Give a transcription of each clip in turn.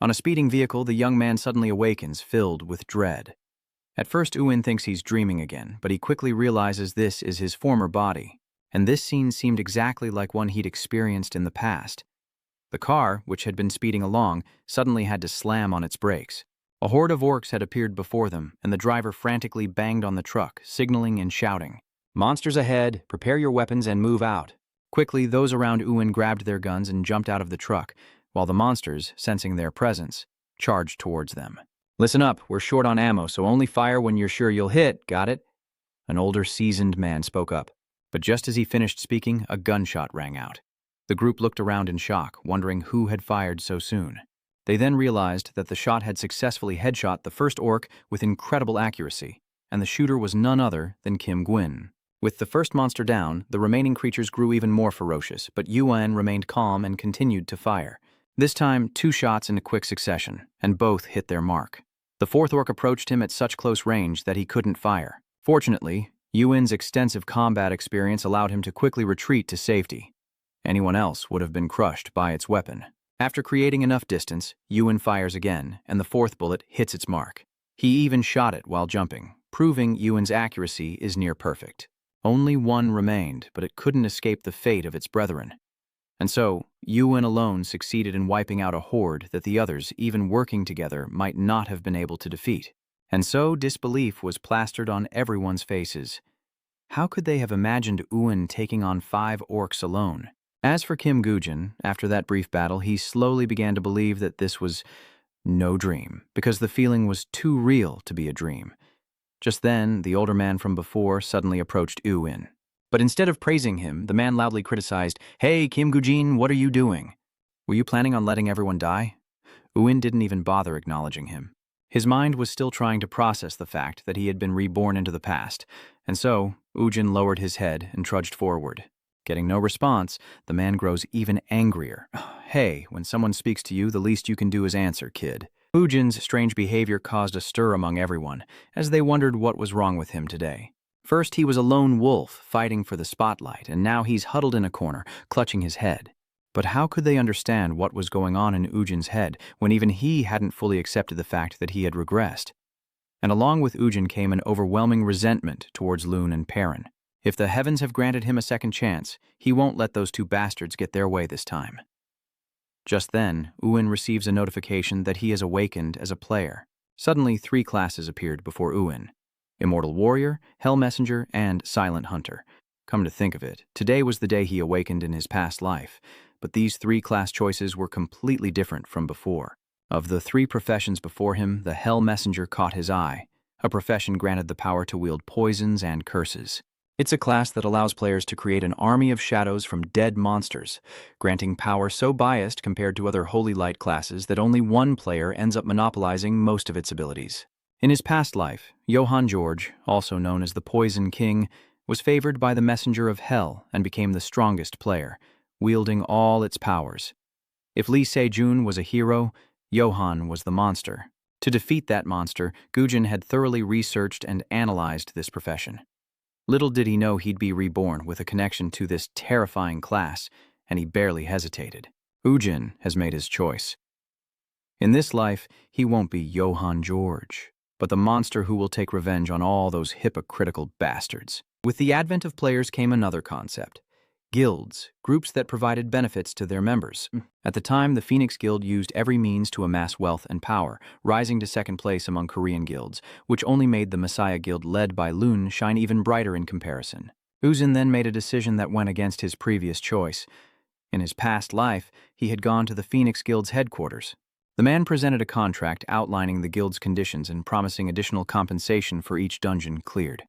On a speeding vehicle, the young man suddenly awakens, filled with dread. At first, Uin thinks he's dreaming again, but he quickly realizes this is his former body, and this scene seemed exactly like one he'd experienced in the past. The car, which had been speeding along, suddenly had to slam on its brakes. A horde of orcs had appeared before them, and the driver frantically banged on the truck, signaling and shouting, "Monsters ahead, prepare your weapons and move out." Quickly, those around Uin grabbed their guns and jumped out of the truck, while the monsters, sensing their presence, charged towards them. "Listen up, we're short on ammo, so only fire when you're sure you'll hit, got it?" An older, seasoned man spoke up. But just as he finished speaking, a gunshot rang out. The group looked around in shock, wondering who had fired so soon. They then realized that the shot had successfully headshot the first orc with incredible accuracy, and the shooter was none other than Kim Gwyn. With the first monster down, the remaining creatures grew even more ferocious, but Yuan remained calm and continued to fire. This time, 2 shots in quick succession, and both hit their mark. The fourth orc approached him at such close range that he couldn't fire. Fortunately, Yuan's extensive combat experience allowed him to quickly retreat to safety. Anyone else would have been crushed by its weapon. After creating enough distance, Yuan fires again, and the fourth bullet hits its mark. He even shot it while jumping, proving Yuan's accuracy is near perfect. Only one remained, but it couldn't escape the fate of its brethren. And so, Yuan alone succeeded in wiping out a horde that the others, even working together, might not have been able to defeat. And so disbelief was plastered on everyone's faces. How could they have imagined Yuan taking on 5 orcs alone? As for Kim Gwyn, after that brief battle, he slowly began to believe that this was no dream, because the feeling was too real to be a dream. Just then, the older man from before suddenly approached Yuan. But instead of praising him, the man loudly criticized, "Hey, Kim Gwyn, what are you doing? Were you planning on letting everyone die?" Yuan didn't even bother acknowledging him. His mind was still trying to process the fact that he had been reborn into the past, and so Ujin lowered his head and trudged forward. Getting no response, the man grows even angrier. "Hey, when someone speaks to you, the least you can do is answer, kid." Ujin's strange behavior caused a stir among everyone, as they wondered what was wrong with him today. First, he was a lone wolf, fighting for the spotlight, and now he's huddled in a corner, clutching his head. But how could they understand what was going on in Ujin's head, when even he hadn't fully accepted the fact that he had regressed? And along with Ujin came an overwhelming resentment towards Lune and Perrin. If the heavens have granted him a second chance, he won't let those 2 bastards get their way this time. Just then, Uin receives a notification that he has awakened as a player. Suddenly, 3 classes appeared before Uin: Immortal Warrior, Hell Messenger, and Silent Hunter. Come to think of it, today was the day he awakened in his past life, but these 3 class choices were completely different from before. Of the 3 professions before him, the Hell Messenger caught his eye. A profession granted the power to wield poisons and curses. It's a class that allows players to create an army of shadows from dead monsters, granting power so biased compared to other Holy Light classes that only one player ends up monopolizing most of its abilities. In his past life, Johann George, also known as the Poison King, was favored by the Messenger of Hell and became the strongest player, wielding all its powers. If Lee Se-jun was a hero, Johann was the monster. To defeat that monster, Gujin had thoroughly researched and analyzed this profession. Little did he know he'd be reborn with a connection to this terrifying class, and he barely hesitated. Ujin has made his choice. In this life, he won't be Johann George, but the monster who will take revenge on all those hypocritical bastards. With the advent of players came another concept: guilds, groups that provided benefits to their members. At the time, the Phoenix Guild used every means to amass wealth and power, rising to second place among Korean guilds, which only made the Messiah Guild led by Lune shine even brighter in comparison. Uzin then made a decision that went against his previous choice. In his past life, he had gone to the Phoenix Guild's headquarters. The man presented a contract outlining the guild's conditions and promising additional compensation for each dungeon cleared.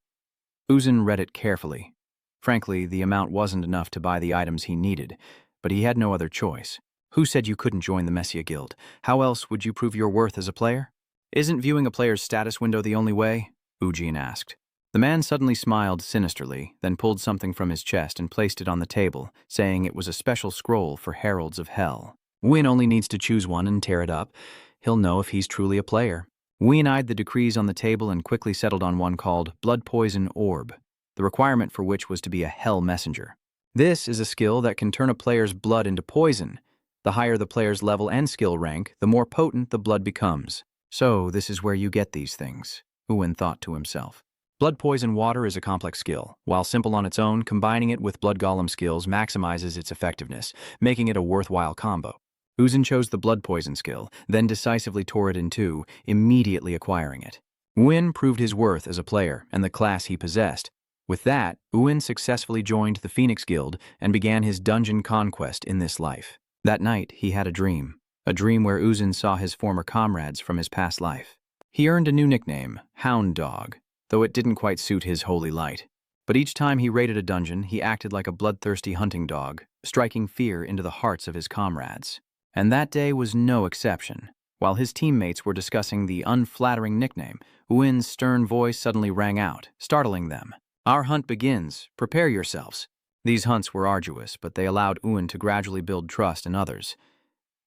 Uzin read it carefully. Frankly, the amount wasn't enough to buy the items he needed, but he had no other choice. Who said you couldn't join the Messiah Guild? How else would you prove your worth as a player? Isn't viewing a player's status window the only way? Ujin asked. The man suddenly smiled sinisterly, then pulled something from his chest and placed it on the table, saying it was a special scroll for Heralds of Hell. Win only needs to choose one and tear it up. He'll know if he's truly a player. Win eyed the decrees on the table and quickly settled on one called Blood Poison Orb, the requirement for which was to be a Hell Messenger. This is a skill that can turn a player's blood into poison. The higher the player's level and skill rank, the more potent the blood becomes. So, this is where you get these things, Uin thought to himself. Blood Poison Water is a complex skill. While simple on its own, combining it with Blood Golem skills maximizes its effectiveness, making it a worthwhile combo. Uzin chose the Blood Poison skill, then decisively tore it in two, immediately acquiring it. Uin proved his worth as a player and the class he possessed. With that, Uin successfully joined the Phoenix Guild and began his dungeon conquest in this life. That night, he had a dream where Uzin saw his former comrades from his past life. He earned a new nickname, Hound Dog, though it didn't quite suit his holy light. But each time he raided a dungeon, he acted like a bloodthirsty hunting dog, striking fear into the hearts of his comrades. And that day was no exception. While his teammates were discussing the unflattering nickname, Uin's stern voice suddenly rang out, startling them. "Our hunt begins. Prepare yourselves." These hunts were arduous, but they allowed Uin to gradually build trust in others.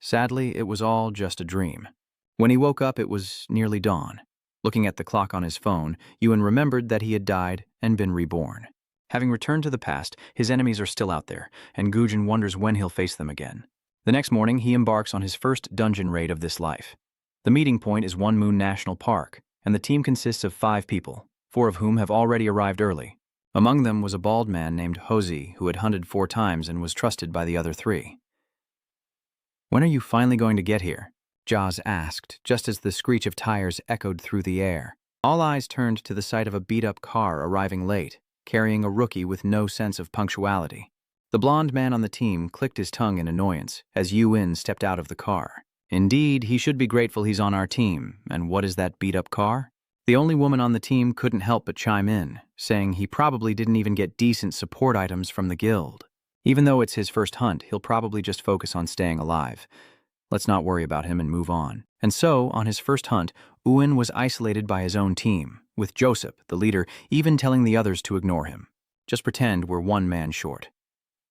Sadly, it was all just a dream. When he woke up, it was nearly dawn. Looking at the clock on his phone, Uin remembered that he had died and been reborn. Having returned to the past, his enemies are still out there, and Gujin wonders when he'll face them again. The next morning, he embarks on his first dungeon raid of this life. The meeting point is One Moon National Park, and the team consists of 5 people, 4 of whom have already arrived early. Among them was a bald man named Hozi, who had hunted 4 times and was trusted by the other 3. "When are you finally going to get here?" Jaws asked, just as the screech of tires echoed through the air. All eyes turned to the sight of a beat-up car arriving late, carrying a rookie with no sense of punctuality. The blond man on the team clicked his tongue in annoyance as Uin stepped out of the car. Indeed, he should be grateful he's on our team, and what is that beat-up car? The only woman on the team couldn't help but chime in, saying he probably didn't even get decent support items from the guild. Even though it's his first hunt, he'll probably just focus on staying alive. Let's not worry about him and move on. And so, on his first hunt, Uin was isolated by his own team, with Joseph, the leader, even telling the others to ignore him. Just pretend we're 1 man short.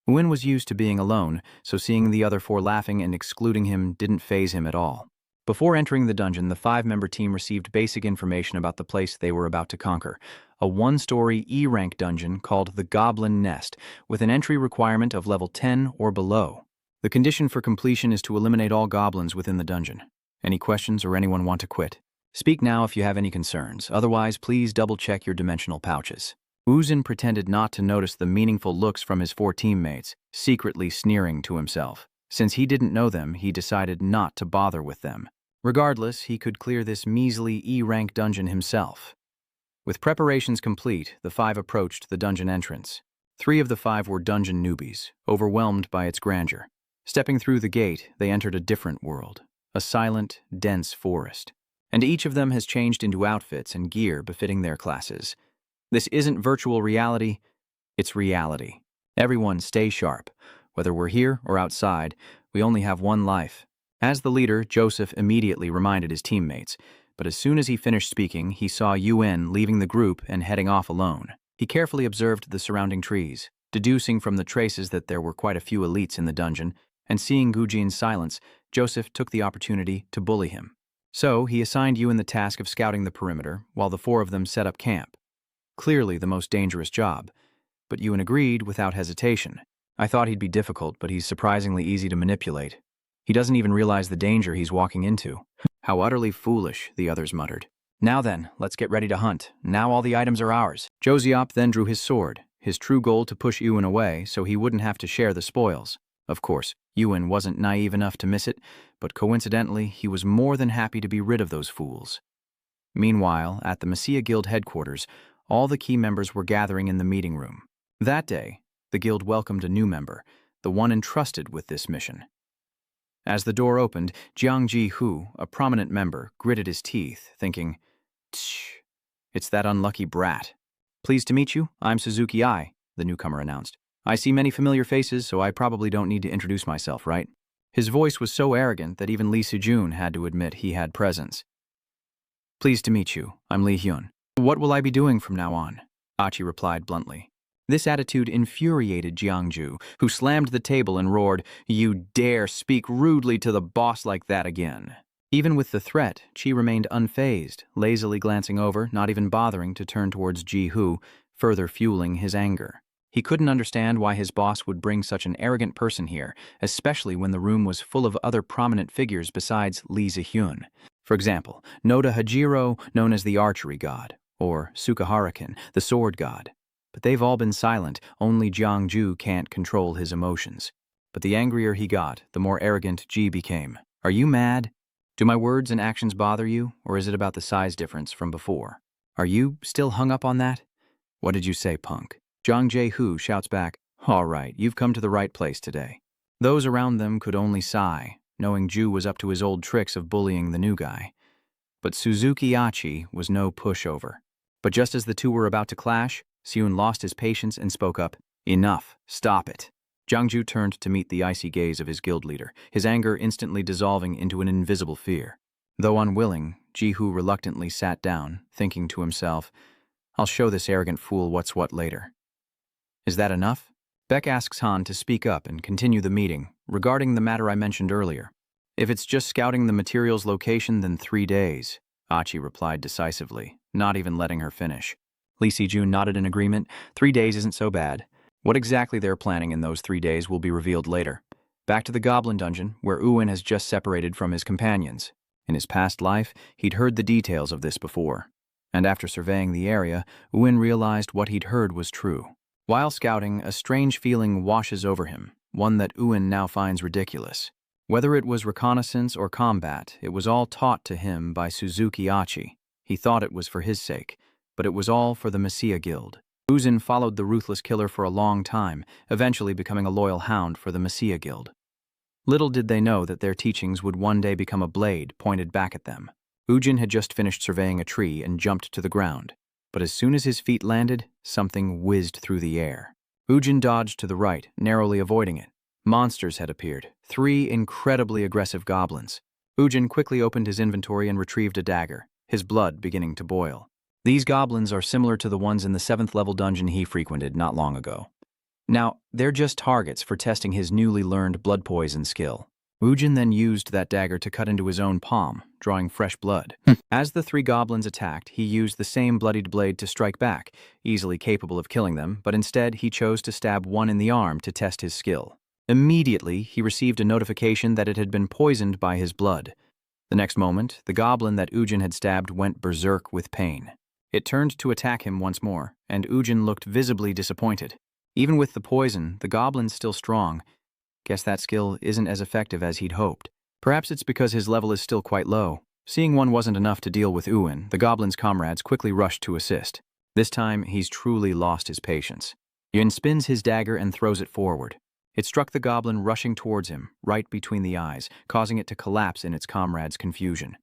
Uin was used to being alone, so seeing the other 4 laughing and excluding him didn't faze him at all. Before entering the dungeon, the 5-member team received basic information about the place they were about to conquer, a 1-story E-rank dungeon called the Goblin Nest, with an entry requirement of level 10 or below. The condition for completion is to eliminate all goblins within the dungeon. Any questions or anyone want to quit? Speak now if you have any concerns, otherwise please double-check your dimensional pouches. Uzin pretended not to notice the meaningful looks from his 4 teammates, secretly sneering to himself. Since he didn't know them, he decided not to bother with them. Regardless, he could clear this measly E-rank dungeon himself. With preparations complete, the 5 approached the dungeon entrance. 3 of the 5 were dungeon newbies, overwhelmed by its grandeur. Stepping through the gate, they entered a different world, a silent, dense forest. And each of them has changed into outfits and gear befitting their classes. This isn't virtual reality, it's reality. Everyone stay sharp. Whether we're here or outside, we only have 1 life. As the leader, Joseph immediately reminded his teammates, but as soon as he finished speaking, he saw Uin leaving the group and heading off alone. He carefully observed the surrounding trees, deducing from the traces that there were quite a few elites in the dungeon, and seeing Gujin's silence, Joseph took the opportunity to bully him. So he assigned Uin the task of scouting the perimeter, while the 4 of them set up camp. Clearly the most dangerous job, but Uin agreed without hesitation. "I thought he'd be difficult, but he's surprisingly easy to manipulate. He doesn't even realize the danger he's walking into." "How utterly foolish," the others muttered. "Now then, let's get ready to hunt. Now all the items are ours." Josiop then drew his sword, his true goal to push Uin away so he wouldn't have to share the spoils. Of course, Uin wasn't naive enough to miss it, but coincidentally, he was more than happy to be rid of those fools. Meanwhile, at the Messiah Guild headquarters, all the key members were gathering in the meeting room. That day, the guild welcomed a new member, the one entrusted with this mission. As the door opened, Jiang Ji-hu, a prominent member, gritted his teeth, thinking, "Tch, it's that unlucky brat." "Pleased to meet you, I'm Suzuki Ai," the newcomer announced. "I see many familiar faces, so I probably don't need to introduce myself, right?" His voice was so arrogant that even Lee Sejun had to admit he had presence. "Pleased to meet you, I'm Lee Hyun. What will I be doing from now on?" Achi replied bluntly. This attitude infuriated Jiangju, who slammed the table and roared, "You dare speak rudely to the boss like that again." Even with the threat, Chi remained unfazed, lazily glancing over, not even bothering to turn towards Ji-hu, further fueling his anger. He couldn't understand why his boss would bring such an arrogant person here, especially when the room was full of other prominent figures besides Lee Zihyun. For example, Noda Hajiro, known as the archery god, or Sukaharakan, the sword god. But they've all been silent, only Jiangju can't control his emotions. But the angrier he got, the more arrogant Ji became. Are you mad? Do my words and actions bother you, or is it about the size difference from before? Are you still hung up on that? What did you say, punk? Zhang Jiehu shouts back, all right, you've come to the right place today. Those around them could only sigh, knowing Ju was up to his old tricks of bullying the new guy. But Suzuki Achi was no pushover. But just as the two were about to clash, Seun lost his patience and spoke up, enough, stop it. Jiangju turned to meet the icy gaze of his guild leader, his anger instantly dissolving into an invisible fear. Though unwilling, Jihu reluctantly sat down, thinking to himself, I'll show this arrogant fool what's what later. Is that enough? Beck asks Han to speak up and continue the meeting, regarding the matter I mentioned earlier. If it's just scouting the material's location, then 3 days, Achi replied decisively, not even letting her finish. Lee Si-jun nodded in agreement. 3 days isn't so bad. What exactly they're planning in those 3 days will be revealed later. Back to the Goblin dungeon, where Uin has just separated from his companions. In his past life, he'd heard the details of this before. And after surveying the area, Uin realized what he'd heard was true. While scouting, a strange feeling washes over him, one that Uin now finds ridiculous. Whether it was reconnaissance or combat, it was all taught to him by Suzuki Achi. He thought it was for his sake, but it was all for the Messiah Guild. Uzin followed the ruthless killer for a long time, eventually becoming a loyal hound for the Messiah Guild. Little did they know that their teachings would one day become a blade pointed back at them. Ujin had just finished surveying a tree and jumped to the ground. But as soon as his feet landed, something whizzed through the air. Ujin dodged to the right, narrowly avoiding it. Monsters had appeared, 3 incredibly aggressive goblins. Ujin quickly opened his inventory and retrieved a dagger, his blood beginning to boil. These goblins are similar to the ones in the 7th level dungeon he frequented not long ago. Now, they're just targets for testing his newly learned blood poison skill. Ujin then used that dagger to cut into his own palm, drawing fresh blood. As the 3 goblins attacked, he used the same bloodied blade to strike back, easily capable of killing them, but instead he chose to stab one in the arm to test his skill. Immediately, he received a notification that it had been poisoned by his blood. The next moment, the goblin that Ujin had stabbed went berserk with pain. It turned to attack him once more, and Ujin looked visibly disappointed. Even with the poison, the goblin's still strong. Guess that skill isn't as effective as he'd hoped. Perhaps it's because his level is still quite low. Seeing one wasn't enough to deal with Uin, the goblin's comrades quickly rushed to assist. This time, he's truly lost his patience. Yun spins his dagger and throws it forward. It struck the goblin rushing towards him, right between the eyes, causing it to collapse in its comrades' confusion.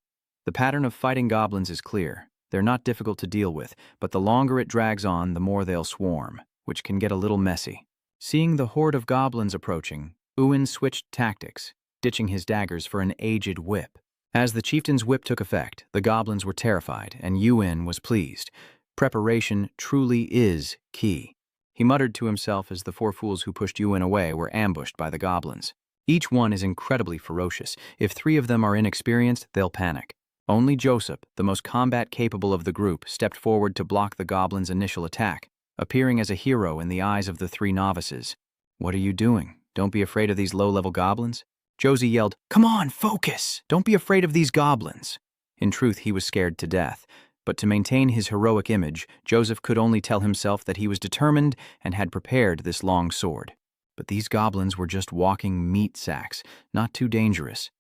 The pattern of fighting goblins is clear. They're not difficult to deal with, but the longer it drags on, the more they'll swarm, which can get a little messy. Seeing the horde of goblins approaching, Uin switched tactics, ditching his daggers for an aged whip. As the chieftain's whip took effect, the goblins were terrified, and Uin was pleased. Preparation truly is key. He muttered to himself as the 4 fools who pushed Uin away were ambushed by the goblins. Each one is incredibly ferocious. If 3 of them are inexperienced, they'll panic. Only Joseph, the most combat-capable of the group, stepped forward to block the goblins' initial attack, appearing as a hero in the eyes of the 3 novices. What are you doing? Don't be afraid of these low-level goblins? Josie yelled, come on, focus! Don't be afraid of these goblins! In truth, he was scared to death, but to maintain his heroic image, Joseph could only tell himself that he was determined and had prepared this long sword. But these goblins were just walking meat sacks, not too dangerous.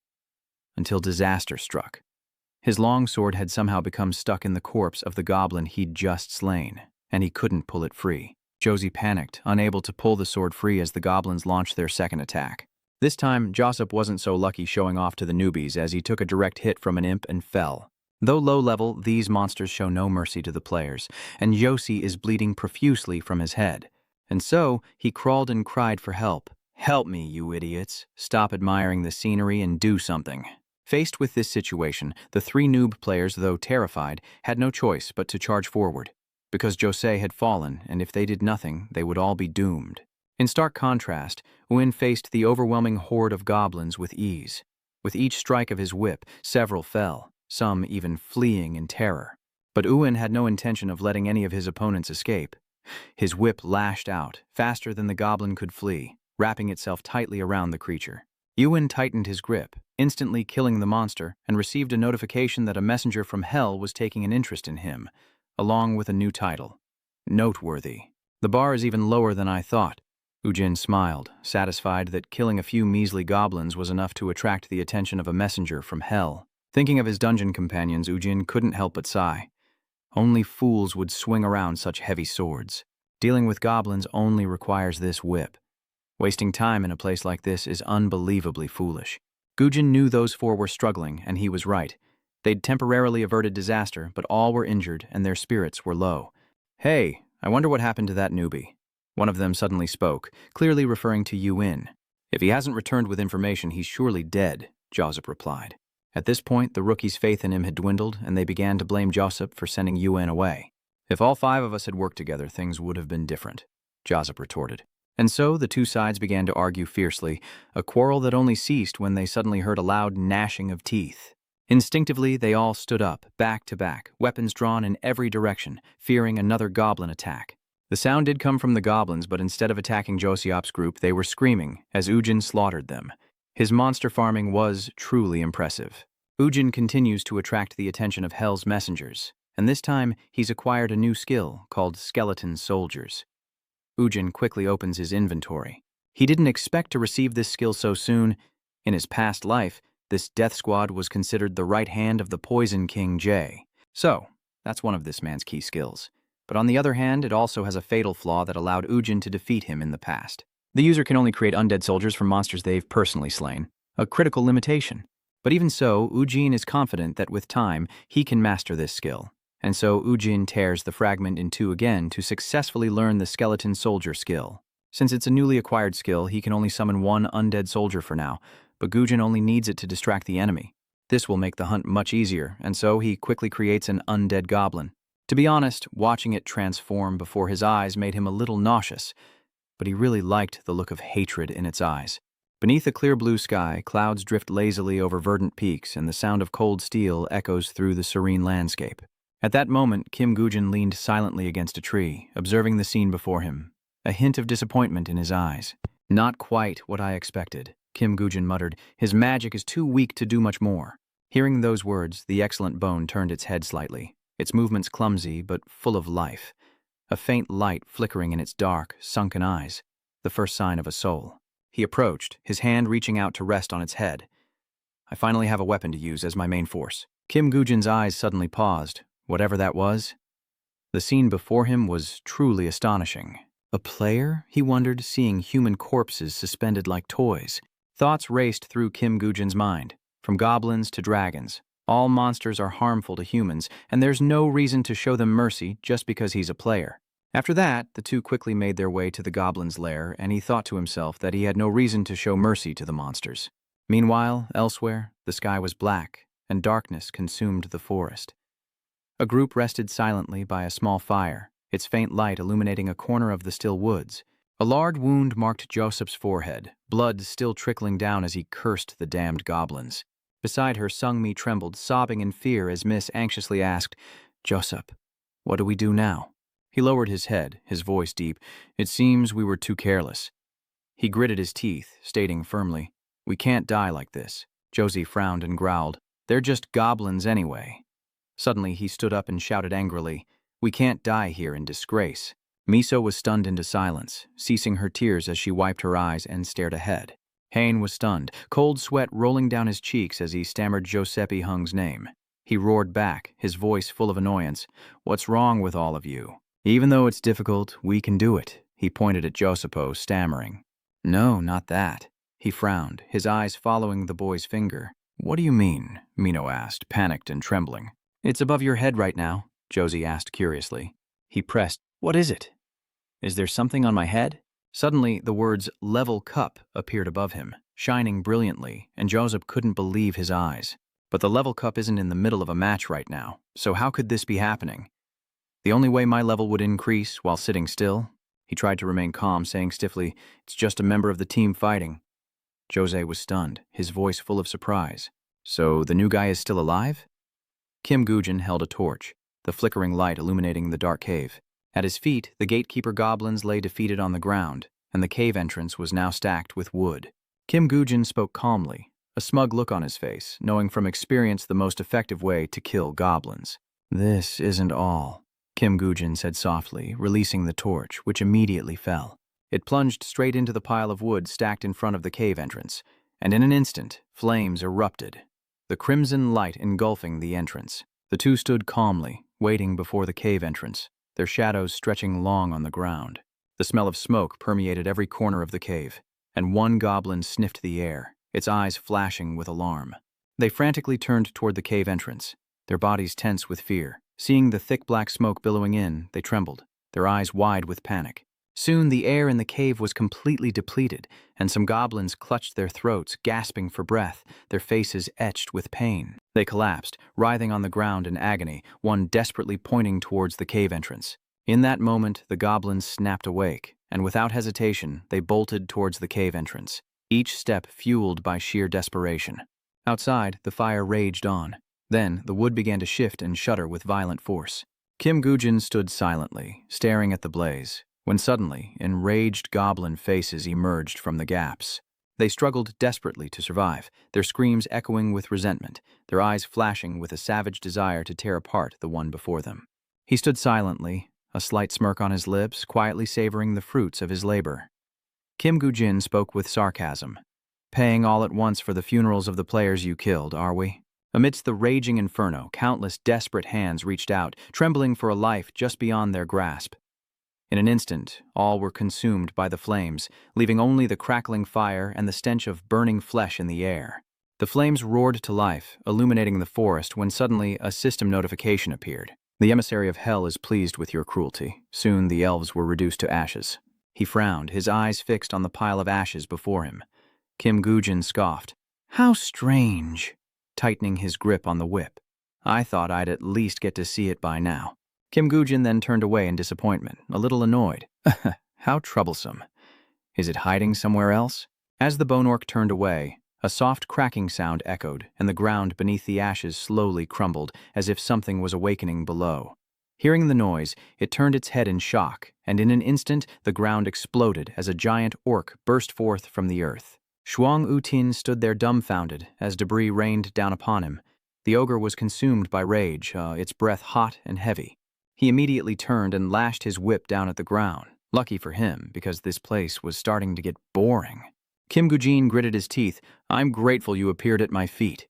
Until disaster struck. His long sword had somehow become stuck in the corpse of the goblin he'd just slain, and he couldn't pull it free. Josie panicked, unable to pull the sword free as the goblins launched their second attack. This time, Joseph wasn't so lucky showing off to the newbies as he took a direct hit from an imp and fell. Though low level, these monsters show no mercy to the players, and Josie is bleeding profusely from his head. And so, he crawled and cried for help. Help me, you idiots. Stop admiring the scenery and do something. Faced with this situation, the 3 noob players, though terrified, had no choice but to charge forward. Because Josei had fallen, and if they did nothing, they would all be doomed. In stark contrast, Uin faced the overwhelming horde of goblins with ease. With each strike of his whip, several fell, some even fleeing in terror. But Uin had no intention of letting any of his opponents escape. His whip lashed out, faster than the goblin could flee, wrapping itself tightly around the creature. Yuan tightened his grip, instantly killing the monster, and received a notification that a messenger from Hell was taking an interest in him, along with a new title. Noteworthy. The bar is even lower than I thought. Ujin smiled, satisfied that killing a few measly goblins was enough to attract the attention of a messenger from Hell. Thinking of his dungeon companions, Ujin couldn't help but sigh. Only fools would swing around such heavy swords. Dealing with goblins only requires this whip. Wasting time in a place like this is unbelievably foolish. Gujin knew those four were struggling, and he was right. They'd temporarily averted disaster, but all were injured and their spirits were low. Hey, I wonder what happened to that newbie. One of them suddenly spoke, clearly referring to Yuan. If he hasn't returned with information, he's surely dead, Joseph replied. At this point, the rookie's faith in him had dwindled, and they began to blame Joseph for sending Yuan away. If all five of us had worked together, things would have been different, Joseph retorted. And so the two sides began to argue fiercely, a quarrel that only ceased when they suddenly heard a loud gnashing of teeth. Instinctively, they all stood up, back to back, weapons drawn in every direction, fearing another goblin attack. The sound did come from the goblins, but instead of attacking Josiop's group, they were screaming as Ujin slaughtered them. His monster farming was truly impressive. Ujin continues to attract the attention of Hell's messengers, and this time he's acquired a new skill called skeleton soldiers. Ujin quickly opens his inventory. He didn't expect to receive this skill so soon. In his past life, this death squad was considered the right hand of the Poison King Jay. So, that's one of this man's key skills. But on the other hand, it also has a fatal flaw that allowed Ujin to defeat him in the past. The user can only create undead soldiers from monsters they've personally slain, a critical limitation. But even so, Ujin is confident that with time, he can master this skill. And so Ujin tears the fragment in two again to successfully learn the skeleton soldier skill. Since it's a newly acquired skill, he can only summon one undead soldier for now, but Gujin only needs it to distract the enemy. This will make the hunt much easier, and so he quickly creates an undead goblin. To be honest, watching it transform before his eyes made him a little nauseous, but he really liked the look of hatred in its eyes. Beneath a clear blue sky, clouds drift lazily over verdant peaks, and the sound of cold steel echoes through the serene landscape. At that moment, Kim Gujin leaned silently against a tree, observing the scene before him, a hint of disappointment in his eyes. Not quite what I expected, Kim Gujin muttered. His magic is too weak to do much more. Hearing those words, the excellent bone turned its head slightly, its movements clumsy but full of life. A faint light flickering in its dark, sunken eyes, the first sign of a soul. He approached, his hand reaching out to rest on its head. I finally have a weapon to use as my main force. Kim Gujin's eyes suddenly paused, whatever that was. The scene before him was truly astonishing. A player, he wondered, seeing human corpses suspended like toys. Thoughts raced through Kim Gujin's mind, from goblins to dragons. All monsters are harmful to humans, and there's no reason to show them mercy just because he's a player. After that, the two quickly made their way to the goblin's lair, and he thought to himself that he had no reason to show mercy to the monsters. Meanwhile, elsewhere, the sky was black, and darkness consumed the forest. A group rested silently by a small fire, its faint light illuminating a corner of the still woods. A large wound marked Joseph's forehead, blood still trickling down as he cursed the damned goblins. Beside her, Sung-mi trembled, sobbing in fear as Miss anxiously asked, "Joseph, what do we do now?" He lowered his head, his voice deep. "It seems we were too careless." He gritted his teeth, stating firmly, "We can't die like this." Josie frowned and growled, "They're just goblins anyway." Suddenly, he stood up and shouted angrily, "We can't die here in disgrace." Miso was stunned into silence, ceasing her tears as she wiped her eyes and stared ahead. Hain was stunned, cold sweat rolling down his cheeks as he stammered Giuseppe Hung's name. He roared back, his voice full of annoyance, "What's wrong with all of you? Even though it's difficult, we can do it." He pointed at Joseppo, stammering. "No, not that." He frowned, his eyes following the boy's finger. "What do you mean?" Mino asked, panicked and trembling. "It's above your head right now," Josie asked curiously. He pressed, "What is it? Is there something on my head?" Suddenly, the words "level cup" appeared above him, shining brilliantly, and Joseph couldn't believe his eyes. But the level cup isn't in the middle of a match right now, so how could this be happening? The only way my level would increase while sitting still? He tried to remain calm, saying stiffly, "It's just a member of the team fighting." Jose was stunned, his voice full of surprise. "So the new guy is still alive?" Kim Gujin held a torch, the flickering light illuminating the dark cave. At his feet, the gatekeeper goblins lay defeated on the ground, and the cave entrance was now stacked with wood. Kim Gujin spoke calmly, a smug look on his face, knowing from experience the most effective way to kill goblins. "This isn't all," Kim Gujin said softly, releasing the torch, which immediately fell. It plunged straight into the pile of wood stacked in front of the cave entrance, and in an instant, flames erupted, the crimson light engulfing the entrance. The two stood calmly, waiting before the cave entrance, their shadows stretching long on the ground. The smell of smoke permeated every corner of the cave, and one goblin sniffed the air, its eyes flashing with alarm. They frantically turned toward the cave entrance, their bodies tense with fear. Seeing the thick black smoke billowing in, they trembled, their eyes wide with panic. Soon the air in the cave was completely depleted, and some goblins clutched their throats, gasping for breath, their faces etched with pain. They collapsed, writhing on the ground in agony, one desperately pointing towards the cave entrance. In that moment, the goblins snapped awake, and without hesitation, they bolted towards the cave entrance, each step fueled by sheer desperation. Outside, the fire raged on. Then, the wood began to shift and shudder with violent force. Kim Gujin stood silently, staring at the blaze, when suddenly, enraged goblin faces emerged from the gaps. They struggled desperately to survive, their screams echoing with resentment, their eyes flashing with a savage desire to tear apart the one before them. He stood silently, a slight smirk on his lips, quietly savoring the fruits of his labor. Kim Gujin spoke with sarcasm. "Paying all at once for the funerals of the players you killed, are we?" Amidst the raging inferno, countless desperate hands reached out, trembling for a life just beyond their grasp. In an instant, all were consumed by the flames, leaving only the crackling fire and the stench of burning flesh in the air. The flames roared to life, illuminating the forest when suddenly a system notification appeared. "The emissary of hell is pleased with your cruelty." Soon the elves were reduced to ashes. He frowned, his eyes fixed on the pile of ashes before him. Kim Gujin scoffed. "How strange," tightening his grip on the whip. "I thought I'd at least get to see it by now." Kim Gujin then turned away in disappointment, a little annoyed. How troublesome. Is it hiding somewhere else? As the bone orc turned away, a soft cracking sound echoed, and the ground beneath the ashes slowly crumbled, as if something was awakening below. Hearing the noise, it turned its head in shock, and in an instant the ground exploded as a giant orc burst forth from the earth. Shuang Utin stood there dumbfounded as debris rained down upon him. The ogre was consumed by rage, its breath hot and heavy. He immediately turned and lashed his whip down at the ground. Lucky for him, because this place was starting to get boring. Kim Gujin gritted his teeth. "I'm grateful you appeared at my feet."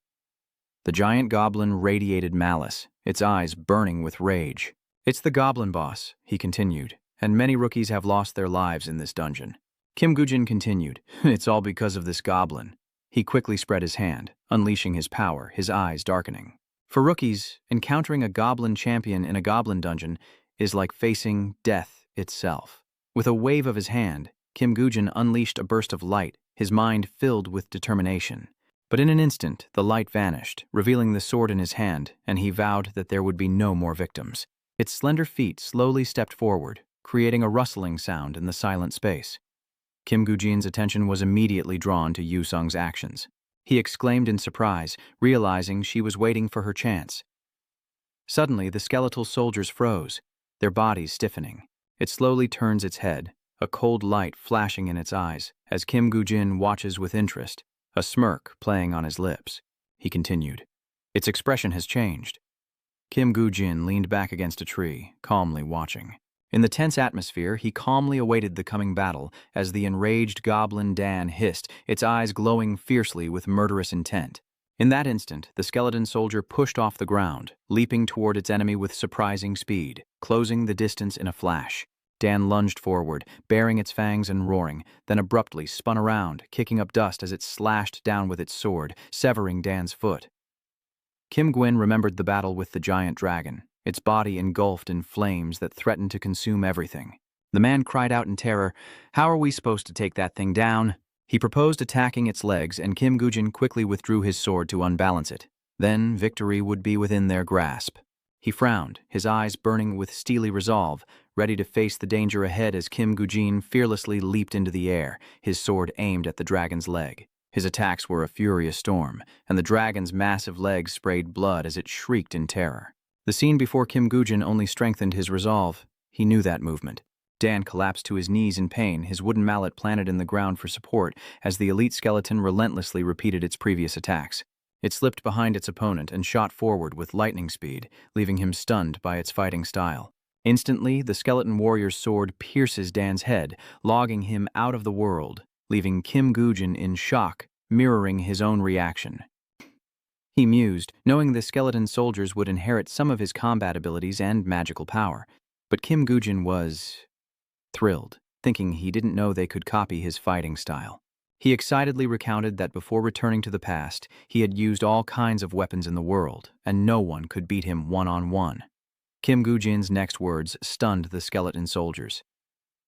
The giant goblin radiated malice, its eyes burning with rage. "It's the goblin boss," he continued, "and many rookies have lost their lives in this dungeon." Kim Gujin continued, "It's all because of this goblin." He quickly spread his hand, unleashing his power, his eyes darkening. For rookies, encountering a goblin champion in a goblin dungeon is like facing death itself. With a wave of his hand, Kim Gujin unleashed a burst of light, his mind filled with determination. But in an instant, the light vanished, revealing the sword in his hand, and he vowed that there would be no more victims. Its slender feet slowly stepped forward, creating a rustling sound in the silent space. Kim Gujin's attention was immediately drawn to Yu Sung's actions. He exclaimed in surprise, realizing she was waiting for her chance. Suddenly, the skeletal soldiers froze, their bodies stiffening. It slowly turns its head, a cold light flashing in its eyes, as Kim Gujin watches with interest, a smirk playing on his lips. He continued, "Its expression has changed." Kim Gujin leaned back against a tree, calmly watching. In the tense atmosphere, he calmly awaited the coming battle as the enraged goblin Dan hissed, its eyes glowing fiercely with murderous intent. In that instant, the skeleton soldier pushed off the ground, leaping toward its enemy with surprising speed, closing the distance in a flash. Dan lunged forward, baring its fangs and roaring, then abruptly spun around, kicking up dust as it slashed down with its sword, severing Dan's foot. Kim Gwyn remembered the battle with the giant dragon, its body engulfed in flames that threatened to consume everything. The man cried out in terror, "How are we supposed to take that thing down?" He proposed attacking its legs, and Kim Gujin quickly withdrew his sword to unbalance it. Then victory would be within their grasp. He frowned, his eyes burning with steely resolve, ready to face the danger ahead as Kim Gujin fearlessly leaped into the air, his sword aimed at the dragon's leg. His attacks were a furious storm, and the dragon's massive legs sprayed blood as it shrieked in terror. The scene before Kim Gujin only strengthened his resolve. He knew that movement. Dan collapsed to his knees in pain, his wooden mallet planted in the ground for support as the elite skeleton relentlessly repeated its previous attacks. It slipped behind its opponent and shot forward with lightning speed, leaving him stunned by its fighting style. Instantly, the skeleton warrior's sword pierces Dan's head, logging him out of the world, leaving Kim Gujin in shock, mirroring his own reaction. He mused, knowing the skeleton soldiers would inherit some of his combat abilities and magical power. But Kim Gujin was thrilled, thinking he didn't know they could copy his fighting style. He excitedly recounted that before returning to the past, he had used all kinds of weapons in the world, and no one could beat him one-on-one. Kim Gujin's next words stunned the skeleton soldiers.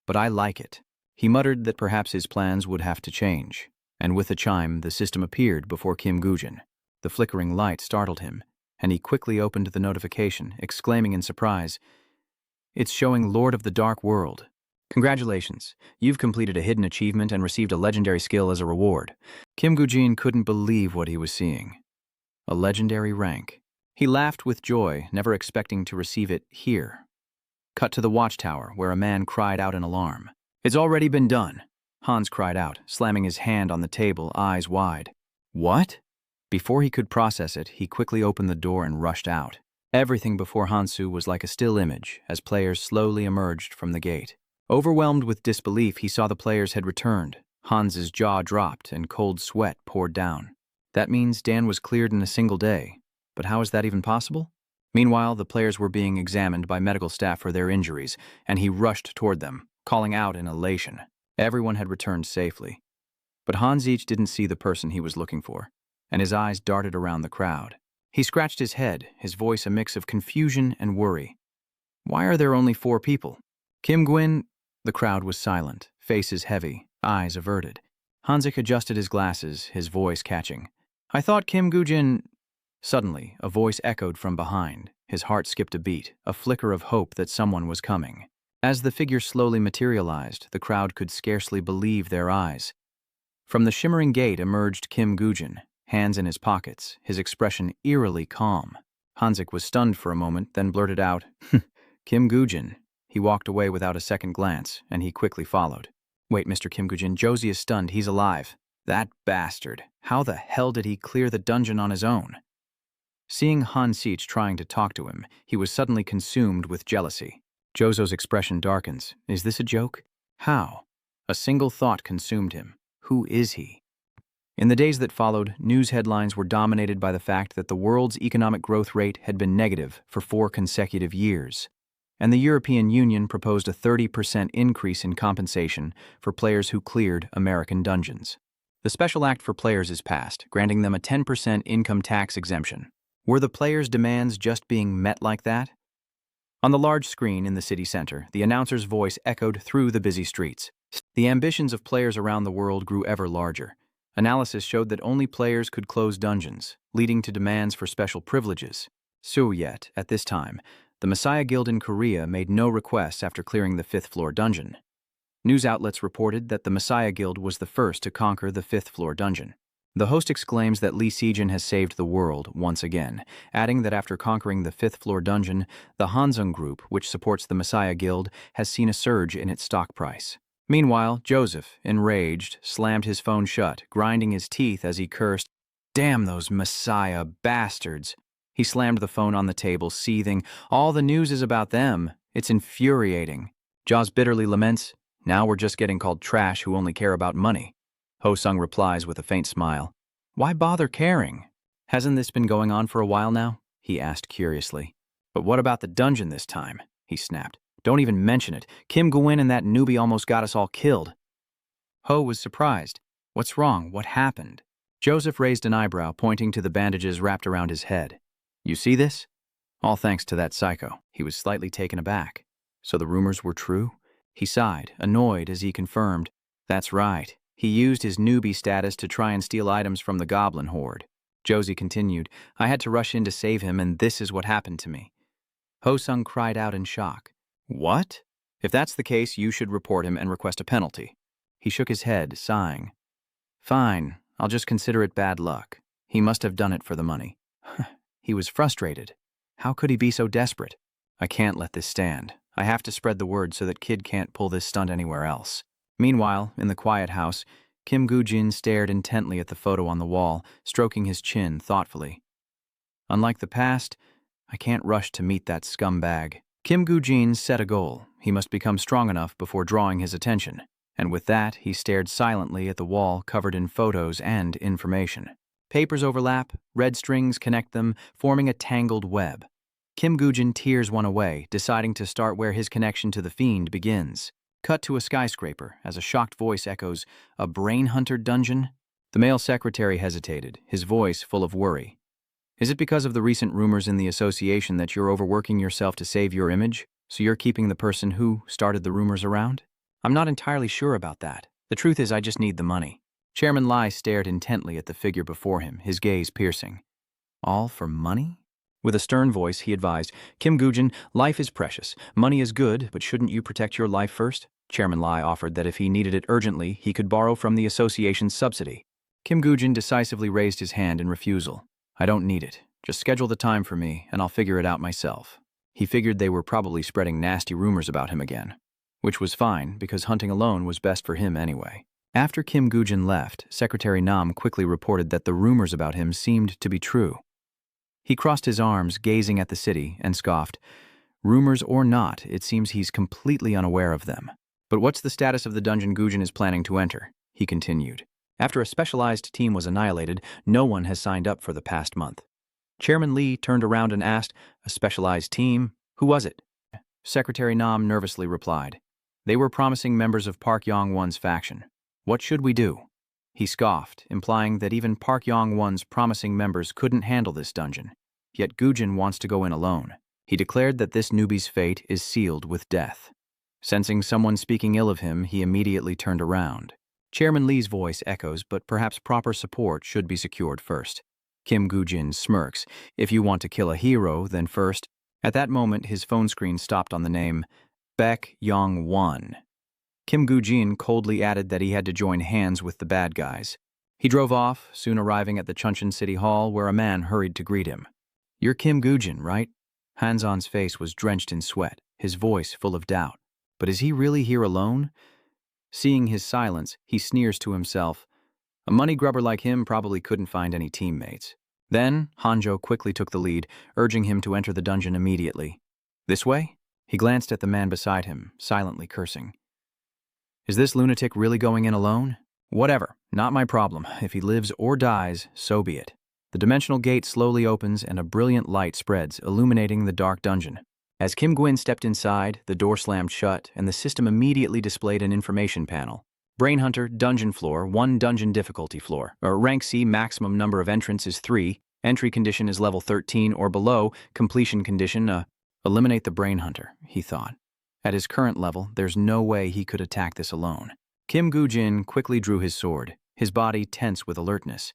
"But I like it." He muttered that perhaps his plans would have to change, and with a chime, the system appeared before Kim Gujin. The flickering light startled him, and he quickly opened the notification, exclaiming in surprise, "It's showing Lord of the Dark World. Congratulations, you've completed a hidden achievement and received a legendary skill as a reward." Kim Gujin couldn't believe what he was seeing. A legendary rank. He laughed with joy, never expecting to receive it here. Cut to the watchtower, where a man cried out in alarm. "It's already been done," Hans cried out, slamming his hand on the table, eyes wide. "What?" Before he could process it, he quickly opened the door and rushed out. Everything before Hansu was like a still image as players slowly emerged from the gate. Overwhelmed with disbelief, he saw the players had returned. Hans's jaw dropped and cold sweat poured down. That means Dan was cleared in a single day. But how is that even possible? Meanwhile, the players were being examined by medical staff for their injuries, and he rushed toward them, calling out in elation. Everyone had returned safely. But Hans each didn't see the person he was looking for, and his eyes darted around the crowd. He scratched his head, his voice a mix of confusion and worry. "Why are there only 4 people? Kim Gwyn—" The crowd was silent, faces heavy, eyes averted. Hanzik adjusted his glasses, his voice catching. "I thought Kim Gujin—" Suddenly, a voice echoed from behind. His heart skipped a beat, a flicker of hope that someone was coming. As the figure slowly materialized, the crowd could scarcely believe their eyes. From the shimmering gate emerged Kim Gujin, hands in his pockets, his expression eerily calm. Hanzik was stunned for a moment, then blurted out, "Kim Gujin." He walked away without a second glance, and he quickly followed. "Wait, Mr. Kim Gujin, Josie is stunned. He's alive." "That bastard. How the hell did he clear the dungeon on his own?" Seeing Han Seach trying to talk to him, he was suddenly consumed with jealousy. Jozo's expression darkens. Is this a joke? How? A single thought consumed him. Who is he? In the days that followed, news headlines were dominated by the fact that the world's economic growth rate had been negative for 4 consecutive years, and the European Union proposed a 30% increase in compensation for players who cleared American dungeons. The Special Act for Players is passed, granting them a 10% income tax exemption. Were the players' demands just being met like that? On the large screen in the city center, the announcer's voice echoed through the busy streets. The ambitions of players around the world grew ever larger. Analysis showed that only players could close dungeons, leading to demands for special privileges. So yet, at this time, the Messiah Guild in Korea made no requests after clearing the 5th-floor dungeon. News outlets reported that the Messiah Guild was the first to conquer the 5th-floor dungeon. The host exclaims that Lee Sejin has saved the world once again, adding that after conquering the 5th-floor dungeon, the Hansung Group, which supports the Messiah Guild, has seen a surge in its stock price. Meanwhile, Joseph, enraged, slammed his phone shut, grinding his teeth as he cursed, "Damn those Messiah bastards!" He slammed the phone on the table, seething, "All the news is about them. It's infuriating." Jaws bitterly laments, "Now we're just getting called trash who only care about money." Ho-sung replies with a faint smile, "Why bother caring? Hasn't this been going on for a while now?" he asked curiously. "But what about the dungeon this time?" he snapped. "Don't even mention it. Kim Gwyn and that newbie almost got us all killed." Ho was surprised. "What's wrong? What happened?" Joseph raised an eyebrow, pointing to the bandages wrapped around his head. "You see this? All thanks to that psycho." He was slightly taken aback. So the rumors were true? He sighed, annoyed as he confirmed, "That's right. He used his newbie status to try and steal items from the Goblin horde." Josie continued, "I had to rush in to save him, and this is what happened to me." Ho-sung cried out in shock. "What? If that's the case, you should report him and request a penalty." He shook his head, sighing. "Fine, I'll just consider it bad luck. He must have done it for the money." He was frustrated. How could he be so desperate? "I can't let this stand. I have to spread the word so that Kid can't pull this stunt anywhere else. Meanwhile, in the quiet house, Kim Goo-jin stared intently at the photo on the wall, stroking his chin thoughtfully. Unlike the past, I can't rush to meet that scumbag. Kim Goo-jin set a goal. He must become strong enough before drawing his attention. And with that, he stared silently at the wall covered in photos and information. Papers overlap, red strings connect them, forming a tangled web. Kim Goo-jin tears one away, deciding to start where his connection to the fiend begins. Cut to a skyscraper, as a shocked voice echoes, "A brainhunter dungeon?" The male secretary hesitated, his voice full of worry. "Is it because of the recent rumors in the association that you're overworking yourself to save your image, so you're keeping the person who started the rumors around?" "I'm not entirely sure about that. The truth is I just need the money." Chairman Lai stared intently at the figure before him, his gaze piercing. "All for money?" With a stern voice, he advised, "Kim Goo-jin, life is precious. Money is good, but shouldn't you protect your life first?" Chairman Lai offered that if he needed it urgently, he could borrow from the association's subsidy. Kim Goo-jin decisively raised his hand in refusal. "I don't need it. Just schedule the time for me, and I'll figure it out myself." He figured they were probably spreading nasty rumors about him again. Which was fine, because hunting alone was best for him anyway. After Kim Goo-jin left, Secretary Nam quickly reported that the rumors about him seemed to be true. He crossed his arms, gazing at the city, and scoffed. "Rumors or not, it seems he's completely unaware of them." "But what's the status of the dungeon Goo-jin is planning to enter?" he continued. "After a specialized team was annihilated, no one has signed up for the past month." Chairman Lee turned around and asked, "A specialized team? Who was it?" Secretary Nam nervously replied, "They were promising members of Park Yong-wan's faction. What should we do?" He scoffed, implying that even Park Yong-wan's promising members couldn't handle this dungeon. Yet Goo-jin wants to go in alone. He declared that this newbie's fate is sealed with death. Sensing someone speaking ill of him, he immediately turned around. Chairman Lee's voice echoes, but perhaps proper support should be secured first. Kim Goo-jin smirks. "If you want to kill a hero, then first." At that moment, his phone screen stopped on the name Baek Yong-wan. Kim Goo-jin coldly added that he had to join hands with the bad guys. He drove off, soon arriving at the Chuncheon City Hall, where a man hurried to greet him. "You're Kim Goo-jin, right?" Hanzon's face was drenched in sweat, his voice full of doubt. But is he really here alone? Seeing his silence, he sneers to himself. A money grubber like him probably couldn't find any teammates. Then, Hanjo quickly took the lead, urging him to enter the dungeon immediately. "This way?" He glanced at the man beside him, silently cursing. "Is this lunatic really going in alone? Whatever, not my problem. If he lives or dies, so be it." The dimensional gate slowly opens and a brilliant light spreads, illuminating the dark dungeon. As Kim Gwyn stepped inside, the door slammed shut, and the system immediately displayed an information panel. Brainhunter, dungeon floor, 1 dungeon difficulty floor. Rank C, maximum number of entrants is 3. Entry condition is level 13 or below. Completion condition, eliminate the Brainhunter, he thought. At his current level, there's no way he could attack this alone. Kim Goo-jin quickly drew his sword, his body tense with alertness.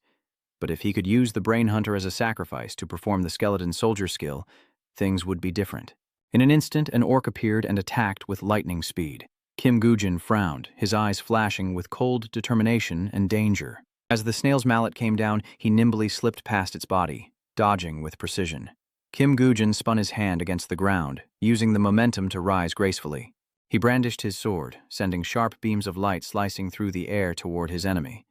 But if he could use the Brainhunter as a sacrifice to perform the skeleton soldier skill, things would be different. In an instant, an orc appeared and attacked with lightning speed. Kim Goo-jin frowned, his eyes flashing with cold determination and danger. As the snail's mallet came down, he nimbly slipped past its body, dodging with precision. Kim Goo-jin spun his hand against the ground, using the momentum to rise gracefully. He brandished his sword, sending sharp beams of light slicing through the air toward his enemy.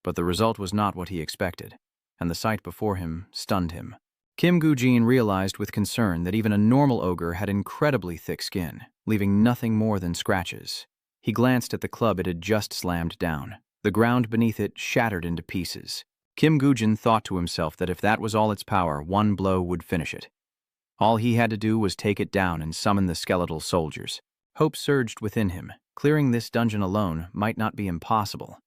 But the result was not what he expected, and the sight before him stunned him. Kim Goo-jin realized with concern that even a normal ogre had incredibly thick skin, leaving nothing more than scratches. He glanced at the club it had just slammed down. The ground beneath it shattered into pieces. Kim Goo-jin thought to himself that if that was all its power, one blow would finish it. All he had to do was take it down and summon the skeletal soldiers. Hope surged within him. Clearing this dungeon alone might not be impossible.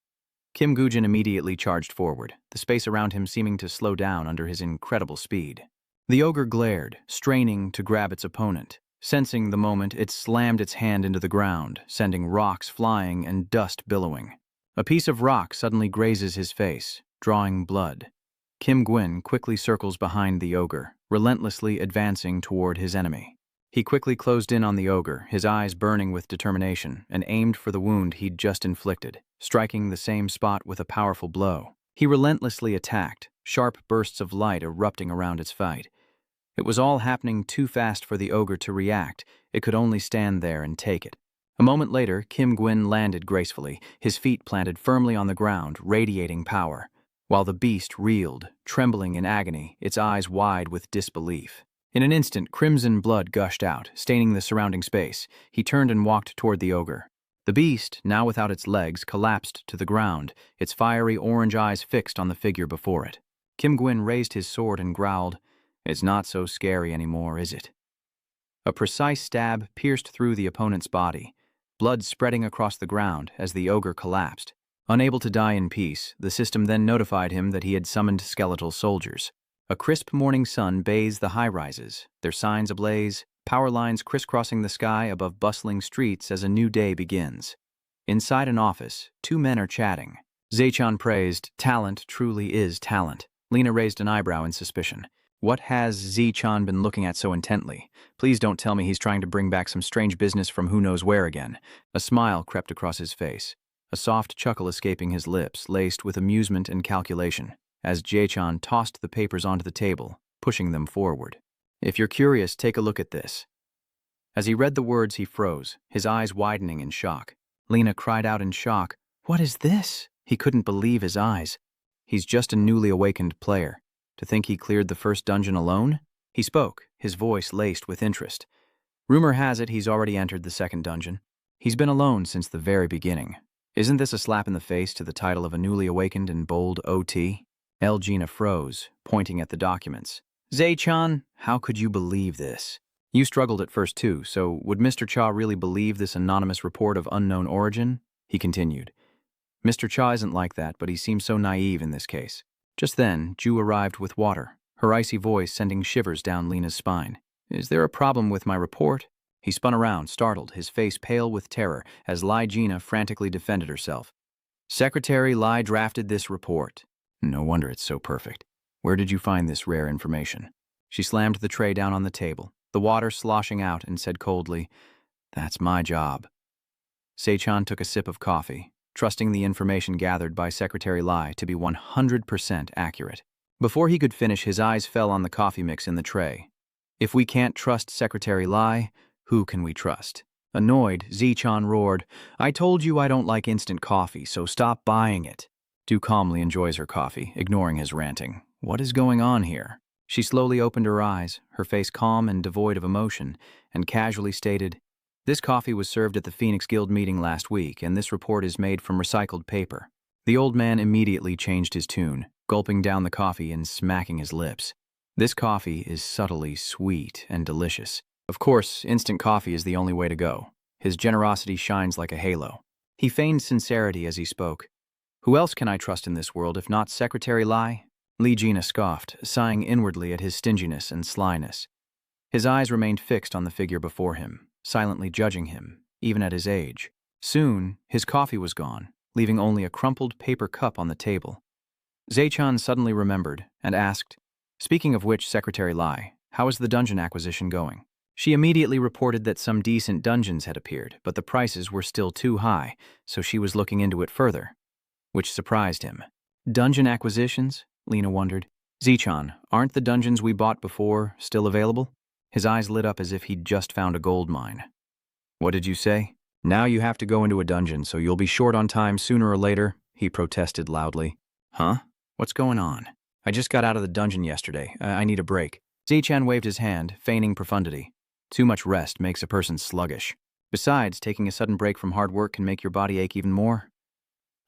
Kim Goo-jin immediately charged forward, the space around him seeming to slow down under his incredible speed. The ogre glared, straining to grab its opponent. Sensing the moment, it slammed its hand into the ground, sending rocks flying and dust billowing. A piece of rock suddenly grazes his face, drawing blood. Kim Gwyn quickly circles behind the ogre, relentlessly advancing toward his enemy. He quickly closed in on the ogre, his eyes burning with determination, and aimed for the wound he'd just inflicted, striking the same spot with a powerful blow. He relentlessly attacked, sharp bursts of light erupting around its fight. It was all happening too fast for the ogre to react, It could only stand there and take it. A moment later, Kim Gwyn landed gracefully, his feet planted firmly on the ground, radiating power, while the beast reeled, trembling in agony, its eyes wide with disbelief. In an instant, crimson blood gushed out, staining the surrounding space. He turned and walked toward the ogre. The beast, now without its legs, collapsed to the ground, its fiery orange eyes fixed on the figure before it. Kim Gwyn raised his sword and growled, "It's not so scary anymore, is it?" A precise stab pierced through the opponent's body, blood spreading across the ground as the ogre collapsed. Unable to die in peace, the system then notified him that he had summoned skeletal soldiers. A crisp morning sun bathes the high-rises, their signs ablaze, power lines crisscrossing the sky above bustling streets as a new day begins. Inside an office, two men are chatting. Zaechan praised, "Talent truly is talent." Lena raised an eyebrow in suspicion. What has Zaechan been looking at so intently? Please don't tell me he's trying to bring back some strange business from who knows where again. A smile crept across his face, a soft chuckle escaping his lips, laced with amusement and calculation, as Zaechan tossed the papers onto the table, pushing them forward. "If you're curious, take a look at this." As he read the words, he froze, his eyes widening in shock. Lena cried out in shock, "What is this?" He couldn't believe his eyes. He's just a newly awakened player. To think he cleared the first dungeon alone? He spoke, his voice laced with interest. Rumor has it he's already entered the second dungeon. He's been alone since the very beginning. Isn't this a slap in the face to the title of a newly awakened and bold OT? Elgina froze, pointing at the documents. "Zaechan, how could you believe this? You struggled at first too, so would Mr. Cha really believe this anonymous report of unknown origin?" He continued. "Mr. Cha isn't like that, but he seems so naive in this case." Just then, Ju arrived with water, her icy voice sending shivers down Lena's spine. "Is there a problem with my report?" He spun around, startled, his face pale with terror, as Lai Gina frantically defended herself. "Secretary Lai drafted this report. No wonder it's so perfect. Where did you find this rare information?" She slammed the tray down on the table, the water sloshing out, and said coldly, "That's my job." Zaechan took a sip of coffee, trusting the information gathered by Secretary Lai to be 100% accurate. Before he could finish, his eyes fell on the coffee mix in the tray. If we can't trust Secretary Lai, who can we trust? Annoyed, Zaechan roared, "I told you I don't like instant coffee, so stop buying it." Du calmly enjoys her coffee, ignoring his ranting. What is going on here? She slowly opened her eyes, her face calm and devoid of emotion, and casually stated, "This coffee was served at the Phoenix Guild meeting last week, and this report is made from recycled paper." The old man immediately changed his tune, gulping down the coffee and smacking his lips. "This coffee is subtly sweet and delicious. Of course, instant coffee is the only way to go." His generosity shines like a halo. He feigned sincerity as he spoke. "Who else can I trust in this world if not Secretary Lai?" Li Gina scoffed, sighing inwardly at his stinginess and slyness. His eyes remained fixed on the figure before him, silently judging him, even at his age. Soon, his coffee was gone, leaving only a crumpled paper cup on the table. Zaechan suddenly remembered and asked, "Speaking of which, Secretary Lai, how is the dungeon acquisition going?" She immediately reported that some decent dungeons had appeared, but the prices were still too high, so she was looking into it further, which surprised him. "Dungeon acquisitions?" Lena wondered. "Zaechan, aren't the dungeons we bought before still available?" His eyes lit up as if he'd just found a gold mine. "What did you say? Now you have to go into a dungeon, so you'll be short on time sooner or later," he protested loudly. "Huh? What's going on? I just got out of the dungeon yesterday. I need a break." Zaechan waved his hand, feigning profundity. "Too much rest makes a person sluggish. Besides, taking a sudden break from hard work can make your body ache even more."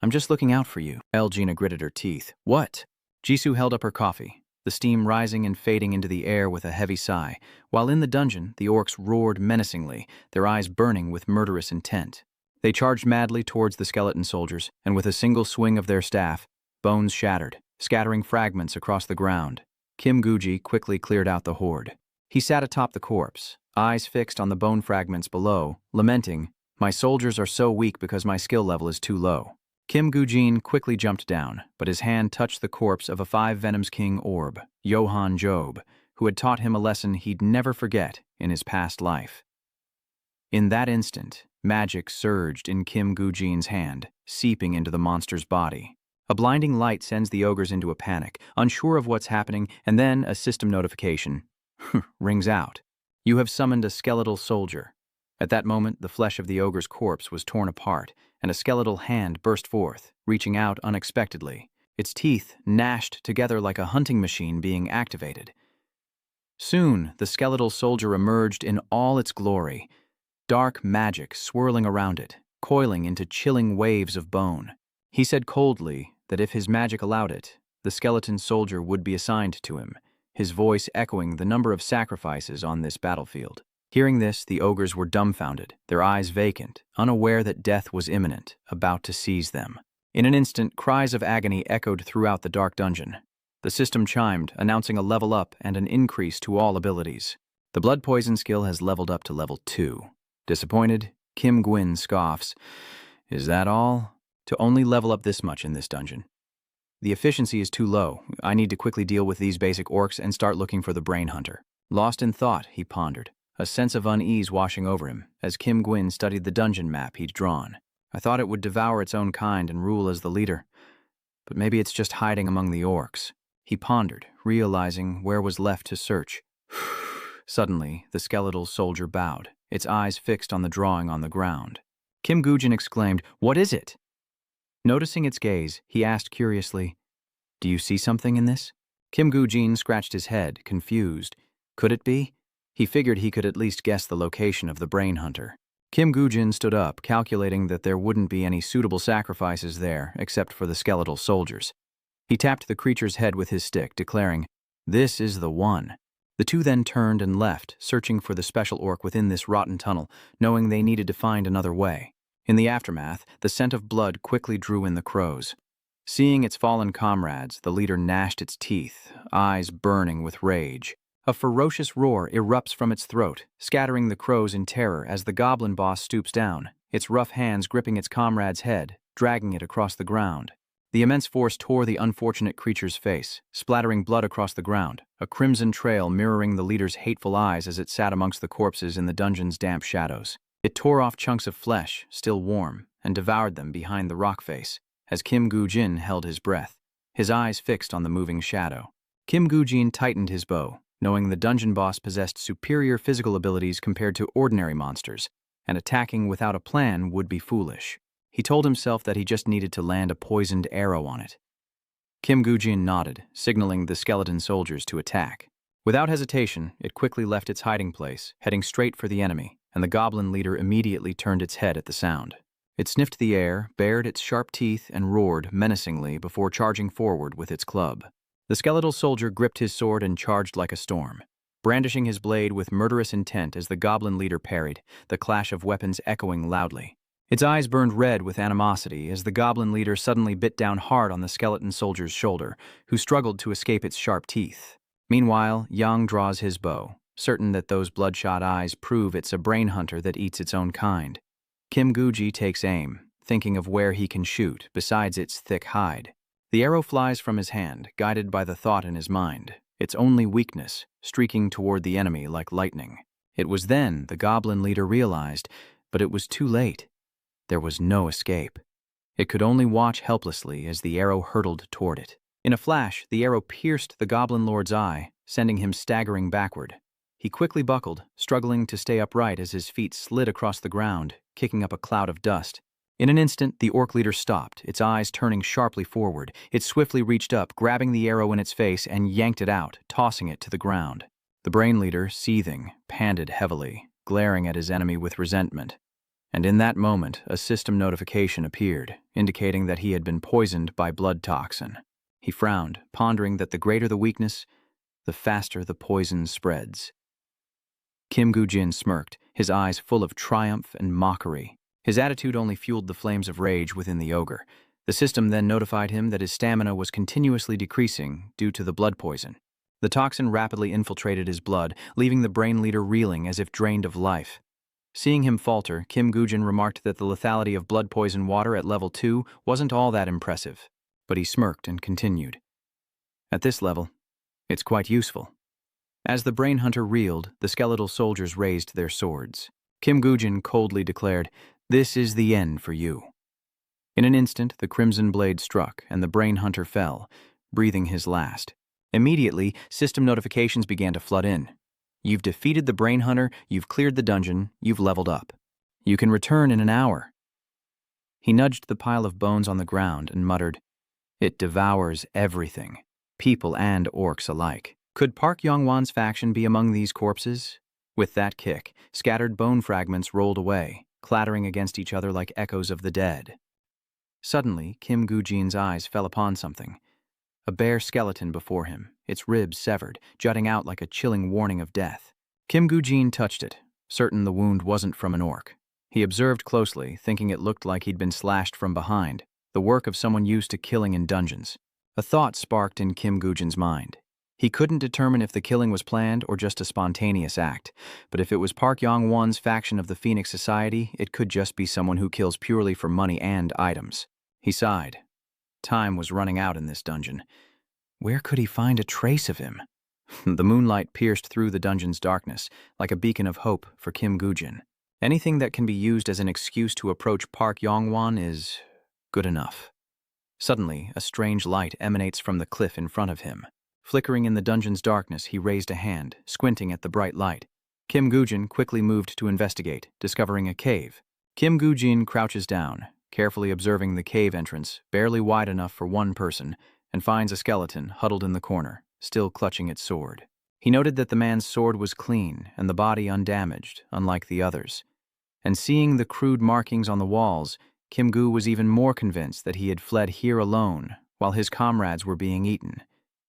"I'm just looking out for you." Elgina gritted her teeth. "What?" Jisoo held up her coffee, the steam rising and fading into the air with a heavy sigh, while in the dungeon, the orcs roared menacingly, their eyes burning with murderous intent. They charged madly towards the skeleton soldiers, and with a single swing of their staff, bones shattered, scattering fragments across the ground. Kim Guji quickly cleared out the horde. He sat atop the corpse, eyes fixed on the bone fragments below, lamenting, "My soldiers are so weak because my skill level is too low." Kim Gujin quickly jumped down, but his hand touched the corpse of a 5 Venoms King orb, Johann Job, who had taught him a lesson he'd never forget in his past life. In that instant, magic surged in Kim Gujin's hand, seeping into the monster's body. A blinding light sends the ogres into a panic, unsure of what's happening, and then a system notification rings out. "You have summoned a skeletal soldier. At that moment, the flesh of the ogre's corpse was torn apart, and a skeletal hand burst forth, reaching out unexpectedly. Its teeth gnashed together like a hunting machine being activated. Soon, the skeletal soldier emerged in all its glory, dark magic swirling around it, coiling into chilling waves of bone. He said coldly that if his magic allowed it, the skeleton soldier would be assigned to him, his voice echoing the number of sacrifices on this battlefield. Hearing this, the ogres were dumbfounded, their eyes vacant, unaware that death was imminent, about to seize them. In an instant, cries of agony echoed throughout the dark dungeon. The system chimed, announcing a level up and an increase to all abilities. The blood poison skill has leveled up to level 2. Disappointed, Kim Gwyn scoffs, "Is that all? To only level up this much in this dungeon? The efficiency is too low. I need to quickly deal with these basic orcs and start looking for the brainhunter." Lost in thought, he pondered, a sense of unease washing over him as Kim Gwyn studied the dungeon map he'd drawn. "I thought it would devour its own kind and rule as the leader. But maybe it's just hiding among the orcs." He pondered, realizing where was left to search. Suddenly, the skeletal soldier bowed, its eyes fixed on the drawing on the ground. Kim Gujin exclaimed, "What is it?" Noticing its gaze, he asked curiously, "Do you see something in this?" Kim Gujin scratched his head, confused. Could it be? He figured he could at least guess the location of the brainhunter. Kim Gujin stood up, calculating that there wouldn't be any suitable sacrifices there except for the skeletal soldiers. He tapped the creature's head with his stick, declaring, "This is the one." The two then turned and left, searching for the special orc within this rotten tunnel, knowing they needed to find another way. In the aftermath, the scent of blood quickly drew in the crows. Seeing its fallen comrades, the leader gnashed its teeth, eyes burning with rage. A ferocious roar erupts from its throat, scattering the crows in terror as the goblin boss stoops down, its rough hands gripping its comrade's head, dragging it across the ground. The immense force tore the unfortunate creature's face, splattering blood across the ground, a crimson trail mirroring the leader's hateful eyes as it sat amongst the corpses in the dungeon's damp shadows. It tore off chunks of flesh, still warm, and devoured them behind the rock face, as Kim Gujin held his breath, his eyes fixed on the moving shadow. Kim Gujin tightened his bow, knowing the dungeon boss possessed superior physical abilities compared to ordinary monsters, and attacking without a plan would be foolish. He told himself that he just needed to land a poisoned arrow on it. Kim Gujin nodded, signaling the skeleton soldiers to attack. Without hesitation, it quickly left its hiding place, heading straight for the enemy, and the goblin leader immediately turned its head at the sound. It sniffed the air, bared its sharp teeth, and roared menacingly before charging forward with its club. The skeletal soldier gripped his sword and charged like a storm, brandishing his blade with murderous intent as the goblin leader parried, the clash of weapons echoing loudly. Its eyes burned red with animosity as the goblin leader suddenly bit down hard on the skeleton soldier's shoulder, who struggled to escape its sharp teeth. Meanwhile, Yang draws his bow, certain that those bloodshot eyes prove it's a brain hunter that eats its own kind. Kim Guji takes aim, thinking of where he can shoot, besides its thick hide. The arrow flies from his hand, guided by the thought in his mind, its only weakness, streaking toward the enemy like lightning. It was then the goblin leader realized, but it was too late. There was no escape. It could only watch helplessly as the arrow hurtled toward it. In a flash, the arrow pierced the goblin lord's eye, sending him staggering backward. He quickly buckled, struggling to stay upright as his feet slid across the ground, kicking up a cloud of dust. In an instant, the orc leader stopped, its eyes turning sharply forward. It swiftly reached up, grabbing the arrow in its face and yanked it out, tossing it to the ground. The brain leader, seething, panted heavily, glaring at his enemy with resentment. And in that moment, a system notification appeared, indicating that he had been poisoned by blood toxin. He frowned, pondering that the greater the weakness, the faster the poison spreads. Kim Gujin smirked, his eyes full of triumph and mockery. His attitude only fueled the flames of rage within the ogre. The system then notified him that his stamina was continuously decreasing due to the blood poison. The toxin rapidly infiltrated his blood, leaving the brain leader reeling as if drained of life. Seeing him falter, Kim Gujin remarked that the lethality of blood poison water at level 2 wasn't all that impressive, but he smirked and continued. At this level, it's quite useful. As the brain hunter reeled, the skeletal soldiers raised their swords. Kim Gujin coldly declared, "This is the end for you." In an instant, the crimson blade struck, and the brain hunter fell, breathing his last. Immediately, system notifications began to flood in. You've defeated the brain hunter, you've cleared the dungeon, you've leveled up. You can return in an hour." He nudged the pile of bones on the ground and muttered, "It devours everything, people and orcs alike. Could Park Yong-wan's faction be among these corpses?" With that kick, scattered bone fragments rolled away, clattering against each other like echoes of the dead. Suddenly, Kim Gu-jin's eyes fell upon something. A bare skeleton before him, its ribs severed, jutting out like a chilling warning of death. Kim Gu-jin touched it, certain the wound wasn't from an orc. He observed closely, thinking it looked like he'd been slashed from behind, the work of someone used to killing in dungeons. A thought sparked in Kim Gu-jin's mind. He couldn't determine if the killing was planned or just a spontaneous act, but if it was Park Yong-wan's faction of the Phoenix Society, it could just be someone who kills purely for money and items. He sighed. Time was running out in this dungeon. Where could he find a trace of him? The moonlight pierced through the dungeon's darkness, like a beacon of hope for Kim Gu-jin. Anything that can be used as an excuse to approach Park Yong-wan is good enough. Suddenly, a strange light emanates from the cliff in front of him. Flickering in the dungeon's darkness, he raised a hand, squinting at the bright light. Kim Gu-jin quickly moved to investigate, discovering a cave. Kim Gu-jin crouches down, carefully observing the cave entrance, barely wide enough for one person, and finds a skeleton huddled in the corner, still clutching its sword. He noted that the man's sword was clean and the body undamaged, unlike the others. And seeing the crude markings on the walls, Kim Gu was even more convinced that he had fled here alone, while his comrades were being eaten,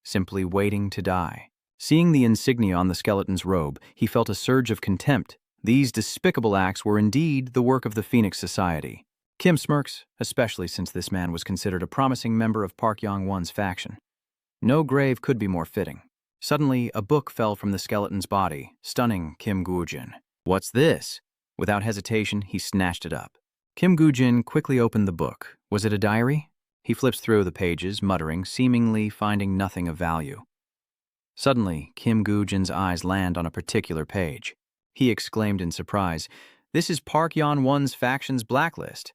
simply waiting to die. Seeing the insignia on the skeleton's robe, he felt a surge of contempt. These despicable acts were indeed the work of the Phoenix Society. Kim smirks, especially since this man was considered a promising member of Park Yong-wan's faction. No grave could be more fitting. Suddenly, a book fell from the skeleton's body, stunning Kim Gu-jin. "What's this?" Without hesitation, he snatched it up. Kim Gu-jin quickly opened the book. Was it a diary? He flips through the pages, muttering, seemingly finding nothing of value. Suddenly, Kim Gu-jin's eyes land on a particular page. He exclaimed in surprise, "This is Park Yong-wan's faction's blacklist."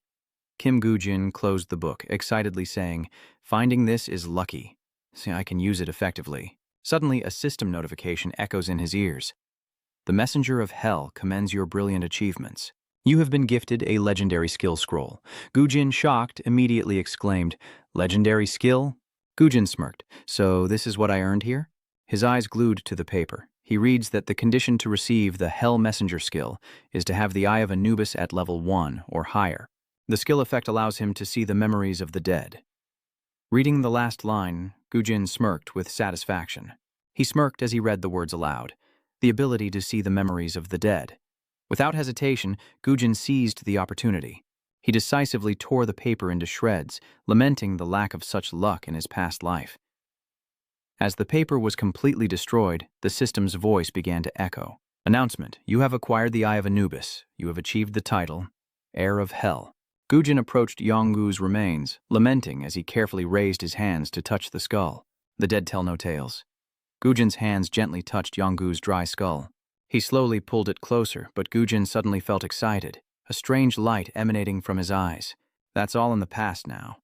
Kim Gu-jin closed the book, excitedly saying, "Finding this is lucky. See, I can use it effectively." Suddenly, a system notification echoes in his ears. "The Messenger of Hell commends your brilliant achievements. You have been gifted a legendary skill scroll." Gu-jin, shocked, immediately exclaimed, "Legendary skill?" Gu-jin smirked. "So this is what I earned here?" His eyes glued to the paper. He reads that the condition to receive the Hell Messenger skill is to have the Eye of Anubis at level 1 or higher. The skill effect allows him to see the memories of the dead. Reading the last line, Gu-jin smirked with satisfaction. He smirked as he read the words aloud. The ability to see the memories of the dead. Without hesitation, Gu-jin seized the opportunity. He decisively tore the paper into shreds, lamenting the lack of such luck in his past life. As the paper was completely destroyed, the system's voice began to echo. "Announcement: you have acquired the Eye of Anubis. You have achieved the title, Heir of Hell." Gu-jin approached Yong-gu's remains, lamenting as he carefully raised his hands to touch the skull. The dead tell no tales. Gu-jin's hands gently touched Yong-gu's dry skull. He slowly pulled it closer, but Gu-jin suddenly felt excited, a strange light emanating from his eyes. That's all in the past now.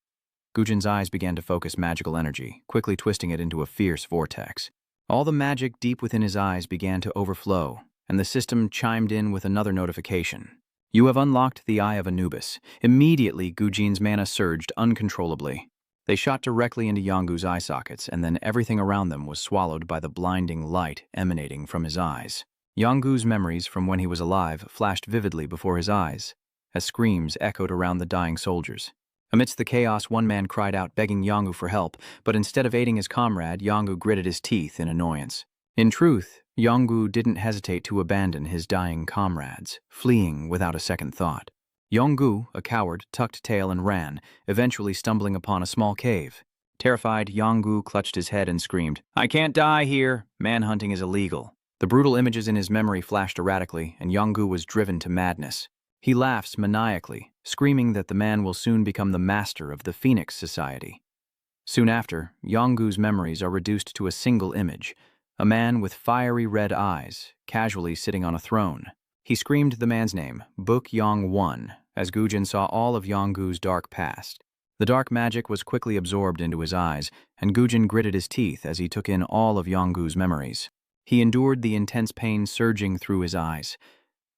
Gu-jin's eyes began to focus magical energy, quickly twisting it into a fierce vortex. All the magic deep within his eyes began to overflow, and the system chimed in with another notification. "You have unlocked the Eye of Anubis." Immediately, Gu-jin's mana surged uncontrollably. They shot directly into Yong-gu's eye sockets, and then everything around them was swallowed by the blinding light emanating from his eyes. Yong-gu's memories from when he was alive flashed vividly before his eyes, as screams echoed around the dying soldiers. Amidst the chaos, one man cried out, begging Yong-gu for help, but instead of aiding his comrade, Yong-gu gritted his teeth in annoyance. In truth, Yong-gu didn't hesitate to abandon his dying comrades, fleeing without a second thought. Yong-gu, a coward, tucked tail and ran, eventually stumbling upon a small cave. Terrified, Yong-gu clutched his head and screamed, "I can't die here! Manhunting is illegal." The brutal images in his memory flashed erratically, and Yong-gu was driven to madness. He laughs maniacally, screaming that the man will soon become the master of the Phoenix Society. Soon after, Yong-gu's memories are reduced to a single image, a man with fiery red eyes, casually sitting on a throne. He screamed the man's name, Park Yong-wan, as Gu-jin saw all of Yong-gu's dark past. The dark magic was quickly absorbed into his eyes, and Gu-jin gritted his teeth as he took in all of Yong-gu's memories. He endured the intense pain surging through his eyes.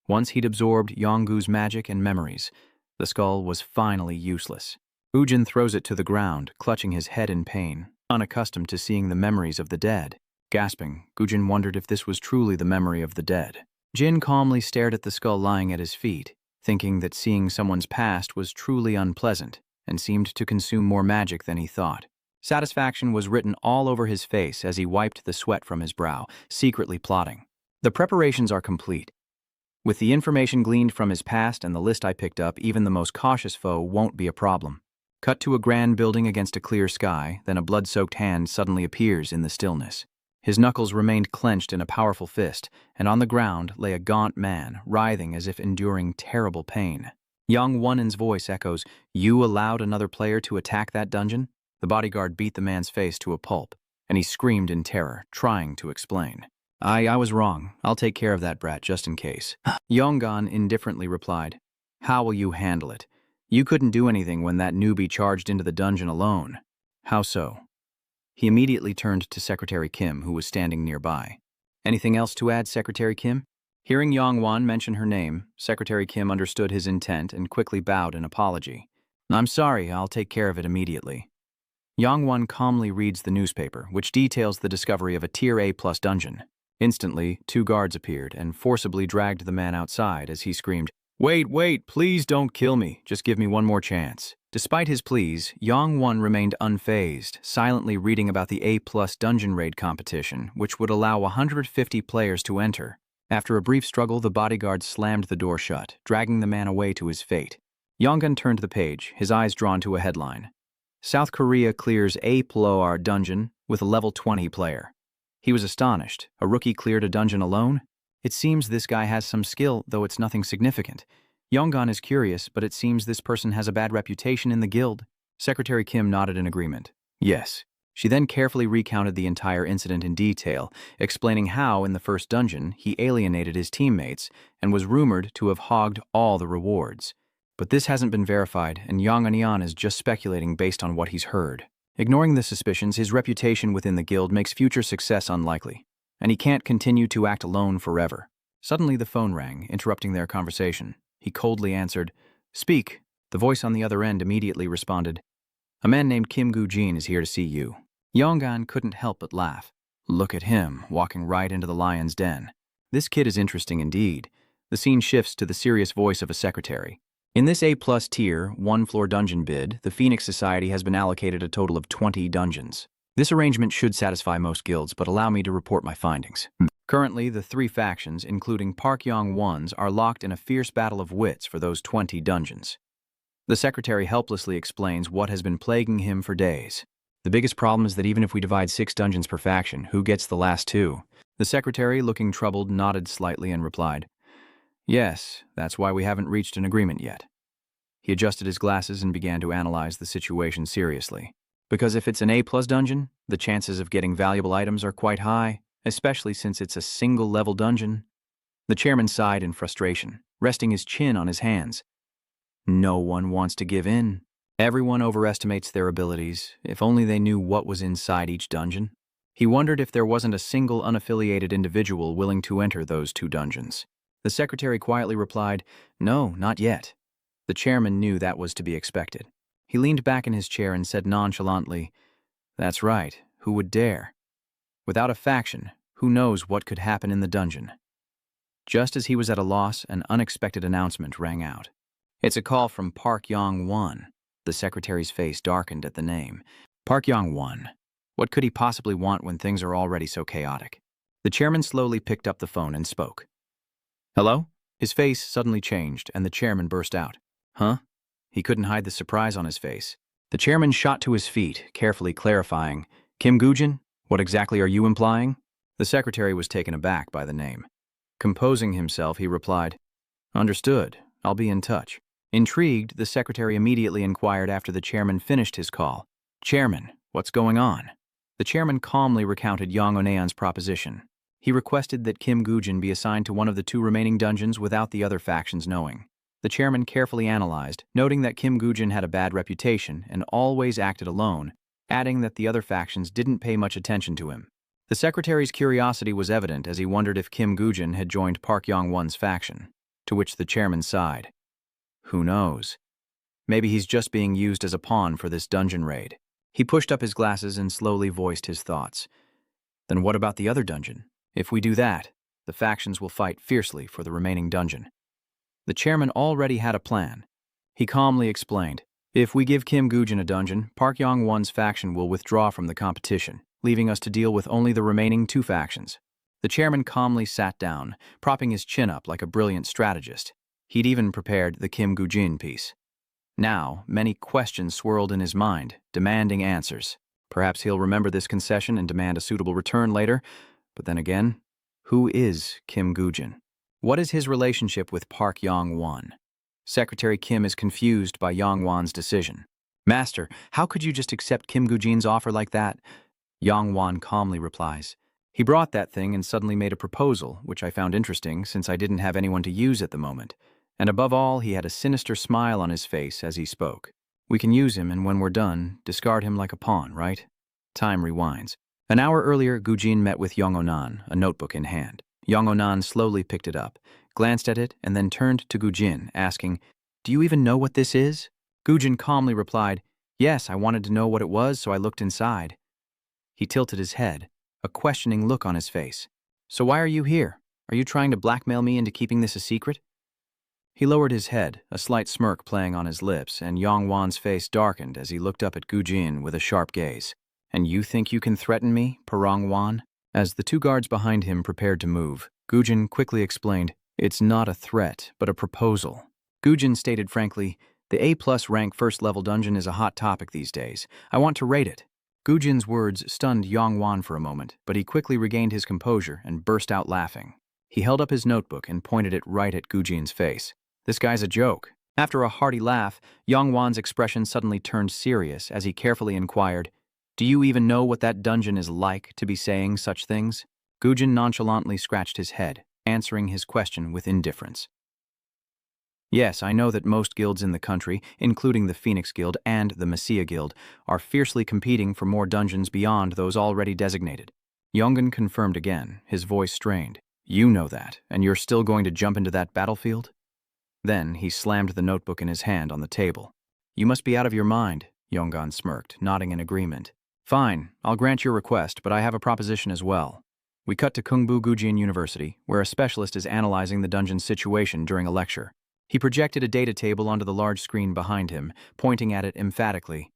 Once he'd absorbed Yonggu's magic and memories, the skull was finally useless. Ujin throws it to the ground, clutching his head in pain, unaccustomed to seeing the memories of the dead. Gasping, Gujin wondered if this was truly the memory of the dead. Jin calmly stared at the skull lying at his feet, thinking that seeing someone's past was truly unpleasant and seemed to consume more magic than he thought. Satisfaction was written all over his face as he wiped the sweat from his brow, secretly plotting. The preparations are complete. With the information gleaned from his past and the list I picked up, even the most cautious foe won't be a problem. Cut to a grand building against a clear sky, then a blood-soaked hand suddenly appears in the stillness. His knuckles remained clenched in a powerful fist, and on the ground lay a gaunt man, writhing as if enduring terrible pain. Yong Wan's voice echoes, "You allowed another player to attack that dungeon?" The bodyguard beat the man's face to a pulp, and he screamed in terror, trying to explain. I was wrong. I'll take care of that brat just in case. Yonggan indifferently replied, "How will you handle it? You couldn't do anything when that newbie charged into the dungeon alone." "How so?" He immediately turned to Secretary Kim, who was standing nearby. "Anything else to add, Secretary Kim?" Hearing Yong Wan mention her name, Secretary Kim understood his intent and quickly bowed in apology. "I'm sorry, I'll take care of it immediately." Yong Wan calmly reads the newspaper, which details the discovery of a Tier A+ dungeon. Instantly, 2 guards appeared and forcibly dragged the man outside as he screamed, Wait, please don't kill me. Just give me one more chance." Despite his pleas, Yong Wan remained unfazed, silently reading about the A+ dungeon raid competition, which would allow 150 players to enter. After a brief struggle, the bodyguard slammed the door shut, dragging the man away to his fate. Yonggun turned the page, his eyes drawn to a headline. South Korea clears A+ dungeon with a level 20 player. He was astonished. A rookie cleared a dungeon alone? It seems this guy has some skill, though it's nothing significant. Yonggan is curious, but it seems this person has a bad reputation in the guild. Secretary Kim nodded in agreement. Yes. She then carefully recounted the entire incident in detail, explaining how, in the first dungeon, he alienated his teammates and was rumored to have hogged all the rewards. But this hasn't been verified, and Yang Anian is just speculating based on what he's heard. Ignoring the suspicions, his reputation within the guild makes future success unlikely, and he can't continue to act alone forever. Suddenly the phone rang, interrupting their conversation. He coldly answered, "Speak." The voice on the other end immediately responded, "A man named Kim Gu-jin is here to see you." Yonggan couldn't help but laugh. Look at him, walking right into the lion's den. This kid is interesting indeed. The scene shifts to the serious voice of a secretary. In this A+ tier, 1-floor dungeon bid, the Phoenix Society has been allocated a total of 20 dungeons. This arrangement should satisfy most guilds, but allow me to report my findings. Currently, the 3 factions, including Park Yong-wan's, are locked in a fierce battle of wits for those 20 dungeons. The secretary helplessly explains what has been plaguing him for days. The biggest problem is that even if we divide 6 dungeons per faction, who gets the last 2? The secretary, looking troubled, nodded slightly and replied, "Yes, that's why we haven't reached an agreement yet." He adjusted his glasses and began to analyze the situation seriously. Because if it's an A+ dungeon, the chances of getting valuable items are quite high, especially since it's a single-level dungeon. The chairman sighed in frustration, resting his chin on his hands. No one wants to give in. Everyone overestimates their abilities, if only they knew what was inside each dungeon. He wondered if there wasn't a single unaffiliated individual willing to enter those 2 dungeons. The secretary quietly replied, "No, not yet." The chairman knew that was to be expected. He leaned back in his chair and said nonchalantly, "That's right, who would dare? Without a faction, who knows what could happen in the dungeon?" Just as he was at a loss, an unexpected announcement rang out. "It's a call from Park Yong-wan." The secretary's face darkened at the name. Park Yong-wan. What could he possibly want when things are already so chaotic? The chairman slowly picked up the phone and spoke. "Hello?" His face suddenly changed, and the chairman burst out. "Huh?" He couldn't hide the surprise on his face. The chairman shot to his feet, carefully clarifying, "Kim Gu-jin, what exactly are you implying?" The secretary was taken aback by the name. Composing himself, he replied, "Understood. I'll be in touch." Intrigued, the secretary immediately inquired after the chairman finished his call. "Chairman, what's going on?" The chairman calmly recounted Yang Oneon's proposition. He requested that Kim Gu-jin be assigned to one of the 2 remaining dungeons without the other factions knowing. The chairman carefully analyzed, noting that Kim Gu-jin had a bad reputation and always acted alone, adding that the other factions didn't pay much attention to him. The secretary's curiosity was evident as he wondered if Kim Gujin had joined Park Yong-won's faction, to which the chairman sighed. Who knows? Maybe he's just being used as a pawn for this dungeon raid. He pushed up his glasses and slowly voiced his thoughts. Then what about the other dungeon? If we do that, the factions will fight fiercely for the remaining dungeon. The chairman already had a plan. He calmly explained, if we give Kim Gujin a dungeon, Park Yong-won's faction will withdraw from the competition, leaving us to deal with only the remaining two factions. The chairman calmly sat down, propping his chin up like a brilliant strategist. He'd even prepared the Kim Gujin piece. Now, many questions swirled in his mind, demanding answers. Perhaps he'll remember this concession and demand a suitable return later, but then again, who is Kim Gujin? What is his relationship with Park Yong-wan? Secretary Kim is confused by Yong-wan's decision. Master, how could you just accept Kim Gujin's offer like that? Yong-wan calmly replies. He brought that thing and suddenly made a proposal, which I found interesting since I didn't have anyone to use at the moment. And above all, he had a sinister smile on his face as he spoke. We can use him, and when we're done, discard him like a pawn, right? Time rewinds. An hour earlier, Gujin met with Yong-onan, a notebook in hand. Yong-onan slowly picked it up, glanced at it, and then turned to Gujin, asking, Do you even know what this is? Gujin calmly replied, Yes, I wanted to know what it was, so I looked inside. He tilted his head, a questioning look on his face. So why are you here? Are you trying to blackmail me into keeping this a secret? He lowered his head, a slight smirk playing on his lips, and Yong-wan's face darkened as he looked up at Gujin with a sharp gaze. And you think you can threaten me, Parong-wan? As the two guards behind him prepared to move, Gujin quickly explained, It's not a threat, but a proposal. Gujin stated frankly, The A+ rank first-level dungeon is a hot topic these days. I want to raid it. Gujin's words stunned Yong-wan for a moment, but he quickly regained his composure and burst out laughing. He held up his notebook and pointed it right at Gujin's face. This guy's a joke. After a hearty laugh, Yong-wan's expression suddenly turned serious as he carefully inquired, Do you even know what that dungeon is like to be saying such things? Gujin nonchalantly scratched his head, answering his question with indifference. Yes, I know that most guilds in the country, including the Phoenix Guild and the Messiah Guild, are fiercely competing for more dungeons beyond those already designated. Yongan confirmed again, his voice strained. You know that, and you're still going to jump into that battlefield? Then he slammed the notebook in his hand on the table. You must be out of your mind, Yongan smirked, nodding in agreement. Fine, I'll grant your request, but I have a proposition as well. We cut to Kungbu Gujin University, where a specialist is analyzing the dungeon's situation during a lecture. He projected a data table onto the large screen behind him, pointing at it emphatically.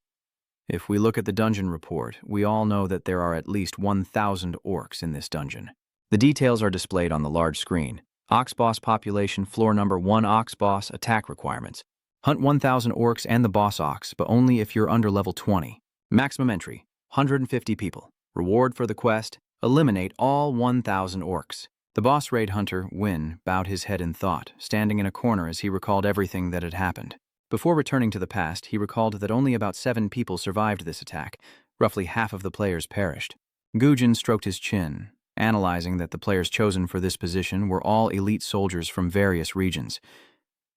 If we look at the dungeon report, we all know that there are at least 1,000 orcs in this dungeon. The details are displayed on the large screen. Oxboss population, floor number 1 Oxboss, attack requirements. Hunt 1,000 orcs and the boss ox, but only if you're under level 20. Maximum entry, 150 people. Reward for the quest, eliminate all 1,000 orcs. The boss raid hunter, Win, bowed his head in thought, standing in a corner as he recalled everything that had happened. Before returning to the past, he recalled that only about 7 people survived this attack. Roughly half of the players perished. Gujin stroked his chin, analyzing that the players chosen for this position were all elite soldiers from various regions.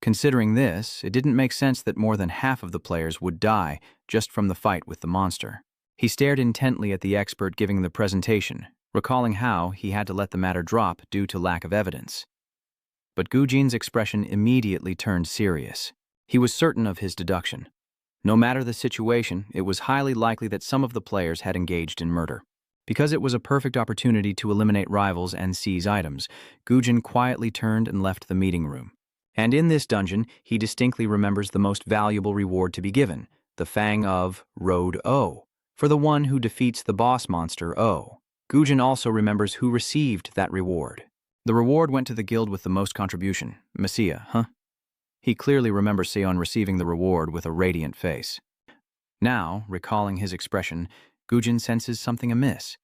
Considering this, it didn't make sense that more than half of the players would die just from the fight with the monster. He stared intently at the expert giving the presentation, recalling how he had to let the matter drop due to lack of evidence. But Gujin's expression immediately turned serious. He was certain of his deduction. No matter the situation, it was highly likely that some of the players had engaged in murder. Because it was a perfect opportunity to eliminate rivals and seize items, Gujin quietly turned and left the meeting room. And in this dungeon, he distinctly remembers the most valuable reward to be given, the Fang of Road O, for the one who defeats the boss monster O. Gujin also remembers who received that reward. The reward went to the guild with the most contribution, Messiah, huh? He clearly remembers Seon receiving the reward with a radiant face. Now, recalling his expression, Gujin senses something amiss.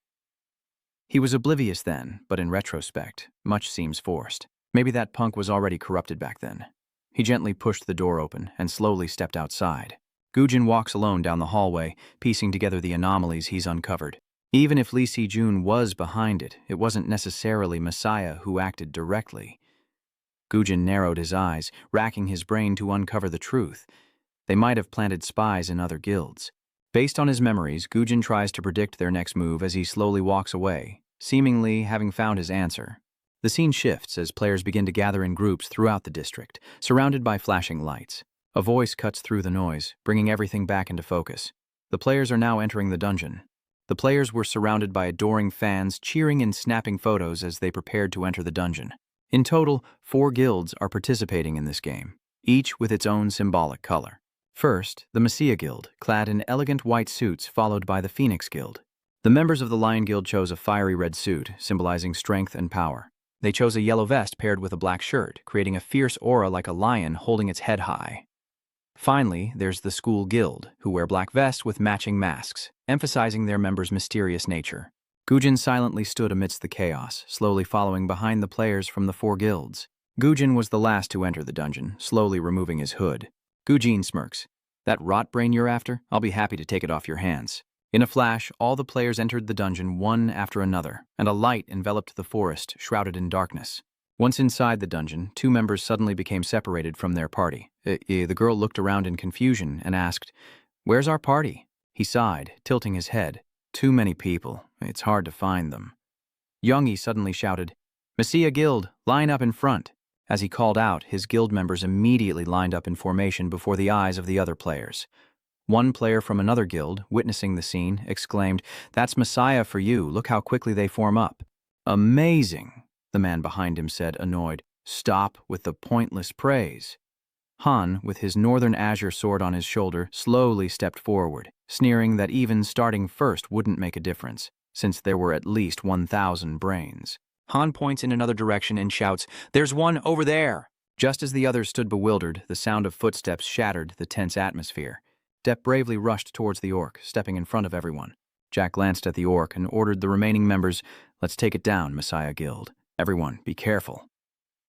He was oblivious then, but in retrospect, much seems forced. Maybe that punk was already corrupted back then. He gently pushed the door open and slowly stepped outside. Gujin walks alone down the hallway, piecing together the anomalies he's uncovered. Even if Lee Si-jun was behind it, it wasn't necessarily Messiah who acted directly. Gujin narrowed his eyes, racking his brain to uncover the truth. They might have planted spies in other guilds. Based on his memories, Gujin tries to predict their next move as he slowly walks away, seemingly having found his answer. The scene shifts as players begin to gather in groups throughout the district, surrounded by flashing lights. A voice cuts through the noise, bringing everything back into focus. The players are now entering the dungeon. The players were surrounded by adoring fans, cheering and snapping photos as they prepared to enter the dungeon. In total, 4 guilds are participating in this game, each with its own symbolic color. First, the Messiah Guild, clad in elegant white suits, followed by the Phoenix Guild. The members of the Lion Guild chose a fiery red suit, symbolizing strength and power. They chose a yellow vest paired with a black shirt, creating a fierce aura like a lion holding its head high. Finally, there's the School Guild, who wear black vests with matching masks, emphasizing their members' mysterious nature. Gujin silently stood amidst the chaos, slowly following behind the players from the 4 guilds. Gujin was the last to enter the dungeon, slowly removing his hood. Gujin smirks. "That rot brain you're after? I'll be happy to take it off your hands." In a flash, all the players entered the dungeon one after another, and a light enveloped the forest, shrouded in darkness. Once inside the dungeon, 2 members suddenly became separated from their party. The girl looked around in confusion and asked, "Where's our party?" He sighed, tilting his head. "Too many people. It's hard to find them." Youngie suddenly shouted, "Messiah Guild, line up in front." As he called out, his guild members immediately lined up in formation before the eyes of the other players. One player from another guild, witnessing the scene, exclaimed, "That's Messiah for you. Look how quickly they form up." "Amazing," the man behind him said, annoyed. "Stop with the pointless praise." Han, with his Northern Azure sword on his shoulder, slowly stepped forward, sneering that even starting first wouldn't make a difference, since there were at least 1,000 brains. Han points in another direction and shouts, "There's one over there!" Just as the others stood bewildered, the sound of footsteps shattered the tense atmosphere. Depp bravely rushed towards the orc, stepping in front of everyone. Jack glanced at the orc and ordered the remaining members, "Let's take it down, Messiah Guild. Everyone, be careful."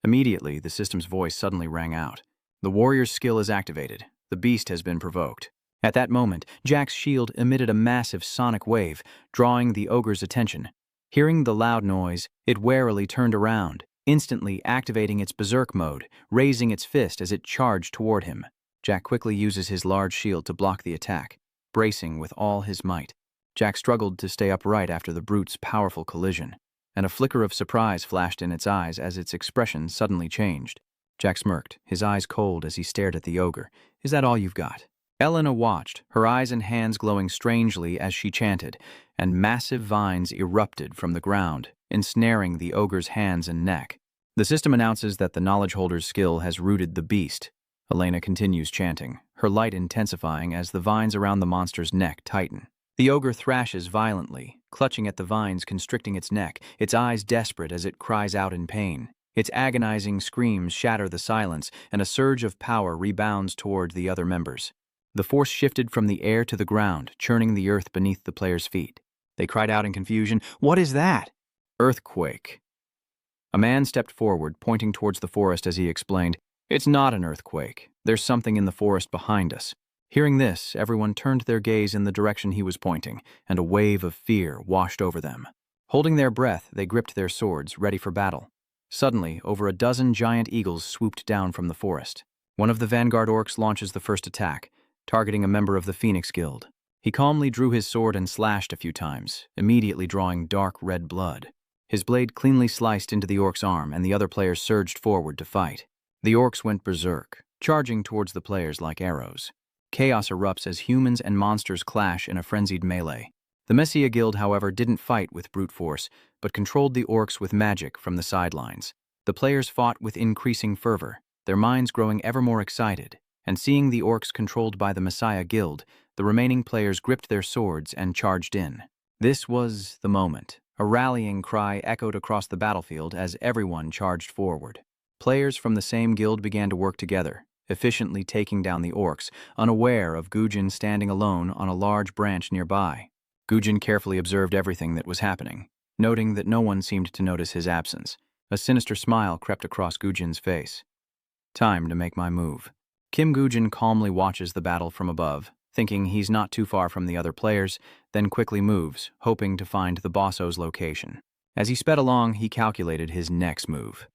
Immediately, the system's voice suddenly rang out. "The warrior's skill is activated. The beast has been provoked." At that moment, Jack's shield emitted a massive sonic wave, drawing the ogre's attention. Hearing the loud noise, it warily turned around, instantly activating its berserk mode, raising its fist as it charged toward him. Jack quickly uses his large shield to block the attack, bracing with all his might. Jack struggled to stay upright after the brute's powerful collision, and a flicker of surprise flashed in its eyes as its expression suddenly changed. Jack smirked, his eyes cold as he stared at the ogre. "Is that all you've got?" Elena watched, her eyes and hands glowing strangely as she chanted, and massive vines erupted from the ground, ensnaring the ogre's hands and neck. The system announces that the knowledge holder's skill has rooted the beast. Elena continues chanting, her light intensifying as the vines around the monster's neck tighten. The ogre thrashes violently, clutching at the vines constricting its neck, its eyes desperate as it cries out in pain. Its agonizing screams shatter the silence, and a surge of power rebounds toward the other members. The force shifted from the air to the ground, churning the earth beneath the players' feet. They cried out in confusion, "What is that?" "Earthquake." A man stepped forward, pointing towards the forest as he explained, "It's not an earthquake. There's something in the forest behind us." Hearing this, everyone turned their gaze in the direction he was pointing, and a wave of fear washed over them. Holding their breath, they gripped their swords, ready for battle. Suddenly, over a dozen giant eagles swooped down from the forest. One of the vanguard orcs launches the first attack, targeting a member of the Phoenix Guild. He calmly drew his sword and slashed a few times, immediately drawing dark red blood. His blade cleanly sliced into the orc's arm, and the other players surged forward to fight. The orcs went berserk, charging towards the players like arrows. Chaos erupts as humans and monsters clash in a frenzied melee. The Messiah Guild, however, didn't fight with brute force, but controlled the orcs with magic from the sidelines. The players fought with increasing fervor, their minds growing ever more excited. And seeing the orcs controlled by the Messiah Guild, the remaining players gripped their swords and charged in. This was the moment. A rallying cry echoed across the battlefield as everyone charged forward. Players from the same guild began to work together, efficiently taking down the orcs, unaware of Gujin standing alone on a large branch nearby. Gujin carefully observed everything that was happening, noting that no one seemed to notice his absence. A sinister smile crept across Gujin's face. "Time to make my move." Kim Gujin calmly watches the battle from above, thinking he's not too far from the other players, then quickly moves, hoping to find the bosso's location. As he sped along, he calculated his next move.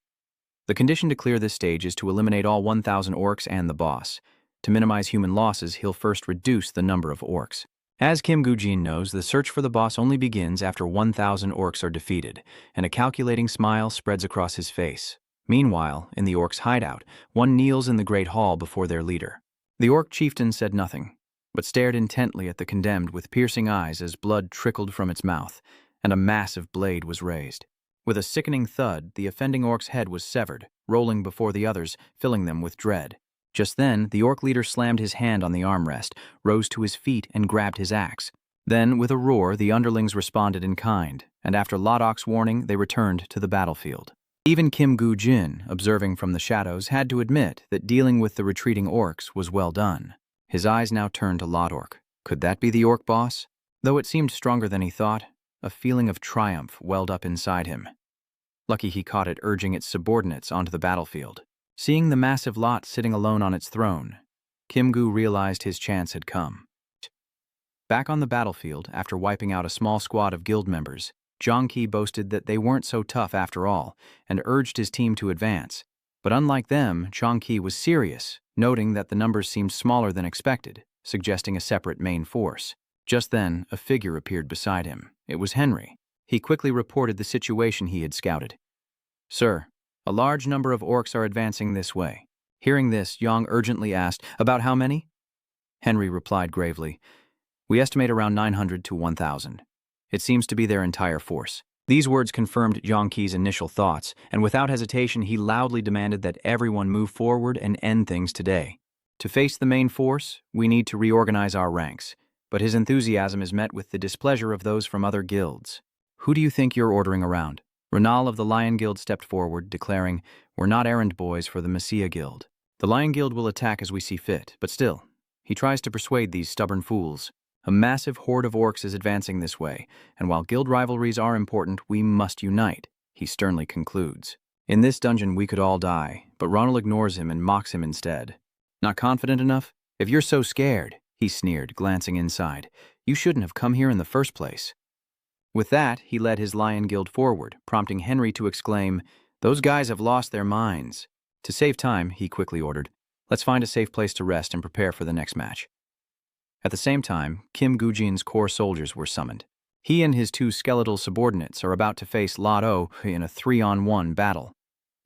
The condition to clear this stage is to eliminate all 1,000 orcs and the boss. To minimize human losses, he'll first reduce the number of orcs. As Kim Gujin knows, the search for the boss only begins after 1,000 orcs are defeated, and a calculating smile spreads across his face. Meanwhile, in the orcs' hideout, one kneels in the great hall before their leader. The orc chieftain said nothing, but stared intently at the condemned with piercing eyes as blood trickled from its mouth, and a massive blade was raised. With a sickening thud, the offending orc's head was severed, rolling before the others, filling them with dread. Just then, the orc leader slammed his hand on the armrest, rose to his feet, and grabbed his axe. Then, with a roar, the underlings responded in kind, and after Lodok's warning, they returned to the battlefield. Even Kim Gujin, observing from the shadows, had to admit that dealing with the retreating orcs was well done. His eyes now turned to Lodork. Could that be the orc boss? Though it seemed stronger than he thought, a feeling of triumph welled up inside him. Lucky he caught it urging its subordinates onto the battlefield. Seeing the massive lot sitting alone on its throne, Kim Gu realized his chance had come. Back on the battlefield, after wiping out a small squad of guild members, Zhang Qi boasted that they weren't so tough after all, and urged his team to advance. But unlike them, Zhang Qi was serious, noting that the numbers seemed smaller than expected, suggesting a separate main force. Just then, a figure appeared beside him. It was Henry. He quickly reported the situation he had scouted. "Sir, a large number of orcs are advancing this way." Hearing this, Yang urgently asked, "About how many?" Henry replied gravely, "We estimate around 900 to 1,000. It seems to be their entire force." These words confirmed Zhang Qi's initial thoughts, and without hesitation he loudly demanded that everyone move forward and end things today. To face the main force, we need to reorganize our ranks, but his enthusiasm is met with the displeasure of those from other guilds. "Who do you think you're ordering around?" Renal of the Lion Guild stepped forward, declaring, "We're not errand boys for the Messiah Guild. The Lion Guild will attack as we see fit, but still, he tries to persuade these stubborn fools. A massive horde of orcs is advancing this way, and while guild rivalries are important, we must unite," he sternly concludes. "In this dungeon we could all die, but Ronald ignores him and mocks him instead. Not confident enough? If you're so scared," he sneered, glancing inside, "you shouldn't have come here in the first place." With that, he led his Lion Guild forward, prompting Henry to exclaim, "Those guys have lost their minds." To save time, he quickly ordered, "Let's find a safe place to rest and prepare for the next match." At the same time, Kim Gujin's core soldiers were summoned. He and his two skeletal subordinates are about to face Lotto in a 3-on-1 battle.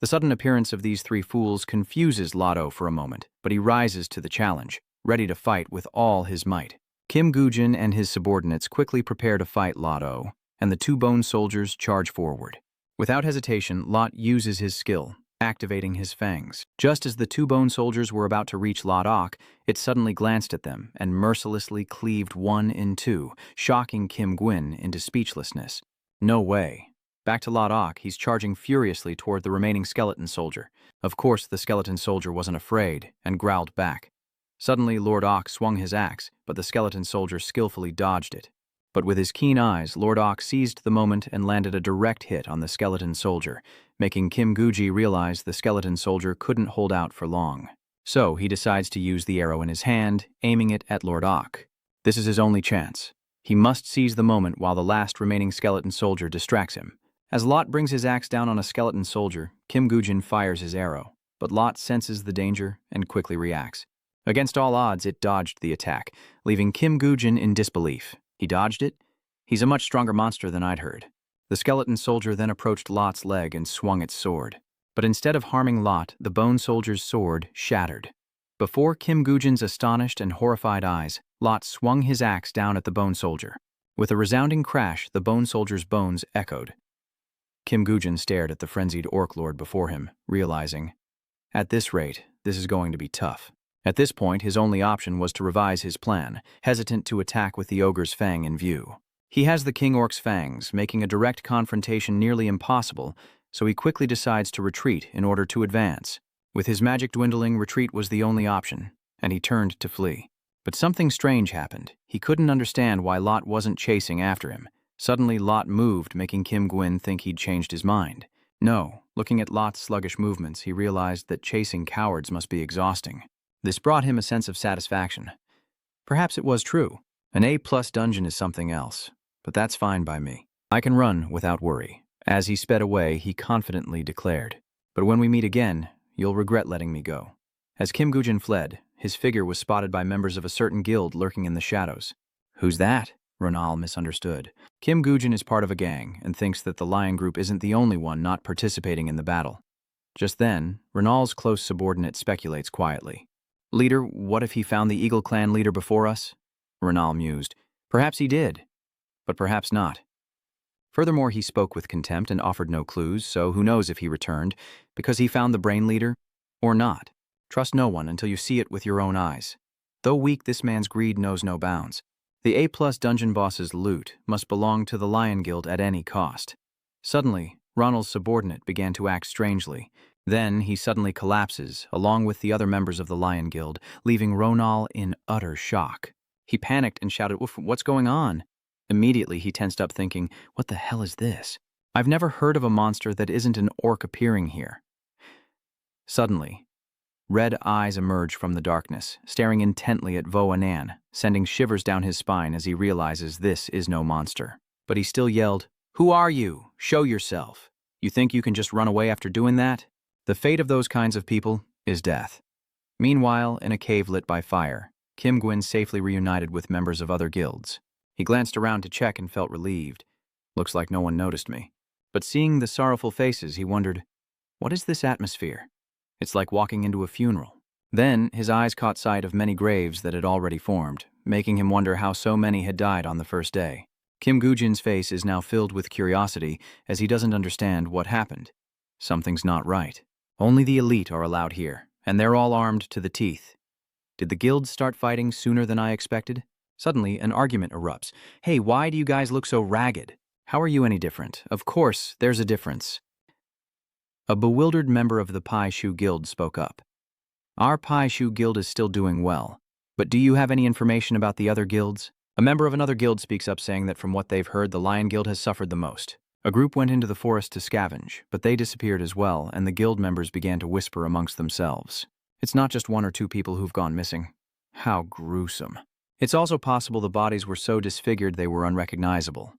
The sudden appearance of these three fools confuses Lotto for a moment, but he rises to the challenge, ready to fight with all his might. Kim Gujin and his subordinates quickly prepare to fight Lotto, and the two bone soldiers charge forward. Without hesitation, Lot uses his skill, activating his fangs. Just as the two bone soldiers were about to reach Lodok, it suddenly glanced at them and mercilessly cleaved one in two, shocking Kim Gwyn into speechlessness. No way. Back to Lodok, he's charging furiously toward the remaining skeleton soldier. Of course, the skeleton soldier wasn't afraid and growled back. Suddenly, Lord Ock swung his axe, but the skeleton soldier skillfully dodged it. But with his keen eyes, Lord Ock seized the moment and landed a direct hit on the skeleton soldier, making Kim Guji realize the skeleton soldier couldn't hold out for long. So he decides to use the arrow in his hand, aiming it at Lord Ock. This is his only chance. He must seize the moment while the last remaining skeleton soldier distracts him. As Lot brings his axe down on a skeleton soldier, Kim Gujin fires his arrow, but Lot senses the danger and quickly reacts. Against all odds, it dodged the attack, leaving Kim Gujin in disbelief. He dodged it? He's a much stronger monster than I'd heard. The skeleton soldier then approached Lot's leg and swung its sword. But instead of harming Lot, the bone soldier's sword shattered. Before Kim Gujin's astonished and horrified eyes, Lot swung his axe down at the bone soldier. With a resounding crash, the bone soldier's bones echoed. Kim Gujin stared at the frenzied orc lord before him, realizing, at this rate, this is going to be tough. At this point, his only option was to revise his plan, hesitant to attack with the ogre's fang in view. He has the king orc's fangs, making a direct confrontation nearly impossible, so he quickly decides to retreat in order to advance. With his magic dwindling, retreat was the only option, and he turned to flee. But something strange happened. He couldn't understand why Lot wasn't chasing after him. Suddenly, Lot moved, making Kim Gwyn think he'd changed his mind. No, looking at Lot's sluggish movements, he realized that chasing cowards must be exhausting. This brought him a sense of satisfaction. Perhaps it was true. An A+ dungeon is something else, but that's fine by me. I can run without worry. As he sped away, he confidently declared, "But when we meet again, you'll regret letting me go." As Kim Gujin fled, his figure was spotted by members of a certain guild lurking in the shadows. Who's that? Ronal misunderstood. Kim Gujin is part of a gang and thinks that the Lion Group isn't the only one not participating in the battle. Just then, Ronal's close subordinate speculates quietly. Leader, what if he found the Eagle Clan leader before us? Ronal mused. Perhaps he did, but perhaps not. Furthermore, he spoke with contempt and offered no clues, so who knows if he returned, because he found the brain leader, or not. Trust no one until you see it with your own eyes. Though weak, this man's greed knows no bounds. The A+ dungeon boss's loot must belong to the Lion Guild at any cost. Suddenly, Ronald's subordinate began to act strangely. Then he suddenly collapses, along with the other members of the Lion Guild, leaving Ronal in utter shock. He panicked and shouted, "What's going on?" Immediately, he tensed up thinking, what the hell is this? I've never heard of a monster that isn't an orc appearing here. Suddenly, red eyes emerge from the darkness, staring intently at Vo Anan, sending shivers down his spine as he realizes this is no monster. But he still yelled, "Who are you? Show yourself. You think you can just run away after doing that?" The fate of those kinds of people is death. Meanwhile, in a cave lit by fire, Kim Gwyn safely reunited with members of other guilds. He glanced around to check and felt relieved. Looks like no one noticed me. But seeing the sorrowful faces, he wondered, what is this atmosphere? It's like walking into a funeral. Then his eyes caught sight of many graves that had already formed, making him wonder how so many had died on the first day. Kim Gujin's face is now filled with curiosity as he doesn't understand what happened. Something's not right. Only the elite are allowed here, and they're all armed to the teeth. Did the guilds start fighting sooner than I expected? Suddenly, an argument erupts. Hey, why do you guys look so ragged? How are you any different? Of course, there's a difference. A bewildered member of the Pai Shu Guild spoke up. Our Pai Shu Guild is still doing well, but do you have any information about the other guilds? A member of another guild speaks up saying that from what they've heard, the Lion Guild has suffered the most. A group went into the forest to scavenge, but they disappeared as well, and the guild members began to whisper amongst themselves. It's not just one or two people who've gone missing. How gruesome. It's also possible the bodies were so disfigured they were unrecognizable.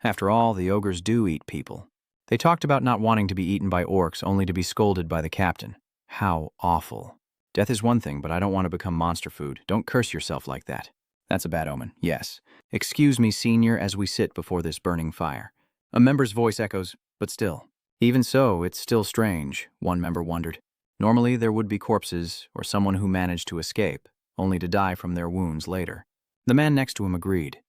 After all, the ogres do eat people. They talked about not wanting to be eaten by orcs only to be scolded by the captain. How awful. Death is one thing, but I don't want to become monster food. Don't curse yourself like that. That's a bad omen, yes. Excuse me, senior, as we sit before this burning fire. A member's voice echoes, but still. Even so, it's still strange, one member wondered. Normally, there would be corpses or someone who managed to escape, only to die from their wounds later. The man next to him agreed.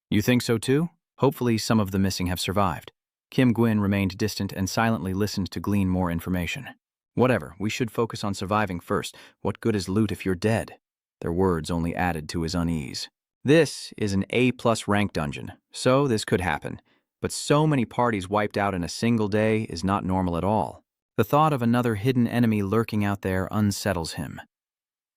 You think so too? Hopefully some of the missing have survived. Kim Gwyn remained distant and silently listened to glean more information. Whatever, we should focus on surviving first. What good is loot if you're dead? Their words only added to his unease. This is an A+ rank dungeon, so this could happen. But so many parties wiped out in a single day is not normal at all. The thought of another hidden enemy lurking out there unsettles him.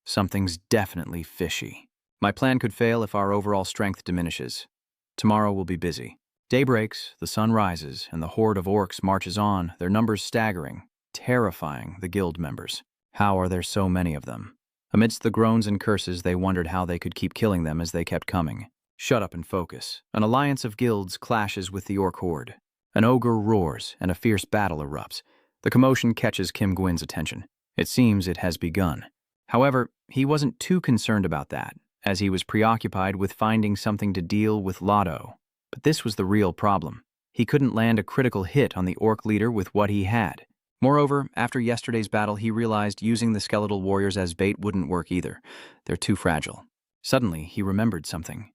Something's definitely fishy. My plan could fail if our overall strength diminishes. Tomorrow will be busy. Day breaks, the sun rises, and the horde of orcs marches on, their numbers staggering, terrifying the guild members. How are there so many of them? Amidst the groans and curses, they wondered how they could keep killing them as they kept coming. Shut up and focus. An alliance of guilds clashes with the orc horde. An ogre roars, and a fierce battle erupts. The commotion catches Kim Gwyn's attention. It seems it has begun. However, he wasn't too concerned about that, as he was preoccupied with finding something to deal with Lotto. But this was the real problem. He couldn't land a critical hit on the orc leader with what he had. Moreover, after yesterday's battle, he realized using the skeletal warriors as bait wouldn't work either. They're too fragile. Suddenly, he remembered something.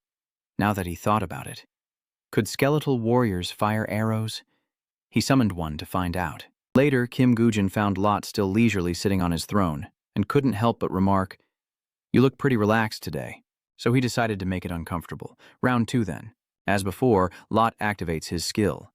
Now that he thought about it, could skeletal warriors fire arrows? He summoned one to find out. Later, Kim Gujin found Lot still leisurely sitting on his throne, and couldn't help but remark, "You look pretty relaxed today." So he decided to make it uncomfortable. Round 2 then. As before, Lot activates his skill.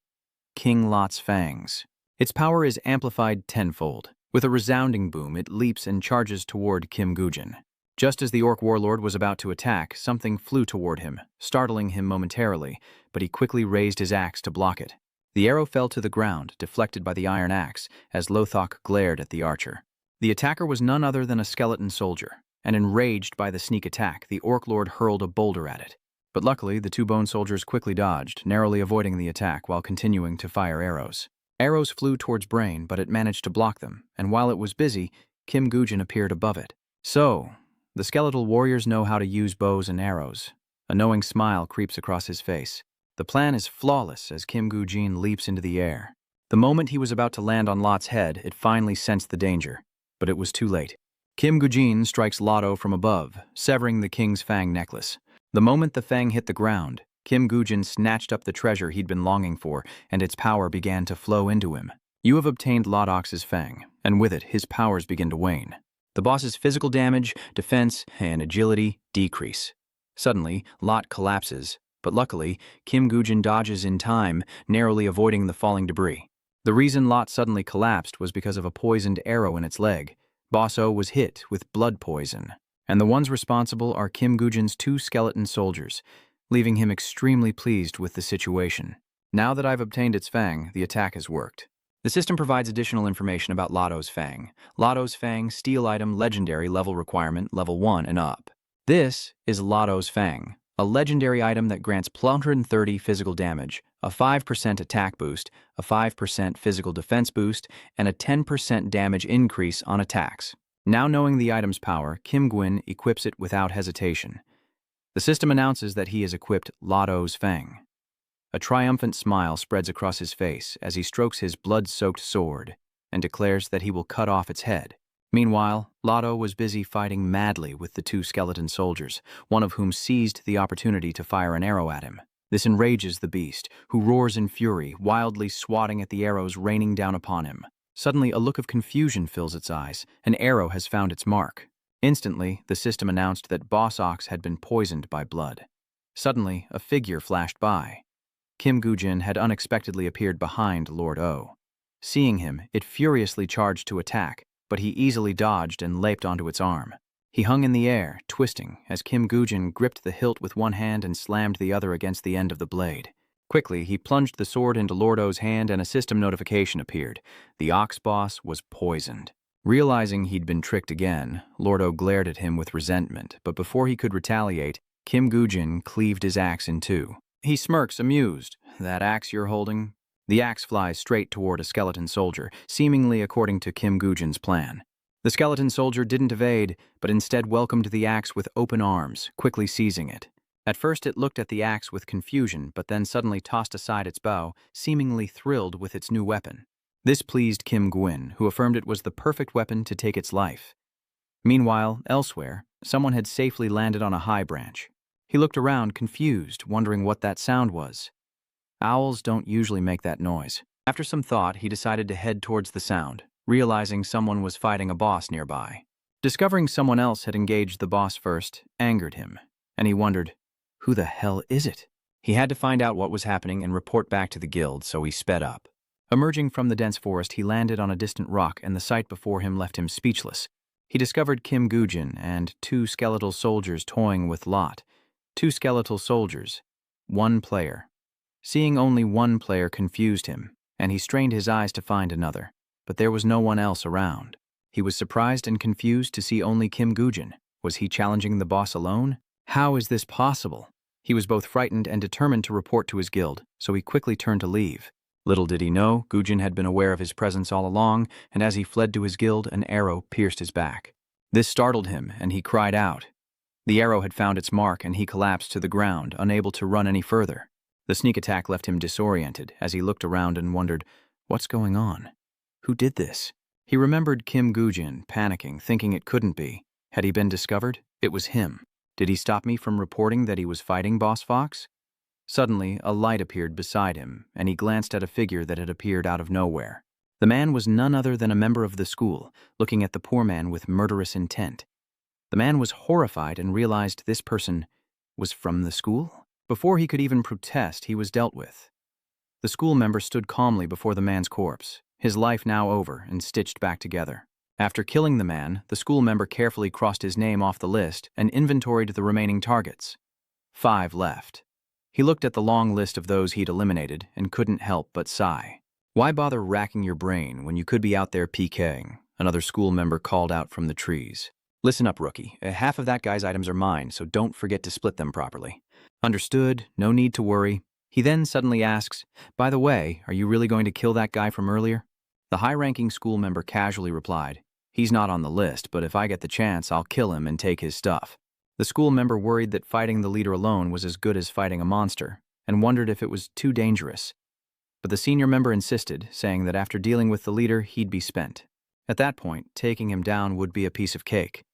King Lot's Fangs. Its power is amplified tenfold. With a resounding boom, it leaps and charges toward Kim Gujin. Just as the orc warlord was about to attack, something flew toward him, startling him momentarily, but he quickly raised his axe to block it. The arrow fell to the ground, deflected by the iron axe, as Lothok glared at the archer. The attacker was none other than a skeleton soldier, and enraged by the sneak attack, the orc lord hurled a boulder at it. But luckily, the 2 bone soldiers quickly dodged, narrowly avoiding the attack while continuing to fire arrows. Arrows flew towards Brain, but it managed to block them, and while it was busy, Kim Gujin appeared above it. So, the skeletal warriors know how to use bows and arrows. A knowing smile creeps across his face. The plan is flawless as Kim Gu-jin leaps into the air. The moment he was about to land on Lot's head, it finally sensed the danger. But it was too late. Kim Gu-jin strikes Lotto from above, severing the king's fang necklace. The moment the fang hit the ground, Kim Gu-jin snatched up the treasure he'd been longing for, and its power began to flow into him. You have obtained Lotox's fang, and with it, his powers begin to wane. The boss's physical damage, defense, and agility decrease. Suddenly, Lot collapses, but luckily, Kim Gu-jin dodges in time, narrowly avoiding the falling debris. The reason Lot suddenly collapsed was because of a poisoned arrow in its leg. Boss O was hit with blood poison, and the ones responsible are Kim Gu-jin's 2 skeleton soldiers, leaving him extremely pleased with the situation. Now that I've obtained its fang, the attack has worked. The system provides additional information about Lotto's fang. Lotto's fang, steel item, legendary, level requirement, level 1 and up. This is Lotto's fang, a legendary item that grants 130 physical damage, a 5% attack boost, a 5% physical defense boost, and a 10% damage increase on attacks. Now knowing the item's power, Kim Gwyn equips it without hesitation. The system announces that he has equipped Lotto's fang. A triumphant smile spreads across his face as he strokes his blood-soaked sword and declares that he will cut off its head. Meanwhile, Lotto was busy fighting madly with the 2 skeleton soldiers, one of whom seized the opportunity to fire an arrow at him. This enrages the beast, who roars in fury, wildly swatting at the arrows raining down upon him. Suddenly, a look of confusion fills its eyes. An arrow has found its mark. Instantly, the system announced that Boss Ox had been poisoned by blood. Suddenly, a figure flashed by. Kim Gu-jin had unexpectedly appeared behind Lord O. Seeing him, it furiously charged to attack, but he easily dodged and leaped onto its arm. He hung in the air, twisting, as Kim Gu-jin gripped the hilt with one hand and slammed the other against the end of the blade. Quickly, he plunged the sword into Lord O's hand and a system notification appeared. The Ox Boss was poisoned. Realizing he'd been tricked again, Lord O glared at him with resentment, but before he could retaliate, Kim Gu-jin cleaved his axe in 2. He smirks, amused. That axe you're holding? The axe flies straight toward a skeleton soldier, seemingly according to Kim Gu-jin's plan. The skeleton soldier didn't evade, but instead welcomed the axe with open arms, quickly seizing it. At first it looked at the axe with confusion, but then suddenly tossed aside its bow, seemingly thrilled with its new weapon. This pleased Kim Gwyn, who affirmed it was the perfect weapon to take its life. Meanwhile, elsewhere, someone had safely landed on a high branch. He looked around, confused, wondering what that sound was. Owls don't usually make that noise. After some thought, he decided to head towards the sound, realizing someone was fighting a boss nearby. Discovering someone else had engaged the boss first angered him, and he wondered, who the hell is it? He had to find out what was happening and report back to the guild, so he sped up. Emerging from the dense forest, he landed on a distant rock, and the sight before him left him speechless. He discovered Kim Gu-jin and 2 skeletal soldiers toying with Lot. 2 skeletal soldiers, 1 player. Seeing only 1 player confused him, and he strained his eyes to find another, but there was no one else around. He was surprised and confused to see only Kim Gu-jin. Was he challenging the boss alone? How is this possible? He was both frightened and determined to report to his guild, so he quickly turned to leave. Little did he know, Gu-jin had been aware of his presence all along, and as he fled to his guild, an arrow pierced his back. This startled him, and he cried out. The arrow had found its mark, and he collapsed to the ground, unable to run any further. The sneak attack left him disoriented as he looked around and wondered, what's going on? Who did this? He remembered Kim Gu-jin, panicking, thinking it couldn't be. Had he been discovered? It was him. Did he stop me from reporting that he was fighting Boss Fox? Suddenly, a light appeared beside him, and he glanced at a figure that had appeared out of nowhere. The man was none other than a member of the school, looking at the poor man with murderous intent. The man was horrified and realized this person was from the school. Before he could even protest, he was dealt with. The school member stood calmly before the man's corpse, his life now over and stitched back together. After killing the man, the school member carefully crossed his name off the list and inventoried the remaining targets. 5 left. He looked at the long list of those he'd eliminated and couldn't help but sigh. Why bother racking your brain when you could be out there PKing? Another school member called out from the trees. Listen up, rookie. Half of that guy's items are mine, so don't forget to split them properly. Understood, no need to worry. He then suddenly asks, by the way, are you really going to kill that guy from earlier? The high-ranking school member casually replied, he's not on the list, but if I get the chance, I'll kill him and take his stuff. The school member worried that fighting the leader alone was as good as fighting a monster, and wondered if it was too dangerous. But the senior member insisted, saying that after dealing with the leader, he'd be spent. At that point, taking him down would be a piece of cake.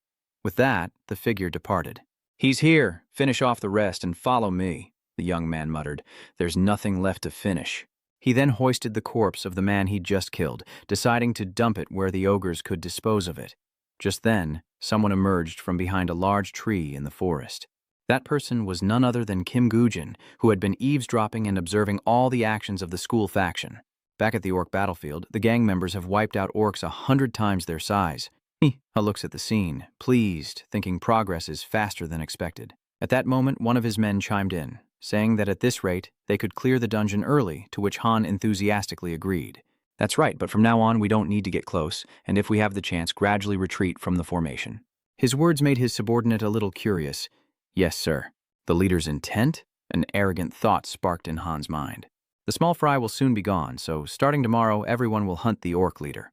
With that, the figure departed. "He's here. Finish off the rest and follow me," the young man muttered. "There's nothing left to finish." He then hoisted the corpse of the man he'd just killed, deciding to dump it where the ogres could dispose of it. Just then, someone emerged from behind a large tree in the forest. That person was none other than Kim Gujin, who had been eavesdropping and observing all the actions of the school faction. Back at the orc battlefield, the gang members have wiped out orcs 100 times their size. He looks at the scene, pleased, thinking progress is faster than expected. At that moment, one of his men chimed in, saying that at this rate, they could clear the dungeon early, to which Han enthusiastically agreed. "That's right, but from now on we don't need to get close, and if we have the chance, gradually retreat from the formation." His words made his subordinate a little curious. "Yes, sir." The leader's intent? An arrogant thought sparked in Han's mind. The small fry will soon be gone, so starting tomorrow, everyone will hunt the orc leader.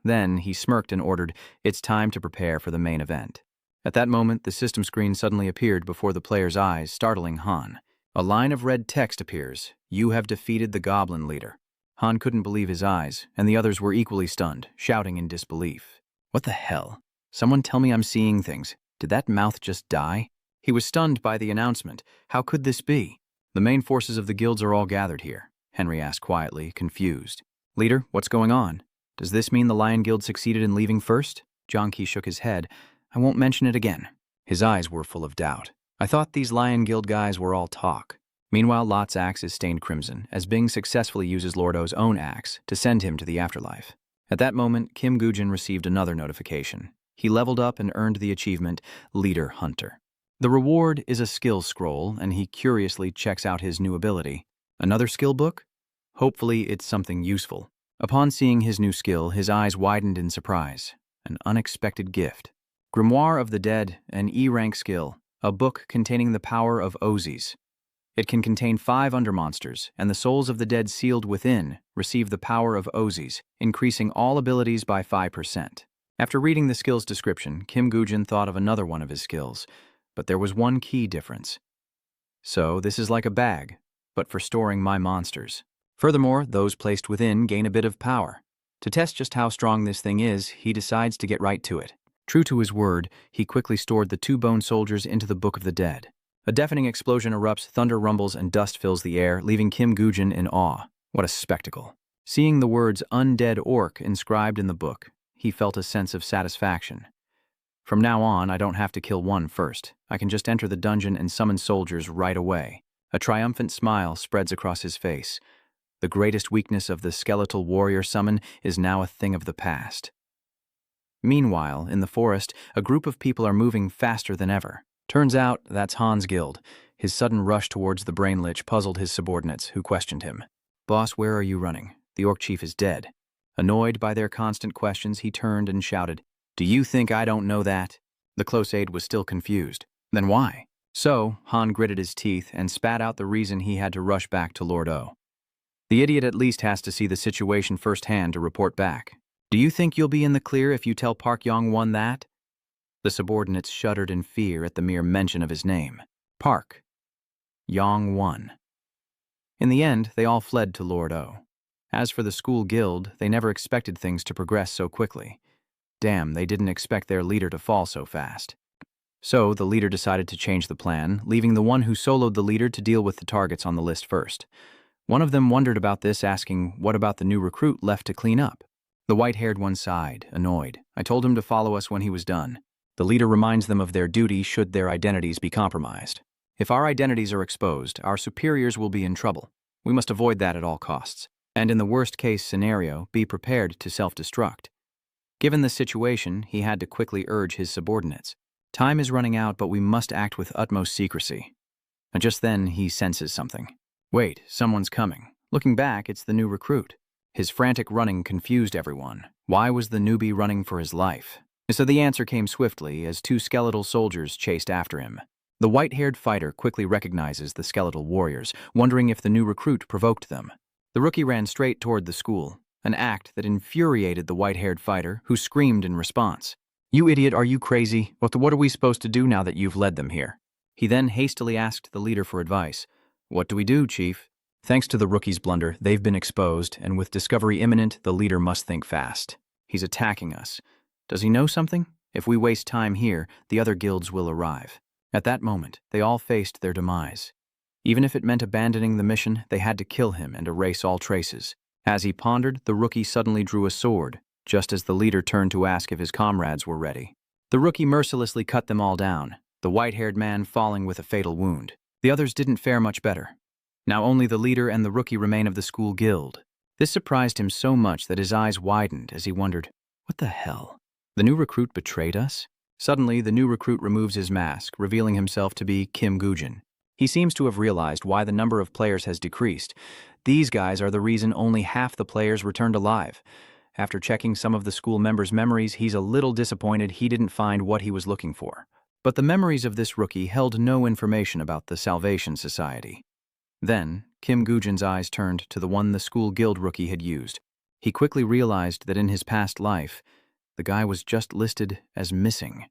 Then he smirked and ordered, "It's time to prepare for the main event." At that moment, the system screen suddenly appeared before the player's eyes, startling Han. A line of red text appears. "You have defeated the Goblin leader." Han couldn't believe his eyes, and the others were equally stunned, shouting in disbelief. "What the hell? Someone tell me I'm seeing things. Did that mouth just die?" He was stunned by the announcement. How could this be? "The main forces of the guilds are all gathered here," Henry asked quietly, confused. "Leader, what's going on? Does this mean the Lion Guild succeeded in leaving first?" Jonki shook his head. "I won't mention it again." His eyes were full of doubt. "I thought these Lion Guild guys were all talk." Meanwhile, Lot's axe is stained crimson, as Bing successfully uses Lord O's own axe to send him to the afterlife. At that moment, Kim Gujin received another notification. He leveled up and earned the achievement, Leader Hunter. The reward is a skill scroll, and he curiously checks out his new ability. Another skill book? Hopefully it's something useful. Upon seeing his new skill, his eyes widened in surprise. An unexpected gift. Grimoire of the Dead, an E-rank skill, a book containing the power of Ozis. It can contain 5 undermonsters, and the souls of the dead sealed within receive the power of Ozis, increasing all abilities by 5%. After reading the skill's description, Kim Gujin thought of another one of his skills, but there was one key difference. So this is like a bag, but for storing my monsters. Furthermore, those placed within gain a bit of power. To test just how strong this thing is, he decides to get right to it. True to his word, he quickly stored the 2 bone soldiers into the Book of the Dead. A deafening explosion erupts, thunder rumbles, and dust fills the air, leaving Kim Gujin in awe. What a spectacle. Seeing the words "Undead Orc" inscribed in the book, he felt a sense of satisfaction. From now on, I don't have to kill one first. I can just enter the dungeon and summon soldiers right away. A triumphant smile spreads across his face. The greatest weakness of the skeletal warrior summon is now a thing of the past. Meanwhile, in the forest, a group of people are moving faster than ever. Turns out, that's Han's guild. His sudden rush towards the brain lich puzzled his subordinates, who questioned him. "Boss, where are you running? The orc chief is dead." Annoyed by their constant questions, he turned and shouted, "Do you think I don't know that?" The close aide was still confused. "Then why?" So, Han gritted his teeth and spat out the reason he had to rush back to Lord O. The idiot at least has to see the situation firsthand to report back. "Do you think you'll be in the clear if you tell Park Yong Wan that?" The subordinates shuddered in fear at the mere mention of his name. Park Yong Wan. In the end, they all fled to Lord O. As for the school guild, they never expected things to progress so quickly. Damn, they didn't expect their leader to fall so fast. So, the leader decided to change the plan, leaving the one who soloed the leader to deal with the targets on the list first. One of them wondered about this, asking, "What about the new recruit left to clean up?" The white-haired one sighed, annoyed. "I told him to follow us when he was done." The leader reminds them of their duty should their identities be compromised. "If our identities are exposed, our superiors will be in trouble. We must avoid that at all costs. And in the worst-case scenario, be prepared to self-destruct." Given the situation, he had to quickly urge his subordinates. "Time is running out, but we must act with utmost secrecy." And just then, he senses something. Wait, someone's coming. Looking back, it's the new recruit. His frantic running confused everyone. Why was the newbie running for his life? So the answer came swiftly as 2 skeletal soldiers chased after him. The white-haired fighter quickly recognizes the skeletal warriors, wondering if the new recruit provoked them. The rookie ran straight toward the school, an act that infuriated the white-haired fighter, who screamed in response. "You idiot, are you crazy? What are we supposed to do now that you've led them here?" He then hastily asked the leader for advice. "What do we do, Chief?" Thanks to the rookie's blunder, they've been exposed, and with discovery imminent, the leader must think fast. He's attacking us. Does he know something? If we waste time here, the other guilds will arrive. At that moment, they all faced their demise. Even if it meant abandoning the mission, they had to kill him and erase all traces. As he pondered, the rookie suddenly drew a sword, just as the leader turned to ask if his comrades were ready. The rookie mercilessly cut them all down, the white-haired man falling with a fatal wound. The others didn't fare much better. Now only the leader and the rookie remain of the school guild. This surprised him so much that his eyes widened as he wondered, what the hell? The new recruit betrayed us? Suddenly, the new recruit removes his mask, revealing himself to be Kim Gujin. He seems to have realized why the number of players has decreased. These guys are the reason only half the players returned alive. After checking some of the school members' memories, he's a little disappointed he didn't find what he was looking for. But the memories of this rookie held no information about the Salvation Society. Then, Kim Gujin's eyes turned to the one the school guild rookie had used. He quickly realized that in his past life, the guy was just listed as missing.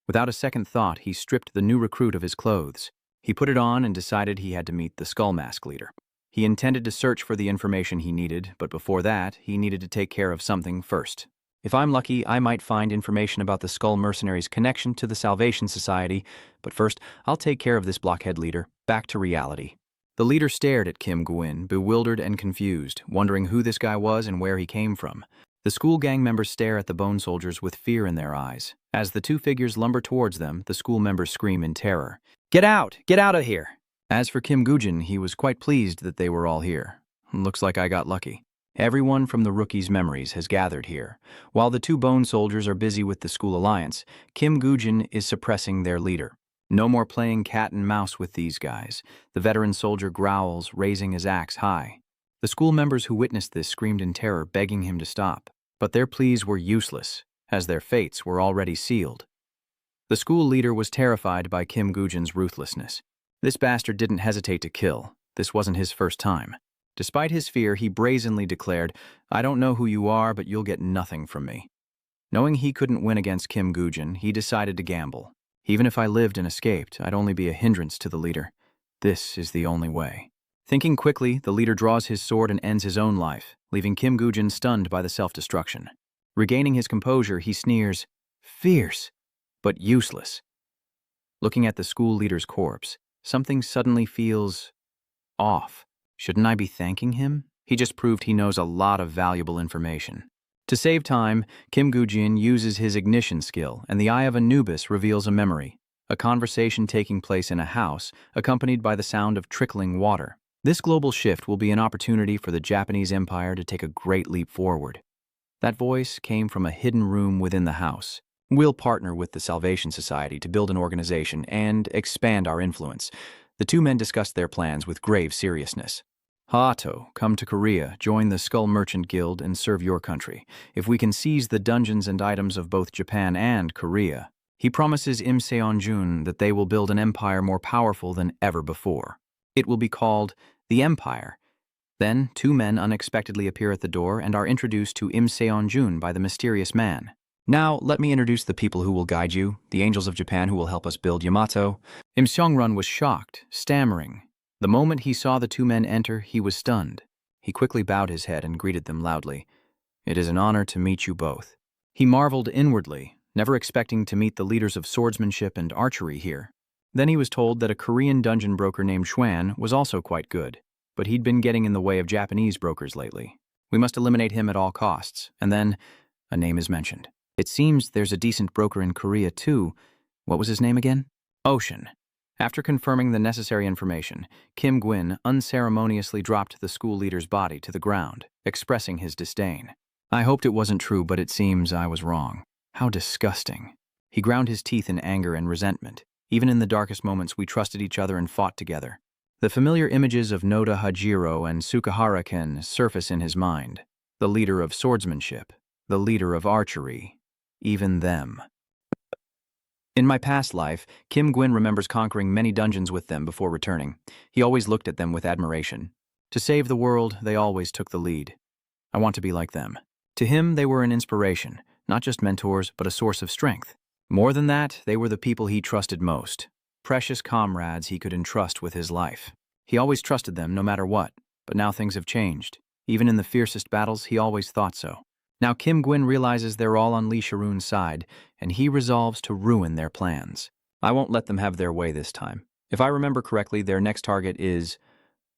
Without a second thought, he stripped the new recruit of his clothes. He put it on and decided he had to meet the Skull Mask leader. He intended to search for the information he needed, but before that, he needed to take care of something first. If I'm lucky, I might find information about the Skull Mercenaries' connection to the Salvation Society, but first, I'll take care of this blockhead leader. Back to reality. The leader stared at Kim Gujin, bewildered and confused, wondering who this guy was and where he came from. The school gang members stare at the bone soldiers with fear in their eyes. As the two figures lumber towards them, the school members scream in terror. Get out! Get out of here! As for Kim Gujin, he was quite pleased that they were all here. Looks like I got lucky. Everyone from the rookie's memories has gathered here. While the two bone soldiers are busy with the school alliance, Kim Gujin is suppressing their leader. No more playing cat and mouse with these guys. The veteran soldier growls, raising his axe high. The school members who witnessed this screamed in terror, begging him to stop. But their pleas were useless, as their fates were already sealed. The school leader was terrified by Kim Gujin's ruthlessness. This bastard didn't hesitate to kill. This wasn't his first time. Despite his fear, he brazenly declared, "I don't know who you are, but you'll get nothing from me." Knowing he couldn't win against Kim Gujin, he decided to gamble. Even if I lived and escaped, I'd only be a hindrance to the leader. This is the only way. Thinking quickly, the leader draws his sword and ends his own life, leaving Kim Gujin stunned by the self-destruction. Regaining his composure, he sneers, "Fierce, but useless." Looking at the school leader's corpse, something suddenly feels off. Shouldn't I be thanking him? He just proved he knows a lot of valuable information. To save time, Kim Gujin uses his ignition skill, and the Eye of Anubis reveals a memory, a conversation taking place in a house, accompanied by the sound of trickling water. This global shift will be an opportunity for the Japanese Empire to take a great leap forward. That voice came from a hidden room within the house. We'll partner with the Salvation Society to build an organization and expand our influence. The two men discussed their plans with grave seriousness. Hato, come to Korea, join the Skull Merchant Guild, and serve your country. If we can seize the dungeons and items of both Japan and Korea, he promises Im Seonjun that they will build an empire more powerful than ever before. It will be called the Empire. Then, two men unexpectedly appear at the door and are introduced to Im Seonjun by the mysterious man. Now, let me introduce the people who will guide you, the angels of Japan who will help us build Yamato. Im Seongrun was shocked, stammering. The moment he saw the two men enter, he was stunned. He quickly bowed his head and greeted them loudly. "It is an honor to meet you both." He marveled inwardly, never expecting to meet the leaders of swordsmanship and archery here. Then he was told that a Korean dungeon broker named Xuan was also quite good, but he'd been getting in the way of Japanese brokers lately. We must eliminate him at all costs, and then a name is mentioned. It seems there's a decent broker in Korea too. What was his name again? Ocean. After confirming the necessary information, Kim Gujin unceremoniously dropped the school leader's body to the ground, expressing his disdain. I hoped it wasn't true, but it seems I was wrong. How disgusting. He ground his teeth in anger and resentment. Even in the darkest moments, we trusted each other and fought together. The familiar images of Noda Hajiro and Sukahara Ken surface in his mind. The leader of swordsmanship, the leader of archery, even them. In my past life, Kim Gujin remembers conquering many dungeons with them before returning. He always looked at them with admiration. To save the world, they always took the lead. I want to be like them. To him, they were an inspiration, not just mentors, but a source of strength. More than that, they were the people he trusted most, precious comrades he could entrust with his life. He always trusted them no matter what, but now things have changed. Even in the fiercest battles, he always thought so. Now Kim Gwyn realizes they're all on Lee Sharoon's side, and he resolves to ruin their plans. I won't let them have their way this time. If I remember correctly, their next target is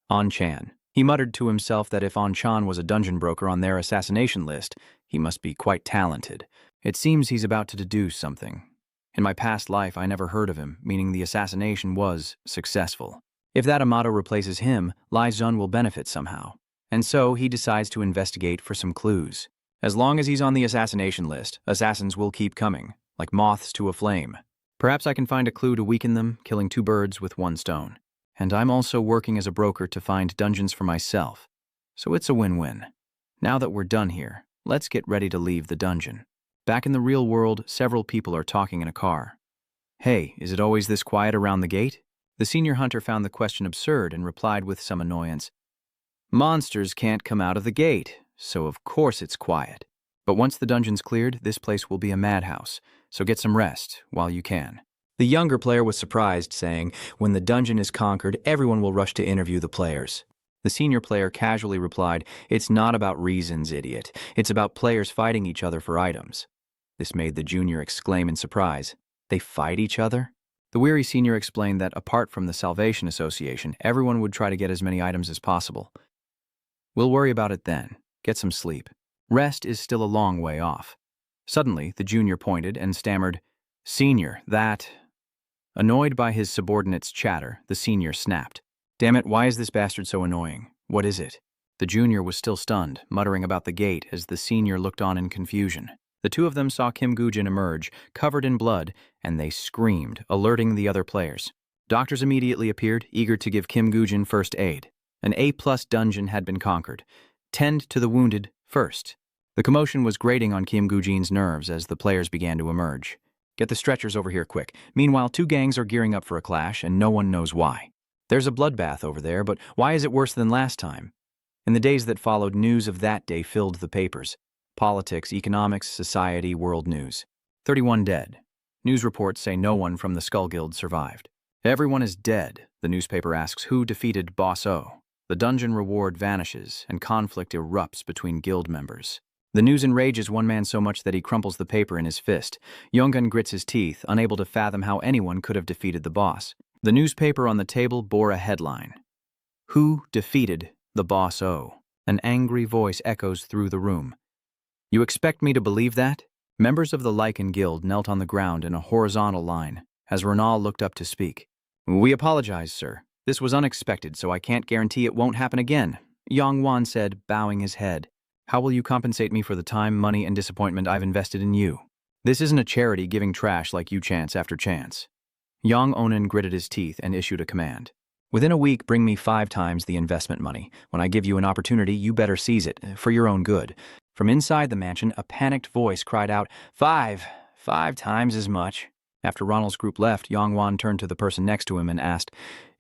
An-chan. He muttered to himself that if An-chan was a dungeon broker on their assassination list, he must be quite talented. It seems he's about to deduce something. In my past life, I never heard of him, meaning the assassination was successful. If that Amato replaces him, Lai Zun will benefit somehow. And so he decides to investigate for some clues. As long as he's on the assassination list, assassins will keep coming, like moths to a flame. Perhaps I can find a clue to weaken them, killing 2 birds with 1 stone. And I'm also working as a broker to find dungeons for myself. So it's a win-win. Now that we're done here, let's get ready to leave the dungeon. Back in the real world, several people are talking in a car. Hey, is it always this quiet around the gate? The senior hunter found the question absurd and replied with some annoyance. Monsters can't come out of the gate, so of course it's quiet. But once the dungeon's cleared, this place will be a madhouse, so get some rest while you can. The younger player was surprised, saying, when the dungeon is conquered, everyone will rush to interview the players. The senior player casually replied, it's not about reasons, idiot. It's about players fighting each other for items. This made the junior exclaim in surprise. They fight each other? The weary senior explained that apart from the Salvation Association, everyone would try to get as many items as possible. We'll worry about it then. Get some sleep. Rest is still a long way off. Suddenly, the junior pointed and stammered, Senior, that... Annoyed by his subordinate's chatter, the senior snapped. Damn it, why is this bastard so annoying? What is it? The junior was still stunned, muttering about the gate as the senior looked on in confusion. The 2 of them saw Kim Goo-jin emerge, covered in blood, and they screamed, alerting the other players. Doctors immediately appeared, eager to give Kim Goo-jin first aid. An A-plus dungeon had been conquered. Tend to the wounded first. The commotion was grating on Kim Goo-jin's nerves as the players began to emerge. Get the stretchers over here quick. Meanwhile, 2 gangs are gearing up for a clash, and no one knows why. There's a bloodbath over there, but why is it worse than last time? In the days that followed, news of that day filled the papers. Politics, economics, society, world news. 31 dead. News reports say no one from the Skull Guild survived. Everyone is dead. The newspaper asks who defeated Boss O. The dungeon reward vanishes, and conflict erupts between guild members. The news enrages one man so much that he crumples the paper in his fist. Yonggun grits his teeth, unable to fathom how anyone could have defeated the boss. The newspaper on the table bore a headline. Who defeated the Boss O? An angry voice echoes through the room. You expect me to believe that? Members of the Lycan Guild knelt on the ground in a horizontal line, as Renal looked up to speak. We apologize, sir. This was unexpected, so I can't guarantee it won't happen again, Yong Wan said, bowing his head. How will you compensate me for the time, money, and disappointment I've invested in you? This isn't a charity giving trash like you chance after chance. Yang Onan gritted his teeth and issued a command. Within a week, bring me 5 times the investment money. When I give you an opportunity, you better seize it, for your own good. From inside the mansion, a panicked voice cried out, 5 times as much. After Ronald's group left, Yong Wan turned to the person next to him and asked,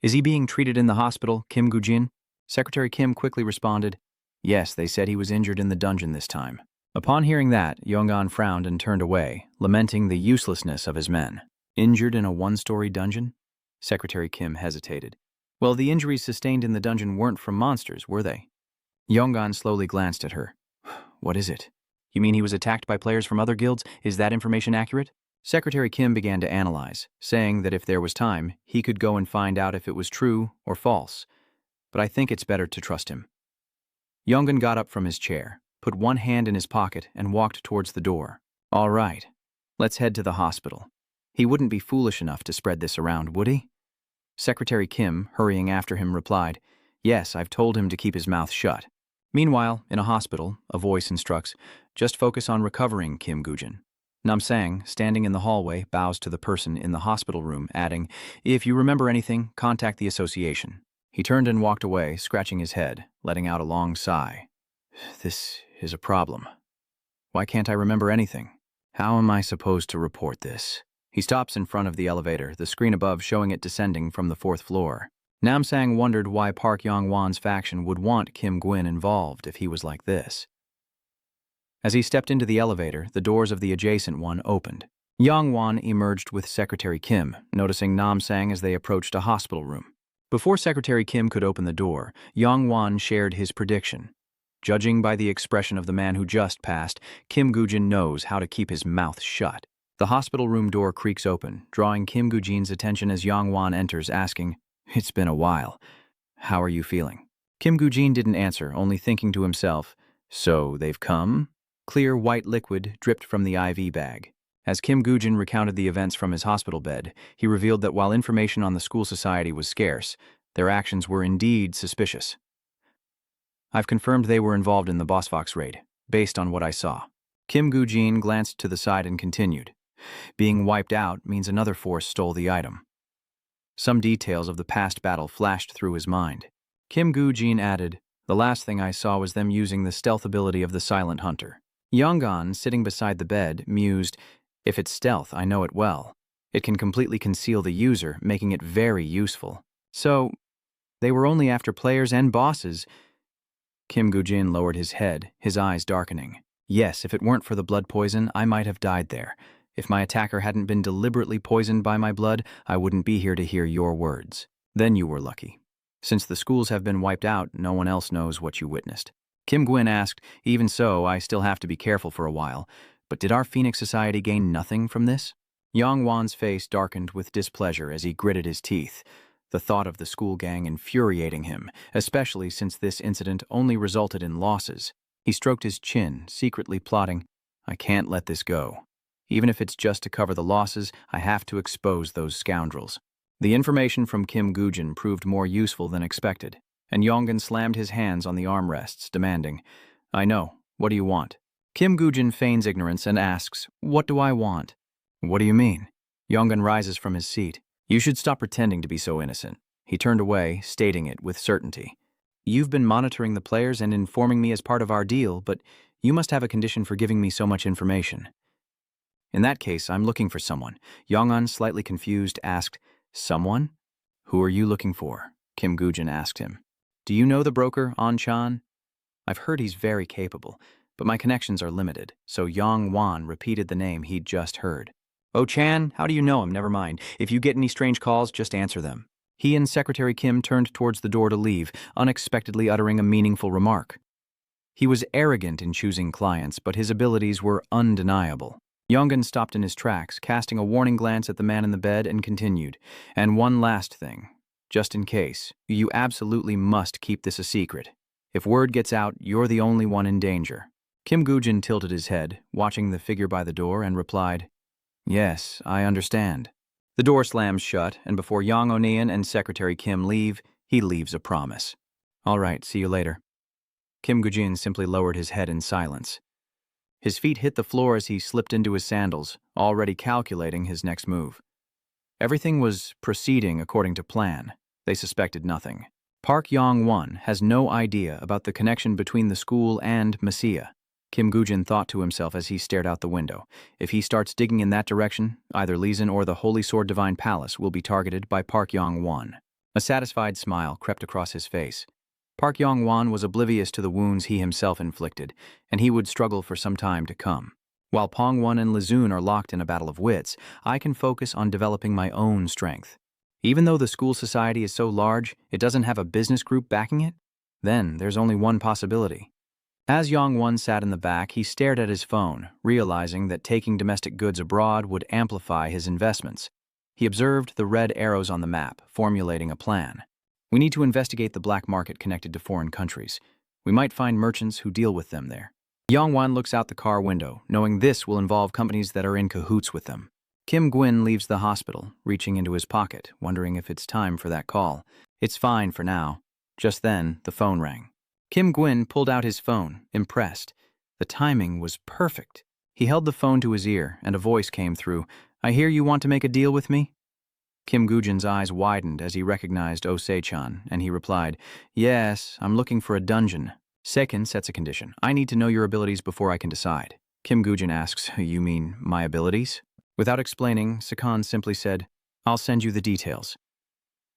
Is he being treated in the hospital, Kim Goo-jin? Secretary Kim quickly responded, Yes, they said he was injured in the dungeon this time. Upon hearing that, Yonggan frowned and turned away, lamenting the uselessness of his men. Injured in a 1-story dungeon? Secretary Kim hesitated. Well, the injuries sustained in the dungeon weren't from monsters, were they? Yonggan slowly glanced at her. What is it? You mean he was attacked by players from other guilds? Is that information accurate? Secretary Kim began to analyze, saying that if there was time, he could go and find out if it was true or false. But I think it's better to trust him. Yonggan got up from his chair, put one hand in his pocket, and walked towards the door. All right, let's head to the hospital. He wouldn't be foolish enough to spread this around, would he? Secretary Kim, hurrying after him, replied, Yes, I've told him to keep his mouth shut. Meanwhile, in a hospital, a voice instructs, Just focus on recovering, Kim Goo-jin. Namsang, standing in the hallway, bows to the person in the hospital room, adding, If you remember anything, contact the association. He turned and walked away, scratching his head, letting out a long sigh. This is a problem. Why can't I remember anything? How am I supposed to report this? He stops in front of the elevator, the screen above showing it descending from the 4th floor. Namsang wondered why Park Yong-wan's faction would want Kim Gwyn involved if he was like this. As he stepped into the elevator, the doors of the adjacent one opened. Yong Wan emerged with Secretary Kim, noticing Nam Sang as they approached a hospital room. Before Secretary Kim could open the door, Yong Wan shared his prediction. Judging by the expression of the man who just passed, Kim Gujin knows how to keep his mouth shut. The hospital room door creaks open, drawing Kim Gujin's attention as Yong Wan enters, asking, "It's been a while. How are you feeling?" Kim Gujin didn't answer, only thinking to himself, "So they've come?" Clear white liquid dripped from the IV bag. As Kim Gujin recounted the events from his hospital bed, he revealed that while information on the school society was scarce, their actions were indeed suspicious. "I've confirmed they were involved in the Bosfox raid, based on what I saw." Kim Gujin glanced to the side and continued. "Being wiped out means another force stole the item." Some details of the past battle flashed through his mind. Kim Gujin added, "The last thing I saw was them using the stealth ability of the Silent Hunter." Yong'an, sitting beside the bed, mused, "If it's stealth, I know it well. It can completely conceal the user, making it very useful. So, they were only after players and bosses." Kim Gujin lowered his head, his eyes darkening. "Yes, if it weren't for the blood poison, I might have died there. If my attacker hadn't been deliberately poisoned by my blood, I wouldn't be here to hear your words. Then you were lucky. Since the schools have been wiped out, no one else knows what you witnessed." Kim Gwyn asked, "Even so, I still have to be careful for a while. But did our Phoenix Society gain nothing from this?" Yong Wan's face darkened with displeasure as he gritted his teeth, the thought of the school gang infuriating him, especially since this incident only resulted in losses. He stroked his chin, secretly plotting, "I can't let this go. Even if it's just to cover the losses, I have to expose those scoundrels." The information from Kim Gujin proved more useful than expected, and Yong'an slammed his hands on the armrests, demanding, "I know. What do you want?" Kim Gujin feigns ignorance and asks, "What do I want?" "What do you mean?" Yong'an rises from his seat. "You should stop pretending to be so innocent." He turned away, stating it with certainty. "You've been monitoring the players and informing me as part of our deal, but you must have a condition for giving me so much information." "In that case, I'm looking for someone." Yong'an, slightly confused, asked, "Someone? Who are you looking for?" Kim Gujin asked him. "Do you know the broker, An Chan?" "I've heard he's very capable, but my connections are limited," so Yong Wan repeated the name he'd just heard. "Oh, Chan, how do you know him? Never mind. If you get any strange calls, just answer them." He and Secretary Kim turned towards the door to leave, unexpectedly uttering a meaningful remark. He was arrogant in choosing clients, but his abilities were undeniable. Yong'an stopped in his tracks, casting a warning glance at the man in the bed, and continued, "And one last thing. Just in case, you absolutely must keep this a secret. If word gets out, you're the only one in danger." Kim Gujin tilted his head, watching the figure by the door, and replied, "Yes, I understand." The door slams shut, and before Yang O'Nean and Secretary Kim leave, he leaves a promise. "All right, see you later." Kim Gujin simply lowered his head in silence. His feet hit the floor as he slipped into his sandals, already calculating his next move. Everything was proceeding according to plan. They suspected nothing. Park Yong-won has no idea about the connection between the school and Messiah. Kim Gujin thought to himself as he stared out the window. If he starts digging in that direction, either Leeson or the Holy Sword Divine Palace will be targeted by Park Yong-won. A satisfied smile crept across his face. Park Yong-won was oblivious to the wounds he himself inflicted, and he would struggle for some time to come. While Pong-won and Leeson are locked in a battle of wits, I can focus on developing my own strength. Even though the school society is so large, it doesn't have a business group backing it? Then there's only one possibility. As Yong-won sat in the back, he stared at his phone, realizing that taking domestic goods abroad would amplify his investments. He observed the red arrows on the map, formulating a plan. "We need to investigate the black market connected to foreign countries. We might find merchants who deal with them there." Yong-won looks out the car window, knowing this will involve companies that are in cahoots with them. Kim Gwyn leaves the hospital, reaching into his pocket, wondering if it's time for that call. It's fine for now. Just then, the phone rang. Kim Gwyn pulled out his phone, impressed. The timing was perfect. He held the phone to his ear, and a voice came through. "I hear you want to make a deal with me?" Kim Gujin's eyes widened as he recognized Osei-chan, and he replied, "Yes, I'm looking for a dungeon. Second sets a condition. I need to know your abilities before I can decide." Kim Gujin asks, "You mean my abilities?" Without explaining, Sakan simply said, "I'll send you the details."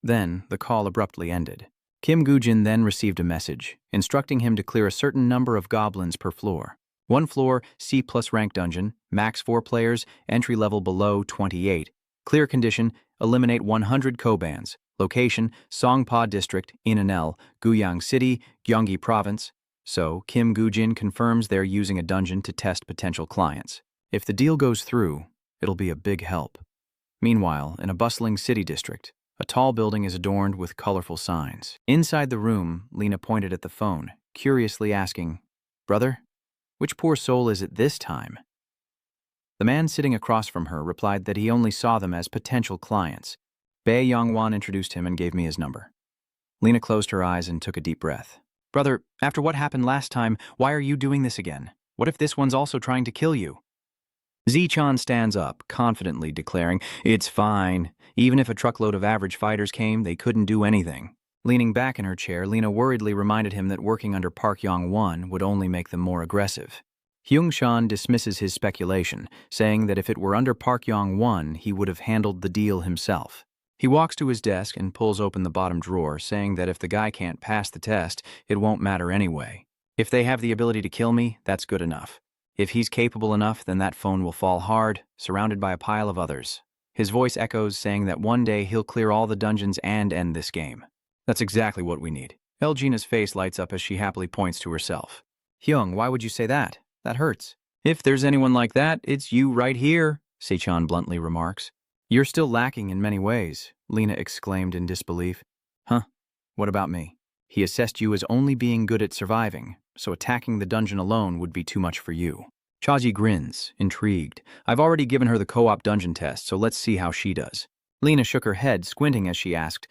Then, the call abruptly ended. Kim Gujin then received a message, instructing him to clear a certain number of goblins per floor. 1 floor, C+ rank dungeon, max 4 players, entry level below 28. Clear condition, eliminate 100 Kobans. Location, Songpa District, Inanel, Guyang City, Gyeonggi Province. So, Kim Gujin confirms they're using a dungeon to test potential clients. If the deal goes through, it'll be a big help. Meanwhile, in a bustling city district, a tall building is adorned with colorful signs. Inside the room, Lena pointed at the phone, curiously asking, "Brother, which poor soul is it this time?" The man sitting across from her replied that he only saw them as potential clients. Bae Yong Wan introduced him and gave me his number. Lena closed her eyes and took a deep breath. "Brother, after what happened last time, why are you doing this again? What if this one's also trying to kill you?" Zi-chan stands up, confidently declaring, "It's fine. Even if a truckload of average fighters came, they couldn't do anything." Leaning back in her chair, Lena worriedly reminded him that working under Park Yong-won would only make them more aggressive. Hyung-shan dismisses his speculation, saying that if it were under Park Yong-won, he would have handled the deal himself. He walks to his desk and pulls open the bottom drawer, saying that if the guy can't pass the test, it won't matter anyway. If they have the ability to kill me, that's good enough. If he's capable enough, then that phone will fall hard, surrounded by a pile of others. His voice echoes, saying that one day he'll clear all the dungeons and end this game. That's exactly what we need. Elgina's face lights up as she happily points to herself. "Hyung, why would you say that? That hurts." "If there's anyone like that, it's you right here," Seichon bluntly remarks. "You're still lacking in many ways," Lena exclaimed in disbelief. "Huh? What about me?" "He assessed you as only being good at surviving, so attacking the dungeon alone would be too much for you." Chaji grins, intrigued. "I've already given her the co-op dungeon test, so let's see how she does." Lena shook her head, squinting as she asked,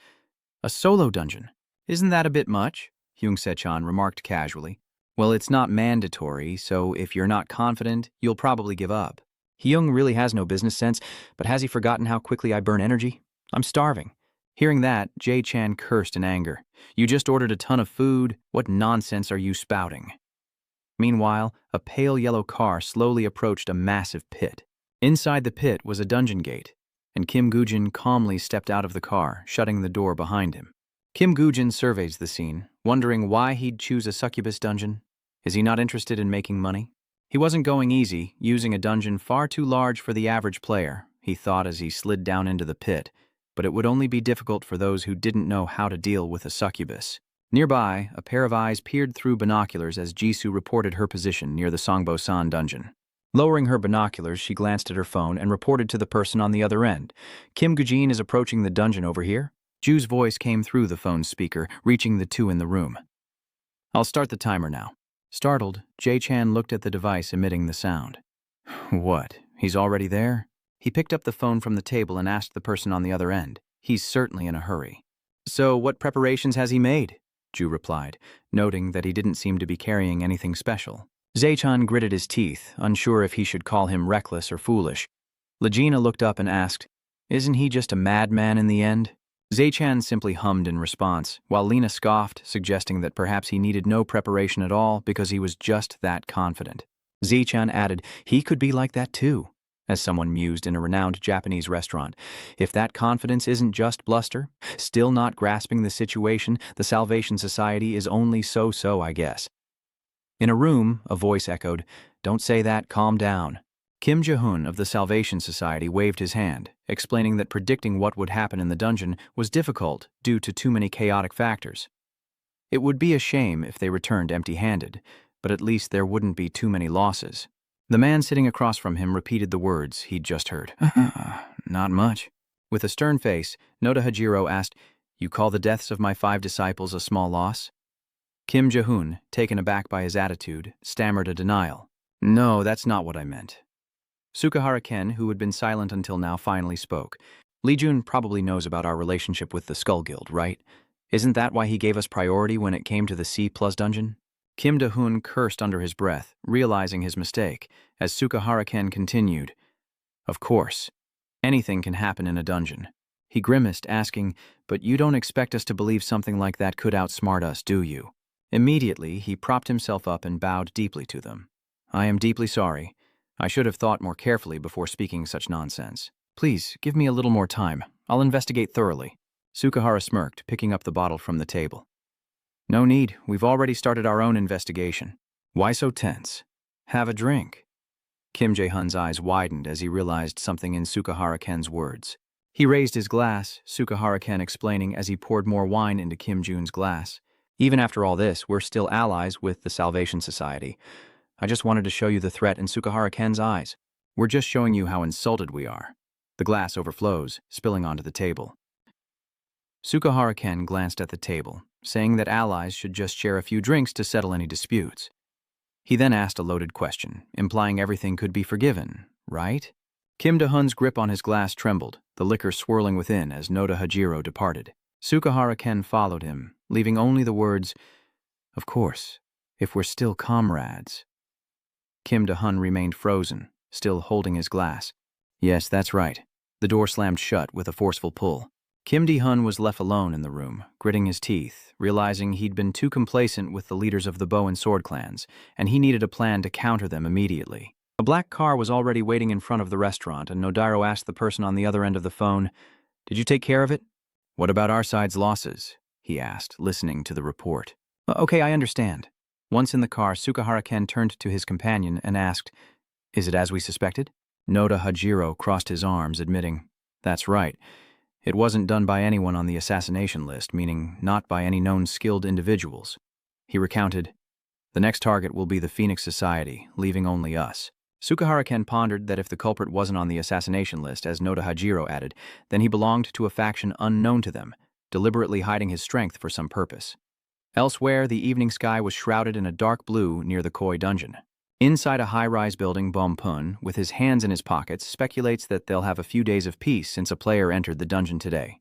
"A solo dungeon? Isn't that a bit much?" Hyung Sechan remarked casually. "Well, it's not mandatory, so if you're not confident, you'll probably give up." Hyung really has no business sense, but has he forgotten how quickly I burn energy? I'm starving. Hearing that, Jae-chan cursed in anger. "You just ordered a ton of food. What nonsense are you spouting?" Meanwhile, a pale yellow car slowly approached a massive pit. Inside the pit was a dungeon gate, and Kim Gujin calmly stepped out of the car, shutting the door behind him. Kim Gujin surveys the scene, wondering why he'd choose a succubus dungeon. Is he not interested in making money? He wasn't going easy, using a dungeon far too large for the average player, he thought as he slid down into the pit, but it would only be difficult for those who didn't know how to deal with a succubus. Nearby, a pair of eyes peered through binoculars as Jisoo reported her position near the Songbo-san dungeon. Lowering her binoculars, she glanced at her phone and reported to the person on the other end. "Kim Gujin is approaching the dungeon over here." Ju's voice came through the phone's speaker, reaching the two in the room. "I'll start the timer now." Startled, Jae-chan looked at the device emitting the sound. "What, he's already there?" He picked up the phone from the table and asked the person on the other end. "He's certainly in a hurry." "So what preparations has he made?" Ju replied, noting that he didn't seem to be carrying anything special. Zaechan gritted his teeth, unsure if he should call him reckless or foolish. Legina looked up and asked, "Isn't he just a madman in the end?" Zaechan simply hummed in response, while Lena scoffed, suggesting that perhaps he needed no preparation at all because he was just that confident. Zaechan added, "He could be like that too," as someone mused in a renowned Japanese restaurant. "If that confidence isn't just bluster, still not grasping the situation, the Salvation Society is only so-so, I guess." In a room, a voice echoed, "Don't say that, calm down." Kim Jae-hoon of the Salvation Society waved his hand, explaining that predicting what would happen in the dungeon was difficult due to too many chaotic factors. It would be a shame if they returned empty-handed, but at least there wouldn't be too many losses. The man sitting across from him repeated the words he'd just heard. "Not much." With a stern face, Noda Hajiro asked, "You call the deaths of my 5 disciples a small loss?" Kim Jae-hoon, taken aback by his attitude, stammered a denial. "No, that's not what I meant." Sukahara Ken, who had been silent until now, finally spoke. "Lee Jun probably knows about our relationship with the Skull Guild, right? Isn't that why he gave us priority when it came to the C+ dungeon?" Kim Da-hoon cursed under his breath, realizing his mistake, as Sukahara Ken continued, "Of course. Anything can happen in a dungeon." He grimaced, asking, "But you don't expect us to believe something like that could outsmart us, do you?" Immediately, he propped himself up and bowed deeply to them. "I am deeply sorry. I should have thought more carefully before speaking such nonsense. Please, give me a little more time. I'll investigate thoroughly." Sukahara smirked, picking up the bottle from the table. "No need. We've already started our own investigation." "Why so tense?" Have a drink. Kim Jae-hun's eyes widened as he realized something in Sukahara Ken's words. He raised his glass, Sukahara Ken explaining as he poured more wine into Kim Jun's glass. Even after all this, we're still allies with the Salvation Society. I just wanted to show you the threat in Sukahara Ken's eyes. We're just showing you how insulted we are. The glass overflows, spilling onto the table. Sukahara Ken glanced at the table, saying that allies should just share a few drinks to settle any disputes. He then asked a loaded question, implying everything could be forgiven, right? Kim Jae-hun's grip on his glass trembled, the liquor swirling within as Noda Hajiro departed. Sukahara Ken followed him, leaving only the words, "Of course, if we're still comrades." Kim Jae-hun remained frozen, still holding his glass. Yes, that's right. The door slammed shut with a forceful pull. Kim Jae-hun was left alone in the room, gritting his teeth, realizing he'd been too complacent with the leaders of the bow and sword clans, and he needed a plan to counter them immediately. A black car was already waiting in front of the restaurant, and Nodaro asked the person on the other end of the phone, "Did you take care of it?" "What about our side's losses?" he asked, listening to the report. "Okay, I understand." Once in the car, Sukahara Ken turned to his companion and asked, "Is it as we suspected?" Noda Hajiro crossed his arms, admitting, "That's right. It wasn't done by anyone on the assassination list, meaning not by any known skilled individuals." He recounted, "The next target will be the Phoenix Society, leaving only us." Sukahara Ken pondered that if the culprit wasn't on the assassination list, as Noda Hajiro added, then he belonged to a faction unknown to them, deliberately hiding his strength for some purpose. Elsewhere, the evening sky was shrouded in a dark blue near the Koi dungeon. Inside a high-rise building, Bompun, with his hands in his pockets, speculates that they'll have a few days of peace since a player entered the dungeon today.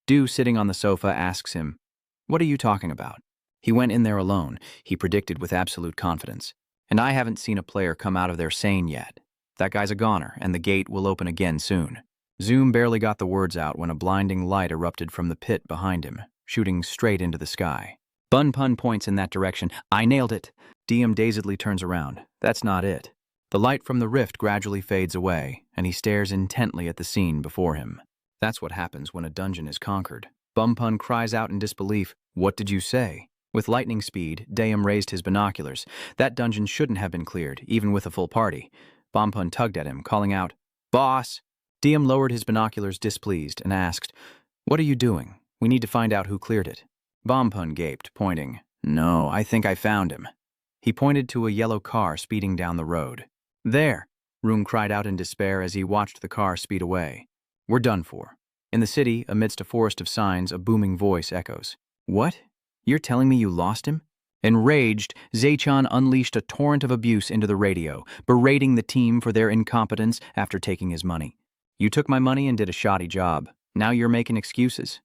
Du, sitting on the sofa, asks him, "What are you talking about?" "He went in there alone," he predicted with absolute confidence. "And I haven't seen a player come out of there sane yet. That guy's a goner, and the gate will open again soon." Zoom barely got the words out when a blinding light erupted from the pit behind him, shooting straight into the sky. Bunpun points in that direction. "I nailed it." Diem dazedly turns around. That's not it. The light from the rift gradually fades away, and he stares intently at the scene before him. That's what happens when a dungeon is conquered. Bumpun cries out in disbelief, "What did you say?" With lightning speed, Diem raised his binoculars. That dungeon shouldn't have been cleared, even with a full party. Bumpun tugged at him, calling out, "Boss!" Diem lowered his binoculars displeased and asked, "What are you doing? We need to find out who cleared it." Bumpun gaped, pointing, "No, I think I found him." He pointed to a yellow car speeding down the road. "There!" Room cried out in despair as he watched the car speed away. "We're done for." In the city, amidst a forest of signs, a booming voice echoes. "What? You're telling me you lost him?" Enraged, Zaechan unleashed a torrent of abuse into the radio, berating the team for their incompetence after taking his money. "You took my money and did a shoddy job. Now you're making excuses."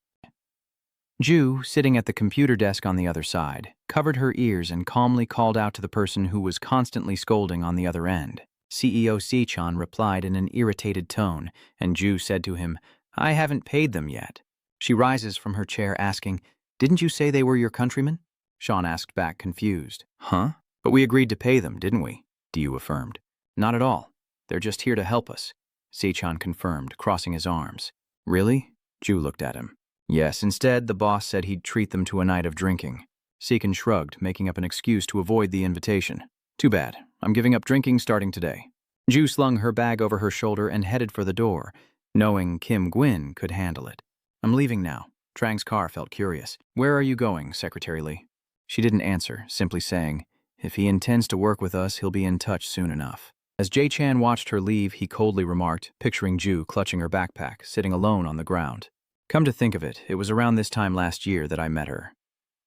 Ju, sitting at the computer desk on the other side, covered her ears and calmly called out to the person who was constantly scolding on the other end. CEO Zaechan replied in an irritated tone, and Ju said to him, "I haven't paid them yet." She rises from her chair asking, "Didn't you say they were your countrymen?" Sean asked back, confused. "Huh? But we agreed to pay them, didn't we?" Du affirmed. "Not at all. They're just here to help us," Zaechan confirmed, crossing his arms. "Really?" Ju looked at him. "Yes, instead, the boss said he'd treat them to a night of drinking." Seekin shrugged, making up an excuse to avoid the invitation. "Too bad. I'm giving up drinking starting today." Ju slung her bag over her shoulder and headed for the door, knowing Kim Gwyn could handle it. "I'm leaving now." Trang's car felt curious. "Where are you going, Secretary Lee?" She didn't answer, simply saying, "If he intends to work with us, he'll be in touch soon enough." As Jae-chan watched her leave, he coldly remarked, picturing Ju clutching her backpack, sitting alone on the ground. "Come to think of it, it was around this time last year that I met her."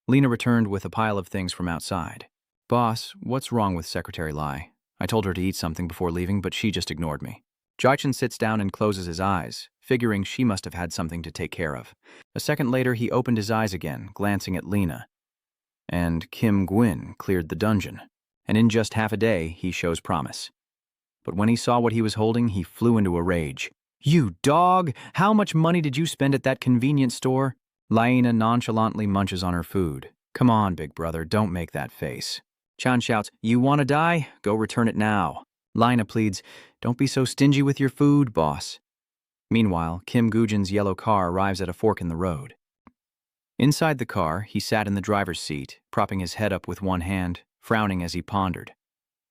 Lena returned with a pile of things from outside. "Boss, what's wrong with Secretary Lai? I told her to eat something before leaving, but she just ignored me." Jaichin sits down and closes his eyes, figuring she must have had something to take care of. A second later, he opened his eyes again, glancing at Lena. And Kim Gwyn cleared the dungeon. And in just half a day, he shows promise. But when he saw what he was holding, he flew into a rage. "You dog! How much money did you spend at that convenience store?" Laina nonchalantly munches on her food. "Come on, big brother, don't make that face." Chan shouts, "You want to die? Go return it now." Laina pleads, "Don't be so stingy with your food, boss." Meanwhile, Kim Gujin's yellow car arrives at a fork in the road. Inside the car, he sat in the driver's seat, propping his head up with one hand, frowning as he pondered.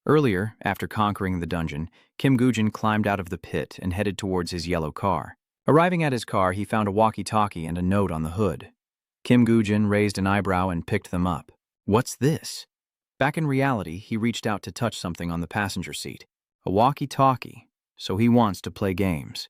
Earlier, after conquering the dungeon, Kim Gujin climbed out of the pit and headed towards his yellow car. Arriving at his car, he found a walkie-talkie and a note on the hood. Kim Gujin raised an eyebrow and picked them up. What's this? Back in reality, he reached out to touch something on the passenger seat. A walkie-talkie, so he wants to play games.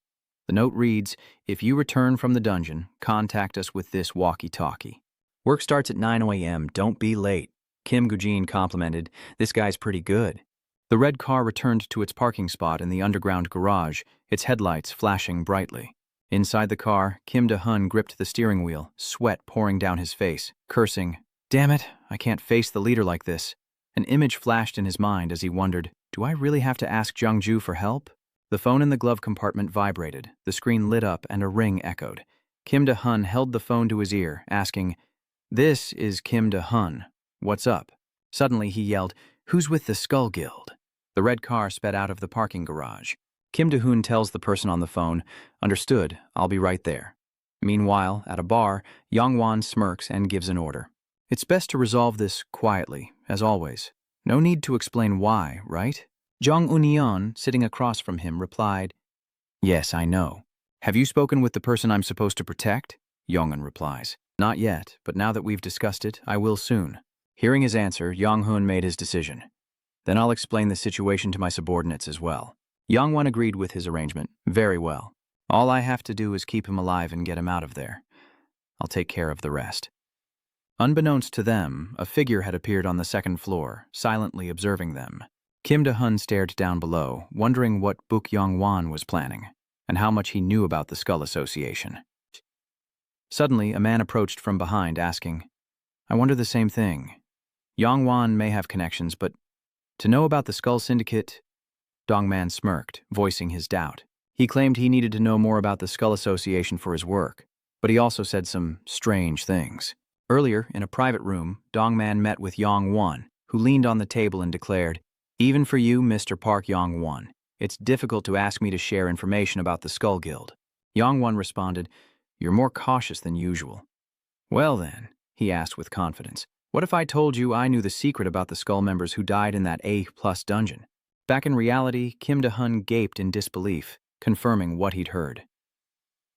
The note reads, "If you return from the dungeon, contact us with this walkie-talkie. Work starts at 9 a.m., don't be late." Kim Gujin complimented, "This guy's pretty good." The red car returned to its parking spot in the underground garage, its headlights flashing brightly. Inside the car, Kim De-hun gripped the steering wheel, sweat pouring down his face, cursing, "Damn it, I can't face the leader like this." An image flashed in his mind as he wondered, do I really have to ask Jung-ju for help? The phone in the glove compartment vibrated, the screen lit up and a ring echoed. Kim De-hun held the phone to his ear, asking, "This is Kim De-hun. What's up?" Suddenly he yelled, "Who's with the Skull Guild?" The red car sped out of the parking garage. Kim De-hun tells the person on the phone, "Understood, I'll be right there." Meanwhile, at a bar, Yong Wan smirks and gives an order. It's best to resolve this quietly, as always. No need to explain why, right? Jong Eun-yeon, sitting across from him, replied, "Yes, I know. Have you spoken with the person I'm supposed to protect?" Yong-eun replies, "Not yet, but now that we've discussed it, I will soon." Hearing his answer, Yong-hun made his decision. "Then I'll explain the situation to my subordinates as well." Yong-wan agreed with his arrangement. "Very well. All I have to do is keep him alive and get him out of there. I'll take care of the rest." Unbeknownst to them, a figure had appeared on the second floor, silently observing them. Kim De-hun stared down below, wondering what Buk Yong-wan was planning, and how much he knew about the Skull Association. Suddenly, a man approached from behind, asking, "I wonder the same thing. Yong-wan may have connections, but to know about the Skull Syndicate..." Dongman smirked, voicing his doubt. He claimed he needed to know more about the Skull Association for his work, but he also said some strange things. Earlier, in a private room, Dongman met with Yong-wan, who leaned on the table and declared, "Even for you, Mr. Park Yong-wan, it's difficult to ask me to share information about the Skull Guild." Yong-wan responded, "You're more cautious than usual." "Well then," he asked with confidence, "what if I told you I knew the secret about the Skull members who died in that A+ dungeon?" Back in reality, Kim De-hun gaped in disbelief, confirming what he'd heard.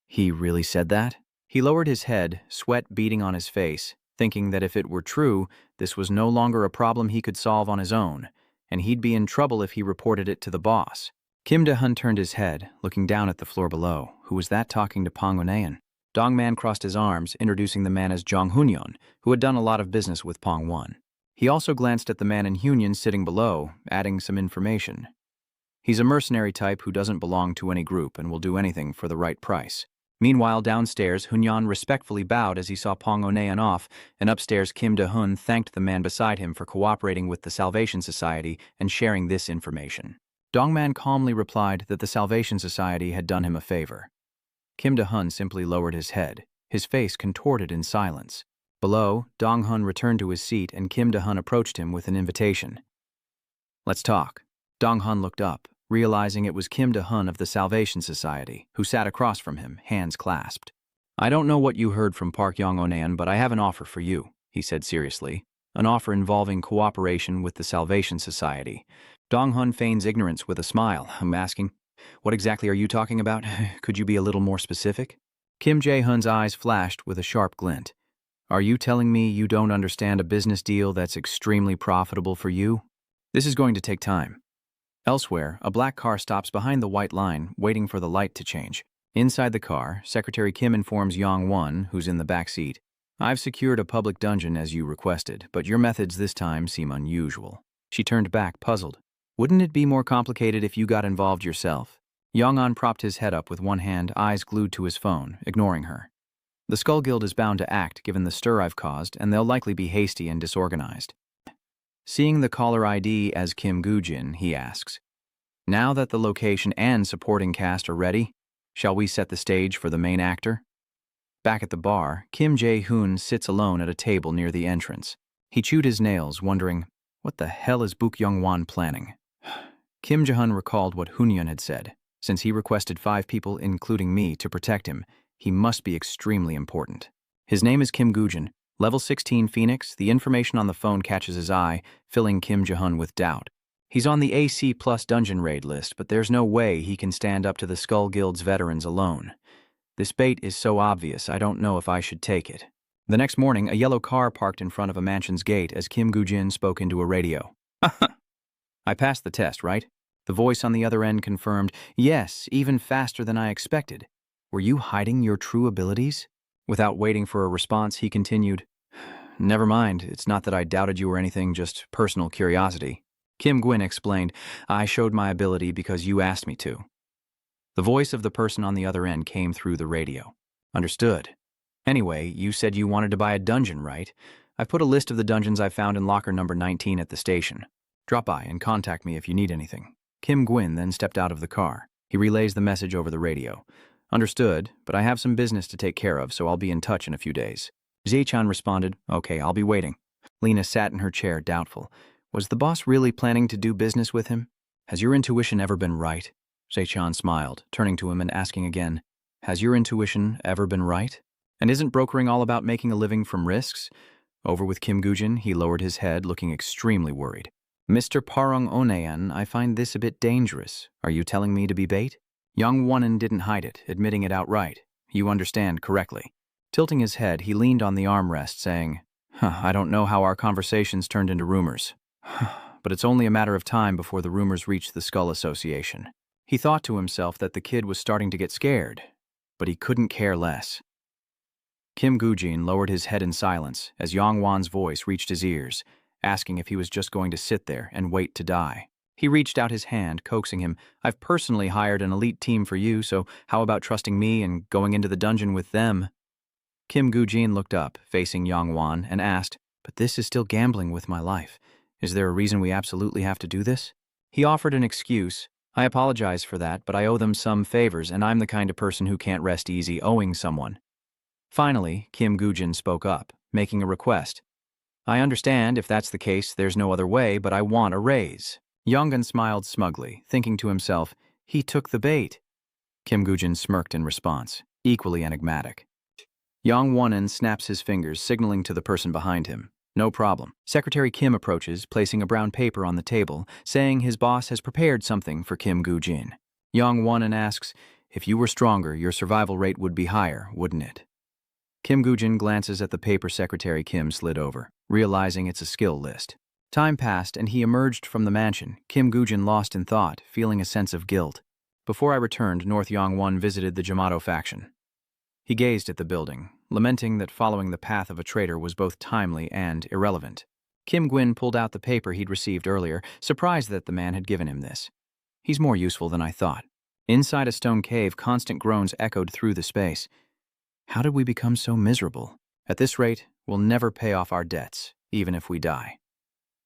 He really said that? He lowered his head, sweat beading on his face, thinking that if it were true, this was no longer a problem he could solve on his own, and he'd be in trouble if he reported it to the boss. Kim De-hun turned his head, looking down at the floor below. Who was that talking to Pang Onean? Dongman crossed his arms, introducing the man as Jong Hunyeon, who had done a lot of business with Pang Won. He also glanced at the man in Hunyeon sitting below, adding some information. He's a mercenary type who doesn't belong to any group and will do anything for the right price. Meanwhile, downstairs, Hunyeon respectfully bowed as he saw Pang Onean off, and upstairs Kim De-hun thanked the man beside him for cooperating with the Salvation Society and sharing this information. Dongman calmly replied that the Salvation Society had done him a favor. Kim De-hun simply lowered his head, his face contorted in silence. Below, Dong-hun returned to his seat and Kim De-hun approached him with an invitation. "Let's talk." Dong-hun looked up, realizing it was Kim De-hun of the Salvation Society, who sat across from him, hands clasped. "I don't know what you heard from Park Yong-onan, but I have an offer for you," he said seriously. "An offer involving cooperation with the Salvation Society." Dong-hun feigns ignorance with a smile. "I'm asking, what exactly are you talking about? Could you be a little more specific?" Kim Jae-hun's eyes flashed with a sharp glint. "Are you telling me you don't understand a business deal that's extremely profitable for you? This is going to take time." Elsewhere, a black car stops behind the white line, waiting for the light to change. Inside the car, Secretary Kim informs Yong-won, who's in the back seat, "I've secured a public dungeon as you requested, but your methods this time seem unusual." She turned back, puzzled. "Wouldn't it be more complicated if you got involved yourself?" Yong-an propped his head up with one hand, eyes glued to his phone, ignoring her. "The Skull Guild is bound to act given the stir I've caused, and they'll likely be hasty and disorganized." Seeing the caller ID as Kim Gujin, he asks, "Now that the location and supporting cast are ready, shall we set the stage for the main actor?" Back at the bar, Kim Jae-hoon sits alone at a table near the entrance. He chewed his nails, wondering, what the hell is Buk Yong-wan planning? Kim Jae-hun recalled what Hunyeon had said. Since he requested 5 people, including me, to protect him, he must be extremely important. His name is Kim Gujin, level 16 Phoenix. The information on the phone catches his eye, filling Kim Jae-hun with doubt. He's on the AC plus dungeon raid list, but there's no way he can stand up to the Skull Guild's veterans alone. This bait is so obvious, I don't know if I should take it. The next morning, a yellow car parked in front of a mansion's gate as Kim Goo-jin spoke into a radio. I passed the test, right? The voice on the other end confirmed, yes, even faster than I expected. Were you hiding your true abilities? Without waiting for a response, he continued, never mind, it's not that I doubted you or anything, just personal curiosity. Kim Gwyn explained, I showed my ability because you asked me to. The voice of the person on the other end came through the radio. Understood. Anyway, you said you wanted to buy a dungeon, right? I've put a list of the dungeons I found in locker number 19 at the station. Drop by and contact me if you need anything. Kim Gwyn then stepped out of the car. He relays the message over the radio. Understood, but I have some business to take care of, so I'll be in touch in a few days. Zae-chan responded, okay, I'll be waiting. Lena sat in her chair, doubtful. Was the boss really planning to do business with him? Has your intuition ever been right? Zae-chan smiled, turning to him and asking again, has your intuition ever been right? And isn't brokering all about making a living from risks? Over with Kim Goo-jin, he lowered his head, looking extremely worried. Mr. Parong Onean, I find this a bit dangerous. Are you telling me to be bait? Yong Wan didn't hide it, admitting it outright. You understand correctly. Tilting his head, he leaned on the armrest, saying, I don't know how our conversations turned into rumors. But it's only a matter of time before the rumors reach the Skull Association. He thought to himself that the kid was starting to get scared, but he couldn't care less. Kim Goo-jin lowered his head in silence as Yong Wan's voice reached his ears, asking if he was just going to sit there and wait to die. He reached out his hand, coaxing him, I've personally hired an elite team for you, so how about trusting me and going into the dungeon with them? Kim Goo-jin looked up, facing Yong Wan, and asked, but this is still gambling with my life. Is there a reason we absolutely have to do this? He offered an excuse. I apologize for that, but I owe them some favors, and I'm the kind of person who can't rest easy owing someone. Finally, Kim Goo-jin spoke up, making a request. I understand if that's the case, there's no other way, but I want a raise. Yonggun smiled smugly, thinking to himself, he took the bait. Kim Goo-jin smirked in response, equally enigmatic. Yong Wan snaps his fingers, signaling to the person behind him. No problem. Secretary Kim approaches, placing a brown paper on the table, saying his boss has prepared something for Kim Goo-jin. Yong Wan asks, if you were stronger, your survival rate would be higher, wouldn't it? Kim Goo-jin glances at the paper Secretary Kim slid over, realizing it's a skill list. Time passed and he emerged from the mansion, Kim Goo-jin lost in thought, feeling a sense of guilt. Before I returned, North Yong Wan visited the Jamato faction. He gazed at the building, lamenting that following the path of a traitor was both timely and irrelevant. Kim Gwyn pulled out the paper he'd received earlier, surprised that the man had given him this. He's more useful than I thought. Inside a stone cave, constant groans echoed through the space. How did we become so miserable? At this rate, we'll never pay off our debts, even if we die.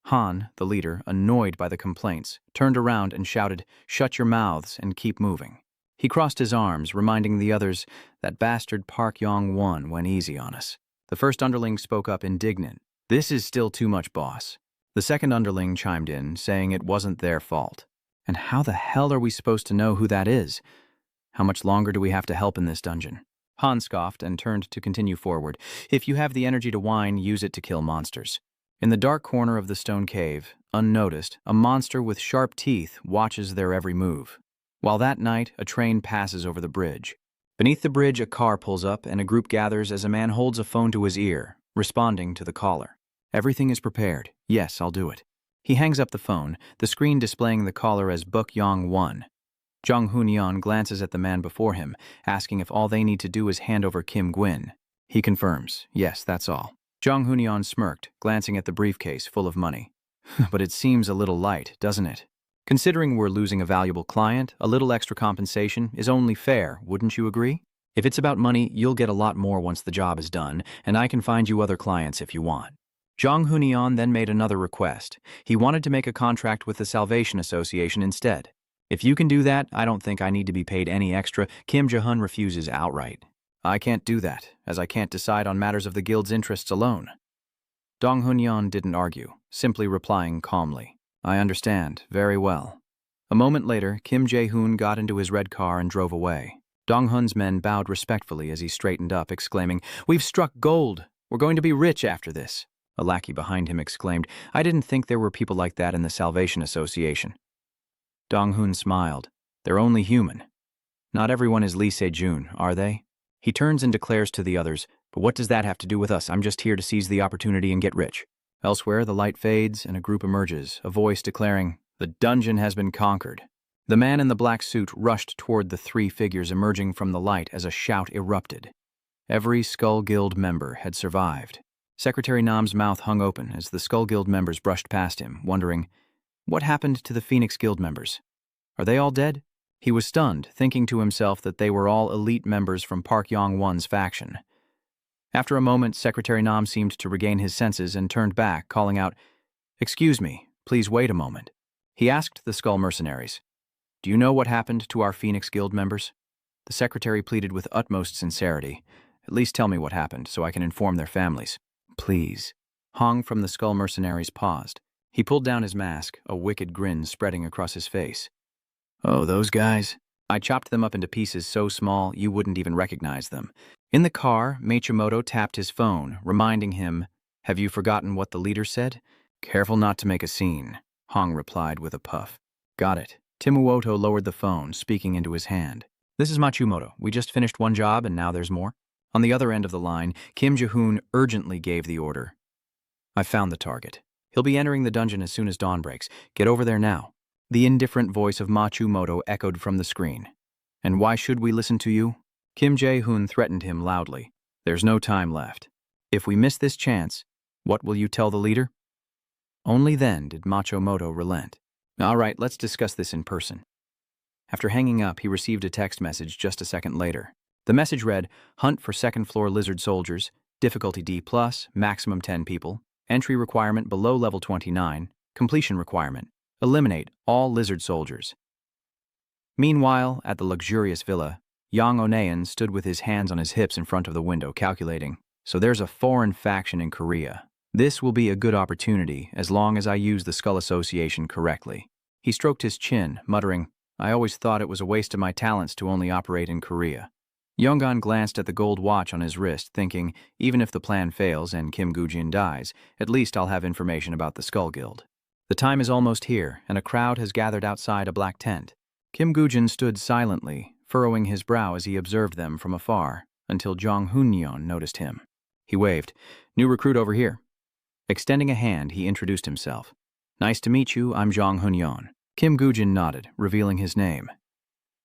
Han, the leader, annoyed by the complaints, turned around and shouted, shut your mouths and keep moving. He crossed his arms, reminding the others that bastard Park Yong-wan went easy on us. The first underling spoke up indignant. This is still too much, boss. The second underling chimed in, saying it wasn't their fault. And how the hell are we supposed to know who that is? How much longer do we have to help in this dungeon? Han scoffed and turned to continue forward. If you have the energy to whine, use it to kill monsters. In the dark corner of the stone cave, unnoticed, a monster with sharp teeth watches their every move. While that night, a train passes over the bridge. Beneath the bridge, a car pulls up and a group gathers as a man holds a phone to his ear, responding to the caller. Everything is prepared. Yes, I'll do it. He hangs up the phone, the screen displaying the caller as Buk Yong Wan. Jung Hoon-yeon glances at the man before him, asking if all they need to do is hand over Kim Gwyn. He confirms, yes, that's all. Jung Hoon-yeon smirked, glancing at the briefcase full of money. But it seems a little light, doesn't it? Considering we're losing a valuable client, a little extra compensation is only fair, wouldn't you agree? If it's about money, you'll get a lot more once the job is done, and I can find you other clients if you want. Jung Hoon-yeon then made another request. He wanted to make a contract with the Salvation Association instead. If you can do that, I don't think I need to be paid any extra. Kim Jae-hun refuses outright. I can't do that, as I can't decide on matters of the guild's interests alone. Dong Hoon-yeon didn't argue, simply replying calmly. I understand, very well. A moment later, Kim Jae-hoon got into his red car and drove away. Dong-hun's men bowed respectfully as he straightened up, exclaiming, We've struck gold! We're going to be rich after this. A lackey behind him exclaimed. I didn't think there were people like that in the Salvation Association. Dong-hun smiled. They're only human. Not everyone is Lee Se-jun, are they? He turns and declares to the others, but what does that have to do with us? I'm just here to seize the opportunity and get rich. Elsewhere, the light fades and a group emerges, a voice declaring, the dungeon has been conquered. The man in the black suit rushed toward the three figures emerging from the light as a shout erupted. Every Skull Guild member had survived. Secretary Nam's mouth hung open as the Skull Guild members brushed past him, wondering, what happened to the Phoenix Guild members? Are they all dead? He was stunned, thinking to himself that they were all elite members from Park Yong-wan's faction. After a moment, Secretary Nam seemed to regain his senses and turned back, calling out, Excuse me, please wait a moment. He asked the Skull mercenaries, Do you know what happened to our Phoenix Guild members? The secretary pleaded with utmost sincerity, At least tell me what happened, so I can inform their families. Please. Hong from the Skull mercenaries paused. He pulled down his mask, a wicked grin spreading across his face. Oh, those guys? I chopped them up into pieces so small you wouldn't even recognize them. In the car, Michimoto tapped his phone, reminding him, Have you forgotten what the leader said? Careful not to make a scene, Hong replied with a puff. Got it. Timuoto lowered the phone, speaking into his hand. This is Matsumoto. We just finished one job and now there's more. On the other end of the line, Kim Ji-hoon urgently gave the order. I found the target. He'll be entering the dungeon as soon as dawn breaks. Get over there now. The indifferent voice of Matsumoto echoed from the screen. And why should we listen to you? Kim Jae-hoon threatened him loudly. There's no time left. If we miss this chance, what will you tell the leader? Only then did Matsumoto relent. All right, let's discuss this in person. After hanging up, he received a text message just a second later. The message read, Hunt for second-floor lizard soldiers, difficulty D+, maximum 10 people, entry requirement below level 29, completion requirement. Eliminate all lizard soldiers. Meanwhile, at the luxurious villa, Yang Onean stood with his hands on his hips in front of the window, calculating, so there's a foreign faction in Korea. This will be a good opportunity as long as I use the Skull Association correctly. He stroked his chin, muttering, I always thought it was a waste of my talents to only operate in Korea. Yonggan glanced at the gold watch on his wrist, thinking, even if the plan fails and Kim Gujin dies, at least I'll have information about the Skull Guild. The time is almost here, and a crowd has gathered outside a black tent. Kim Gujin stood silently, furrowing his brow as he observed them from afar, until Jong Hoon-yeon noticed him. He waved, New recruit over here. Extending a hand, he introduced himself. Nice to meet you, I'm Jong Hoon-yeon. Kim Gujin nodded, revealing his name.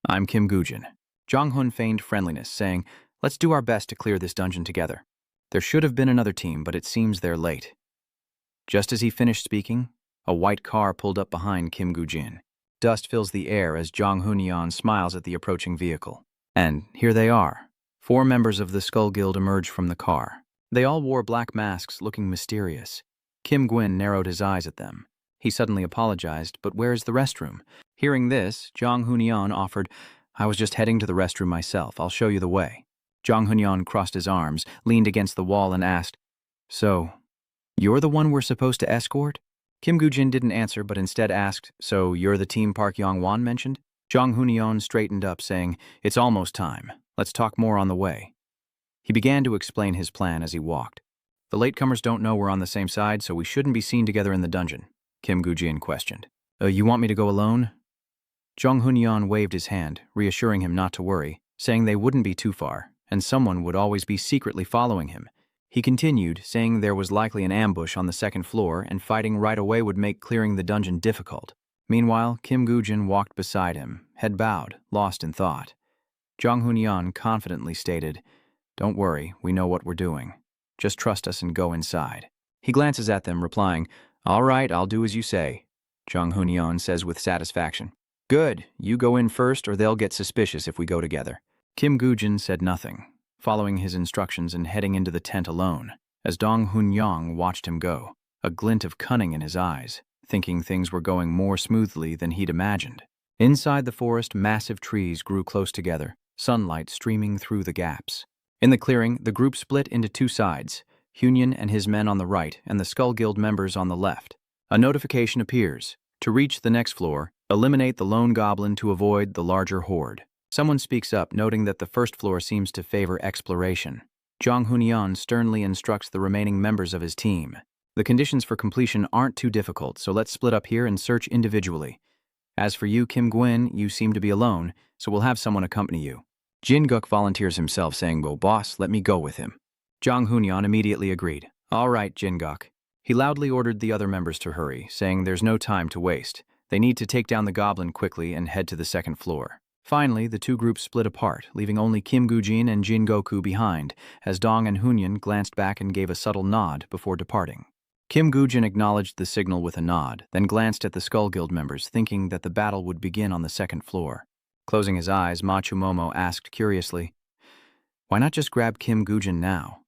I'm Kim Gujin. Jong Hoon feigned friendliness, saying, Let's do our best to clear this dungeon together. There should have been another team, but it seems they're late. Just as he finished speaking, a white car pulled up behind Kim Gujin. Dust fills the air as Jong Hoon-yeon smiles at the approaching vehicle. And here they are. 4 members of the Skull Guild emerge from the car. They all wore black masks, looking mysterious. Kim Gwyn narrowed his eyes at them. He suddenly apologized, but where's the restroom? Hearing this, Jong Hoon-yeon offered, I was just heading to the restroom myself. I'll show you the way. Jong Hoon-yeon crossed his arms, leaned against the wall, and asked, So, you're the one we're supposed to escort? Kim Gujin didn't answer, but instead asked, So, you're the team Park Yong-wan mentioned? Jong Hoon-yeon straightened up, saying, It's almost time. Let's talk more on the way. He began to explain his plan as he walked. The latecomers don't know we're on the same side, so we shouldn't be seen together in the dungeon, Kim Gujin questioned. You want me to go alone? Jong Hoon-yeon waved his hand, reassuring him not to worry, saying they wouldn't be too far, and someone would always be secretly following him. He continued, saying there was likely an ambush on the second floor and fighting right away would make clearing the dungeon difficult. Meanwhile, Kim Gujin walked beside him, head bowed, lost in thought. Jong Hoon-yeon confidently stated, Don't worry, we know what we're doing. Just trust us and go inside. He glances at them, replying, All right, I'll do as you say, Jong Hoon-yeon says with satisfaction. Good, you go in first or they'll get suspicious if we go together. Kim Gujin said nothing, following his instructions and heading into the tent alone, as Dong Hoon-yeong watched him go, a glint of cunning in his eyes, thinking things were going more smoothly than he'd imagined. Inside the forest, massive trees grew close together, sunlight streaming through the gaps. In the clearing, the group split into 2 sides, Hunyan and his men on the right and the Skull Guild members on the left. A notification appears. To reach the next floor, eliminate the lone goblin to avoid the larger horde. Someone speaks up, noting that the first floor seems to favor exploration. Jong Hoon-yeon sternly instructs the remaining members of his team. The conditions for completion aren't too difficult, so let's split up here and search individually. As for you, Kim Gwyn, you seem to be alone, so we'll have someone accompany you. Jin-guk volunteers himself, saying, "Well, boss, let me go with him." Jang Hoon-yeon immediately agreed. "All right, Jin-guk." He loudly ordered the other members to hurry, saying there's no time to waste. They need to take down the goblin quickly and head to the second floor. Finally, the two groups split apart, leaving only Kim Gu-jin and Jin Goku behind, as Dong and Hoon-yeon glanced back and gave a subtle nod before departing. Kim Gu-jin acknowledged the signal with a nod, then glanced at the Skull Guild members, thinking that the battle would begin on the second floor. Closing his eyes, Machumomo asked curiously, "Why not just grab Kim Gu-jin now?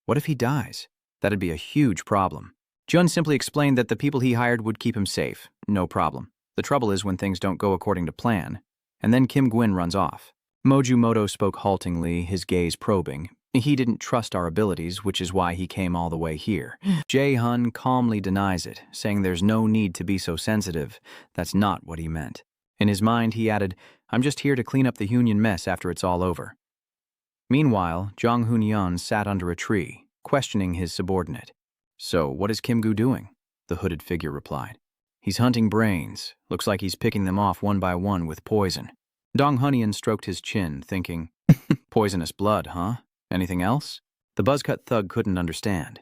What if he dies? That'd be a huge problem." Jun simply explained that the people he hired would keep him safe. No problem. The trouble is when things don't go according to plan. And then Kim Gwyn runs off. Mojumoto spoke haltingly, his gaze probing. He didn't trust our abilities, which is why he came all the way here. Jae-hun calmly denies it, saying there's no need to be so sensitive. That's not what he meant. In his mind, he added, "I'm just here to clean up the Hoon-yeon mess after it's all over." Meanwhile, Jang Hoon-yeon sat under a tree, questioning his subordinate. "So, what is Kim Gu doing?" the hooded figure replied. "He's hunting brains. Looks like he's picking them off one by one with poison." Dong Hoon-yeon stroked his chin, thinking, "Poisonous blood, huh? Anything else?" The buzzcut thug couldn't understand.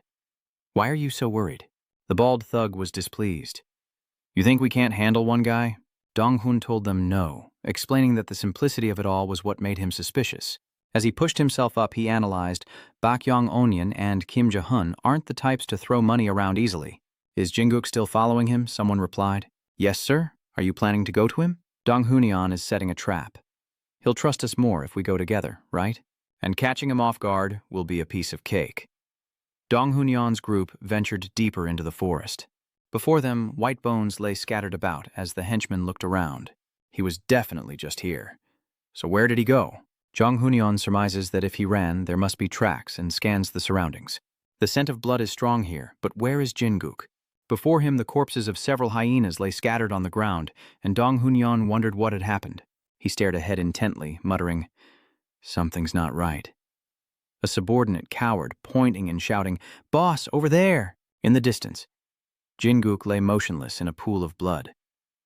"Why are you so worried?" The bald thug was displeased. "You think we can't handle one guy?" Dong-hun told them no, explaining that the simplicity of it all was what made him suspicious. As he pushed himself up, he analyzed, Bakyong-onyeon and Kim Ja-hun aren't the types to throw money around easily. "Is Jin-guk still following him?" someone replied. "Yes, sir. Are you planning to go to him?" Dong Hoon-yeon is setting a trap. He'll trust us more if we go together, right? And catching him off guard will be a piece of cake. Dong Hoon-yeon's group ventured deeper into the forest. Before them, white bones lay scattered about as the henchman looked around. He was definitely just here. So where did he go? Jang Hoon-yeon surmises that if he ran, there must be tracks, and scans the surroundings. The scent of blood is strong here, but where is Jin-guk? Before him, the corpses of several hyenas lay scattered on the ground, and Dong Hoon-yeon wondered what had happened. He stared ahead intently, muttering, "Something's not right." A subordinate cowered, pointing and shouting, "Boss, over there!" In the distance, Jin-guk lay motionless in a pool of blood,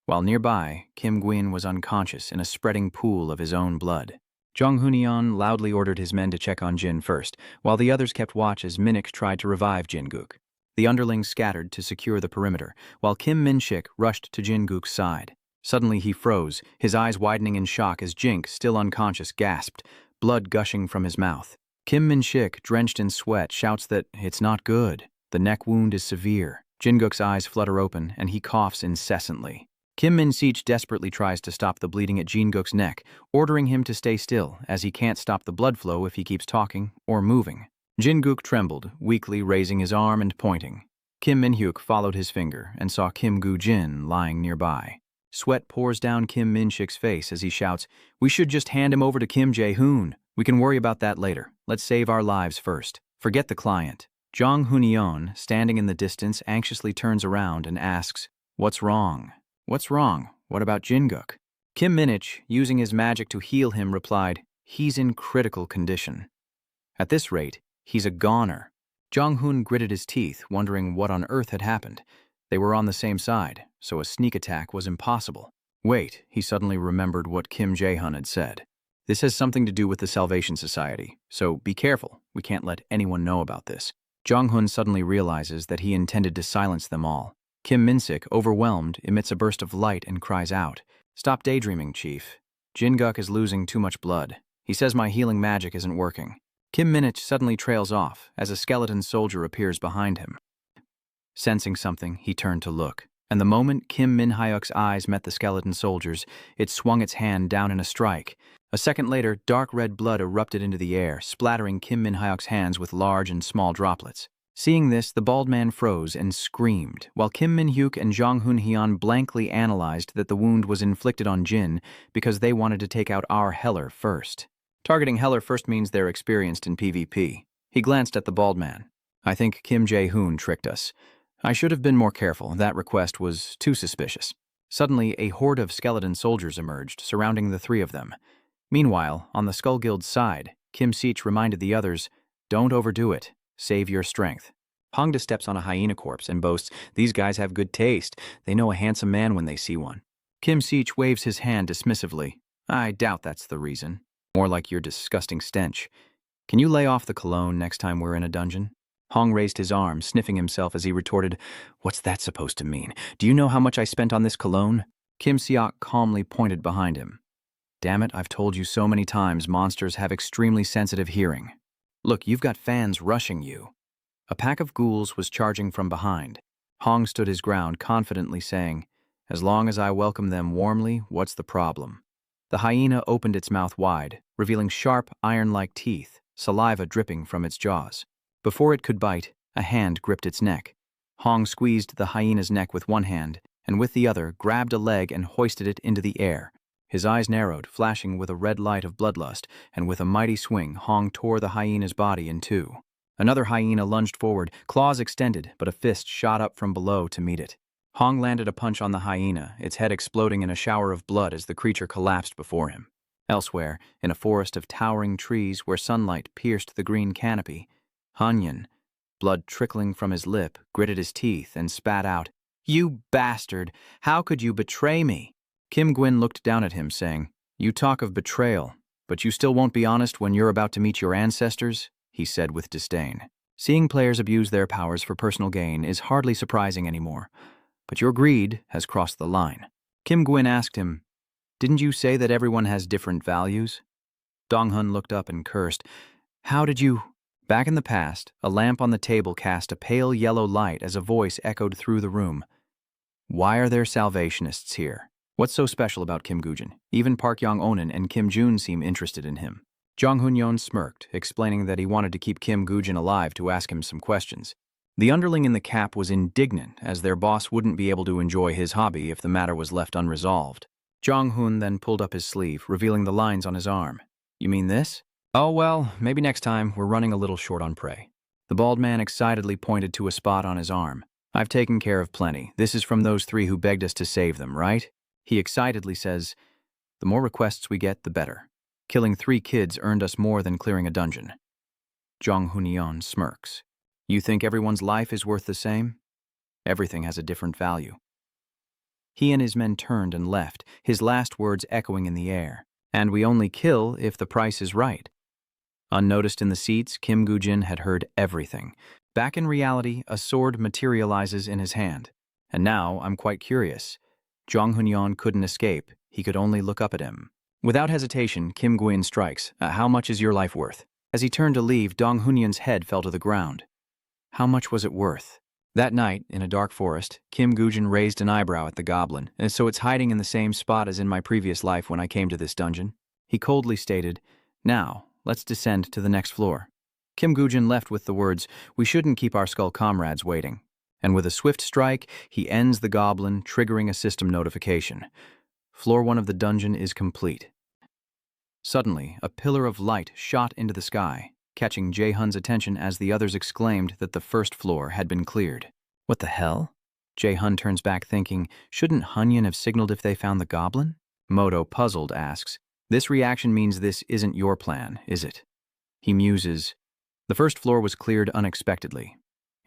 while nearby, Kim Gwyn was unconscious in a spreading pool of his own blood. Jang Hoon-yeon loudly ordered his men to check on Jin first, while the others kept watch as Minnick tried to revive Jin-guk. The underlings scattered to secure the perimeter, while Kim Min-shik rushed to Jin-guk's side. Suddenly he froze, his eyes widening in shock as Jink, still unconscious, gasped, blood gushing from his mouth. Kim Min-shik, drenched in sweat, shouts that it's not good. The neck wound is severe. Jin-guk's eyes flutter open, and he coughs incessantly. Kim Min-sik desperately tries to stop the bleeding at Jin-guk's neck, ordering him to stay still, as he can't stop the blood flow if he keeps talking or moving. Jin-guk trembled, weakly raising his arm and pointing. Kim Min-hyuk followed his finger and saw Kim Gu-jin lying nearby. Sweat pours down Kim Min-shik's face as he shouts, "We should just hand him over to Kim Jae-hoon. We can worry about that later. Let's save our lives first. Forget the client." Jang Hoon-yeon, standing in the distance, anxiously turns around and asks, "What's wrong?" "What's wrong? What about Jin-guk?" Kim Min-ich, using his magic to heal him, replied, "He's in critical condition. At this rate, he's a goner." Jong-hoon gritted his teeth, wondering what on earth had happened. They were on the same side, so a sneak attack was impossible. Wait, he suddenly remembered what Kim Jae-hun had said. "This has something to do with the Salvation Society, so be careful. We can't let anyone know about this." Jong-hoon suddenly realizes that he intended to silence them all. Kim Min-sik, overwhelmed, emits a burst of light and cries out, "Stop daydreaming, Chief. Jin-guk is losing too much blood. He says my healing magic isn't working." Kim Min-ich suddenly trails off as a skeleton soldier appears behind him. Sensing something, he turned to look, and the moment Kim Min-hyuk's eyes met the skeleton soldier's, it swung its hand down in a strike. A second later, dark red blood erupted into the air, splattering Kim Min-hyuk's hands with large and small droplets. Seeing this, the bald man froze and screamed, while Kim Min-hyuk and Jang Hoon-yeon blankly analyzed that the wound was inflicted on Jin because they wanted to take out our Heller first. Targeting Heller first means they're experienced in PvP. He glanced at the bald man. "I think Kim Jae-hoon tricked us. I should have been more careful. That request was too suspicious." Suddenly, a horde of skeleton soldiers emerged, surrounding the three of them. Meanwhile, on the Skull Guild's side, Kim Seach reminded the others, "Don't overdo it. Save your strength." Hongda steps on a hyena corpse and boasts, "These guys have good taste. They know a handsome man when they see one." Kim Seech waves his hand dismissively. "I doubt that's the reason. More like your disgusting stench. Can you lay off the cologne next time we're in a dungeon?" Hong raised his arm, sniffing himself as he retorted, "What's that supposed to mean? Do you know how much I spent on this cologne?" Kim Seok calmly pointed behind him. "Damn it, I've told you so many times monsters have extremely sensitive hearing. Look, you've got fans rushing you." A pack of ghouls was charging from behind. Hong stood his ground, confidently saying, "As long as I welcome them warmly, what's the problem?" The hyena opened its mouth wide, revealing sharp, iron-like teeth, saliva dripping from its jaws. Before it could bite, a hand gripped its neck. Hong squeezed the hyena's neck with one hand, and with the other grabbed a leg and hoisted it into the air. His eyes narrowed, flashing with a red light of bloodlust, and with a mighty swing, Hong tore the hyena's body in two. Another hyena lunged forward, claws extended, but a fist shot up from below to meet it. Hong landed a punch on the hyena, its head exploding in a shower of blood as the creature collapsed before him. Elsewhere, in a forest of towering trees where sunlight pierced the green canopy, Hanyan, blood trickling from his lip, gritted his teeth and spat out, "You bastard! How could you betray me?" Kim Gwyn looked down at him, saying, "You talk of betrayal, but you still won't be honest when you're about to meet your ancestors?" he said with disdain. Seeing players abuse their powers for personal gain is hardly surprising anymore, but your greed has crossed the line. Kim Gwyn asked him, "Didn't you say that everyone has different values?" Dong-hun looked up and cursed, "How did you—" Back in the past, a lamp on the table cast a pale yellow light as a voice echoed through the room. "Why are there Salvationists here? What's so special about Kim Gujin? Even Park Yong-onan and Kim Jun seem interested in him." Jong Hun-yeon smirked, explaining that he wanted to keep Kim Gujin alive to ask him some questions. The underling in the cap was indignant, as their boss wouldn't be able to enjoy his hobby if the matter was left unresolved. Jong-hun then pulled up his sleeve, revealing the lines on his arm. "You mean this?" "Oh, well, maybe next time. We're running a little short on prey." The bald man excitedly pointed to a spot on his arm. "I've taken care of plenty. This is from those three who begged us to save them, right?" He excitedly says, "The more requests we get, the better. Killing 3 kids earned us more than clearing a dungeon." Jong Hun-yeon smirks. "You think everyone's life is worth the same? Everything has a different value." He and his men turned and left, his last words echoing in the air. "And we only kill if the price is right." Unnoticed in the seats, Kim Gujin had heard everything. Back in reality, a sword materializes in his hand. And now, I'm quite curious. Jong Hun-yeon couldn't escape. He could only look up at him. Without hesitation, Kim Gwyn strikes. "How much is your life worth?" As he turned to leave, Dong Hun-yeon's head fell to the ground. How much was it worth? That night, in a dark forest, Kim Gujin raised an eyebrow at the goblin, and so it's hiding in the same spot as in my previous life when I came to this dungeon. He coldly stated, "Now, let's descend to the next floor." Kim Gujin left with the words, "We shouldn't keep our skull comrades waiting." And with a swift strike, he ends the goblin, triggering a system notification. Floor 1 of the dungeon is complete. Suddenly, a pillar of light shot into the sky, catching Jae-hun's attention as the others exclaimed that the first floor had been cleared. "What the hell?" Jae-hun turns back thinking, "Shouldn't Hunyan have signaled if they found the goblin?" Moto, puzzled, asks, "This reaction means this isn't your plan, is it?" He muses, "The first floor was cleared unexpectedly.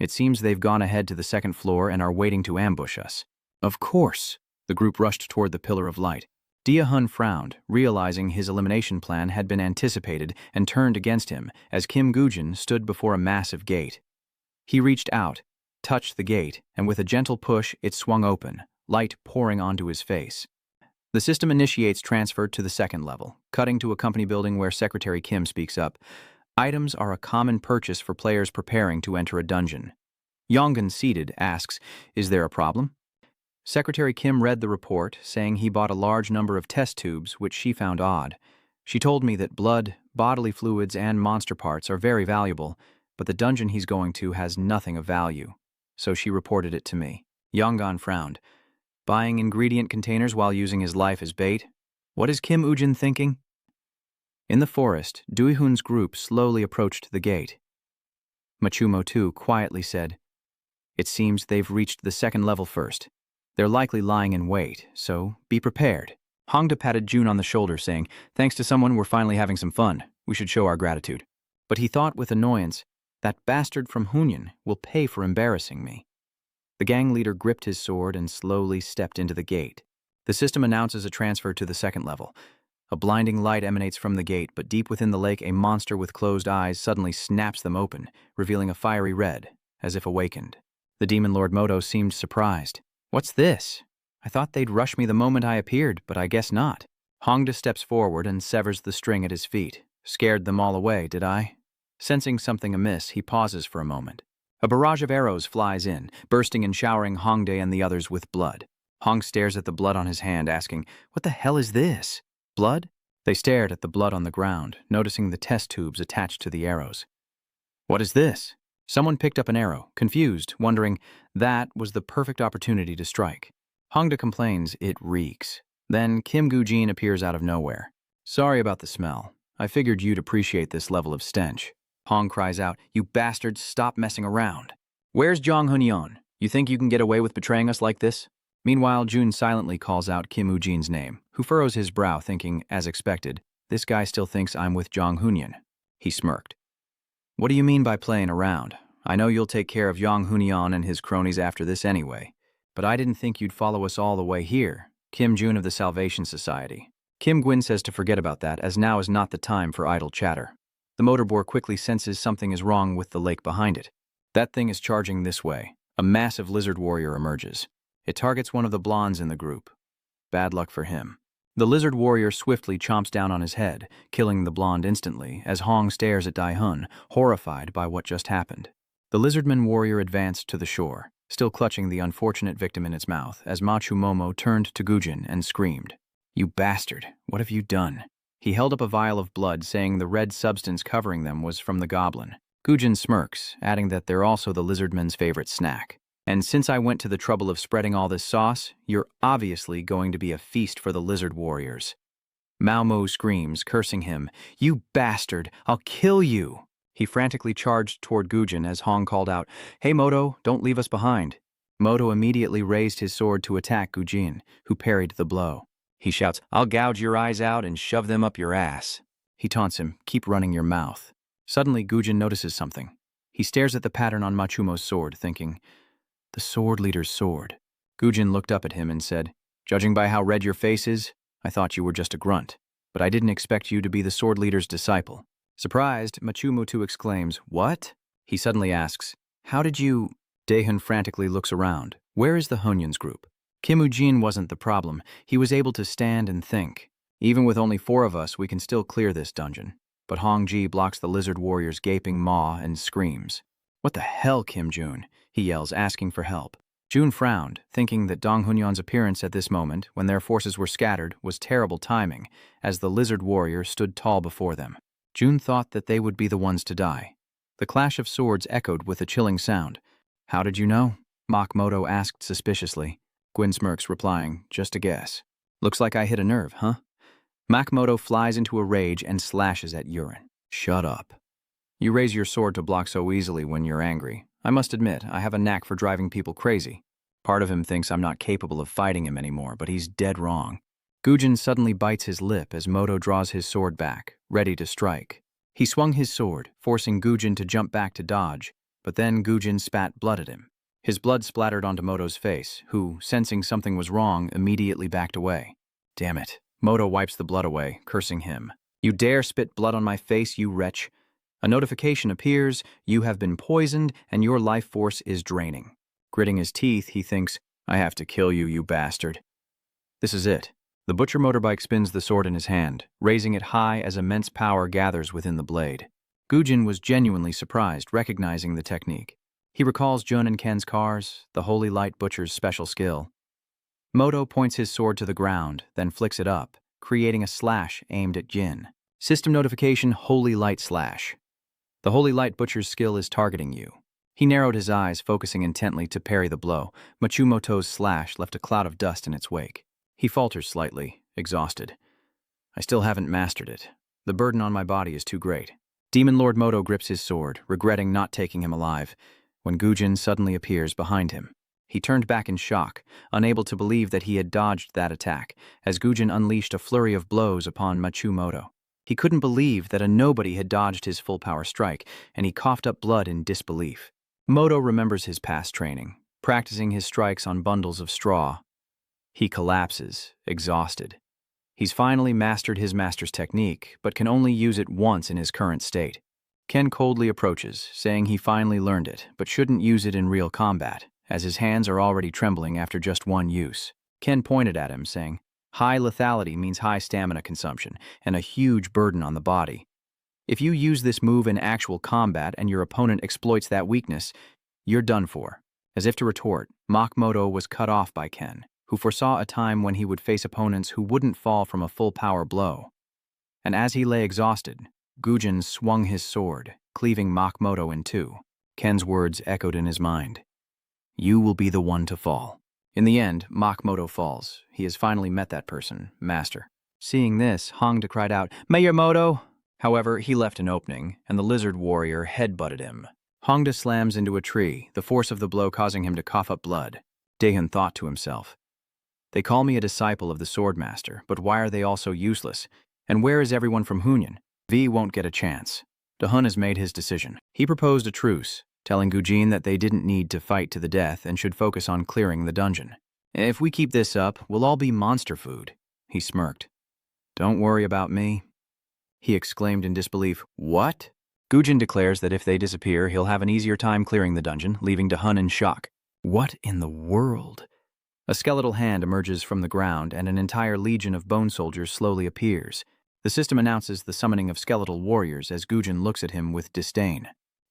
It seems they've gone ahead to the second floor and are waiting to ambush us." "Of course." The group rushed toward the pillar of light. Dia-hun frowned, realizing his elimination plan had been anticipated, and turned against him as Kim Gujin stood before a massive gate. He reached out, touched the gate, and with a gentle push, it swung open, light pouring onto his face. The system initiates transfer to the second level, cutting to a company building where Secretary Kim speaks up. Items are a common purchase for players preparing to enter a dungeon. Yonggan, seated, asks, "Is there a problem?" Secretary Kim read the report, saying he bought a large number of test tubes, which she found odd. "She told me that blood, bodily fluids, and monster parts are very valuable, but the dungeon he's going to has nothing of value. So she reported it to me." Yonggan frowned. "Buying ingredient containers while using his life as bait? What is Kim Ujin thinking?" In the forest, Dui-hun's group slowly approached the gate. Machumo, too, quietly said, "It seems they've reached the second level first. They're likely lying in wait, so be prepared." Hongda patted June on the shoulder, saying, "Thanks to someone, we're finally having some fun. We should show our gratitude." But he thought with annoyance, That bastard from Hunyan will pay for embarrassing me. The gang leader gripped his sword and slowly stepped into the gate. The system announces a transfer to the second level. A blinding light emanates from the gate, but deep within the lake, a monster with closed eyes suddenly snaps them open, revealing a fiery red, as if awakened. The demon lord Moto seemed surprised. "What's this? I thought they'd rush me the moment I appeared, but I guess not." Hongda steps forward and severs the string at his feet. "Scared them all away, did I?" Sensing something amiss, he pauses for a moment. A barrage of arrows flies in, bursting and showering Hongdae and the others with blood. Hong stares at the blood on his hand, asking, "What the hell is this? Blood?" They stared at the blood on the ground, noticing the test tubes attached to the arrows. "What is this?" Someone picked up an arrow, confused, wondering that was the perfect opportunity to strike. Hongda complains it reeks. Then Kim Gu-jin appears out of nowhere. "Sorry about the smell. I figured you'd appreciate this level of stench." Hong cries out, "You bastards, stop messing around. Where's Jong Hunyan? You think you can get away with betraying us like this?" Meanwhile, Jun silently calls out Kim Ujin's name, who furrows his brow thinking, as expected, this guy still thinks I'm with Jong Hunyan. He smirked. "What do you mean by playing around? I know you'll take care of Jong Hunyan and his cronies after this anyway, but I didn't think you'd follow us all the way here." Kim Jun of the Salvation Society. Kim Gwyn says to forget about that, as now is not the time for idle chatter. The motorboar quickly senses something is wrong with the lake behind it. That thing is charging this way. A massive lizard warrior emerges. It targets one of the blondes in the group. Bad luck for him. The lizard warrior swiftly chomps down on his head, killing the blonde instantly, as Hong stares at Dai-hun, horrified by what just happened. The lizardman warrior advanced to the shore, still clutching the unfortunate victim in its mouth, as Machu Momo turned to Gujin and screamed, "You bastard, what have you done?" He held up a vial of blood, saying the red substance covering them was from the goblin. Gujin smirks, adding that they're also the lizardman's favorite snack. "And since I went to the trouble of spreading all this sauce, you're obviously going to be a feast for the lizard warriors." Mao Mo screams, cursing him, "You bastard, I'll kill you!" He frantically charged toward Gujin as Hong called out, "Hey Moto, don't leave us behind." Moto immediately raised his sword to attack Gujin, who parried the blow. He shouts, "I'll gouge your eyes out and shove them up your ass." He taunts him, "Keep running your mouth." Suddenly, Gujin notices something. He stares at the pattern on Machumo's sword, thinking, the sword leader's sword. Gujin looked up at him and said, "Judging by how red your face is, I thought you were just a grunt, but I didn't expect you to be the sword leader's disciple." Surprised, Machumotu exclaims, "What?" He suddenly asks, "How did you—" Daehun frantically looks around. Where is the Hunyans group? Kim Ujin wasn't the problem. He was able to stand and think. Even with only 4 of us, we can still clear this dungeon. But Hong Ji blocks the lizard warrior's gaping maw and screams. "What the hell, Kim Jun?" he yells, asking for help. Jun frowned, thinking that Dong Hunyan's appearance at this moment, when their forces were scattered, was terrible timing, as the lizard warrior stood tall before them. Jun thought that they would be the ones to die. The clash of swords echoed with a chilling sound. "How did you know?" Moto asked suspiciously. Gwyn smirks, replying, "Just a guess." "Looks like I hit a nerve, huh?" Moto flies into a rage and slashes at Urine. "Shut up. You raise your sword to block so easily when you're angry. I must admit, I have a knack for driving people crazy." Part of him thinks I'm not capable of fighting him anymore, but he's dead wrong. Gujin suddenly bites his lip as Moto draws his sword back, ready to strike. He swung his sword, forcing Gujin to jump back to dodge, but then Gujin spat blood at him. His blood splattered onto Moto's face, who, sensing something was wrong, immediately backed away. "Damn it." Moto wipes the blood away, cursing him. "You dare spit blood on my face, you wretch." A notification appears, "You have been poisoned and your life force is draining." Gritting his teeth, he thinks, "I have to kill you, you bastard." This is it. The butcher motorbike spins the sword in his hand, raising it high as immense power gathers within the blade. Gujin was genuinely surprised, recognizing the technique. He recalls Jun and Ken's cars, the Holy Light Butcher's special skill. Moto points his sword to the ground, then flicks it up, creating a slash aimed at Jin. System notification, Holy Light Slash. The Holy Light Butcher's skill is targeting you. He narrowed his eyes, focusing intently to parry the blow. Machumoto's slash left a cloud of dust in its wake. He falters slightly, exhausted. "I still haven't mastered it. The burden on my body is too great." Demon Lord Moto grips his sword, regretting not taking him alive, when Gujin suddenly appears behind him. He turned back in shock, unable to believe that he had dodged that attack, as Gujin unleashed a flurry of blows upon Machumoto. He couldn't believe that a nobody had dodged his full-power strike, and he coughed up blood in disbelief. Moto remembers his past training, practicing his strikes on bundles of straw. He collapses, exhausted. He's finally mastered his master's technique, but can only use it once in his current state. Ken coldly approaches, saying he finally learned it, but shouldn't use it in real combat, as his hands are already trembling after just one use. Ken pointed at him, saying, "High lethality means high stamina consumption, and a huge burden on the body. If you use this move in actual combat and your opponent exploits that weakness, you're done for." As if to retort, Moto was cut off by Ken, who foresaw a time when he would face opponents who wouldn't fall from a full-power blow. And as he lay exhausted, Gujin swung his sword, cleaving Moto in two. Ken's words echoed in his mind. "You will be the one to fall." In the end, Moto falls. He has finally met that person, Master. Seeing this, Hongda cried out, "Mayor Moto!" However, he left an opening, and the lizard warrior headbutted him. Hongda slams into a tree, the force of the blow causing him to cough up blood. Daehyun thought to himself, "They call me a disciple of the Swordmaster, but why are they all so useless? And where is everyone from Hunyan? V won't get a chance." Daehyun has made his decision. He proposed a truce, telling Gujin that they didn't need to fight to the death and should focus on clearing the dungeon. "If we keep this up, we'll all be monster food," he smirked. "Don't worry about me," he exclaimed in disbelief. "What?" Gujin declares that if they disappear, he'll have an easier time clearing the dungeon, leaving Daehyun in shock. What in the world? A skeletal hand emerges from the ground, and an entire legion of bone soldiers slowly appears. The system announces the summoning of skeletal warriors as Gujin looks at him with disdain.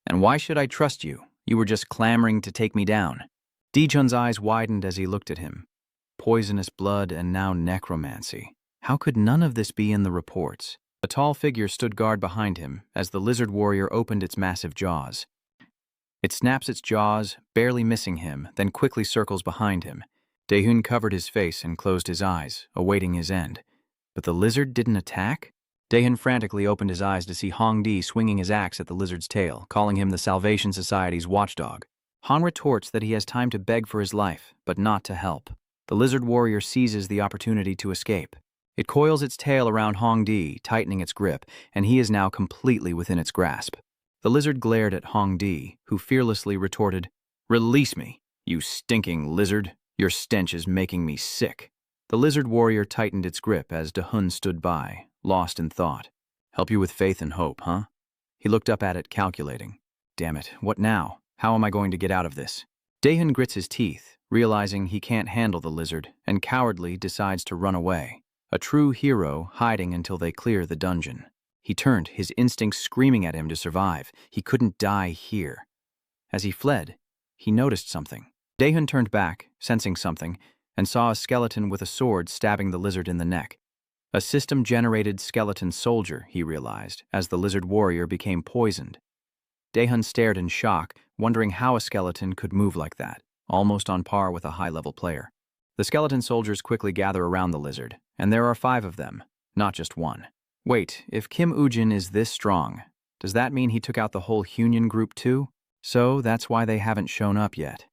"And why should I trust you? You were just clamoring to take me down." Daechun's eyes widened as he looked at him. Poisonous blood and now necromancy. How could none of this be in the reports? A tall figure stood guard behind him as the lizard warrior opened its massive jaws. It snaps its jaws, barely missing him, then quickly circles behind him. Daehyun covered his face and closed his eyes, awaiting his end. But the lizard didn't attack? Daehyun frantically opened his eyes to see Hongdi swinging his axe at the lizard's tail, calling him the Salvation Society's watchdog. Han retorts that he has time to beg for his life, but not to help. The lizard warrior seizes the opportunity to escape. It coils its tail around Hongdi, tightening its grip, and he is now completely within its grasp. The lizard glared at Hongdi, who fearlessly retorted, "Release me, you stinking lizard. Your stench is making me sick." The lizard warrior tightened its grip as Daehyun stood by, lost in thought. "Help you with faith and hope, huh?" He looked up at it, calculating. "Damn it, what now? How am I going to get out of this?" Daehyun grits his teeth, realizing he can't handle the lizard, and cowardly decides to run away. A true hero hiding until they clear the dungeon. He turned, his instincts screaming at him to survive. He couldn't die here. As he fled, he noticed something. Daehyun turned back, sensing something, and saw a skeleton with a sword stabbing the lizard in the neck. A system-generated skeleton soldier, he realized, as the lizard warrior became poisoned. Daehyun stared in shock, wondering how a skeleton could move like that, almost on par with a high-level player. The skeleton soldiers quickly gather around the lizard, and there are 5 of them, not just one. Wait, if Kim Ujin is this strong, does that mean he took out the whole Hunyan group too? So that's why they haven't shown up yet.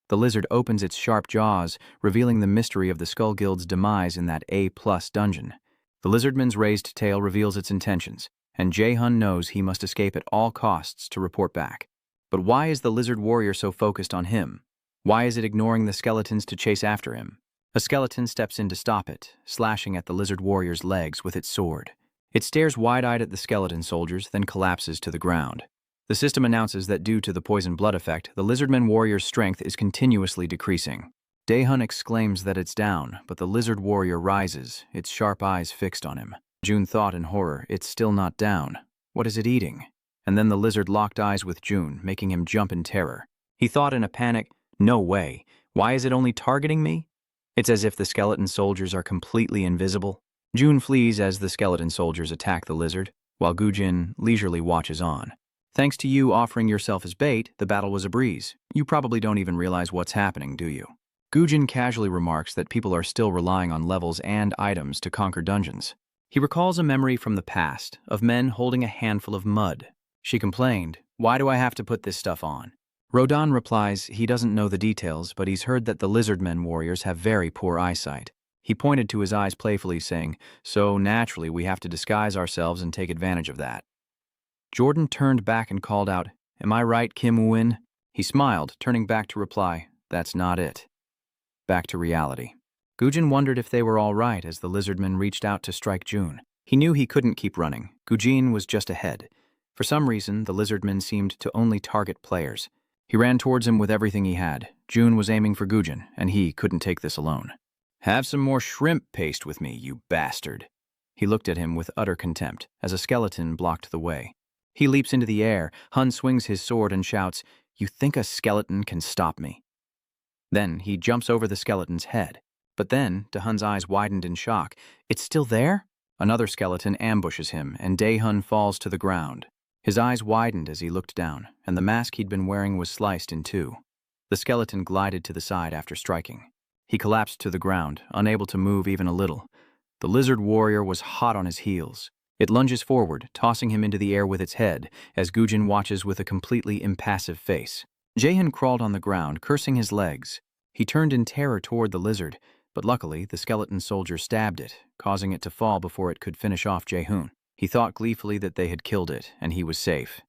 The lizard opens its sharp jaws, revealing the mystery of the Skull Guild's demise in that A+ dungeon. The lizardman's raised tail reveals its intentions, and Daehyun knows he must escape at all costs to report back. But why is the lizard warrior so focused on him? Why is it ignoring the skeletons to chase after him? A skeleton steps in to stop it, slashing at the lizard warrior's legs with its sword. It stares wide-eyed at the skeleton soldiers, then collapses to the ground. The system announces that due to the poison blood effect, the lizardman warrior's strength is continuously decreasing. Daehyun exclaims that it's down, but the lizard warrior rises, its sharp eyes fixed on him. June thought in horror, it's still not down. What is it eating? And then the lizard locked eyes with June, making him jump in terror. He thought in a panic, no way. Why is it only targeting me? It's as if the skeleton soldiers are completely invisible. June flees as the skeleton soldiers attack the lizard, while Gujin leisurely watches on. Thanks to you offering yourself as bait, the battle was a breeze. You probably don't even realize what's happening, do you? Gujin casually remarks that people are still relying on levels and items to conquer dungeons. He recalls a memory from the past of men holding a handful of mud. She complained, "Why do I have to put this stuff on?" Rodan replies he doesn't know the details, but he's heard that the lizardmen warriors have very poor eyesight. He pointed to his eyes playfully, saying, "So naturally we have to disguise ourselves and take advantage of that." Jordan turned back and called out, "Am I right, Kim Woo-in?" He smiled, turning back to reply, "That's not it." Back to reality. Gujin wondered if they were all right as the lizardman reached out to strike June. He knew he couldn't keep running. Gujin was just ahead. For some reason, the lizardman seemed to only target players. He ran towards him with everything he had. June was aiming for Gujin, and he couldn't take this alone. "Have some more shrimp paste with me, you bastard." He looked at him with utter contempt as a skeleton blocked the way. He leaps into the air. Hun swings his sword and shouts, "You think a skeleton can stop me?" Then he jumps over the skeleton's head. But then, Hun's eyes widened in shock. "It's still there?" Another skeleton ambushes him, and Dae-hun falls to the ground. His eyes widened as he looked down, and the mask he'd been wearing was sliced in two. The skeleton glided to the side after striking. He collapsed to the ground, unable to move even a little. The lizard warrior was hot on his heels. It lunges forward, tossing him into the air with its head, as Gujin watches with a completely impassive face. Jae-hun crawled on the ground, cursing his legs. He turned in terror toward the lizard, but luckily the skeleton soldier stabbed it, causing it to fall before it could finish off Jae-hun. He thought gleefully that they had killed it, and he was safe.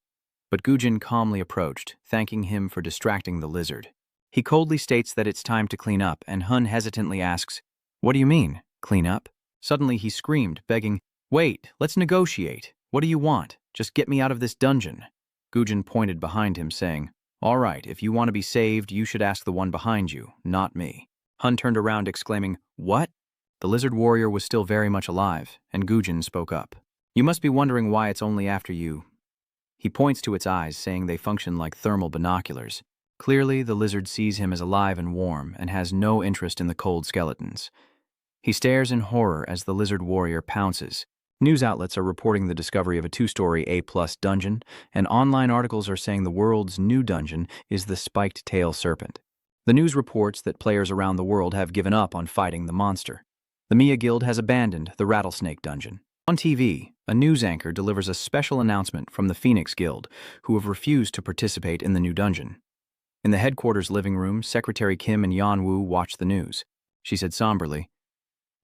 But Gujin calmly approached, thanking him for distracting the lizard. He coldly states that it's time to clean up, and Hun hesitantly asks, "What do you mean, clean up?" Suddenly he screamed, begging, "Wait, let's negotiate. What do you want? Just get me out of this dungeon." Gujin pointed behind him, saying, "All right, if you want to be saved, you should ask the one behind you, not me." Hun turned around, exclaiming, "What?" The lizard warrior was still very much alive, and Gujin spoke up. "You must be wondering why it's only after you." He points to its eyes, saying they function like thermal binoculars. Clearly, the lizard sees him as alive and warm, and has no interest in the cold skeletons. He stares in horror as the lizard warrior pounces. News outlets are reporting the discovery of a 2-story A+ dungeon, and online articles are saying the world's new dungeon is the spiked tail serpent. The news reports that players around the world have given up on fighting the monster. The Mia Guild has abandoned the rattlesnake dungeon. On TV, a news anchor delivers a special announcement from the Phoenix Guild, who have refused to participate in the new dungeon. In the headquarters living room, Secretary Kim and Yeon-woo watched the news. She said somberly,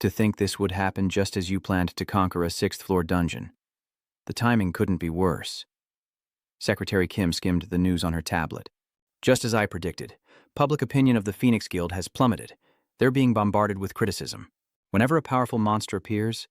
"To think this would happen just as you planned to conquer a 6th-floor dungeon. The timing couldn't be worse." Secretary Kim skimmed the news on her tablet. "Just as I predicted, public opinion of the Phoenix Guild has plummeted. They're being bombarded with criticism. Whenever a powerful monster appears..."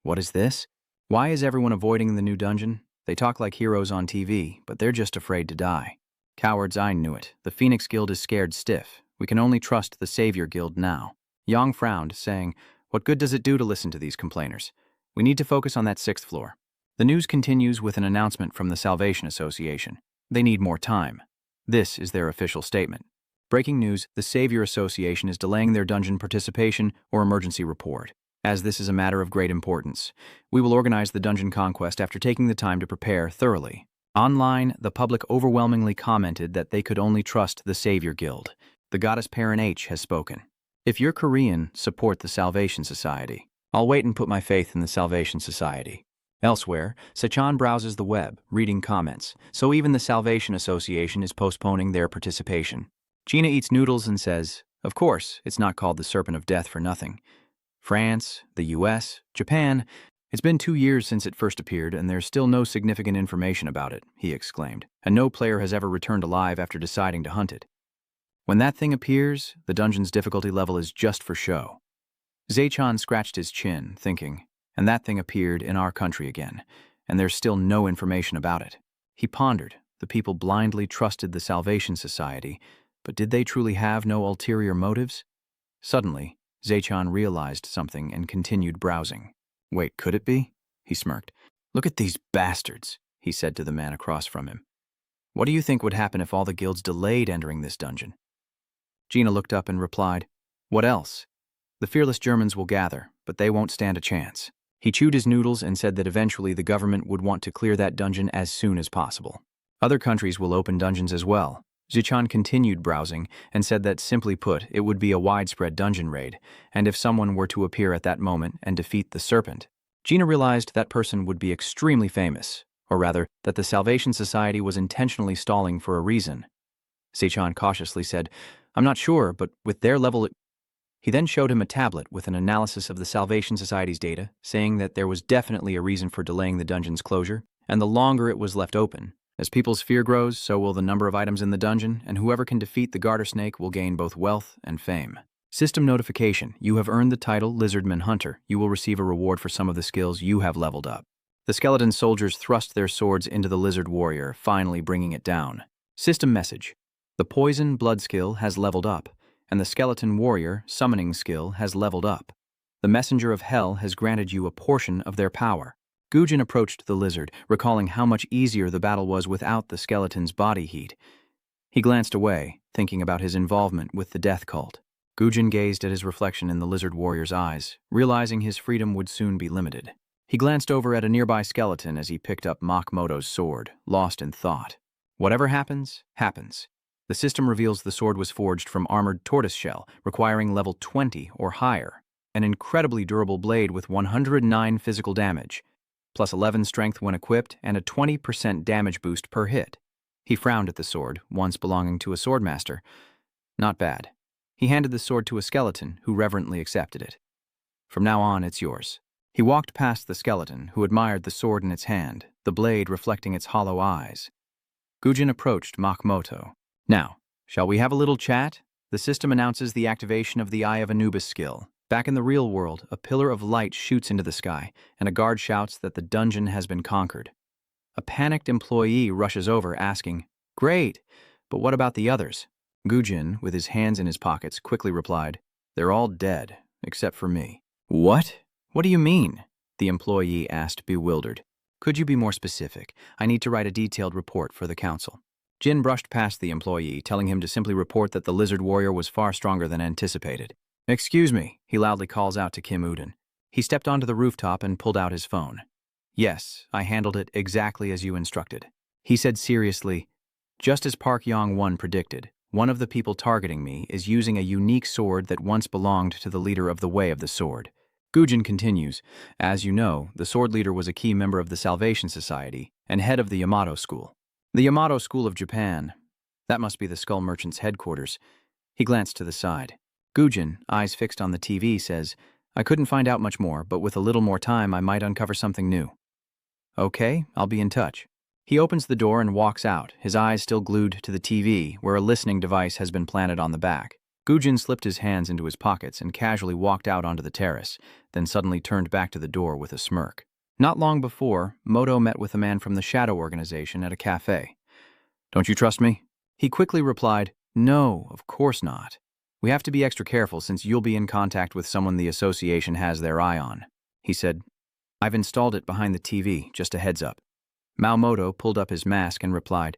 "What is this? Why is everyone avoiding the new dungeon? They talk like heroes on TV, but they're just afraid to die." "Cowards, I knew it. The Phoenix Guild is scared stiff. We can only trust the Savior Guild now." Yang frowned, saying, "What good does it do to listen to these complainers? We need to focus on that 6th floor." The news continues with an announcement from the Salvation Association. They need more time. This is their official statement. Breaking news, the Savior Association is delaying their dungeon participation or emergency report. As this is a matter of great importance, we will organize the dungeon conquest after taking the time to prepare thoroughly. Online, the public overwhelmingly commented that they could only trust the Savior Guild. The goddess Parent H has spoken. "If you're Korean, support the Salvation Society. I'll wait and put my faith in the Salvation Society." Elsewhere, Sechan browses the web, reading comments, so even the Salvation Association is postponing their participation. Gina eats noodles and says, "Of course, it's not called the Serpent of Death for nothing. France, the US, Japan, it's been 2 years since it first appeared and there's still no significant information about it," he exclaimed, "and no player has ever returned alive after deciding to hunt it. When that thing appears, the dungeon's difficulty level is just for show." Zaechan scratched his chin, thinking, "And that thing appeared in our country again, and there's still no information about it." He pondered. The people blindly trusted the Salvation Society, but did they truly have no ulterior motives? Suddenly, Zaechan realized something and continued browsing. "Wait, could it be?" he smirked. "Look at these bastards," he said to the man across from him. "What do you think would happen if all the guilds delayed entering this dungeon?" Gina looked up and replied, "What else? The fearless Germans will gather, but they won't stand a chance." He chewed his noodles and said that eventually the government would want to clear that dungeon as soon as possible. Other countries will open dungeons as well. Zichan continued browsing and said that, simply put, it would be a widespread dungeon raid, and if someone were to appear at that moment and defeat the serpent, Gina realized that person would be extremely famous, or rather, that the Salvation Society was intentionally stalling for a reason. Zichan cautiously said, "I'm not sure, but with their level..." He then showed him a tablet with an analysis of the Salvation Society's data, saying that there was definitely a reason for delaying the dungeon's closure, and the longer it was left open. As people's fear grows, so will the number of items in the dungeon, and whoever can defeat the garter snake will gain both wealth and fame. System notification. You have earned the title Lizardman Hunter. You will receive a reward for some of the skills you have leveled up. The skeleton soldiers thrust their swords into the lizard warrior, finally bringing it down. System message. The poison blood skill has leveled up, and the skeleton warrior summoning skill has leveled up. The messenger of hell has granted you a portion of their power. Gujin approached the lizard, recalling how much easier the battle was without the skeleton's body heat. He glanced away, thinking about his involvement with the death cult. Gujin gazed at his reflection in the lizard warrior's eyes, realizing his freedom would soon be limited. He glanced over at a nearby skeleton as he picked up Makmoto's sword, lost in thought. Whatever happens, happens. The system reveals the sword was forged from armored tortoiseshell, requiring level 20 or higher. An incredibly durable blade with 109 physical damage, plus 11 strength when equipped, and a 20% damage boost per hit. He frowned at the sword, once belonging to a swordmaster. Not bad. He handed the sword to a skeleton, who reverently accepted it. From now on, it's yours. He walked past the skeleton, who admired the sword in its hand, the blade reflecting its hollow eyes. Gujin approached Makmoto. Now, shall we have a little chat? The system announces the activation of the Eye of Anubis skill. Back in the real world, a pillar of light shoots into the sky, and a guard shouts that the dungeon has been conquered. A panicked employee rushes over, asking, "Great, but what about the others?" Gujin, with his hands in his pockets, quickly replied, "They're all dead, except for me." "What? What do you mean?" the employee asked, bewildered. "Could you be more specific? I need to write a detailed report for the council." Jin brushed past the employee, telling him to simply report that the lizard warrior was far stronger than anticipated. "Excuse me," he loudly calls out to Kim Uden. He stepped onto the rooftop and pulled out his phone. "Yes, I handled it exactly as you instructed." He said seriously, "Just as Park Yong Wan predicted, one of the people targeting me is using a unique sword that once belonged to the leader of the Way of the Sword." Gujin continues, "As you know, the sword leader was a key member of the Salvation Society and head of the Yamato School." The Yamato School of Japan. That must be the Skull Merchant's headquarters. He glanced to the side. Gujin, eyes fixed on the TV, says, "I couldn't find out much more, but with a little more time I might uncover something new." "Okay, I'll be in touch." He opens the door and walks out, his eyes still glued to the TV, where a listening device has been planted on the back. Gujin slipped his hands into his pockets and casually walked out onto the terrace, then suddenly turned back to the door with a smirk. Not long before, Moto met with a man from the Shadow Organization at a cafe. "Don't you trust me?" He quickly replied, "No, of course not. We have to be extra careful since you'll be in contact with someone the association has their eye on." He said, "I've installed it behind the TV, just a heads up." Maomoto pulled up his mask and replied,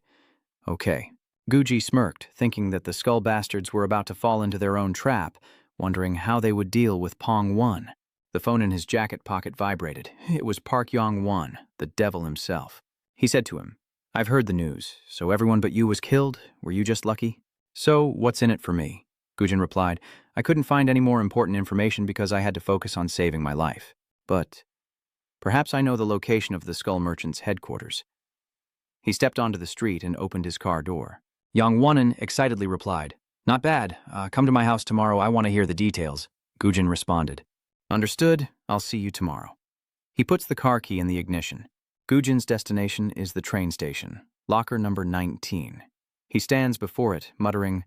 "Okay." Guji smirked, thinking that the skull bastards were about to fall into their own trap, wondering how they would deal with Pong 1. The phone in his jacket pocket vibrated. It was Park Yong Wan, the devil himself. He said to him, "I've heard the news. So everyone but you was killed? Were you just lucky?" "So, what's in it for me?" Gujin replied, "I couldn't find any more important information because I had to focus on saving my life. But perhaps I know the location of the Skull Merchant's headquarters." He stepped onto the street and opened his car door. Yongwanen excitedly replied, "Not bad. Come to my house tomorrow. I want to hear the details." Gujin responded, "Understood. I'll see you tomorrow." He puts the car key in the ignition. Gujin's destination is the train station, locker number 19. He stands before it, muttering,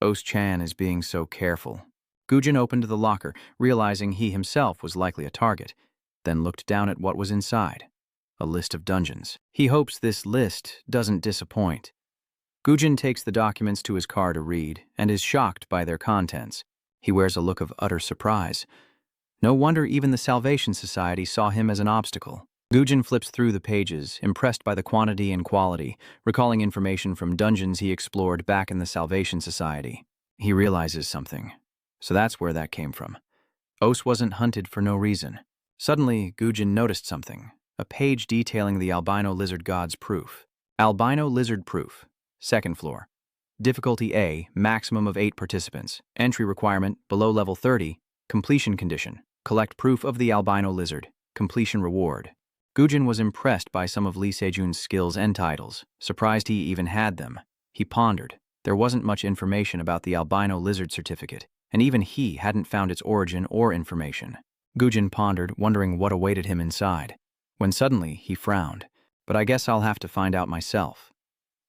"Os-chan is being so careful." Gujin opened the locker, realizing he himself was likely a target, then looked down at what was inside. A list of dungeons. He hopes this list doesn't disappoint. Gujin takes the documents to his car to read, and is shocked by their contents. He wears a look of utter surprise. No wonder even the Salvation Society saw him as an obstacle. Gujin flips through the pages, impressed by the quantity and quality, recalling information from dungeons he explored back in the Salvation Society. He realizes something. So that's where that came from. Os wasn't hunted for no reason. Suddenly, Gujin noticed something. A page detailing the albino lizard god's proof. Albino lizard proof. Second floor. Difficulty A, maximum of 8 participants. Entry requirement, below level 30. Completion condition. Collect proof of the albino lizard. Completion reward. Gujin was impressed by some of Lee Sejun's skills and titles, surprised he even had them. He pondered. There wasn't much information about the albino lizard certificate. and even he hadn't found its origin or information. Gujin pondered, wondering what awaited him inside, when suddenly he frowned. But I guess I'll have to find out myself.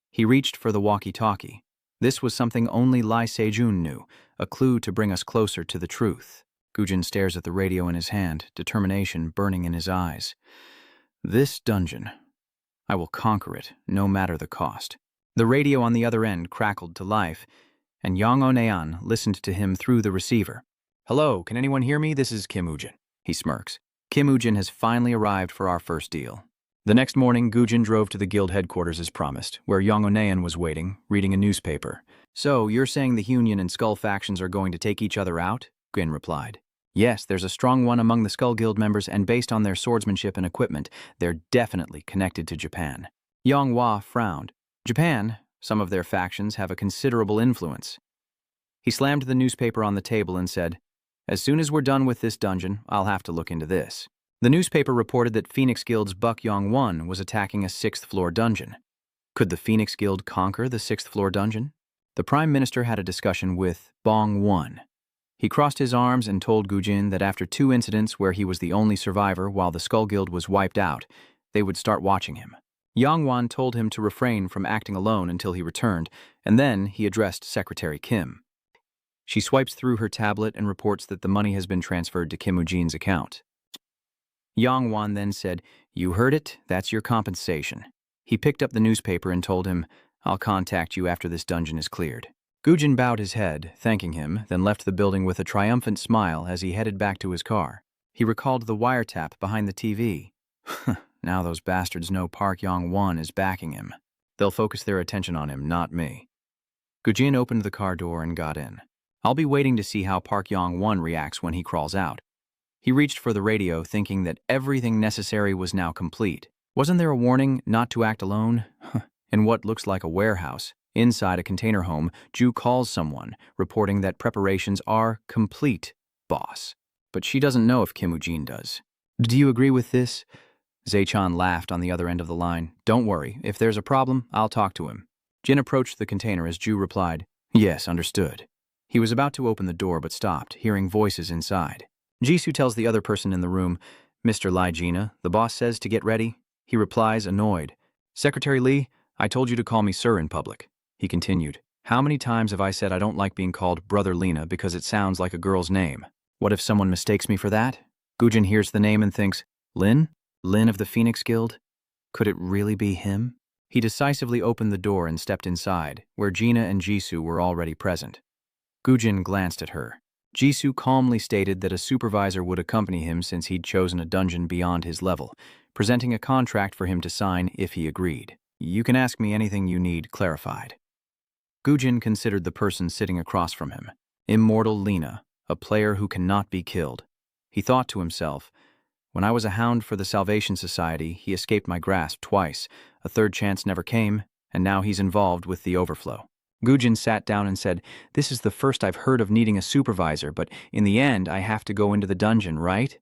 He reached for the walkie-talkie. This was something only Lai Sejun knew, a clue to bring us closer to the truth. Gujin stares at the radio in his hand, determination burning in his eyes. This dungeon. I will conquer it, no matter the cost. The radio on the other end crackled to life, and Yang Onean listened to him through the receiver. Hello, can anyone hear me? This is Kim Ujin. He smirks. Kim Ujin has finally arrived for our first deal. The next morning, Gujin drove to the guild headquarters as promised, where Yang Onean was waiting, reading a newspaper. So, you're saying the Union and Skull factions are going to take each other out? Gwyn replied. Yes, there's a strong one among the Skull Guild members, and based on their swordsmanship and equipment, they're definitely connected to Japan. Yang Hua frowned. Japan, some of their factions have a considerable influence. He slammed the newspaper on the table and said, As soon as we're done with this dungeon, I'll have to look into this. The newspaper reported that Phoenix Guild's Buck Yong Wan was attacking a 6th-floor dungeon. Could the Phoenix Guild conquer the 6th-floor dungeon? The Prime Minister had a discussion with Bong Won. He crossed his arms and told Gujin that after 2 incidents where he was the only survivor while the Skull Guild was wiped out, they would start watching him. Yang Wan told him to refrain from acting alone until he returned, and then he addressed Secretary Kim. She swipes through her tablet and reports that the money has been transferred to Kim Ujin's account. Yang Wan then said, You heard it, that's your compensation. He picked up the newspaper and told him, I'll contact you after this dungeon is cleared. Gujin bowed his head, thanking him, then left the building with a triumphant smile as he headed back to his car. He recalled the wiretap behind the TV. Now those bastards know Park Yong-won is backing him. They'll focus their attention on him, not me. Gujin opened the car door and got in. I'll be waiting to see how Park Yong-won reacts when he crawls out. He reached for the radio, thinking that everything necessary was now complete. Wasn't there a warning not to act alone? In what looks like a warehouse, inside a container home, Ju calls someone, reporting that preparations are complete, boss. But she doesn't know if Kim Ujin does. Do you agree with this? Zaechan laughed on the other end of the line. Don't worry, if there's a problem, I'll talk to him. Jin approached the container as Ju replied, Yes, understood. He was about to open the door but stopped, hearing voices inside. Jisoo tells the other person in the room, Mr. Lai Gina, the boss says to get ready. He replies, annoyed. Secretary Lee, I told you to call me sir in public. He continued, How many times have I said I don't like being called Brother Lena because it sounds like a girl's name? What if someone mistakes me for that? Gujin hears the name and thinks, Lin? Lin of the Phoenix Guild? Could it really be him? He decisively opened the door and stepped inside, where Gina and Jisoo were already present. Gujin glanced at her. Jisoo calmly stated that a supervisor would accompany him since he'd chosen a dungeon beyond his level, presenting a contract for him to sign if he agreed. You can ask me anything you need clarified. Gujin considered the person sitting across from him. Immortal Lena, a player who cannot be killed. He thought to himself, when I was a hound for the Salvation Society, he escaped my grasp twice, a third chance never came, and now he's involved with the overflow. Gujin sat down and said, This is the first I've heard of needing a supervisor, but in the end I have to go into the dungeon, right?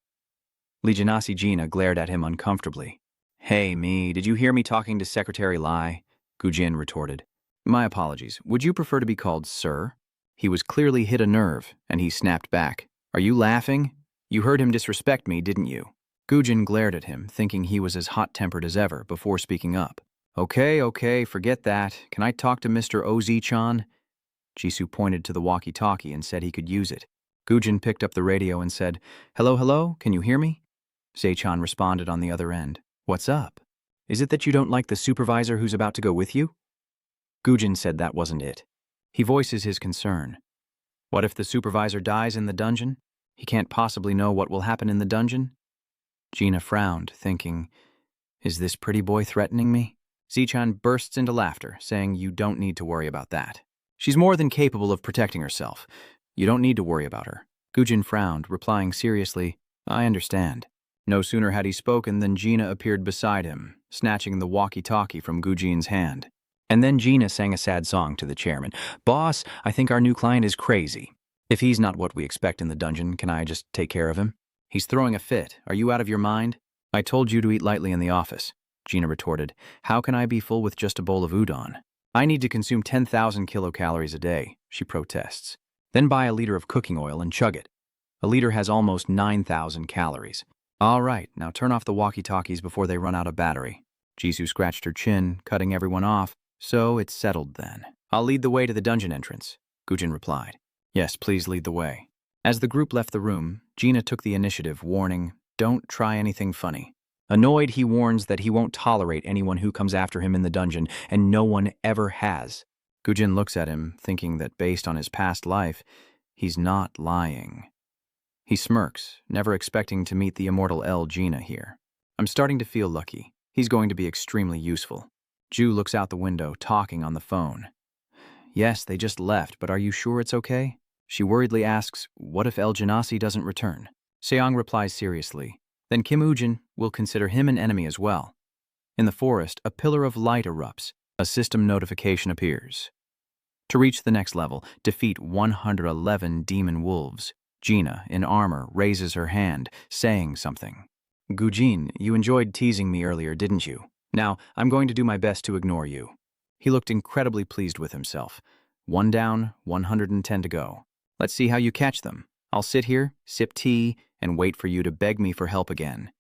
Legionasi Gina glared at him uncomfortably. Hey, me, did you hear me talking to Secretary Lai? Gujin retorted. My apologies, would you prefer to be called sir? He was clearly hit a nerve, and he snapped back. Are you laughing? You heard him disrespect me, didn't you? Gujin glared at him, thinking he was as hot-tempered as ever, before speaking up. Okay, forget that. Can I talk to Mr. Ozi-chan? Jisoo pointed to the walkie-talkie and said he could use it. Gujin picked up the radio and said, Hello, can you hear me? Zaechan responded on the other end. What's up? Is it that you don't like the supervisor who's about to go with you? Gujin said that wasn't it. He voices his concern. What if the supervisor dies in the dungeon? He can't possibly know what will happen in the dungeon? Gina frowned, thinking, Is this pretty boy threatening me? Zaechan bursts into laughter, saying you don't need to worry about that. She's more than capable of protecting herself. You don't need to worry about her. Gujin frowned, replying seriously, I understand. No sooner had he spoken than Gina appeared beside him, snatching the walkie-talkie from Gujin's hand. And then Gina sang a sad song to the chairman. Boss, I think our new client is crazy. If he's not what we expect in the dungeon, can I just take care of him? He's throwing a fit. Are you out of your mind? I told you to eat lightly in the office. Gina retorted. How can I be full with just a bowl of udon? I need to consume 10,000 kilocalories a day, she protests. Then buy a liter of cooking oil and chug it. A liter has almost 9,000 calories. All right, now turn off the walkie-talkies before they run out of battery. Jisoo scratched her chin, cutting everyone off. So it's settled then. I'll lead the way to the dungeon entrance, Gujin replied. Yes, please lead the way. As the group left the room, Gina took the initiative, warning, don't try anything funny. Annoyed, he warns that he won't tolerate anyone who comes after him in the dungeon, and no one ever has. Gujin looks at him, thinking that based on his past life, he's not lying. He smirks, never expecting to meet the immortal L. Gina here. I'm starting to feel lucky. He's going to be extremely useful. Ju looks out the window, talking on the phone. Yes, they just left, but are you sure it's okay? She worriedly asks, what if El Genasi doesn't return? Seong replies seriously. Then Kim Ujin will consider him an enemy as well. In the forest, a pillar of light erupts. A system notification appears. To reach the next level, defeat 111 demon wolves. Gina, in armor, raises her hand, saying something. Gujin, you enjoyed teasing me earlier, didn't you? Now, I'm going to do my best to ignore you. He looked incredibly pleased with himself. 1 down, 110 to go. Let's see how you catch them. I'll sit here, sip tea, and wait for you to beg me for help again.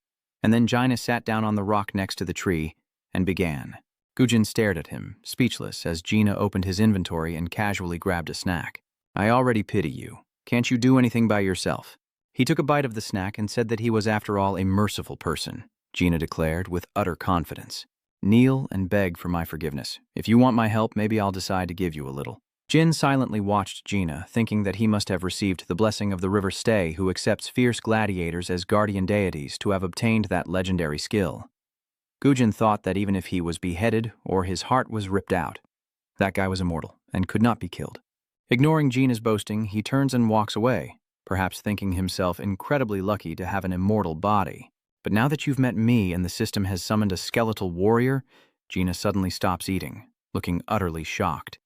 And then Gina sat down on the rock next to the tree and began. Gujin stared at him, speechless, as Gina opened his inventory and casually grabbed a snack. I already pity you. Can't you do anything by yourself? He took a bite of the snack and said that he was, after all, a merciful person, Gina declared with utter confidence. Kneel and beg for my forgiveness. If you want my help, maybe I'll decide to give you a little. Jin silently watched Gina, thinking that he must have received the blessing of the River Stay, who accepts fierce gladiators as guardian deities, to have obtained that legendary skill. Gujin thought that even if he was beheaded or his heart was ripped out, that guy was immortal and could not be killed. Ignoring Gina's boasting, he turns and walks away, perhaps thinking himself incredibly lucky to have an immortal body. But now that you've met me and the system has summoned a skeletal warrior, Gina suddenly stops eating, looking utterly shocked.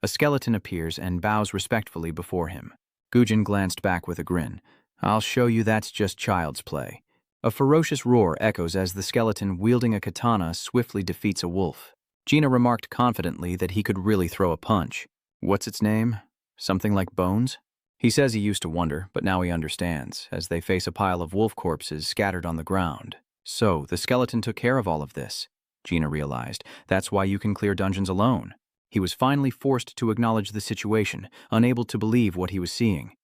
A skeleton appears and bows respectfully before him. Gujin glanced back with a grin. I'll show you that's just child's play. A ferocious roar echoes as the skeleton, wielding a katana, swiftly defeats a wolf. Gina remarked confidently that he could really throw a punch. What's its name? Something like Bones? He says he used to wonder, but now he understands, as they face a pile of wolf corpses scattered on the ground. So, the skeleton took care of all of this, Gina realized. That's why you can clear dungeons alone. He was finally forced to acknowledge the situation, unable to believe what he was seeing.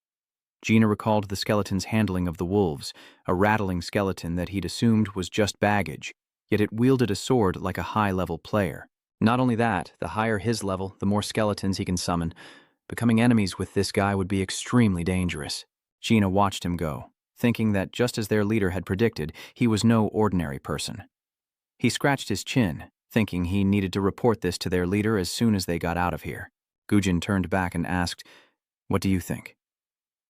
Gina recalled the skeleton's handling of the wolves, a rattling skeleton that he'd assumed was just baggage, yet it wielded a sword like a high-level player. Not only that, the higher his level, the more skeletons he can summon. Becoming enemies with this guy would be extremely dangerous. Gina watched him go, thinking that just as their leader had predicted, he was no ordinary person. He scratched his chin, thinking he needed to report this to their leader as soon as they got out of here. Gujin turned back and asked, "What do you think?"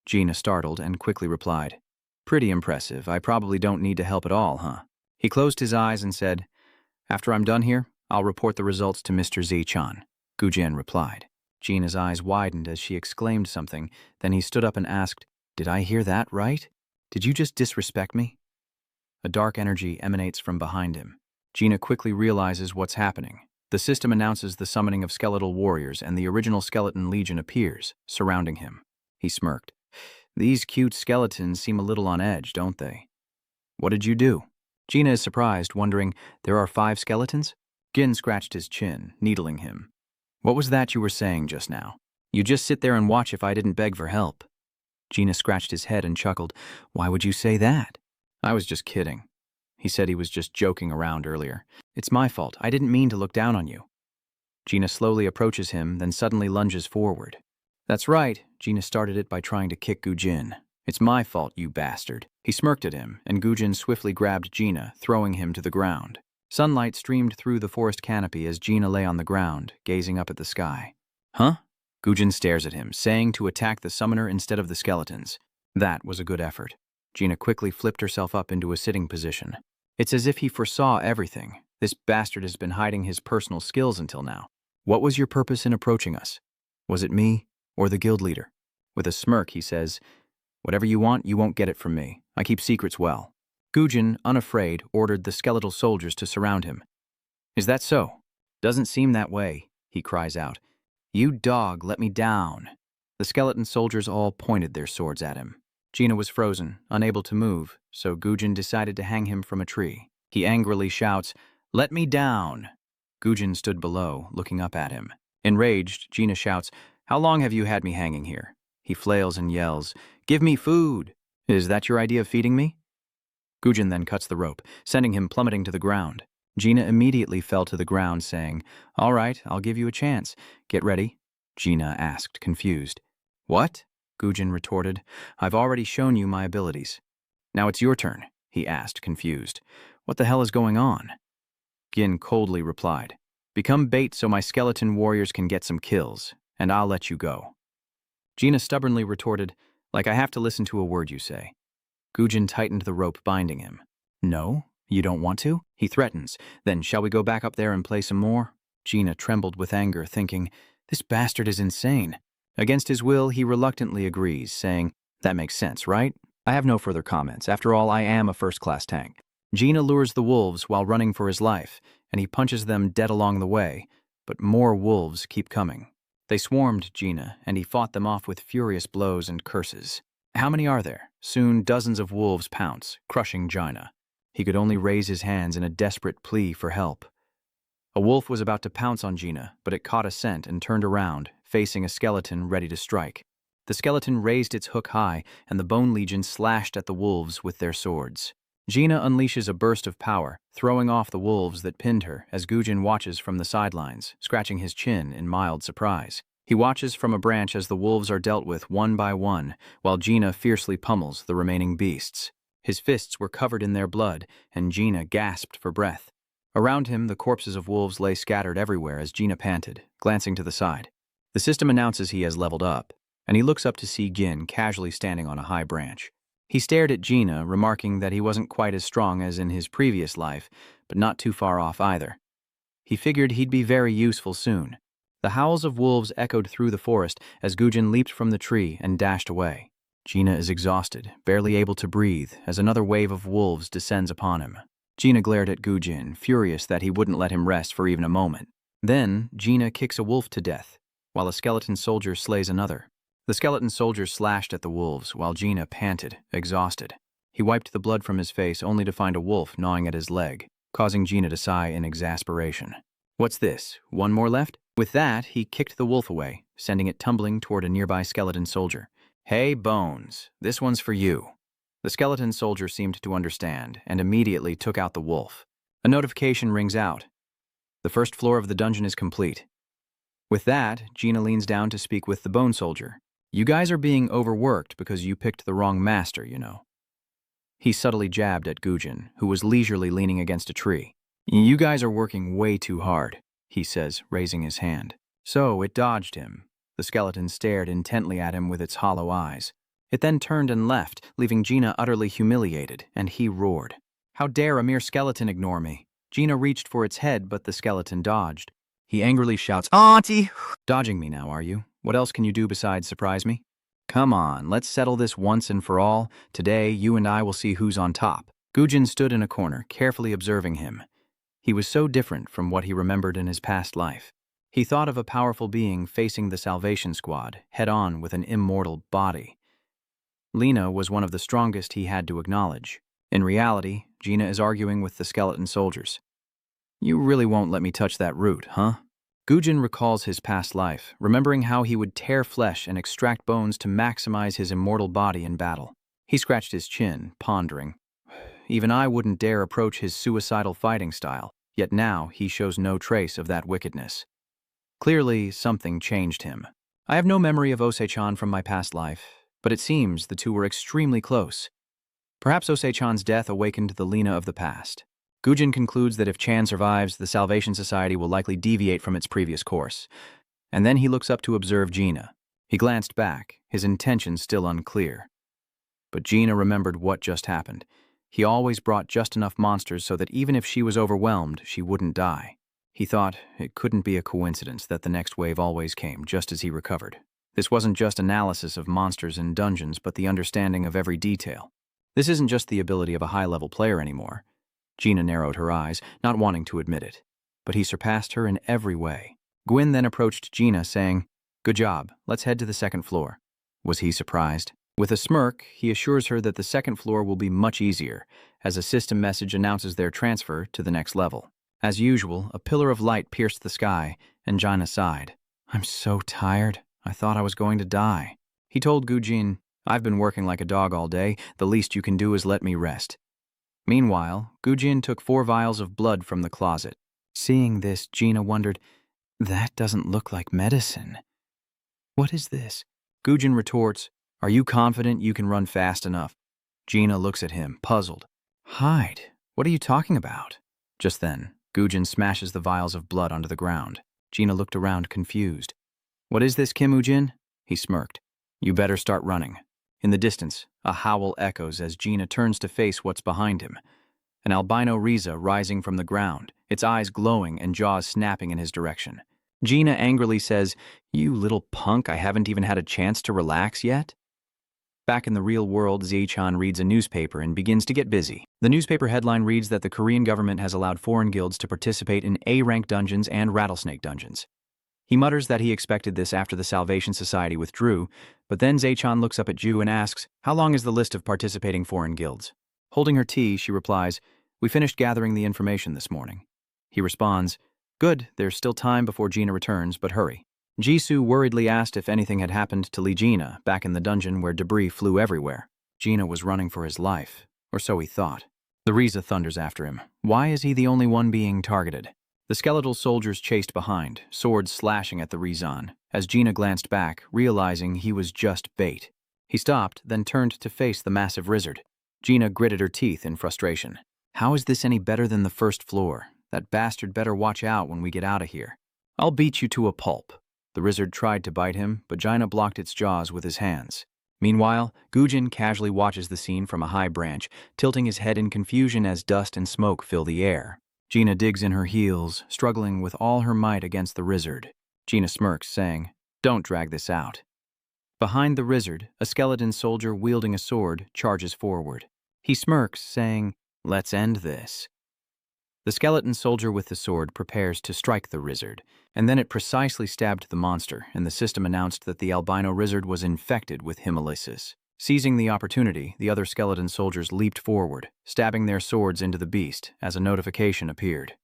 Gina startled and quickly replied, "Pretty impressive. I probably don't need to help at all, huh?" He closed his eyes and said, "After I'm done here, I'll report the results to Mr. Z-chan," Gujin replied. Gina's eyes widened as she exclaimed something, then he stood up and asked, "Did I hear that right? Did you just disrespect me?" A dark energy emanates from behind him. Gina quickly realizes what's happening. The system announces the summoning of skeletal warriors, and the original skeleton legion appears, surrounding him. He smirked. "These cute skeletons seem a little on edge, don't they?" "What did you do?" Gina is surprised, wondering, there are 5 skeletons? Gin scratched his chin, needling him. "What was that you were saying just now? You just sit there and watch if I didn't beg for help." Gina scratched his head and chuckled. "Why would you say that?" "I was just kidding." He said he was just joking around earlier. "It's my fault. I didn't mean to look down on you." Gina slowly approaches him, then suddenly lunges forward. "That's right." Gina started it by trying to kick Gujin. "It's my fault, you bastard." He smirked at him, and Gujin swiftly grabbed Gina, throwing him to the ground. Sunlight streamed through the forest canopy as Gina lay on the ground, gazing up at the sky. "Huh?" Gujin stares at him, saying to attack the summoner instead of the skeletons. That was a good effort. Gina quickly flipped herself up into a sitting position. It's as if he foresaw everything. This bastard has been hiding his personal skills until now. "What was your purpose in approaching us? Was it me or the guild leader?" With a smirk, he says, "Whatever you want, you won't get it from me. I keep secrets well." Gujin, unafraid, ordered the skeletal soldiers to surround him. "Is that so?" "Doesn't seem that way," he cries out. "You dog, let me down." The skeleton soldiers all pointed their swords at him. Gina was frozen, unable to move, so Gujin decided to hang him from a tree. He angrily shouts, "Let me down!" Gujin stood below, looking up at him. Enraged, Gina shouts, "How long have you had me hanging here?" He flails and yells, "Give me food! Is that your idea of feeding me?" Gujin then cuts the rope, sending him plummeting to the ground. Gina immediately fell to the ground, saying, "All right, I'll give you a chance. Get ready." Gina asked, confused. "What?" Gujin retorted. "I've already shown you my abilities." "Now it's your turn," he asked, confused. "What the hell is going on?" Gin coldly replied, "Become bait so my skeleton warriors can get some kills, and I'll let you go." Gina stubbornly retorted, "Like I have to listen to a word you say." Gujin tightened the rope binding him. "No? You don't want to?" he threatens. "Then shall we go back up there and play some more?" Gina trembled with anger, thinking, "This bastard is insane." Against his will, he reluctantly agrees, saying, "That makes sense, right? I have no further comments. After all, I am a first-class tank." Gina lures the wolves while running for his life, and he punches them dead along the way, but more wolves keep coming. They swarmed Gina, and he fought them off with furious blows and curses. How many are there? Soon dozens of wolves pounce, crushing Gina. He could only raise his hands in a desperate plea for help. A wolf was about to pounce on Gina, but it caught a scent and turned around, facing a skeleton ready to strike. The skeleton raised its hook high, and the Bone Legion slashed at the wolves with their swords. Gina unleashes a burst of power, throwing off the wolves that pinned her as Gujin watches from the sidelines, scratching his chin in mild surprise. He watches from a branch as the wolves are dealt with one by one, while Gina fiercely pummels the remaining beasts. His fists were covered in their blood, and Gina gasped for breath. Around him, the corpses of wolves lay scattered everywhere as Gina panted, glancing to the side. The system announces he has leveled up, and he looks up to see Gin casually standing on a high branch. He stared at Gina, remarking that he wasn't quite as strong as in his previous life, but not too far off either. He figured he'd be very useful soon. The howls of wolves echoed through the forest as Gujin leaped from the tree and dashed away. Gina is exhausted, barely able to breathe, as another wave of wolves descends upon him. Gina glared at Gujin, furious that he wouldn't let him rest for even a moment. Then, Gina kicks a wolf to death, while a skeleton soldier slays another. The skeleton soldier slashed at the wolves, while Gina panted, exhausted. He wiped the blood from his face only to find a wolf gnawing at his leg, causing Gina to sigh in exasperation. "What's this? One more left?" With that, he kicked the wolf away, sending it tumbling toward a nearby skeleton soldier. "Hey, Bones, this one's for you." The skeleton soldier seemed to understand, and immediately took out the wolf. A notification rings out. The first floor of the dungeon is complete. With that, Gina leans down to speak with the bone soldier. "You guys are being overworked because you picked the wrong master, you know." He subtly jabbed at Gujin, who was leisurely leaning against a tree. "You guys are working way too hard," he says, raising his hand. So it dodged him. The skeleton stared intently at him with its hollow eyes. It then turned and left, leaving Gina utterly humiliated, and he roared. "How dare a mere skeleton ignore me?" Gina reached for its head, but the skeleton dodged. He angrily shouts, "Auntie!" "Dodging me now, are you? What else can you do besides surprise me? Come on, let's settle this once and for all. Today, you and I will see who's on top." Gujin stood in a corner, carefully observing him. He was so different from what he remembered in his past life. He thought of a powerful being facing the Salvation Squad, head-on with an immortal body. Lena was one of the strongest he had to acknowledge. In reality, Gina is arguing with the skeleton soldiers. "You really won't let me touch that root, huh?" Gujin recalls his past life, remembering how he would tear flesh and extract bones to maximize his immortal body in battle. He scratched his chin, pondering. Even I wouldn't dare approach his suicidal fighting style, yet now he shows no trace of that wickedness. Clearly, something changed him. I have no memory of Osei-chan from my past life, but it seems the two were extremely close. Perhaps Osei-chan's death awakened the Lena of the past. Gujin concludes that if Chan survives, the Salvation Society will likely deviate from its previous course. And then he looks up to observe Gina. He glanced back, his intentions still unclear. But Gina remembered what just happened. He always brought just enough monsters so that even if she was overwhelmed, she wouldn't die. He thought it couldn't be a coincidence that the next wave always came just as he recovered. This wasn't just analysis of monsters in dungeons, but the understanding of every detail. This isn't just the ability of a high-level player anymore. Gina narrowed her eyes, not wanting to admit it. But he surpassed her in every way. Gwyn then approached Gina, saying, Good job. Let's head to the second floor. Was he surprised? With a smirk, he assures her that the second floor will be much easier, as a system message announces their transfer to the next level. As usual, a pillar of light pierced the sky, and Jaina sighed. I'm so tired. I thought I was going to die. He told Gujin, I've been working like a dog all day. The least you can do is let me rest. Meanwhile, Gujin took 4 vials of blood from the closet. Seeing this, Gina wondered, that doesn't look like medicine. What is this? Gujin retorts, Are you confident you can run fast enough? Gina looks at him, puzzled. Hide? What are you talking about? Just then, Gujin smashes the vials of blood onto the ground. Gina looked around, confused. What is this, Kim Ujin? He smirked. You better start running. In the distance, a howl echoes as Gina turns to face what's behind him. An albino Riza rising from the ground, its eyes glowing and jaws snapping in his direction. Gina angrily says, You little punk, I haven't even had a chance to relax yet? Back in the real world, Zaechan reads a newspaper and begins to get busy. The newspaper headline reads that the Korean government has allowed foreign guilds to participate in A-rank dungeons and rattlesnake dungeons. He mutters that he expected this after the Salvation Society withdrew, but then Zaechan looks up at Ju and asks, How long is the list of participating foreign guilds? Holding her tea, she replies, We finished gathering the information this morning. He responds, Good, there's still time before Gina returns, but hurry. Jisoo worriedly asked if anything had happened to Lee Gina back in the dungeon where debris flew everywhere. Gina was running for his life, or so he thought. The Riza thunders after him. Why is he the only one being targeted? The skeletal soldiers chased behind, swords slashing at the Rizan, as Gina glanced back, realizing he was just bait. He stopped, then turned to face the massive Rizzard. Gina gritted her teeth in frustration. How is this any better than the first floor? That bastard better watch out when we get out of here. I'll beat you to a pulp. The Rizzard tried to bite him, but Gina blocked its jaws with his hands. Meanwhile, Gujin casually watches the scene from a high branch, tilting his head in confusion as dust and smoke fill the air. Gina digs in her heels, struggling with all her might against the Rizzard. Gina smirks, saying, Don't drag this out. Behind the Rizzard, a skeleton soldier wielding a sword charges forward. He smirks, saying, Let's end this. The skeleton soldier with the sword prepares to strike the Rizzard, and then it precisely stabbed the monster, and the system announced that the albino Rizzard was infected with hemolysis. Seizing the opportunity, the other skeleton soldiers leaped forward, stabbing their swords into the beast as a notification appeared.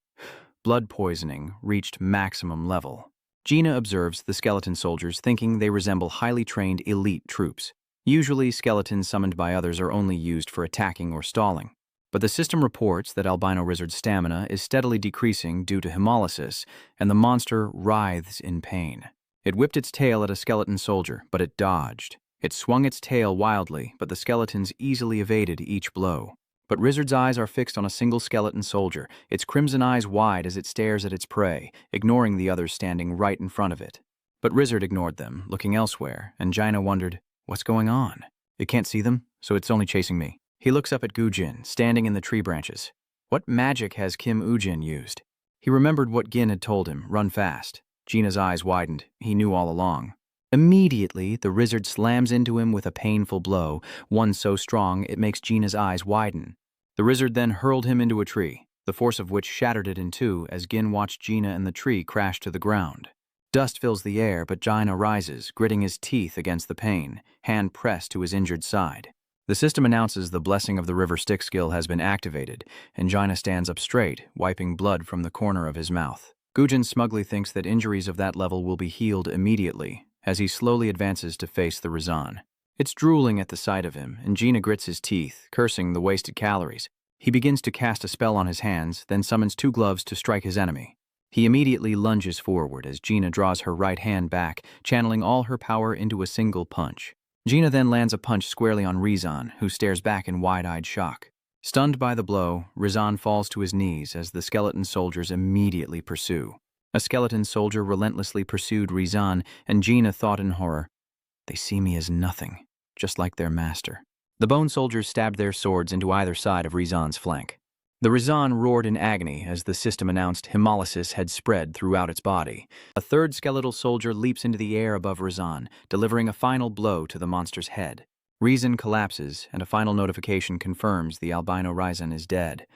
Blood poisoning reached maximum level. Gina observes the skeleton soldiers, thinking they resemble highly trained elite troops. Usually, skeletons summoned by others are only used for attacking or stalling. But the system reports that albino Rizzard's stamina is steadily decreasing due to hemolysis, and the monster writhes in pain. It whipped its tail at a skeleton soldier, but it dodged. It swung its tail wildly, but the skeletons easily evaded each blow. But Rizzard's eyes are fixed on a single skeleton soldier, its crimson eyes wide as it stares at its prey, ignoring the others standing right in front of it. But Rizzard ignored them, looking elsewhere, and Gina wondered, What's going on? It can't see them, so it's only chasing me. He looks up at Gujin, standing in the tree branches. What magic has Kim Ujin used? He remembered what Gin had told him, run fast. Gina's eyes widened. He knew all along. Immediately, the Rizzard slams into him with a painful blow, one so strong it makes Gina's eyes widen. The Rizzard then hurled him into a tree, the force of which shattered it in two as Gin watched Gina and the tree crash to the ground. Dust fills the air, but Gina rises, gritting his teeth against the pain, hand pressed to his injured side. The system announces the blessing of the river stick skill has been activated, and Gina stands up straight, wiping blood from the corner of his mouth. Gujin smugly thinks that injuries of that level will be healed immediately, as he slowly advances to face the Rizan. It's drooling at the sight of him, and Gina grits his teeth, cursing the wasted calories. He begins to cast a spell on his hands, then summons 2 gloves to strike his enemy. He immediately lunges forward as Gina draws her right hand back, channeling all her power into a single punch. Gina then lands a punch squarely on Rizan, who stares back in wide-eyed shock. Stunned by the blow, Rizan falls to his knees as the skeleton soldiers immediately pursue. A skeleton soldier relentlessly pursued Rizan, and Gina thought in horror, They see me as nothing, just like their master. The bone soldiers stabbed their swords into either side of Rizan's flank. The Rizan roared in agony as the system announced hemolysis had spread throughout its body. A third skeletal soldier leaps into the air above Rizan, delivering a final blow to the monster's head. Rizan collapses, and a final notification confirms the albino Rizan is dead,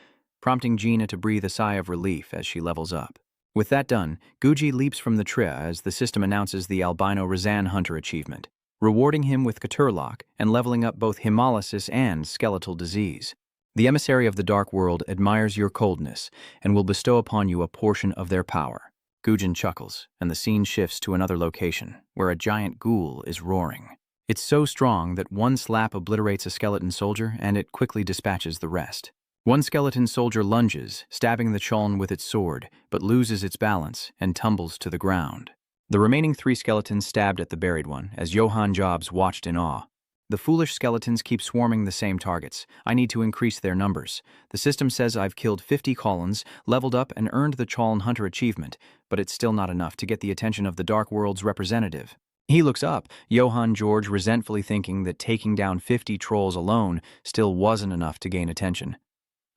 prompting Gina to breathe a sigh of relief as she levels up. With that done, Guji leaps from the tree as the system announces the albino Razan Hunter achievement, rewarding him with Caturlock and leveling up both hemolysis and skeletal disease. The emissary of the Dark World admires your coldness and will bestow upon you a portion of their power. Gujin chuckles, and the scene shifts to another location, where a giant ghoul is roaring. It's so strong that one slap obliterates a skeleton soldier and it quickly dispatches the rest. One skeleton soldier lunges, stabbing the Choln with its sword, but loses its balance and tumbles to the ground. The remaining 3 skeletons stabbed at the buried one, as Johann Jobs watched in awe. The foolish skeletons keep swarming the same targets. I need to increase their numbers. The system says I've killed 50 Collins, leveled up and earned the Choln Hunter achievement, but it's still not enough to get the attention of the Dark World's representative. He looks up, Johann George resentfully thinking that taking down 50 trolls alone still wasn't enough to gain attention.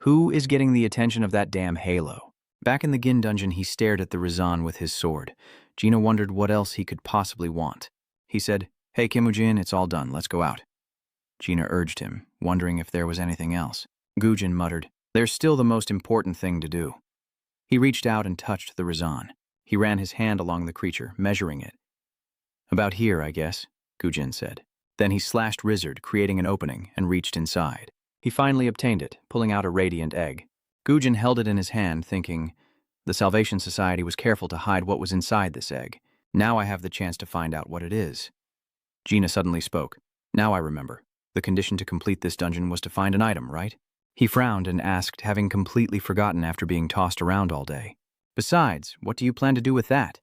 Who is getting the attention of that damn halo? Back in the Gin dungeon, he stared at the Razan with his sword. Gina wondered what else he could possibly want. He said, "Hey, Kimujin, it's all done. Let's go out." Gina urged him, wondering if there was anything else. Gujin muttered, "There's still the most important thing to do." He reached out and touched the Razan. He ran his hand along the creature, measuring it. "About here, I guess," Gujin said. Then he slashed Rizzard, creating an opening, and reached inside. He finally obtained it, pulling out a radiant egg. Gujin held it in his hand, thinking, the Salvation Society was careful to hide what was inside this egg. Now I have the chance to find out what it is. Gina suddenly spoke. "Now I remember. The condition to complete this dungeon was to find an item, right?" He frowned and asked, having completely forgotten after being tossed around all day. "Besides, what do you plan to do with that?"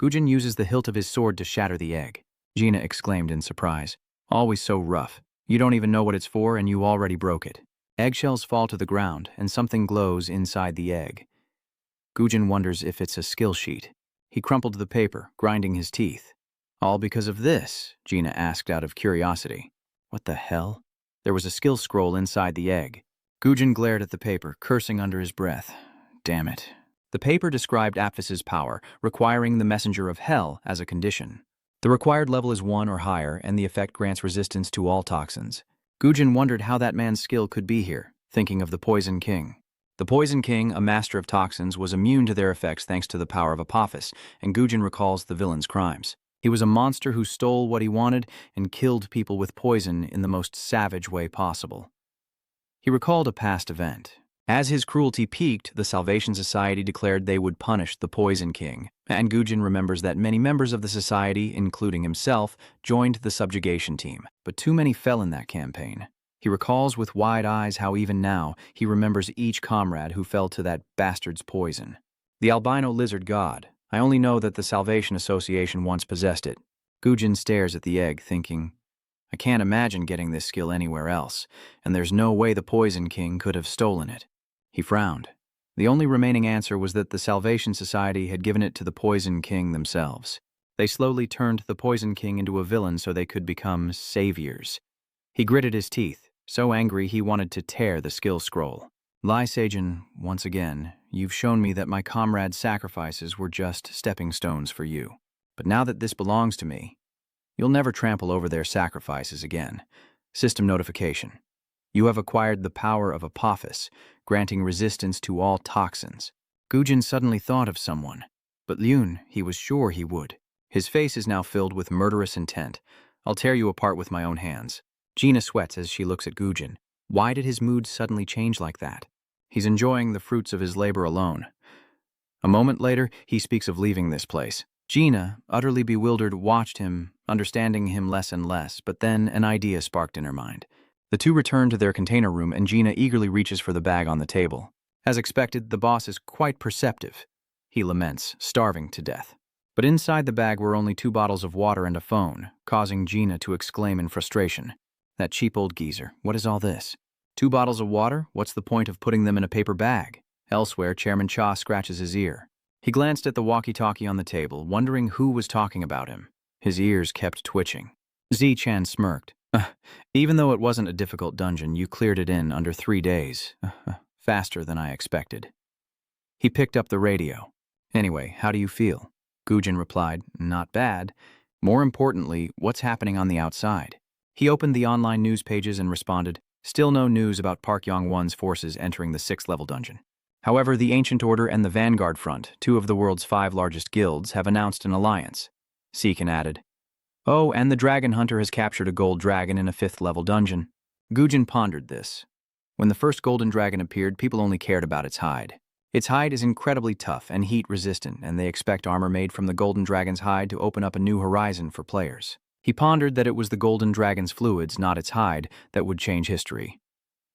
Gujin uses the hilt of his sword to shatter the egg. Gina exclaimed in surprise. "Always so rough. You don't even know what it's for and you already broke it." Eggshells fall to the ground and something glows inside the egg. Gujin wonders if it's a skill sheet. He crumpled the paper, grinding his teeth. "All because of this?" Gina asked out of curiosity. "What the hell?" There was a skill scroll inside the egg. Gujin glared at the paper, cursing under his breath. Damn it. The paper described Apphus's power, requiring the Messenger of Hell as a condition. The required level is 1 or higher, and the effect grants resistance to all toxins. Gujin wondered how that man's skill could be here, thinking of the Poison King. The Poison King, a master of toxins, was immune to their effects thanks to the power of Apophis, and Gujin recalls the villain's crimes. He was a monster who stole what he wanted and killed people with poison in the most savage way possible. He recalled a past event. As his cruelty peaked, the Salvation Society declared they would punish the Poison King, and Gujin remembers that many members of the society, including himself, joined the subjugation team, but too many fell in that campaign. He recalls with wide eyes how even now he remembers each comrade who fell to that bastard's poison. The albino lizard god. I only know that the Salvation Association once possessed it. Gujin stares at the egg, thinking, I can't imagine getting this skill anywhere else, and there's no way the Poison King could have stolen it. He frowned. The only remaining answer was that the Salvation Society had given it to the Poison King themselves. They slowly turned the Poison King into a villain so they could become saviors. He gritted his teeth, so angry he wanted to tear the skill scroll. Lysagen, once again, you've shown me that my comrades' sacrifices were just stepping stones for you. But now that this belongs to me, you'll never trample over their sacrifices again. System notification. You have acquired the power of Apophis, granting resistance to all toxins. Gujin suddenly thought of someone, but Lyun, he was sure he would. His face is now filled with murderous intent. I'll tear you apart with my own hands. Gina sweats as she looks at Gujin. Why did his mood suddenly change like that? He's enjoying the fruits of his labor alone. A moment later, he speaks of leaving this place. Gina, utterly bewildered, watched him, understanding him less and less, but then an idea sparked in her mind. The two return to their container room and Gina eagerly reaches for the bag on the table. As expected, the boss is quite perceptive. He laments, starving to death. But inside the bag were only 2 bottles of water and a phone, causing Gina to exclaim in frustration. That cheap old geezer, what is all this? 2 bottles of water? What's the point of putting them in a paper bag? Elsewhere, Chairman Cha scratches his ear. He glanced at the walkie-talkie on the table, wondering who was talking about him. His ears kept twitching. Z-Chan smirked. Even though it wasn't a difficult dungeon, you cleared it in under 3 days. Faster than I expected. He picked up the radio. Anyway, how do you feel? Gujin replied, not bad. More importantly, what's happening on the outside? He opened the online news pages and responded, still no news about Park Yong Wan's forces entering the 6th level dungeon. However, the Ancient Order and the Vanguard Front, two of the world's 5 largest guilds, have announced an alliance. Seekin added. Oh, and the Dragon Hunter has captured a gold dragon in a 5th-level dungeon. Gujin pondered this. When the first golden dragon appeared, people only cared about its hide. Its hide is incredibly tough and heat-resistant, and they expect armor made from the golden dragon's hide to open up a new horizon for players. He pondered that it was the golden dragon's fluids, not its hide, that would change history.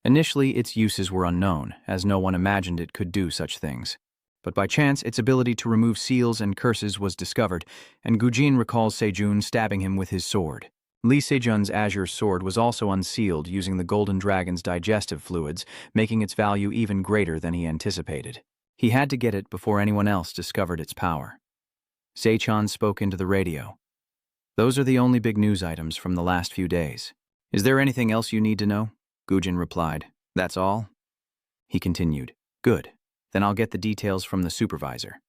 Initially, its uses were unknown, as no one imagined it could do such things. But by chance, its ability to remove seals and curses was discovered, and Gujin recalls Sejun stabbing him with his sword. Lee Sejun's azure sword was also unsealed using the golden dragon's digestive fluids, making its value even greater than he anticipated. He had to get it before anyone else discovered its power. Seichan spoke into the radio. Those are the only big news items from the last few days. Is there anything else you need to know? Gujin replied. That's all? He continued. Good. Then I'll get the details from the supervisor.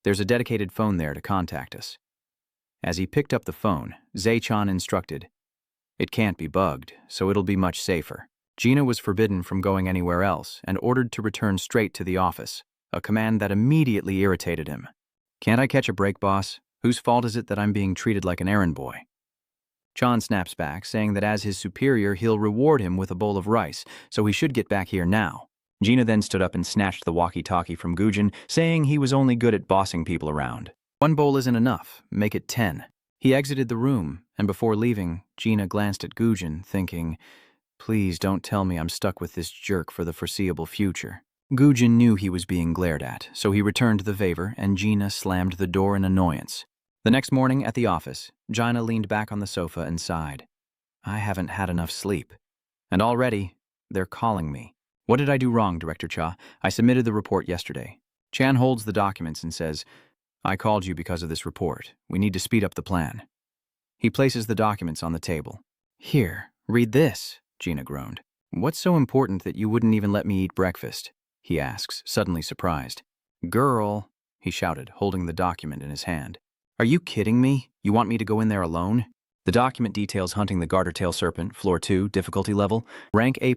There's a dedicated phone there to contact us. As he picked up the phone, Seichan instructed. It can't be bugged, so it'll be much safer. Gina was forbidden from going anywhere else and ordered to return straight to the office, a command that immediately irritated him. Can't I catch a break, boss? Whose fault is it that I'm being treated like an errand boy? Chan snaps back, saying that as his superior, he'll reward him with a bowl of rice, so he should get back here now. Gina then stood up and snatched the walkie-talkie from Gujin, saying he was only good at bossing people around. 1 bowl isn't enough, make it 10. He exited the room, and before leaving, Gina glanced at Gujin, thinking, please don't tell me I'm stuck with this jerk for the foreseeable future. Gujin knew he was being glared at, so he returned the favor, and Gina slammed the door in annoyance. The next morning at the office, Gina leaned back on the sofa and sighed. I haven't had enough sleep. And already, they're calling me. What did I do wrong, Director Cha? I submitted the report yesterday. Chan holds the documents and says, I called you because of this report. We need to speed up the plan. He places the documents on the table. Here, read this, Gina groaned. What's so important that you wouldn't even let me eat breakfast? He asks, suddenly surprised. Girl, he shouted, holding the document in his hand. Are you kidding me? You want me to go in there alone? The document details hunting the garter-tail serpent, floor 2, difficulty level, rank A+,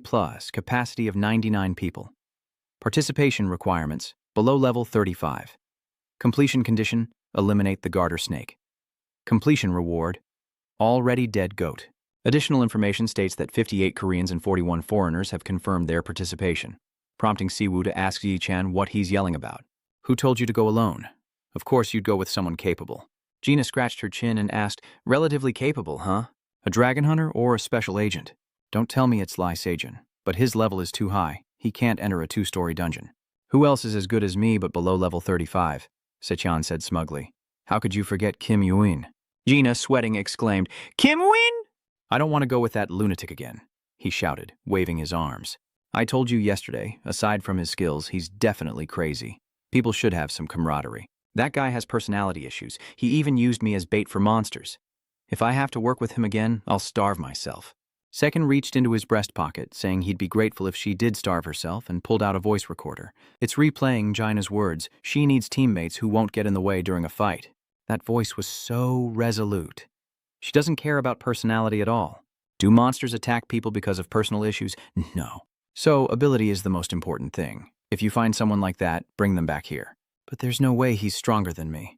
capacity of 99 people. Participation requirements, below level 35. Completion condition, eliminate the garter snake. Completion reward, already dead goat. Additional information states that 58 Koreans and 41 foreigners have confirmed their participation, prompting Siwoo to ask Yi-chan what he's yelling about. Who told you to go alone? Of course you'd go with someone capable. Gina scratched her chin and asked, relatively capable, huh? A dragon hunter or a special agent? Don't tell me it's Lee Sejun, but his level is too high. He can't enter a 2-story dungeon. Who else is as good as me but below level 35? Sechan said smugly. How could you forget Kim Yuin? Gina, sweating, exclaimed, Kim Yuin? I don't want to go with that lunatic again, he shouted, waving his arms. I told you yesterday, aside from his skills, he's definitely crazy. People should have some camaraderie. That guy has personality issues. He even used me as bait for monsters. If I have to work with him again, I'll starve myself. Second reached into his breast pocket, saying he'd be grateful if she did starve herself, and pulled out a voice recorder. It's replaying Gina's words. She needs teammates who won't get in the way during a fight. That voice was so resolute. She doesn't care about personality at all. Do monsters attack people because of personal issues? No. So, ability is the most important thing. If you find someone like that, bring them back here. But there's no way he's stronger than me.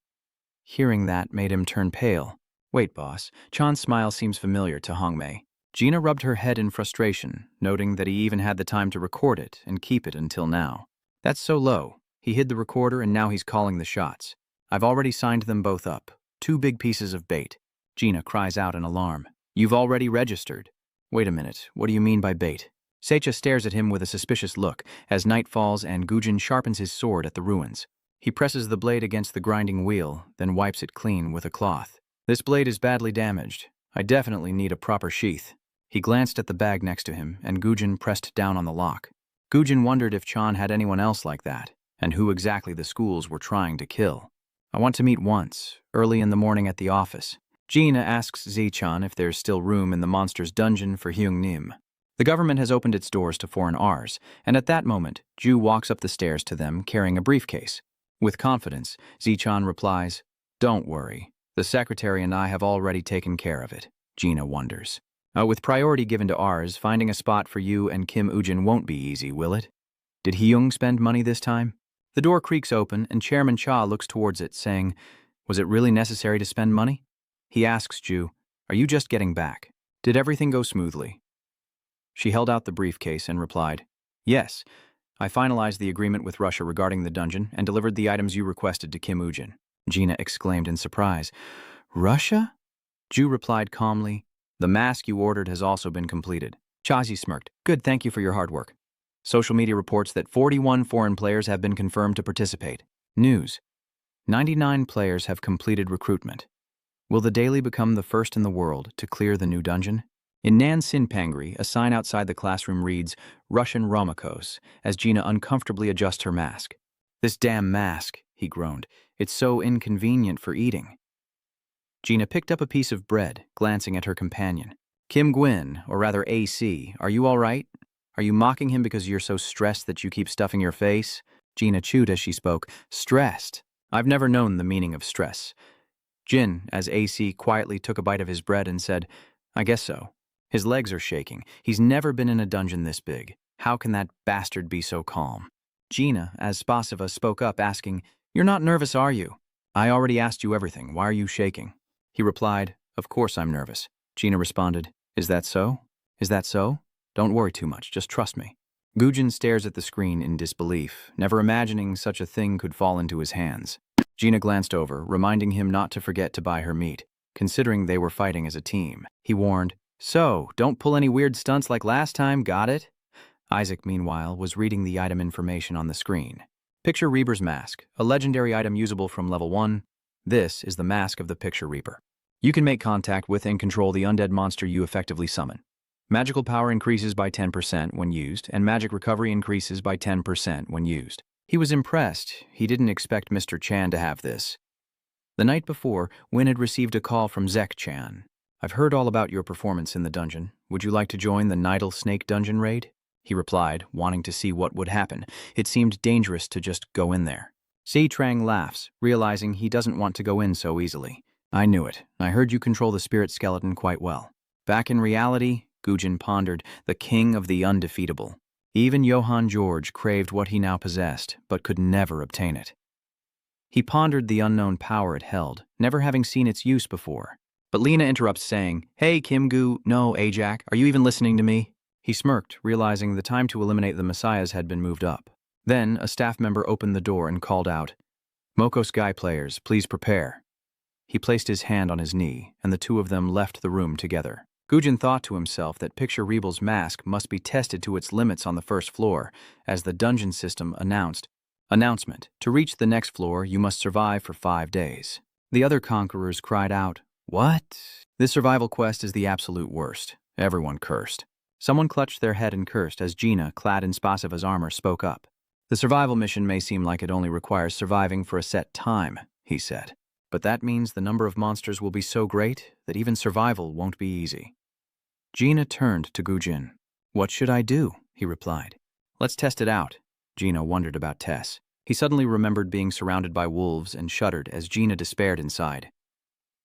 Hearing that made him turn pale. Wait, boss. Chan's smile seems familiar to Hongmei. Gina rubbed her head in frustration, noting that he even had the time to record it and keep it until now. That's so low. He hid the recorder and now he's calling the shots. I've already signed them both up. 2 big pieces of bait. Gina cries out in alarm. You've already registered. Wait a minute. What do you mean by bait? Seicha stares at him with a suspicious look as night falls and Gujin sharpens his sword at the ruins. He presses the blade against the grinding wheel, then wipes it clean with a cloth. This blade is badly damaged. I definitely need a proper sheath. He glanced at the bag next to him, and Gujin pressed down on the lock. Gujin wondered if Chan had anyone else like that, and who exactly the schools were trying to kill. I want to meet once, early in the morning at the office. Gina asks Zi-chan if there's still room in the monster's dungeon for Hyung Nim. The government has opened its doors to foreign Rs, and at that moment, Ju walks up the stairs to them carrying a briefcase. With confidence, Zi-chan replies, Don't worry. The secretary and I have already taken care of it. Gina wonders. With priority given to Rs, finding a spot for you and Kim Ujin won't be easy, will it? Did Hyung spend money this time? The door creaks open and Chairman Cha looks towards it, saying, "Was it really necessary to spend money?" He asks Ju, "Are you just getting back? Did everything go smoothly?" She held out the briefcase and replied, "Yes, I finalized the agreement with Russia regarding the dungeon and delivered the items you requested to Kim Ujin." Gina exclaimed in surprise. "Russia?" Ju replied calmly, "The mask you ordered has also been completed." Chazi smirked. "Good, thank you for your hard work." Social media reports that 41 foreign players have been confirmed to participate. News: 99 players have completed recruitment. Will the daily become the first in the world to clear the new dungeon? In Nan Sinpangri, a sign outside the classroom reads, "Russian Romakos," as Gina uncomfortably adjusts her mask. "This damn mask," he groaned. "It's so inconvenient for eating." Gina picked up a piece of bread, glancing at her companion. "Kim Gwyn, or rather AC, are you all right? Are you mocking him because you're so stressed that you keep stuffing your face?" Gina chewed as she spoke. "Stressed? I've never known the meaning of stress." Jin, as AC quietly took a bite of his bread and said, "I guess so. His legs are shaking. He's never been in a dungeon this big. How can that bastard be so calm?" Gina, as Spasiva, spoke up, asking, "You're not nervous, are you? I already asked you everything. Why are you shaking?" He replied, "Of course I'm nervous." Gina responded, "Is that so? Is that so? Don't worry too much, just trust me." Gujin stares at the screen in disbelief, never imagining such a thing could fall into his hands. Gina glanced over, reminding him not to forget to buy her meat, considering they were fighting as a team. He warned, "So, don't pull any weird stunts like last time, got it?" Isaac, meanwhile, was reading the item information on the screen. Picture Reaper's Mask, a legendary item usable from level 1. This is the mask of the Picture Reaper. You can make contact with and control the undead monster you effectively summon. Magical power increases by 10% when used, and magic recovery increases by 10% when used. He was impressed. He didn't expect Mr. Chan to have this. The night before, Win had received a call from Zek Chan. "I've heard all about your performance in the dungeon. Would you like to join the Nidal Snake dungeon raid?" He replied, wanting to see what would happen. It seemed dangerous to just go in there. Si Trang laughs, realizing he doesn't want to go in so easily. "I knew it. I heard you control the spirit skeleton quite well." Back in reality, Gujin pondered, the king of the undefeatable. Even Johann George craved what he now possessed, but could never obtain it. He pondered the unknown power it held, never having seen its use before. But Lena interrupts, saying, "Hey, Kim Gu, no, Ajak, are you even listening to me?" He smirked, realizing the time to eliminate the messiahs had been moved up. Then, a staff member opened the door and called out, "Moko Sky players, please prepare." He placed his hand on his knee, and the two of them left the room together. Gujin thought to himself that Picture Rebel's mask must be tested to its limits on the first floor, as the dungeon system announced. Announcement: to reach the next floor, you must survive for 5 days. The other conquerors cried out, "What? This survival quest is the absolute worst." Everyone cursed. Someone clutched their head and cursed as Gina, clad in Spasiva's armor, spoke up. "The survival mission may seem like it only requires surviving for a set time," he said. "But that means the number of monsters will be so great that even survival won't be easy." Gina turned to Gujin. "What should I do?" he replied. "Let's test it out." Gina wondered about Tess. He suddenly remembered being surrounded by wolves and shuddered as Gina despaired inside.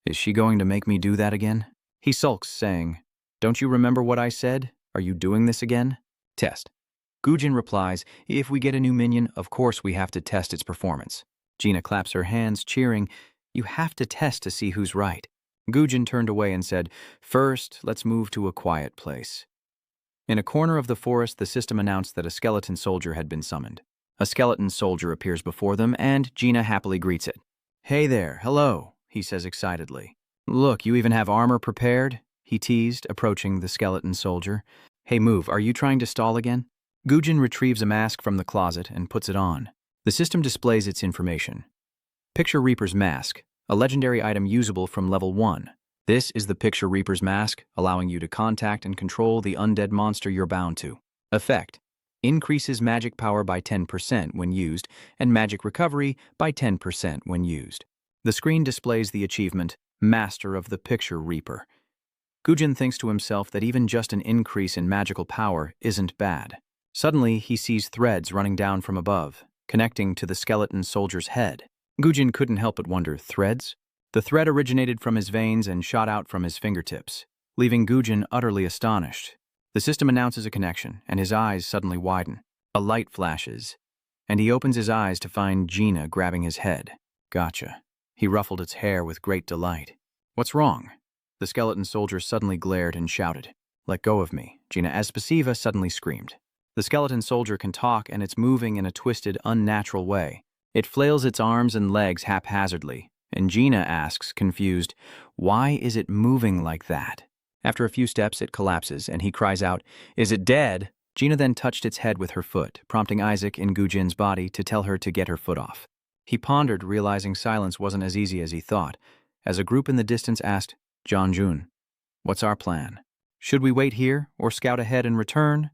"Is she going to make me do that again?" He sulks, saying, "Don't you remember what I said? Are you doing this again?" Test. Gujin replies, "If we get a new minion, of course we have to test its performance." Gina claps her hands, cheering, "You have to test to see who's right." Gujin turned away and said, "First, let's move to a quiet place." In a corner of the forest, the system announced that a skeleton soldier had been summoned. A skeleton soldier appears before them, and Gina happily greets it. "Hey there, hello," he says excitedly. "Look, you even have armor prepared?" he teased, approaching the skeleton soldier. "Hey, move, are you trying to stall again?" Gujin retrieves a mask from the closet and puts it on. The system displays its information. Picture Reaper's Mask, a legendary item usable from level 1. This is the Picture Reaper's Mask, allowing you to contact and control the undead monster you're bound to. Effect: increases magic power by 10% when used, and magic recovery by 10% when used. The screen displays the achievement, Master of the Picture Reaper. Gujin thinks to himself that even just an increase in magical power isn't bad. Suddenly, he sees threads running down from above, connecting to the skeleton soldier's head. Gujin couldn't help but wonder, threads? The thread originated from his veins and shot out from his fingertips, leaving Gujin utterly astonished. The system announces a connection, and his eyes suddenly widen. A light flashes, and he opens his eyes to find Gina grabbing his head. Gotcha. He ruffled its hair with great delight. What's wrong? The skeleton soldier suddenly glared and shouted. Let go of me, Gina Espasiva suddenly screamed. The skeleton soldier can talk, and it's moving in a twisted, unnatural way. It flails its arms and legs haphazardly, and Gina asks, confused, why is it moving like that? After a few steps, it collapses, and he cries out, is it dead? Gina then touched its head with her foot, prompting Isaac in Gujin's body to tell her to get her foot off. He pondered, realizing silence wasn't as easy as he thought, as a group in the distance asked, John Jun, what's our plan? Should we wait here, or scout ahead and return?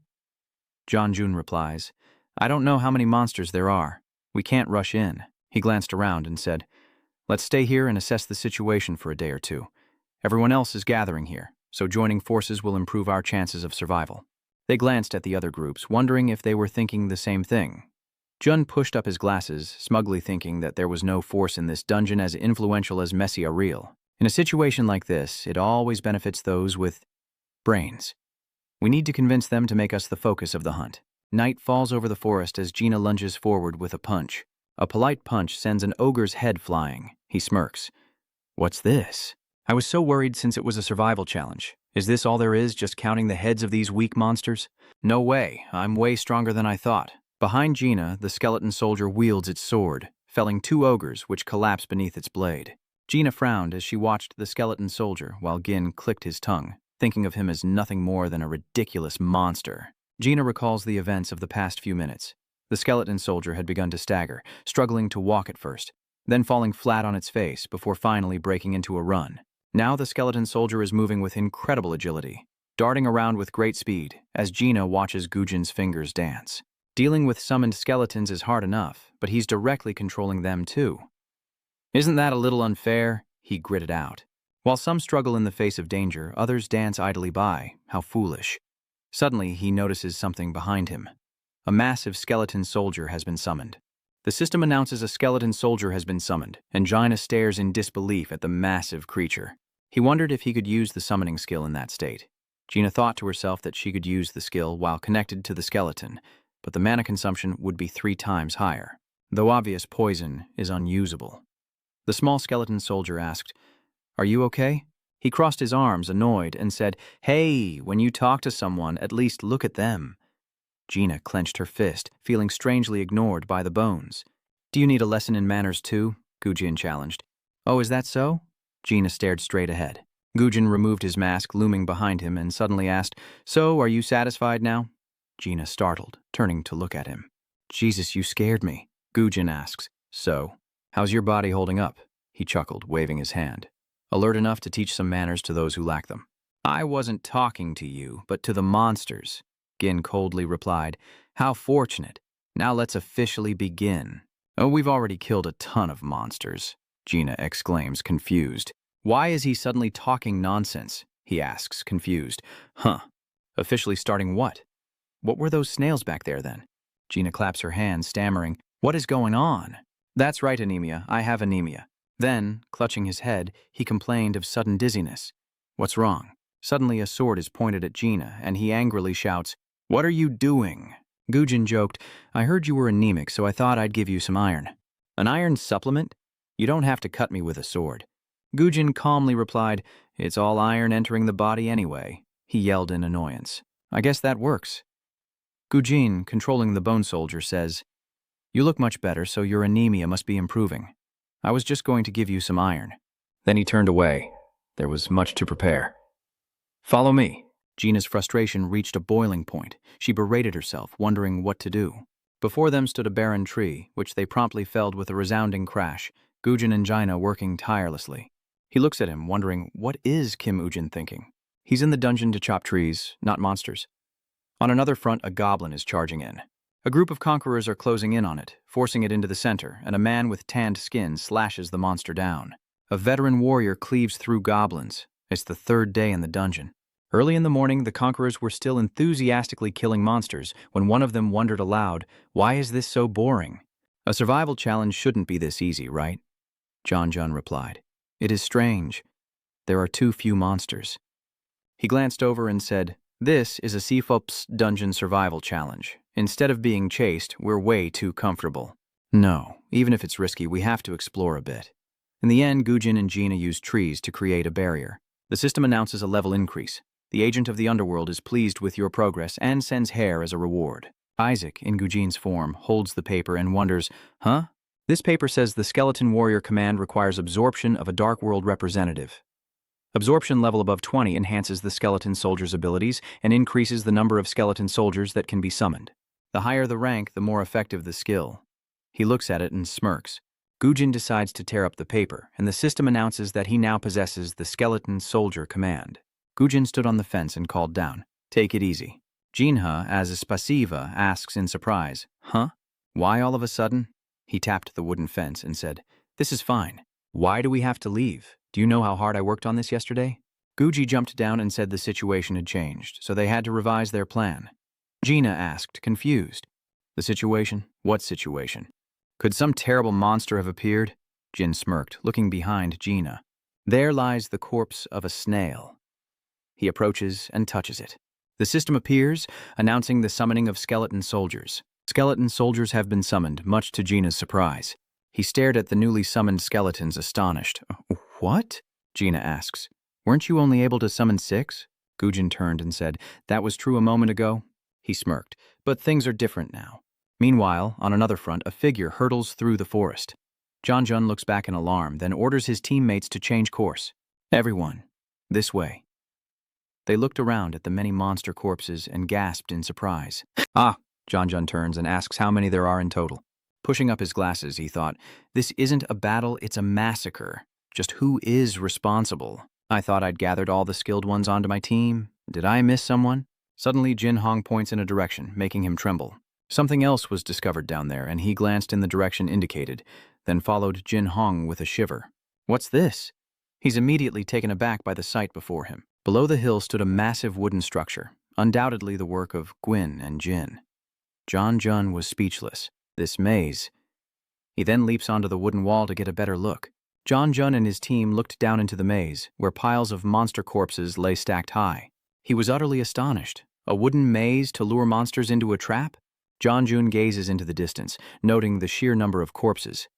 John Jun replies, I don't know how many monsters there are. We can't rush in. He glanced around and said, let's stay here and assess the situation for a day or two. Everyone else is gathering here, so joining forces will improve our chances of survival. They glanced at the other groups, wondering if they were thinking the same thing. Jun pushed up his glasses, smugly thinking that there was no force in this dungeon as influential as Messi are real. In a situation like this, it always benefits those with brains. We need to convince them to make us the focus of the hunt. Night falls over the forest as Gina lunges forward with a punch. A polite punch sends an ogre's head flying. He smirks. What's this? I was so worried since it was a survival challenge. Is this all there is, just counting the heads of these weak monsters? No way. I'm way stronger than I thought. Behind Gina, the skeleton soldier wields its sword, felling 2 ogres which collapse beneath its blade. Gina frowned as she watched the skeleton soldier while Gin clicked his tongue, thinking of him as nothing more than a ridiculous monster. Gina recalls the events of the past few minutes. The skeleton soldier had begun to stagger, struggling to walk at first, then falling flat on its face before finally breaking into a run. Now the skeleton soldier is moving with incredible agility, darting around with great speed as Gina watches Gujin's fingers dance. Dealing with summoned skeletons is hard enough, but he's directly controlling them too. Isn't that a little unfair? He gritted out. While some struggle in the face of danger, others dance idly by. How foolish. Suddenly, he notices something behind him. A massive skeleton soldier has been summoned. The system announces a skeleton soldier has been summoned, and Gina stares in disbelief at the massive creature. He wondered if he could use the summoning skill in that state. Gina thought to herself that she could use the skill while connected to the skeleton, but the mana consumption would be 3 times higher. Though obvious poison is unusable. The small skeleton soldier asked, Are you okay? He crossed his arms, annoyed, and said, Hey, when you talk to someone, at least look at them. Gina clenched her fist, feeling strangely ignored by the bones. Do you need a lesson in manners too? Gujin challenged. Oh, is that so? Gina stared straight ahead. Gujin removed his mask, looming behind him, and suddenly asked, So, are you satisfied now? Gina startled, turning to look at him. Jesus, you scared me. Gujin asks, So, how's your body holding up? He chuckled, waving his hand. Alert enough to teach some manners to those who lack them. I wasn't talking to you, but to the monsters. Gin coldly replied, How fortunate. Now let's officially begin. Oh, we've already killed a ton of monsters, Gina exclaims, confused. Why is he suddenly talking nonsense? He asks, confused. Huh. Officially starting what? What were those snails back there then? Gina claps her hands, stammering, What is going on? That's right, anemia. I have anemia. Then, clutching his head, he complained of sudden dizziness. What's wrong? Suddenly a sword is pointed at Gina, and he angrily shouts, What are you doing? Gujin joked, I heard you were anemic, so I thought I'd give you some iron. An iron supplement? You don't have to cut me with a sword. Gujin calmly replied, It's all iron entering the body anyway. He yelled in annoyance. I guess that works. Gujin, controlling the bone soldier, says, You look much better, so your anemia must be improving. I was just going to give you some iron. Then he turned away. There was much to prepare. Follow me. Gina's frustration reached a boiling point. She berated herself, wondering what to do. Before them stood a barren tree, which they promptly felled with a resounding crash, Gujin and Gina working tirelessly. He looks at him, wondering, what is Kim Ujin thinking? He's in the dungeon to chop trees, not monsters. On another front, a goblin is charging in. A group of conquerors are closing in on it, forcing it into the center, and a man with tanned skin slashes the monster down. A veteran warrior cleaves through goblins. It's the 3rd day in the dungeon. Early in the morning, the conquerors were still enthusiastically killing monsters when one of them wondered aloud, Why is this so boring? A survival challenge shouldn't be this easy, right? John Jun replied. It is strange. There are too few monsters. He glanced over and said, This is a CFOPS dungeon survival challenge. Instead of being chased, we're way too comfortable. No, even if it's risky, we have to explore a bit. In the end, Gujin and Gina use trees to create a barrier. The system announces a level increase. The agent of the underworld is pleased with your progress and sends hair as a reward. Isaac, in Gujin's form, holds the paper and wonders, huh? This paper says the Skeleton Warrior Command requires absorption of a Dark World representative. Absorption level above 20 enhances the skeleton soldier's abilities and increases the number of skeleton soldiers that can be summoned. The higher the rank, the more effective the skill. He looks at it and smirks. Gujin decides to tear up the paper, and the system announces that he now possesses the Skeleton Soldier Command. Gujin stood on the fence and called down, "Take it easy." Jinha, as a spasiva, asks in surprise, "Huh? Why all of a sudden?" He tapped the wooden fence and said, "This is fine. Why do we have to leave? Do you know how hard I worked on this yesterday?" Guji jumped down and said the situation had changed, so they had to revise their plan. Gina asked, confused, "The situation? What situation? Could some terrible monster have appeared?" Jin smirked, looking behind Gina. There lies the corpse of a snail. He approaches and touches it. The system appears, announcing the summoning of skeleton soldiers. Skeleton soldiers have been summoned, much to Gina's surprise. He stared at the newly summoned skeletons, astonished. "What?" Gina asks. "Weren't you only able to summon 6? Gujin turned and said, "That was true a moment ago." He smirked, "But things are different now." Meanwhile, on another front, a figure hurtles through the forest. Janjun looks back in alarm, then orders his teammates to change course. "Everyone, this way." They looked around at the many monster corpses and gasped in surprise. "Ah!" Janjun turns and asks how many there are in total. Pushing up his glasses, he thought, "This isn't a battle, it's a massacre. Just who is responsible? I thought I'd gathered all the skilled ones onto my team. Did I miss someone?" Suddenly, Jin Hong points in a direction, making him tremble. Something else was discovered down there, and he glanced in the direction indicated, then followed Jin Hong with a shiver. "What's this?" He's immediately taken aback by the sight before him. Below the hill stood a massive wooden structure, undoubtedly the work of Gwyn and Jin. Janjun was speechless. This maze. He then leaps onto the wooden wall to get a better look. Janjun and his team looked down into the maze, where piles of monster corpses lay stacked high. He was utterly astonished. A wooden maze to lure monsters into a trap? Janjun gazes into the distance, noting the sheer number of corpses.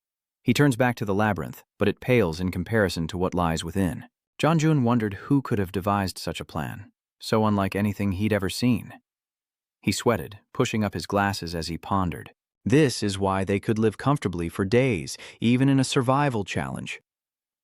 He turns back to the labyrinth, but it pales in comparison to what lies within. Janjun wondered who could have devised such a plan, so unlike anything he'd ever seen. He sweated, pushing up his glasses as he pondered. This is why they could live comfortably for days, even in a survival challenge.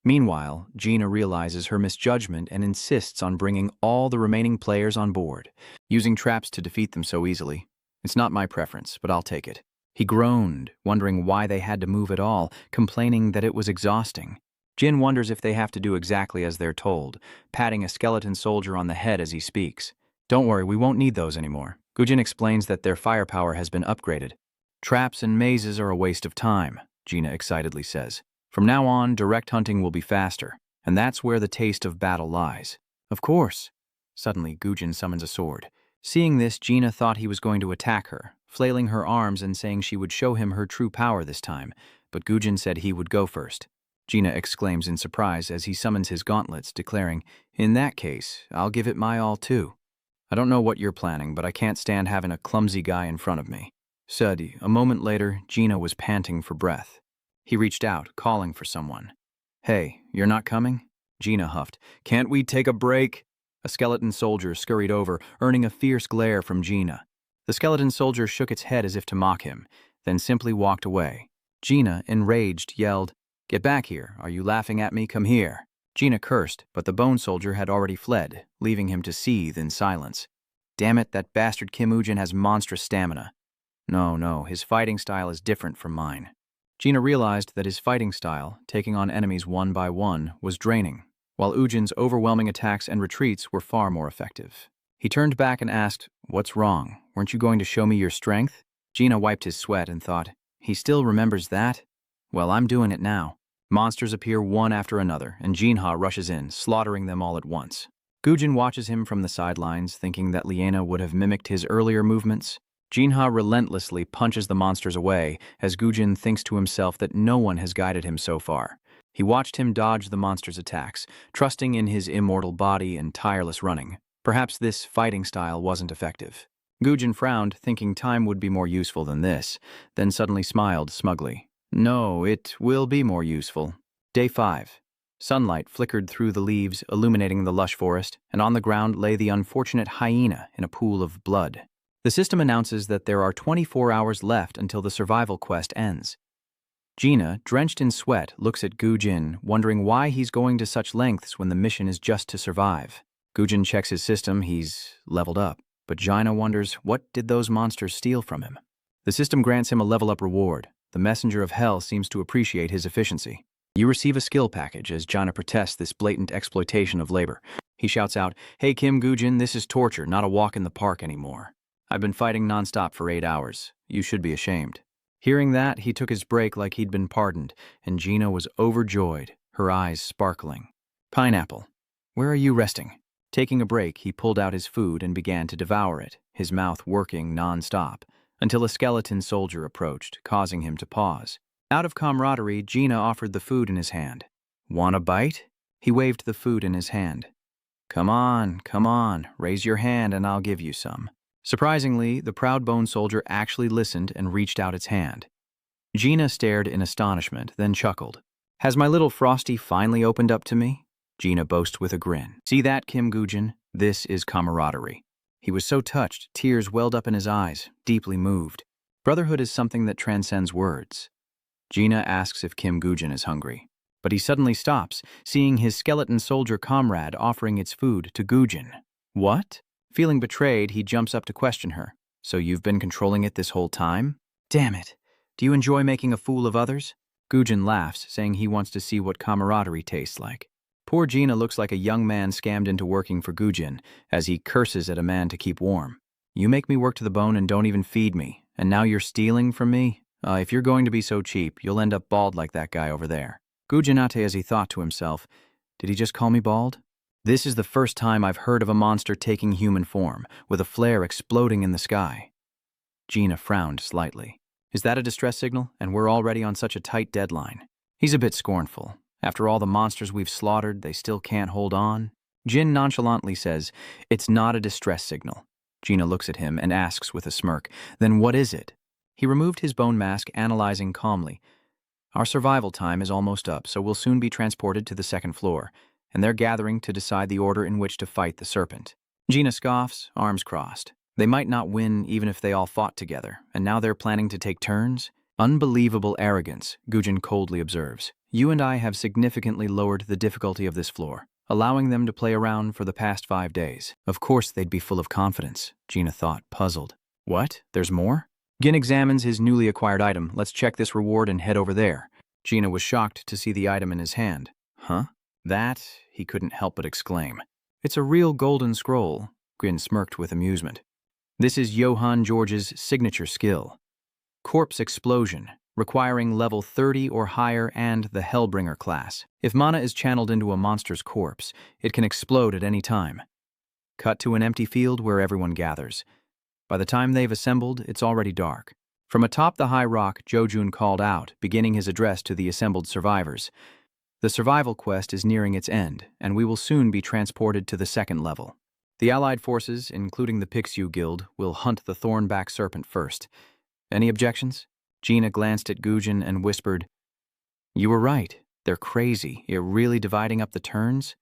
Meanwhile, Gina realizes her misjudgment and insists on bringing all the remaining players on board, using traps to defeat them so easily. "It's not my preference, but I'll take it." He groaned, wondering why they had to move at all, complaining that it was exhausting. Jin wonders if they have to do exactly as they're told, patting a skeleton soldier on the head as he speaks. "Don't worry, we won't need those anymore." Gujin explains that their firepower has been upgraded. "Traps and mazes are a waste of time," Gina excitedly says. "From now on, direct hunting will be faster, and that's where the taste of battle lies." "Of course." Suddenly, Gujin summons a sword. Seeing this, Gina thought he was going to attack her, flailing her arms and saying she would show him her true power this time, but Gujin said he would go first. Gina exclaims in surprise as he summons his gauntlets, declaring, "In that case, I'll give it my all too. I don't know what you're planning, but I can't stand having a clumsy guy in front of me." Suddenly, a moment later, Gina was panting for breath. He reached out, calling for someone. "Hey, you're not coming?" Gina huffed. "Can't we take a break?" A skeleton soldier scurried over, earning a fierce glare from Gina. The skeleton soldier shook its head as if to mock him, then simply walked away. Gina, enraged, yelled, "Get back here. Are you laughing at me? Come here." Gina cursed, but the bone soldier had already fled, leaving him to seethe in silence. "Damn it, that bastard Kim Ujin has monstrous stamina. No, his fighting style is different from mine." Gina realized that his fighting style, taking on enemies one by one, was draining, while Ujin's overwhelming attacks and retreats were far more effective. He turned back and asked, "What's wrong? Weren't you going to show me your strength?" Gina wiped his sweat and thought, "He still remembers that? Well, I'm doing it now." Monsters appear one after another, and Jinha rushes in, slaughtering them all at once. Gujin watches him from the sidelines, thinking that Liena would have mimicked his earlier movements. Jinha relentlessly punches the monsters away, as Gujin thinks to himself that no one has guided him so far. He watched him dodge the monster's attacks, trusting in his immortal body and tireless running. Perhaps this fighting style wasn't effective. Gujin frowned, thinking time would be more useful than this, then suddenly smiled smugly. No, it will be more useful. Day 5. Sunlight flickered through the leaves, illuminating the lush forest, and on the ground lay the unfortunate hyena in a pool of blood. The system announces that there are 24 hours left until the survival quest ends. Gina, drenched in sweat, looks at Gujin, wondering why he's going to such lengths when the mission is just to survive. Gujin checks his system, he's leveled up, but Gina wonders what did those monsters steal from him. The system grants him a level-up reward. The messenger of hell seems to appreciate his efficiency. You receive a skill package as Gina protests this blatant exploitation of labor. He shouts out, "Hey Kim Gujin, this is torture, not a walk in the park anymore. I've been fighting nonstop for 8 hours. You should be ashamed." Hearing that, he took his break like he'd been pardoned, and Gina was overjoyed, her eyes sparkling. "Pineapple, where are you resting?" Taking a break, he pulled out his food and began to devour it, his mouth working non-stop, until a skeleton soldier approached, causing him to pause. Out of camaraderie, Gina offered the food in his hand. "Want a bite?" He waved the food in his hand. Come on, raise your hand and I'll give you some." Surprisingly, the proud bone soldier actually listened and reached out its hand. Gina stared in astonishment, then chuckled. "Has my little Frosty finally opened up to me?" Gina boasted with a grin. "See that, Kim Gujin? This is camaraderie." He was so touched, tears welled up in his eyes, deeply moved. Brotherhood is something that transcends words. Gina asks if Kim Gujin is hungry, but he suddenly stops, seeing his skeleton soldier comrade offering its food to Gujin. "What?" Feeling betrayed, he jumps up to question her. "So you've been controlling it this whole time?" "Damn it. Do you enjoy making a fool of others?" Gujin laughs, saying he wants to see what camaraderie tastes like. Poor Gina looks like a young man scammed into working for Gujin, as he curses at a man to keep warm. "You make me work to the bone and don't even feed me, and now you're stealing from me? If you're going to be so cheap, you'll end up bald like that guy over there." Gujinate, as he thought to himself, "Did he just call me bald? This is the first time I've heard of a monster taking human form, with a flare exploding in the sky." Gina frowned slightly. "Is that a distress signal, and we're already on such a tight deadline?" He's a bit scornful. After all the monsters we've slaughtered, they still can't hold on. Jin nonchalantly says, "It's not a distress signal." Gina looks at him and asks with a smirk, "Then what is it?" He removed his bone mask, analyzing calmly. "Our survival time is almost up, so we'll soon be transported to the second floor, and they're gathering to decide the order in which to fight the serpent." Gina scoffs, arms crossed. They might not win even if they all fought together, and now they're planning to take turns? Unbelievable arrogance, Gujin coldly observes. "You and I have significantly lowered the difficulty of this floor, allowing them to play around for the past 5 days. Of course they'd be full of confidence," Gina thought, puzzled. "What? There's more?" Gin examines his newly acquired item. "Let's check this reward and head over there." Gina was shocked to see the item in his hand. "Huh? That?" he couldn't help but exclaim. "It's a real golden scroll." Gin smirked with amusement. "This is Johann George's signature skill. Corpse Explosion, requiring level 30 or higher and the Hellbringer class. If mana is channeled into a monster's corpse, it can explode at any time. Cut to an empty field where everyone gathers. By the time they've assembled, it's already dark." From atop the high rock, Jojun called out, beginning his address to the assembled survivors. "The survival quest is nearing its end, and we will soon be transported to the second level. The allied forces, including the Pixiu Guild, will hunt the Thornback Serpent first. Any objections?" Gina glanced at Gujin and whispered, "You were right. They're crazy. You're really dividing up the turns?"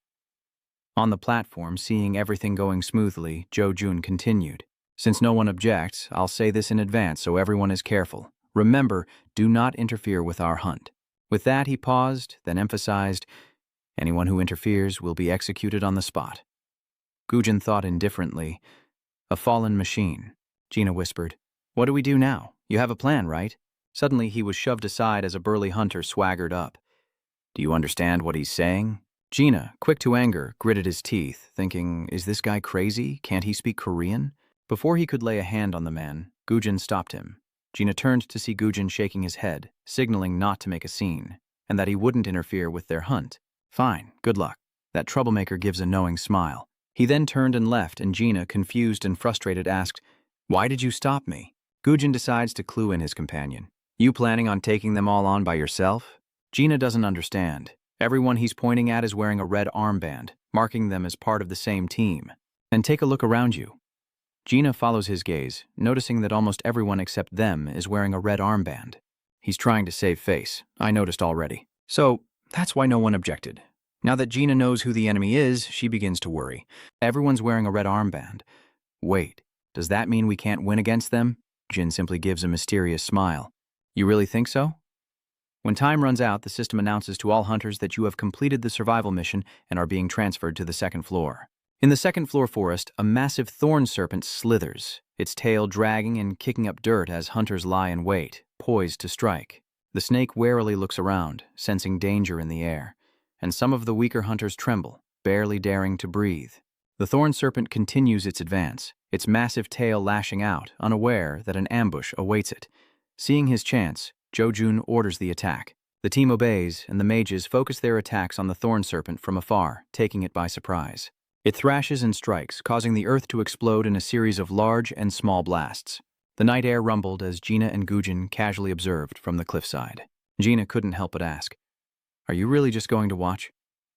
On the platform, seeing everything going smoothly, Jojun continued. "Since no one objects, I'll say this in advance so everyone is careful. Remember, do not interfere with our hunt." With that, he paused, then emphasized, "Anyone who interferes will be executed on the spot." Gujin thought indifferently. "A fallen machine." Gina whispered, "What do we do now? You have a plan, right?" Suddenly, he was shoved aside as a burly hunter swaggered up. "Do you understand what he's saying?" Gina, quick to anger, gritted his teeth, thinking, is this guy crazy? Can't he speak Korean? Before he could lay a hand on the man, Gujin stopped him. Gina turned to see Gujin shaking his head, signaling not to make a scene, and that he wouldn't interfere with their hunt. "Fine, good luck." That troublemaker gives a knowing smile. He then turned and left, and Gina, confused and frustrated, asked, "Why did you stop me?" Gujin decides to clue in his companion. "You planning on taking them all on by yourself?" Gina doesn't understand. Everyone he's pointing at is wearing a red armband, marking them as part of the same team. "And take a look around you. Gina follows his gaze, noticing that almost everyone except them is wearing a red armband. He's trying to save face, I noticed already. So, that's why no one objected. Now that Gina knows who the enemy is, she begins to worry. Everyone's wearing a red armband. Wait, does that mean we can't win against them? Jin simply gives a mysterious smile. You really think so? When time runs out, the system announces to all hunters that you have completed the survival mission and are being transferred to the second floor. In the second floor forest, a massive thorn serpent slithers, its tail dragging and kicking up dirt as hunters lie in wait, poised to strike. The snake warily looks around, sensing danger in the air, and some of the weaker hunters tremble, barely daring to breathe. The thorn serpent continues its advance, its massive tail lashing out, unaware that an ambush awaits it. Seeing his chance, Jo-jun orders the attack. The team obeys, and the mages focus their attacks on the thorn serpent from afar, taking it by surprise. It thrashes and strikes, causing the earth to explode in a series of large and small blasts. The night air rumbled as Gina and Gujin casually observed from the cliffside. Gina couldn't help but ask, "Are you really just going to watch?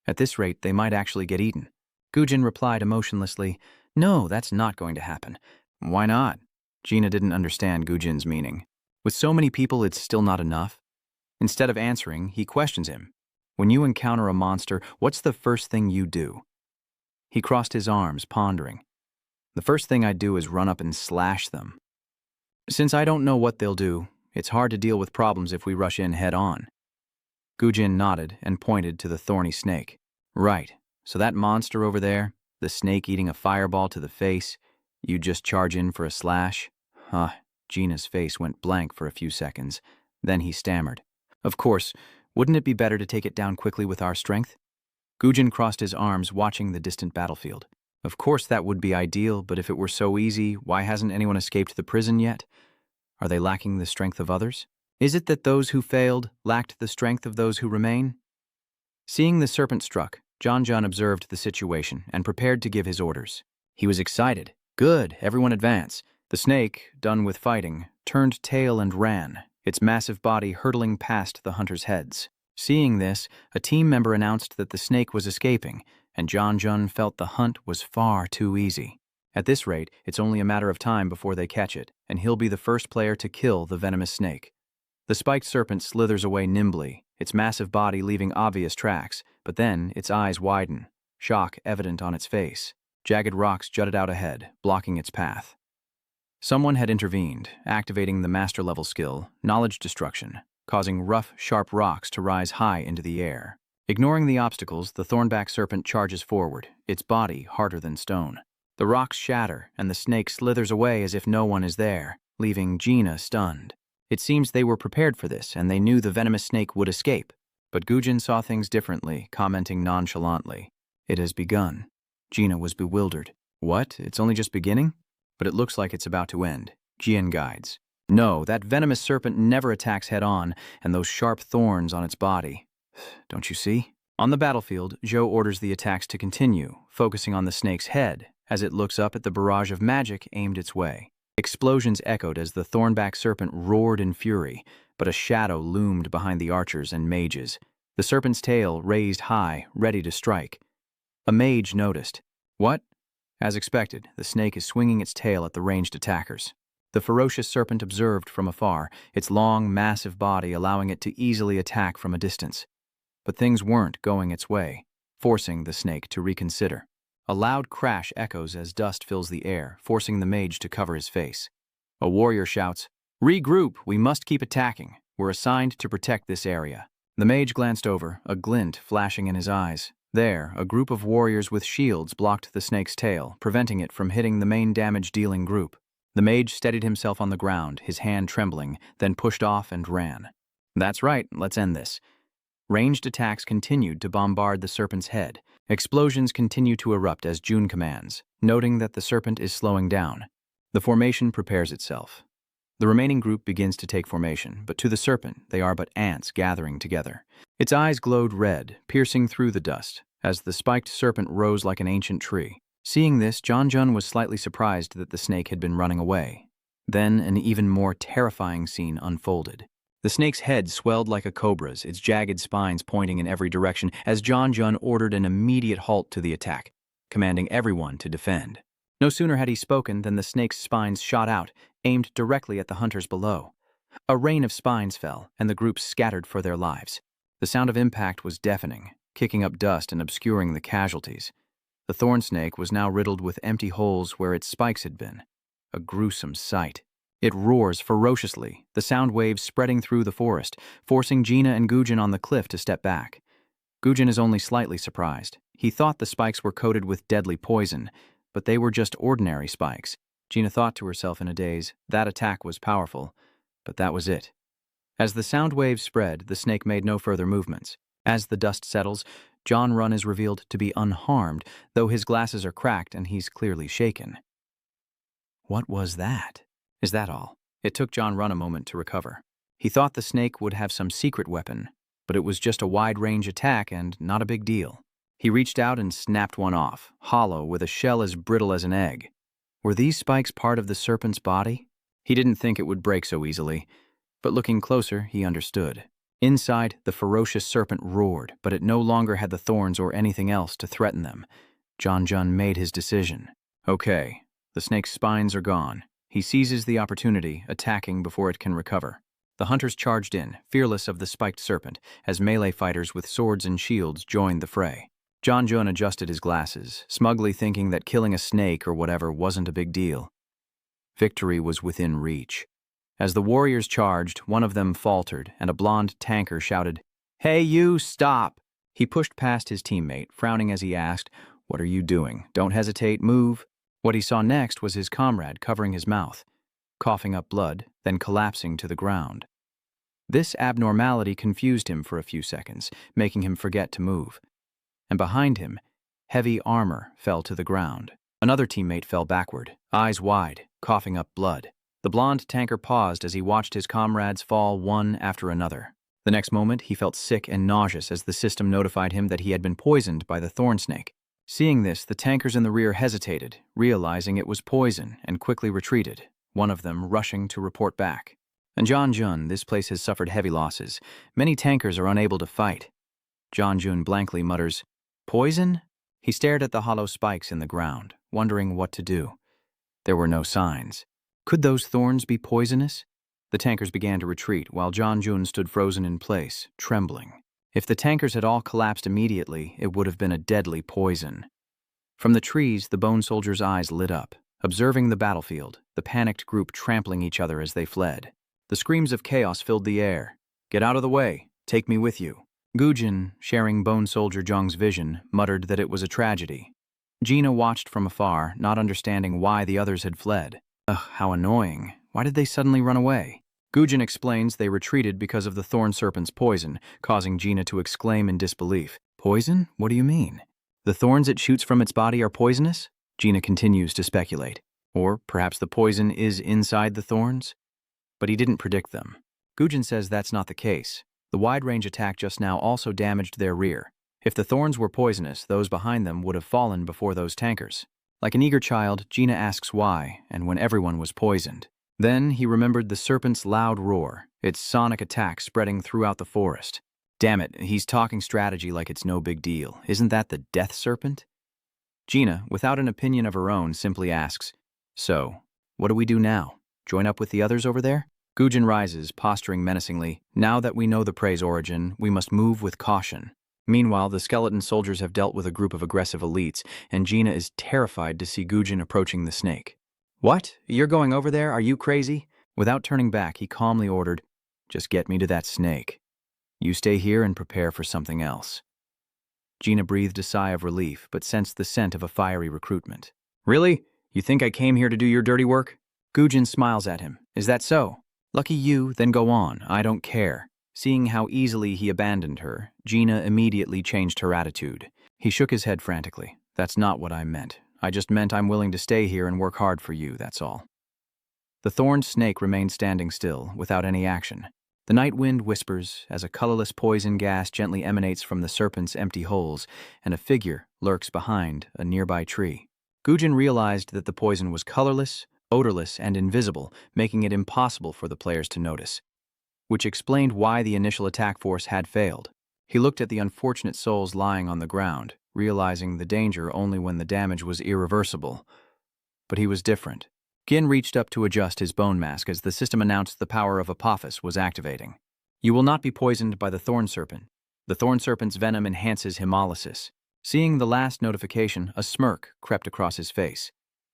At this rate, they might actually get eaten." Gujin replied emotionlessly, "No, that's not going to happen." "Why not?" Gina didn't understand Gujin's meaning. With so many people, it's still not enough? Instead of answering, he questions him. "When you encounter a monster, what's the first thing you do?" He crossed his arms, pondering. "The first thing I'd do is run up and slash them. Since I don't know what they'll do, it's hard to deal with problems if we rush in head-on." Gujin nodded and pointed to the thorny snake. "Right, so that monster over there, the snake eating a fireball to the face, you just charge in for a slash?" Gina's face went blank for a few seconds. Then he stammered, "Of course, wouldn't it be better to take it down quickly with our strength?" Gujin crossed his arms, watching the distant battlefield. "Of course that would be ideal, but if it were so easy, why hasn't anyone escaped the prison yet? Are they lacking the strength of others? Is it that those who failed lacked the strength of those who remain?" Seeing the serpent struck, Jun observed the situation and prepared to give his orders. He was excited. "Good, everyone advance." The snake, done with fighting, turned tail and ran, its massive body hurtling past the hunters' heads. Seeing this, a team member announced that the snake was escaping, and Jun felt the hunt was far too easy. At this rate, it's only a matter of time before they catch it, and he'll be the first player to kill the venomous snake. The spiked serpent slithers away nimbly, its massive body leaving obvious tracks, but then its eyes widen, shock evident on its face. Jagged rocks jutted out ahead, blocking its path. Someone had intervened, activating the master-level skill, Knowledge Destruction, causing rough, sharp rocks to rise high into the air. Ignoring the obstacles, the thornback serpent charges forward, its body harder than stone. The rocks shatter, and the snake slithers away as if no one is there, leaving Gina stunned. It seems they were prepared for this, and they knew the venomous snake would escape. But Gujin saw things differently, commenting nonchalantly, "It has begun." Gina was bewildered. "What? It's only just beginning?" "But it looks like it's about to end." Jian guides. "No, that venomous serpent never attacks head-on, and those sharp thorns on its body. Don't you see?" On the battlefield, Zhou orders the attacks to continue, focusing on the snake's head, as it looks up at the barrage of magic aimed its way. Explosions echoed as the thornback serpent roared in fury, but a shadow loomed behind the archers and mages, the serpent's tail raised high, ready to strike. A mage noticed. "What?" As expected, the snake is swinging its tail at the ranged attackers. The ferocious serpent observed from afar, its long, massive body allowing it to easily attack from a distance. But things weren't going its way, forcing the snake to reconsider. A loud crash echoes as dust fills the air, forcing the mage to cover his face. A warrior shouts, "Regroup, we must keep attacking. We're assigned to protect this area." The mage glanced over, a glint flashing in his eyes. There, a group of warriors with shields blocked the snake's tail, preventing it from hitting the main damage-dealing group. The mage steadied himself on the ground, his hand trembling, then pushed off and ran. "That's right, let's end this." Ranged attacks continued to bombard the serpent's head. Explosions continue to erupt as Jun commands, noting that the serpent is slowing down. The formation prepares itself. The remaining group begins to take formation, but to the serpent, they are but ants gathering together. Its eyes glowed red, piercing through the dust, as the spiked serpent rose like an ancient tree. Seeing this, Jun was slightly surprised that the snake had been running away. Then an even more terrifying scene unfolded. The snake's head swelled like a cobra's, its jagged spines pointing in every direction, as Jun ordered an immediate halt to the attack, commanding everyone to defend. No sooner had he spoken than the snake's spines shot out, aimed directly at the hunters below. A rain of spines fell, and the group scattered for their lives. The sound of impact was deafening, kicking up dust and obscuring the casualties. The thorn snake was now riddled with empty holes where its spikes had been. A gruesome sight. It roars ferociously, the sound waves spreading through the forest, forcing Gina and Gujin on the cliff to step back. Gujin is only slightly surprised. He thought the spikes were coated with deadly poison, but they were just ordinary spikes. Gina thought to herself in a daze, that attack was powerful, but that was it. As the sound waves spread, the snake made no further movements. As the dust settles, John Run is revealed to be unharmed, though his glasses are cracked and he's clearly shaken. What was that? Is that all? It took John Run a moment to recover. He thought the snake would have some secret weapon, but it was just a wide-range attack and not a big deal. He reached out and snapped one off, hollow with a shell as brittle as an egg. Were these spikes part of the serpent's body? He didn't think it would break so easily, but looking closer, he understood. Inside, the ferocious serpent roared, but it no longer had the thorns or anything else to threaten them. John Jun made his decision. Okay, the snake's spines are gone. He seizes the opportunity, attacking before it can recover. The hunters charged in, fearless of the spiked serpent, as melee fighters with swords and shields joined the fray. John Jun adjusted his glasses, smugly thinking that killing a snake or whatever wasn't a big deal. Victory was within reach. As the warriors charged, one of them faltered, and a blonde tanker shouted, "Hey you, stop!" He pushed past his teammate, frowning as he asked, "What are you doing? Don't hesitate, move." What he saw next was his comrade covering his mouth, coughing up blood, then collapsing to the ground. This abnormality confused him for a few seconds, making him forget to move. And behind him, heavy armor fell to the ground. Another teammate fell backward, eyes wide, coughing up blood. The blonde tanker paused as he watched his comrades fall one after another. The next moment, he felt sick and nauseous as the system notified him that he had been poisoned by the thorn snake. Seeing this, the tankers in the rear hesitated, realizing it was poison, and quickly retreated, one of them rushing to report back. And John Jun, this place has suffered heavy losses. Many tankers are unable to fight. John Jun blankly mutters, "Poison?" He stared at the hollow spikes in the ground, wondering what to do. There were no signs. Could those thorns be poisonous? The tankers began to retreat, while John Jun stood frozen in place, trembling. If the tankers had all collapsed immediately, it would have been a deadly poison. From the trees, the bone soldier's eyes lit up, observing the battlefield, the panicked group trampling each other as they fled. The screams of chaos filled the air. "Get out of the way! Take me with you!" Gujin, sharing Bone Soldier Jung's vision, muttered that it was a tragedy. Gina watched from afar, not understanding why the others had fled. Ugh, how annoying. Why did they suddenly run away? Gujin explains they retreated because of the thorn serpent's poison, causing Gina to exclaim in disbelief. Poison? What do you mean? The thorns it shoots from its body are poisonous? Gina continues to speculate. Or perhaps the poison is inside the thorns? But he didn't predict them. Gujin says that's not the case. The wide-range attack just now also damaged their rear. If the thorns were poisonous, those behind them would have fallen before those tankers. Like an eager child, Gina asks why, and when everyone was poisoned. Then he remembered the serpent's loud roar, its sonic attack spreading throughout the forest. Damn it, he's talking strategy like it's no big deal. Isn't that the death serpent? Gina, without an opinion of her own, simply asks, "So, what do we do now? Join up with the others over there?" Gujin rises, posturing menacingly. Now that we know the prey's origin, we must move with caution. Meanwhile, the skeleton soldiers have dealt with a group of aggressive elites, and Gina is terrified to see Gujin approaching the snake. "What? You're going over there? Are you crazy?" Without turning back, he calmly ordered, "Just get me to that snake. You stay here and prepare for something else." Gina breathed a sigh of relief, but sensed the scent of a fiery recruitment. "Really? You think I came here to do your dirty work?" Gujin smiles at him. "Is that so? Lucky you, then go on. I don't care." Seeing how easily he abandoned her, Gina immediately changed her attitude. He shook his head frantically. "That's not what I meant. I just meant I'm willing to stay here and work hard for you, that's all." The thorned snake remained standing still, without any action. The night wind whispers as a colorless poison gas gently emanates from the serpent's empty holes, and a figure lurks behind a nearby tree. Gujin realized that the poison was colorless, odorless, and invisible, making it impossible for the players to notice, which explained why the initial attack force had failed. He looked at the unfortunate souls lying on the ground, realizing the danger only when the damage was irreversible. but he was different. Gin reached up to adjust his bone mask as the system announced the power of Apophis was activating. You will not be poisoned by the thorn serpent. The thorn serpent's venom enhances hemolysis. Seeing the last notification, a smirk crept across his face.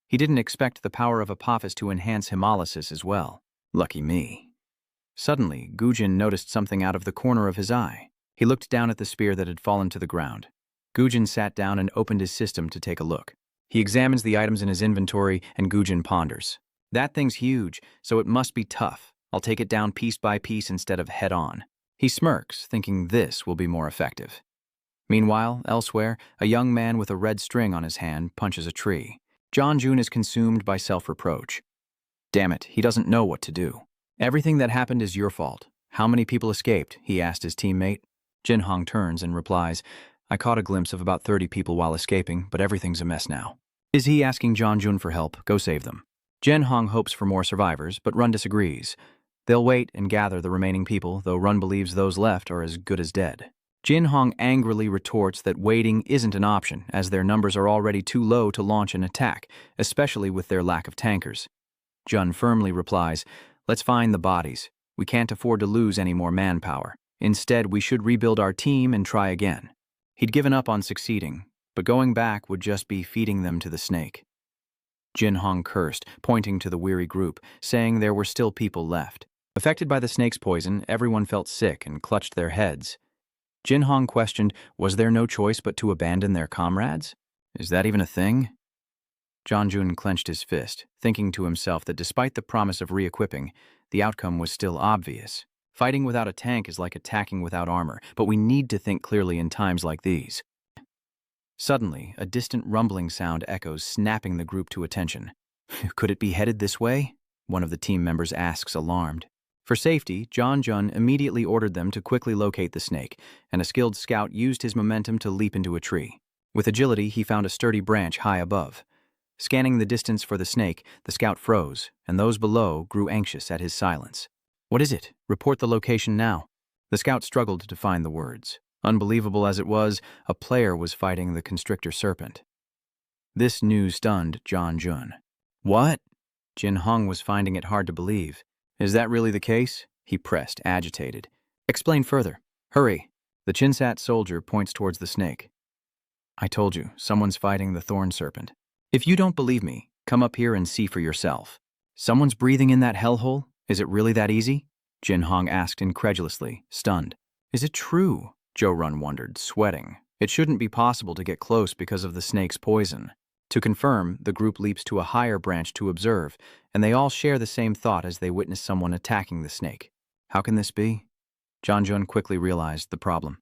He didn't expect the power of Apophis to enhance hemolysis as well. Lucky me. Suddenly, Gujin noticed something out of the corner of his eye. He looked down at the spear that had fallen to the ground. Gujin sat down and opened his system to take a look. He examines the items in his inventory, and Gujin ponders. That thing's huge, so it must be tough. I'll take it down piece by piece instead of head-on. He smirks, thinking this will be more effective. Meanwhile, elsewhere, a young man with a red string on his hand punches a tree. Jun is consumed by self-reproach. Damn it, he doesn't know what to do. Everything that happened is your fault. How many people escaped? He asked his teammate. Jinhong turns and replies, I caught a glimpse of about 30 people while escaping, but everything's a mess now. Is he asking Jun for help? Go save them. Jinhong hopes for more survivors, but Run disagrees. They'll wait and gather the remaining people, though Run believes those left are as good as dead. Jinhong angrily retorts that waiting isn't an option, as their numbers are already too low to launch an attack, especially with their lack of tankers. Jun firmly replies, let's find the bodies. We can't afford to lose any more manpower. Instead, we should rebuild our team and try again. He'd given up on succeeding, but going back would just be feeding them to the snake. Jinhong cursed, pointing to the weary group, saying there were still people left. Affected by the snake's poison, everyone felt sick and clutched their heads. Jinhong questioned, was there no choice but to abandon their comrades? Is that even a thing? Jun clenched his fist, thinking to himself that despite the promise of re-equipping, the outcome was still obvious. Fighting without a tank is like attacking without armor, but we need to think clearly in times like these. Suddenly, a distant rumbling sound echoes, snapping the group to attention. Could it be headed this way? One of the team members asks, alarmed. For safety, Jun immediately ordered them to quickly locate the snake, and a skilled scout used his momentum to leap into a tree. With agility, he found a sturdy branch high above. Scanning the distance for the snake, the scout froze, and those below grew anxious at his silence. What is it? Report the location now. The scout struggled to find the words. Unbelievable as it was, a player was fighting the constrictor serpent. This news stunned Jun. What? Jinhong was finding it hard to believe. Is that really the case? He pressed, agitated. Explain further. Hurry. The Chinsat soldier points towards the snake. I told you, someone's fighting the thorn serpent. If you don't believe me, come up here and see for yourself. Someone's breathing in that hellhole? Is it really that easy? Jinhong asked incredulously, stunned. Is it true? Run wondered, sweating. It shouldn't be possible to get close because of the snake's poison. To confirm, the group leaps to a higher branch to observe, and they all share the same thought as they witness someone attacking the snake. How can this be? Jun quickly realized the problem.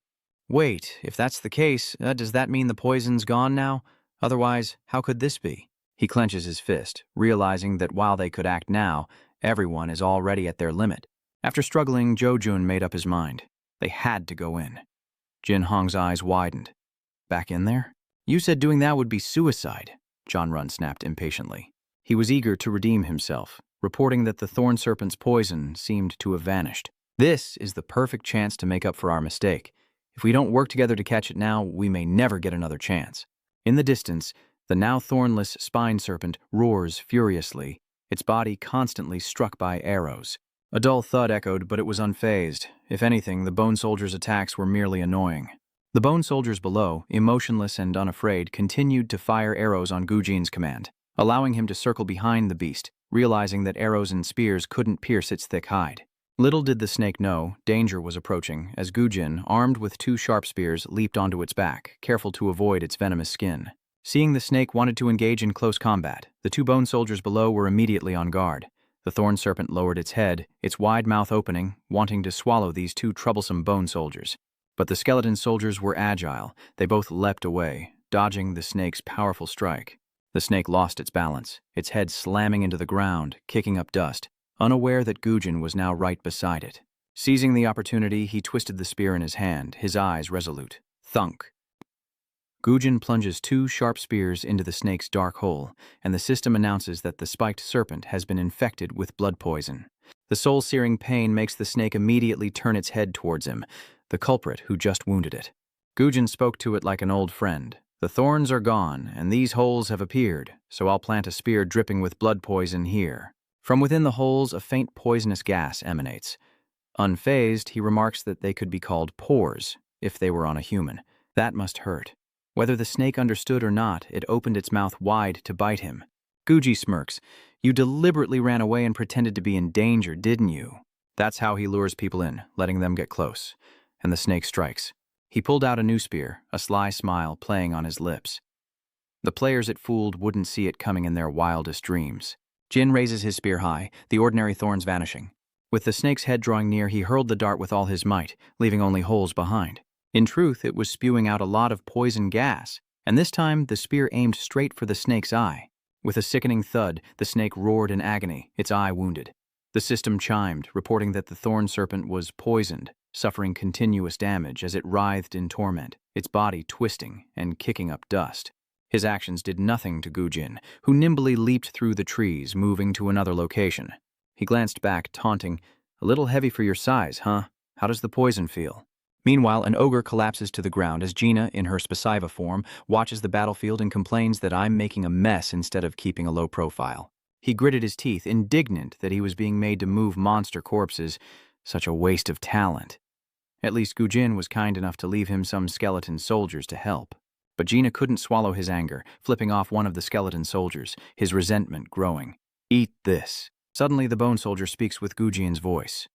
Wait, if that's the case, does that mean the poison's gone now? Otherwise, how could this be? He clenches his fist, realizing that while they could act now, everyone is already at their limit. After struggling, Jun made up his mind. They had to go in. Jinhong's eyes widened. Back in there? You said doing that would be suicide, Run snapped impatiently. He was eager to redeem himself, reporting that the thorn serpent's poison seemed to have vanished. This is the perfect chance to make up for our mistake. If we don't work together to catch it now, we may never get another chance. In the distance, the now thornless spine serpent roars furiously, its body constantly struck by arrows. A dull thud echoed, but it was unfazed. If anything, the bone soldier's attacks were merely annoying. The bone soldiers below, emotionless and unafraid, continued to fire arrows on Gujin's command, allowing him to circle behind the beast, realizing that arrows and spears couldn't pierce its thick hide. Little did the snake know, danger was approaching, as Gujin, armed with 2 sharp spears, leaped onto its back, careful to avoid its venomous skin. Seeing the snake wanted to engage in close combat, the 2 bone soldiers below were immediately on guard. The thorn serpent lowered its head, its wide mouth opening, wanting to swallow these 2 troublesome bone soldiers. But the skeleton soldiers were agile. They both leapt away, dodging the snake's powerful strike. The snake lost its balance, its head slamming into the ground, kicking up dust, unaware that Gujin was now right beside it. Seizing the opportunity, he twisted the spear in his hand, his eyes resolute. Thunk! Gujin plunges 2 sharp spears into the snake's dark hole, and the system announces that the spiked serpent has been infected with blood poison. The soul-searing pain makes the snake immediately turn its head towards him, the culprit who just wounded it. Gujin spoke to it like an old friend. The thorns are gone, and these holes have appeared, so I'll plant a spear dripping with blood poison here. From within the holes, a faint poisonous gas emanates. Unfazed, he remarks that they could be called pores, if they were on a human. That must hurt. Whether the snake understood or not, it opened its mouth wide to bite him. Guji smirks. You deliberately ran away and pretended to be in danger, didn't you? That's how he lures people in, letting them get close. And the snake strikes. He pulled out a new spear, a sly smile playing on his lips. The players it fooled wouldn't see it coming in their wildest dreams. Jin raises his spear high, the ordinary thorns vanishing. With the snake's head drawing near, he hurled the dart with all his might, leaving only holes behind. In truth, it was spewing out a lot of poison gas, and this time the spear aimed straight for the snake's eye. With a sickening thud, the snake roared in agony, its eye wounded. The system chimed, reporting that the thorn serpent was poisoned, suffering continuous damage as it writhed in torment, its body twisting and kicking up dust. His actions did nothing to Gujin, who nimbly leaped through the trees, moving to another location. He glanced back, taunting, "A little heavy for your size, huh? How does the poison feel?" Meanwhile, an ogre collapses to the ground as Gina, in her Spasiva form, watches the battlefield and complains that I'm making a mess instead of keeping a low profile. He gritted his teeth, indignant that he was being made to move monster corpses. Such a waste of talent. At least Gujin was kind enough to leave him some skeleton soldiers to help. But Gina couldn't swallow his anger, flipping off one of the skeleton soldiers, his resentment growing. "Eat this." Suddenly the bone soldier speaks with Gujin's voice.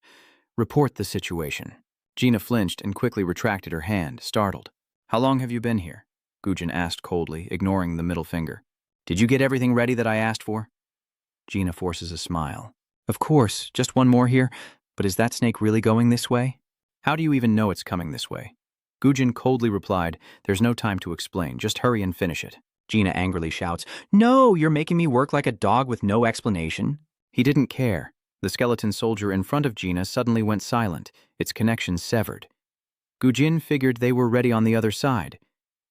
"Report the situation." Gina flinched and quickly retracted her hand, startled. "How long have you been here?" Gujin asked coldly, ignoring the middle finger. "Did you get everything ready that I asked for?" Gina forces a smile. "Of course, just one more here, but is that snake really going this way?" "How do you even know it's coming this way?" Gujin coldly replied, "There's no time to explain, just hurry and finish it." Gina angrily shouts, "No, you're making me work like a dog with no explanation." He didn't care. The skeleton soldier in front of Gina suddenly went silent, its connection severed. Gujin figured they were ready on the other side,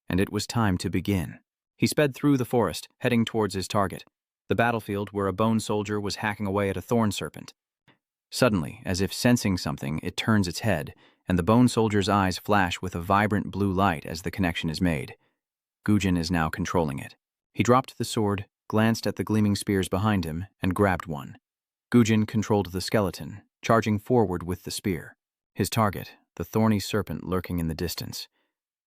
and it was time to begin. He sped through the forest, heading towards his target, the battlefield where a bone soldier was hacking away at a thorn serpent. Suddenly, as if sensing something, it turns its head, and the bone soldier's eyes flash with a vibrant blue light as the connection is made. Gujin is now controlling it. He dropped the sword, glanced at the gleaming spears behind him, and grabbed one. Gujin controlled the skeleton, charging forward with the spear. His target, the thorny serpent lurking in the distance.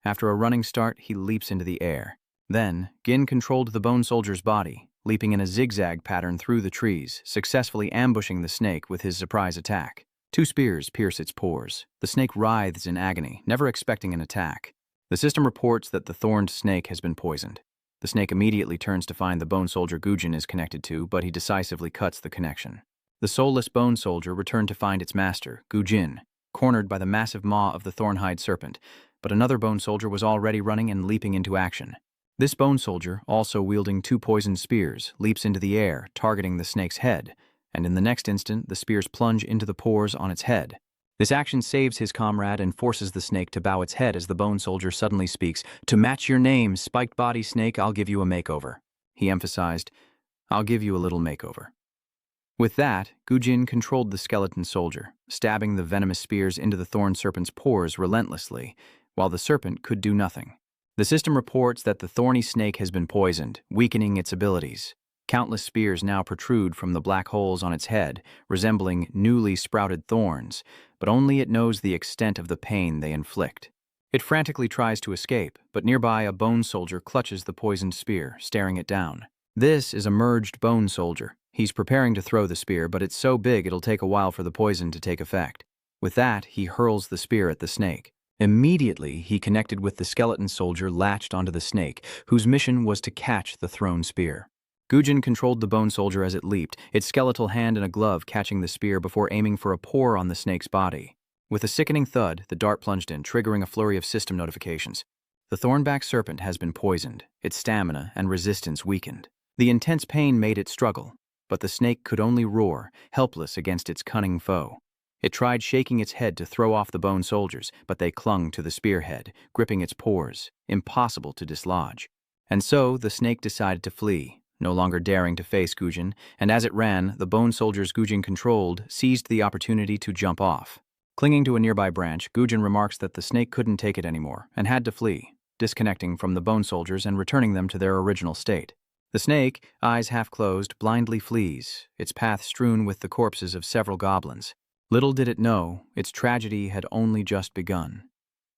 After a running start, he leaps into the air. Then, Gin controlled the bone soldier's body, leaping in a zigzag pattern through the trees, successfully ambushing the snake with his surprise attack. 2 spears pierce its pores. The snake writhes in agony, never expecting an attack. The system reports that the thorned snake has been poisoned. The snake immediately turns to find the bone soldier Gujin is connected to, but he decisively cuts the connection. The soulless bone soldier returned to find its master, Gujin, cornered by the massive maw of the thorn-hide serpent, but another bone soldier was already running and leaping into action. This bone soldier, also wielding 2 poisoned spears, leaps into the air, targeting the snake's head, and in the next instant, the spears plunge into the pores on its head. This action saves his comrade and forces the snake to bow its head as the bone soldier suddenly speaks, "To match your name, spiked body snake, I'll give you a makeover." He emphasized, "I'll give you a little makeover." With that, Gujin controlled the skeleton soldier, stabbing the venomous spears into the thorn serpent's pores relentlessly, while the serpent could do nothing. The system reports that the thorny snake has been poisoned, weakening its abilities. Countless spears now protrude from the black holes on its head, resembling newly sprouted thorns, but only it knows the extent of the pain they inflict. It frantically tries to escape, but nearby a bone soldier clutches the poisoned spear, staring it down. This is a merged bone soldier. He's preparing to throw the spear, but it's so big it'll take a while for the poison to take effect. With that, he hurls the spear at the snake. Immediately, he connected with the skeleton soldier latched onto the snake, whose mission was to catch the thrown spear. Gujin controlled the bone soldier as it leaped, its skeletal hand in a glove catching the spear before aiming for a pore on the snake's body. With a sickening thud, the dart plunged in, triggering a flurry of system notifications. The thornback serpent has been poisoned, its stamina and resistance weakened. The intense pain made it struggle, but the snake could only roar, helpless against its cunning foe. It tried shaking its head to throw off the bone soldiers, but they clung to the spearhead, gripping its pores, impossible to dislodge. And so the snake decided to flee, no longer daring to face Gujin, and as it ran, the bone soldiers Gujin controlled seized the opportunity to jump off. Clinging to a nearby branch, Gujin remarks that the snake couldn't take it anymore and had to flee. disconnecting from the bone soldiers and returning them to their original state. The snake, eyes half closed, blindly flees, its path strewn with the corpses of several goblins. Little did it know, its tragedy had only just begun.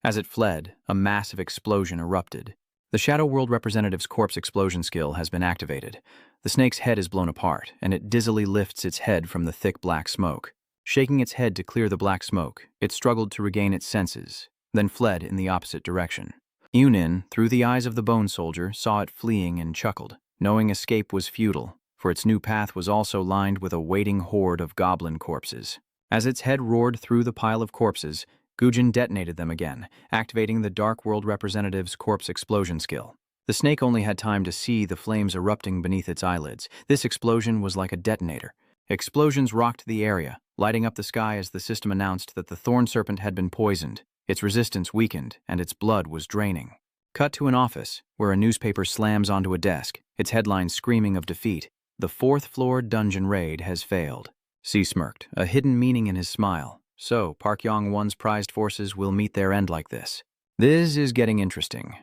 As it fled, a massive explosion erupted. The Shadow World representative's corpse explosion skill has been activated. The snake's head is blown apart, and it dizzily lifts its head from the thick black smoke. Shaking its head to clear the black smoke, it struggled to regain its senses, then fled in the opposite direction. Yunin, through the eyes of the bone soldier, saw it fleeing and chuckled, knowing escape was futile, for its new path was also lined with a waiting horde of goblin corpses. As its head roared through the pile of corpses, Gujin detonated them again, activating the Dark World representative's corpse explosion skill. The snake only had time to see the flames erupting beneath its eyelids. This explosion was like a detonator. Explosions rocked the area, lighting up the sky as the system announced that the thorn serpent had been poisoned. Its resistance weakened, and its blood was draining. Cut to an office, where a newspaper slams onto a desk, its headline screaming of defeat. The fourth-floor dungeon raid has failed. C smirked, a hidden meaning in his smile. So, Park Yong-won's prized forces will meet their end like this. This is getting interesting.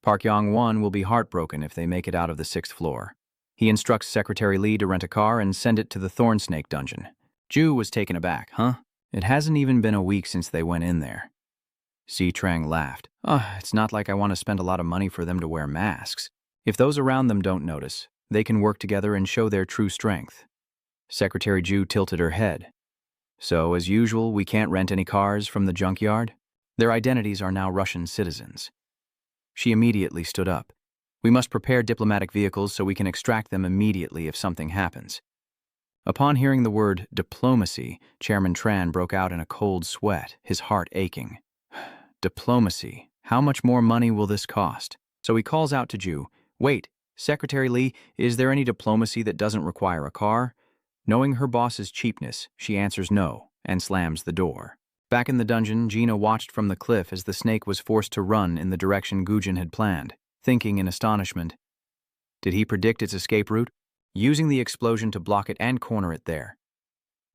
Park Yong-won will be heartbroken if they make it out of the 6th floor. He instructs Secretary Lee to rent a car and send it to the Thorn Snake dungeon. Ju was taken aback, huh? It hasn't even been a week since they went in there. Si Trang laughed. It's not like I want to spend a lot of money for them to wear masks. If those around them don't notice, they can work together and show their true strength. Secretary Ju tilted her head. So, as usual, we can't rent any cars from the junkyard? Their identities are now Russian citizens. She immediately stood up. We must prepare diplomatic vehicles so we can extract them immediately if something happens. Upon hearing the word diplomacy, Chairman Tran broke out in a cold sweat, his heart aching. Diplomacy. How much more money will this cost? So he calls out to Ju, "Wait, Secretary Lee, is there any diplomacy that doesn't require a car?" Knowing her boss's cheapness, she answers no and slams the door. Back in the dungeon, Gina watched from the cliff as the snake was forced to run in the direction Gujin had planned, thinking in astonishment. Did he predict its escape route? Using the explosion to block it and corner it there.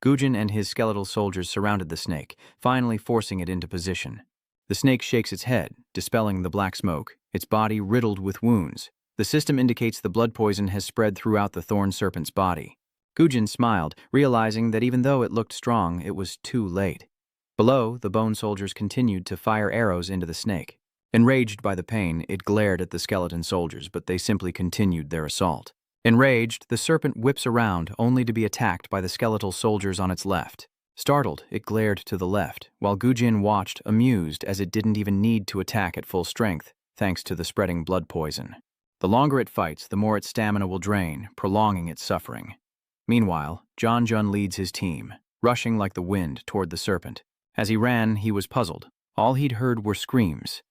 Gujin and his skeletal soldiers surrounded the snake, finally forcing it into position. The snake shakes its head, dispelling the black smoke, its body riddled with wounds. The system indicates the blood poison has spread throughout the thorn serpent's body. Gujin smiled, realizing that even though it looked strong, it was too late. Below, the bone soldiers continued to fire arrows into the snake. Enraged by the pain, it glared at the skeleton soldiers, but they simply continued their assault. Enraged, the serpent whips around, only to be attacked by the skeletal soldiers on its left. Startled, it glared to the left, while Gujin watched, amused, as it didn't even need to attack at full strength, thanks to the spreading blood poison. The longer it fights, the more its stamina will drain, prolonging its suffering. Meanwhile, John Jun leads his team, rushing like the wind toward the serpent. As he ran, he was puzzled. All he'd heard were screams.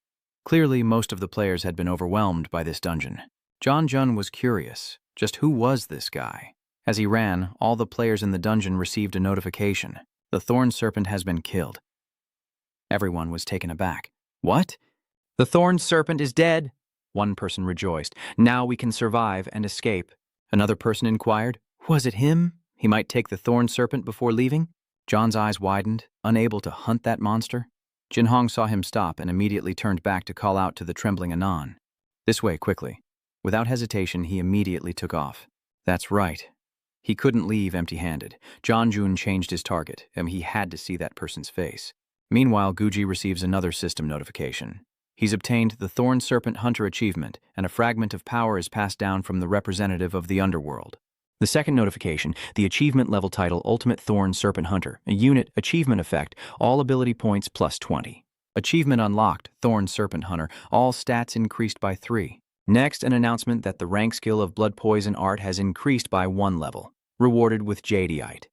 Clearly, most of the players had been overwhelmed by this dungeon. John Jun was curious. Just who was this guy? As he ran, all the players in the dungeon received a notification. The thorn serpent has been killed. Everyone was taken aback. What? The thorn serpent is dead? One person rejoiced. Now we can survive and escape. Another person inquired. Was it him? He might take the thorn serpent before leaving? John's eyes widened, unable to hunt that monster. Jin Hong saw him stop and immediately turned back to call out to the trembling Anon. This way, quickly. Without hesitation, he immediately took off. That's right. He couldn't leave empty-handed. John Jun changed his target, and he had to see that person's face. Meanwhile, Guji receives another system notification. He's obtained the Thorn Serpent Hunter achievement, and a fragment of power is passed down from the representative of the underworld. The second notification, the achievement level title Ultimate Thorn Serpent Hunter, a unit achievement effect, all ability points plus 20. Achievement unlocked, Thorn Serpent Hunter, all stats increased by 3. Next, an announcement that the rank skill of Blood Poison Art has increased by 1 level, rewarded with Jadeite.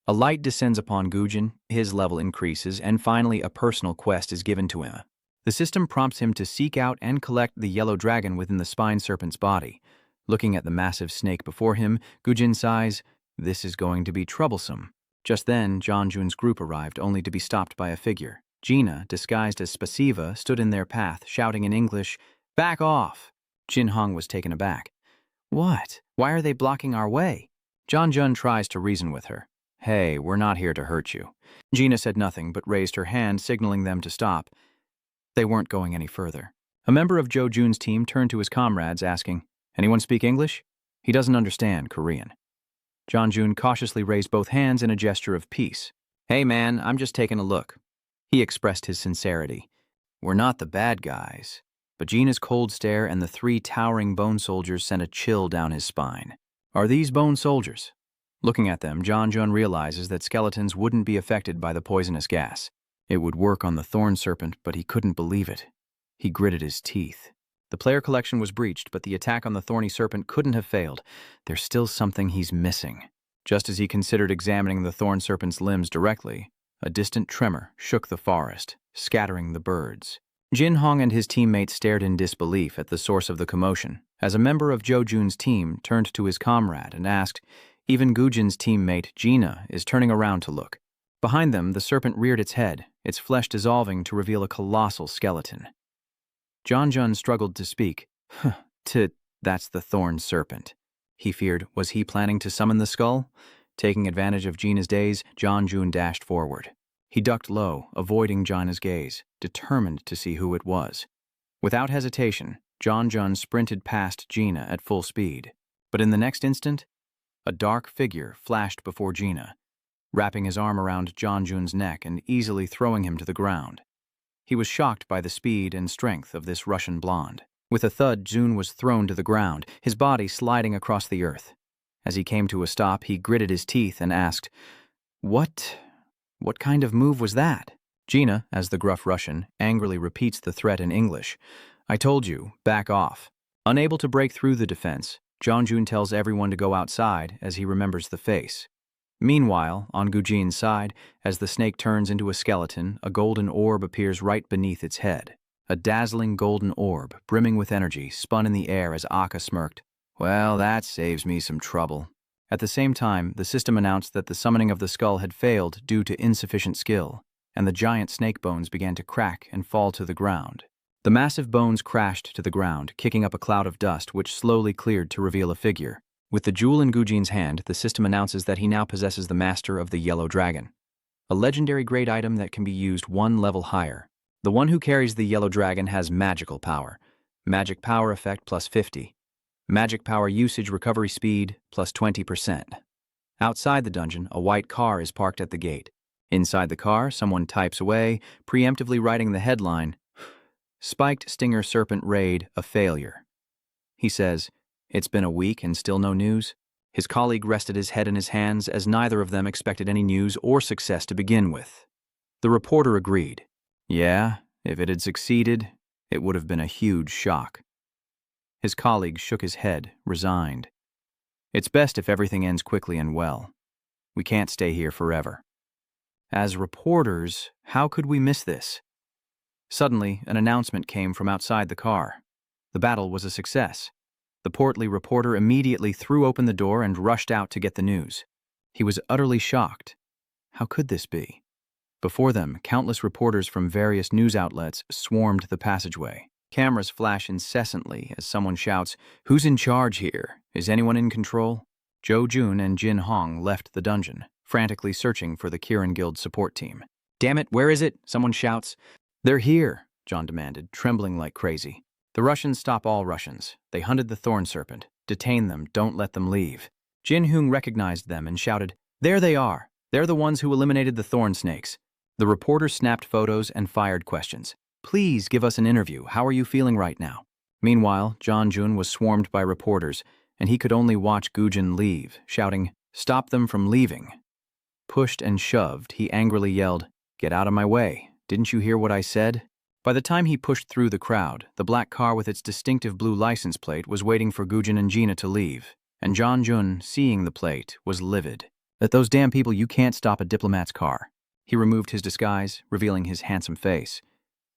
A light descends upon Gujin, his level increases, and finally a personal quest is given to him. The system prompts him to seek out and collect the yellow dragon within the spine serpent's body. Looking at the massive snake before him, Gujin sighs, this is going to be troublesome. Just then, John Jun's group arrived, only to be stopped by a figure. Gina, disguised as Spasiva, stood in their path, shouting in English, "Back off!" Jin Hong was taken aback. What? Why are they blocking our way? John Jun tries to reason with her. Hey, we're not here to hurt you. Gina said nothing, but raised her hand, signaling them to stop. They weren't going any further. A member of Jo Jun's team turned to his comrades, asking, "Anyone speak English?" He doesn't understand Korean. John Jun cautiously raised both hands in a gesture of peace. "Hey man, I'm just taking a look." He expressed his sincerity. "We're not the bad guys." But Gina's cold stare and the 3 towering bone soldiers sent a chill down his spine. Are these bone soldiers? Looking at them, John Jun realizes that skeletons wouldn't be affected by the poisonous gas. It would work on the thorn serpent, but he couldn't believe it. He gritted his teeth. The player collection was breached, but the attack on the thorny serpent couldn't have failed. There's still something he's missing. Just as he considered examining the thorn serpent's limbs directly, a distant tremor shook the forest, scattering the birds. Jin Hong and his teammates stared in disbelief at the source of the commotion, as a member of Jo Jun's team turned to his comrade and asked, "Even Gujin's teammate, Gina, is turning around to look." Behind them, the serpent reared its head, its flesh dissolving to reveal a colossal skeleton. John Jun struggled to speak. That's the thorn serpent. He feared, was he planning to summon the skull? Taking advantage of Gina's daze, John Jun dashed forward. He ducked low, avoiding Gina's gaze, determined to see who it was. Without hesitation, John Jun sprinted past Gina at full speed. But in the next instant, a dark figure flashed before Gina, wrapping his arm around John Jun's neck and easily throwing him to the ground. He was shocked by the speed and strength of this Russian blonde. With a thud, Jun was thrown to the ground, his body sliding across the earth. As he came to a stop, he gritted his teeth and asked, What kind of move was that?" Gina, as the gruff Russian, angrily repeats the threat in English. "I told you, back off." Unable to break through the defense, John Jun tells everyone to go outside as he remembers the face. Meanwhile, on Gujin's side, as the snake turns into a skeleton, a golden orb appears right beneath its head. A dazzling golden orb, brimming with energy, spun in the air as Akka smirked. "Well, that saves me some trouble." At the same time, the system announced that the summoning of the skull had failed due to insufficient skill, and the giant snake bones began to crack and fall to the ground. The massive bones crashed to the ground, kicking up a cloud of dust which slowly cleared to reveal a figure. With the jewel in Gujin's hand, the system announces that he now possesses the Master of the Yellow Dragon, a legendary great item that can be used 1 level higher. The one who carries the Yellow Dragon has magical power. Magic power effect plus 50. Magic power usage recovery speed plus 20%. Outside the dungeon, a white car is parked at the gate. Inside the car, someone types away, preemptively writing the headline, "Spiked Stinger Serpent Raid, a Failure." He says, "It's been a week and still no news." His colleague rested his head in his hands as neither of them expected any news or success to begin with. The reporter agreed. Yeah, if it had succeeded, it would have been a huge shock. His colleague shook his head, resigned. "It's best if everything ends quickly and well. We can't stay here forever." As reporters, how could we miss this? Suddenly, an announcement came from outside the car. The battle was a success. The portly reporter immediately threw open the door and rushed out to get the news. He was utterly shocked. How could this be? Before them, countless reporters from various news outlets swarmed the passageway. Cameras flash incessantly as someone shouts, "Who's in charge here? Is anyone in control?" Jo Jun and Jin Hong left the dungeon, frantically searching for the Kirin Guild support team. "Damn it, where is it?" someone shouts. "They're here," John demanded, trembling like crazy. The Russians stop all Russians. They hunted the thorn serpent. Detain them, don't let them leave. Jin Hung recognized them and shouted, "There they are. They're the ones who eliminated the thorn snakes." The reporter snapped photos and fired questions. "Please give us an interview. How are you feeling right now?" Meanwhile, John Jun was swarmed by reporters, and he could only watch Gujin leave, shouting, "Stop them from leaving." Pushed and shoved, he angrily yelled, "Get out of my way. Didn't you hear what I said?" By the time he pushed through the crowd, the black car with its distinctive blue license plate was waiting for Gujin and Gina to leave, and John Jun, seeing the plate, was livid. "At those damn people, you can't stop a diplomat's car." He removed his disguise, revealing his handsome face.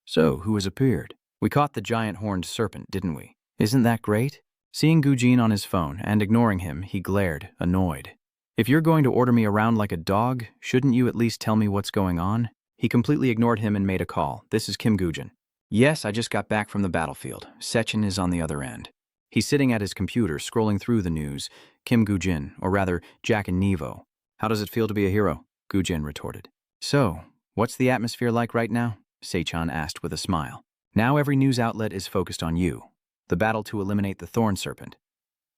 "So, who has appeared? We caught the giant horned serpent, didn't we? Isn't that great?" Seeing Gujin on his phone and ignoring him, he glared, annoyed. "If you're going to order me around like a dog, shouldn't you at least tell me what's going on?" He completely ignored him and made a call. "This is Kim Gujin." "Yes, I just got back from the battlefield. Sechin is on the other end." He's sitting at his computer, scrolling through the news. Kim Gujin, or rather, Jack and Nevo. "How does it feel to be a hero?" Gujin retorted. "So, what's the atmosphere like right now?" Seichan asked with a smile. Now every news outlet is focused on you. The battle to eliminate the Thorn Serpent.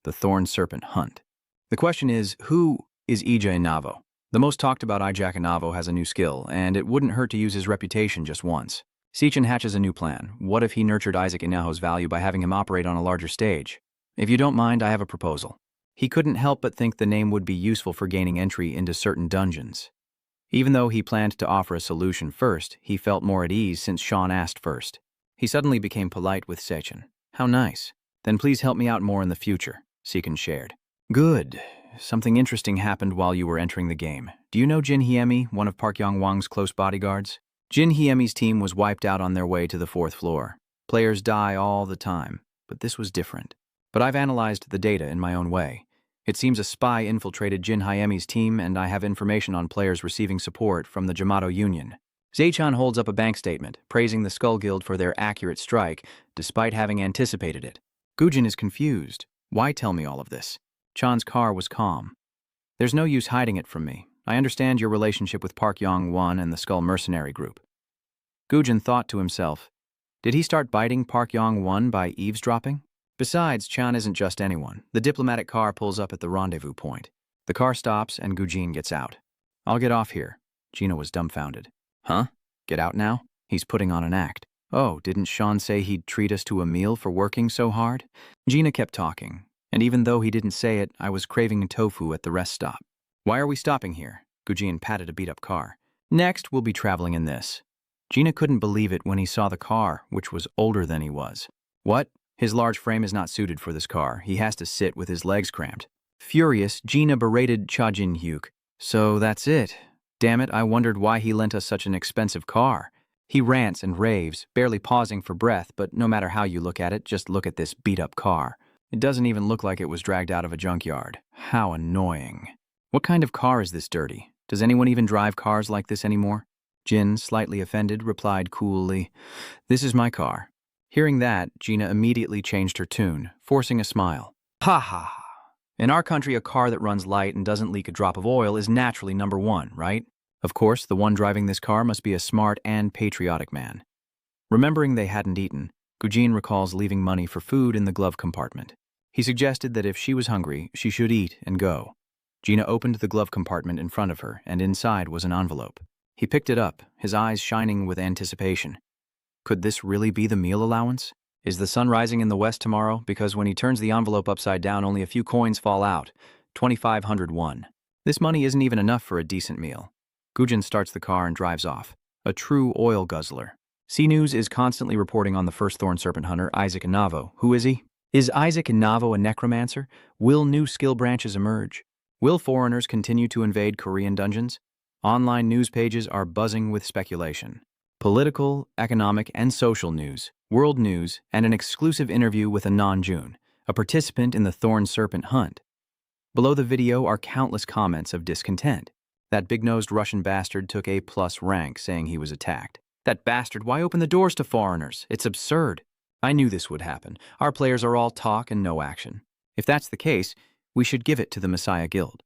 The Thorn Serpent Hunt. The question is, who is Ija Inavo? The most talked about Ija Inavo has a new skill, and it wouldn't hurt to use his reputation just once. Seachin hatches a new plan. What if he nurtured Isaac Inavo's value by having him operate on a larger stage? If you don't mind, I have a proposal. He couldn't help but think the name would be useful for gaining entry into certain dungeons. Even though he planned to offer a solution first, he felt more at ease since Sean asked first. He suddenly became polite with Seachin. How nice. Then please help me out more in the future, Seachin shared. Good. Something interesting happened while you were entering the game. Do you know Jin Hiemi, one of Park Yong-wang's close bodyguards? Jin Hiemi's team was wiped out on their way to the 4th floor. Players die all the time, but this was different. But I've analyzed the data in my own way. It seems a spy infiltrated Jin Hiemi's team, and I have information on players receiving support from the Jamato Union. Zaichan holds up a bank statement, praising the Skull Guild for their accurate strike, despite having anticipated it. Gujin is confused. Why tell me all of this? Chan's car was calm. There's no use hiding it from me. I understand your relationship with Park Yong Wan and the Skull Mercenary Group. Gujin thought to himself, did he start biting Park Yong Wan by eavesdropping? Besides, Chan isn't just anyone. The diplomatic car pulls up at the rendezvous point. The car stops and Gujin gets out. I'll get off here. Gina was dumbfounded. Huh? Get out now? He's putting on an act. Oh, didn't Sean say he'd treat us to a meal for working so hard? Gina kept talking. And even though he didn't say it, I was craving tofu at the rest stop. Why are we stopping here? Gujin patted a beat-up car. Next, we'll be traveling in this. Gina couldn't believe it when he saw the car, which was older than he was. What? His large frame is not suited for this car. He has to sit with his legs cramped. Furious, Gina berated Cha Jin-hyuk. So that's it. Damn it, I wondered why he lent us such an expensive car. He rants and raves, barely pausing for breath, but no matter how you look at it, just look at this beat-up car. It doesn't even look like it was dragged out of a junkyard. How annoying. What kind of car is this dirty? Does anyone even drive cars like this anymore? Jin, slightly offended, replied coolly, This is my car. Hearing that, Gina immediately changed her tune, forcing a smile. Ha ha ha. In our country, a car that runs light and doesn't leak a drop of oil is naturally number one, right? Of course, the one driving this car must be a smart and patriotic man. Remembering they hadn't eaten, Gujin recalls leaving money for food in the glove compartment. He suggested that if she was hungry, she should eat and go. Gina opened the glove compartment in front of her, and inside was an envelope. He picked it up, his eyes shining with anticipation. Could this really be the meal allowance? Is the sun rising in the west tomorrow? Because when he turns the envelope upside down, only a few coins fall out. 2,500 won. This money isn't even enough for a decent meal. Gujin starts the car and drives off. A true oil guzzler. C-News is constantly reporting on the first Thorn Serpent Hunter, Isaac Inavo. Who is he? Is Isaac Inavo a necromancer? Will new skill branches emerge? Will foreigners continue to invade Korean dungeons? Online news pages are buzzing with speculation. Political, economic, and social news, world news, and an exclusive interview with Anon Jun, a participant in the Thorn Serpent Hunt. Below the video are countless comments of discontent. That big-nosed Russian bastard took A+ rank saying he was attacked. That bastard, why open the doors to foreigners? It's absurd. I knew this would happen. Our players are all talk and no action. If that's the case, we should give it to the Messiah Guild.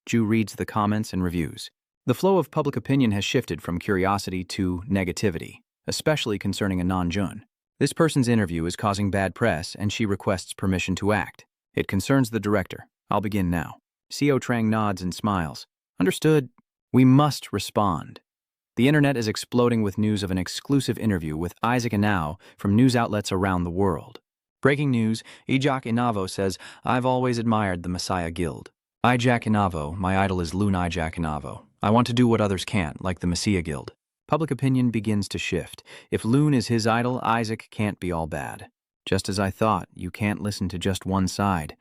Ju reads the comments and reviews. The flow of public opinion has shifted from curiosity to negativity, especially concerning Anon Jun. This person's interview is causing bad press, and she requests permission to act. It concerns the director. I'll begin now. Co Trang nods and smiles. Understood. We must respond. The internet is exploding with news of an exclusive interview with Isaac Inao from news outlets around the world. Breaking news, Ijak Inavo says, I've always admired the Messiah Guild. Ijak Inavo, my idol is Loon Ijak Inavo. I want to do what others can't, like the Messiah Guild. Public opinion begins to shift. If Loon is his idol, Isaac can't be all bad. Just as I thought, you can't listen to just one side.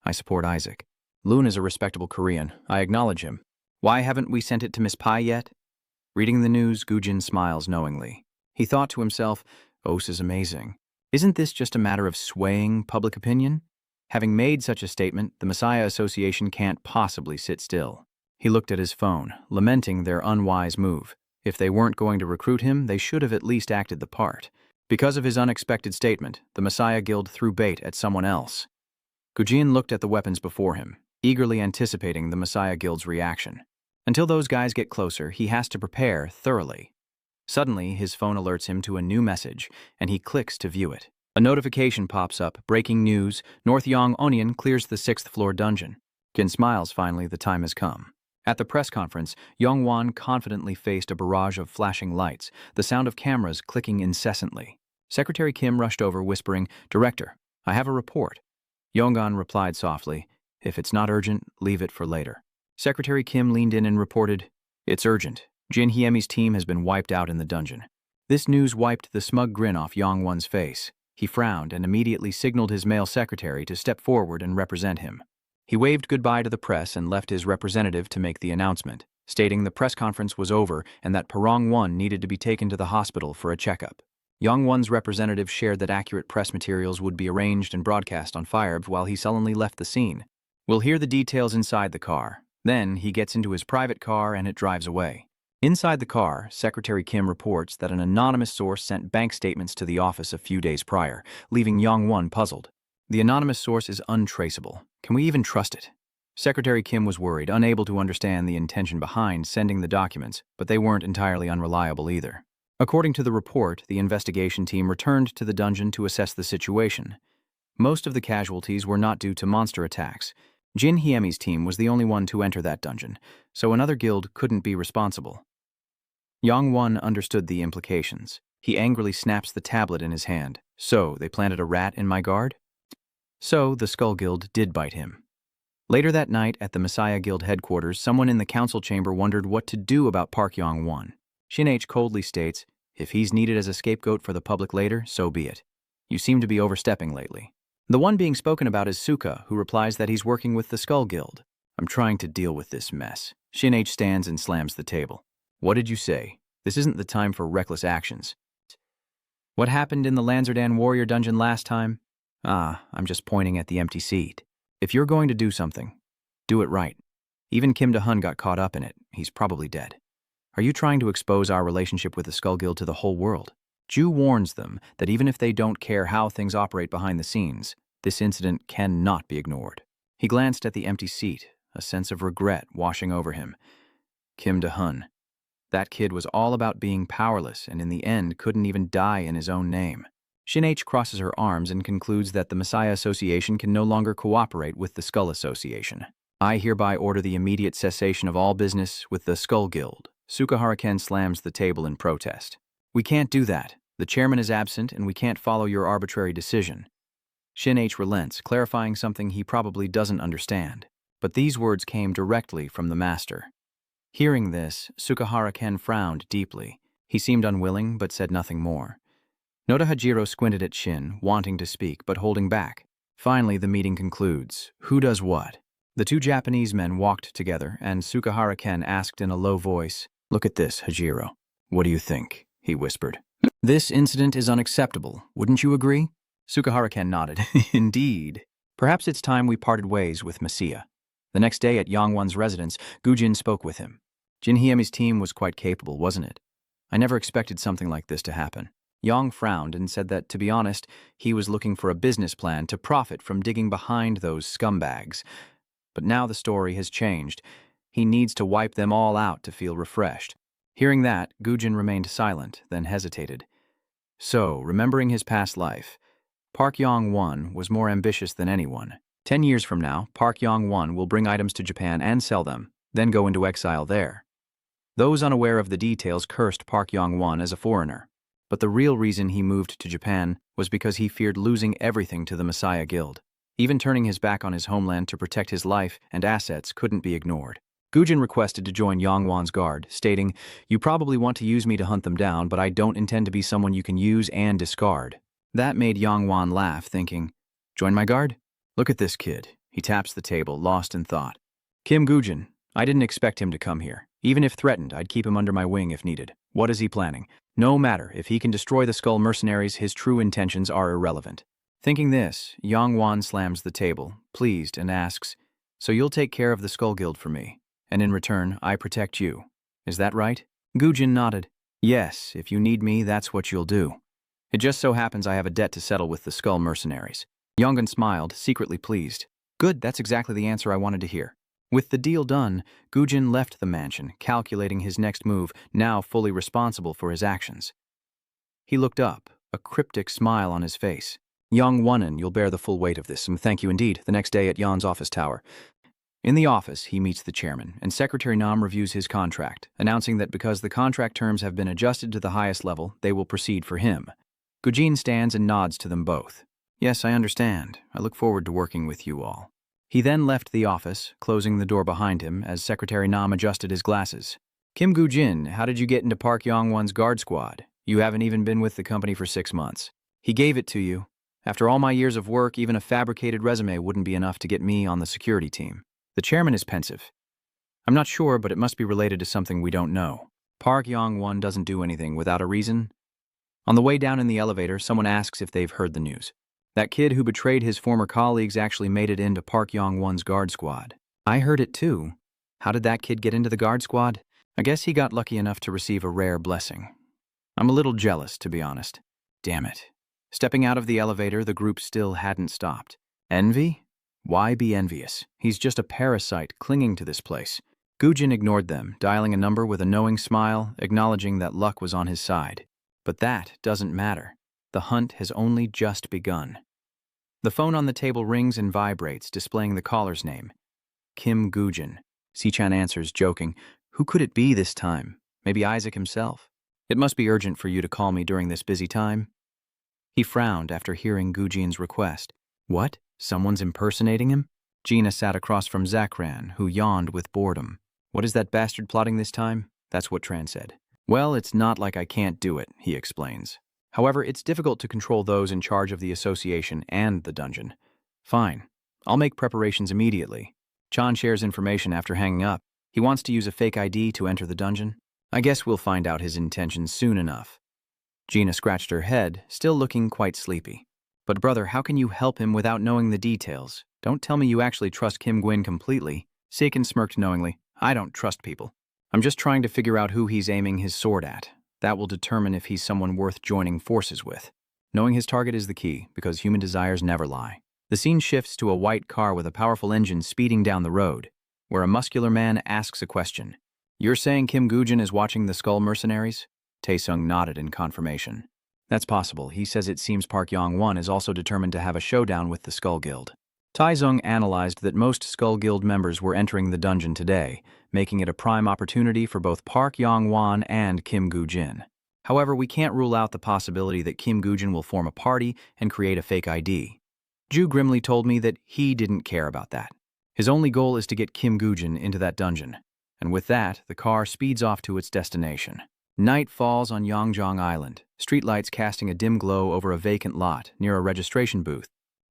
I support Isaac. Loon is a respectable Korean. I acknowledge him. Why haven't we sent it to Miss Pai yet? Reading the news, Gujin smiles knowingly. He thought to himself, Os is amazing. Isn't this just a matter of swaying public opinion? Having made such a statement, the Messiah Association can't possibly sit still. He looked at his phone, lamenting their unwise move. If they weren't going to recruit him, they should have at least acted the part. Because of his unexpected statement, the Messiah Guild threw bait at someone else. Gujin looked at the weapons before him, eagerly anticipating the Messiah Guild's reaction. Until those guys get closer, he has to prepare thoroughly. Suddenly, his phone alerts him to a new message, and he clicks to view it. A notification pops up, breaking news, North Yong Onion clears the 6th floor dungeon. Jin smiles finally, the time has come. At the press conference, Yong Wan confidently faced a barrage of flashing lights, the sound of cameras clicking incessantly. Secretary Kim rushed over, whispering, "Director, I have a report." Yonggan replied softly, "If it's not urgent, leave it for later." Secretary Kim leaned in and reported, "It's urgent. Jin Hiemi's team has been wiped out in the dungeon." This news wiped the smug grin off Yong Wan's face. He frowned and immediately signaled his male secretary to step forward and represent him. He waved goodbye to the press and left his representative to make the announcement, stating the press conference was over and that Parong Won needed to be taken to the hospital for a checkup. Yong Won's representative shared that accurate press materials would be arranged and broadcast on Firebs while he sullenly left the scene. We'll hear the details inside the car. Then he gets into his private car and it drives away. Inside the car, Secretary Kim reports that an anonymous source sent bank statements to the office a few days prior, leaving Yong Wan puzzled. The anonymous source is untraceable. Can we even trust it? Secretary Kim was worried, unable to understand the intention behind sending the documents, but they weren't entirely unreliable either. According to the report, the investigation team returned to the dungeon to assess the situation. Most of the casualties were not due to monster attacks. Jin Hiemi's team was the only one to enter that dungeon, so another guild couldn't be responsible. Yong Wan understood the implications. He angrily snaps the tablet in his hand. So, they planted a rat in my guard? So, the Skull Guild did bite him. Later that night, at the Messiah Guild headquarters, someone in the council chamber wondered what to do about Park Yong Wan. Shin H coldly states, "If he's needed as a scapegoat for the public later, so be it. You seem to be overstepping lately." The one being spoken about is Suka, who replies that he's working with the Skull Guild. "I'm trying to deal with this mess." Shin H stands and slams the table. "What did you say? This isn't the time for reckless actions." "What happened in the Lanzerdan warrior dungeon last time?" I'm just pointing at the empty seat. If you're going to do something, do it right. Even Kim Da-hun got caught up in it. He's probably dead. Are you trying to expose our relationship with the Skull Guild to the whole world? Ju warns them that even if they don't care how things operate behind the scenes, this incident cannot be ignored. He glanced at the empty seat, a sense of regret washing over him. Kim Da-hun. That kid was all about being powerless and in the end couldn't even die in his own name. Shin H crosses her arms and concludes that the Messiah Association can no longer cooperate with the Skull Association. I hereby order the immediate cessation of all business with the Skull Guild. Sukahara Ken slams the table in protest. "We can't do that. The chairman is absent and we can't follow your arbitrary decision." Shin H relents, clarifying something he probably doesn't understand. But these words came directly from the master. Hearing this, Sukahara Ken frowned deeply. He seemed unwilling but said nothing more. Noda Hajiro squinted at Shin, wanting to speak but holding back. Finally, the meeting concludes. Who does what? The two Japanese men walked together, and Sukahara Ken asked in a low voice, "Look at this, Hajiro. What do you think?" he whispered. "This incident is unacceptable. Wouldn't you agree?" Sukahara Ken nodded. "Indeed. Perhaps it's time we parted ways with Messiah." The next day at Yongwan's residence, Gujin spoke with him. Jin Hiemi's team was quite capable, wasn't it? I never expected something like this to happen. Yong frowned and said that, to be honest, he was looking for a business plan to profit from digging behind those scumbags. But now the story has changed. He needs to wipe them all out to feel refreshed. Hearing that, Gujin remained silent, then hesitated. So, remembering his past life, Park Yong Wan was more ambitious than anyone. 10 years from now, Park Yong Wan will bring items to Japan and sell them, then go into exile there. Those unaware of the details cursed Park Yong Wan as a foreigner. But the real reason he moved to Japan was because he feared losing everything to the Messiah Guild. Even turning his back on his homeland to protect his life and assets couldn't be ignored. Gujin requested to join Yongwan's guard, stating, "You probably want to use me to hunt them down, but I don't intend to be someone you can use and discard." That made Yongwan laugh, thinking, "Join my guard? Look at this kid." He taps the table, lost in thought. "Kim Gujin. I didn't expect him to come here. Even if threatened, I'd keep him under my wing if needed. What is he planning? No matter, if he can destroy the Skull mercenaries, his true intentions are irrelevant." Thinking this, Yongwan slams the table, pleased, and asks, "So you'll take care of the Skull Guild for me, and in return, I protect you. Is that right?" Gujin nodded. "Yes, if you need me, that's what you'll do. It just so happens I have a debt to settle with the Skull mercenaries." Yongan smiled, secretly pleased. "Good, that's exactly the answer I wanted to hear." With the deal done, Gujin left the mansion, calculating his next move, now fully responsible for his actions. He looked up, a cryptic smile on his face. Yong Wan, you'll bear the full weight of this, and thank you indeed, the next day at Yan's office tower. In the office, he meets the chairman, and Secretary Nam reviews his contract, announcing that because the contract terms have been adjusted to the highest level, they will proceed for him. Gujin stands and nods to them both. Yes, I understand. I look forward to working with you all. He then left the office, closing the door behind him as Secretary Nam adjusted his glasses. Kim Gujin, how did you get into Park Yong-won's guard squad? You haven't even been with the company for 6 months. He gave it to you. After all my years of work, even a fabricated resume wouldn't be enough to get me on the security team. The chairman is pensive. I'm not sure, but it must be related to something we don't know. Park Yong-won doesn't do anything without a reason. On the way down in the elevator, someone asks if they've heard the news. That kid who betrayed his former colleagues actually made it into Park Yong-won's guard squad. I heard it too. How did that kid get into the guard squad? I guess he got lucky enough to receive a rare blessing. I'm a little jealous, to be honest. Damn it. Stepping out of the elevator, the group still hadn't stopped. Envy? Why be envious? He's just a parasite clinging to this place. Gujin ignored them, dialing a number with a knowing smile, acknowledging that luck was on his side. But that doesn't matter. The hunt has only just begun. The phone on the table rings and vibrates, displaying the caller's name. Kim Gujin. Si-chan answers, joking. Who could it be this time? Maybe Isaac himself? It must be urgent for you to call me during this busy time. He frowned after hearing Gujin's request. What? Someone's impersonating him? Gina sat across from Zakran, who yawned with boredom. What is that bastard plotting this time? That's what Tran said. Well, it's not like I can't do it, he explains. However, it's difficult to control those in charge of the association and the dungeon. Fine. I'll make preparations immediately. Chan shares information after hanging up. He wants to use a fake ID to enter the dungeon. I guess we'll find out his intentions soon enough. Gina scratched her head, still looking quite sleepy. But brother, how can you help him without knowing the details? Don't tell me you actually trust Kim Gwyn completely. Seiken smirked knowingly. I don't trust people. I'm just trying to figure out who he's aiming his sword at. That will determine if he's someone worth joining forces with. Knowing his target is the key, because human desires never lie. The scene shifts to a white car with a powerful engine speeding down the road, where a muscular man asks a question. You're saying Kim Gujin is watching the Skull Mercenaries? Taesung nodded in confirmation. That's possible. He says it seems Park Yong-won is also determined to have a showdown with the Skull Guild. Taesung analyzed that most Skull Guild members were entering the dungeon today, making it a prime opportunity for both Park Yong-won and Kim Gujin. However, we can't rule out the possibility that Kim Gujin will form a party and create a fake ID. Ju grimly told me that he didn't care about that. His only goal is to get Kim Gujin into that dungeon. And with that, the car speeds off to its destination. Night falls on Yongjong Island, streetlights casting a dim glow over a vacant lot near a registration booth.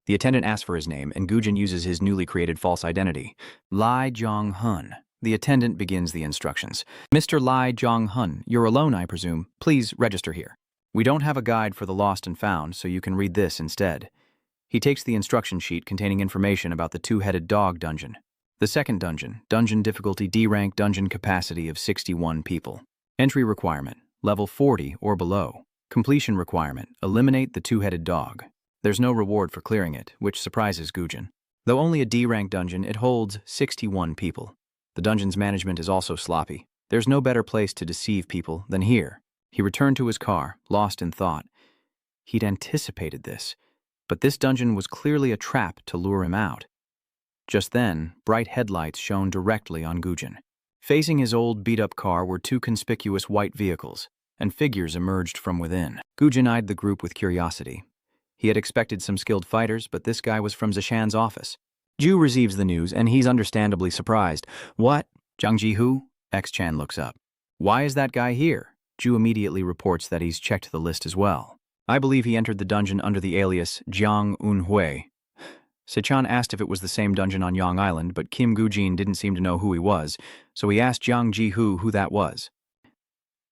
The attendant asks for his name, and Gujin uses his newly created false identity. Lai Jong-hun. The attendant begins the instructions. Mr. Lai Jong-hun, you're alone, I presume. Please register here. We don't have a guide for the lost and found, so you can read this instead. He takes the instruction sheet containing information about the two-headed dog dungeon. The second dungeon, dungeon difficulty D rank, dungeon capacity of 61 people. Entry requirement, level 40 or below. Completion requirement, eliminate the two-headed dog. There's no reward for clearing it, which surprises Gujin. Though only a D-rank dungeon, it holds 61 people. The dungeon's management is also sloppy. There's no better place to deceive people than here. He returned to his car, lost in thought. He'd anticipated this, but this dungeon was clearly a trap to lure him out. Just then, bright headlights shone directly on Gujin. Facing his old beat-up car were two conspicuous white vehicles, and figures emerged from within. Gujin eyed the group with curiosity. He had expected some skilled fighters, but this guy was from Zishan's office. Ju receives the news, and he's understandably surprised. What? Zhang Ji-hu? X-Chan looks up. Why is that guy here? Ju immediately reports that he's checked the list as well. I believe he entered the dungeon under the alias Jiang Un-hui. Se-chan asked if it was the same dungeon on Yong Island, but Kim Gujin didn't seem to know who he was, so he asked Zhang Ji-hu who that was.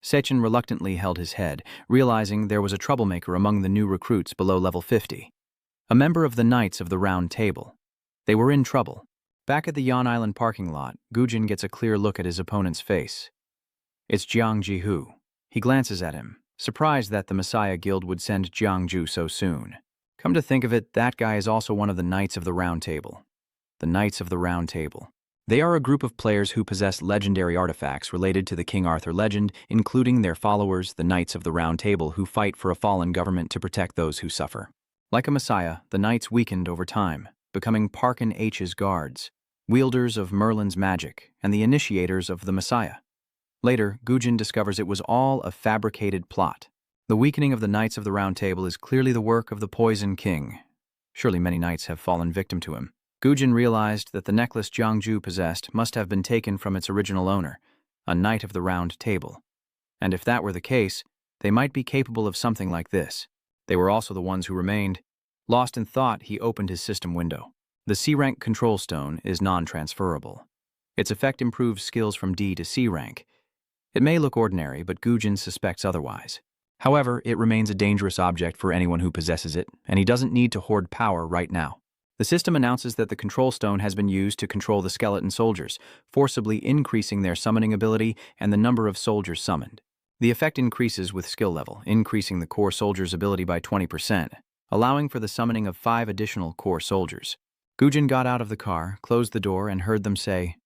Se-chan reluctantly held his head, realizing there was a troublemaker among the new recruits below level 50. A member of the Knights of the Round Table. They were in trouble. Back at the Yon Island parking lot, Gujin gets a clear look at his opponent's face. It's Jiang Ji-hu. He glances at him, surprised that the Messiah Guild would send Jiang Ju so soon. Come to think of it, that guy is also one of the Knights of the Round Table. The Knights of the Round Table. They are a group of players who possess legendary artifacts related to the King Arthur legend, including their followers, the Knights of the Round Table, who fight for a fallen government to protect those who suffer. Like a messiah, the Knights weakened over time, becoming Parkin H's guards, wielders of Merlin's magic, and the initiators of the Messiah. Later, Gujin discovers it was all a fabricated plot. The weakening of the Knights of the Round Table is clearly the work of the Poison King. Surely many knights have fallen victim to him. Gujin realized that the necklace Jiangju possessed must have been taken from its original owner, a Knight of the Round Table. And if that were the case, they might be capable of something like this. They were also the ones who remained. Lost in thought, he opened his system window. The C-rank control stone is non-transferable. Its effect improves skills from D to C rank. It may look ordinary, but Gujin suspects otherwise. However, it remains a dangerous object for anyone who possesses it, and he doesn't need to hoard power right now. The system announces that the control stone has been used to control the skeleton soldiers, forcibly increasing their summoning ability and the number of soldiers summoned. The effect increases with skill level, increasing the core soldier's ability by 20%, allowing for the summoning of 5 additional core soldiers. Gujin got out of the car, closed the door, and heard them say,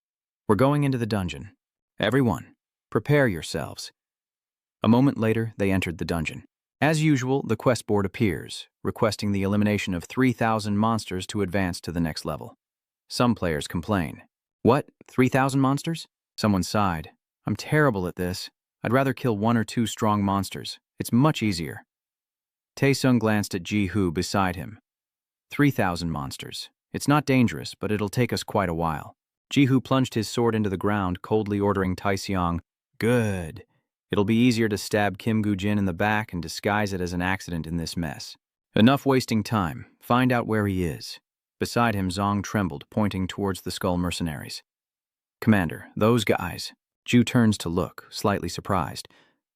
"We're going into the dungeon. Everyone, prepare yourselves." A moment later, they entered the dungeon. As usual, the quest board appears, requesting the elimination of 3,000 monsters to advance to the next level. Some players complain. "What? 3,000 monsters?" Someone sighed. "I'm terrible at this. I'd rather kill 1 or 2 strong monsters. It's much easier." Taesung glanced at Ji-Hoo beside him. 3,000 monsters. It's not dangerous, but it'll take us quite a while. Ji-Hoo plunged his sword into the ground, coldly ordering Taeseong, "Good. It'll be easier to stab Kim Gujin in the back and disguise it as an accident in this mess. Enough wasting time. Find out where he is." Beside him, Zong trembled, pointing towards the Skull Mercenaries. "Commander, those guys." Ju turns to look, slightly surprised.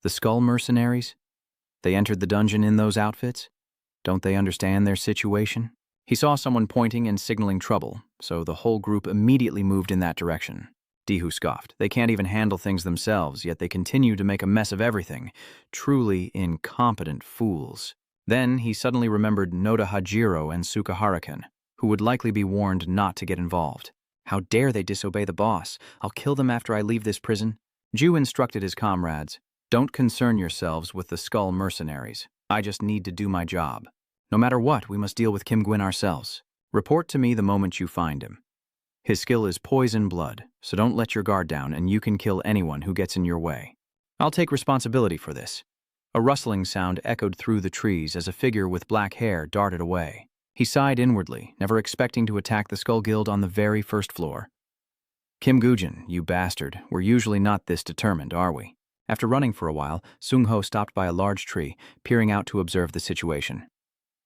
"The Skull Mercenaries? They entered the dungeon in those outfits? Don't they understand their situation?" He saw someone pointing and signaling trouble, so the whole group immediately moved in that direction. Ji-Hoo scoffed. "They can't even handle things themselves, yet they continue to make a mess of everything. Truly incompetent fools." Then he suddenly remembered Noda Hajiro and Sukaharakan, who would likely be warned not to get involved. "How dare they disobey the boss? I'll kill them after I leave this prison." Ju instructed his comrades, "Don't concern yourselves with the Skull Mercenaries. I just need to do my job. No matter what, we must deal with Kim Gwyn ourselves. Report to me the moment you find him. His skill is poison blood, so don't let your guard down and you can kill anyone who gets in your way. I'll take responsibility for this." A rustling sound echoed through the trees as a figure with black hair darted away. He sighed inwardly, never expecting to attack the Skull Guild on the very first floor. "Kim Gujin, you bastard, we're usually not this determined, are we?" After running for a while, Sung-ho stopped by a large tree, peering out to observe the situation.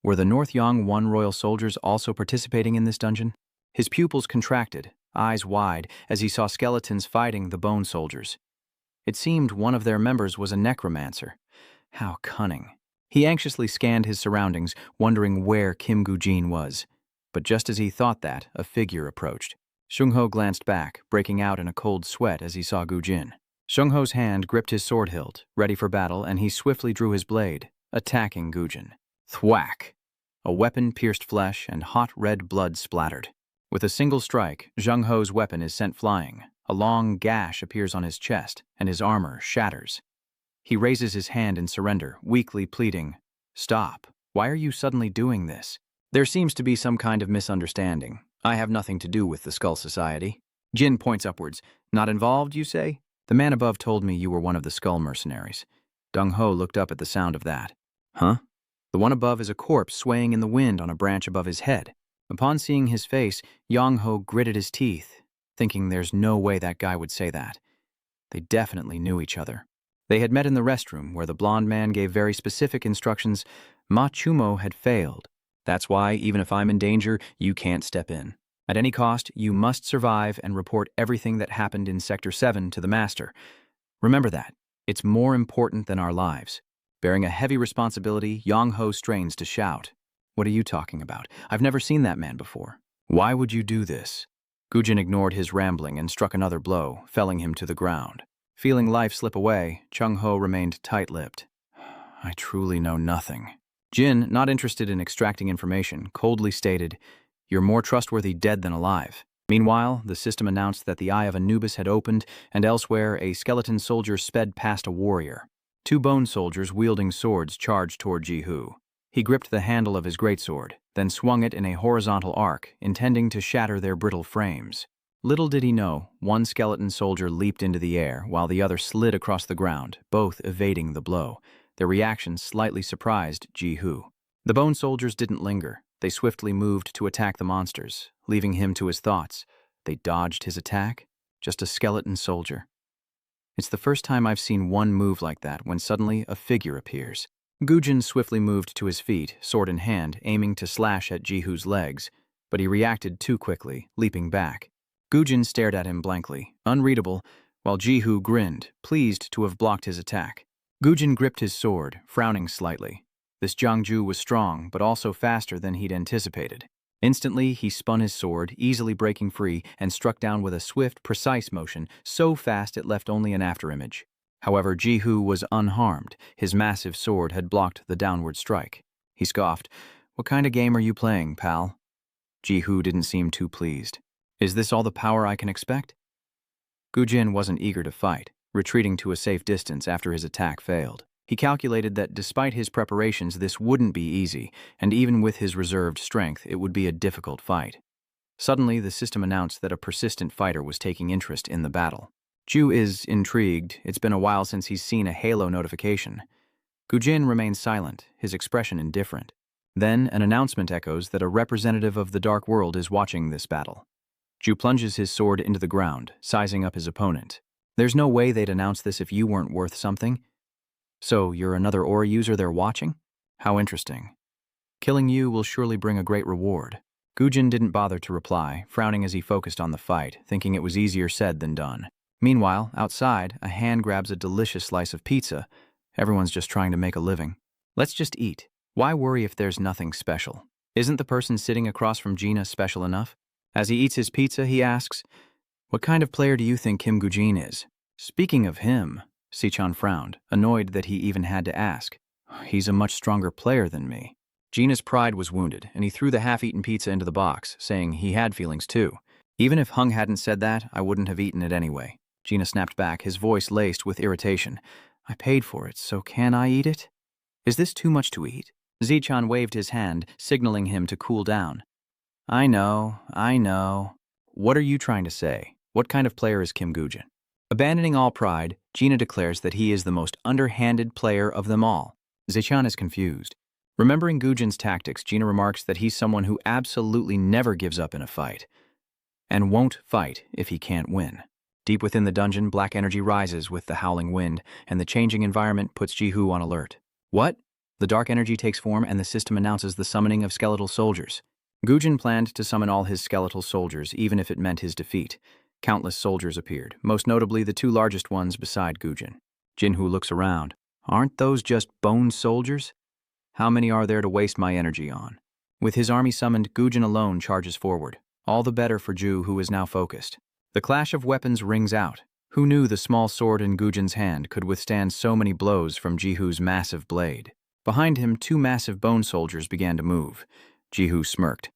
Were the North Yong Wan royal soldiers also participating in this dungeon? His pupils contracted, eyes wide, as he saw skeletons fighting the bone soldiers. It seemed one of their members was a necromancer. How cunning. He anxiously scanned his surroundings, wondering where Kim Gujin was. But just as he thought that, a figure approached. Sung-ho glanced back, breaking out in a cold sweat as he saw Gujin. Sung-ho's hand gripped his sword hilt, ready for battle, and he swiftly drew his blade, attacking Gujin. Thwack! A weapon pierced flesh, and hot red blood splattered. With a single strike, Zheng Ho's weapon is sent flying. A long gash appears on his chest, and his armor shatters. He raises his hand in surrender, weakly pleading, "Stop. Why are you suddenly doing this?" "There seems to be some kind of misunderstanding. I have nothing to do with the Skull Society." Jin points upwards. "Not involved, you say? The man above told me you were one of the Skull Mercenaries." Dong Ho looked up at the sound of that. "Huh?" The one above is a corpse swaying in the wind on a branch above his head. Upon seeing his face, Yang Ho gritted his teeth, thinking there's no way that guy would say that. They definitely knew each other. They had met in the restroom, where the blonde man gave very specific instructions. Ma Chumo had failed. That's why, even if I'm in danger, you can't step in. At any cost, you must survive and report everything that happened in Sector 7 to the Master. Remember that. It's more important than our lives. Bearing a heavy responsibility, Yang Ho strains to shout. "What are you talking about? I've never seen that man before." "Why would you do this?" Gujin ignored his rambling and struck another blow, felling him to the ground. Feeling life slip away, Chung Ho remained tight-lipped. "I truly know nothing." Jin, not interested in extracting information, coldly stated, "You're more trustworthy dead than alive." Meanwhile, the system announced that the eye of Anubis had opened, and elsewhere a skeleton soldier sped past a warrior. Two bone soldiers wielding swords charged toward Jihu. He gripped the handle of his greatsword, then swung it in a horizontal arc, intending to shatter their brittle frames. Little did he know, one skeleton soldier leaped into the air, while the other slid across the ground, both evading the blow. Their reaction slightly surprised Jihu. The bone soldiers didn't linger. They swiftly moved to attack the monsters, leaving him to his thoughts. They dodged his attack? Just a skeleton soldier. It's the first time I've seen one move like that when suddenly a figure appears. Gujin swiftly moved to his feet, sword in hand, aiming to slash at Jihu's legs, but he reacted too quickly, leaping back. Gujin stared at him blankly, unreadable, while Jihu grinned, pleased to have blocked his attack. Gujin gripped his sword, frowning slightly. This Jiangju was strong, but also faster than he'd anticipated. Instantly, he spun his sword, easily breaking free, and struck down with a swift, precise motion, so fast it left only an afterimage. However, Jihu was unharmed. His massive sword had blocked the downward strike. He scoffed, "What kind of game are you playing, pal?" Jihu didn't seem too pleased. "Is this all the power I can expect?" Gujin wasn't eager to fight, retreating to a safe distance after his attack failed. He calculated that despite his preparations, this wouldn't be easy, and even with his reserved strength, it would be a difficult fight. Suddenly, the system announced that a persistent fighter was taking interest in the battle. Ju is intrigued. It's been a while since he's seen a Halo notification. Gujin remains silent, his expression indifferent. Then, an announcement echoes that a representative of the Dark World is watching this battle. Ju plunges his sword into the ground, sizing up his opponent. "There's no way they'd announce this if you weren't worth something. So, you're another aura user they're watching? How interesting. Killing you will surely bring a great reward." Gujin didn't bother to reply, frowning as he focused on the fight, thinking it was easier said than done. Meanwhile, outside, a hand grabs a delicious slice of pizza. Everyone's just trying to make a living. Let's just eat. Why worry if there's nothing special? Isn't the person sitting across from Gina special enough? As he eats his pizza, he asks, "What kind of player do you think Kim Gujin is?" Speaking of him, Sichan frowned, annoyed that he even had to ask. "He's a much stronger player than me." Gina's pride was wounded, and he threw the half-eaten pizza into the box, saying he had feelings too. "Even if Hung hadn't said that, I wouldn't have eaten it anyway." Gina snapped back, his voice laced with irritation. "I paid for it, so can I eat it? Is this too much to eat?" Zichan waved his hand, signaling him to cool down. I know. What are you trying to say? What kind of player is Kim Gujin?" Abandoning all pride, Gina declares that he is the most underhanded player of them all. Zichan is confused. Remembering Gujin's tactics, Gina remarks that he's someone who absolutely never gives up in a fight, and won't fight if he can't win. Deep within the dungeon, black energy rises with the howling wind, and the changing environment puts Jihu on alert. What? The dark energy takes form, and the system announces the summoning of skeletal soldiers. Gujin planned to summon all his skeletal soldiers, even if it meant his defeat. Countless soldiers appeared, most notably the two largest ones beside Gujin. Jinhu looks around. Aren't those just bone soldiers? How many are there to waste my energy on? With his army summoned, Gujin alone charges forward. All the better for Ju, who is now focused. The clash of weapons rings out. Who knew the small sword in Gujin's hand could withstand so many blows from Jihu's massive blade? Behind him, two massive bone soldiers began to move. Jihu smirked.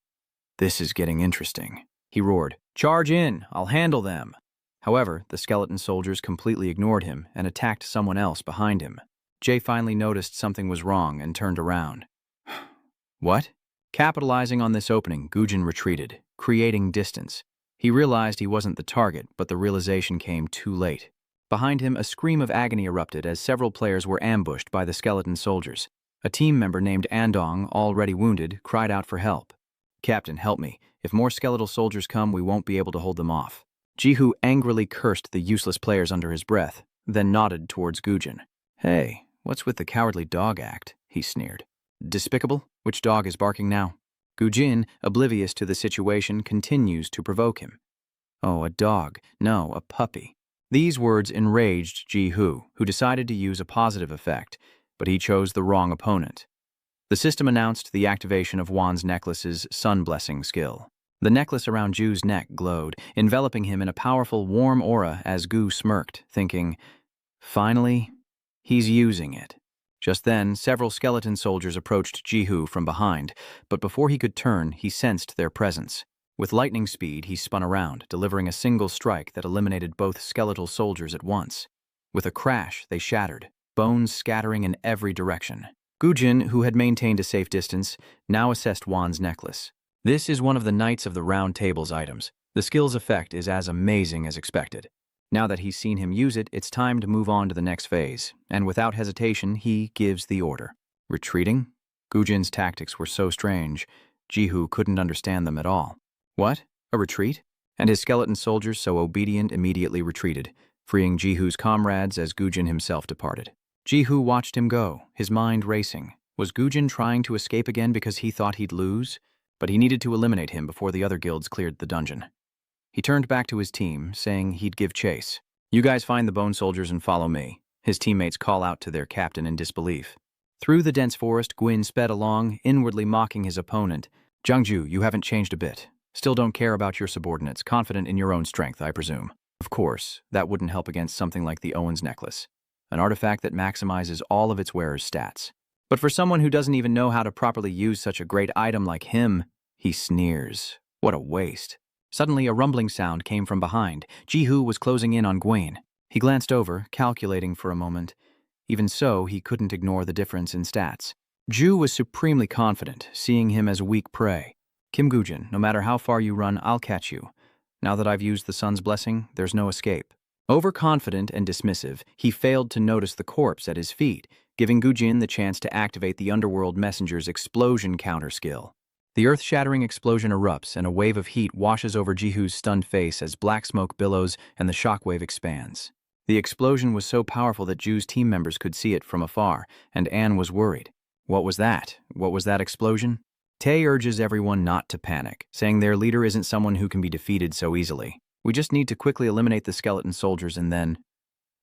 "This is getting interesting." He roared, "Charge in! I'll handle them!" However, the skeleton soldiers completely ignored him and attacked someone else behind him. Jay finally noticed something was wrong and turned around. What? Capitalizing on this opening, Gujin retreated, creating distance. He realized he wasn't the target, but the realization came too late. Behind him, a scream of agony erupted as several players were ambushed by the skeleton soldiers. A team member named Andong, already wounded, cried out for help. "Captain, help me. If more skeletal soldiers come, we won't be able to hold them off." Jihu angrily cursed the useless players under his breath, then nodded towards Gujin. "Hey, what's with the cowardly dog act?" he sneered. "Despicable? Which dog is barking now?" Gujin, oblivious to the situation, continues to provoke him. "Oh, a dog. No, a puppy." These words enraged Jihu, who decided to use a positive effect, but he chose the wrong opponent. The system announced the activation of Wan's necklace's sun blessing skill. The necklace around Ju's neck glowed, enveloping him in a powerful, warm aura as Gu smirked, thinking, "Finally, he's using it." Just then, several skeleton soldiers approached Jihu from behind, but before he could turn, he sensed their presence. With lightning speed, he spun around, delivering a single strike that eliminated both skeletal soldiers at once. With a crash, they shattered, bones scattering in every direction. Gujin, who had maintained a safe distance, now assessed Wan's necklace. This is one of the Knights of the Round Table's items. The skill's effect is as amazing as expected. Now that he's seen him use it, it's time to move on to the next phase, and without hesitation, he gives the order. Retreating? Gujin's tactics were so strange, Jihu couldn't understand them at all. What? A retreat? And his skeleton soldiers, so obedient, immediately retreated, freeing Jihu's comrades as Gujin himself departed. Jihu watched him go, his mind racing. Was Gujin trying to escape again because he thought he'd lose? But he needed to eliminate him before the other guilds cleared the dungeon. He turned back to his team, saying he'd give chase. You guys find the bone soldiers and follow me. His teammates call out to their captain in disbelief. Through the dense forest, Gwyn sped along, inwardly mocking his opponent. Jiangju, you haven't changed a bit. Still don't care about your subordinates, confident in your own strength, I presume. Of course, that wouldn't help against something like the Owens necklace, an artifact that maximizes all of its wearer's stats. But for someone who doesn't even know how to properly use such a great item like him, he sneers. What a waste. Suddenly, a rumbling sound came from behind. Jihu was closing in on Gwyn. He glanced over, calculating for a moment. Even so, he couldn't ignore the difference in stats. Ju was supremely confident, seeing him as weak prey. Kim Gujin, no matter how far you run, I'll catch you. Now that I've used the sun's blessing, there's no escape. Overconfident and dismissive, he failed to notice the corpse at his feet, giving Gujin the chance to activate the Underworld Messenger's explosion counter skill. The earth-shattering explosion erupts, and a wave of heat washes over Jihu's stunned face as black smoke billows and the shockwave expands. The explosion was so powerful that Ju's team members could see it from afar, and Anne was worried. What was that? What was that explosion? Tay urges everyone not to panic, saying their leader isn't someone who can be defeated so easily. We just need to quickly eliminate the skeleton soldiers and then...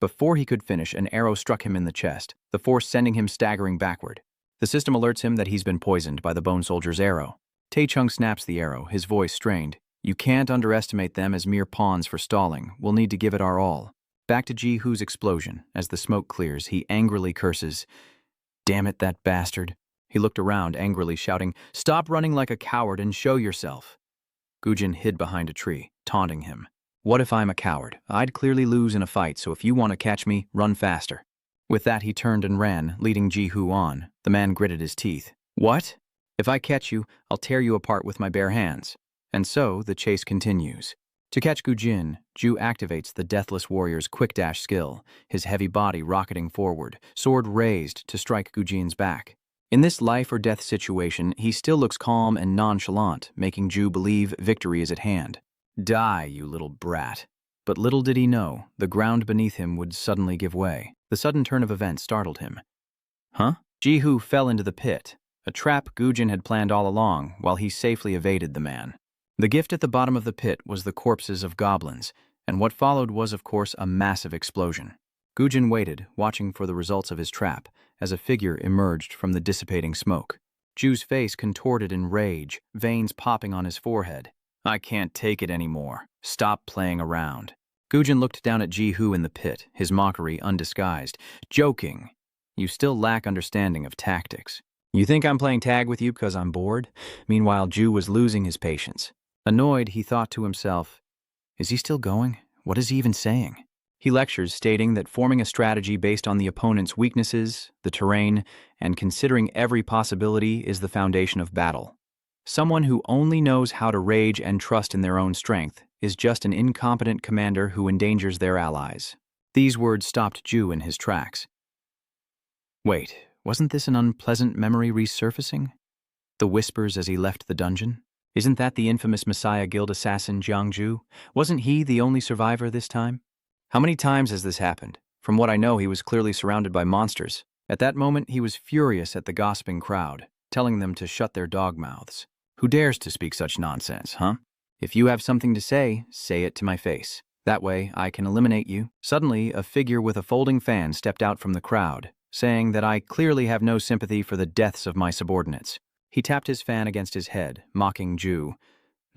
Before he could finish, an arrow struck him in the chest, the force sending him staggering backward. The system alerts him that he's been poisoned by the bone soldier's arrow. Tae-chung snaps the arrow, his voice strained. You can't underestimate them as mere pawns for stalling. We'll need to give it our all. Back to Jihu's explosion. As the smoke clears, he angrily curses. Damn it, that bastard. He looked around, angrily shouting, Stop running like a coward and show yourself. Gujin hid behind a tree, taunting him. What if I'm a coward? I'd clearly lose in a fight, so if you want to catch me, run faster. With that, he turned and ran, leading Jihu on. The man gritted his teeth. What? If I catch you, I'll tear you apart with my bare hands. And so, the chase continues. To catch Gujin, Ju activates the Deathless Warrior's quick dash skill, his heavy body rocketing forward, sword raised to strike Gujin's back. In this life-or-death situation, he still looks calm and nonchalant, making Ju believe victory is at hand. Die, you little brat. But little did he know, the ground beneath him would suddenly give way. The sudden turn of events startled him. Huh? Jihu fell into the pit, a trap Gujin had planned all along, while he safely evaded the man. The gift at the bottom of the pit was the corpses of goblins, and what followed was, of course, a massive explosion. Gujin waited, watching for the results of his trap, as a figure emerged from the dissipating smoke. Ju's face contorted in rage, veins popping on his forehead. I can't take it anymore. Stop playing around. Gujin looked down at Jihu in the pit, his mockery undisguised. Joking. You still lack understanding of tactics. You think I'm playing tag with you because I'm bored? Meanwhile, Ju was losing his patience. Annoyed, he thought to himself, is he still going? What is he even saying? He lectures, stating that forming a strategy based on the opponent's weaknesses, the terrain, and considering every possibility is the foundation of battle. Someone who only knows how to rage and trust in their own strength is just an incompetent commander who endangers their allies. These words stopped Ju in his tracks. Wait, wasn't this an unpleasant memory resurfacing? The whispers as he left the dungeon? Isn't that the infamous Messiah Guild assassin Jiangju? Wasn't he the only survivor this time? How many times has this happened? From what I know, he was clearly surrounded by monsters. At that moment, he was furious at the gossiping crowd, telling them to shut their dog mouths. Who dares to speak such nonsense, huh? If you have something to say it to my face. That way, I can eliminate you. Suddenly, a figure with a folding fan stepped out from the crowd, saying that I clearly have no sympathy for the deaths of my subordinates. He tapped his fan against his head, mocking Ju.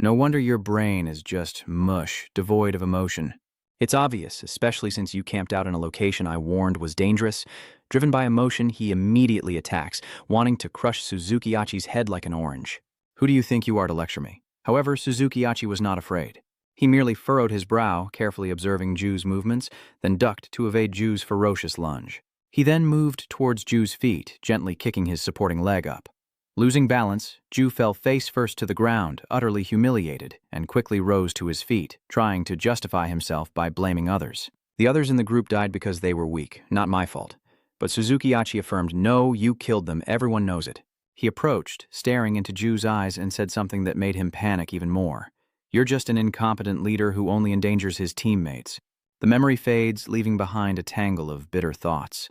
No wonder your brain is just mush, devoid of emotion. It's obvious, especially since you camped out in a location I warned was dangerous. Driven by emotion, he immediately attacks, wanting to crush Suzuki Achi's head like an orange. Who do you think you are to lecture me? However, Suzuki-Achi was not afraid. He merely furrowed his brow, carefully observing Ju's movements, then ducked to evade Ju's ferocious lunge. He then moved towards Ju's feet, gently kicking his supporting leg up. Losing balance, Ju fell face first to the ground, utterly humiliated, and quickly rose to his feet, trying to justify himself by blaming others. The others in the group died because they were weak, not my fault. But Suzuki-Achi affirmed, "No, you killed them, everyone knows it." He approached, staring into Ju's eyes, and said something that made him panic even more. "You're just an incompetent leader who only endangers his teammates." The memory fades, leaving behind a tangle of bitter thoughts.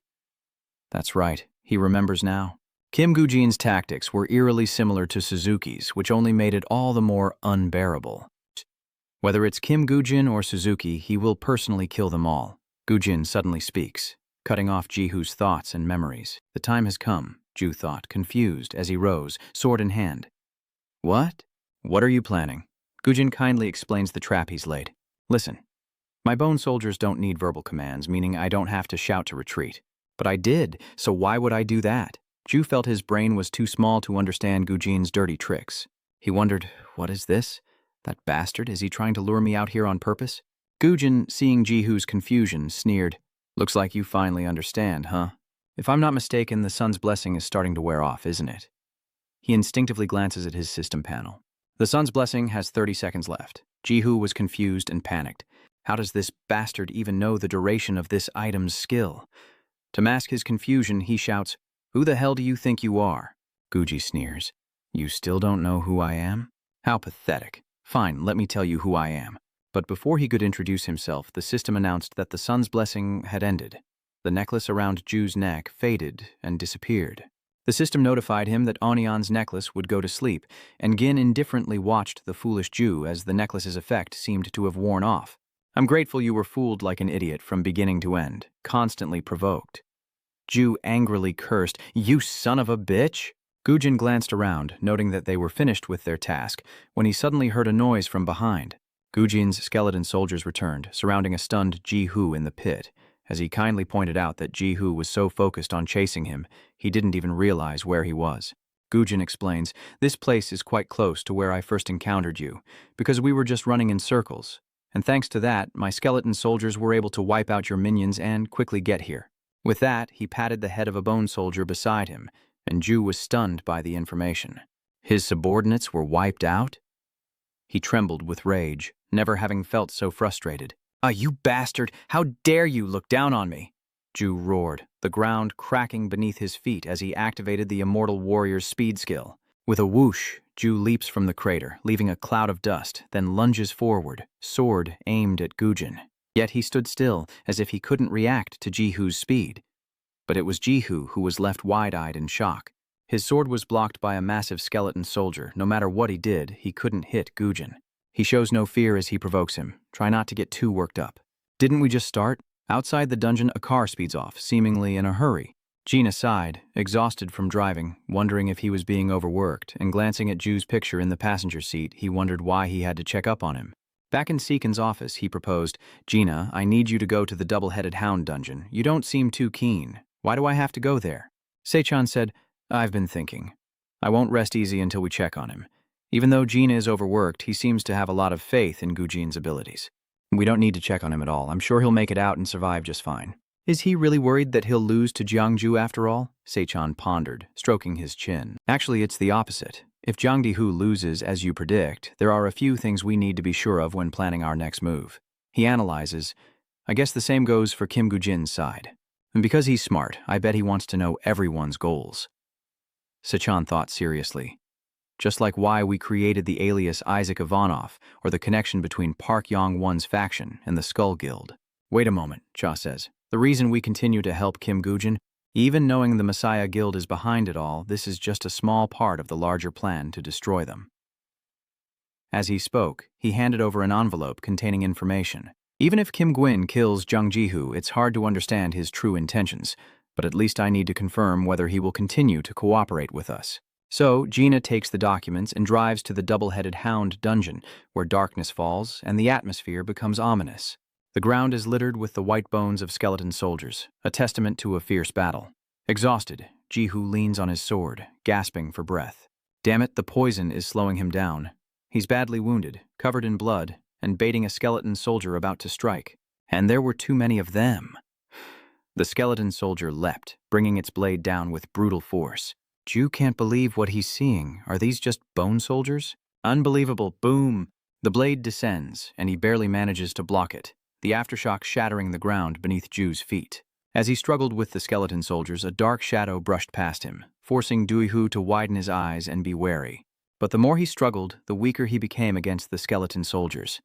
That's right, he remembers now. Kim Gujin's tactics were eerily similar to Suzuki's, which only made it all the more unbearable. Whether it's Kim Gujin or Suzuki, he will personally kill them all. Gujin suddenly speaks, cutting off Jihu's thoughts and memories. The time has come, Ju thought, confused, as he rose, sword in hand. What? What are you planning? Gujin kindly explains the trap he's laid. Listen, my bone soldiers don't need verbal commands, meaning I don't have to shout to retreat. But I did, so why would I do that? Ju felt his brain was too small to understand Gujin's dirty tricks. He wondered, what is this? That bastard, is he trying to lure me out here on purpose? Gujin, seeing Jihu's confusion, sneered, "Looks like you finally understand, huh? If I'm not mistaken, the sun's blessing is starting to wear off, isn't it?" He instinctively glances at his system panel. The sun's blessing has 30 seconds left. Jihu was confused and panicked. How does this bastard even know the duration of this item's skill? To mask his confusion, he shouts, "Who the hell do you think you are?" Guji sneers. "You still don't know who I am? How pathetic. Fine, let me tell you who I am." But before he could introduce himself, the system announced that the sun's blessing had ended. The necklace around Ju's neck faded and disappeared. The system notified him that Onion's necklace would go to sleep, and Gin indifferently watched the foolish Ju as the necklace's effect seemed to have worn off. "I'm grateful you were fooled like an idiot from beginning to end, constantly provoked." Ju angrily cursed, "You son of a bitch!" Gujin glanced around, noting that they were finished with their task, when he suddenly heard a noise from behind. Gujin's skeleton soldiers returned, surrounding a stunned Jihu in the pit. As he kindly pointed out that Jihu was so focused on chasing him, he didn't even realize where he was. Gujin explains, "This place is quite close to where I first encountered you, because we were just running in circles. And thanks to that, my skeleton soldiers were able to wipe out your minions and quickly get here." With that, he patted the head of a bone soldier beside him, and Ju was stunned by the information. His subordinates were wiped out? He trembled with rage, never having felt so frustrated. "Ah, you bastard! How dare you look down on me!" Ju roared, the ground cracking beneath his feet as he activated the immortal warrior's speed skill. With a whoosh, Ju leaps from the crater, leaving a cloud of dust, then lunges forward, sword aimed at Gujin. Yet he stood still, as if he couldn't react to Jihu's speed. But it was Jihu who was left wide-eyed in shock. His sword was blocked by a massive skeleton soldier. No matter what he did, he couldn't hit Gujin. He shows no fear as he provokes him. Try not to get too worked up. Didn't we just start? Outside the dungeon, a car speeds off, seemingly in a hurry. Gina sighed, exhausted from driving, wondering if he was being overworked, and glancing at Ju's picture in the passenger seat, he wondered why he had to check up on him. Back in Seekin's office, he proposed, "Gina, I need you to go to the double-headed hound dungeon. You don't seem too keen. Why do I have to go there?" Seichan said, "I've been thinking. I won't rest easy until we check on him. Even though Gina is overworked, he seems to have a lot of faith in Gujin's abilities. We don't need to check on him at all. I'm sure he'll make it out and survive just fine." "Is he really worried that he'll lose to Jiangju after all?" Seichan pondered, stroking his chin. "Actually, it's the opposite. If Jiang Dihu loses, as you predict, there are a few things we need to be sure of when planning our next move." He analyzes, "I guess the same goes for Kim Gujin's side. And because he's smart, I bet he wants to know everyone's goals." Seichan thought seriously. Just like why we created the alias Isaac Ivanov, or the connection between Park Yong-Wan's faction and the Skull Guild. "Wait a moment," Cha says. "The reason we continue to help Kim Gujin, even knowing the Messiah Guild is behind it all, this is just a small part of the larger plan to destroy them." As he spoke, he handed over an envelope containing information. Even if Kim Gwyn kills Jung Jihu, it's hard to understand his true intentions, but at least I need to confirm whether he will continue to cooperate with us. So, Gina takes the documents and drives to the double-headed hound dungeon, where darkness falls and the atmosphere becomes ominous. The ground is littered with the white bones of skeleton soldiers, a testament to a fierce battle. Exhausted, Jihu leans on his sword, gasping for breath. Damn it, the poison is slowing him down. He's badly wounded, covered in blood, and baiting a skeleton soldier about to strike. And there were too many of them. The skeleton soldier leapt, bringing its blade down with brutal force. Ju can't believe what he's seeing. Are these just bone soldiers? Unbelievable. Boom! The blade descends, and he barely manages to block it, the aftershock shattering the ground beneath Ju's feet. As he struggled with the skeleton soldiers, a dark shadow brushed past him, forcing Duihu to widen his eyes and be wary. But the more he struggled, the weaker he became against the skeleton soldiers.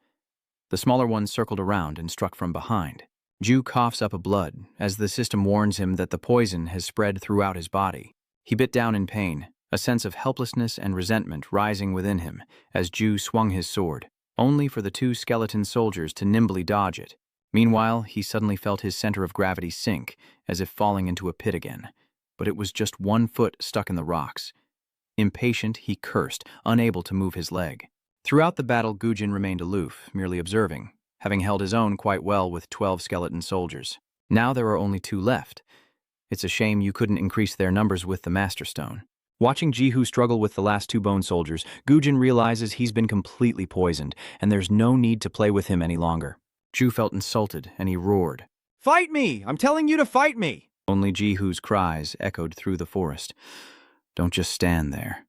The smaller ones circled around and struck from behind. Ju coughs up a blood, as the system warns him that the poison has spread throughout his body. He bit down in pain, a sense of helplessness and resentment rising within him as Ju swung his sword, only for the two skeleton soldiers to nimbly dodge it. Meanwhile, he suddenly felt his center of gravity sink, as if falling into a pit again. But it was just 1 foot stuck in the rocks. Impatient, he cursed, unable to move his leg. Throughout the battle, Gujin remained aloof, merely observing, having held his own quite well with 12 skeleton soldiers. Now there are only 2 left. It's a shame you couldn't increase their numbers with the Master Stone. Watching Jihu struggle with the last 2 bone soldiers, Gujin realizes he's been completely poisoned, and there's no need to play with him any longer. Ju felt insulted, and he roared. "Fight me! I'm telling you to fight me!" Only Jihu's cries echoed through the forest. Don't just stand there.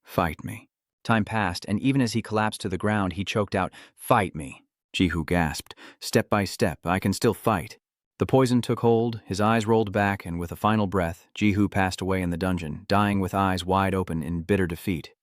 Fight me. Time passed, and even as he collapsed to the ground, he choked out, "Fight me." Jihu gasped. Step by step, I can still fight. The poison took hold, his eyes rolled back, and with a final breath, Jihu passed away in the dungeon, dying with eyes wide open in bitter defeat.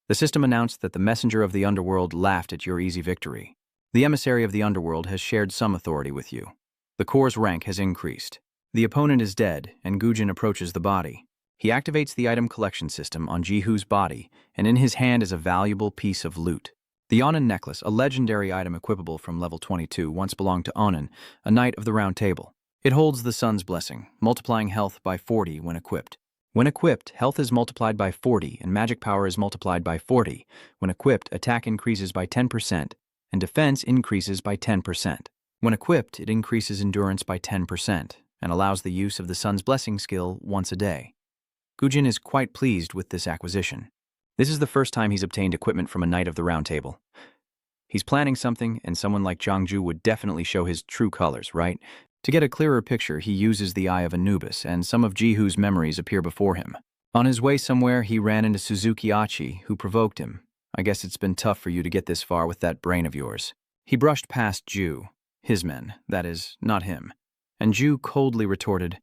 The system announced that the messenger of the underworld laughed at your easy victory. The emissary of the underworld has shared some authority with you. The core's rank has increased. The opponent is dead, and Gujin approaches the body. He activates the item collection system on Jihu's body, and in his hand is a valuable piece of loot. The Onin necklace, a legendary item equipable from level 22, once belonged to Onin, a knight of the Round Table. It holds the sun's blessing, multiplying health by 40 when equipped. When equipped, health is multiplied by 40 and magic power is multiplied by 40. When equipped, attack increases by 10% and defense increases by 10%. When equipped, it increases endurance by 10% and allows the use of the sun's blessing skill once a day. Gujin is quite pleased with this acquisition. This is the first time he's obtained equipment from a Knight of the Round Table. He's planning something, and someone like Jiangju would definitely show his true colors, right? To get a clearer picture, he uses the Eye of Anubis, and some of Jihu's memories appear before him. On his way somewhere, he ran into Suzuki Achi, who provoked him. I guess it's been tough for you to get this far with that brain of yours. He brushed past Ju, his men, that is, not him. And Ju coldly retorted,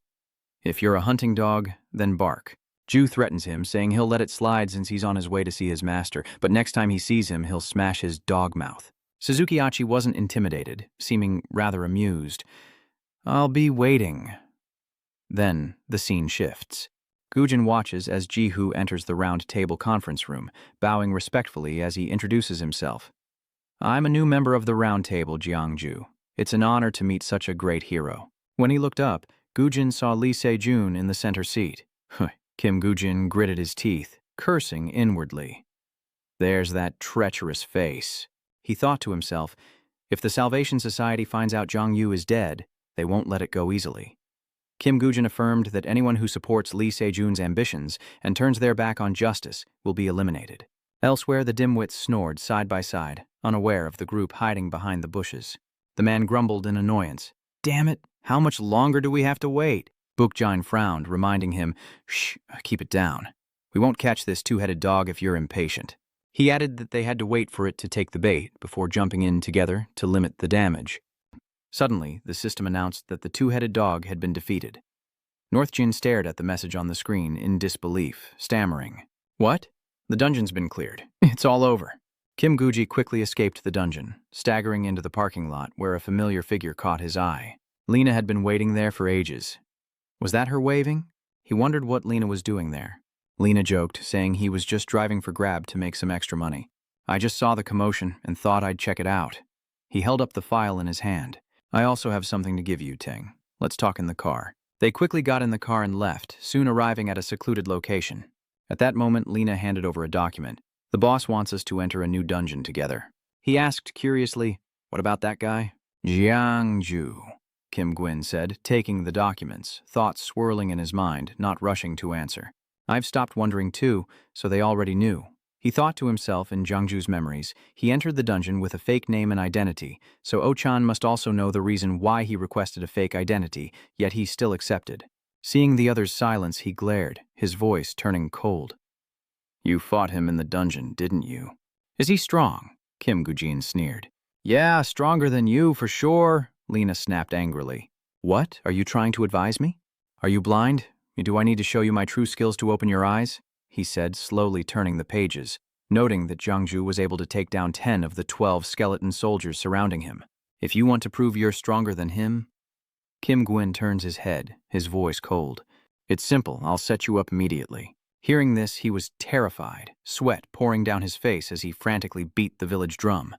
"If you're a hunting dog, then bark." Ju threatens him, saying he'll let it slide since he's on his way to see his master, but next time he sees him, he'll smash his dog mouth. Suzuki Achi wasn't intimidated, seeming rather amused. "I'll be waiting." Then the scene shifts. Gujin watches as Jihu enters the Round Table conference room, bowing respectfully as he introduces himself. "I'm a new member of the Round Table, Jiangju. It's an honor to meet such a great hero." When he looked up, Gujin saw Lee Se-jun in the center seat. Kim Gujin gritted his teeth, cursing inwardly. There's that treacherous face. He thought to himself, if the Salvation Society finds out Zhang Yu is dead, they won't let it go easily. Kim Gujin affirmed that anyone who supports Lee Se-jun's ambitions and turns their back on justice will be eliminated. Elsewhere, the dimwits snored side by side, unaware of the group hiding behind the bushes. The man grumbled in annoyance. "Damn it, how much longer do we have to wait?" Bookjine frowned, reminding him, "Shh, keep it down. We won't catch this two-headed dog if you're impatient." He added that they had to wait for it to take the bait before jumping in together to limit the damage. Suddenly, the system announced that the two-headed dog had been defeated. Northjin stared at the message on the screen in disbelief, stammering, "What? The dungeon's been cleared. It's all over." Kim Guji quickly escaped the dungeon, staggering into the parking lot where a familiar figure caught his eye. Lena had been waiting there for ages. Was that her waving? He wondered what Lena was doing there. Lena joked, saying he was just driving for Grab to make some extra money. "I just saw the commotion and thought I'd check it out." He held up the file in his hand. "I also have something to give you, Ting. Let's talk in the car." They quickly got in the car and left, soon arriving at a secluded location. At that moment, Lena handed over a document. "The boss wants us to enter a new dungeon together." He asked curiously, "What about that guy?" "Jiangju," Kim Gwyn said, taking the documents, thoughts swirling in his mind, not rushing to answer. "I've stopped wondering too, so they already knew. He thought to himself in Jiangju's memories. He entered the dungeon with a fake name and identity, so Ochan must also know the reason why he requested a fake identity, yet he still accepted. Seeing the other's silence, he glared, his voice turning cold. You fought him in the dungeon, didn't you? Is he strong? Kim Gujin sneered. Yeah, stronger than you, for sure, Lena snapped angrily. What? Are you trying to advise me? Are you blind? Do I need to show you my true skills to open your eyes? He said, slowly turning the pages, noting that Jiangju was able to take down 10 of the 12 skeleton soldiers surrounding him. If you want to prove you're stronger than him... Kim Gwyn turns his head, his voice cold. It's simple, I'll set you up immediately. Hearing this, he was terrified, sweat pouring down his face as he frantically beat the village drum.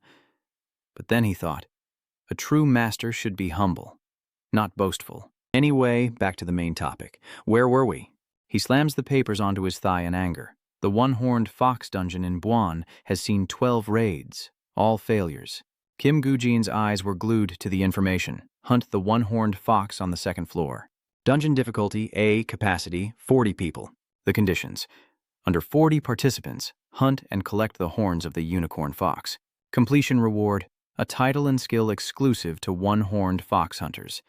But then he thought, a true master should be humble, not boastful. Anyway, back to the main topic. Where were we? He slams the papers onto his thigh in anger. The one-horned fox dungeon in Buan has seen 12 raids, all failures. Kim Gujin's eyes were glued to the information. Hunt the one-horned fox on the second floor. Dungeon difficulty A, capacity 40 people. The conditions. Under 40 participants, hunt and collect the horns of the unicorn fox. Completion reward, a title and skill exclusive to one-horned fox hunters.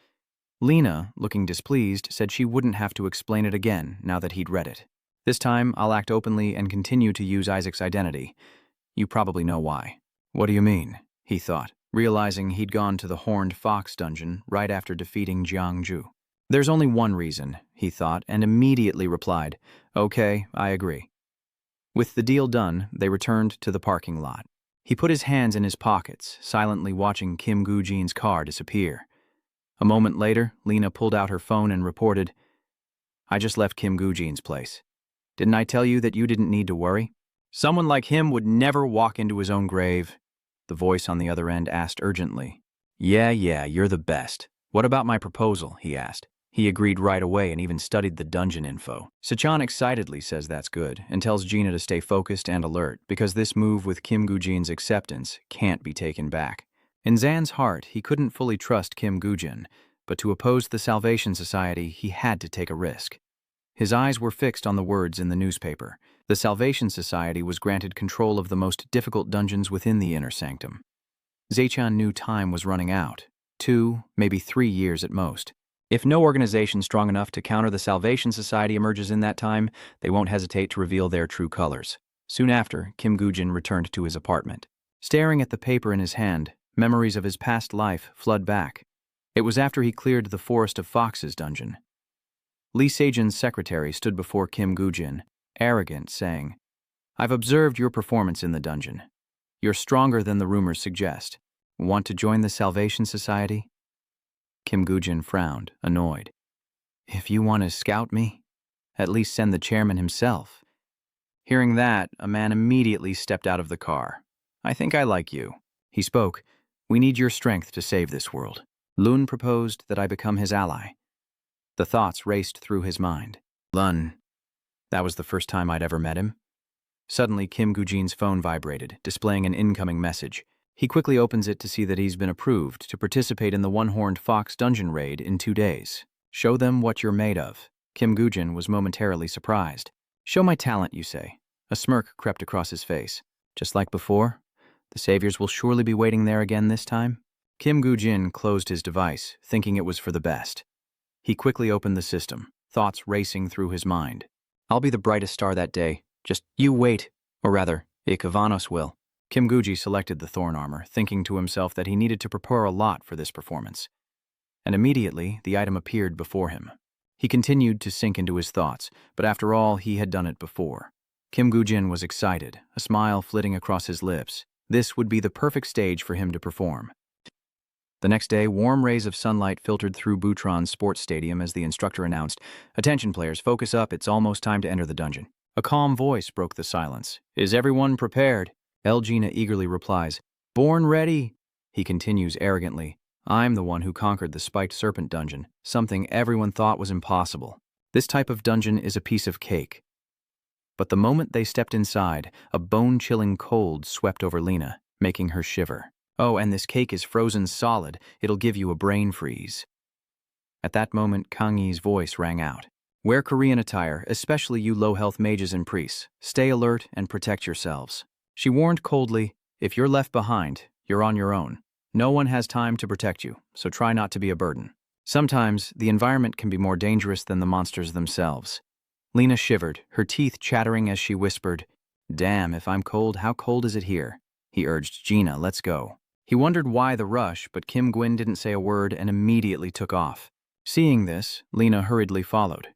Lena, looking displeased, said she wouldn't have to explain it again now that he'd read it. This time, I'll act openly and continue to use Isaac's identity. You probably know why. What do you mean? He thought, realizing he'd gone to the horned fox dungeon right after defeating Jiangju. There's only one reason, he thought, and immediately replied, Okay, I agree. With the deal done, they returned to the parking lot. He put his hands in his pockets, silently watching Kim Gujin's car disappear. A moment later, Lena pulled out her phone and reported, I just left Kim Gujin's place. Didn't I tell you that you didn't need to worry? Someone like him would never walk into his own grave. The voice on the other end asked urgently. Yeah, you're the best. What about my proposal? He asked. He agreed right away and even studied the dungeon info. Sachan excitedly says that's good and tells Gina to stay focused and alert because this move with Kim Gujin's acceptance can't be taken back. In Zan's heart, he couldn't fully trust Kim Gujin, but to oppose the Salvation Society, he had to take a risk. His eyes were fixed on the words in the newspaper. The Salvation Society was granted control of the most difficult dungeons within the inner sanctum. Zachan knew time was running out. 2, maybe 3 years at most. If no organization strong enough to counter the Salvation Society emerges in that time, they won't hesitate to reveal their true colors. Soon after, Kim Gujin returned to his apartment. Staring at the paper in his hand, memories of his past life flood back. It was after he cleared the Forest of Foxes dungeon. Lee Sejin's secretary stood before Kim Gujin, arrogant, saying, I've observed your performance in the dungeon. You're stronger than the rumors suggest. Want to join the Salvation Society? Kim Gujin frowned, annoyed. If you want to scout me, at least send the chairman himself. Hearing that, a man immediately stepped out of the car. I think I like you. He spoke. We need your strength to save this world. Lun proposed that I become his ally. The thoughts raced through his mind. Lun. That was the first time I'd ever met him. Suddenly, Kim Gujin's phone vibrated, displaying an incoming message. He quickly opens it to see that he's been approved to participate in the one-horned fox dungeon raid in 2 days. Show them what you're made of. Kim Gujin was momentarily surprised. Show my talent, you say. A smirk crept across his face. Just like before? The saviors will surely be waiting there again this time? Kim Gujin closed his device, thinking it was for the best. He quickly opened the system, thoughts racing through his mind. I'll be the brightest star that day. Just you wait. Or rather, Ikavanos will. Kim Guji selected the thorn armor, thinking to himself that he needed to prepare a lot for this performance. And immediately, the item appeared before him. He continued to sink into his thoughts, but after all, he had done it before. Kim Gujin was excited, a smile flitting across his lips. This would be the perfect stage for him to perform. The next day, warm rays of sunlight filtered through Butron's sports stadium as the instructor announced, Attention players, focus up, it's almost time to enter the dungeon. A calm voice broke the silence. Is everyone prepared? Elgina eagerly replies, Born ready. He continues arrogantly, I'm the one who conquered the spiked serpent dungeon, something everyone thought was impossible. This type of dungeon is a piece of cake. But the moment they stepped inside, a bone-chilling cold swept over Lena, making her shiver. Oh, and this cake is frozen solid. It'll give you a brain freeze. At that moment, Kang Yi's voice rang out. Wear Korean attire, especially you low-health mages and priests. Stay alert and protect yourselves. She warned coldly, if you're left behind, you're on your own. No one has time to protect you, so try not to be a burden. Sometimes, the environment can be more dangerous than the monsters themselves. Lena shivered, her teeth chattering as she whispered, "Damn, if I'm cold, how cold is it here?" He urged Gina, "Let's go." He wondered why the rush, but Kim Gwyn didn't say a word and immediately took off. Seeing this, Lena hurriedly followed.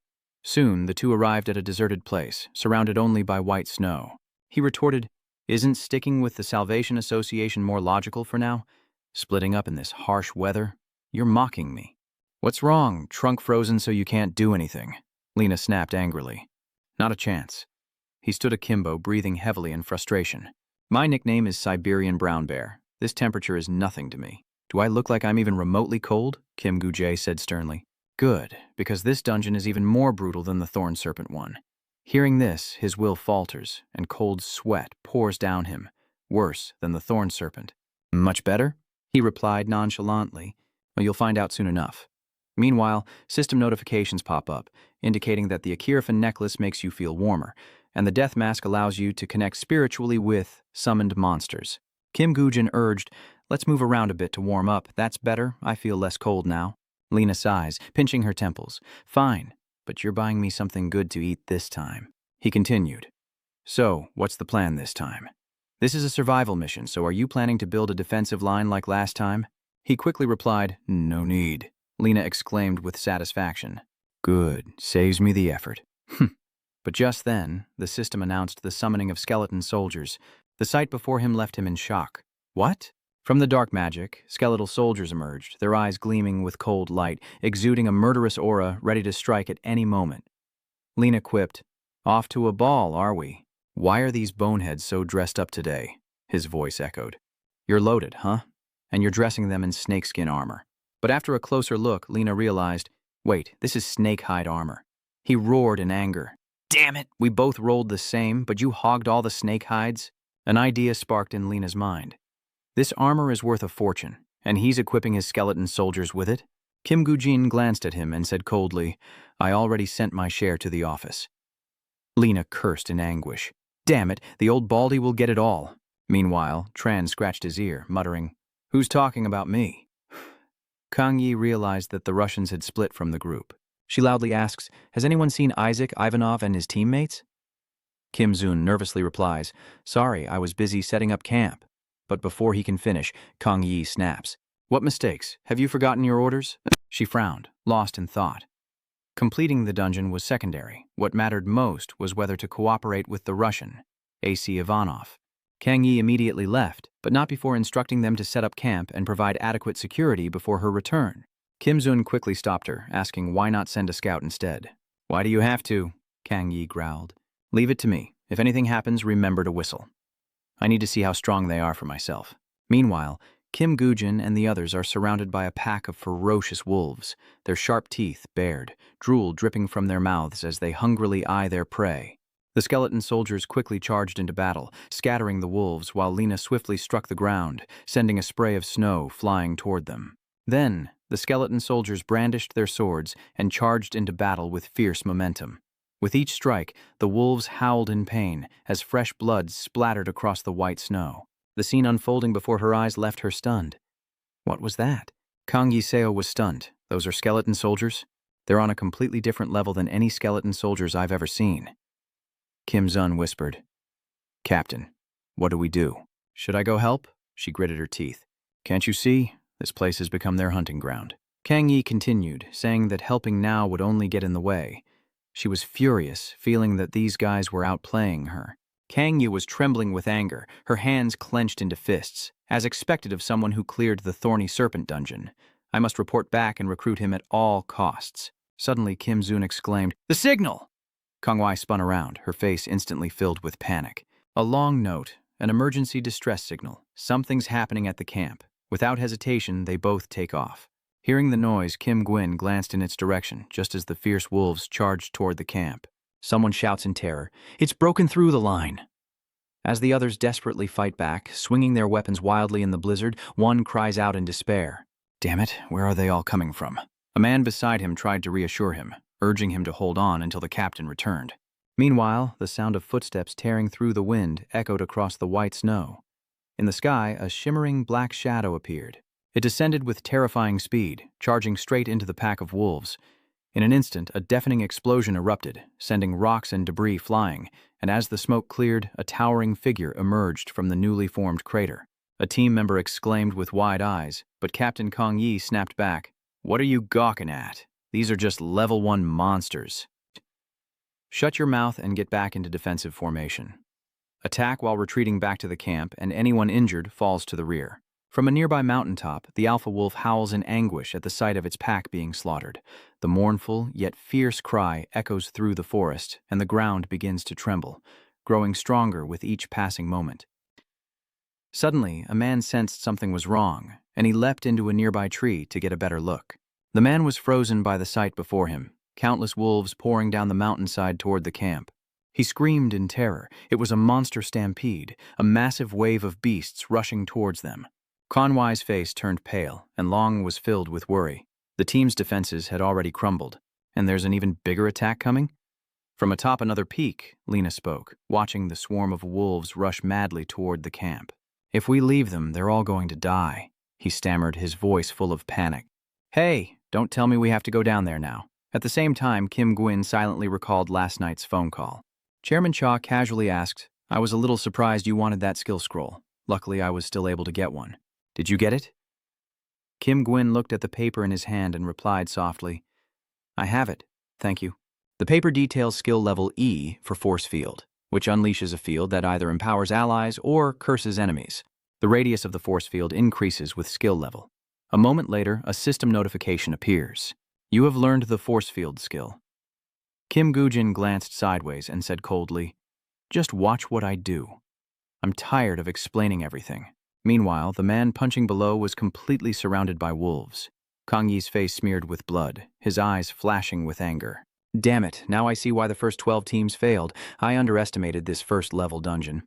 Soon, the two arrived at a deserted place, surrounded only by white snow. He retorted, "Isn't sticking with the Salvation Association more logical for now? Splitting up in this harsh weather? You're mocking me." "What's wrong? Trunk frozen so you can't do anything?" Lena snapped angrily. "Not a chance." He stood akimbo, breathing heavily in frustration. "My nickname is Siberian Brown Bear. This temperature is nothing to me. Do I look like I'm even remotely cold?" Kim Gu-jae said sternly. "Good, because this dungeon is even more brutal than the Thorn Serpent one." Hearing this, his will falters, and cold sweat pours down him, worse than the Thorn Serpent. "Much better?" he replied nonchalantly. "Well, you'll find out soon enough." Meanwhile, system notifications pop up, indicating that the Akirafin necklace makes you feel warmer, and the death mask allows you to connect spiritually with summoned monsters. Kim Gu-jin urged, "Let's move around a bit to warm up. That's better. I feel less cold now." Lena sighs, pinching her temples. "Fine, but you're buying me something good to eat this time." He continued, "So, what's the plan this time? This is a survival mission, so are you planning to build a defensive line like last time?" He quickly replied, "No need." Lena exclaimed with satisfaction. "Good, saves me the effort." But just then, the system announced the summoning of skeleton soldiers. The sight before him left him in shock. What? From the dark magic, skeletal soldiers emerged, their eyes gleaming with cold light, exuding a murderous aura ready to strike at any moment. Lena quipped, "Off to a ball, are we? Why are these boneheads so dressed up today?" His voice echoed. "You're loaded, huh? And you're dressing them in snakeskin armor." But after a closer look, Lena realized, wait, this is snakehide armor. He roared in anger. "Damn it! We both rolled the same, but you hogged all the snake hides?" An idea sparked in Lena's mind. This armor is worth a fortune, and he's equipping his skeleton soldiers with it? Kim Gu-jin glanced at him and said coldly, "I already sent my share to the office." Lena cursed in anguish. "Damn it, the old baldy will get it all." Meanwhile, Tran scratched his ear, muttering, "Who's talking about me?" Kang Yi realized that the Russians had split from the group. She loudly asks, "Has anyone seen Isaac Ivanov and his teammates?" Kim Zun nervously replies, "Sorry, I was busy setting up camp." But before he can finish, Kang Yi snaps, "What mistakes? Have you forgotten your orders?" She frowned, lost in thought. Completing the dungeon was secondary. What mattered most was whether to cooperate with the Russian, A.C. Ivanov. Kang Yi immediately left, but not before instructing them to set up camp and provide adequate security before her return. Kim Zun quickly stopped her, asking why not send a scout instead. "Why do you have to?" Kang Yi growled. "Leave it to me. If anything happens, remember to whistle. I need to see how strong they are for myself." Meanwhile, Kim Gu-jin and the others are surrounded by a pack of ferocious wolves, their sharp teeth bared, drool dripping from their mouths as they hungrily eye their prey. The skeleton soldiers quickly charged into battle, scattering the wolves while Lena swiftly struck the ground, sending a spray of snow flying toward them. Then, the skeleton soldiers brandished their swords and charged into battle with fierce momentum. With each strike, the wolves howled in pain as fresh blood splattered across the white snow. The scene unfolding before her eyes left her stunned. What was that? Kang Yi-seo was stunned. Those are skeleton soldiers? They're on a completely different level than any skeleton soldiers I've ever seen. Kim Zun whispered, "Captain, what do we do?" "Should I go help?" She gritted her teeth. "Can't you see? This place has become their hunting ground." Kang Yi continued, saying that helping now would only get in the way. She was furious, feeling that these guys were outplaying her. Kang Yi was trembling with anger, her hands clenched into fists, as expected of someone who cleared the Thorny Serpent dungeon. I must report back and recruit him at all costs. Suddenly, Kim Zun exclaimed, "The signal!" Kang Wai spun around, her face instantly filled with panic. A long note, an emergency distress signal. Something's happening at the camp. Without hesitation, they both take off. Hearing the noise, Kim Gwyn glanced in its direction, just as the fierce wolves charged toward the camp. Someone shouts in terror, "It's broken through the line!" As the others desperately fight back, swinging their weapons wildly in the blizzard, one cries out in despair. "Damn it, where are they all coming from?" A man beside him tried to reassure him, urging him to hold on until the captain returned. Meanwhile, the sound of footsteps tearing through the wind echoed across the white snow. In the sky, a shimmering black shadow appeared. It descended with terrifying speed, charging straight into the pack of wolves. In an instant, a deafening explosion erupted, sending rocks and debris flying, and as the smoke cleared, a towering figure emerged from the newly formed crater. A team member exclaimed with wide eyes, but Captain Kong Yi snapped back. "What are you gawking at? These are just level 1 monsters. Shut your mouth and get back into defensive formation. Attack while retreating back to the camp, and anyone injured falls to the rear." From a nearby mountaintop, the alpha wolf howls in anguish at the sight of its pack being slaughtered. The mournful yet fierce cry echoes through the forest, and the ground begins to tremble, growing stronger with each passing moment. Suddenly, a man sensed something was wrong, and he leapt into a nearby tree to get a better look. The man was frozen by the sight before him, countless wolves pouring down the mountainside toward the camp. He screamed in terror. It was a monster stampede, a massive wave of beasts rushing towards them. Conway's face turned pale, and Long was filled with worry. The team's defenses had already crumbled, and there's an even bigger attack coming? From atop another peak, Lena spoke, watching the swarm of wolves rush madly toward the camp. "If we leave them, they're all going to die," he stammered, his voice full of panic. "Hey, don't tell me we have to go down there now." At the same time, Kim Gwyn silently recalled last night's phone call. Chairman Cha casually asked, "I was a little surprised you wanted that skill scroll. Luckily, I was still able to get one. Did you get it?" Kim Gwyn looked at the paper in his hand and replied softly, "I have it, thank you." The paper details skill level E for Force Field, which unleashes a field that either empowers allies or curses enemies. The radius of the force field increases with skill level. A moment later, a system notification appears. "You have learned the force field skill." Kim Gujin glanced sideways and said coldly, "Just watch what I do. I'm tired of explaining everything." Meanwhile, the man punching below was completely surrounded by wolves. Kang Yi's face smeared with blood, his eyes flashing with anger. "Damn it, now I see why the first 12 teams failed. I underestimated this first-level dungeon."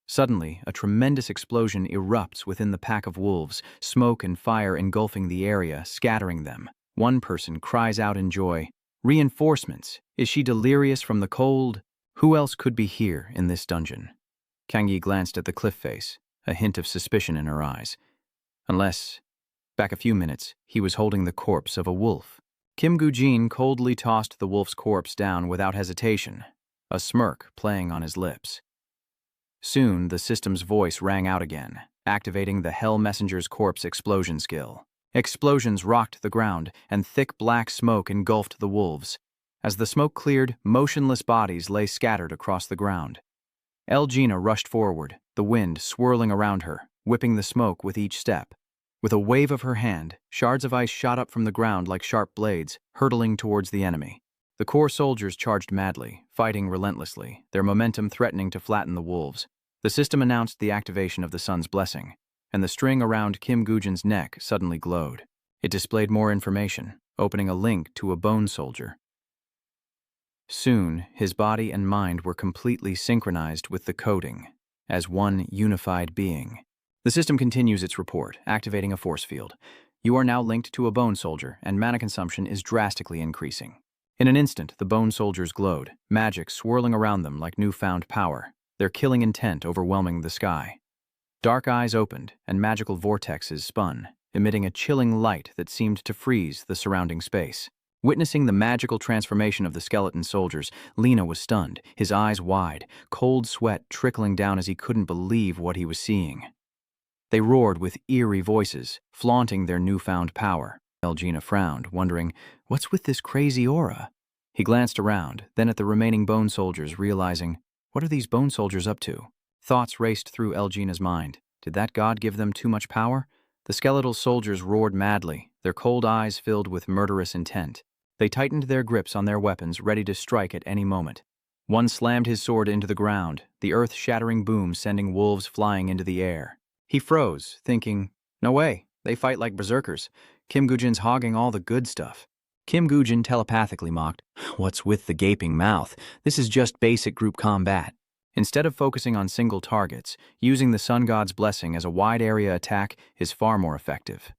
Suddenly, a tremendous explosion erupts within the pack of wolves, smoke and fire engulfing the area, scattering them. One person cries out in joy, "Reinforcements! Is she delirious from the cold? Who else could be here in this dungeon?" Kang Yi glanced at the cliff face, a hint of suspicion in her eyes. Unless, back a few minutes, he was holding the corpse of a wolf. Kim Gujin coldly tossed the wolf's corpse down without hesitation, a smirk playing on his lips. Soon, the system's voice rang out again, activating the Hell Messenger's corpse explosion skill. Explosions rocked the ground, and thick black smoke engulfed the wolves. As the smoke cleared, motionless bodies lay scattered across the ground. Elgina rushed forward, the wind swirling around her, whipping the smoke with each step. With a wave of her hand, shards of ice shot up from the ground like sharp blades, hurtling towards the enemy. The core soldiers charged madly, fighting relentlessly, their momentum threatening to flatten the wolves. The system announced the activation of the sun's blessing, and the string around Kim Gujin's neck suddenly glowed. It displayed more information, opening a link to a bone soldier. Soon, his body and mind were completely synchronized with the coding, as one unified being. The system continues its report, activating a force field. You are now linked to a bone soldier, and mana consumption is drastically increasing. In an instant, the bone soldiers glowed, magic swirling around them like newfound power, their killing intent overwhelming the sky. Dark eyes opened, and magical vortexes spun, emitting a chilling light that seemed to freeze the surrounding space. Witnessing the magical transformation of the skeleton soldiers, Lena was stunned, his eyes wide, cold sweat trickling down as he couldn't believe what he was seeing. They roared with eerie voices, flaunting their newfound power. Elgina frowned, wondering, what's with this crazy aura? He glanced around, then at the remaining bone soldiers, realizing, what are these bone soldiers up to? Thoughts raced through Elgina's mind. Did that god give them too much power? The skeletal soldiers roared madly, their cold eyes filled with murderous intent. They tightened their grips on their weapons, ready to strike at any moment. One slammed his sword into the ground, the earth-shattering boom sending wolves flying into the air. He froze, thinking, no way, they fight like berserkers. Kim Gujin's hogging all the good stuff. Kim Gujin telepathically mocked, what's with the gaping mouth? This is just basic group combat. Instead of focusing on single targets, using the Sun God's blessing as a wide-area attack is far more effective.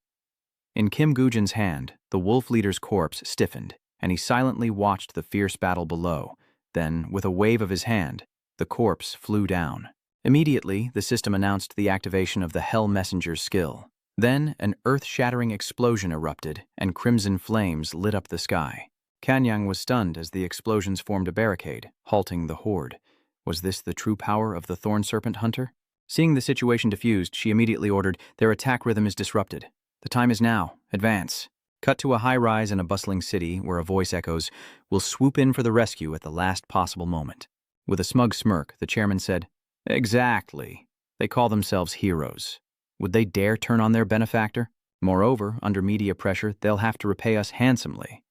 In Kim Gujin's hand, the wolf leader's corpse stiffened, and he silently watched the fierce battle below. Then, with a wave of his hand, the corpse flew down. Immediately, the system announced the activation of the Hell Messenger's skill. Then, an earth-shattering explosion erupted, and crimson flames lit up the sky. Kanyang was stunned as the explosions formed a barricade, halting the horde. Was this the true power of the Thorn Serpent Hunter? Seeing the situation diffused, she immediately ordered, "Their attack rhythm is disrupted. The time is now. Advance." Cut to a high-rise in a bustling city where a voice echoes, "We'll swoop in for the rescue at the last possible moment." With a smug smirk, the chairman said, "Exactly. They call themselves heroes. Would they dare turn on their benefactor? Moreover, under media pressure, they'll have to repay us handsomely."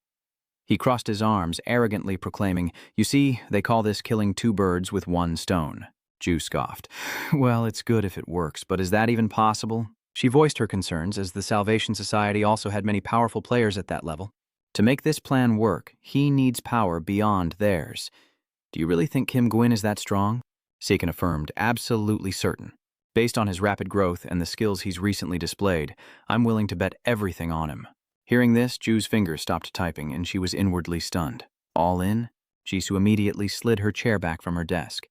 He crossed his arms, arrogantly proclaiming, "You see, they call this killing two birds with one stone." Ju scoffed. "Well, it's good if it works, but is that even possible?" She voiced her concerns, as the Salvation Society also had many powerful players at that level. To make this plan work, he needs power beyond theirs. "Do you really think Kim Gwyn is that strong?" Seiken affirmed, "Absolutely certain. Based on his rapid growth and the skills he's recently displayed, I'm willing to bet everything on him." Hearing this, Ju's fingers stopped typing, and she was inwardly stunned. All in? Jisoo immediately slid her chair back from her desk.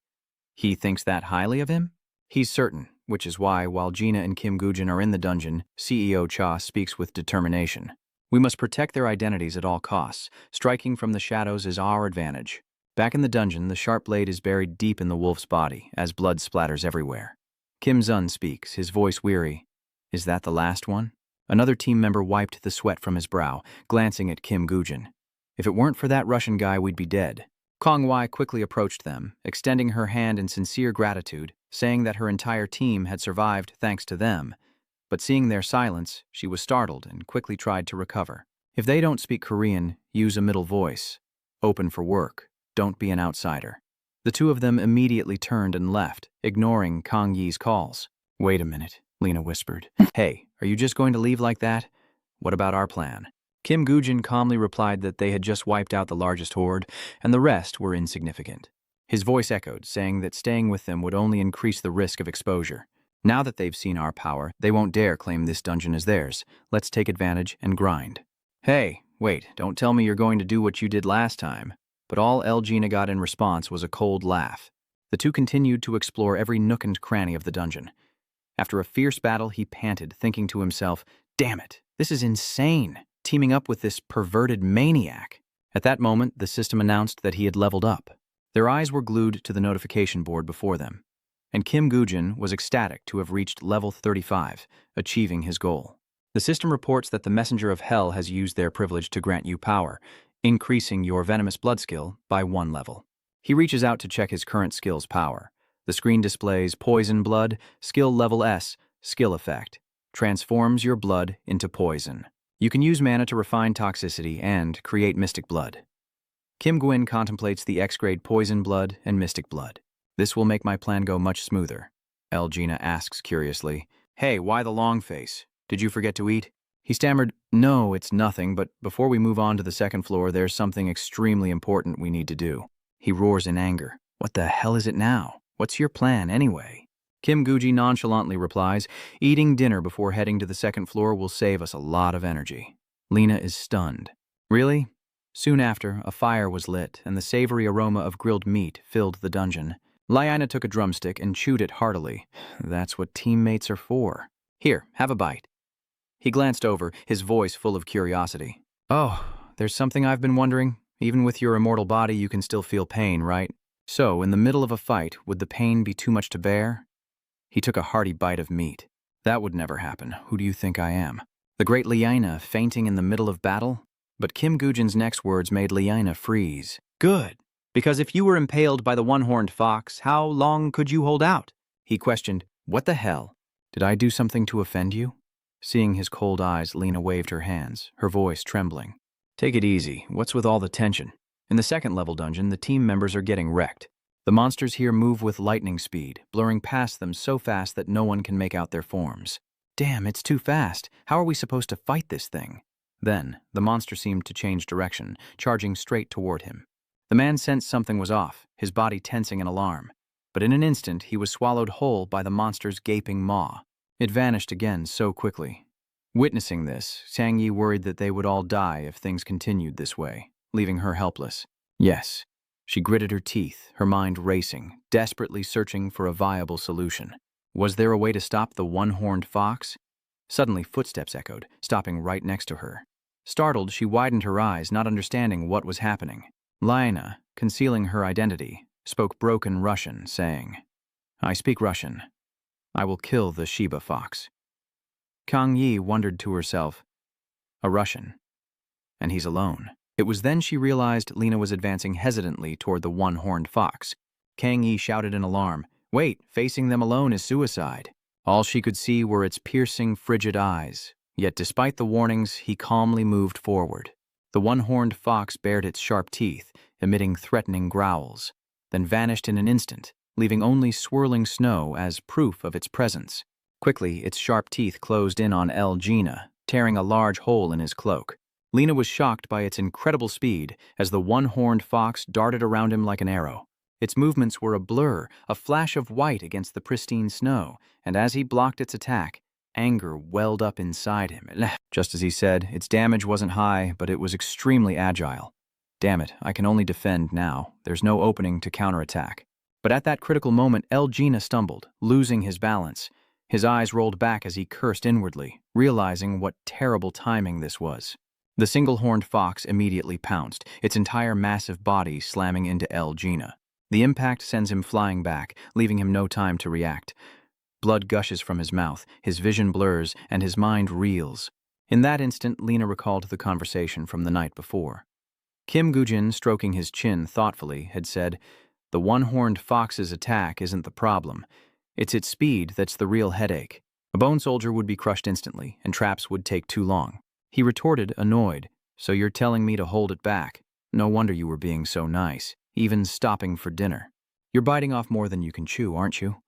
He thinks that highly of him? He's certain, which is why, while Gina and Kim Gujin are in the dungeon, CEO Cha speaks with determination. "We must protect their identities at all costs. Striking from the shadows is our advantage." Back in the dungeon, the sharp blade is buried deep in the wolf's body, as blood splatters everywhere. Kim Zun speaks, his voice weary. "Is that the last one?" Another team member wiped the sweat from his brow, glancing at Kim Gujin. "If it weren't for that Russian guy, we'd be dead." Kong Wai quickly approached them, extending her hand in sincere gratitude, saying that her entire team had survived thanks to them. But seeing their silence, she was startled and quickly tried to recover. "If they don't speak Korean, use a middle voice. Open for work. Don't be an outsider." The two of them immediately turned and left, ignoring Kang Yi's calls. "Wait a minute," Lena whispered. "Hey, are you just going to leave like that? What about our plan?" Kim Gujin calmly replied that they had just wiped out the largest horde, and the rest were insignificant. His voice echoed, saying that staying with them would only increase the risk of exposure. "Now that they've seen our power, they won't dare claim this dungeon is theirs. Let's take advantage and grind." "Hey, wait, don't tell me you're going to do what you did last time." But all El Gina got in response was a cold laugh. The two continued to explore every nook and cranny of the dungeon. After a fierce battle, he panted, thinking to himself, "Damn it, this is insane, teaming up with this perverted maniac." At that moment, the system announced that he had leveled up. Their eyes were glued to the notification board before them, and Kim Gujin was ecstatic to have reached level 35, achieving his goal. The system reports that the Messenger of Hell has used their privilege to grant you power, increasing your venomous blood skill by 1 level. He reaches out to check his current skill's power. The screen displays Poison Blood, Skill Level S, Skill Effect. Transforms your blood into poison. You can use mana to refine toxicity and create Mystic Blood. Kim Gwyn contemplates the X-grade Poison Blood and Mystic Blood. "This will make my plan go much smoother." El Gina asks curiously, "Hey, why the long face? Did you forget to eat?" He stammered, "No, it's nothing, but before we move on to the second floor, there's something extremely important we need to do." He roars in anger. "What the hell is it now? What's your plan, anyway?" Kim Guji nonchalantly replies, "Eating dinner before heading to the second floor will save us a lot of energy." Lena is stunned. "Really?" Soon after, a fire was lit, and the savory aroma of grilled meat filled the dungeon. Lyanna took a drumstick and chewed it heartily. "That's what teammates are for. Here, have a bite." He glanced over, his voice full of curiosity. "Oh, there's something I've been wondering. Even with your immortal body, you can still feel pain, right? So, in the middle of a fight, would the pain be too much to bear?" He took a hearty bite of meat. "That would never happen. Who do you think I am? The great Lyanna fainting in the middle of battle?" But Kim Gujin's next words made Lyanna freeze. "Good. Because if you were impaled by the one-horned fox, how long could you hold out?" He questioned, "What the hell? Did I do something to offend you?" Seeing his cold eyes, Lena waved her hands, her voice trembling. "Take it easy. What's with all the tension?" In the second-level dungeon, the team members are getting wrecked. The monsters here move with lightning speed, blurring past them so fast that no one can make out their forms. "Damn, it's too fast. How are we supposed to fight this thing?" Then, the monster seemed to change direction, charging straight toward him. The man sensed something was off, his body tensing in alarm. But in an instant, he was swallowed whole by the monster's gaping maw. It vanished again so quickly. Witnessing this, Sang Yi worried that they would all die if things continued this way. leaving her helpless. Yes. She gritted her teeth, her mind racing, desperately searching for a viable solution. Was there a way to stop the one-horned fox? Suddenly, footsteps echoed, stopping right next to her. Startled, she widened her eyes, not understanding what was happening. Lina, concealing her identity, spoke broken Russian, saying, "I speak Russian. I will kill the Shiba fox." Kang Yi wondered to herself, a Russian. And he's alone. It was then she realized Lina was advancing hesitantly toward the one-horned fox. Kang Yi shouted in alarm, "Wait, facing them alone is suicide." All she could see were its piercing, frigid eyes. Yet despite the warnings, he calmly moved forward. The one-horned fox bared its sharp teeth, emitting threatening growls, then vanished in an instant, leaving only swirling snow as proof of its presence. Quickly, its sharp teeth closed in on El Gina, tearing a large hole in his cloak. Lina was shocked by its incredible speed as the one-horned fox darted around him like an arrow. Its movements were a blur, a flash of white against the pristine snow, and as he blocked its attack, anger welled up inside him. Just as he said, its damage wasn't high, but it was extremely agile. Damn it, I can only defend now. There's no opening to counterattack. But at that critical moment, El Gina stumbled, losing his balance. His eyes rolled back as he cursed inwardly, realizing what terrible timing this was. The single-horned fox immediately pounced, its entire massive body slamming into El Gina. The impact sends him flying back, leaving him no time to react. Blood gushes from his mouth, his vision blurs, and his mind reels. In that instant, Lina recalled the conversation from the night before. Kim Gujin, stroking his chin thoughtfully, had said, "The one-horned fox's attack isn't the problem. It's its speed that's the real headache. A bone soldier would be crushed instantly, and traps would take too long." He retorted, annoyed, "So you're telling me to hold it back? No wonder you were being so nice, even stopping for dinner. You're biting off more than you can chew, aren't you?"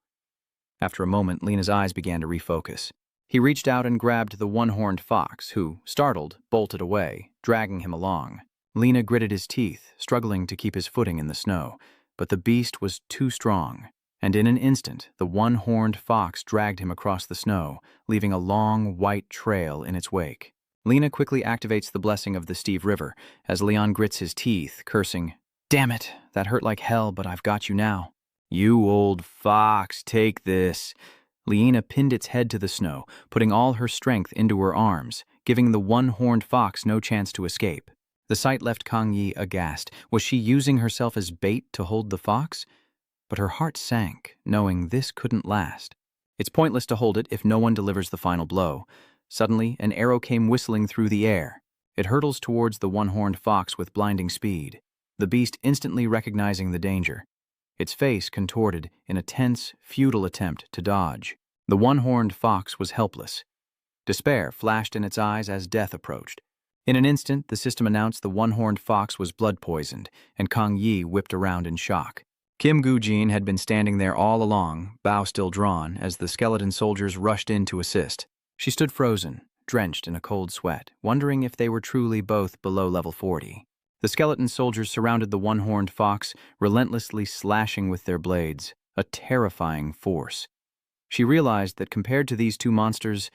After a moment, Lina's eyes began to refocus. He reached out and grabbed the one-horned fox, who, startled, bolted away, dragging him along. Lina gritted his teeth, struggling to keep his footing in the snow, but the beast was too strong, and in an instant, the one-horned fox dragged him across the snow, leaving a long, white trail in its wake. Lina quickly activates the blessing of the Steve River, as Leon grits his teeth, cursing, "Damn it, that hurt like hell, but I've got you now." "You old fox, take this." Lina pinned its head to the snow, putting all her strength into her arms, giving the one-horned fox no chance to escape. The sight left Kang Yi aghast. Was she using herself as bait to hold the fox? But her heart sank, knowing this couldn't last. It's pointless to hold it if no one delivers the final blow. Suddenly, an arrow came whistling through the air. It hurtles towards the one-horned fox with blinding speed, the beast instantly recognizing the danger. Its face contorted in a tense, futile attempt to dodge. The one-horned fox was helpless. Despair flashed in its eyes as death approached. In an instant, the system announced the one-horned fox was blood-poisoned, and Kang Yi whipped around in shock. Kim Gujin had been standing there all along, bow still drawn, as the skeleton soldiers rushed in to assist. She stood frozen, drenched in a cold sweat, wondering if they were truly both below level 40. The skeleton soldiers surrounded the one-horned fox, relentlessly slashing with their blades, a terrifying force. She realized that compared to these two monsters,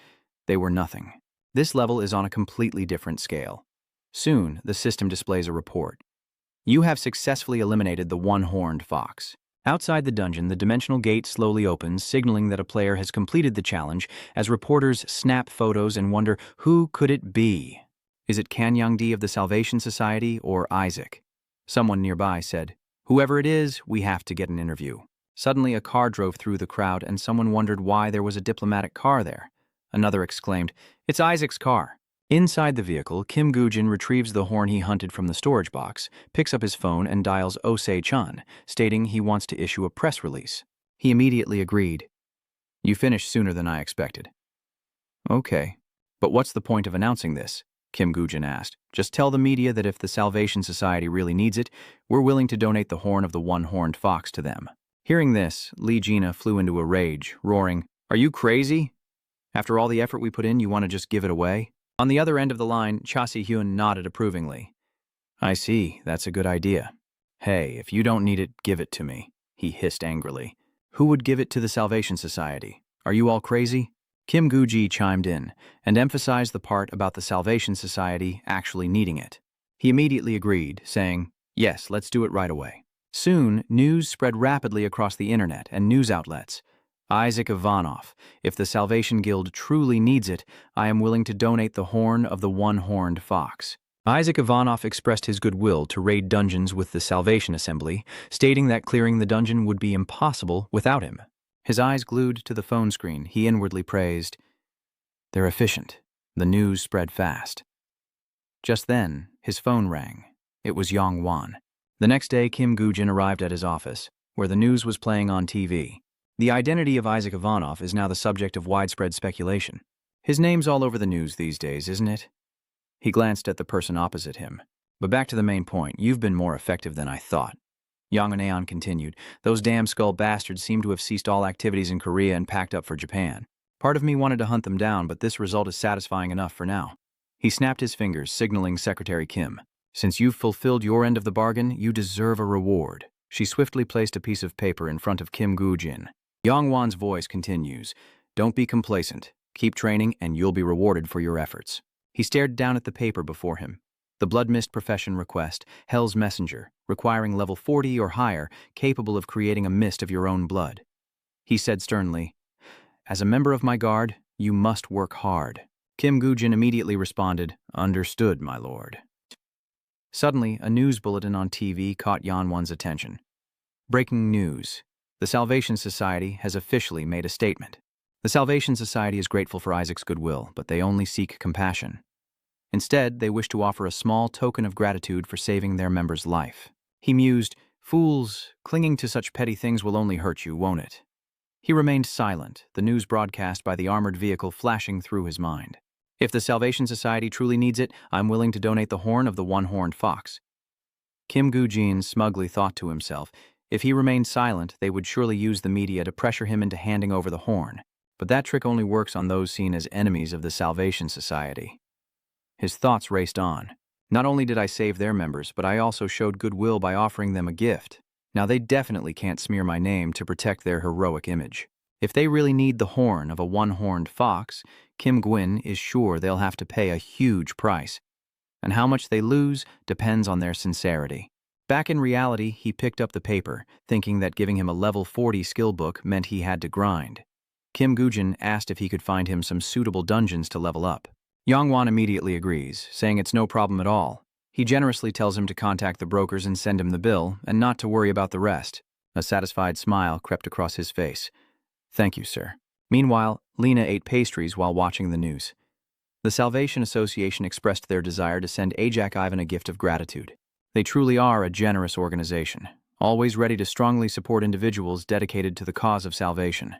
they were nothing. This level is on a completely different scale. Soon, the system displays a report. You have successfully eliminated the one-horned fox. Outside the dungeon, the dimensional gate slowly opens, signaling that a player has completed the challenge, as reporters snap photos and wonder, who could it be? Is it Kanyang-di of the Salvation Society or Isaac? Someone nearby said, "Whoever it is, we have to get an interview." Suddenly, a car drove through the crowd, and someone wondered why there was a diplomatic car there. Another exclaimed, "It's Isaac's car." Inside the vehicle, Kim Gujin retrieves the horn he hunted from the storage box, picks up his phone and dials Osei-chan, stating he wants to issue a press release. He immediately agreed. "You finished sooner than I expected." "Okay, but what's the point of announcing this?" Kim Gujin asked. "Just tell the media that if the Salvation Society really needs it, we're willing to donate the horn of the one-horned fox to them." Hearing this, Lee Gina flew into a rage, roaring, "Are you crazy? After all the effort we put in, you want to just give it away?" On the other end of the line, Cha Si-hyun nodded approvingly. "I see, that's a good idea. Hey, if you don't need it, give it to me," he hissed angrily. "Who would give it to the Salvation Society? Are you all crazy?" Kim Guji chimed in and emphasized the part about the Salvation Society actually needing it. He immediately agreed, saying, "Yes, let's do it right away." Soon, news spread rapidly across the internet and news outlets. Isaac Ivanov, if the Salvation Guild truly needs it, I am willing to donate the horn of the one-horned fox. Isaac Ivanov expressed his goodwill to raid dungeons with the Salvation Assembly, stating that clearing the dungeon would be impossible without him. His eyes glued to the phone screen, he inwardly praised, "They're efficient." The news spread fast. Just then, his phone rang. It was Yong Wan. The next day, Kim Gujin arrived at his office, where the news was playing on TV. The identity of Isaac Ivanov is now the subject of widespread speculation. His name's all over the news these days, isn't it? He glanced at the person opposite him. But back to the main point, you've been more effective than I thought. Yang Aeon continued, those damn skull bastards seem to have ceased all activities in Korea and packed up for Japan. Part of me wanted to hunt them down, but this result is satisfying enough for now. He snapped his fingers, signaling Secretary Kim. Since you've fulfilled your end of the bargain, you deserve a reward. She swiftly placed a piece of paper in front of Kim Gujin. Yong Wan's voice continues. Don't be complacent. Keep training and you'll be rewarded for your efforts. He stared down at the paper before him. The Blood Mist Profession request, Hell's Messenger, requiring level 40 or higher, capable of creating a mist of your own blood. He said sternly, as a member of my guard, you must work hard. Kim Gujin immediately responded, understood, my lord. Suddenly, a news bulletin on TV caught Yong Wan's attention. Breaking news. The Salvation Society has officially made a statement. The Salvation Society is grateful for Isaac's goodwill, but they only seek compassion. Instead, they wish to offer a small token of gratitude for saving their member's life. He mused, fools, clinging to such petty things will only hurt you, won't it? He remained silent, the news broadcast by the armored vehicle flashing through his mind. If the Salvation Society truly needs it, I'm willing to donate the horn of the one-horned fox. Kim Gujin smugly thought to himself, if he remained silent, they would surely use the media to pressure him into handing over the horn. But that trick only works on those seen as enemies of the Salvation Society. His thoughts raced on. Not only did I save their members, but I also showed goodwill by offering them a gift. Now they definitely can't smear my name to protect their heroic image. If they really need the horn of a one-horned fox, Kim Gwyn is sure they'll have to pay a huge price. And how much they lose depends on their sincerity. Back in reality, he picked up the paper, thinking that giving him a level 40 skill book meant he had to grind. Kim Gujin asked if he could find him some suitable dungeons to level up. Yong Wan immediately agrees, saying it's no problem at all. He generously tells him to contact the brokers and send him the bill, and not to worry about the rest. A satisfied smile crept across his face. Thank you, sir. Meanwhile, Lena ate pastries while watching the news. The Salvation Association expressed their desire to send Ajak Ivan a gift of gratitude. They truly are a generous organization, always ready to strongly support individuals dedicated to the cause of salvation.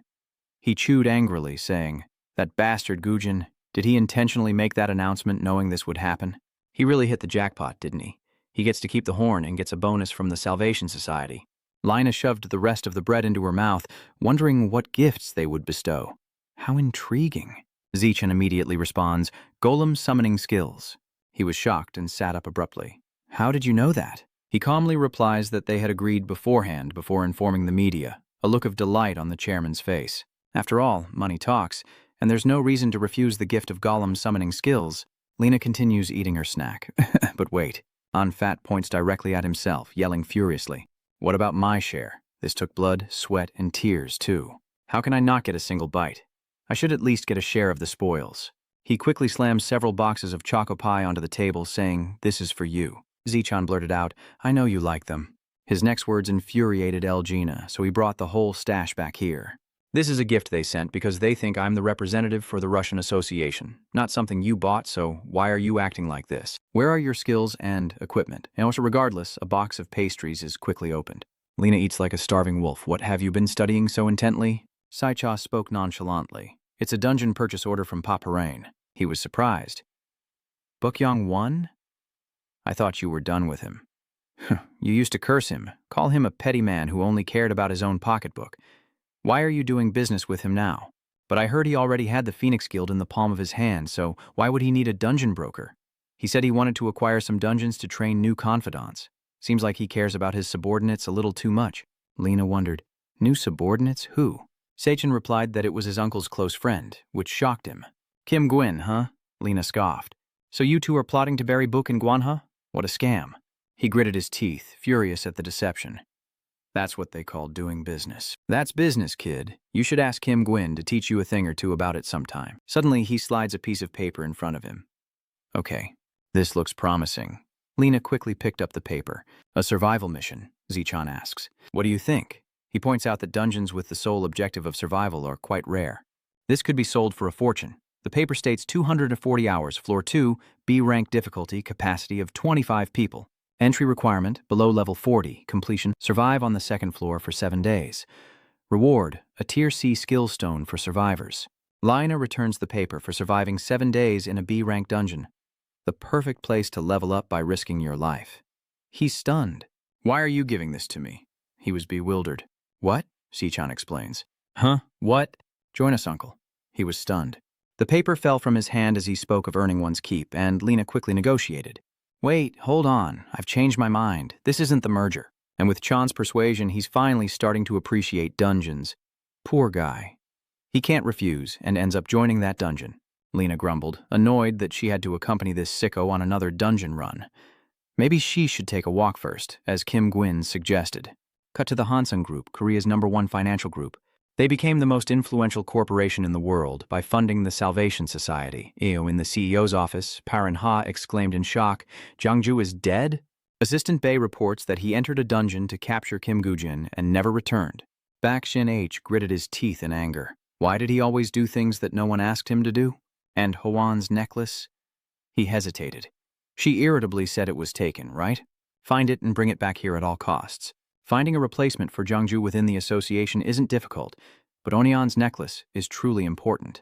He chewed angrily, saying, that bastard Gujin, did he intentionally make that announcement knowing this would happen? He really hit the jackpot, didn't he? He gets to keep the horn and gets a bonus from the Salvation Society. Lina shoved the rest of the bread into her mouth, wondering what gifts they would bestow. How intriguing. Zichan immediately responds, Golem summoning skills. He was shocked and sat up abruptly. How did you know that? He calmly replies that they had agreed beforehand before informing the media, a look of delight on the chairman's face. After all, money talks, and there's no reason to refuse the gift of Golem summoning skills. Lena continues eating her snack. But wait. Anfat points directly at himself, yelling furiously. What about my share? This took blood, sweat, and tears, too. How can I not get a single bite? I should at least get a share of the spoils. He quickly slammed several boxes of choco pie onto the table, saying, this is for you. Zichan blurted out, I know you like them. His next words infuriated Elgina, so he brought the whole stash back here. This is a gift they sent because they think I'm the representative for the Russian Association. Not something you bought, so why are you acting like this? Where are your skills and equipment? And also, regardless, a box of pastries is quickly opened. Lena eats like a starving wolf. What have you been studying so intently? Saicha spoke nonchalantly. It's a dungeon purchase order from Paparain. He was surprised. Book-Yong Wan? I thought you were done with him. You used to curse him, call him a petty man who only cared about his own pocketbook. Why are you doing business with him now? But I heard he already had the Phoenix Guild in the palm of his hand, so why would he need a dungeon broker? He said he wanted to acquire some dungeons to train new confidants. Seems like he cares about his subordinates a little too much. Lena wondered, new subordinates? Who? Sachin replied that it was his uncle's close friend, which shocked him. Kim Gwyn, huh? Lena scoffed. So you two are plotting to bury Book in Gwanha? What a scam. He gritted his teeth, furious at the deception. That's what they call doing business. That's business, kid. You should ask Kim Gwyn to teach you a thing or two about it sometime. Suddenly, he slides a piece of paper in front of him. Okay, this looks promising. Lena quickly picked up the paper. A survival mission, Zichan asks. What do you think? He points out that dungeons with the sole objective of survival are quite rare. This could be sold for a fortune. The paper states 240 hours, floor 2, B-rank difficulty, capacity of 25 people. Entry requirement, below level 40, completion, survive on the second floor for 7 days. Reward, a Tier C skill stone for survivors. Lina returns the paper for surviving 7 days in a B-rank dungeon. The perfect place to level up by risking your life. He's stunned. Why are you giving this to me? He was bewildered. What? Zichan explains. Huh? What? Join us, uncle. He was stunned. The paper fell from his hand as he spoke of earning one's keep, and Lena quickly negotiated. Wait, hold on. I've changed my mind. This isn't the merger. And with Chan's persuasion, he's finally starting to appreciate dungeons. Poor guy. He can't refuse and ends up joining that dungeon. Lena grumbled, annoyed that she had to accompany this sicko on another dungeon run. Maybe she should take a walk first, as Kim Gwyn suggested. Cut to the Hansung Group, Korea's #1 financial group. They became the most influential corporation in the world by funding the Salvation Society. In the CEO's office, Paran Ha exclaimed in shock, Jiangju is dead? Assistant Bei reports that he entered a dungeon to capture Kim Gujin and never returned. Bak Shin H gritted his teeth in anger. Why did he always do things that no one asked him to do? And Hwan's necklace? He hesitated. She irritably said it was taken, right? Find it and bring it back here at all costs. Finding a replacement for Jiangju within the association isn't difficult, but Onion's necklace is truly important.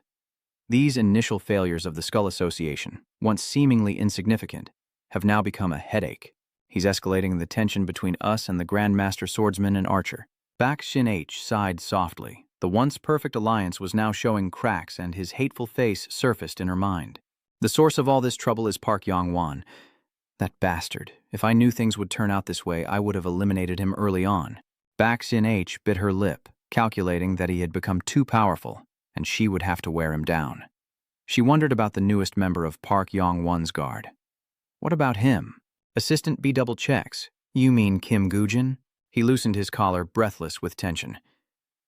These initial failures of the Skull Association, once seemingly insignificant, have now become a headache. He's escalating the tension between us and the Grandmaster Swordsman and Archer. Bak Shin H sighed softly. The once perfect alliance was now showing cracks, and his hateful face surfaced in her mind. The source of all this trouble is Park Yong Wan. That bastard. If I knew things would turn out this way, I would have eliminated him early on. Bak Shin H bit her lip, calculating that he had become too powerful, and she would have to wear him down. She wondered about the newest member of Park Yong Wan's guard. What about him? Assistant B double checks. You mean Kim Gujin? He loosened his collar, breathless with tension.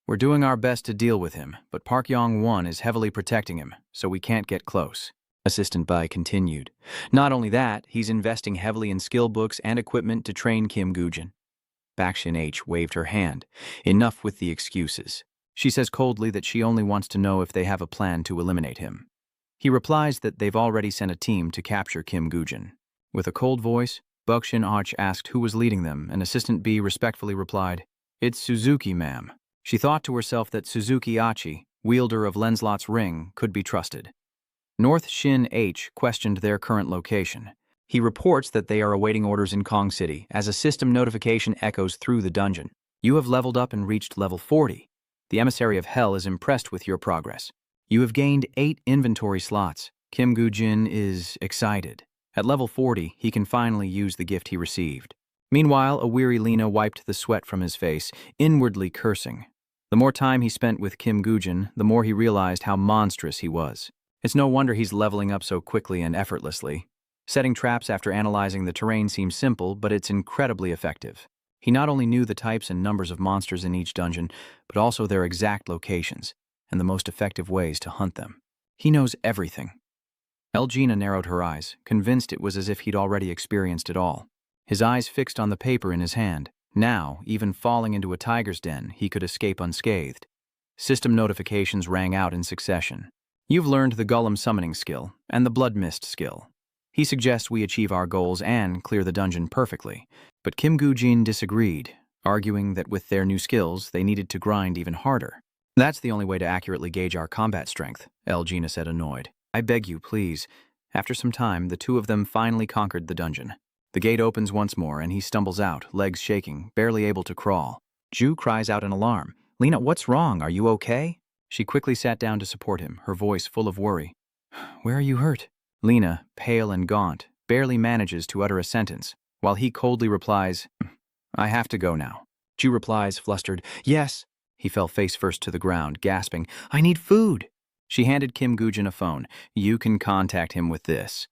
We're doing our best to deal with him, but Park Yong Wan is heavily protecting him, so we can't get close. Assistant Bai continued. Not only that, he's investing heavily in skill books and equipment to train Kim Gujin. Bak Shin H waved her hand. Enough with the excuses. She says coldly that she only wants to know if they have a plan to eliminate him. He replies that they've already sent a team to capture Kim Gujin. With a cold voice, Bak Shin H asked who was leading them, and Assistant B respectfully replied, It's Suzuki, ma'am. She thought to herself that Suzuki Achi, wielder of Lenslot's ring, could be trusted. North Shin H questioned their current location. He reports that they are awaiting orders in Kong City as a system notification echoes through the dungeon. You have leveled up and reached level 40. The Emissary of Hell is impressed with your progress. You have gained 8 inventory slots. Kim Gujin is excited. At level 40, he can finally use the gift he received. Meanwhile, a weary Lena wiped the sweat from his face, inwardly cursing. The more time he spent with Kim Gujin, the more he realized how monstrous he was. It's no wonder he's leveling up so quickly and effortlessly. Setting traps after analyzing the terrain seems simple, but it's incredibly effective. He not only knew the types and numbers of monsters in each dungeon, but also their exact locations and the most effective ways to hunt them. He knows everything. Elgina narrowed her eyes, convinced it was as if he'd already experienced it all. His eyes fixed on the paper in his hand. Now, even falling into a tiger's den, he could escape unscathed. System notifications rang out in succession. You've learned the Golem summoning skill and the Blood Mist skill. He suggests we achieve our goals and clear the dungeon perfectly, but Kim Gujin disagreed, arguing that with their new skills, they needed to grind even harder. That's the only way to accurately gauge our combat strength, Elgina said, annoyed. I beg you, please. After some time, the two of them finally conquered the dungeon. The gate opens once more, and he stumbles out, legs shaking, barely able to crawl. Ju cries out in alarm. Lena, what's wrong? Are you okay? She quickly sat down to support him, her voice full of worry. Where are you hurt? Lena, pale and gaunt, barely manages to utter a sentence, while he coldly replies, I have to go now. Ju replies, flustered, Yes. He fell face first to the ground, gasping, I need food. She handed Kim Gujin a phone. You can contact him with this.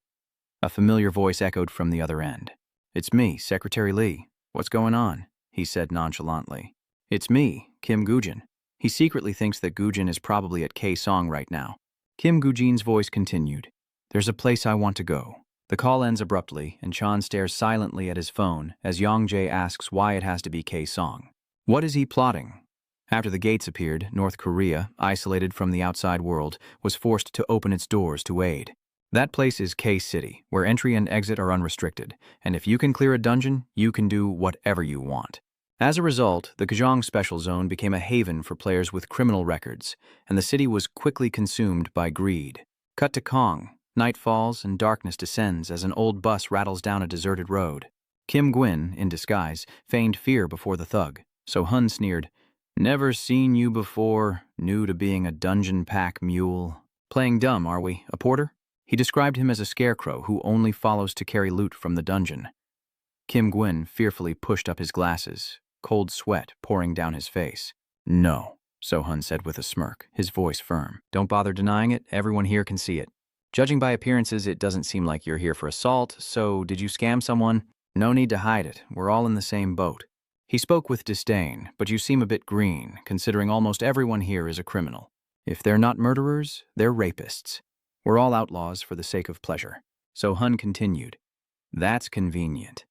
A familiar voice echoed from the other end. "It's me, Secretary Lee. What's going on?" he said nonchalantly. "It's me, Kim Gujin." He secretly thinks that Gujin is probably at K-Song right now. Kim Gujin's voice continued. "There's a place I want to go." The call ends abruptly, and Chan stares silently at his phone as Yongjae asks why it has to be K-Song. What is he plotting? After the gates appeared, North Korea, isolated from the outside world, was forced to open its doors to aid. That place is K-City, where entry and exit are unrestricted, and if you can clear a dungeon, you can do whatever you want. As a result, the Kajong Special Zone became a haven for players with criminal records, and the city was quickly consumed by greed. Cut to Kong. Night falls and darkness descends as an old bus rattles down a deserted road. Kim Gwyn, in disguise, feigned fear before the thug, so Hun sneered, "Never seen you before, new to being a dungeon pack mule. Playing dumb, are we? A porter?" He described him as a scarecrow who only follows to carry loot from the dungeon. Kim Gwyn fearfully pushed up his glasses, cold sweat pouring down his face. "No," So-hun said with a smirk, his voice firm. "Don't bother denying it, everyone here can see it. Judging by appearances, it doesn't seem like you're here for assault, so did you scam someone? No need to hide it, we're all in the same boat." He spoke with disdain, "But you seem a bit green, considering almost everyone here is a criminal. If they're not murderers, they're rapists. We're all outlaws for the sake of pleasure." So-hun continued, "That's convenient.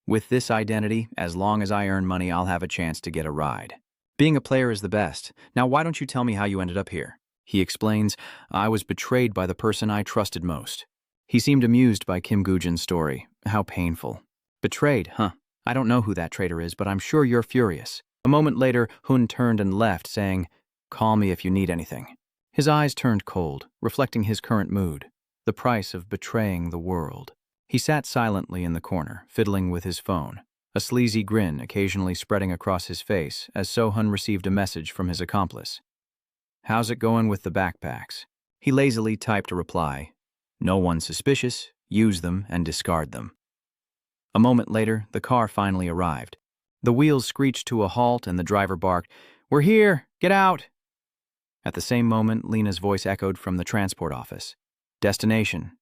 With this identity, as long as I earn money, I'll have a chance to get a ride. Being a player is the best. Now why don't you tell me how you ended up here?" He explains, "I was betrayed by the person I trusted most." He seemed amused by Kim Gujin's story. How painful. "Betrayed, huh? I don't know who that traitor is, but I'm sure you're furious." A moment later, Hun turned and left, saying, "Call me if you need anything." His eyes turned cold, reflecting his current mood, the price of betraying the world. He sat silently in the corner, fiddling with his phone, a sleazy grin occasionally spreading across his face as So-hun received a message from his accomplice. "How's it going with the backpacks?" He lazily typed a reply. "No one suspicious, use them and discard them." A moment later, the car finally arrived. The wheels screeched to a halt and the driver barked, "We're here! Get out!" At the same moment, Lena's voice echoed from the transport office. "Destination,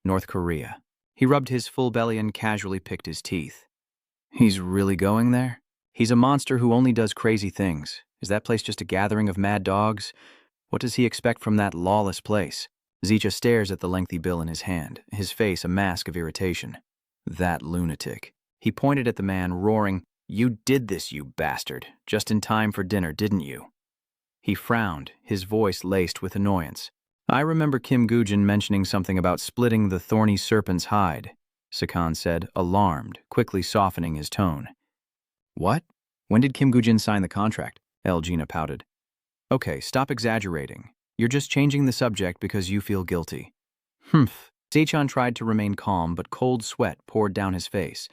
North Korea." He rubbed his full belly and casually picked his teeth. "He's really going there? He's a monster who only does crazy things. Is that place just a gathering of mad dogs? What does he expect from that lawless place?" Zicha stares at the lengthy bill in his hand, his face a mask of irritation. "That lunatic." He pointed at the man, roaring, "You did this, you bastard. Just in time for dinner, didn't you?" He frowned, his voice laced with annoyance. "I remember Kim Gujin mentioning something about splitting the thorny serpent's hide," Sakan said, alarmed, quickly softening his tone. "What? When did Kim Gujin sign the contract?" Elgina pouted. "Okay, stop exaggerating. You're just changing the subject because you feel guilty." "Humph." Zeichan tried to remain calm, but cold sweat poured down his face.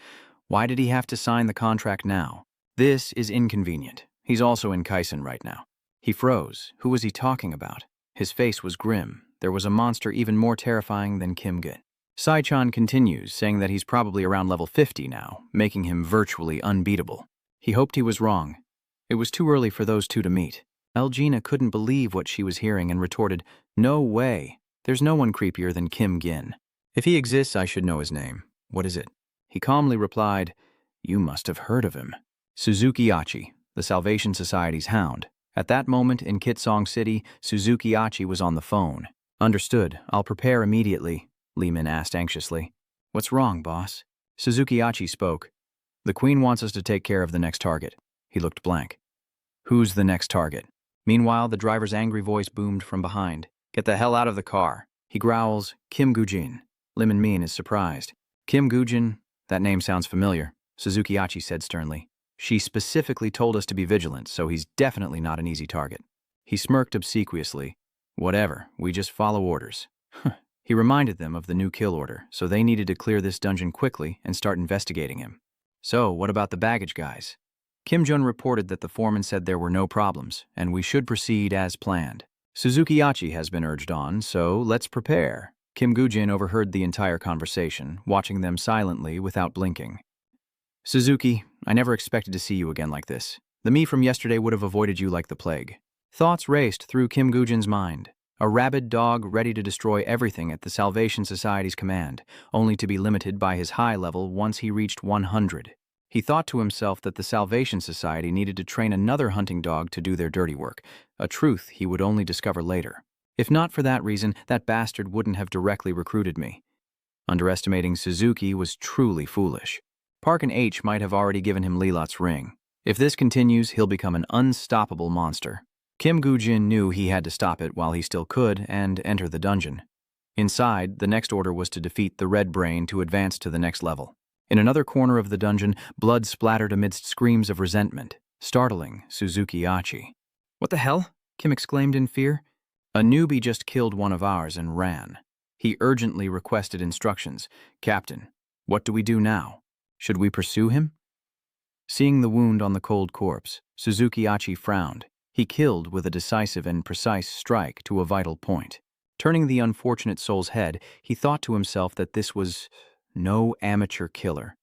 Why did he have to sign the contract now? This is inconvenient. He's also in Kaisen right now. He froze. Who was he talking about? His face was grim. There was a monster even more terrifying than Kim Gun. Sai-chan continues, saying that he's probably around level 50 now, making him virtually unbeatable. He hoped he was wrong. It was too early for those two to meet. Elgina couldn't believe what she was hearing and retorted, "No way. There's no one creepier than Kim Gin. If he exists, I should know his name. What is it?" He calmly replied, "You must have heard of him. Suzuki Achi, the Salvation Society's hound." At that moment in Kitsong City, Suzuki Achi was on the phone. "Understood. I'll prepare immediately," Lee Min asked anxiously. "What's wrong, boss?" Suzuki Achi spoke. "The Queen wants us to take care of the next target." He looked blank. "Who's the next target?" Meanwhile, the driver's angry voice boomed from behind. "Get the hell out of the car." He growls, "Kim Gujin." Lim and Min is surprised. "Kim Gujin? That name sounds familiar," Suzuki Achi said sternly. "She specifically told us to be vigilant, so he's definitely not an easy target." He smirked obsequiously. "Whatever, we just follow orders." He reminded them of the new kill order, so they needed to clear this dungeon quickly and start investigating him. "So, what about the baggage guys?" Kim Jun reported that the foreman said there were no problems, and we should proceed as planned. Suzuki Achi has been urged on, so let's prepare. Kim Gujin overheard the entire conversation, watching them silently without blinking. "Suzuki, I never expected to see you again like this. The me from yesterday would have avoided you like the plague." Thoughts raced through Kim Gujin's mind. A rabid dog ready to destroy everything at the Salvation Society's command, only to be limited by his high level once he reached 100. He thought to himself that the Salvation Society needed to train another hunting dog to do their dirty work, a truth he would only discover later. If not for that reason, that bastard wouldn't have directly recruited me. Underestimating Suzuki was truly foolish. Park and H might have already given him Lilot's ring. If this continues, he'll become an unstoppable monster. Kim Gu-jin knew he had to stop it while he still could and enter the dungeon. Inside, the next order was to defeat the Red Brain to advance to the next level. In another corner of the dungeon, blood splattered amidst screams of resentment, startling Suzuki Achi. "What the hell?" Kim exclaimed in fear. "A newbie just killed one of ours and ran." He urgently requested instructions. "Captain, what do we do now? Should we pursue him?" Seeing the wound on the cold corpse, Suzuki Achi frowned. He killed with a decisive and precise strike to a vital point. Turning the unfortunate soul's head, he thought to himself that this was no amateur killer.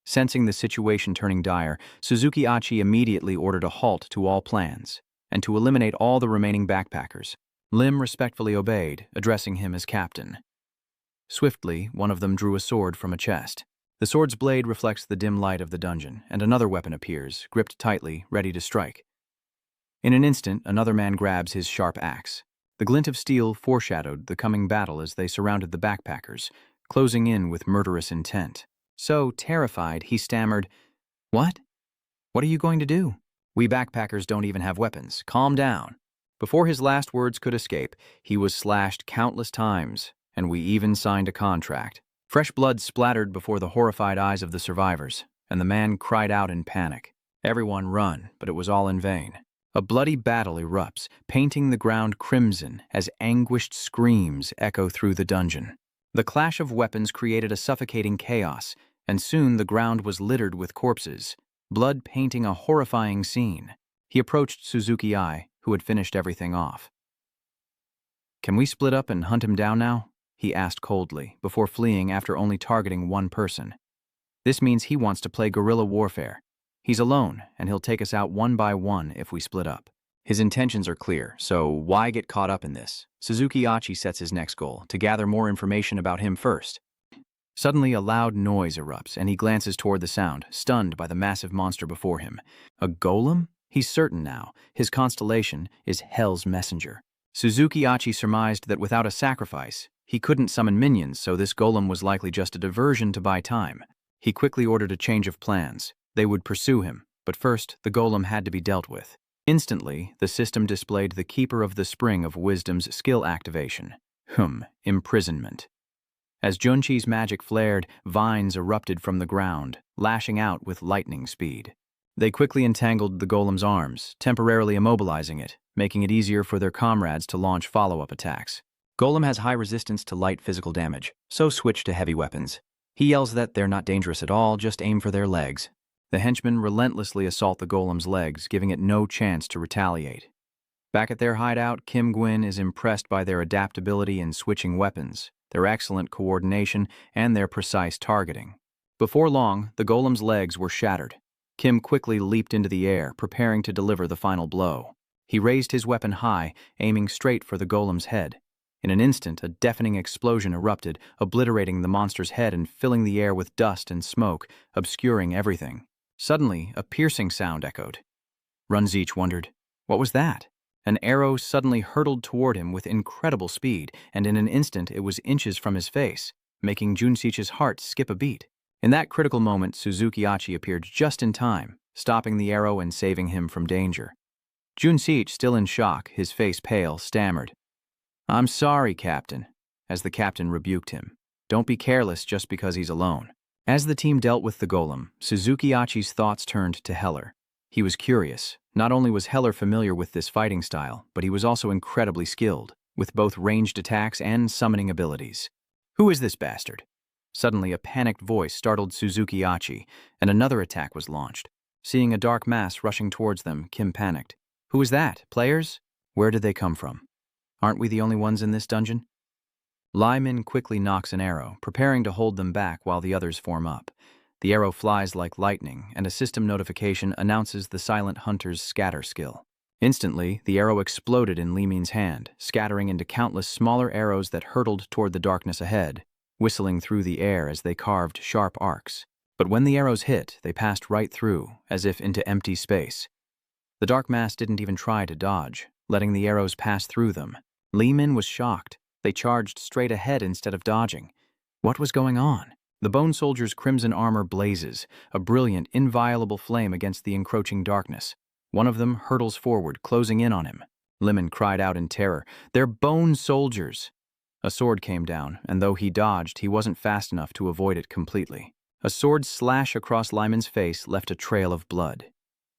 Sensing the situation turning dire, Suzuki Achi immediately ordered a halt to all plans, and to eliminate all the remaining backpackers. Lim respectfully obeyed, addressing him as captain. Swiftly, one of them drew a sword from a chest. The sword's blade reflects the dim light of the dungeon, and another weapon appears, gripped tightly, ready to strike. In an instant, another man grabs his sharp axe. The glint of steel foreshadowed the coming battle as they surrounded the backpackers, closing in with murderous intent. So, terrified, he stammered, "What? What are you going to do? We backpackers don't even have weapons. Calm down." Before his last words could escape, he was slashed countless times, and we even signed a contract. Fresh blood splattered before the horrified eyes of the survivors, and the man cried out in panic. Everyone run, but it was all in vain. A bloody battle erupts, painting the ground crimson as anguished screams echo through the dungeon. The clash of weapons created a suffocating chaos, and soon the ground was littered with corpses, blood painting a horrifying scene. He approached Suzuki Ai, who had finished everything off. "Can we split up and hunt him down now?" he asked coldly, before fleeing after only targeting one person. "This means he wants to play guerrilla warfare. He's alone, and he'll take us out one by one if we split up. His intentions are clear, so why get caught up in this?" Suzuki Achi sets his next goal, to gather more information about him first. Suddenly, a loud noise erupts, and he glances toward the sound, stunned by the massive monster before him. A golem? He's certain now. His constellation is Hell's Messenger. Suzuki Achi surmised that without a sacrifice, he couldn't summon minions, so this golem was likely just a diversion to buy time. He quickly ordered a change of plans. They would pursue him, but first, the golem had to be dealt with. Instantly, the system displayed the Keeper of the Spring of Wisdom's skill activation. Imprisonment. As Junchi's magic flared, vines erupted from the ground, lashing out with lightning speed. They quickly entangled the golem's arms, temporarily immobilizing it, making it easier for their comrades to launch follow-up attacks. Golem has high resistance to light physical damage, so switch to heavy weapons. He yells that they're not dangerous at all, just aim for their legs. The henchmen relentlessly assault the golem's legs, giving it no chance to retaliate. Back at their hideout, Kim Gwyn is impressed by their adaptability in switching weapons, their excellent coordination, and their precise targeting. Before long, the golem's legs were shattered. Kim quickly leaped into the air, preparing to deliver the final blow. He raised his weapon high, aiming straight for the golem's head. In an instant, a deafening explosion erupted, obliterating the monster's head and filling the air with dust and smoke, obscuring everything. Suddenly, a piercing sound echoed. Runzeech wondered, what was that? An arrow suddenly hurtled toward him with incredible speed, and in an instant it was inches from his face, making Junseech's heart skip a beat. In that critical moment, Suzuki Achi appeared just in time, stopping the arrow and saving him from danger. Junseech, still in shock, his face pale, stammered, "I'm sorry, Captain," as the captain rebuked him. "Don't be careless just because he's alone." As the team dealt with the golem, Suzuki Achi's thoughts turned to Heller. He was curious. Not only was Heller familiar with this fighting style, but he was also incredibly skilled, with both ranged attacks and summoning abilities. "Who is this bastard?" Suddenly, a panicked voice startled Suzuki Achi, and another attack was launched. Seeing a dark mass rushing towards them, Kim panicked. "Who is that? Players? Where did they come from? Aren't we the only ones in this dungeon?" Lyman quickly nocks an arrow, preparing to hold them back while the others form up. The arrow flies like lightning, and a system notification announces the Silent Hunter's scatter skill. Instantly, the arrow exploded in Li Min's hand, scattering into countless smaller arrows that hurtled toward the darkness ahead, whistling through the air as they carved sharp arcs. But when the arrows hit, they passed right through, as if into empty space. The dark mass didn't even try to dodge, letting the arrows pass through them. Li Min was shocked. They charged straight ahead instead of dodging. What was going on? The bone soldier's crimson armor blazes, a brilliant, inviolable flame against the encroaching darkness. One of them hurtles forward, closing in on him. Li Min cried out in terror, "They're bone soldiers!" A sword came down, and though he dodged, he wasn't fast enough to avoid it completely. A sword slash across Lyman's face left a trail of blood.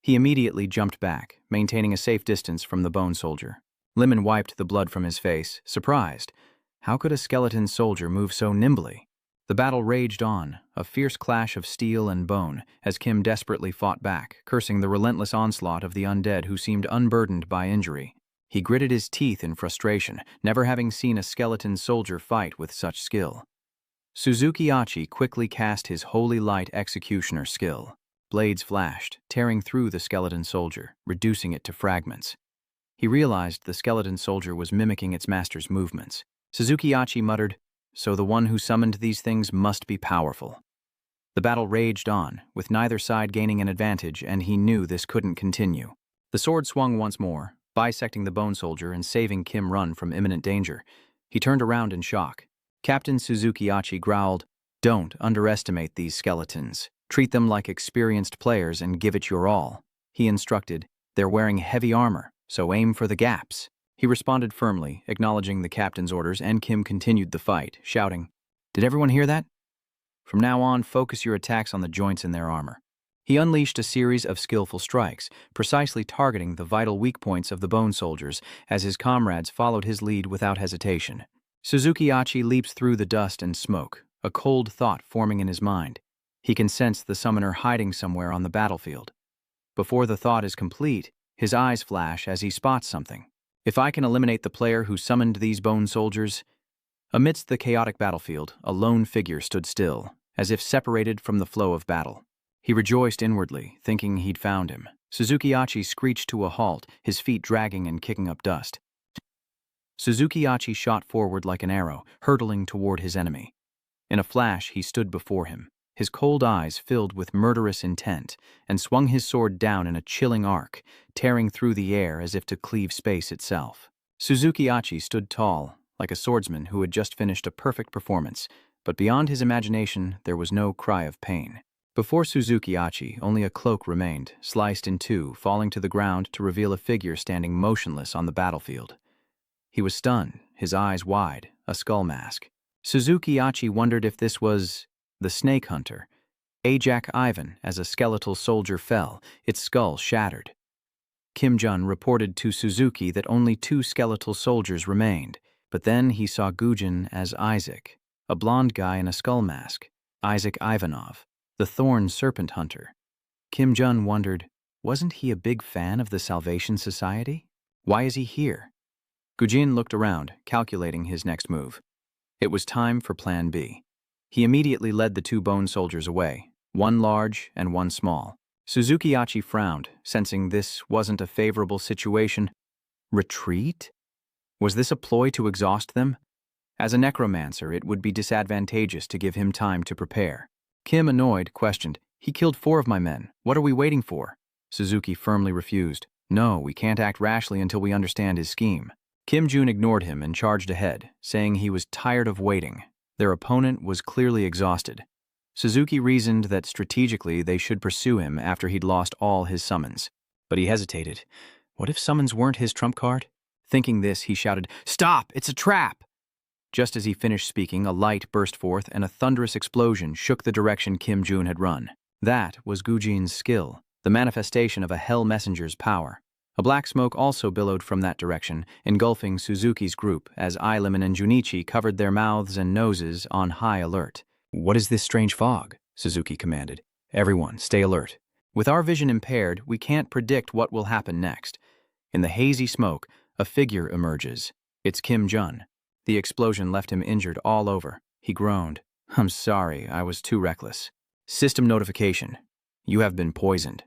He immediately jumped back, maintaining a safe distance from the bone soldier. Li Min wiped the blood from his face, surprised. How could a skeleton soldier move so nimbly? The battle raged on, a fierce clash of steel and bone, as Kim desperately fought back, cursing the relentless onslaught of the undead who seemed unburdened by injury. He gritted his teeth in frustration, never having seen a skeleton soldier fight with such skill. Suzuki Achi quickly cast his Holy Light Executioner skill. Blades flashed, tearing through the skeleton soldier, reducing it to fragments. He realized the skeleton soldier was mimicking its master's movements. Suzuki Achi muttered, "So the one who summoned these things must be powerful." The battle raged on, with neither side gaining an advantage, and he knew this couldn't continue. The sword swung once more, bisecting the bone soldier and saving Kim Run from imminent danger. He turned around in shock. Captain Suzuki Achi growled, "Don't underestimate these skeletons. Treat them like experienced players and give it your all." He instructed, "They're wearing heavy armor, so aim for the gaps." He responded firmly, acknowledging the captain's orders, and Kim continued the fight, shouting, "Did everyone hear that? From now on, focus your attacks on the joints in their armor." He unleashed a series of skillful strikes, precisely targeting the vital weak points of the bone soldiers, as his comrades followed his lead without hesitation. Suzuki Achi leaps through the dust and smoke, a cold thought forming in his mind. He can sense the summoner hiding somewhere on the battlefield. Before the thought is complete, his eyes flash as he spots something. If I can eliminate the player who summoned these bone soldiers... Amidst the chaotic battlefield, a lone figure stood still, as if separated from the flow of battle. He rejoiced inwardly, thinking he'd found him. Suzuki Achi screeched to a halt, his feet dragging and kicking up dust. Suzuki Achi shot forward like an arrow, hurtling toward his enemy. In a flash, he stood before him, his cold eyes filled with murderous intent, and swung his sword down in a chilling arc, tearing through the air as if to cleave space itself. Suzuki Achi stood tall, like a swordsman who had just finished a perfect performance, but beyond his imagination there was no cry of pain. Before Suzuki Achi, only a cloak remained, sliced in two, falling to the ground to reveal a figure standing motionless on the battlefield. He was stunned, his eyes wide, a skull mask. Suzuki Achi wondered if this was the snake hunter, Ajak Ivan, as a skeletal soldier fell, its skull shattered. Kim Jun reported to Suzuki that only 2 skeletal soldiers remained, but then he saw Gujin as Isaac, a blond guy in a skull mask, Isaac Ivanov, the Thorn Serpent Hunter. Kim Jun wondered, wasn't he a big fan of the Salvation Society? Why is he here? Gujin looked around, calculating his next move. It was time for Plan B. He immediately led the 2 bone soldiers away, one large and one small. Suzuki Achi frowned, sensing this wasn't a favorable situation. Retreat? Was this a ploy to exhaust them? As a necromancer, it would be disadvantageous to give him time to prepare. Kim, annoyed, questioned, "He killed 4 of my men. What are we waiting for?" Suzuki firmly refused. "No, we can't act rashly until we understand his scheme." Kim Jun ignored him and charged ahead, saying he was tired of waiting. Their opponent was clearly exhausted. Suzuki reasoned that strategically they should pursue him after he'd lost all his summons. But he hesitated. What if summons weren't his trump card? Thinking this, he shouted, "Stop! It's a trap!" Just as he finished speaking, a light burst forth and a thunderous explosion shook the direction Kim Jun had run. That was Gujin's skill, the manifestation of a Hell Messenger's power. A black smoke also billowed from that direction, engulfing Suzuki's group as Iliman and Junichi covered their mouths and noses on high alert. "What is this strange fog?" Suzuki commanded. "Everyone, stay alert. With our vision impaired, we can't predict what will happen next." In the hazy smoke, a figure emerges. It's Kim Jun. The explosion left him injured all over. He groaned. "I'm sorry, I was too reckless. System notification. You have been poisoned."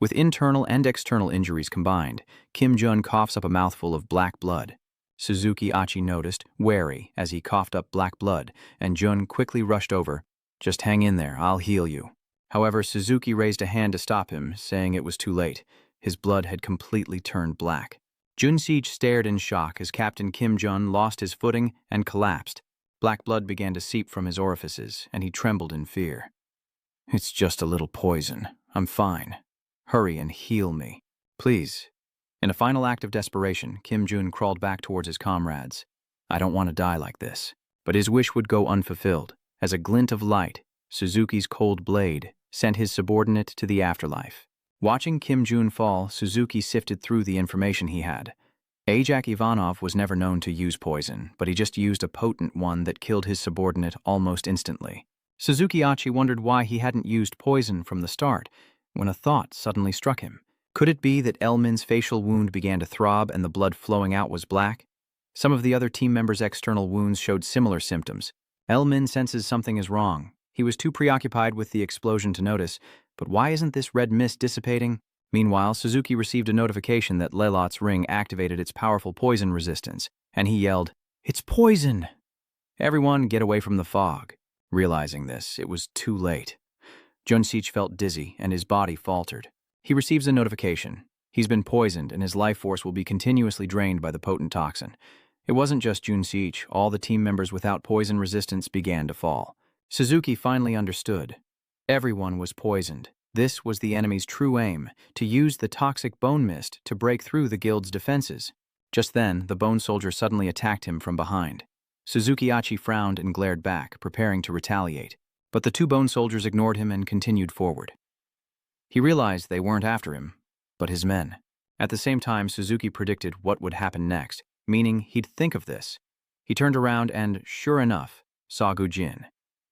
With internal and external injuries combined, Kim Jun coughs up a mouthful of black blood. Suzuki Achi noticed, wary, as he coughed up black blood, and Jun quickly rushed over. "Just hang in there, I'll heal you." However, Suzuki raised a hand to stop him, saying it was too late. His blood had completely turned black. Junsiich stared in shock as Captain Kim Jun lost his footing and collapsed. Black blood began to seep from his orifices, and he trembled in fear. "It's just a little poison. I'm fine. Hurry and heal me, please." In a final act of desperation, Kim Jun crawled back towards his comrades. "I don't want to die like this." But his wish would go unfulfilled. As a glint of light, Suzuki's cold blade sent his subordinate to the afterlife. Watching Kim Jun fall, Suzuki sifted through the information he had. Ajak Ivanov was never known to use poison, but he just used a potent one that killed his subordinate almost instantly. Suzuki Achi wondered why he hadn't used poison from the start, when a thought suddenly struck him. Could it be that Elmin's facial wound began to throb and the blood flowing out was black? Some of the other team members' external wounds showed similar symptoms. Elmin senses something is wrong. He was too preoccupied with the explosion to notice, but why isn't this red mist dissipating? Meanwhile, Suzuki received a notification that Lelot's ring activated its powerful poison resistance, and he yelled, "It's poison!" "Everyone get away from the fog." Realizing this, it was too late. Junsiich felt dizzy and his body faltered. He receives a notification. He's been poisoned and his life force will be continuously drained by the potent toxin. It wasn't just Junsiich. All the team members without poison resistance began to fall. Suzuki finally understood. Everyone was poisoned. This was the enemy's true aim, to use the toxic bone mist to break through the guild's defenses. Just then, the bone soldier suddenly attacked him from behind. Suzuki Achi frowned and glared back, preparing to retaliate. But the two bone soldiers ignored him and continued forward. He realized they weren't after him, but his men. At the same time, Suzuki predicted what would happen next, meaning he'd think of this. He turned around and, sure enough, saw Gujin.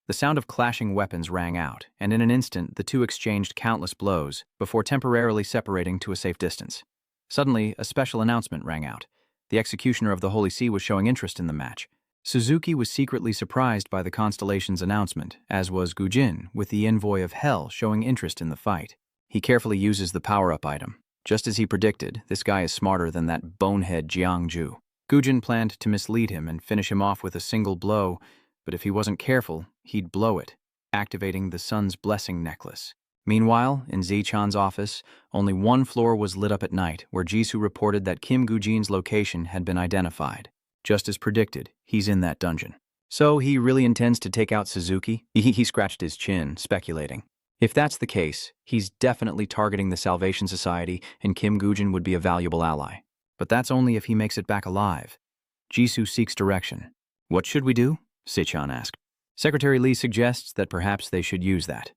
The sound of clashing weapons rang out, and in an instant the two exchanged countless blows before temporarily separating to a safe distance. Suddenly, a special announcement rang out. The executioner of the Holy See was showing interest in the match. Suzuki was secretly surprised by the Constellation's announcement, as was Gujin, with the envoy of Hell showing interest in the fight. He carefully uses the power-up item. Just as he predicted, this guy is smarter than that bonehead Jiangju. Gujin planned to mislead him and finish him off with a single blow, but if he wasn't careful, he'd blow it, activating the Sun's Blessing necklace. Meanwhile, in Zichan's office, only one floor was lit up at night, where Jisoo reported that Kim Gujin's location had been identified. Just as predicted, he's in that dungeon. So he really intends to take out Suzuki? He scratched his chin, speculating. If that's the case, he's definitely targeting the Salvation Society, and Kim Gujin would be a valuable ally. But that's only if he makes it back alive. Jisoo seeks direction. "What should we do?" Sichan asked. Secretary Lee suggests that perhaps they should use that.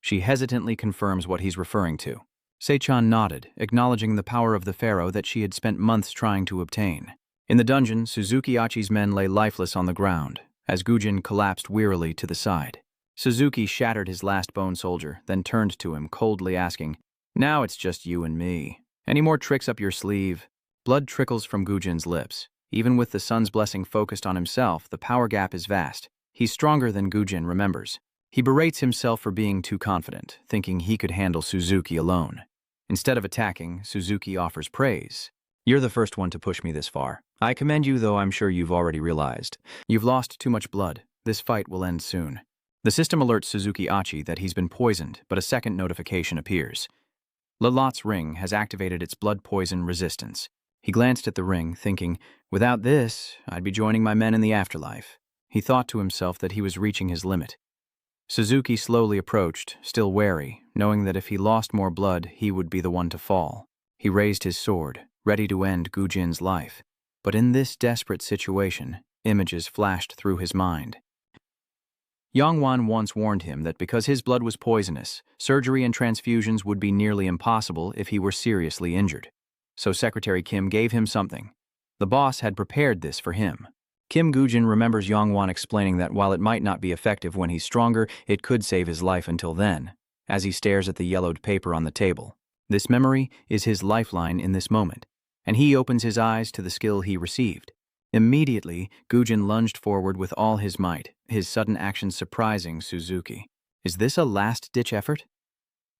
She hesitantly confirms what he's referring to. Sichan nodded, acknowledging the power of the pharaoh that she had spent months trying to obtain. In the dungeon, Suzuki Achi's men lay lifeless on the ground, as Gujin collapsed wearily to the side. Suzuki shattered his last bone soldier, then turned to him, coldly asking, "Now it's just you and me. Any more tricks up your sleeve?" Blood trickles from Gujin's lips. Even with the Sun's Blessing focused on himself, the power gap is vast. He's stronger than Gujin remembers. He berates himself for being too confident, thinking he could handle Suzuki alone. Instead of attacking, Suzuki offers praise. "You're the first one to push me this far. I commend you, though I'm sure you've already realized. You've lost too much blood. This fight will end soon." The system alerts Suzuki Achi that he's been poisoned, but a second notification appears. Lelot's ring has activated its blood poison resistance. He glanced at the ring, thinking, "Without this, I'd be joining my men in the afterlife." He thought to himself that he was reaching his limit. Suzuki slowly approached, still wary, knowing that if he lost more blood, he would be the one to fall. He raised his sword, ready to end Gujin's life. But in this desperate situation, images flashed through his mind. Yong Wan once warned him that because his blood was poisonous, surgery and transfusions would be nearly impossible if he were seriously injured. So Secretary Kim gave him something. The boss had prepared this for him. Kim Gujin remembers Yong Wan explaining that while it might not be effective when he's stronger, it could save his life until then, as he stares at the yellowed paper on the table. This memory is his lifeline in this moment, and he opens his eyes to the skill he received. Immediately, Gujin lunged forward with all his might, his sudden action surprising Suzuki. Is this a last-ditch effort?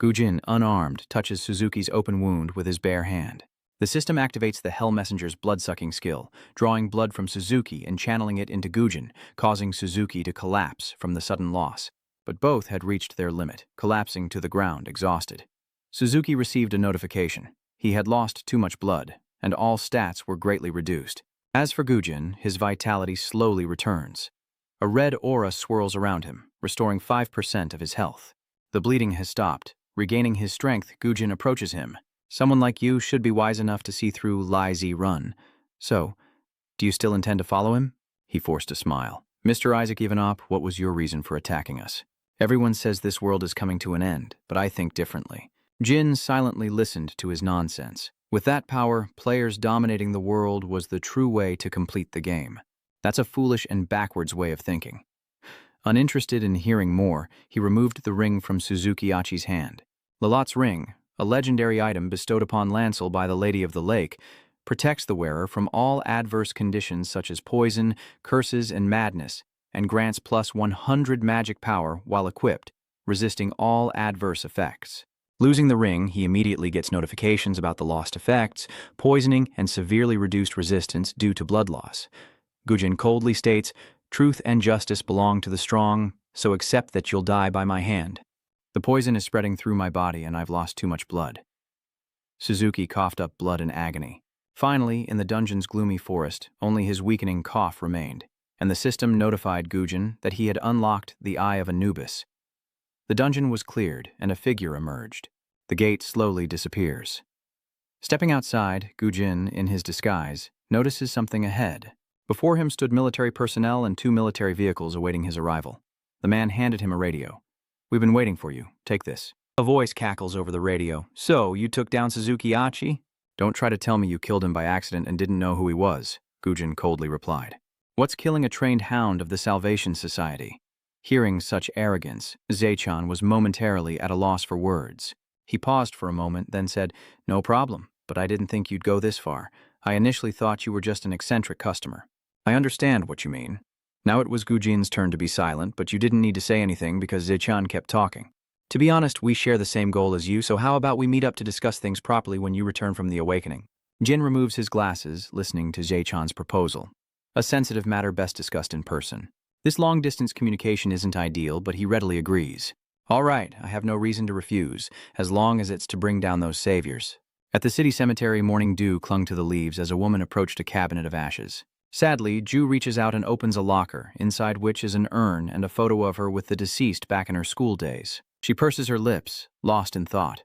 Gujin, unarmed, touches Suzuki's open wound with his bare hand. The system activates the Hell Messenger's blood-sucking skill, drawing blood from Suzuki and channeling it into Gujin, causing Suzuki to collapse from the sudden loss. But both had reached their limit, collapsing to the ground, exhausted. Suzuki received a notification. He had lost too much blood, and all stats were greatly reduced. As for Gujin, his vitality slowly returns. A red aura swirls around him, restoring 5% of his health. The bleeding has stopped. Regaining his strength, Gujin approaches him. Someone like you should be wise enough to see through Lie Zi Run. So, do you still intend to follow him? He forced a smile. Mr. Isaac Ivanov, what was your reason for attacking us? Everyone says this world is coming to an end, but I think differently. Jin silently listened to his nonsense. With that power, players dominating the world was the true way to complete the game. That's a foolish and backwards way of thinking. Uninterested in hearing more, he removed the ring from Suzuki Achi's hand. Lalot's ring, a legendary item bestowed upon Lancel by the Lady of the Lake, protects the wearer from all adverse conditions such as poison, curses, and madness, and grants plus 100 magic power while equipped, resisting all adverse effects. Losing the ring, he immediately gets notifications about the lost effects, poisoning, and severely reduced resistance due to blood loss. Gujin coldly states, "Truth and justice belong to the strong, so accept that you'll die by my hand. The poison is spreading through my body and I've lost too much blood." Suzuki coughed up blood in agony. Finally, in the dungeon's gloomy forest, only his weakening cough remained, and the system notified Gujin that he had unlocked the Eye of Anubis. The dungeon was cleared and a figure emerged. The gate slowly disappears. Stepping outside, Gujin, in his disguise, notices something ahead. Before him stood military personnel and 2 military vehicles awaiting his arrival. The man handed him a radio. "We've been waiting for you. Take this." A voice cackles over the radio. "So, you took down Suzuki Achi?" "Don't try to tell me you killed him by accident and didn't know who he was," Gujin coldly replied. "What's killing a trained hound of the Salvation Society?" Hearing such arrogance, Zaichan was momentarily at a loss for words. He paused for a moment, then said, "No problem, but I didn't think you'd go this far. I initially thought you were just an eccentric customer." "I understand what you mean." Now it was Gujin's turn to be silent, but you didn't need to say anything because Zaichan kept talking. "To be honest, we share the same goal as you, so how about we meet up to discuss things properly when you return from the awakening?" Jin removes his glasses, listening to Zaichan's proposal. A sensitive matter best discussed in person. This long-distance communication isn't ideal, but he readily agrees. "All right, I have no reason to refuse, as long as it's to bring down those saviors." At the city cemetery, morning dew clung to the leaves as a woman approached a cabinet of ashes. Sadly, Ju reaches out and opens a locker, inside which is an urn and a photo of her with the deceased back in her school days. She purses her lips, lost in thought.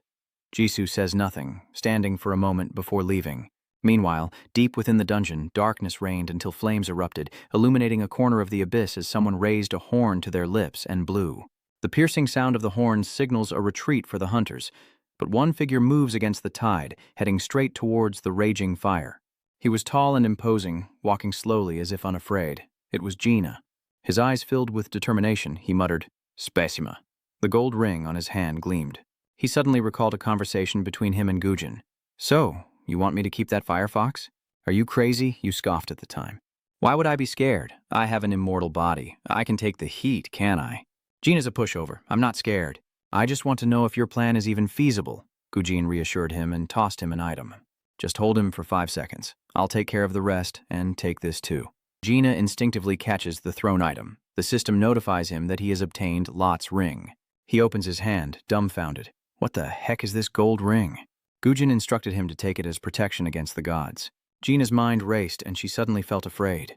Jisoo says nothing, standing for a moment before leaving. Meanwhile, deep within the dungeon, darkness reigned until flames erupted, illuminating a corner of the abyss as someone raised a horn to their lips and blew. The piercing sound of the horn signals a retreat for the hunters, but one figure moves against the tide, heading straight towards the raging fire. He was tall and imposing, walking slowly as if unafraid. It was Gina. His eyes filled with determination, he muttered, "Spesima." The gold ring on his hand gleamed. He suddenly recalled a conversation between him and Gujin. "So, you want me to keep that Firefox? Are you crazy?" You scoffed at the time. "Why would I be scared? I have an immortal body. I can take the heat, can't I?" "Gina's a pushover. I'm not scared. I just want to know if your plan is even feasible," Gujin reassured him and tossed him an item. "Just hold him for 5 seconds. I'll take care of the rest, and take this too." Gina instinctively catches the thrown item. The system notifies him that he has obtained Lot's ring. He opens his hand, dumbfounded. What the heck is this gold ring? Gujin instructed him to take it as protection against the gods. Gina's mind raced, and she suddenly felt afraid.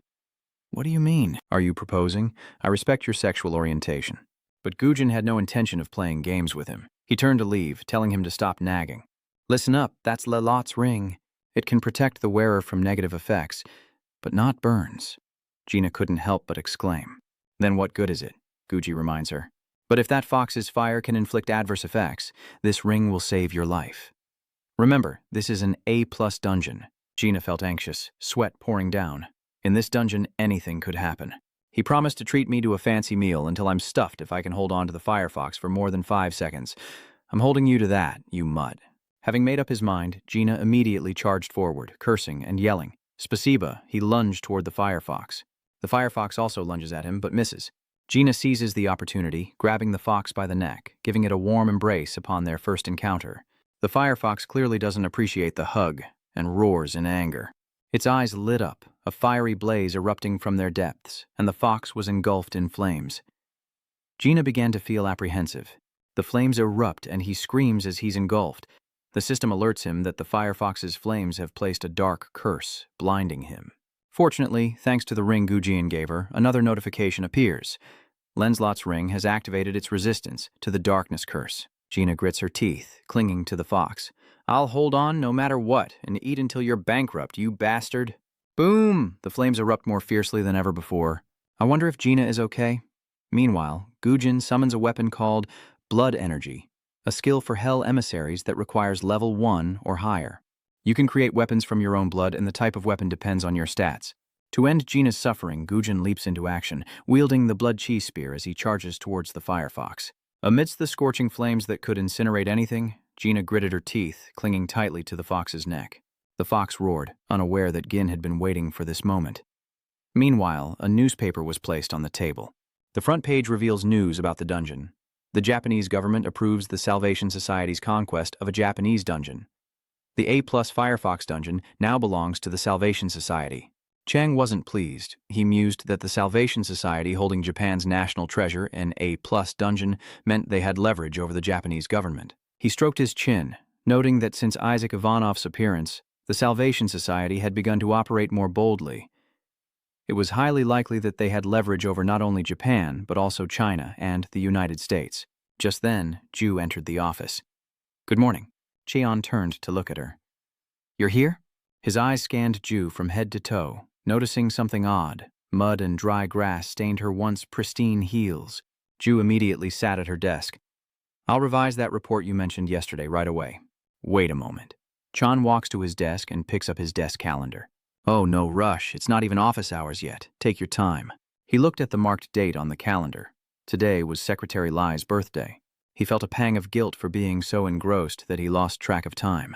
"What do you mean? Are you proposing? I respect your sexual orientation." But Gujin had no intention of playing games with him. He turned to leave, telling him to stop nagging. "Listen up, that's Lelot's ring. It can protect the wearer from negative effects, but not burns." Gina couldn't help but exclaim. "Then what good is it?" Guji reminds her. "But if that fox's fire can inflict adverse effects, this ring will save your life. Remember, this is an A+ dungeon." Gina felt anxious, sweat pouring down. In this dungeon, anything could happen. "He promised to treat me to a fancy meal until I'm stuffed if I can hold on to the Firefox for more than 5 seconds. I'm holding you to that, you mutt." Having made up his mind, Gina immediately charged forward, cursing and yelling. "Spasiba," he lunged toward the Firefox. The Firefox also lunges at him, but misses. Gina seizes the opportunity, grabbing the fox by the neck, giving it a warm embrace upon their first encounter. The firefox clearly doesn't appreciate the hug and roars in anger. Its eyes lit up, a fiery blaze erupting from their depths, and the fox was engulfed in flames. Gina began to feel apprehensive. The flames erupt and he screams as he's engulfed. The system alerts him that the firefox's flames have placed a dark curse, blinding him. Fortunately, thanks to the ring Gujin gave her, another notification appears. Lenslot's ring has activated its resistance to the darkness curse. Gina grits her teeth, clinging to the fox. "I'll hold on no matter what and eat until you're bankrupt, you bastard." Boom! The flames erupt more fiercely than ever before. I wonder if Gina is okay. Meanwhile, Gujin summons a weapon called Blood Energy, a skill for Hell emissaries that requires level 1 or higher. You can create weapons from your own blood, and the type of weapon depends on your stats. To end Gina's suffering, Gujin leaps into action, wielding the blood chi spear as he charges towards the firefox. Amidst the scorching flames that could incinerate anything, Gina gritted her teeth, clinging tightly to the fox's neck. The fox roared, unaware that Gin had been waiting for this moment. Meanwhile, a newspaper was placed on the table. The front page reveals news about the dungeon. The Japanese government approves the Salvation Society's conquest of a Japanese dungeon. The A-plus Firefox dungeon now belongs to the Salvation Society. Chang wasn't pleased. He mused that the Salvation Society holding Japan's national treasure, an A-plus dungeon, meant they had leverage over the Japanese government. He stroked his chin, noting that since Isaac Ivanov's appearance, the Salvation Society had begun to operate more boldly. It was highly likely that they had leverage over not only Japan, but also China and the United States. Just then, Ju entered the office. "Good morning." Cheon turned to look at her. "You're here?" His eyes scanned Ju from head to toe, noticing something odd. Mud and dry grass stained her once pristine heels. Ju immediately sat at her desk. "I'll revise that report you mentioned yesterday right away." "Wait a moment." Chan walks to his desk and picks up his desk calendar. "Oh, no rush. It's not even office hours yet. Take your time." He looked at the marked date on the calendar. Today was Secretary Lai's birthday. He felt a pang of guilt for being so engrossed that he lost track of time.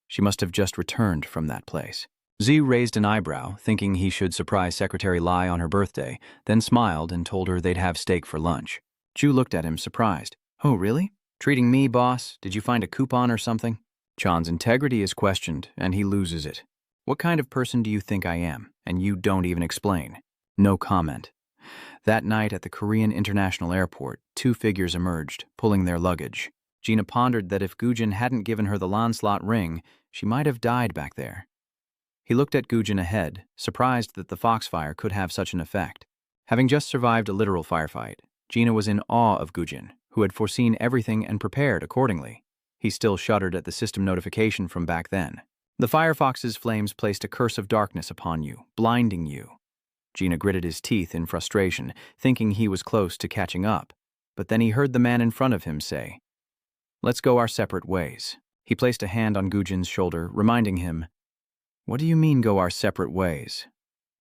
She must have just returned from that place. Z raised an eyebrow, thinking he should surprise Secretary Lai on her birthday, then smiled and told her they'd have steak for lunch. Ju looked at him, surprised. "Oh, really? Treating me, boss? Did you find a coupon or something?" Chan's integrity is questioned, and he loses it. "What kind of person do you think I am? And you don't even explain." No comment. That night at the Korean International Airport, two figures emerged, pulling their luggage. Gina pondered that if Gujin hadn't given her the Lancelot ring, she might have died back there. He looked at Gujin ahead, surprised that the foxfire could have such an effect. Having just survived a literal firefight, Gina was in awe of Gujin, who had foreseen everything and prepared accordingly. He still shuddered at the system notification from back then. "The firefox's flames placed a curse of darkness upon you, blinding you." Gina gritted his teeth in frustration, thinking he was close to catching up. But then he heard the man in front of him say, "Let's go our separate ways." He placed a hand on Gujin's shoulder, reminding him, "What do you mean go our separate ways?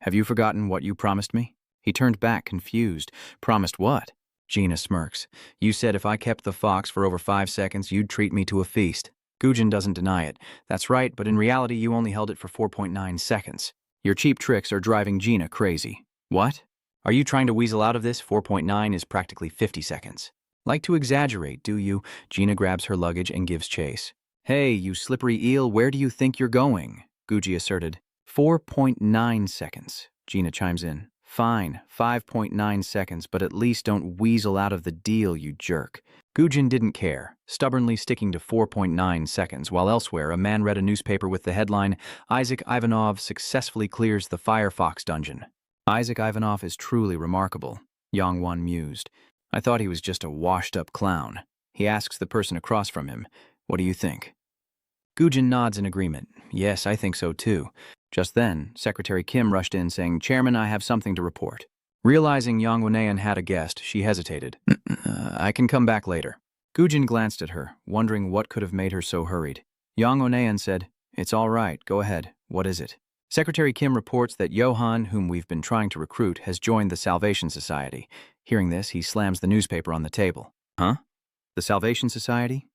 Have you forgotten what you promised me?" He turned back, confused. "Promised what?" Gina smirks. "You said if I kept the fox for over 5 seconds, you'd treat me to a feast." Gujin doesn't deny it. "That's right, but in reality you only held it for 4.9 seconds. Your cheap tricks are driving Gina crazy." "What? Are you trying to weasel out of this? 4.9 is practically 50 seconds. Like to exaggerate, do you?" Gina grabs her luggage and gives chase. "Hey, you slippery eel, where do you think you're going?" Guji asserted. 4.9 seconds, Gina chimes in. "Fine, 5.9 seconds, but at least don't weasel out of the deal, you jerk." Gujin didn't care, stubbornly sticking to 4.9 seconds, while elsewhere a man read a newspaper with the headline, "Isaac Ivanov successfully clears the Firefox dungeon." "Isaac Ivanov is truly remarkable," Yong Wan mused. "I thought he was just a washed-up clown." He asks the person across from him, "What do you think?" Gujin nods in agreement. "Yes, I think so too." Just then, Secretary Kim rushed in saying, "Chairman, I have something to report." Realizing Yang Wenayan had a guest, she hesitated. I can come back later." Gujin glanced at her, wondering what could have made her so hurried. Yang Wenayan said, "It's all right, go ahead. What is it?" Secretary Kim reports that Johan, whom we've been trying to recruit, has joined the Salvation Society. Hearing this, he slams the newspaper on the table. "Huh? The Salvation Society?"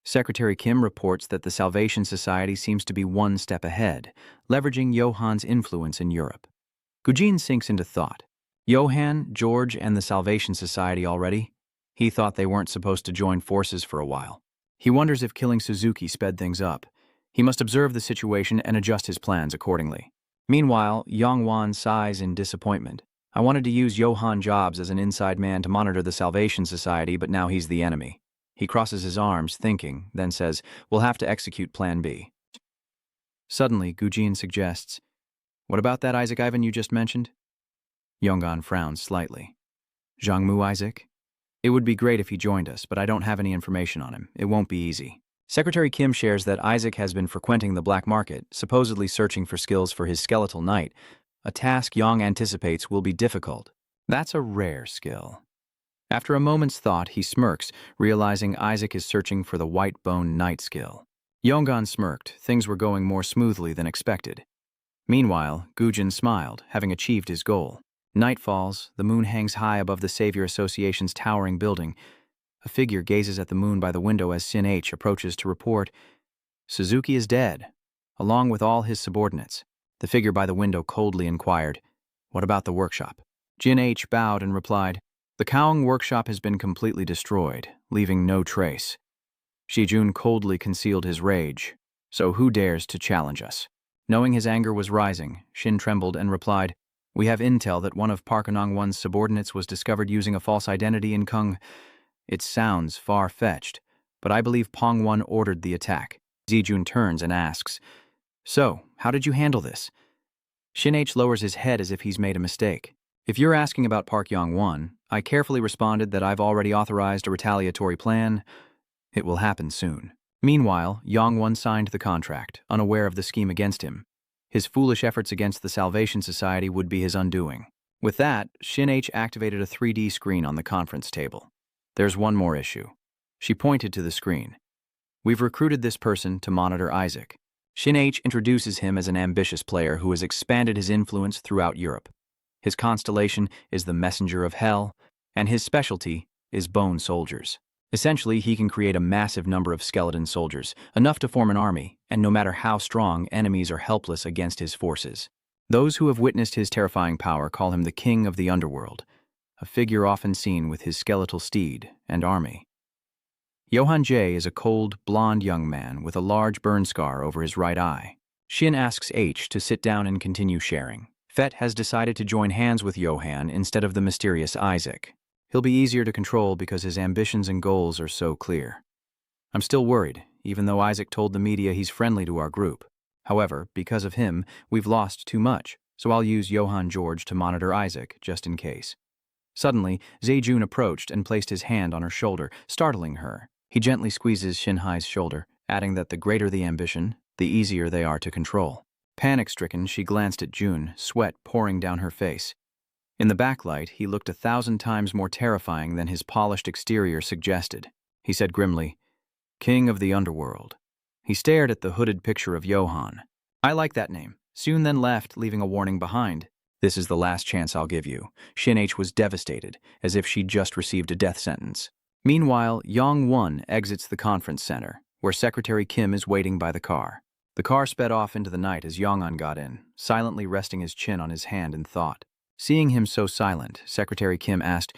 Secretary Kim reports that the Salvation Society seems to be one step ahead, leveraging Johan's influence in Europe. Gujin sinks into thought. Johann, George, and the Salvation Society already? He thought they weren't supposed to join forces for a while. He wonders if killing Suzuki sped things up. He must observe the situation and adjust his plans accordingly. Meanwhile, Yong Wan sighs in disappointment. I wanted to use Johann Jobs as an inside man to monitor the Salvation Society, but now he's the enemy. He crosses his arms, thinking, then says, we'll have to execute Plan B. Suddenly, Gujin suggests, what about that Isaac Ivan you just mentioned? Yonggan frowns slightly. Zhangmu Isaac? It would be great if he joined us, but I don't have any information on him. It won't be easy. Secretary Kim shares that Isaac has been frequenting the black market, supposedly searching for skills for his skeletal knight, a task Yang anticipates will be difficult. That's a rare skill. After a moment's thought, he smirks, realizing Isaac is searching for the white bone knight skill. Yonggan smirked. Things were going more smoothly than expected. Meanwhile, Gujin smiled, having achieved his goal. Night falls, the moon hangs high above the Savior Association's towering building. A figure gazes at the moon by the window as Sin H approaches to report, Suzuki is dead, along with all his subordinates. The figure by the window coldly inquired, what about the workshop? Jin H bowed and replied, the Kaung workshop has been completely destroyed, leaving no trace. Shijun coldly concealed his rage. So who dares to challenge us? Knowing his anger was rising, Shin trembled and replied, we have intel that one of Park Anong-won's subordinates was discovered using a false identity in Kung. It sounds far-fetched, but I believe Pong-won ordered the attack. Zijun turns and asks, so, how did you handle this? Shin H lowers his head as if he's made a mistake. If you're asking about Park Yong-won, I carefully responded that I've already authorized a retaliatory plan. It will happen soon. Meanwhile, Yong-won signed the contract, unaware of the scheme against him. His foolish efforts against the Salvation Society would be his undoing. With that, Shin H activated a 3D screen on the conference table. There's one more issue. She pointed to the screen. We've recruited this person to monitor Isaac. Shin H introduces him as an ambitious player who has expanded his influence throughout Europe. His constellation is the Messenger of Hell, and his specialty is bone soldiers. Essentially, he can create a massive number of skeleton soldiers, enough to form an army, and no matter how strong, enemies are helpless against his forces. Those who have witnessed his terrifying power call him the king of the underworld, a figure often seen with his skeletal steed and army. Johann J is a cold, blond young man with a large burn scar over his right eye. Shin asks H to sit down and continue sharing. Fett has decided to join hands with Johann instead of the mysterious Isaac. He'll be easier to control because his ambitions and goals are so clear. I'm still worried, even though Isaac told the media he's friendly to our group. However, because of him, we've lost too much, so I'll use Johann George to monitor Isaac, just in case. Suddenly, Zaejun approached and placed his hand on her shoulder, startling her. He gently squeezes Shinhai's shoulder, adding that the greater the ambition, the easier they are to control. Panic-stricken, she glanced at Jun, sweat pouring down her face. In the backlight, he looked 1,000 times more terrifying than his polished exterior suggested. He said grimly, King of the Underworld. He stared at the hooded picture of Johann. I like that name. Soon then left, leaving a warning behind. This is the last chance I'll give you. Shin H was devastated, as if she'd just received a death sentence. Meanwhile, Yong Won exits the conference center, where Secretary Kim is waiting by the car. The car sped off into the night as Yong-un got in, silently resting his chin on his hand in thought. Seeing him so silent, Secretary Kim asked,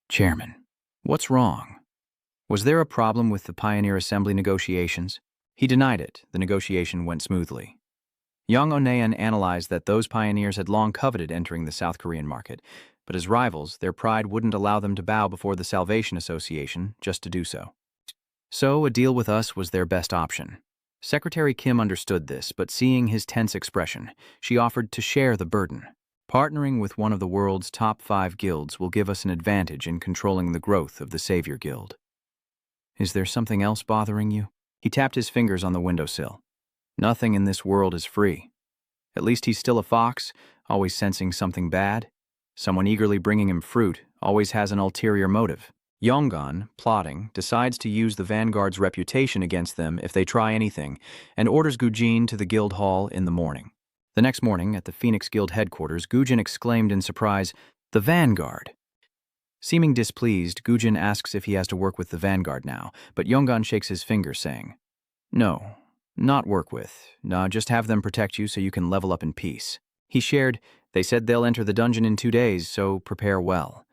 Chairman, what's wrong? Was there a problem with the Pioneer Assembly negotiations? He denied it. The negotiation went smoothly. Yang Onean analyzed that those pioneers had long coveted entering the South Korean market, but as rivals, their pride wouldn't allow them to bow before the Salvation Association just to do so. So a deal with us was their best option. Secretary Kim understood this, but seeing his tense expression, she offered to share the burden. Partnering with one of the world's top 5 guilds will give us an advantage in controlling the growth of the Savior Guild. Is there something else bothering you? He tapped his fingers on the windowsill. Nothing in this world is free. At least he's still a fox, always sensing something bad. Someone eagerly bringing him fruit always has an ulterior motive. Yonggan, plotting, decides to use the Vanguard's reputation against them if they try anything, and orders Gujin to the guild hall in the morning. The next morning, at the Phoenix Guild headquarters, Gujin exclaimed in surprise, The Vanguard! Seeming displeased, Gujin asks if he has to work with the Vanguard now, but Yonggan shakes his finger, saying, No, not work with. No, just have them protect you so you can level up in peace. He shared, They said they'll enter the dungeon in 2 days, so prepare well.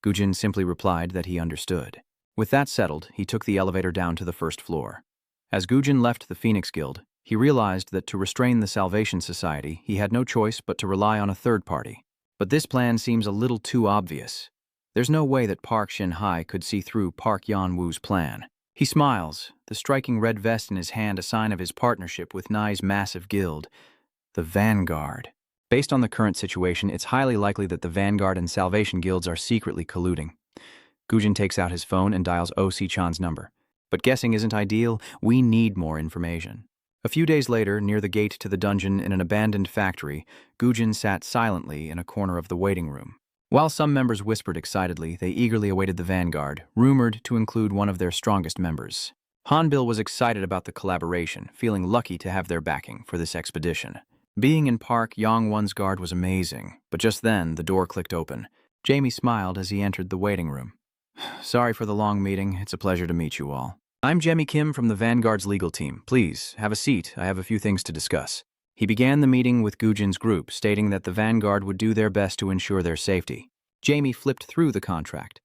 Gujin simply replied that he understood. With that settled, he took the elevator down to the first floor. As Gujin left the Phoenix Guild, he realized that to restrain the Salvation Society, he had no choice but to rely on a third party. But this plan seems a little too obvious. There's no way that Park Shin-hai could see through Park Yan-woo's plan. He smiles, the striking red vest in his hand a sign of his partnership with Nai's massive guild, the Vanguard. Based on the current situation, it's highly likely that the Vanguard and Salvation guilds are secretly colluding. Gujin takes out his phone and dials O-Si-chan's number. But guessing isn't ideal, we need more information. A few days later, near the gate to the dungeon in an abandoned factory, Gujin sat silently in a corner of the waiting room. While some members whispered excitedly, they eagerly awaited the Vanguard, rumored to include one of their strongest members. Hanbil was excited about the collaboration, feeling lucky to have their backing for this expedition. Being in Park Yong Wan's guard was amazing, but just then the door clicked open. Jamie smiled as he entered the waiting room. Sorry for the long meeting, it's a pleasure to meet you all. I'm Jemmy Kim from the Vanguard's legal team. Please, have a seat, I have a few things to discuss. He began the meeting with Gujin's group, stating that the Vanguard would do their best to ensure their safety. Jamie flipped through the contract.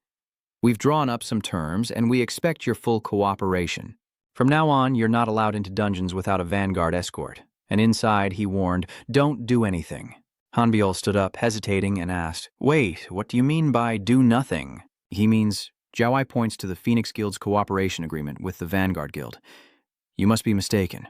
We've drawn up some terms, and we expect your full cooperation. From now on, you're not allowed into dungeons without a Vanguard escort. And inside, he warned, don't do anything. Hanbiol stood up, hesitating, and asked, Wait, what do you mean by do nothing? He means, Jiaowai points to the Phoenix Guild's cooperation agreement with the Vanguard Guild. You must be mistaken.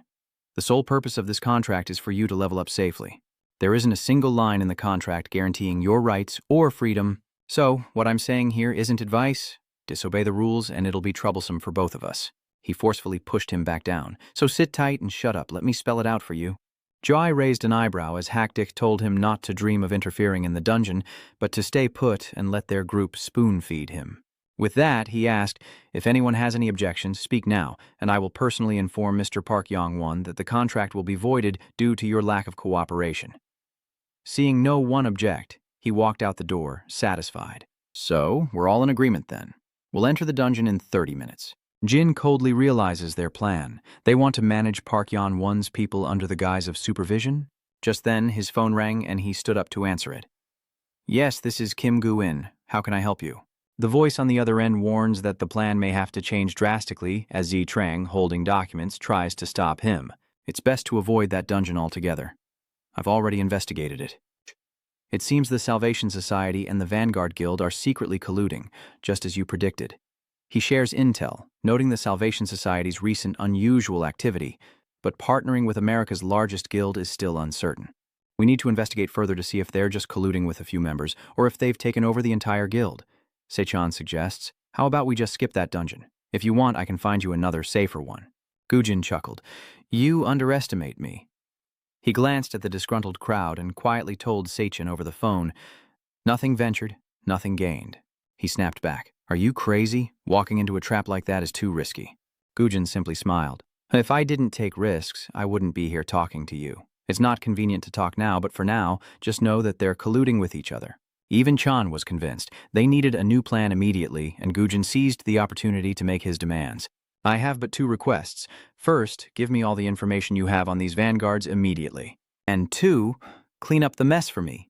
The sole purpose of this contract is for you to level up safely. There isn't a single line in the contract guaranteeing your rights or freedom. So, what I'm saying here isn't advice. Disobey the rules and it'll be troublesome for both of us. He forcefully pushed him back down. So sit tight and shut up. Let me spell it out for you. Jai raised an eyebrow as Hackdick told him not to dream of interfering in the dungeon, but to stay put and let their group spoon-feed him. With that, he asked, if anyone has any objections, speak now, and I will personally inform Mr. Park Yong-wan that the contract will be voided due to your lack of cooperation. Seeing no one object, he walked out the door, satisfied. So, we're all in agreement then. We'll enter the dungeon in 30 minutes. Jin coldly realizes their plan. They want to manage Park Yan-won's people under the guise of supervision. Just then, his phone rang and he stood up to answer it. Yes, this is Kim Gu-in. How can I help you? The voice on the other end warns that the plan may have to change drastically as Zi Trang, holding documents, tries to stop him. It's best to avoid that dungeon altogether. I've already investigated it. It seems the Salvation Society and the Vanguard Guild are secretly colluding, just as you predicted. He shares intel, noting the Salvation Society's recent unusual activity, but partnering with America's largest guild is still uncertain. We need to investigate further to see if they're just colluding with a few members, or if they've taken over the entire guild. Sechan suggests, how about we just skip that dungeon? If you want, I can find you another, safer one. Gujin chuckled. You underestimate me. He glanced at the disgruntled crowd and quietly told Sechan over the phone, nothing ventured, nothing gained. He snapped back. Are you crazy? Walking into a trap like that is too risky. Gujin simply smiled. If I didn't take risks, I wouldn't be here talking to you. It's not convenient to talk now, but for now, just know that they're colluding with each other. Even Chan was convinced. They needed a new plan immediately, and Gujin seized the opportunity to make his demands. I have but 2 requests. First, give me all the information you have on these vanguards immediately. And 2, clean up the mess for me.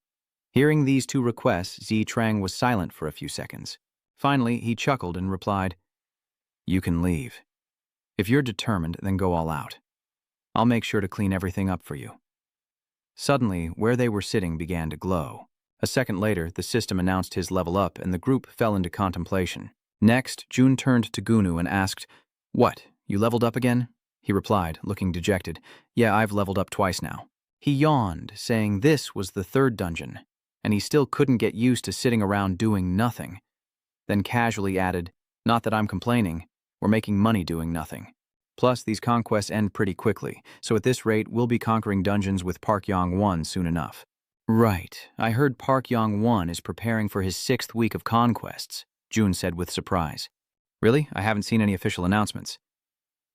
Hearing these 2 requests, Zi Trang was silent for a few seconds. Finally, he chuckled and replied, You can leave. If you're determined, then go all out. I'll make sure to clean everything up for you. Suddenly, where they were sitting began to glow. A second later, the system announced his level up and the group fell into contemplation. Next, Jun turned to Gunu and asked, What, you leveled up again? He replied, looking dejected, Yeah, I've leveled up twice now. He yawned, saying this was the 3rd dungeon, and he still couldn't get used to sitting around doing nothing. Then casually added, Not that I'm complaining, we're making money doing nothing. Plus, these conquests end pretty quickly, so at this rate, we'll be conquering dungeons with Park Yong-wan soon enough. Right, I heard Park Yong-wan is preparing for his 6th week of conquests, Jun said with surprise. Really? I haven't seen any official announcements.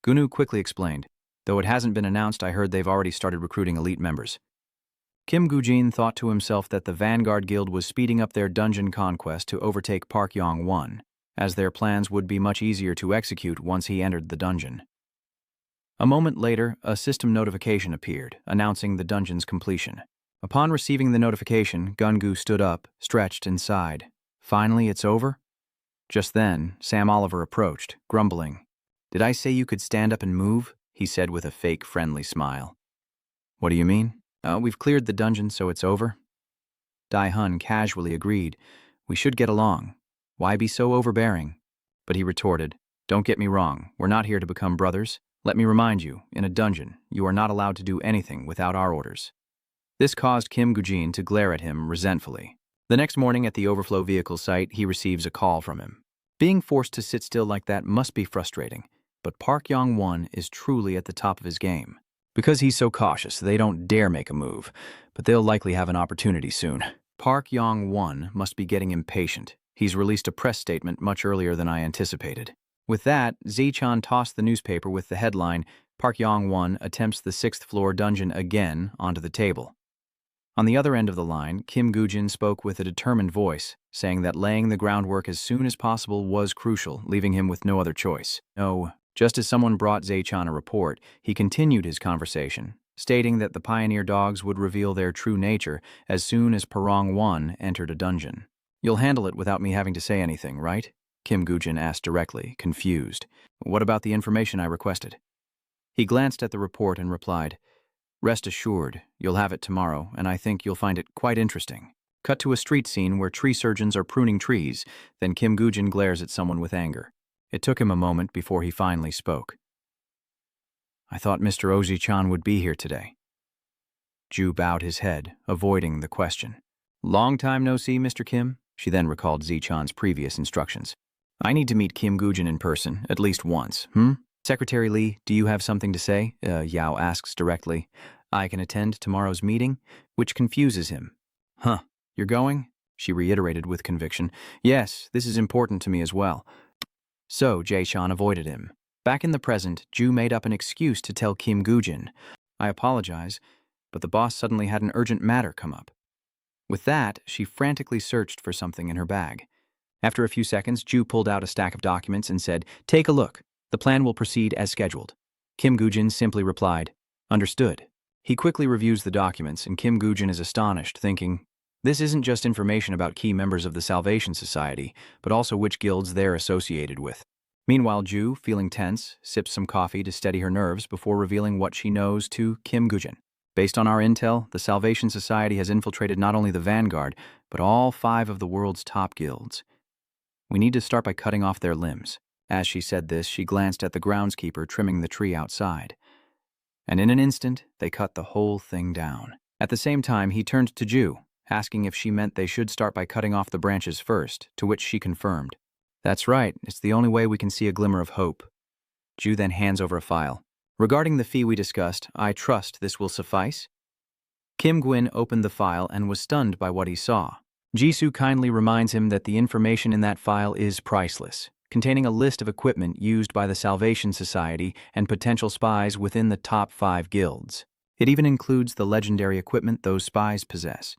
Gunu quickly explained, Though it hasn't been announced, I heard they've already started recruiting elite members. Kim Gujin thought to himself that the Vanguard Guild was speeding up their dungeon conquest to overtake Park Yong-wan, as their plans would be much easier to execute once he entered the dungeon. A moment later, a system notification appeared, announcing the dungeon's completion. Upon receiving the notification, Gungu stood up, stretched, and sighed. Finally, it's over? Just then, Sam Oliver approached, grumbling. Did I say you could stand up and move? He said with a fake friendly smile. What do you mean? We've cleared the dungeon, so it's over. Dai Hun casually agreed. We should get along. Why be so overbearing? But he retorted, don't get me wrong, we're not here to become brothers. Let me remind you, in a dungeon, you are not allowed to do anything without our orders. This caused Kim Gujin to glare at him resentfully. The next morning at the overflow vehicle site, he receives a call from him. Being forced to sit still like that must be frustrating, but Park Yong Wan is truly at the top of his game. Because he's so cautious, they don't dare make a move, but they'll likely have an opportunity soon. Park Yong Wan must be getting impatient. He's released a press statement much earlier than I anticipated. With that, Zichan tossed the newspaper with the headline, Park Yong Wan attempts the 6th floor dungeon again, onto the table. On the other end of the line, Kim Gujin spoke with a determined voice, saying that laying the groundwork as soon as possible was crucial, leaving him with no other choice. No, just as someone brought Zichan a report, he continued his conversation, stating that the pioneer dogs would reveal their true nature as soon as Parong Wan entered a dungeon. You'll handle it without me having to say anything, right? Kim Gujin asked directly, confused. What about the information I requested? He glanced at the report and replied, Rest assured, you'll have it tomorrow, and I think you'll find it quite interesting. Cut to a street scene where tree surgeons are pruning trees, then Kim Gujin glares at someone with anger. It took him a moment before he finally spoke. I thought Mr. Ozi-chan would be here today. Ju bowed his head, avoiding the question. Long time no see, Mr. Kim? She then recalled Zichan's previous instructions. I need to meet Kim Gujin in person, at least once, Secretary Lee, do you have something to say? Yao asks directly. I can attend tomorrow's meeting, which confuses him. Huh, you're going? She reiterated with conviction. Yes, this is important to me as well. So Jae-shan avoided him. Back in the present, Ju made up an excuse to tell Kim Gujin. I apologize, but the boss suddenly had an urgent matter come up. With that, she frantically searched for something in her bag. After a few seconds, Ju pulled out a stack of documents and said, Take a look. The plan will proceed as scheduled. Kim Gujin simply replied, Understood. He quickly reviews the documents, and Kim Gujin is astonished, thinking, this isn't just information about key members of the Salvation Society, but also which guilds they're associated with. Meanwhile, Ju, feeling tense, sips some coffee to steady her nerves before revealing what she knows to Kim Gujin. Based on our intel, the Salvation Society has infiltrated not only the Vanguard, but all 5 of the world's top guilds. We need to start by cutting off their limbs. As she said this, she glanced at the groundskeeper trimming the tree outside. And in an instant, they cut the whole thing down. At the same time, he turned to Ju, asking if she meant they should start by cutting off the branches first, to which she confirmed. That's right, it's the only way we can see a glimmer of hope. Ju then hands over a file. Regarding the fee we discussed, I trust this will suffice? Kim Gwyn opened the file and was stunned by what he saw. Jisoo kindly reminds him that the information in that file is priceless, containing a list of equipment used by the Salvation Society and potential spies within the top 5 guilds. It even includes the legendary equipment those spies possess.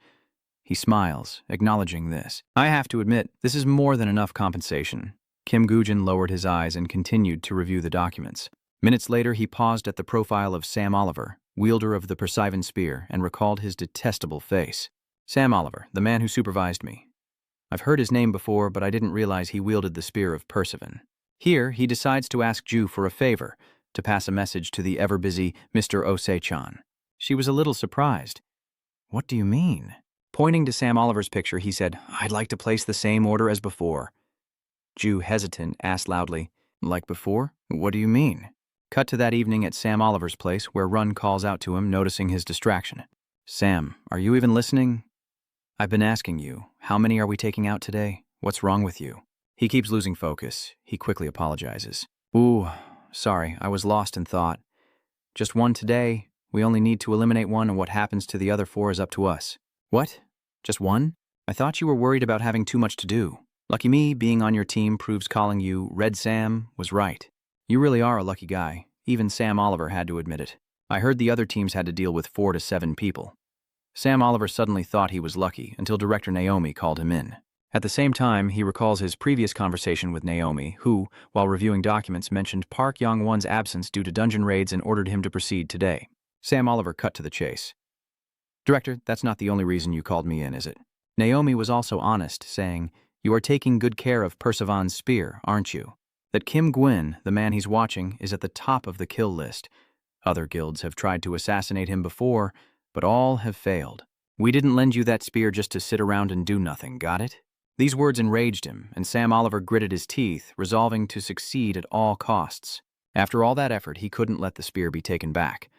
He smiles, acknowledging this. I have to admit, this is more than enough compensation. Kim Gujin lowered his eyes and continued to review the documents. Minutes later, he paused at the profile of Sam Oliver, wielder of the Persivan Spear, and recalled his detestable face. Sam Oliver, the man who supervised me. I've heard his name before, but I didn't realize he wielded the Spear of Persivan. Here, he decides to ask Ju for a favor, to pass a message to the ever-busy Mr. Osei-chan. She was a little surprised. What do you mean? Pointing to Sam Oliver's picture, he said, I'd like to place the same order as before. Ju, hesitant, asked loudly, Like before? What do you mean? Cut to that evening at Sam Oliver's place, where Run calls out to him, noticing his distraction. Sam, are you even listening? I've been asking you, how many are we taking out today? What's wrong with you? He keeps losing focus. He quickly apologizes. Ooh, sorry, I was lost in thought. Just 1 today. We only need to eliminate 1, and what happens to the other 4 is up to us. What? Just 1? I thought you were worried about having too much to do. Lucky me, being on your team proves calling you Red Sam was right. You really are a lucky guy. Even Sam Oliver had to admit it. I heard the other teams had to deal with 4 to 7 people. Sam Oliver suddenly thought he was lucky until Director Naomi called him in. At the same time, he recalls his previous conversation with Naomi, who, while reviewing documents, mentioned Park Yong Wan's absence due to dungeon raids and ordered him to proceed today. Sam Oliver cut to the chase. Director, that's not the only reason you called me in, is it? Naomi was also honest, saying, "You are taking good care of Percivan's spear, aren't you? That Kim Gwyn, the man he's watching, is at the top of the kill list. Other guilds have tried to assassinate him before, but all have failed. We didn't lend you that spear just to sit around and do nothing, got it?" These words enraged him, and Sam Oliver gritted his teeth, resolving to succeed at all costs. After all that effort, he couldn't let the spear be taken back.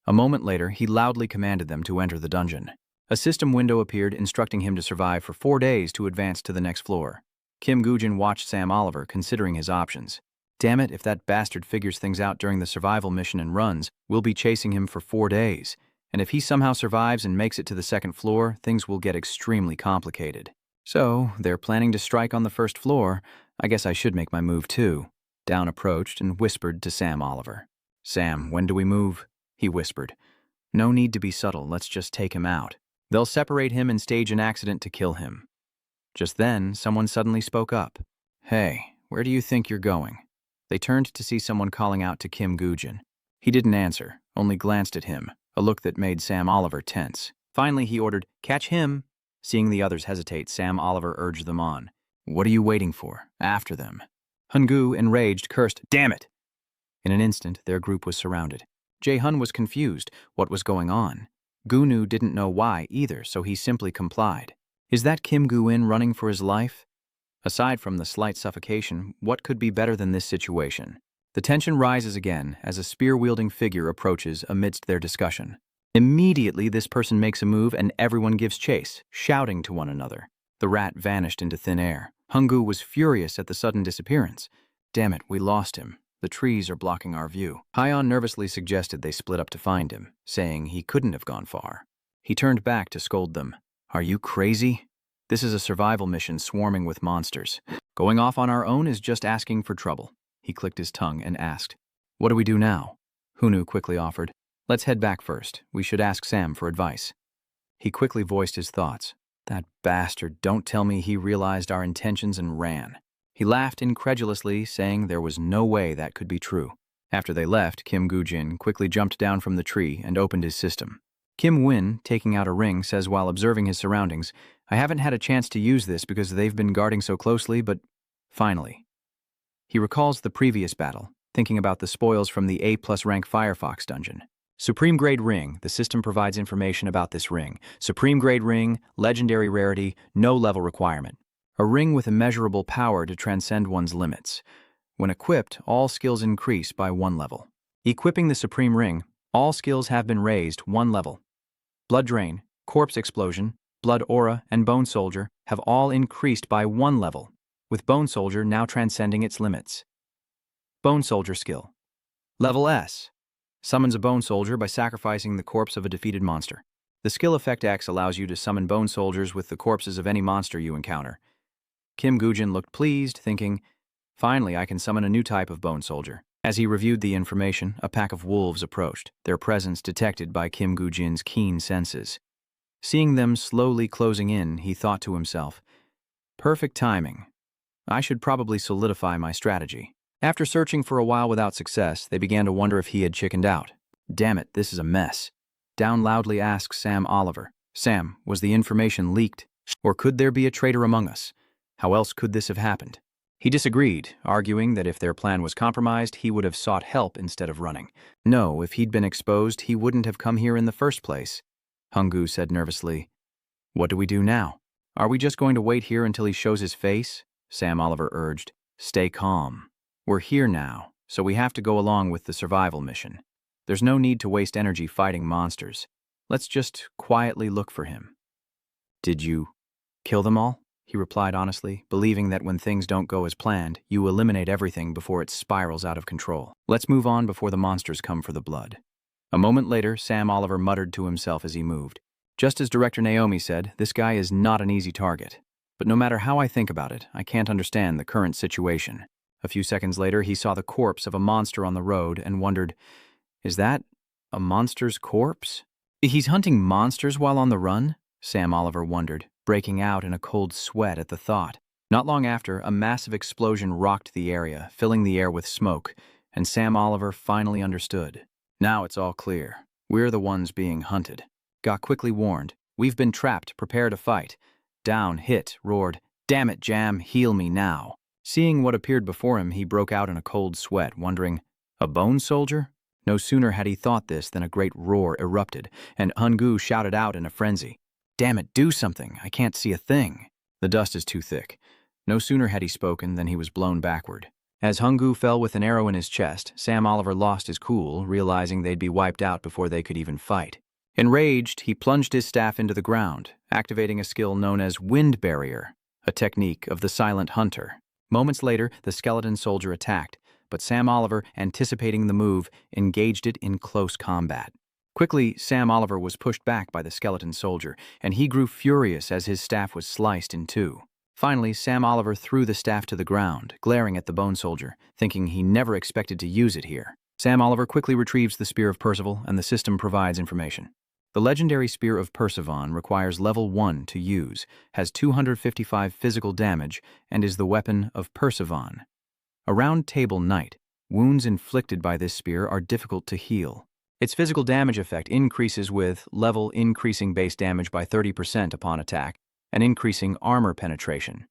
A moment later, he loudly commanded them to enter the dungeon. A system window appeared instructing him to survive for 4 days to advance to the next floor. Kim Gujin watched Sam Oliver, considering his options. Damn it, if that bastard figures things out during the survival mission and runs, we'll be chasing him for 4 days. And if he somehow survives and makes it to the second floor, things will get extremely complicated. So, they're planning to strike on the first floor. I guess I should make my move too. Down approached and whispered to Sam Oliver. "Sam, when do we move?" he whispered. "No need to be subtle, let's just take him out. They'll separate him and stage an accident to kill him." Just then, someone suddenly spoke up. "Hey, where do you think you're going?" They turned to see someone calling out to Kim Gujin. He didn't answer, only glanced at him, a look that made Sam Oliver tense. Finally, he ordered, "Catch him!" Seeing the others hesitate, Sam Oliver urged them on. "What are you waiting for? After them." Hungu, enraged, cursed, "Damn it!" In an instant, their group was surrounded. Jae-hun was confused. What was going on? Gunu didn't know why either, so he simply complied. Is that Kim Gu-in running for his life? Aside from the slight suffocation, what could be better than this situation? The tension rises again as a spear-wielding figure approaches amidst their discussion. Immediately, this person makes a move and everyone gives chase, shouting to one another. The rat vanished into thin air. Hungu was furious at the sudden disappearance. "Damn it, we lost him. The trees are blocking our view." Hyon nervously suggested they split up to find him, saying he couldn't have gone far. He turned back to scold them. "Are you crazy? This is a survival mission swarming with monsters. Going off on our own is just asking for trouble." He clicked his tongue and asked, "What do we do now?" Hunu quickly offered, "Let's head back first. We should ask Sam for advice." He quickly voiced his thoughts. That bastard, don't tell me he realized our intentions and ran. He laughed incredulously, saying there was no way that could be true. After they left, Kim Gujin quickly jumped down from the tree and opened his system. Kim Win, taking out a ring, says while observing his surroundings, "I haven't had a chance to use this because they've been guarding so closely, but finally." He recalls the previous battle, thinking about the spoils from the A+ rank Firefox dungeon. Supreme Grade Ring, the system provides information about this ring. Supreme Grade Ring, legendary rarity, no level requirement. A ring with immeasurable power to transcend one's limits. When equipped, all skills increase by 1 level. Equipping the Supreme Ring, all skills have been raised 1 level. Blood Drain, Corpse Explosion, Blood Aura, and Bone Soldier have all increased by 1 level, with Bone Soldier now transcending its limits. Bone Soldier skill. Level S. Summons a Bone Soldier by sacrificing the corpse of a defeated monster. The skill effect X allows you to summon Bone Soldiers with the corpses of any monster you encounter. Kim Gujin looked pleased, thinking, "Finally, I can summon a new type of Bone Soldier." As he reviewed the information, a pack of wolves approached, their presence detected by Kim Gujin's keen senses. Seeing them slowly closing in, he thought to himself, "Perfect timing. I should probably solidify my strategy." After searching for a while without success, they began to wonder if he had chickened out. "Damn it, this is a mess." Down loudly asked Sam Oliver, "Sam, was the information leaked? Or could there be a traitor among us? How else could this have happened?" He disagreed, arguing that if their plan was compromised, he would have sought help instead of running. No, if he'd been exposed, he wouldn't have come here in the first place. Hungu said nervously, "What do we do now? Are we just going to wait here until he shows his face?" Sam Oliver urged. "Stay calm. We're here now, so we have to go along with the survival mission. There's no need to waste energy fighting monsters. Let's just quietly look for him." "Did you kill them all?" he replied honestly, believing that when things don't go as planned, you eliminate everything before it spirals out of control. "Let's move on before the monsters come for the blood." A moment later, Sam Oliver muttered to himself as he moved. Just as Director Naomi said, this guy is not an easy target. But no matter how I think about it, I can't understand the current situation. A few seconds later, he saw the corpse of a monster on the road and wondered, is that a monster's corpse? He's hunting monsters while on the run? Sam Oliver wondered, breaking out in a cold sweat at the thought. Not long after, a massive explosion rocked the area, filling the air with smoke, and Sam Oliver finally understood. Now it's all clear. We're the ones being hunted. Ga quickly warned, "We've been trapped, prepare to fight." Down, hit, roared, "Damn it, Jam, heal me now." Seeing what appeared before him, he broke out in a cold sweat, wondering, a bone soldier? No sooner had he thought this than a great roar erupted, and Hungu shouted out in a frenzy, "Damn it, do something, I can't see a thing." The dust is too thick. No sooner had he spoken than he was blown backward. As Hungu fell with an arrow in his chest, Sam Oliver lost his cool, realizing they'd be wiped out before they could even fight. Enraged, he plunged his staff into the ground, activating a skill known as Wind Barrier, a technique of the Silent Hunter. Moments later, the skeleton soldier attacked, but Sam Oliver, anticipating the move, engaged it in close combat. Quickly, Sam Oliver was pushed back by the skeleton soldier, and he grew furious as his staff was sliced in two. Finally, Sam Oliver threw the staff to the ground, glaring at the bone soldier, thinking he never expected to use it here. Sam Oliver quickly retrieves the Spear of Percival, and the system provides information. The legendary Spear of Percival requires level 1 to use, has 255 physical damage, and is the weapon of Percival. A round table knight. Wounds inflicted by this spear are difficult to heal. Its physical damage effect increases with level increasing base damage by 30% upon attack, and increasing armor penetration.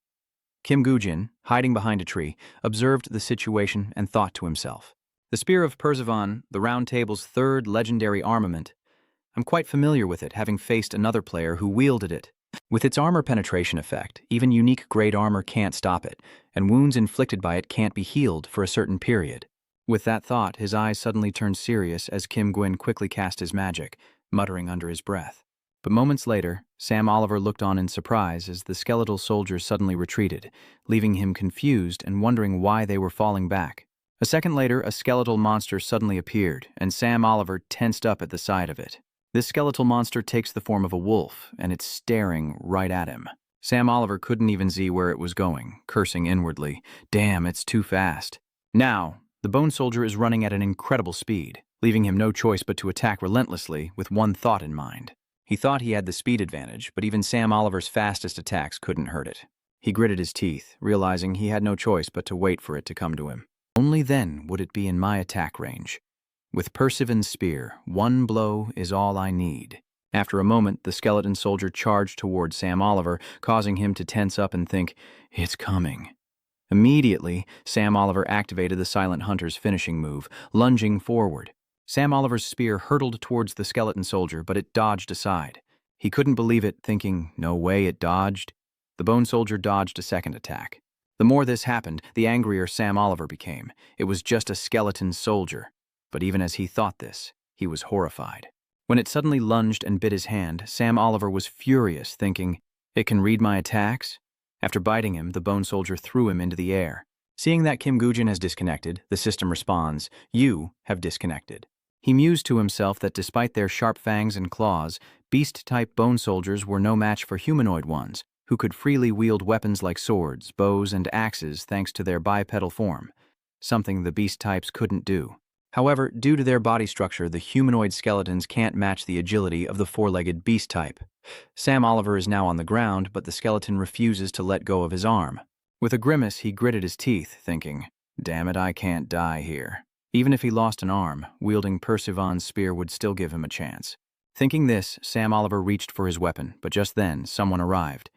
Kim Gujin, hiding behind a tree, observed the situation and thought to himself, the Spear of Percival, the Round Table's third legendary armament. I'm quite familiar with it, having faced another player who wielded it. With its armor penetration effect, even unique grade armor can't stop it, and wounds inflicted by it can't be healed for a certain period. With that thought, his eyes suddenly turned serious as Kim Gwyn quickly cast his magic, muttering under his breath. But moments later, Sam Oliver looked on in surprise as the skeletal soldiers suddenly retreated, leaving him confused and wondering why they were falling back. A second later, a skeletal monster suddenly appeared, and Sam Oliver tensed up at the sight of it. This skeletal monster takes the form of a wolf, and it's staring right at him. Sam Oliver couldn't even see where it was going, cursing inwardly, "Damn, it's too fast." Now, the bone soldier is running at an incredible speed, leaving him no choice but to attack relentlessly with one thought in mind. He thought he had the speed advantage, but even Sam Oliver's fastest attacks couldn't hurt it. He gritted his teeth, realizing he had no choice but to wait for it to come to him. Only then would it be in my attack range. With Percival's spear, one blow is all I need. After a moment, the skeleton soldier charged toward Sam Oliver, causing him to tense up and think, "It's coming." Immediately, Sam Oliver activated the Silent Hunter's finishing move, lunging forward. Sam Oliver's spear hurtled towards the skeleton soldier, but it dodged aside. He couldn't believe it, thinking, "No way it dodged." The bone soldier dodged a second attack. The more this happened, the angrier Sam Oliver became. It was just a skeleton soldier. But even as he thought this, he was horrified. When it suddenly lunged and bit his hand, Sam Oliver was furious, thinking, "It can read my attacks?" After biting him, the bone soldier threw him into the air. Seeing that Kim Gujin has disconnected, the system responds, "You have disconnected." He mused to himself that despite their sharp fangs and claws, beast-type bone soldiers were no match for humanoid ones, who could freely wield weapons like swords, bows, and axes thanks to their bipedal form, something the beast types couldn't do. However, due to their body structure, the humanoid skeletons can't match the agility of the four-legged beast type. Sam Oliver is now on the ground, but the skeleton refuses to let go of his arm. With a grimace, he gritted his teeth, thinking, "Damn it, I can't die here." Even if he lost an arm, wielding Percival's spear would still give him a chance. Thinking this, Sam Oliver reached for his weapon, but just then, someone arrived.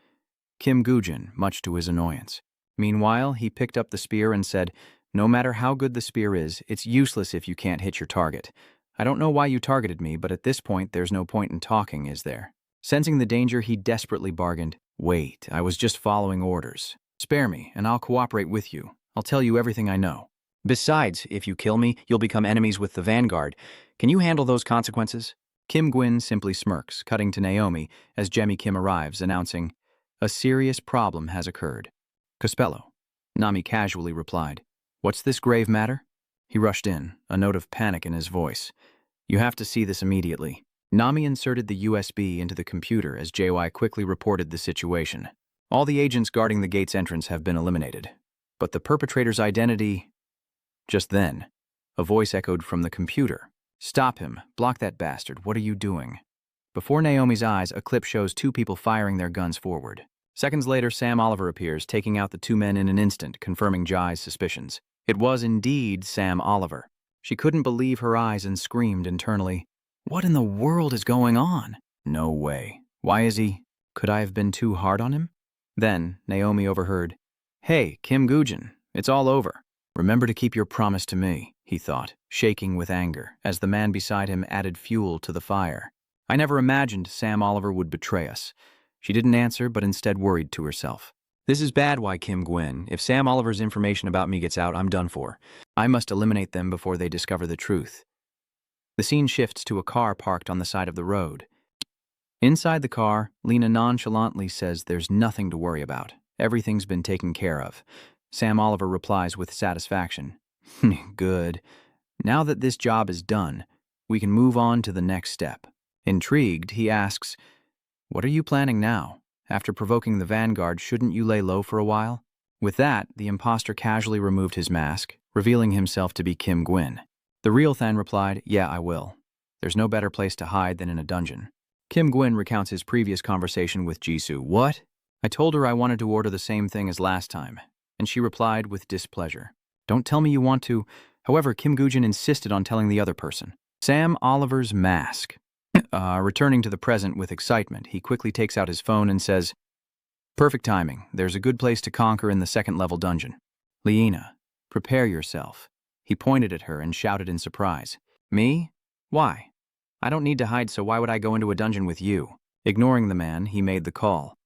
Kim Gujin, much to his annoyance. Meanwhile, he picked up the spear and said, "No matter how good the spear is, it's useless if you can't hit your target. I don't know why you targeted me, but at this point, there's no point in talking, is there?" Sensing the danger, he desperately bargained, "Wait, I was just following orders. Spare me, and I'll cooperate with you. I'll tell you everything I know. Besides, if you kill me, you'll become enemies with the Vanguard. Can you handle those consequences?" Kim Gwyn simply smirks, cutting to Naomi as Jemmy Kim arrives, announcing, "A serious problem has occurred." "Cospello," Nami casually replied. "What's this grave matter?" He rushed in, a note of panic in his voice. "You have to see this immediately." Nami inserted the USB into the computer as JY quickly reported the situation. "All the agents guarding the gate's entrance have been eliminated. But the perpetrator's identity..." Just then, a voice echoed from the computer. "Stop him. Block that bastard. What are you doing?" Before Naomi's eyes, a clip shows two people firing their guns forward. Seconds later, Sam Oliver appears, taking out the two men in an instant, confirming Jai's suspicions. It was indeed Sam Oliver. She couldn't believe her eyes and screamed internally, "What in the world is going on?" No way. Why is he? Could I have been too hard on him? Then, Naomi overheard. Hey, Kim Gujin, it's all over. Remember to keep your promise to me, he thought, shaking with anger, as the man beside him added fuel to the fire. I never imagined Sam Oliver would betray us. She didn't answer, but instead worried to herself. This is bad, why Kim Gwyn. If Sam Oliver's information about me gets out, I'm done for. I must eliminate them before they discover the truth. The scene shifts to a car parked on the side of the road. Inside the car, Lena nonchalantly says there's nothing to worry about. Everything's been taken care of. Sam Oliver replies with satisfaction. Good. Now that this job is done, we can move on to the next step. Intrigued, he asks, what are you planning now? After provoking the Vanguard, shouldn't you lay low for a while? With that, the imposter casually removed his mask, revealing himself to be Kim Gwyn. The real Than replied, yeah, I will. There's no better place to hide than in a dungeon. Kim Gwyn recounts his previous conversation with Jisoo. What? I told her I wanted to order the same thing as last time, and she replied with displeasure. Don't tell me you want to. However, Kim Gujin insisted on telling the other person. Sam Oliver's mask. Returning to the present with excitement, he quickly takes out his phone and says, perfect timing. There's a good place to conquer in the second-level dungeon. Lena, prepare yourself. He pointed at her and shouted in surprise. Me? Why? I don't need to hide, so why would I go into a dungeon with you? Ignoring the man, he made the call.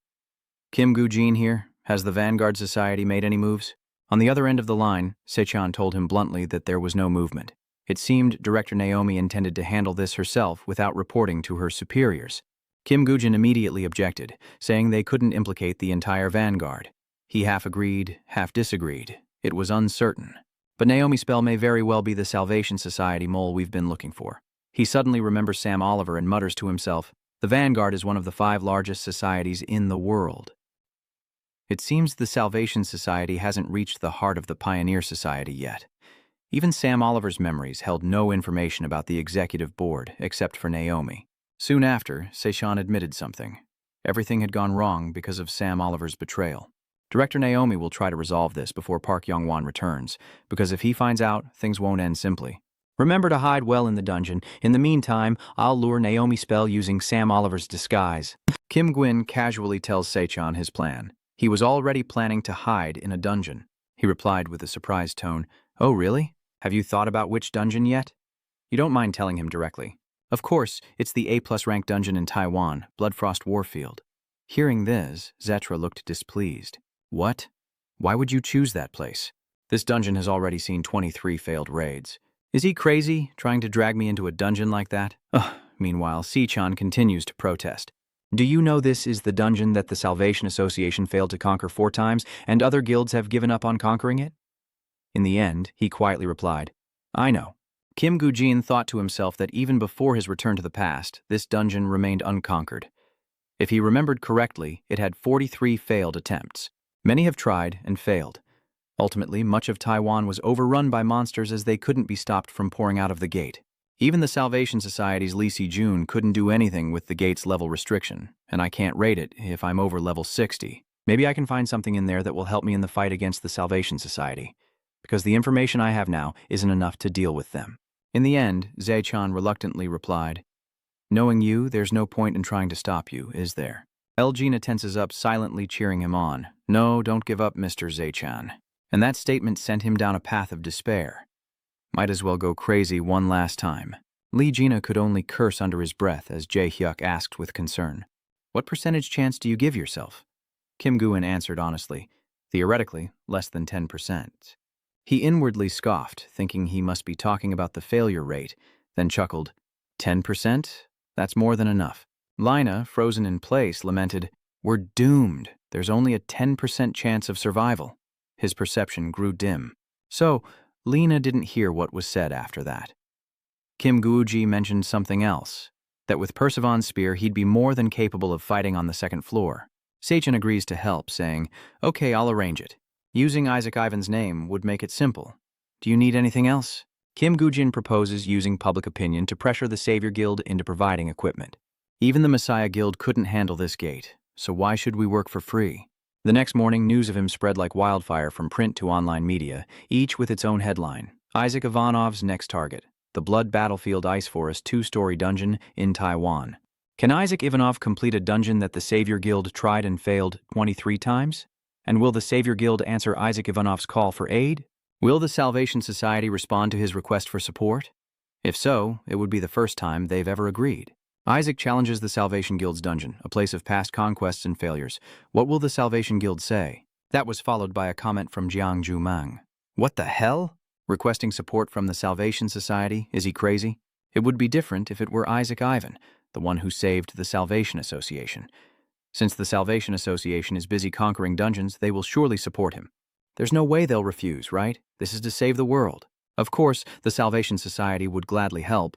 Kim Gujin here. Has the Vanguard Society made any moves? On the other end of the line, Sechan told him bluntly that there was no movement. It seemed Director Naomi intended to handle this herself without reporting to her superiors. Kim Gujin immediately objected, saying they couldn't implicate the entire Vanguard. He half agreed, half disagreed. It was uncertain. But Naomi's spell may very well be the Salvation Society mole we've been looking for. He suddenly remembers Sam Oliver and mutters to himself, the Vanguard is one of the 5 largest societies in the world. It seems the Salvation Society hasn't reached the heart of the Pioneer Society yet. Even Sam Oliver's memories held no information about the executive board except for Naomi. Soon after, Sechan admitted something. Everything had gone wrong because of Sam Oliver's betrayal. Director Naomi will try to resolve this before Park Yong Wan returns, because if he finds out, things won't end simply. Remember to hide well in the dungeon. In the meantime, I'll lure Naomi's spell using Sam Oliver's disguise. Kim Gwyn casually tells Sechan his plan. He was already planning to hide in a dungeon. He replied with a surprised tone, oh really? Have you thought about which dungeon yet? You don't mind telling him directly. Of course, it's the A+ rank dungeon in Taiwan, Bloodfrost Warfield. Hearing this, Zetra looked displeased. What? Why would you choose that place? This dungeon has already seen 23 failed raids. Is he crazy, trying to drag me into a dungeon like that? Meanwhile, Sechan continues to protest. Do you know this is the dungeon that the Salvation Association failed to conquer 4 times, and other guilds have given up on conquering it? In the end, he quietly replied, I know. Kim Gujin thought to himself that even before his return to the past, this dungeon remained unconquered. If he remembered correctly, it had 43 failed attempts. Many have tried and failed. Ultimately, much of Taiwan was overrun by monsters as they couldn't be stopped from pouring out of the gate. Even the Salvation Society's Lee Si-jun couldn't do anything with the gate's level restriction, and I can't raid it if I'm over level 60. Maybe I can find something in there that will help me in the fight against the Salvation Society, because the information I have now isn't enough to deal with them. In the end, Zechan reluctantly replied, knowing you, there's no point in trying to stop you, is there? Elgina tenses up, silently cheering him on. No, don't give up, Mr. Zechan. And that statement sent him down a path of despair. Might as well go crazy one last time. Lee Gina could only curse under his breath as Jae Hyuk asked with concern, what percentage chance do you give yourself? Kim Guen answered honestly, theoretically, less than 10%. He inwardly scoffed, thinking he must be talking about the failure rate, then chuckled, 10%? That's more than enough. Lina, frozen in place, lamented, we're doomed. There's only a 10% chance of survival. His perception grew dim. So, Lena didn't hear what was said after that. Kim Guuji mentioned something else, that with Percivan's spear he'd be more than capable of fighting on the second floor. Sachin agrees to help, saying, okay, I'll arrange it. Using Isaac Ivan's name would make it simple. Do you need anything else? Kim Gujin proposes using public opinion to pressure the Savior Guild into providing equipment. Even the Messiah Guild couldn't handle this gate, so why should we work for free? The next morning, news of him spread like wildfire from print to online media, each with its own headline. Isaac Ivanov's next target, the Blood Battlefield Ice Forest 2-story dungeon in Taiwan. Can Isaac Ivanov complete a dungeon that the Savior Guild tried and failed 23 times? And will the Savior Guild answer Isaac Ivanov's call for aid? Will the Salvation Society respond to his request for support? If so, it would be the first time they've ever agreed. Isaac challenges the Salvation Guild's dungeon, a place of past conquests and failures. What will the Salvation Guild say? That was followed by a comment from Jiang Jumang. What the hell? Requesting support from the Salvation Society? Is he crazy? It would be different if it were Isaac Ivan, the one who saved the Salvation Association. Since the Salvation Association is busy conquering dungeons, they will surely support him. There's no way they'll refuse, right? This is to save the world. Of course, the Salvation Society would gladly help,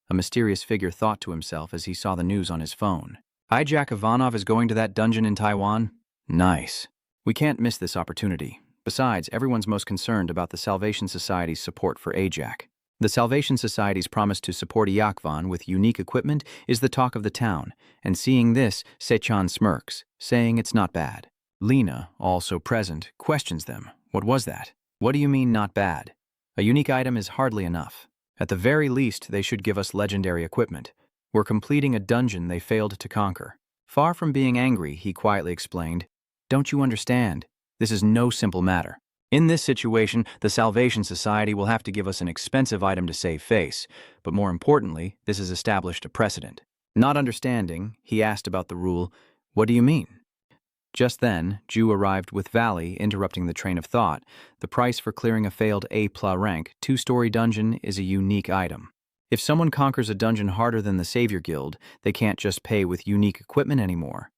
a mysterious figure thought to himself as he saw the news on his phone. Isaac Ivanov is going to that dungeon in Taiwan? Nice. We can't miss this opportunity. Besides, everyone's most concerned about the Salvation Society's support for Ajax. The Salvation Society's promise to support Iakvan with unique equipment is the talk of the town, and seeing this, Sechan smirks, saying it's not bad. Lena, also present, questions them. What was that? What do you mean not bad? A unique item is hardly enough. At the very least, they should give us legendary equipment. We're completing a dungeon they failed to conquer. Far from being angry, he quietly explained, "Don't you understand? This is no simple matter. In this situation, the Salvation Society will have to give us an expensive item to save face, but more importantly, this has established a precedent." Not understanding, he asked about the rule, "What do you mean?" Just then, Ju arrived with Valley, interrupting the train of thought. The price for clearing a failed A+ rank, 2-story dungeon is a unique item. If someone conquers a dungeon harder than the Savior Guild, they can't just pay with unique equipment anymore.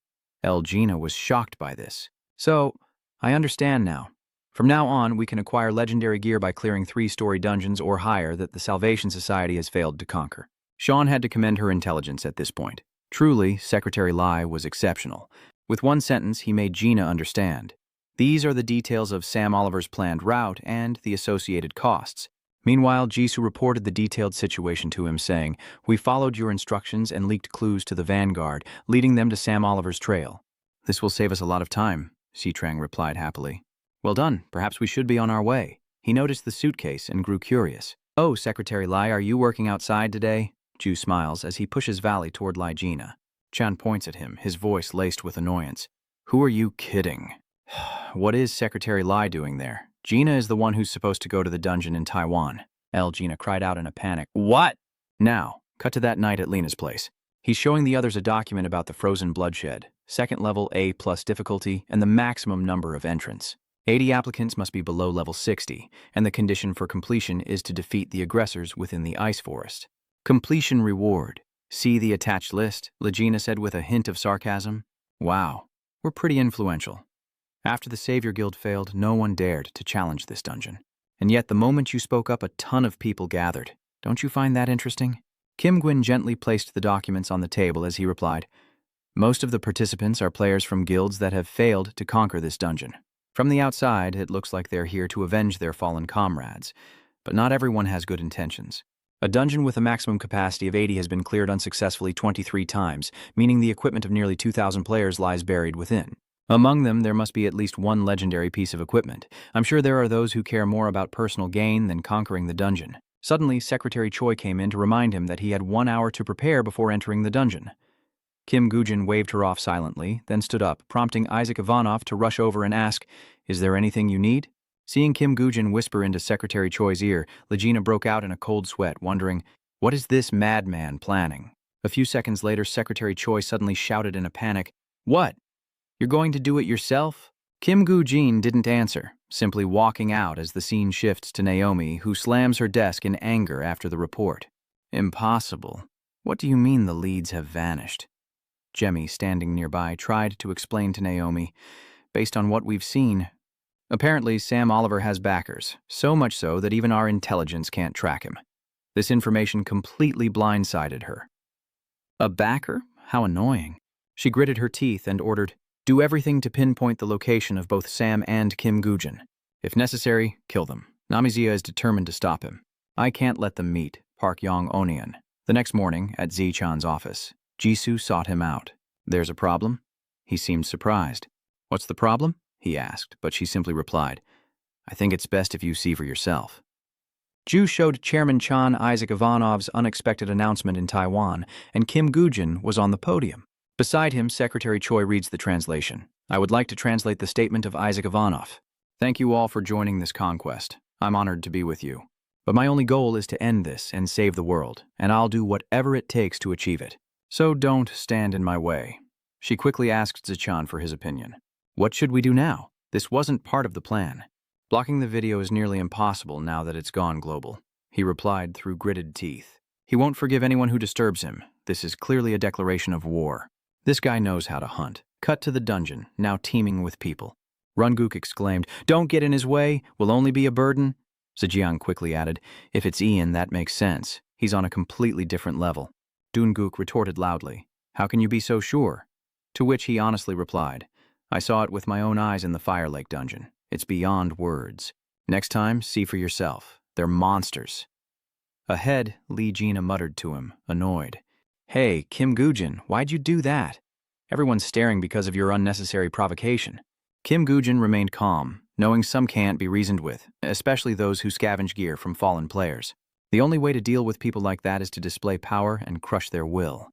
Elgina was shocked by this. So, I understand now. From now on, we can acquire legendary gear by clearing 3-story dungeons or higher that the Salvation Society has failed to conquer. Sean had to commend her intelligence at this point. Truly, Secretary Lai was exceptional. With one sentence, he made Gina understand. These are the details of Sam Oliver's planned route and the associated costs. Meanwhile, Jisoo reported the detailed situation to him, saying, "We followed your instructions and leaked clues to the Vanguard, leading them to Sam Oliver's trail." "This will save us a lot of time," Sitrang replied happily. "Well done. Perhaps we should be on our way." He noticed the suitcase and grew curious. "Oh, Secretary Lai, are you working outside today?" Ju smiles as he pushes Valley toward Lai Gina. Chan points at him, his voice laced with annoyance. "Who are you kidding?" "What is Secretary Lai doing there? Gina is the one who's supposed to go to the dungeon in Taiwan." Gina cried out in a panic. "What?" Now, cut to that night at Lena's place. He's showing the others a document about the frozen bloodshed, 2nd level A+ difficulty, and the maximum number of entrants. 80 applicants must be below level 60, and the condition for completion is to defeat the aggressors within the ice forest. Completion reward. "See the attached list," Legina said with a hint of sarcasm. "Wow, we're pretty influential. After the Savior Guild failed, no one dared to challenge this dungeon. And yet the moment you spoke up, a ton of people gathered. Don't you find that interesting?" Kim Gwyn gently placed the documents on the table as he replied, "Most of the participants are players from guilds that have failed to conquer this dungeon. From the outside, it looks like they're here to avenge their fallen comrades, but not everyone has good intentions. A dungeon with a maximum capacity of 80 has been cleared unsuccessfully 23 times, meaning the equipment of nearly 2,000 players lies buried within. Among them, there must be at least one legendary piece of equipment. I'm sure there are those who care more about personal gain than conquering the dungeon." Suddenly, Secretary Choi came in to remind him that he had 1 hour to prepare before entering the dungeon. Kim Gujin waved her off silently, then stood up, prompting Isaac Ivanov to rush over and ask, "Is there anything you need?" Seeing Kim Gujin whisper into Secretary Choi's ear, Legina broke out in a cold sweat, wondering, what is this madman planning? A few seconds later, Secretary Choi suddenly shouted in a panic, "What? You're going to do it yourself?" Kim Gujin didn't answer, simply walking out as the scene shifts to Naomi, who slams her desk in anger after the report. "Impossible. What do you mean the leads have vanished?" Jemmy, standing nearby, tried to explain to Naomi, "Based on what we've seen, apparently Sam Oliver has backers, so much so that even our intelligence can't track him." This information completely blindsided her. "A backer? How annoying." She gritted her teeth and ordered, "Do everything to pinpoint the location of both Sam and Kim Gujin. If necessary, kill them. Namizia is determined to stop him. I can't let them meet." Park Yong Onion. The next morning, at Zi-chan's office, Jisoo sought him out. "There's a problem?" He seemed surprised. "What's the problem?" he asked, but she simply replied, "I think it's best if you see for yourself." Ju showed Chairman Chan Isaac Ivanov's unexpected announcement in Taiwan, and Kim Gujin was on the podium. Beside him, Secretary Choi reads the translation. I would like to translate the statement of Isaac Ivanov. Thank you all for joining this conquest. I'm honored to be with you. But my only goal is to end this and save the world, and I'll do whatever it takes to achieve it. So don't stand in my way. She quickly asked Zichan for his opinion. What should we do now? This wasn't part of the plan. Blocking the video is nearly impossible now that it's gone global, he replied through gritted teeth. He won't forgive anyone who disturbs him. This is clearly a declaration of war. This guy knows how to hunt. Cut to the dungeon, now teeming with people. Runguk exclaimed, Don't get in his way, we'll only be a burden. Zhejiang quickly added, If it's Ian, that makes sense. He's on a completely different level. Dunguk retorted loudly, How can you be so sure? To which he honestly replied, I saw it with my own eyes in the Fire Lake dungeon. It's beyond words. Next time, see for yourself. They're monsters. Ahead, Li Jina muttered to him, annoyed. Hey, Kim Gujin, why'd you do that? Everyone's staring because of your unnecessary provocation. Kim Gujin remained calm, knowing some can't be reasoned with, especially those who scavenge gear from fallen players. The only way to deal with people like that is to display power and crush their will.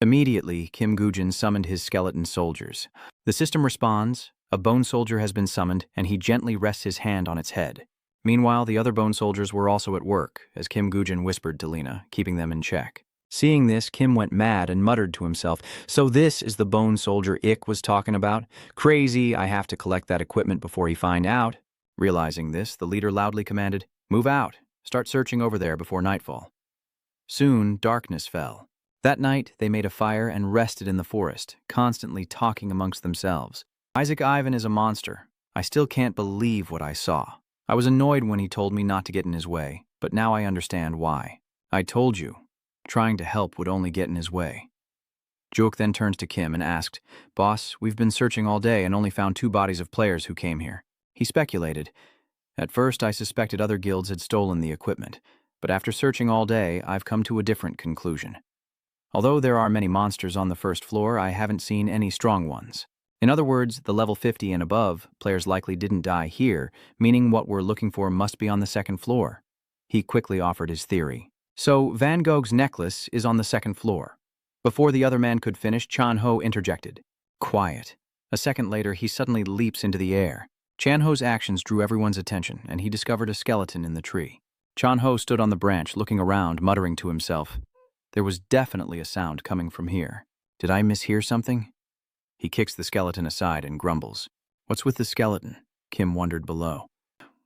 Immediately, Kim Gujin summoned his skeleton soldiers. The system responds, a bone soldier has been summoned, and he gently rests his hand on its head. Meanwhile, the other bone soldiers were also at work, as Kim Gujin whispered to Lena, keeping them in check. Seeing this, Kim went mad and muttered to himself, So this is the bone soldier Ick was talking about? Crazy, I have to collect that equipment before he find out. Realizing this, the leader loudly commanded, Move out. Start searching over there before nightfall. Soon, darkness fell. That night, they made a fire and rested in the forest, constantly talking amongst themselves. Isaac Ivan is a monster. I still can't believe what I saw. I was annoyed when he told me not to get in his way, but now I understand why. I told you. Trying to help would only get in his way. Jook then turns to Kim and asked, Boss, we've been searching all day and only found 2 bodies of players who came here. He speculated. At first, I suspected other guilds had stolen the equipment, but after searching all day, I've come to a different conclusion. Although there are many monsters on the first floor, I haven't seen any strong ones. In other words, the level 50 and above, players likely didn't die here, meaning what we're looking for must be on the second floor. He quickly offered his theory. So Van Gogh's necklace is on the second floor. Before the other man could finish, Chan Ho interjected. Quiet. A second later, he suddenly leaps into the air. Chan Ho's actions drew everyone's attention, and he discovered a skeleton in the tree. Chan Ho stood on the branch, looking around, muttering to himself. There was definitely a sound coming from here. Did I mishear something? He kicks the skeleton aside and grumbles. What's with the skeleton? Kim wondered below.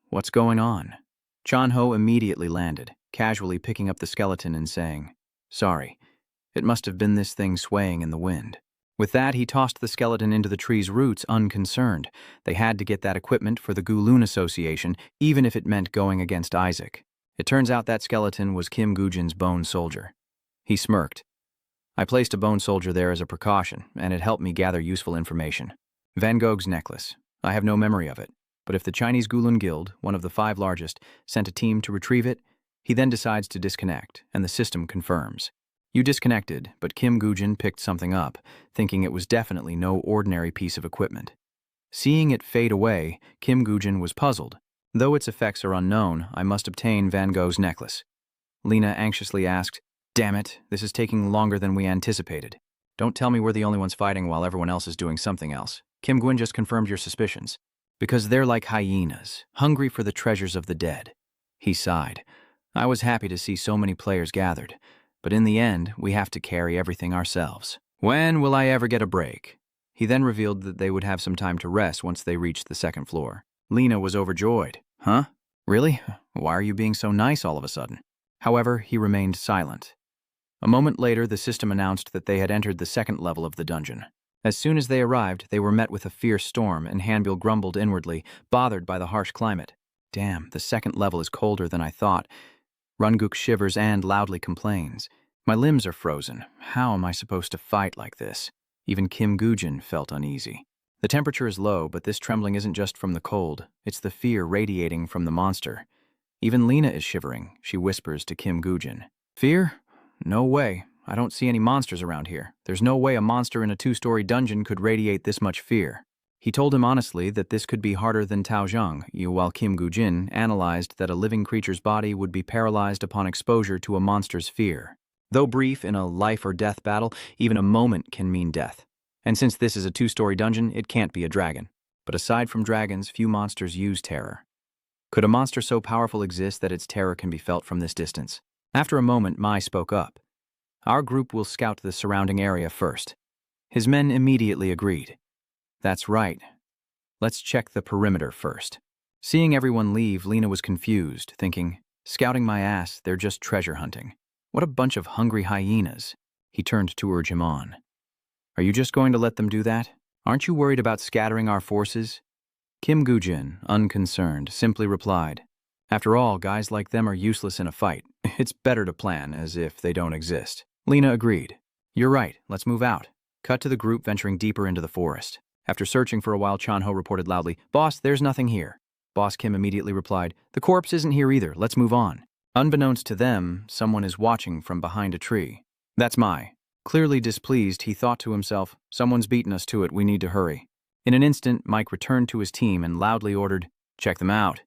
What's going on? Chan Ho immediately landed, casually picking up the skeleton and saying, Sorry, it must have been this thing swaying in the wind. With that, he tossed the skeleton into the tree's roots unconcerned. They had to get that equipment for the Gulun Association, even if it meant going against Isaac. It turns out that skeleton was Kim Gujin's bone soldier. He smirked. I placed a bone soldier there as a precaution, and it helped me gather useful information. Van Gogh's necklace. I have no memory of it, but if the Chinese Gulun Guild, one of the 5 largest, sent a team to retrieve it, he then decides to disconnect, and the system confirms. You disconnected, but Kim Gujin picked something up, thinking it was definitely no ordinary piece of equipment. Seeing it fade away, Kim Gujin was puzzled. Though its effects are unknown, I must obtain Van Gogh's necklace. Lena anxiously asked, Damn it, this is taking longer than we anticipated. Don't tell me we're the only ones fighting while everyone else is doing something else. Kim Gwyn just confirmed your suspicions. Because they're like hyenas, hungry for the treasures of the dead. He sighed. I was happy to see so many players gathered, but in the end, we have to carry everything ourselves. When will I ever get a break? He then revealed that they would have some time to rest once they reached the second floor. Lena was overjoyed. Huh? Really? Why are you being so nice all of a sudden? However, he remained silent. A moment later, the system announced that they had entered the second level of the dungeon. As soon as they arrived, they were met with a fierce storm, and Hanbil grumbled inwardly, bothered by the harsh climate. Damn, the second level is colder than I thought. Runguk shivers and loudly complains. My limbs are frozen. How am I supposed to fight like this? Even Kim Gujin felt uneasy. The temperature is low, but this trembling isn't just from the cold. It's the fear radiating from the monster. Even Lena is shivering, she whispers to Kim Gujin. Fear? No way. I don't see any monsters around here. There's no way a monster in a 2-story dungeon could radiate this much fear. He told him honestly that this could be harder than Taozhang, while Kim Gujin analyzed that a living creature's body would be paralyzed upon exposure to a monster's fear. Though brief in a life-or-death battle, even a moment can mean death. And since this is a two-story dungeon, it can't be a dragon. But aside from dragons, few monsters use terror. Could a monster so powerful exist that its terror can be felt from this distance? After a moment, Mai spoke up. Our group will scout the surrounding area first. His men immediately agreed. That's right. Let's check the perimeter first. Seeing everyone leave, Lena was confused, thinking, scouting my ass, they're just treasure hunting. What a bunch of hungry hyenas. He turned to urge him on. Are you just going to let them do that? Aren't you worried about scattering our forces? Kim Gujin, unconcerned, simply replied, after all, guys like them are useless in a fight. It's better to plan as if they don't exist. Lena agreed. You're right, let's move out. Cut to the group venturing deeper into the forest. After searching for a while, Chanho reported loudly, Boss, there's nothing here. Boss Kim immediately replied, the corpse isn't here either, let's move on. Unbeknownst to them, someone is watching from behind a tree. That's Mai. Clearly displeased, he thought to himself, someone's beaten us to it, we need to hurry. In an instant, Mike returned to his team and loudly ordered, check them out.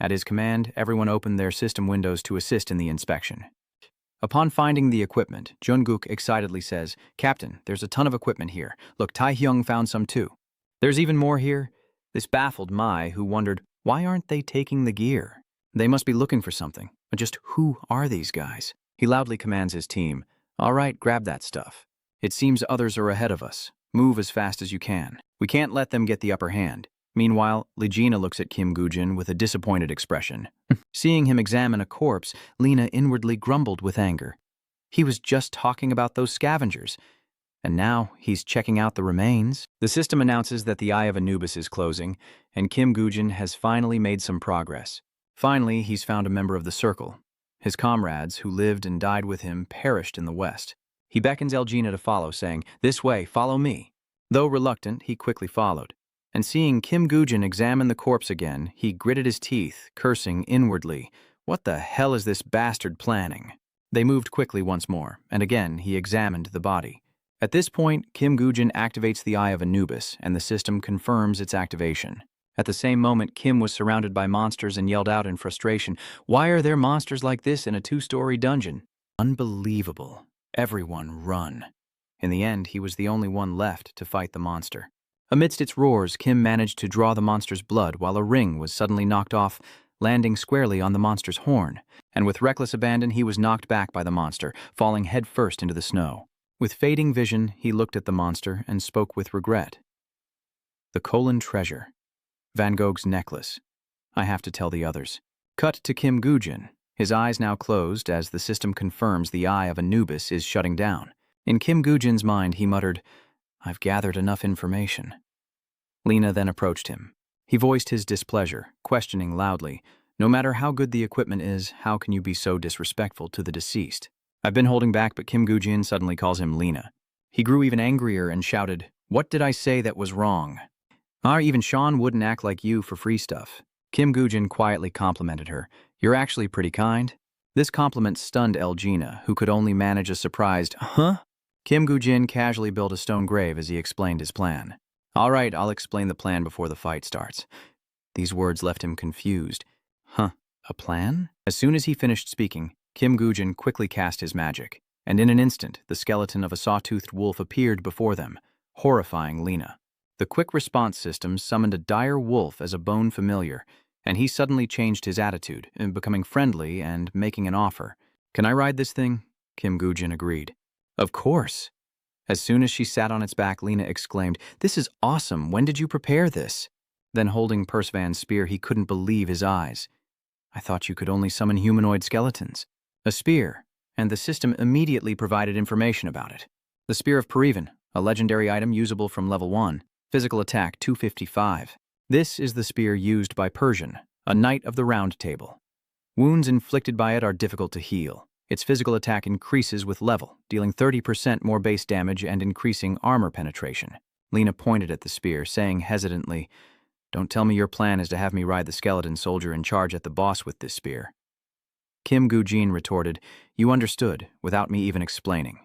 At his command, everyone opened their system windows to assist in the inspection. Upon finding the equipment, Jungkook excitedly says, Captain, there's a ton of equipment here. Look, Taehyung found some too. There's even more here. This baffled Mai, who wondered, why aren't they taking the gear? They must be looking for something. But just who are these guys? He loudly commands his team, all right, grab that stuff. It seems others are ahead of us. Move as fast as you can. We can't let them get the upper hand. Meanwhile, Legina looks at Kim Gujin with a disappointed expression. Seeing him examine a corpse, Lena inwardly grumbled with anger. He was just talking about those scavengers, and now he's checking out the remains. The system announces that the Eye of Anubis is closing, and Kim Gujin has finally made some progress. Finally, he's found a member of the Circle. His comrades, who lived and died with him, perished in the west. He beckons Elgina to follow, saying, this way, follow me. Though reluctant, he quickly followed. And seeing Kim Gujin examine the corpse again, he gritted his teeth, cursing inwardly, what the hell is this bastard planning? They moved quickly once more, and again he examined the body. At this point, Kim Gujin activates the Eye of Anubis, and the system confirms its activation. At the same moment, Kim was surrounded by monsters and yelled out in frustration, why are there monsters like this in a two-story dungeon? Unbelievable. Everyone run. In the end, he was the only one left to fight the monster. Amidst its roars, Kim managed to draw the monster's blood while a ring was suddenly knocked off, landing squarely on the monster's horn, and with reckless abandon he was knocked back by the monster, falling headfirst into the snow. With fading vision, he looked at the monster and spoke with regret. The Colon treasure. Van Gogh's necklace. I have to tell the others. Cut to Kim Gujin, his eyes now closed as the system confirms the Eye of Anubis is shutting down. In Kim Gujin's mind, he muttered, I've gathered enough information. Lena then approached him. He voiced his displeasure, questioning loudly, no matter how good the equipment is, how can you be so disrespectful to the deceased? I've been holding back, but Kim Gujin suddenly calls him Lena. He grew even angrier and shouted, what did I say that was wrong? Even Sean wouldn't act like you for free stuff. Kim Gujin quietly complimented her. You're actually pretty kind. This compliment stunned Elgina, who could only manage a surprised, huh? Kim Gujin casually built a stone grave as he explained his plan. All right, I'll explain the plan before the fight starts. These words left him confused. Huh, a plan? As soon as he finished speaking, Kim Gujin quickly cast his magic, and in an instant, the skeleton of a saw-toothed wolf appeared before them, horrifying Lena. The quick response system summoned a dire wolf as a bone familiar, and he suddenly changed his attitude, becoming friendly and making an offer. Can I ride this thing? Kim Gujin agreed. Of course. As soon as she sat on its back, Lena exclaimed, this is awesome, when did you prepare this? Then holding Percivan's spear, he couldn't believe his eyes. I thought you could only summon humanoid skeletons. A spear, and the system immediately provided information about it. The Spear of Perivan, a legendary item usable from level 1, physical attack 255. This is the spear used by Persian, a knight of the Round Table. Wounds inflicted by it are difficult to heal. Its physical attack increases with level, dealing 30% more base damage and increasing armor penetration. Lena pointed at the spear, saying hesitantly, don't tell me your plan is to have me ride the skeleton soldier and charge at the boss with this spear. Kim Gujin retorted, you understood, without me even explaining.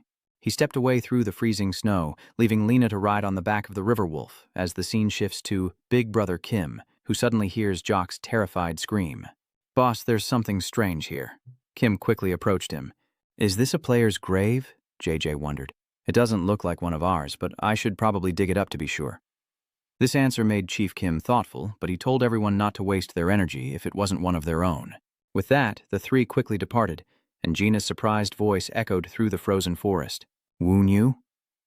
He stepped away through the freezing snow, leaving Lena to ride on the back of the river wolf as the scene shifts to Big Brother Kim, who suddenly hears Jock's terrified scream. "Boss, there's something strange here." Kim quickly approached him. "Is this a player's grave?" JJ wondered. "It doesn't look like one of ours, but I should probably dig it up to be sure." This answer made Chief Kim thoughtful, but he told everyone not to waste their energy if it wasn't one of their own. With that, the three quickly departed, and Gina's surprised voice echoed through the frozen forest. "Woon you?"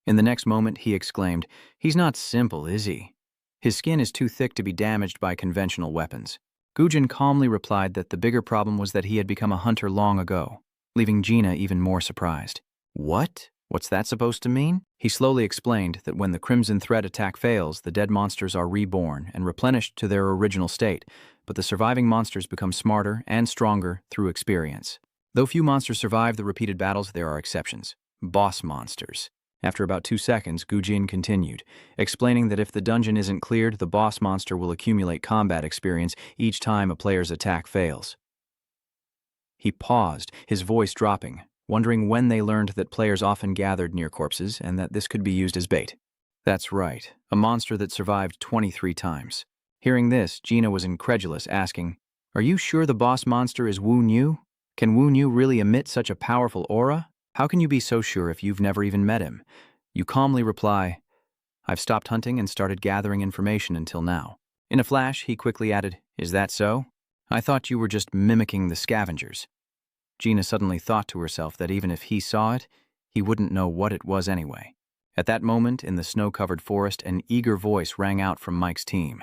In the next moment, he exclaimed, "He's not simple, is he? His skin is too thick to be damaged by conventional weapons." Gujin calmly replied that the bigger problem was that he had become a hunter long ago, leaving Gina even more surprised. "What? What's that supposed to mean?" He slowly explained that when the Crimson Thread attack fails, the dead monsters are reborn and replenished to their original state, but the surviving monsters become smarter and stronger through experience. Though few monsters survive the repeated battles, there are exceptions. Boss monsters. After about 2 seconds, Gujin continued, explaining that if the dungeon isn't cleared, the boss monster will accumulate combat experience each time a player's attack fails. He paused, his voice dropping, wondering when they learned that players often gathered near corpses and that this could be used as bait. That's right, a monster that survived 23 times. Hearing this, Gina was incredulous, asking, "Are you sure the boss monster is Woon Yu? Can Woon Yu really emit such a powerful aura? How can you be so sure if you've never even met him?" You calmly reply, "I've stopped hunting and started gathering information until now." In a flash, he quickly added, "Is that so? I thought you were just mimicking the scavengers." Gina suddenly thought to herself that even if he saw it, he wouldn't know what it was anyway. At that moment, in the snow-covered forest, an eager voice rang out from Mike's team.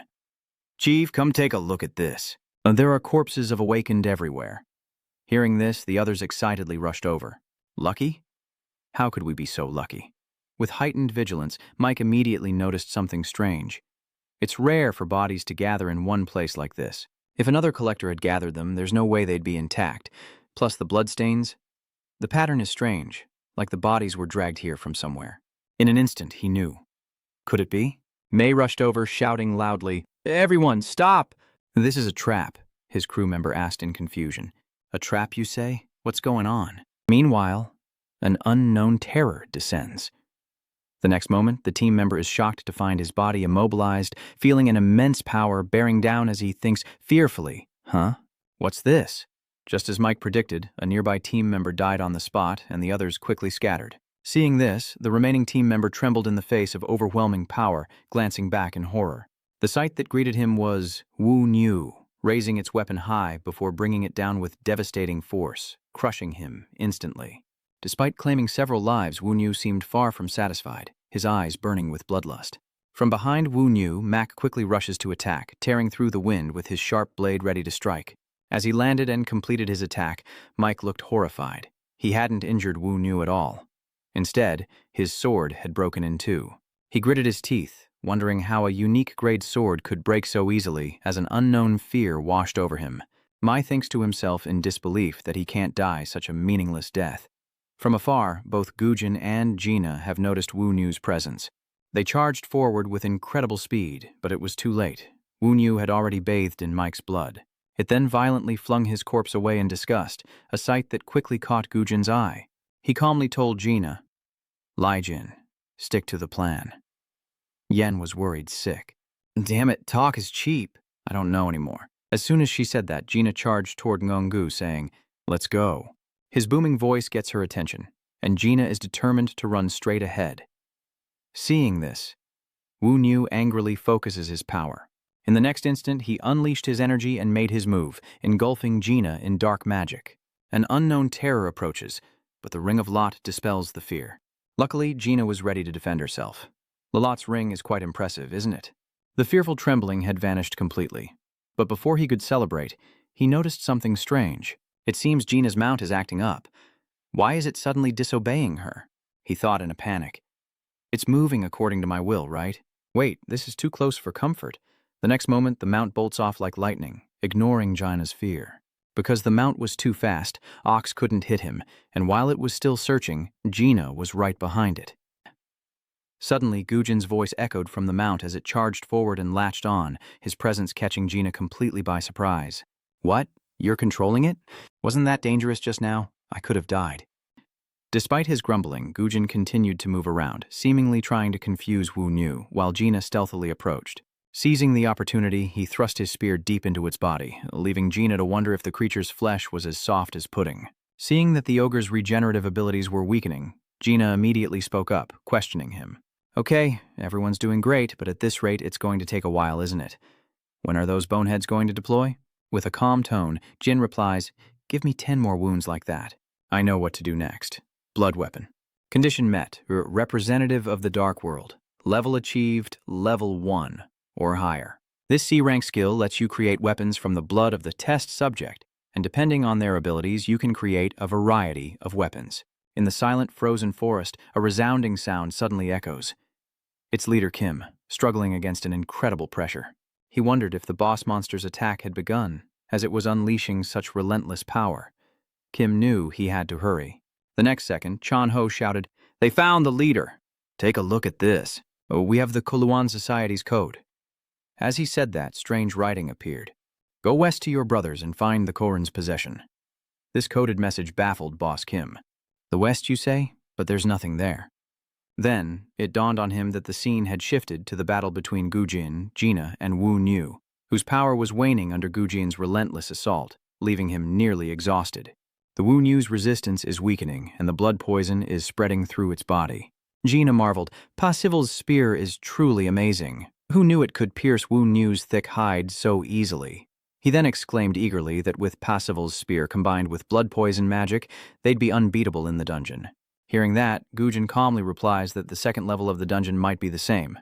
"Chief, come take a look at this. There are corpses of Awakened everywhere." Hearing this, the others excitedly rushed over. Lucky? How could we be so lucky? With heightened vigilance, Mike immediately noticed something strange. It's rare for bodies to gather in one place like this. If another collector had gathered them, there's no way they'd be intact. Plus the bloodstains. The pattern is strange, like the bodies were dragged here from somewhere. In an instant, he knew. Could it be? May rushed over, shouting loudly, "Everyone, stop!" "This is a trap," his crew member asked in confusion. "A trap, you say? What's going on?" Meanwhile, an unknown terror descends. The next moment, the team member is shocked to find his body immobilized, feeling an immense power bearing down as he thinks fearfully, "Huh? What's this?" Just as Mike predicted, a nearby team member died on the spot, and the others quickly scattered. Seeing this, the remaining team member trembled in the face of overwhelming power, glancing back in horror. The sight that greeted him was Woon Yu, raising its weapon high before bringing it down with devastating force, crushing him instantly. Despite claiming several lives, Woon Yu seemed far from satisfied, his eyes burning with bloodlust. From behind Woon Yu, Mac quickly rushes to attack, tearing through the wind with his sharp blade ready to strike. As he landed and completed his attack, Mike looked horrified. He hadn't injured Woon Yu at all. Instead, his sword had broken in two. He gritted his teeth, wondering how a unique-grade sword could break so easily as an unknown fear washed over him. Mai thinks to himself in disbelief that he can't die such a meaningless death. From afar, both Gujin and Gina have noticed Woon Yu's presence. They charged forward with incredible speed, but it was too late. Woon Yu had already bathed in Mike's blood. It then violently flung his corpse away in disgust, a sight that quickly caught Gujin's eye. He calmly told Gina, "Lie, Jin. Stick to the plan." Yen was worried sick. "Damn it, talk is cheap. I don't know anymore." As soon as she said that, Gina charged toward Ngongu, saying, "Let's go." His booming voice gets her attention, and Gina is determined to run straight ahead. Seeing this, Woon Yu angrily focuses his power. In the next instant, he unleashed his energy and made his move, engulfing Gina in dark magic. An unknown terror approaches, but the Ring of Lot dispels the fear. Luckily, Gina was ready to defend herself. Lalot's ring is quite impressive, isn't it? The fearful trembling had vanished completely. But before he could celebrate, he noticed something strange. It seems Gina's mount is acting up. Why is it suddenly disobeying her? He thought in a panic. It's moving according to my will, right? Wait, this is too close for comfort. The next moment, the mount bolts off like lightning, ignoring Gina's fear. Because the mount was too fast, Ox couldn't hit him, and while it was still searching, Gina was right behind it. Suddenly, Gujin's voice echoed from the mount as it charged forward and latched on, his presence catching Gina completely by surprise. "What? You're controlling it? Wasn't that dangerous just now? I could have died." Despite his grumbling, Gujin continued to move around, seemingly trying to confuse Wu Nu, while Gina stealthily approached. Seizing the opportunity, he thrust his spear deep into its body, leaving Gina to wonder if the creature's flesh was as soft as pudding. Seeing that the ogre's regenerative abilities were weakening, Gina immediately spoke up, questioning him. Okay, everyone's doing great, but at this rate it's going to take a while, isn't it? When are those boneheads going to deploy? With a calm tone, Jin replies, Give me 10 more wounds like that. I know what to do next. Blood weapon. Condition met, representative of the Dark World. Level achieved, level 1 or higher. This C-rank skill lets you create weapons from the blood of the test subject, and depending on their abilities, you can create a variety of weapons. In the silent, frozen forest, a resounding sound suddenly echoes. It's leader Kim, struggling against an incredible pressure. He wondered if the boss monster's attack had begun, as it was unleashing such relentless power. Kim knew he had to hurry. The next second, Chan Ho shouted, They found the leader! Take a look at this. We have the Koluan Society's code. As he said that, strange writing appeared. Go west to your brothers and find the Koran's possession. This coded message baffled Boss Kim. The west, you say? But there's nothing there. Then, it dawned on him that the scene had shifted to the battle between Gujin, Gina, and Wu Nu, whose power was waning under Gujin's relentless assault, leaving him nearly exhausted. The Wu Nu's resistance is weakening, and the blood poison is spreading through its body. Gina marveled, Pacival's spear is truly amazing. Who knew it could pierce Wu Nu's thick hide so easily? He then exclaimed eagerly that with Pacival's spear combined with blood poison magic, they'd be unbeatable in the dungeon. Hearing that, Gujin calmly replies that the second level of the dungeon might be the same.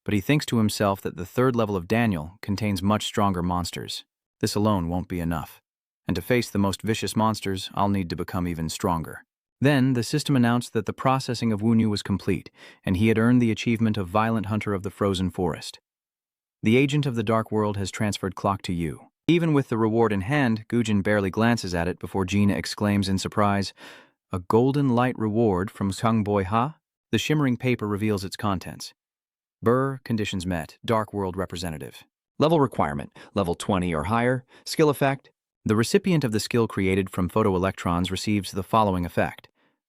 But he thinks to himself that the third level of Daniel contains much stronger monsters. This alone won't be enough. And to face the most vicious monsters, I'll need to become even stronger. Then, the system announced that the processing of Wu Nu was complete, and he had earned the achievement of Violent Hunter of the Frozen Forest. The agent of the Dark World has transferred clock to you. Even with the reward in hand, Gujin barely glances at it before Gina exclaims in surprise, A golden light reward from Sungboy Ha? The shimmering paper reveals its contents. Burr, conditions met, Dark World representative. Level requirement, level 20 or higher. Skill effect. The recipient of the skill created from photoelectrons receives the following effect.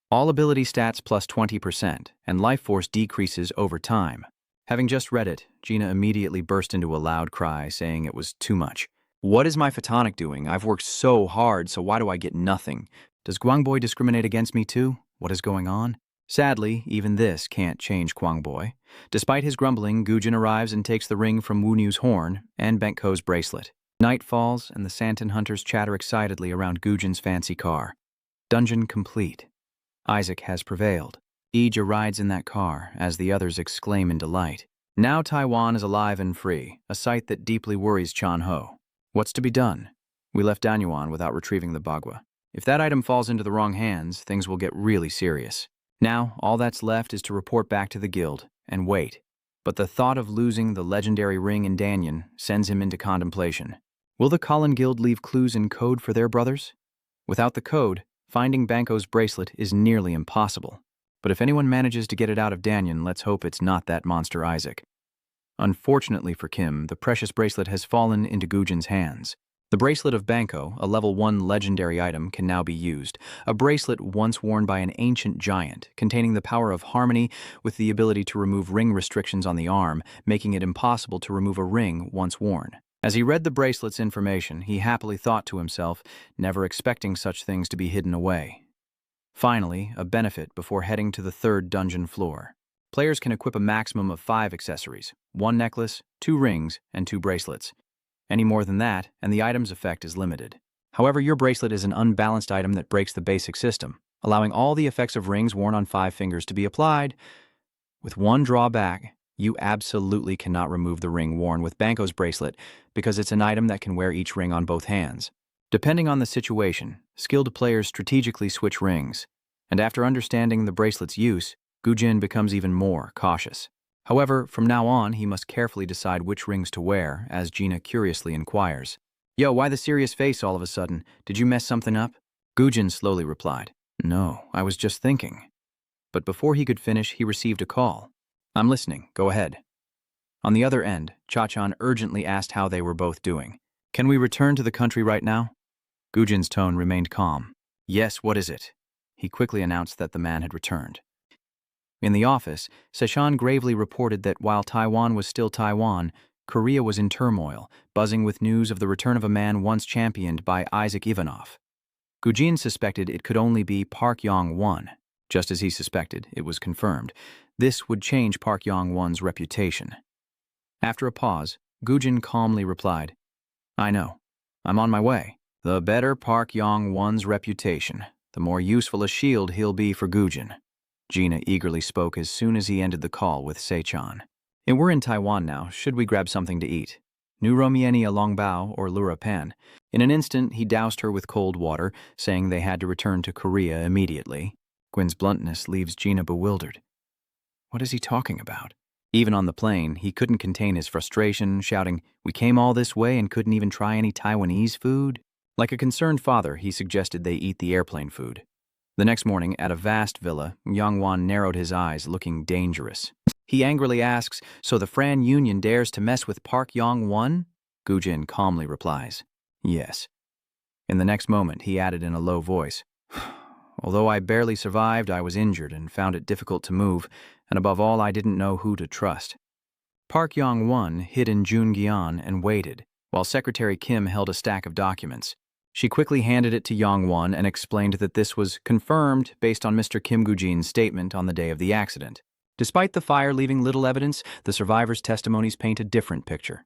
All ability stats plus 20%, and life force decreases over time. Having just read it, Gina immediately burst into a loud cry, saying it was too much. What is my photonic doing? I've worked so hard, so why do I get nothing? Does Guangboy discriminate against me too? What is going on? Sadly, even this can't change Guangboy. Despite his grumbling, Gujin arrives and takes the ring from Wu Nu's horn and Bentko's bracelet. Night falls, and the Santon hunters chatter excitedly around Gujin's fancy car. Dungeon complete. Isaac has prevailed. Ija rides in that car, as the others exclaim in delight. Now Taiwan is alive and free, a sight that deeply worries Chan Ho. What's to be done? We left Danyuan without retrieving the Bagua. If that item falls into the wrong hands, things will get really serious. Now, all that's left is to report back to the guild, and wait. But the thought of losing the legendary ring in Danyan sends him into contemplation. Will the Colin Guild leave clues in code for their brothers? Without the code, finding Banko's bracelet is nearly impossible. But if anyone manages to get it out of Danyan, let's hope it's not that monster Isaac. Unfortunately for Kim, the precious bracelet has fallen into Gujin's hands. The bracelet of Banko, a level 1 legendary item, can now be used. A bracelet once worn by an ancient giant, containing the power of harmony with the ability to remove ring restrictions on the arm, making it impossible to remove a ring once worn. As he read the bracelet's information, he happily thought to himself, never expecting such things to be hidden away. Finally, a benefit before heading to the third dungeon floor. Players can equip a maximum of 5 accessories, 1 necklace, 2 rings, and 2 bracelets. Any more than that, and the item's effect is limited. However, your bracelet is an unbalanced item that breaks the basic system, allowing all the effects of rings worn on 5 fingers to be applied. With one drawback, you absolutely cannot remove the ring worn with Banko's bracelet because it's an item that can wear each ring on both hands. Depending on the situation, skilled players strategically switch rings, and after understanding the bracelet's use, Gujin becomes even more cautious. However, from now on, he must carefully decide which rings to wear, as Gina curiously inquires. Yo, why the serious face all of a sudden? Did you mess something up? Gujin slowly replied, No, I was just thinking. But before he could finish, he received a call. I'm listening, go ahead. On the other end, Cha-chan urgently asked how they were both doing. Can we return to the country right now? Gujin's tone remained calm. Yes, what is it? he quickly announced that the man had returned. In the office, Seshan gravely reported that while Taiwan was still Taiwan, Korea was in turmoil, buzzing with news of the return of a man once championed by Isaac Ivanov. Gujin suspected it could only be Park Yong-won. Just as he suspected, it was confirmed. This would change Park Yong-won's reputation. After a pause, Gujin calmly replied, "I know. I'm on my way. The better Park Yong-won's reputation, the more useful a shield he'll be for Gujin." Gina eagerly spoke as soon as he ended the call with Sechan. "And we're in Taiwan now. Should we grab something to eat? Nu romieni a longbao or lura pan." In an instant, he doused her with cold water, saying they had to return to Korea immediately. Gwyn's bluntness leaves Gina bewildered. What is he talking about? Even on the plane, he couldn't contain his frustration, shouting, "We came all this way and couldn't even try any Taiwanese food?" Like a concerned father, he suggested they eat the airplane food. The next morning, at a vast villa, Yong Wan narrowed his eyes, looking dangerous. He angrily asks, "So the Fran Union dares to mess with Park Yong-won?" Gujin calmly replies, "Yes." In the next moment, he added in a low voice, "Although I barely survived, I was injured and found it difficult to move, and above all, I didn't know who to trust." Park Yong-won hid in Junggyeon and waited, while Secretary Kim held a stack of documents. She quickly handed it to Yong-won and explained that this was confirmed based on Mr. Kim Gujin's statement on the day of the accident. Despite the fire leaving little evidence, the survivors' testimonies paint a different picture.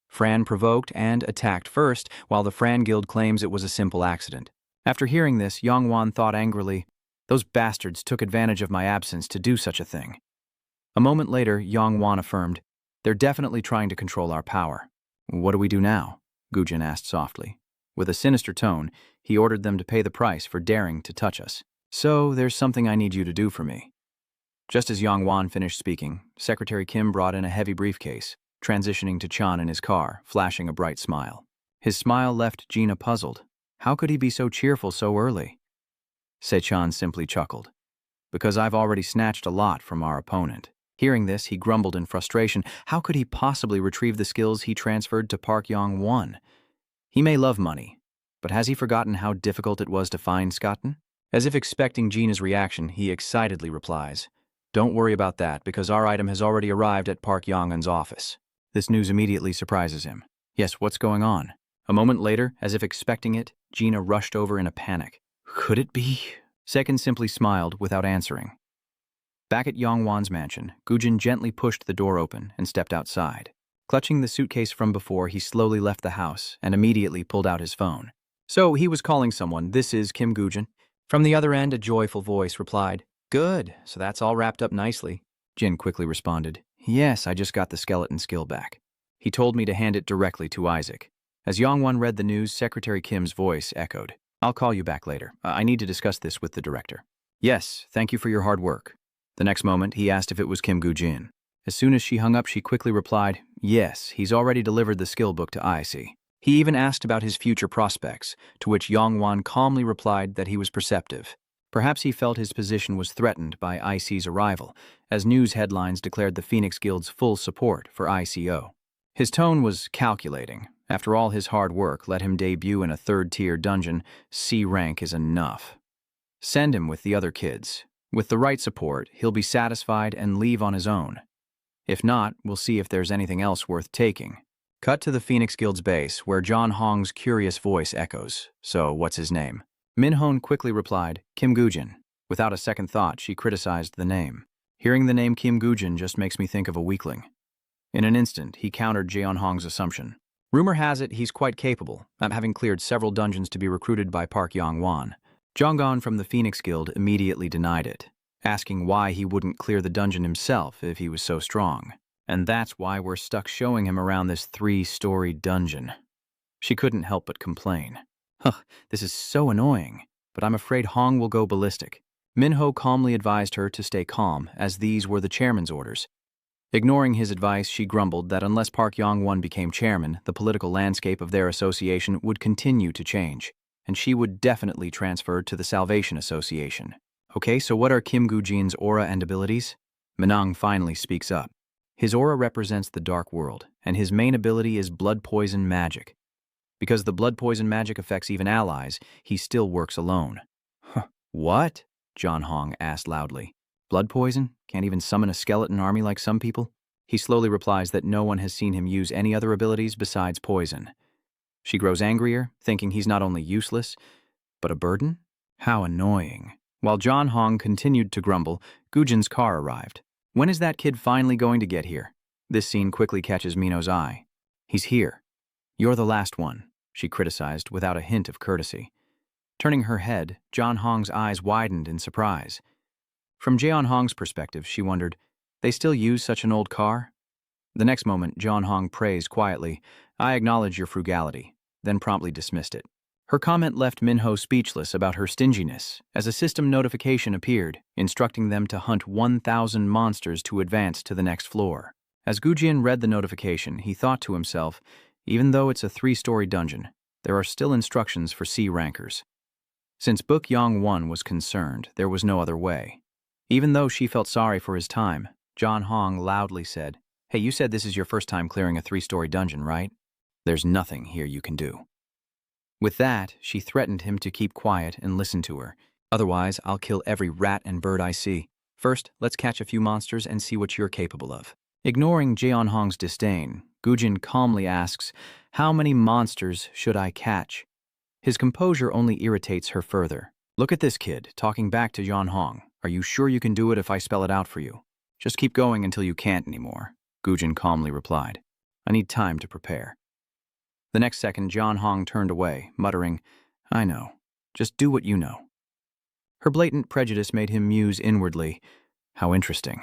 Fran provoked and attacked first, while the Fran Guild claims it was a simple accident. After hearing this, Yong-won thought angrily, "Those bastards took advantage of my absence to do such a thing." A moment later, Yong-won affirmed, "They're definitely trying to control our power." "What do we do now?" Gujin asked softly. With a sinister tone, he ordered them to pay the price for daring to touch us. "So, there's something I need you to do for me." Just as Yong-won finished speaking, Secretary Kim brought in a heavy briefcase, transitioning to Chan in his car, flashing a bright smile. His smile left Gina puzzled. How could he be so cheerful so early? Sechan simply chuckled. "Because I've already snatched a lot from our opponent." Hearing this, he grumbled in frustration. How could he possibly retrieve the skills he transferred to Park Yong-won? He may love money, but has he forgotten how difficult it was to find Skotten? As if expecting Gina's reaction, he excitedly replies, "Don't worry about that, because our item has already arrived at Park Yong-won's office." This news immediately surprises him. "Yes, what's going on?" A moment later, as if expecting it, Gina rushed over in a panic. "Could it be?" Second simply smiled without answering. Back at Yong-wan's mansion, Gujin gently pushed the door open and stepped outside. Clutching the suitcase from before, he slowly left the house and immediately pulled out his phone. "So he was calling someone. This is Kim Gujin." From the other end, a joyful voice replied, "Good, so that's all wrapped up nicely." Jin quickly responded, "Yes, I just got the skeleton skill back. He told me to hand it directly to Isaac." As Yong-wan read the news, Secretary Kim's voice echoed, "I'll call you back later. I need to discuss this with the director." "Yes, thank you for your hard work." The next moment, he asked if it was Kim Gujin. As soon as she hung up, she quickly replied, "Yes, he's already delivered the skill book to IC." He even asked about his future prospects, to which Yong-wan calmly replied that he was perceptive. Perhaps he felt his position was threatened by IC's arrival, as news headlines declared the Phoenix Guild's full support for ICO. His tone was calculating. After all his hard work let him debut in a third-tier dungeon, C rank is enough. Send him with the other kids. With the right support, he'll be satisfied and leave on his own. If not, we'll see if there's anything else worth taking. Cut to the Phoenix Guild's base, where John Hong's curious voice echoes. "So, what's his name?" Min-hon quickly replied, "Kim Gujin." Without a second thought, she criticized the name. "Hearing the name Kim Gujin just makes me think of a weakling." In an instant, he countered Jeon Hong's assumption. "Rumor has it he's quite capable, having cleared several dungeons to be recruited by Park Yong-wan." Jonggon from the Phoenix Guild immediately denied it, asking why he wouldn't clear the dungeon himself if he was so strong. "And that's why we're stuck showing him around this 3-story dungeon." She couldn't help but complain. This is so annoying, but I'm afraid Hong will go ballistic." Minho calmly advised her to stay calm, as these were the chairman's orders. Ignoring his advice, she grumbled that unless Park Yong-won became chairman, the political landscape of their association would continue to change, and she would definitely transfer to the Salvation Association. "Okay, so what are Kim Gujin's aura and abilities?" Minang finally speaks up. "His aura represents the dark world, and his main ability is blood poison magic. Because the blood poison magic affects even allies, he still works alone." What? John Hong asked loudly. Blood poison? Can't even summon a skeleton army like some people? He slowly replies that no one has seen him use any other abilities besides poison. She grows angrier, thinking he's not only useless, but a burden? How annoying. While John Hong continued to grumble, Gujin's car arrived. When is that kid finally going to get here? This scene quickly catches Mino's eye. He's here. You're the last one, she criticized without a hint of courtesy. Turning her head, John Hong's eyes widened in surprise. From Jeon Hong's perspective, she wondered, they still use such an old car? The next moment, John Hong praised quietly, I acknowledge your frugality, then promptly dismissed it. Her comment left Minho speechless about her stinginess, as a system notification appeared, instructing them to hunt 1,000 monsters to advance to the next floor. As Gujin read the notification, he thought to himself, even though it's a 3-story dungeon, there are still instructions for C rankers. Since Book Yong Wan was concerned, there was no other way. Even though she felt sorry for his time, John Hong loudly said, Hey, you said this is your first time clearing a 3-story dungeon, right? There's nothing here you can do. With that, she threatened him to keep quiet and listen to her. Otherwise, I'll kill every rat and bird I see. First, let's catch a few monsters and see what you're capable of. Ignoring Jeon Hong's disdain, Gujin calmly asks, How many monsters should I catch? His composure only irritates her further. Look at this kid, talking back to Jeon Hong. Are you sure you can do it if I spell it out for you? Just keep going until you can't anymore, Gujin calmly replied. I need time to prepare. The next second, John Hong turned away, muttering, I know. Just do what you know. Her blatant prejudice made him muse inwardly. How interesting.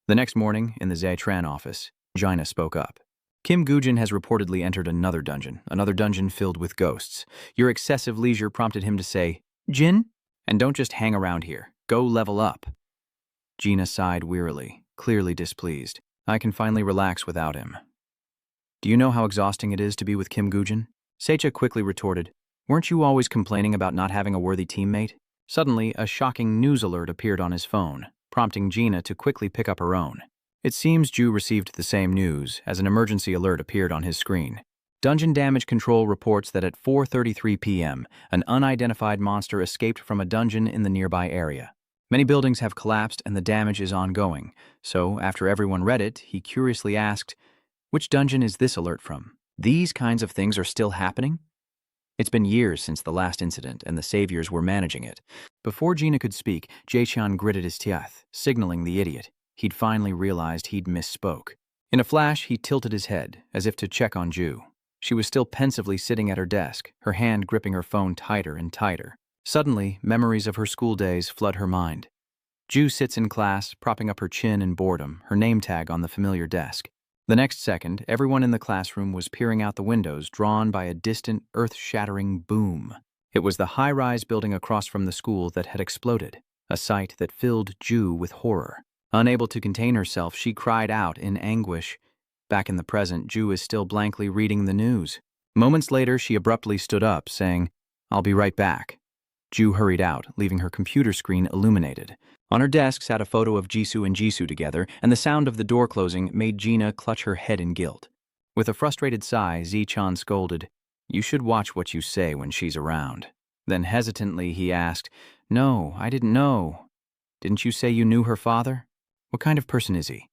The next morning, in the Zaytran office, Jaina spoke up. Kim Gujin has reportedly entered another dungeon filled with ghosts. Your excessive leisure prompted him to say, Jin? And don't just hang around here. Go level up. Gina sighed wearily, clearly displeased. I can finally relax without him. Do you know how exhausting it is to be with Kim Gujin? Seicha quickly retorted, Weren't you always complaining about not having a worthy teammate? Suddenly, a shocking news alert appeared on his phone, prompting Gina to quickly pick up her own. It seems Ju received the same news as an emergency alert appeared on his screen. Dungeon Damage Control reports that at 4:33 p.m., an unidentified monster escaped from a dungeon in the nearby area. Many buildings have collapsed and the damage is ongoing, so after everyone read it, he curiously asked, Which dungeon is this alert from? These kinds of things are still happening? It's been years since the last incident, and the saviors were managing it. Before Gina could speak, Jaechan gritted his teeth, signaling the idiot. He'd finally realized he'd misspoke. In a flash, he tilted his head, as if to check on Ju. She was still pensively sitting at her desk, her hand gripping her phone tighter and tighter. Suddenly, memories of her school days flood her mind. Ju sits in class, propping up her chin in boredom, her name tag on the familiar desk. The next second, everyone in the classroom was peering out the windows, drawn by a distant, earth-shattering boom. It was the high-rise building across from the school that had exploded, a sight that filled Ju with horror. Unable to contain herself, she cried out in anguish. Back in the present, Ju is still blankly reading the news. Moments later, she abruptly stood up, saying, I'll be right back. Ju hurried out, leaving her computer screen illuminated. On her desk sat a photo of Jisoo and Jisoo together, and the sound of the door closing made Gina clutch her head in guilt. With a frustrated sigh, Zi-chan scolded, You should watch what you say when she's around. Then hesitantly he asked, No, I didn't know. Didn't you say you knew her father? What kind of person is he?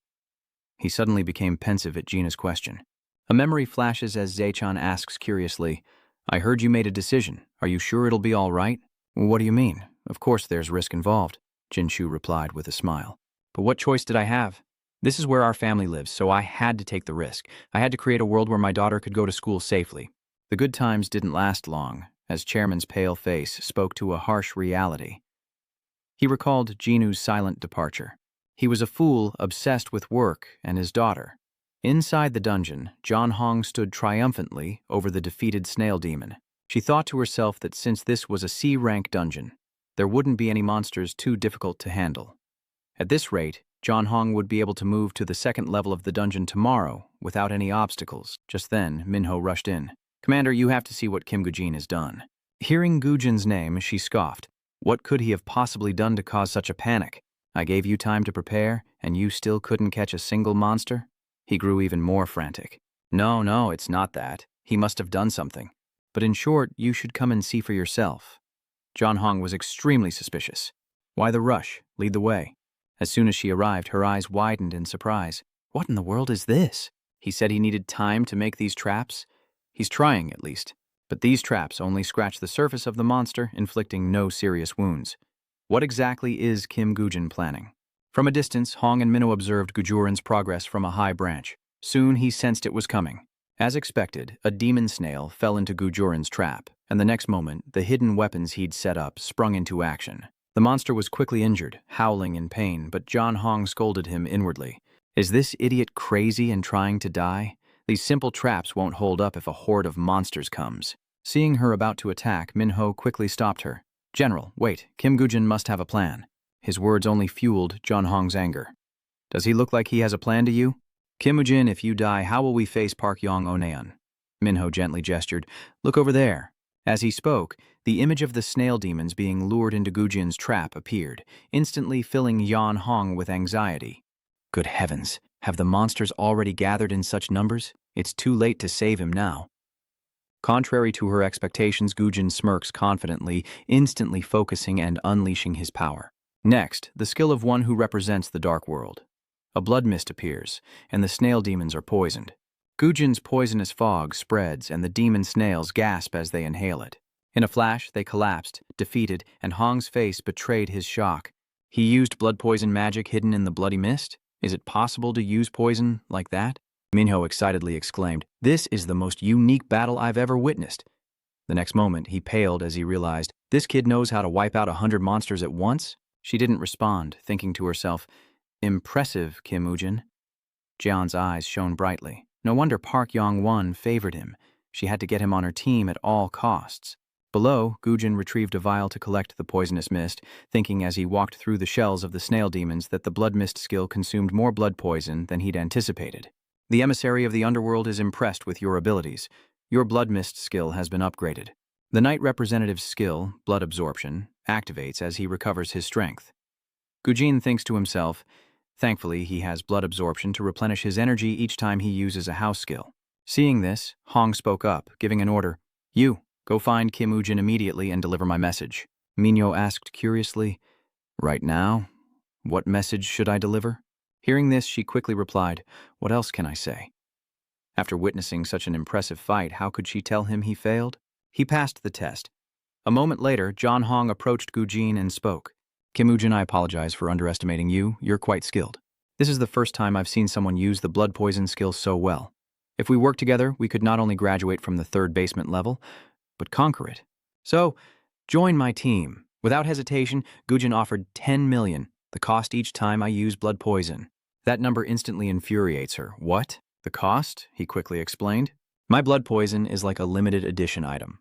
He suddenly became pensive at Gina's question. A memory flashes as Zi-chan asks curiously, I heard you made a decision. Are you sure it'll be all right? What do you mean? Of course there's risk involved, Jinshu replied with a smile. But what choice did I have? This is where our family lives, so I had to take the risk. I had to create a world where my daughter could go to school safely. The good times didn't last long, as Chairman's pale face spoke to a harsh reality. He recalled Jinu's silent departure. He was a fool obsessed with work and his daughter. Inside the dungeon, John Hong stood triumphantly over the defeated snail demon. She thought to herself that since this was a C-rank dungeon, there wouldn't be any monsters too difficult to handle. At this rate, John Hong would be able to move to the second level of the dungeon tomorrow without any obstacles. Just then, Minho rushed in. Commander, you have to see what Kim Gujin has done. Hearing Gujin's name, she scoffed. What could he have possibly done to cause such a panic? I gave you time to prepare, and you still couldn't catch a single monster? He grew even more frantic. No, it's not that. He must have done something. But in short, you should come and see for yourself. John Hong was extremely suspicious. Why the rush? Lead the way. As soon as she arrived, her eyes widened in surprise. What in the world is this? He said he needed time to make these traps? He's trying, at least. But these traps only scratch the surface of the monster, inflicting no serious wounds. What exactly is Kim Gujin planning? From a distance, Hong and Minho observed Gujurin's progress from a high branch. Soon he sensed it was coming. As expected, a demon snail fell into Gujurin's trap, and the next moment, the hidden weapons he'd set up sprung into action. The monster was quickly injured, howling in pain, but John Hong scolded him inwardly. Is this idiot crazy and trying to die? These simple traps won't hold up if a horde of monsters comes. Seeing her about to attack, Minho quickly stopped her. General, wait, Kim Gujin must have a plan. His words only fueled John Hong's anger. Does he look like he has a plan to you? Kim Gujin, if you die, how will we face Park Yong Oneon? Minho gently gestured. Look over there. As he spoke, the image of the snail demons being lured into Gujin's trap appeared, instantly filling John Hong with anxiety. Good heavens, have the monsters already gathered in such numbers? It's too late to save him now. Contrary to her expectations, Gujin smirks confidently, instantly focusing and unleashing his power. Next, the skill of one who represents the dark world. A blood mist appears, and the snail demons are poisoned. Gujin's poisonous fog spreads, and the demon snails gasp as they inhale it. In a flash, they collapsed, defeated, and Hong's face betrayed his shock. He used blood poison magic hidden in the bloody mist? Is it possible to use poison like that? Minho excitedly exclaimed, This is the most unique battle I've ever witnessed. The next moment, he paled as he realized, this kid knows how to wipe out 100 monsters at once? She didn't respond, thinking to herself, Impressive, Kim Gujin. Jian's eyes shone brightly. No wonder Park Yong Wan favored him. She had to get him on her team at all costs. Below, Gujin retrieved a vial to collect the poisonous mist, thinking as he walked through the shells of the snail demons that the blood mist skill consumed more blood poison than he'd anticipated. The emissary of the underworld is impressed with your abilities. Your blood mist skill has been upgraded. The knight representative's skill, blood absorption, activates as he recovers his strength. Gujin thinks to himself, thankfully he has blood absorption to replenish his energy each time he uses a house skill. Seeing this, Hong spoke up, giving an order. You, go find Kim Gujin immediately and deliver my message. Minho asked curiously, Right now? What message should I deliver? Hearing this, she quickly replied, What else can I say? After witnessing such an impressive fight, how could she tell him he failed? He passed the test. A moment later, John Hong approached Gujin and spoke. Kim Gujin, I apologize for underestimating you. You're quite skilled. This is the first time I've seen someone use the blood poison skill so well. If we work together, we could not only graduate from the 3rd basement level, but conquer it. So, join my team. Without hesitation, Gujin offered 10 million, the cost each time I use blood poison. That number instantly infuriates her. What? The cost? He quickly explained. My blood poison is like a limited edition item.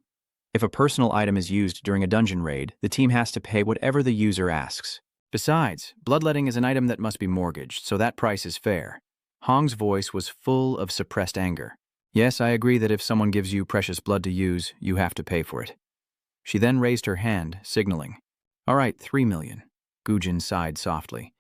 If a personal item is used during a dungeon raid, the team has to pay whatever the user asks. Besides, bloodletting is an item that must be mortgaged, so that price is fair. Hong's voice was full of suppressed anger. Yes, I agree that if someone gives you precious blood to use, you have to pay for it. She then raised her hand, signaling. All right, 3 million. Gujin sighed softly.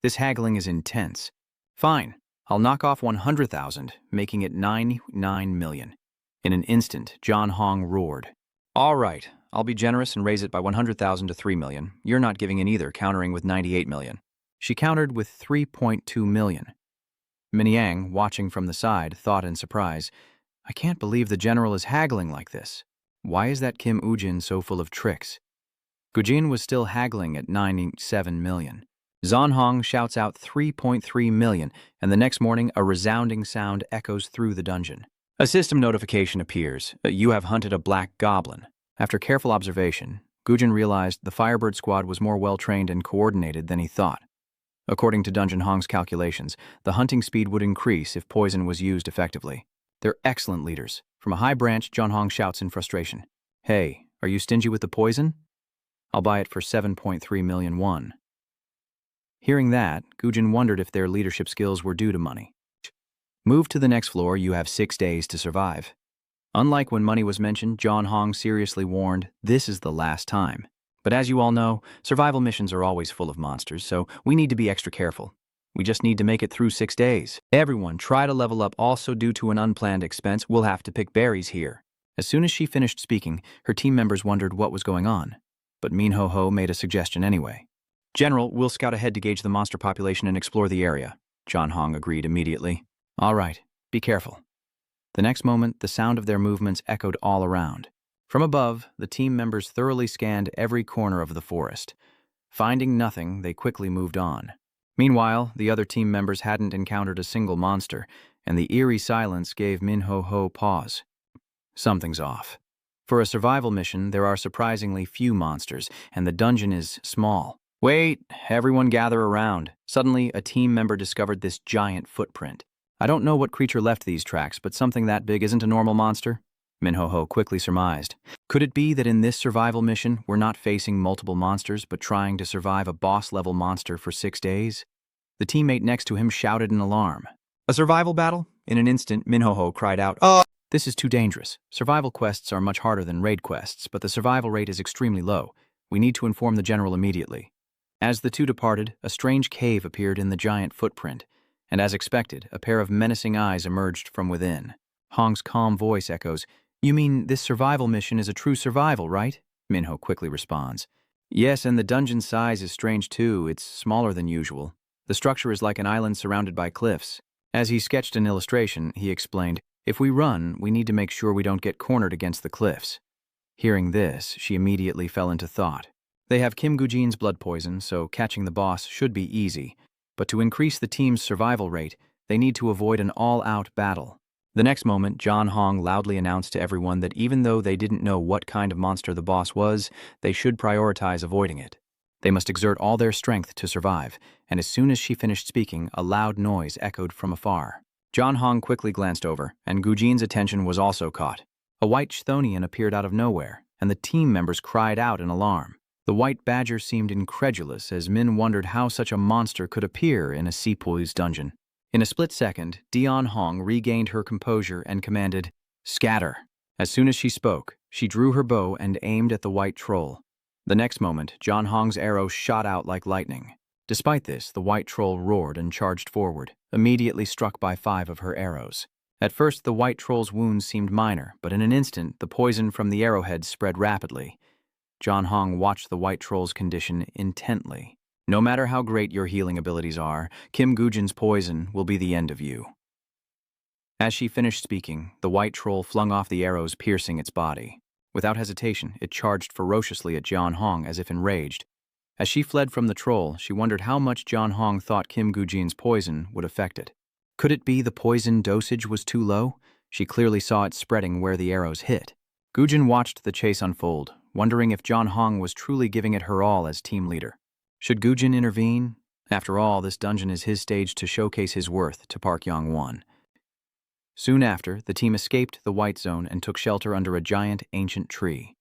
This haggling is intense. Fine, I'll knock off 100,000, making it 99 million. In an instant, John Hong roared. All right, I'll be generous and raise it by 100,000 to 3 million. You're not giving in either, countering with 98 million. She countered with 3.2 million. Minyang, watching from the side, thought in surprise, I can't believe the general is haggling like this. Why is that Kim Gujin so full of tricks? Gujin was still haggling at 97 million. Zhan Hong shouts out 3.3 million, and the next morning a resounding sound echoes through the dungeon. A system notification appears. You have hunted a black goblin. After careful observation, Gujin realized the Firebird squad was more well-trained and coordinated than he thought. According to Dungeon Hong's calculations, the hunting speed would increase if poison was used effectively. They're excellent leaders. From a high branch, John Hong shouts in frustration. Hey, are you stingy with the poison? I'll buy it for 7.3 million won. Hearing that, Gujin wondered if their leadership skills were due to money. Move to the next floor, you have 6 days to survive. Unlike when money was mentioned, John Hong seriously warned, this is the last time. But as you all know, survival missions are always full of monsters, so we need to be extra careful. We just need to make it through 6 days. Everyone, try to level up. Also, due to an unplanned expense, we'll have to pick berries here. As soon as she finished speaking, her team members wondered what was going on. but Minho made a suggestion anyway. General, we'll scout ahead to gauge the monster population and explore the area. John Hong agreed immediately. All right, be careful. The next moment, the sound of their movements echoed all around. From above, the team members thoroughly scanned every corner of the forest. Finding nothing, they quickly moved on. Meanwhile, the other team members hadn't encountered a single monster, and the eerie silence gave Minho pause. Something's off. For a survival mission, there are surprisingly few monsters, and the dungeon is small. Wait, everyone gather around. Suddenly, a team member discovered this giant footprint. I don't know what creature left these tracks, but something that big isn't a normal monster, Minho quickly surmised. Could it be that in this survival mission, we're not facing multiple monsters, but trying to survive a boss-level monster for 6 days? The teammate next to him shouted in alarm. A survival battle? In an instant, Minho cried out, This is too dangerous. Survival quests are much harder than raid quests, but the survival rate is extremely low. We need to inform the general immediately. As the two departed, a strange cave appeared in the giant footprint, and as expected, a pair of menacing eyes emerged from within. Hong's calm voice echoes, You mean this survival mission is a true survival, right? Minho quickly responds. Yes, and the dungeon size is strange too. It's smaller than usual. The structure is like an island surrounded by cliffs. As he sketched an illustration, he explained, If we run, we need to make sure we don't get cornered against the cliffs. Hearing this, she immediately fell into thought. They have Kim Gujin's blood poison, so catching the boss should be easy. But to increase the team's survival rate, they need to avoid an all-out battle. The next moment, John Hong loudly announced to everyone that even though they didn't know what kind of monster the boss was, they should prioritize avoiding it. They must exert all their strength to survive, and as soon as she finished speaking, a loud noise echoed from afar. John Hong quickly glanced over, and Gujin's attention was also caught. A white Chthonian appeared out of nowhere, and the team members cried out in alarm. The white badger seemed incredulous as Min wondered how such a monster could appear in a Sepoy's dungeon. In a split second, Dion Hong regained her composure and commanded, Scatter! As soon as she spoke, she drew her bow and aimed at the white troll. The next moment, John Hong's arrow shot out like lightning. Despite this, the white troll roared and charged forward, immediately struck by 5 of her arrows. At first, the white troll's wounds seemed minor, but in an instant, the poison from the arrowhead spread rapidly. John Hong watched the white troll's condition intently. No matter how great your healing abilities are, Kim Gujin's poison will be the end of you. As she finished speaking, the white troll flung off the arrows piercing its body. Without hesitation, it charged ferociously at John Hong as if enraged. As she fled from the troll, she wondered how much John Hong thought Kim Gujin's poison would affect it. Could it be the poison dosage was too low? She clearly saw it spreading where the arrows hit. Gujin watched the chase unfold, wondering if John Hong was truly giving it her all as team leader. Should Gujin intervene? After all, this dungeon is his stage to showcase his worth to Park Yong Wan. Soon after, the team escaped the white zone and took shelter under a giant ancient tree.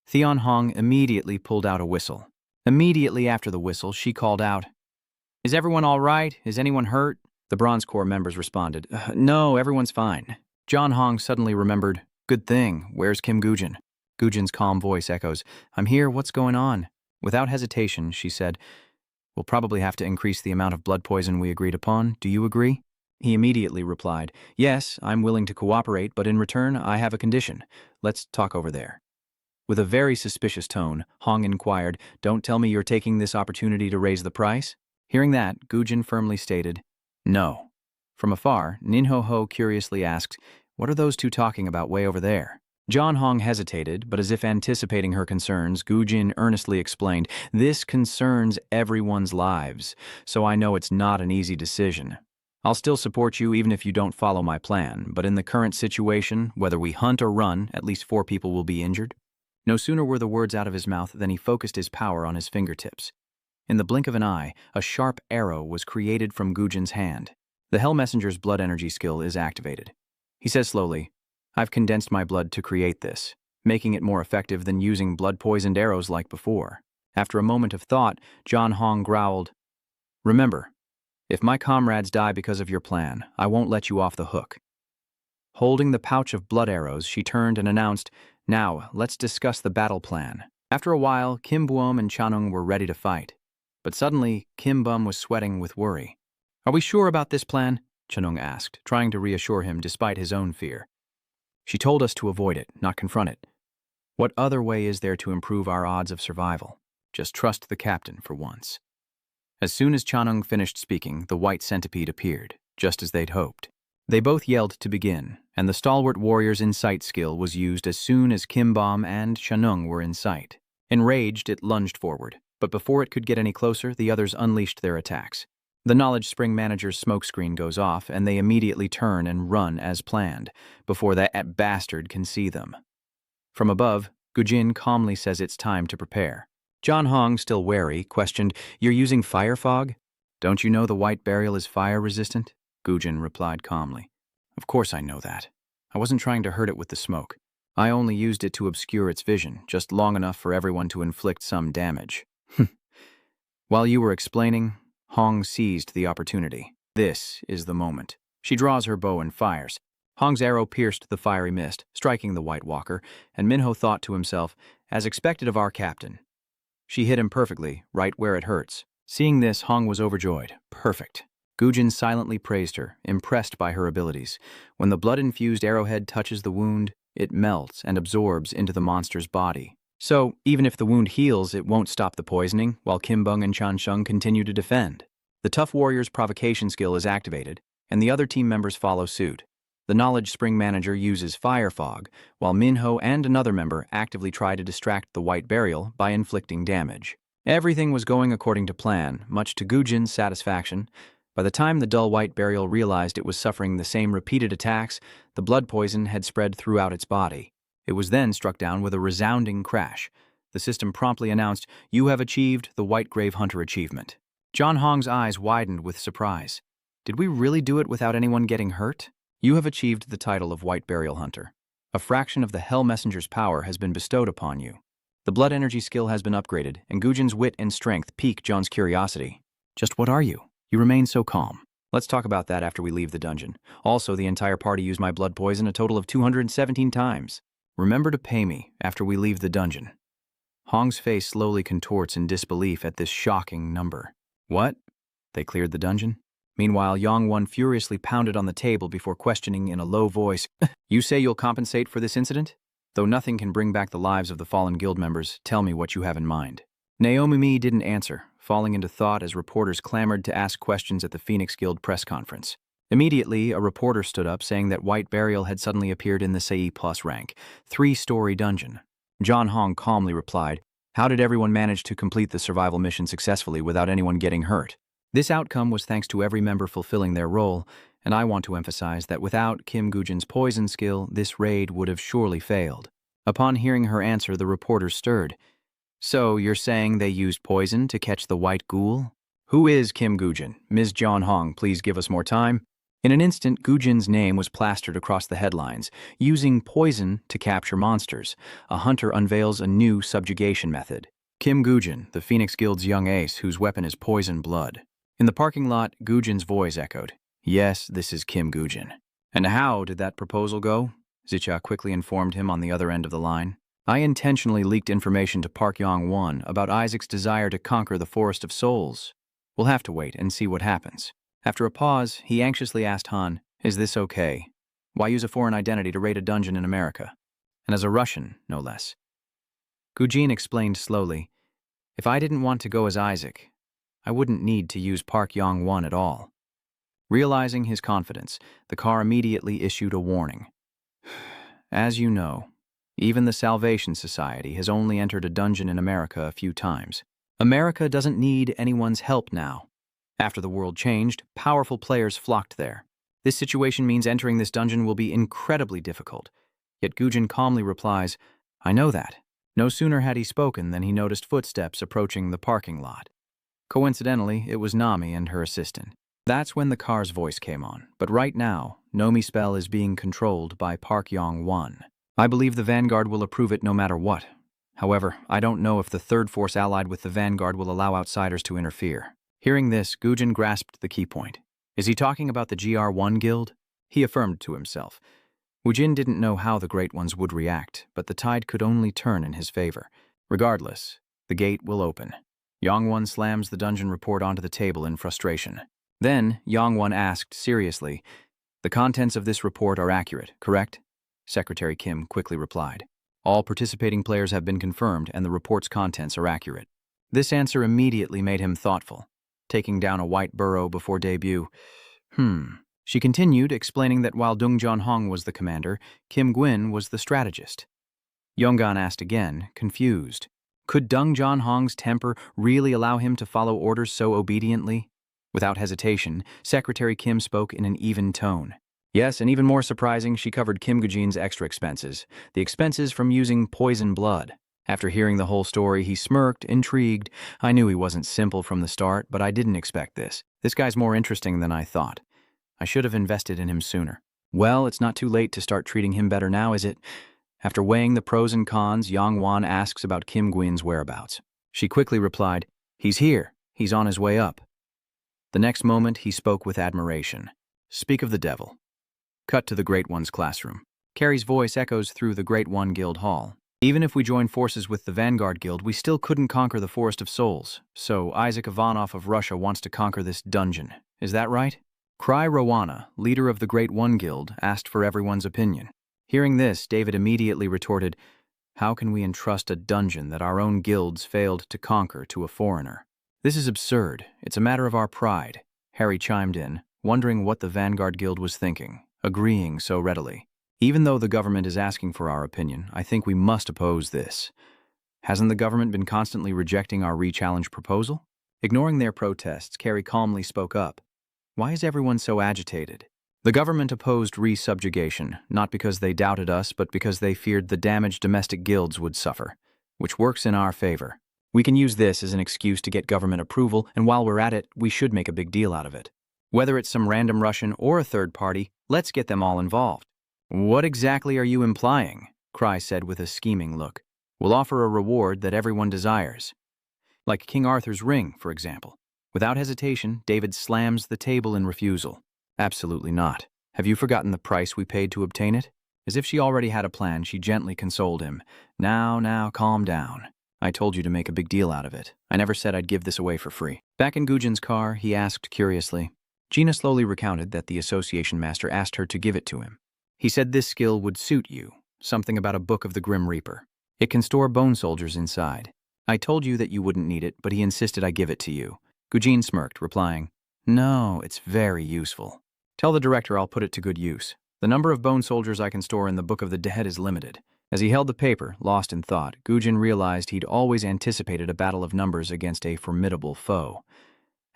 Theon Hong immediately pulled out a whistle. Immediately after the whistle, she called out, Is everyone all right? Is anyone hurt? The Bronze Corps members responded, No, everyone's fine. John Hong suddenly remembered, Good thing, where's Kim Gujin? Gujin's calm voice echoes, I'm here, what's going on? Without hesitation, she said, We'll probably have to increase the amount of blood poison we agreed upon. Do you agree? He immediately replied, Yes, I'm willing to cooperate, but in return, I have a condition. Let's talk over there. With a very suspicious tone, Hong inquired, Don't tell me you're taking this opportunity to raise the price? Hearing that, Gujin firmly stated, No. From afar, Ninho curiously asked, What are those two talking about way over there? John Hong hesitated, but as if anticipating her concerns, Gujin earnestly explained, This concerns everyone's lives, so I know it's not an easy decision. I'll still support you even if you don't follow my plan, but in the current situation, whether we hunt or run, at least 4 people will be injured. No sooner were the words out of his mouth than he focused his power on his fingertips. In the blink of an eye, a sharp arrow was created from Gujin's hand. The Hell Messenger's blood energy skill is activated. He says slowly, I've condensed my blood to create this, making it more effective than using blood-poisoned arrows like before. After a moment of thought, John Hong growled, Remember, if my comrades die because of your plan, I won't let you off the hook. Holding the pouch of blood arrows, she turned and announced, Now, let's discuss the battle plan. After a while, Kim Buom and Chanung were ready to fight. But suddenly, Kim Bum was sweating with worry. Are we sure about this plan? Chanung asked, trying to reassure him despite his own fear. She told us to avoid it, not confront it. What other way is there to improve our odds of survival? Just trust the captain for once. As soon as Chanung finished speaking, the white centipede appeared, just as they'd hoped. They both yelled to begin, and the stalwart warrior's insight skill was used as soon as Kim Bom and Chanung were in sight. Enraged, it lunged forward, but before it could get any closer, the others unleashed their attacks. The Knowledge Spring manager's smokescreen goes off, and they immediately turn and run as planned, before that bastard can see them. From above, Gujin calmly says it's time to prepare. John Hong, still wary, questioned, "You're using fire fog?" "Don't you know the white burial is fire-resistant?" Gujin replied calmly. "Of course I know that. I wasn't trying to hurt it with the smoke. I only used it to obscure its vision, just long enough for everyone to inflict some damage." While you were explaining, Hong seized the opportunity. This is the moment. She draws her bow and fires. Hong's arrow pierced the fiery mist, striking the White Walker, and Minho thought to himself, as expected of our captain. She hit him perfectly, right where it hurts. Seeing this, Hong was overjoyed. Perfect. Gujin silently praised her, impressed by her abilities. When the blood-infused arrowhead touches the wound, it melts and absorbs into the monster's body. So, even if the wound heals, it won't stop the poisoning, while Kim Bung and Chan Sheng continue to defend. The tough warrior's provocation skill is activated, and the other team members follow suit. The Knowledge Spring manager uses fire fog, while Minho and another member actively try to distract the white burial by inflicting damage. Everything was going according to plan, much to Gujin's satisfaction. By the time the dull white burial realized it was suffering the same repeated attacks, the blood poison had spread throughout its body. It was then struck down with a resounding crash. The system promptly announced, "You have achieved the White Grave Hunter achievement." John Hong's eyes widened with surprise. "Did we really do it without anyone getting hurt?" "You have achieved the title of White Burial Hunter. A fraction of the Hell Messenger's power has been bestowed upon you. The blood energy skill has been upgraded, and Gujin's wit and strength pique John's curiosity." "Just what are you? You remain so calm." "Let's talk about that after we leave the dungeon. Also, the entire party used my blood poison a total of 217 times. Remember to pay me after we leave the dungeon." Hong's face slowly contorts in disbelief at this shocking number. "What? They cleared the dungeon?" Meanwhile, Yong Wan furiously pounded on the table before questioning in a low voice, "You say you'll compensate for this incident? Though nothing can bring back the lives of the fallen guild members, tell me what you have in mind." Naomi Mi didn't answer, falling into thought as reporters clamored to ask questions at the Phoenix Guild press conference. Immediately, a reporter stood up saying that White Burial had suddenly appeared in the CE Plus rank, 3-story dungeon. John Hong calmly replied, "How did everyone manage to complete the survival mission successfully without anyone getting hurt? This outcome was thanks to every member fulfilling their role, and I want to emphasize that without Kim Gujin's poison skill, this raid would have surely failed." Upon hearing her answer, the reporters stirred. "So, you're saying they used poison to catch the white ghoul? Who is Kim Gujin? Ms. John Hong, please give us more time." In an instant, Gujin's name was plastered across the headlines. Using poison to capture monsters, a hunter unveils a new subjugation method. Kim Gujin, the Phoenix Guild's young ace whose weapon is poison blood. In the parking lot, Gujin's voice echoed. "Yes, this is Kim Gujin." "And how did that proposal go?" Zicha quickly informed him on the other end of the line. "I intentionally leaked information to Park Yong Wan about Isaac's desire to conquer the Forest of Souls. We'll have to wait and see what happens." After a pause, he anxiously asked Han, "Is this okay? Why use a foreign identity to raid a dungeon in America? And as a Russian, no less." Gujin explained slowly, "If I didn't want to go as Isaac, I wouldn't need to use Park Yong Wan at all." Realizing his confidence, the car immediately issued a warning. "As you know, even the Salvation Society has only entered a dungeon in America a few times. America doesn't need anyone's help now. After the world changed, powerful players flocked there. This situation means entering this dungeon will be incredibly difficult." Yet Gujin calmly replies, "I know that." No sooner had he spoken than he noticed footsteps approaching the parking lot. Coincidentally, it was Nami and her assistant. That's when the car's voice came on. But right now, Nomi's spell is being controlled by Park Yong Wan. I believe the Vanguard will approve it no matter what. However, I don't know if the third force allied with the Vanguard will allow outsiders to interfere. Hearing this, Gujin grasped the key point. Is he talking about the GR1 Guild? He affirmed to himself. Gujin didn't know how the Great Ones would react, but the tide could only turn in his favor. Regardless, the gate will open. Yongwon slams the dungeon report onto the table in frustration. Then, Yongwon asked seriously, "The contents of this report are accurate, correct?" Secretary Kim quickly replied. All participating players have been confirmed and the report's contents are accurate. This answer immediately made him thoughtful, taking down a white burrow before debut. She continued, explaining that while Dung John Hong was the commander, Kim Gwyn was the strategist. Yonggan asked again, confused. Could Dung John Hong's temper really allow him to follow orders so obediently? Without hesitation, Secretary Kim spoke in an even tone. Yes, and even more surprising, she covered Kim Gujin's extra expenses, the expenses from using poison blood. After hearing the whole story, he smirked, intrigued. I knew he wasn't simple from the start, but I didn't expect this. This guy's more interesting than I thought. I should have invested in him sooner. Well, it's not too late to start treating him better now, is it? After weighing the pros and cons, Yong Wan asks about Kim Gwyn's whereabouts. She quickly replied, "He's here. He's on his way up." The next moment, he spoke with admiration. Speak of the devil. Cut to the Great One's classroom. Carrie's voice echoes through the Great One Guild Hall. Even if we joined forces with the Vanguard Guild, we still couldn't conquer the Forest of Souls. So Isaac Ivanov of Russia wants to conquer this dungeon. Is that right? Cry Rowana, leader of the Great One Guild, asked for everyone's opinion. Hearing this, David immediately retorted, "How can we entrust a dungeon that our own guilds failed to conquer to a foreigner? This is absurd. It's a matter of our pride." Harry chimed in, wondering what the Vanguard Guild was thinking, agreeing so readily. "Even though the government is asking for our opinion, I think we must oppose this. Hasn't the government been constantly rejecting our re-challenge proposal?" Ignoring their protests, Carrie calmly spoke up. "Why is everyone so agitated?" The government opposed re-subjugation, not because they doubted us, but because they feared the damage domestic guilds would suffer, which works in our favor. We can use this as an excuse to get government approval, and while we're at it, we should make a big deal out of it. Whether it's some random Russian or a third party, let's get them all involved. "What exactly are you implying?" Cry said with a scheming look. "We'll offer a reward that everyone desires. Like King Arthur's ring, for example." Without hesitation, David slams the table in refusal. "Absolutely not. Have you forgotten the price we paid to obtain it?" As if she already had a plan, she gently consoled him. Now, calm down. I told you to make a big deal out of it. I never said I'd give this away for free." Back in Gujin's car, he asked curiously. Gina slowly recounted that the Association Master asked her to give it to him. "He said this skill would suit you, something about a book of the Grim Reaper. It can store bone soldiers inside. I told you that you wouldn't need it, but he insisted I give it to you." Gujin smirked, replying, "No, it's very useful. Tell the director I'll put it to good use. The number of bone soldiers I can store in the Book of the Dead is limited." As he held the paper, lost in thought, Gujin realized he'd always anticipated a battle of numbers against a formidable foe.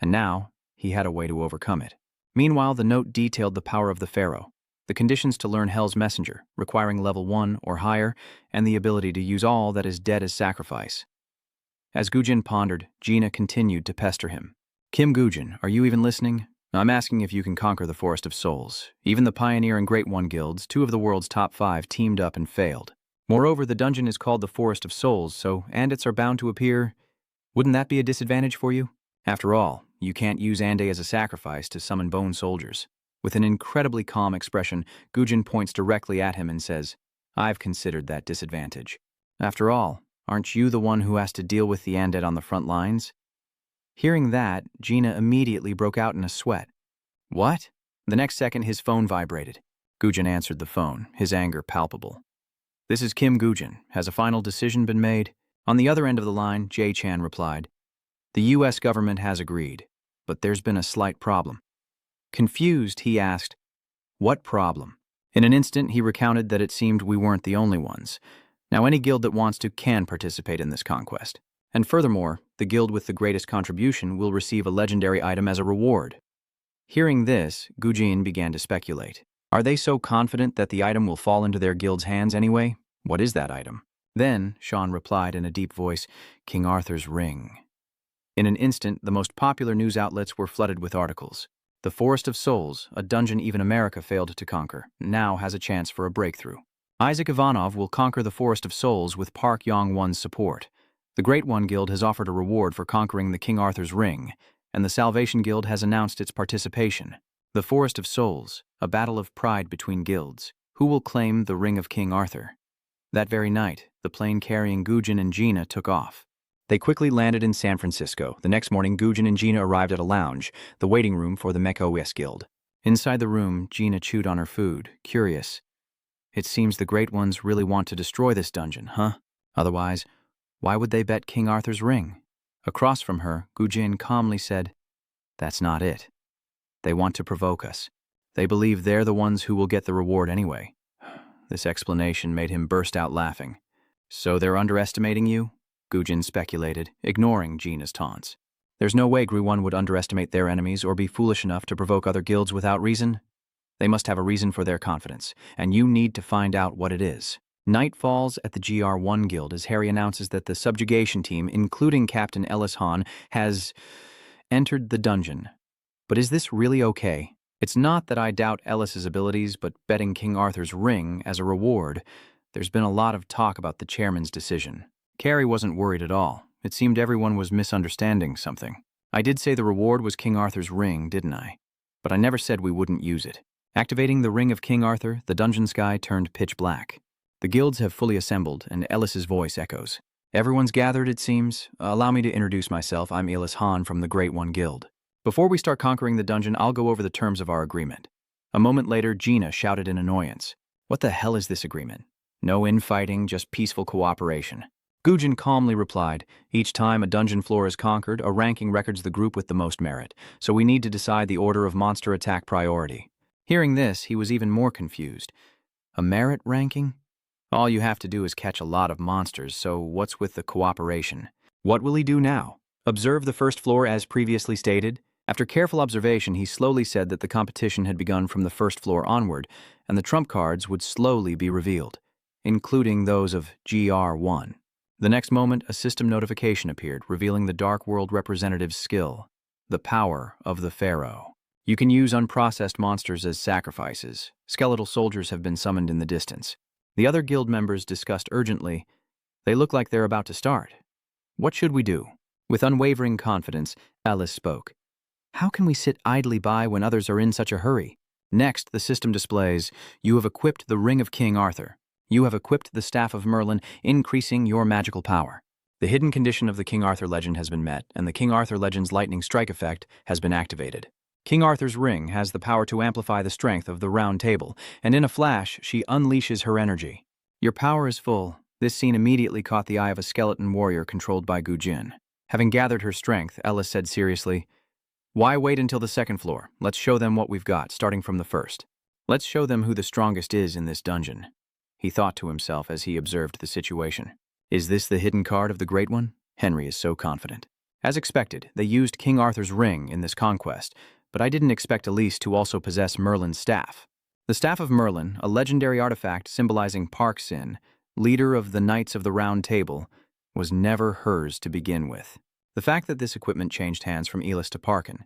And now, he had a way to overcome it. Meanwhile, the note detailed the power of the Pharaoh, the conditions to learn Hell's Messenger, requiring level 1 or higher, and the ability to use all that is dead as sacrifice. As Gujin pondered, Gina continued to pester him. "Kim Gujin, are you even listening? I'm asking if you can conquer the Forest of Souls. Even the Pioneer and Great One guilds, 2 of the world's top 5, teamed up and failed. Moreover, the dungeon is called the Forest of Souls, so Andits are bound to appear. Wouldn't that be a disadvantage for you? After all, you can't use Ande as a sacrifice to summon bone soldiers." With an incredibly calm expression, Gujin points directly at him and says, "I've considered that disadvantage. After all, aren't you the one who has to deal with the Undead on the front lines?" Hearing that, Gina immediately broke out in a sweat. "What?" The next second, his phone vibrated. Gujin answered the phone, his anger palpable. "This is Kim Gujin. Has a final decision been made?" On the other end of the line, Jay Chan replied, "The U.S. government has agreed, but there's been a slight problem." Confused, he asked, "What problem?" In an instant, he recounted that it seemed we weren't the only ones. Now, any guild that wants to can participate in this conquest. And furthermore, the guild with the greatest contribution will receive a legendary item as a reward. Hearing this, Gujin began to speculate. Are they so confident that the item will fall into their guild's hands anyway? What is that item? Then, Sean replied in a deep voice, "King Arthur's ring." In an instant, the most popular news outlets were flooded with articles. The Forest of Souls, a dungeon even America failed to conquer, now has a chance for a breakthrough. Isaac Ivanov will conquer the Forest of Souls with Park Yong-won's support. The Great One Guild has offered a reward for conquering the King Arthur's ring, and the Salvation Guild has announced its participation. The Forest of Souls, a battle of pride between guilds. Who will claim the Ring of King Arthur? That very night, the plane carrying Gujin and Gina took off. They quickly landed in San Francisco. The next morning, Gujin and Gina arrived at a lounge, the waiting room for the Mecha Guild. Inside the room, Gina chewed on her food, curious. It seems the Great Ones really want to destroy this dungeon, huh? Otherwise, why would they bet King Arthur's ring? Across from her, Gujin calmly said, "That's not it. They want to provoke us. They believe they're the ones who will get the reward anyway." This explanation made him burst out laughing. "So they're underestimating you?" Gujin speculated, ignoring Gina's taunts. "There's no way Gru-1 would underestimate their enemies or be foolish enough to provoke other guilds without reason. They must have a reason for their confidence, and you need to find out what it is." Night falls at the GR1 Guild as Harry announces that the subjugation team, including Captain Ellis Hahn, has entered the dungeon. But is this really okay? It's not that I doubt Ellis's abilities, but betting King Arthur's ring as a reward, there's been a lot of talk about the chairman's decision. Carrie wasn't worried at all. It seemed everyone was misunderstanding something. I did say the reward was King Arthur's ring, didn't I? But I never said we wouldn't use it. Activating the ring of King Arthur, the dungeon sky turned pitch black. The guilds have fully assembled, and Ellis's voice echoes. "Everyone's gathered, it seems. Allow me to introduce myself. I'm Ellis Hahn from the Great One Guild. Before we start conquering the dungeon, I'll go over the terms of our agreement." A moment later, Gina shouted in annoyance, "What the hell is this agreement? No infighting, just peaceful cooperation." Gujin calmly replied, "Each time a dungeon floor is conquered, a ranking records the group with the most merit, so we need to decide the order of monster attack priority." Hearing this, he was even more confused. A merit ranking? All you have to do is catch a lot of monsters, so what's with the cooperation? What will he do now? Observe the first floor as previously stated? After careful observation, he slowly said that the competition had begun from the first floor onward, and the trump cards would slowly be revealed, including those of GR1. The next moment, a system notification appeared, revealing the Dark World representative's skill, the power of the Pharaoh. You can use unprocessed monsters as sacrifices. Skeletal soldiers have been summoned in the distance. The other guild members discussed urgently. They look like they're about to start. What should we do? With unwavering confidence, Alice spoke. How can we sit idly by when others are in such a hurry? Next, the system displays, you have equipped the Ring of King Arthur. You have equipped the Staff of Merlin, increasing your magical power. The hidden condition of the King Arthur legend has been met, and the King Arthur legend's lightning strike effect has been activated. King Arthur's ring has the power to amplify the strength of the round table, and in a flash, she unleashes her energy. Your power is full. This scene immediately caught the eye of a skeleton warrior controlled by Gujin. Having gathered her strength, Ellis said seriously, "Why wait until the second floor? Let's show them what we've got, starting from the first. Let's show them who the strongest is in this dungeon." He thought to himself as he observed the situation. Is this the hidden card of the Great One? Henry is so confident. As expected, they used King Arthur's ring in this conquest, but I didn't expect Elise to also possess Merlin's staff. The Staff of Merlin, a legendary artifact symbolizing Park-Sin, leader of the Knights of the Round Table, was never hers to begin with. The fact that this equipment changed hands from Elis to Parkin,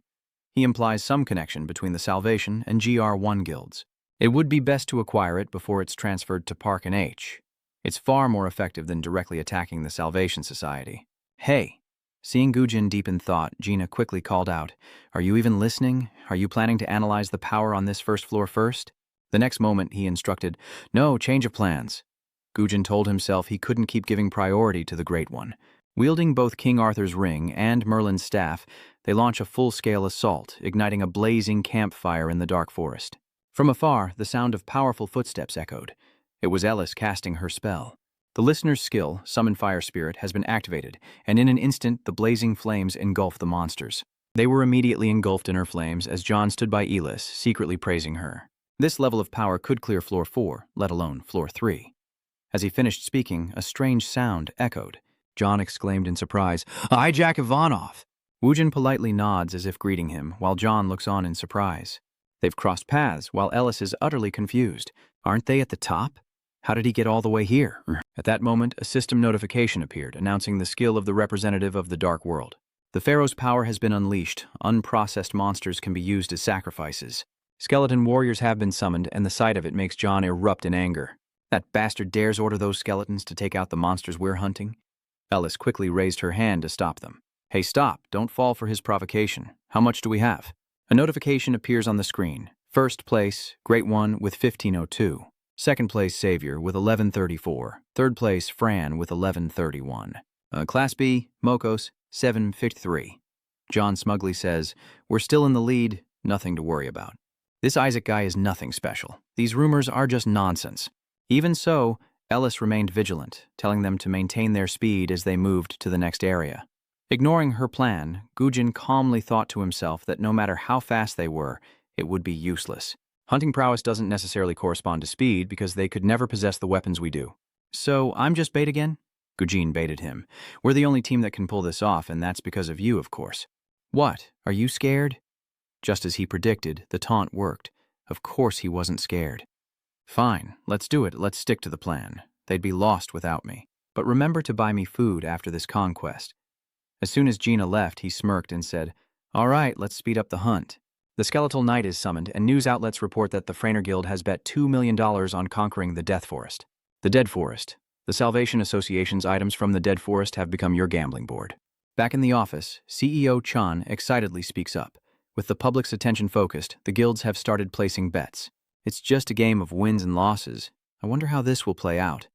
he implies some connection between the Salvation and GR1 guilds. It would be best to acquire it before it's transferred to Parkin H. It's far more effective than directly attacking the Salvation Society. Hey! Seeing Gujin deep in thought, Gina quickly called out, "Are you even listening? Are you planning to analyze the power on this first floor first?" The next moment, he instructed, "No, change of plans." Gujin told himself he couldn't keep giving priority to the Great One. Wielding both King Arthur's ring and Merlin's staff, they launch a full-scale assault, igniting a blazing campfire in the dark forest. From afar, the sound of powerful footsteps echoed. It was Ellis casting her spell. The listener's skill, Summon Fire Spirit, has been activated, and in an instant, the blazing flames engulfed the monsters. They were immediately engulfed in her flames as John stood by Elis, secretly praising her. This level of power could clear floor 4, let alone floor 3. As he finished speaking, a strange sound echoed. John exclaimed in surprise, "I, Jack Ivanov!" Wujin politely nods as if greeting him, while John looks on in surprise. They've crossed paths, while Ellis is utterly confused. Aren't they at the top? How did he get all the way here? At that moment, a system notification appeared, announcing the skill of the representative of the Dark World. The Pharaoh's power has been unleashed. Unprocessed monsters can be used as sacrifices. Skeleton warriors have been summoned, and the sight of it makes John erupt in anger. That bastard dares order those skeletons to take out the monsters we're hunting? Ellis quickly raised her hand to stop them. Hey, stop. Don't fall for his provocation. How much do we have? A notification appears on the screen. First place, Great One with 1502. Second place, Savior with 1134. Third place, Fran with 1131. Class B, Mokos, 753. John smugly says, "We're still in the lead, nothing to worry about. This Isaac guy is nothing special. These rumors are just nonsense." Even so, Ellis remained vigilant, telling them to maintain their speed as they moved to the next area. Ignoring her plan, Gujin calmly thought to himself that no matter how fast they were, it would be useless. Hunting prowess doesn't necessarily correspond to speed because they could never possess the weapons we do. So, I'm just bait again? Gujin baited him. We're the only team that can pull this off, and that's because of you, of course. What? Are you scared? Just as he predicted, the taunt worked. Of course he wasn't scared. Fine, let's do it. Let's stick to the plan. They'd be lost without me. But remember to buy me food after this conquest. As soon as Gina left, he smirked and said, All right, let's speed up the hunt. The Skeletal Knight is summoned, and news outlets report that the Frainer Guild has bet $2 million on conquering the Death Forest. The Dead Forest. The Salvation Association's items from the Dead Forest have become your gambling board. Back in the office, CEO Chan excitedly speaks up. With the public's attention focused, the guilds have started placing bets. It's just a game of wins and losses. I wonder how this will play out.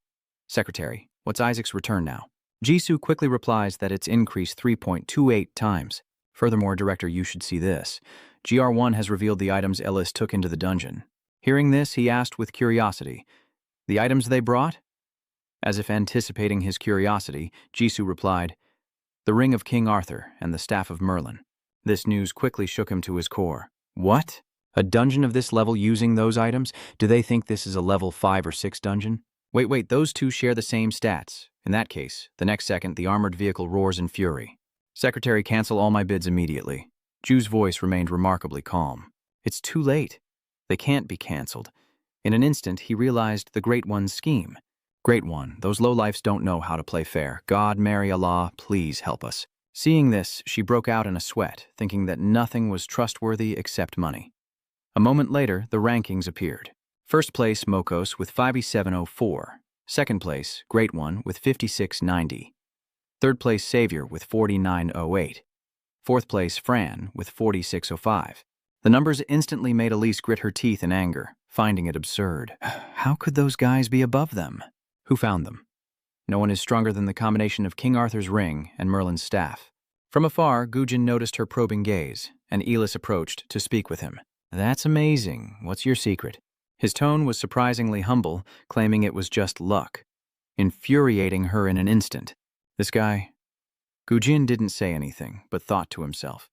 Secretary, what's Isaac's return now? Jisoo quickly replies that it's increased 3.28 times. Furthermore, Director, you should see this. GR1 has revealed the items Ellis took into the dungeon. Hearing this, he asked with curiosity, The items they brought? As if anticipating his curiosity, Jisoo replied, The Ring of King Arthur and the Staff of Merlin. This news quickly shook him to his core. What? A dungeon of this level using those items? Do they think this is a level 5 or 6 dungeon? Wait, those two share the same stats. In that case, the next second, the armored vehicle roars in fury. Secretary, cancel all my bids immediately. Ju's voice remained remarkably calm. It's too late. They can't be canceled. In an instant, he realized the Great One's scheme. Great One, those lowlifes don't know how to play fair. God, Mary Allah, please help us. Seeing this, she broke out in a sweat, thinking that nothing was trustworthy except money. A moment later, the rankings appeared. First place, Mokos with 5704. Second place, Great One with 5690. Third place, Savior with 4908. Fourth place, Fran with 4605. The numbers instantly made Elise grit her teeth in anger, finding it absurd. How could those guys be above them? Who found them? No one is stronger than the combination of King Arthur's ring and Merlin's staff. From afar, Gujin noticed her probing gaze, and Elis approached to speak with him. That's amazing. What's your secret? His tone was surprisingly humble, claiming it was just luck, infuriating her in an instant. This guy... Gujin didn't say anything, but thought to himself.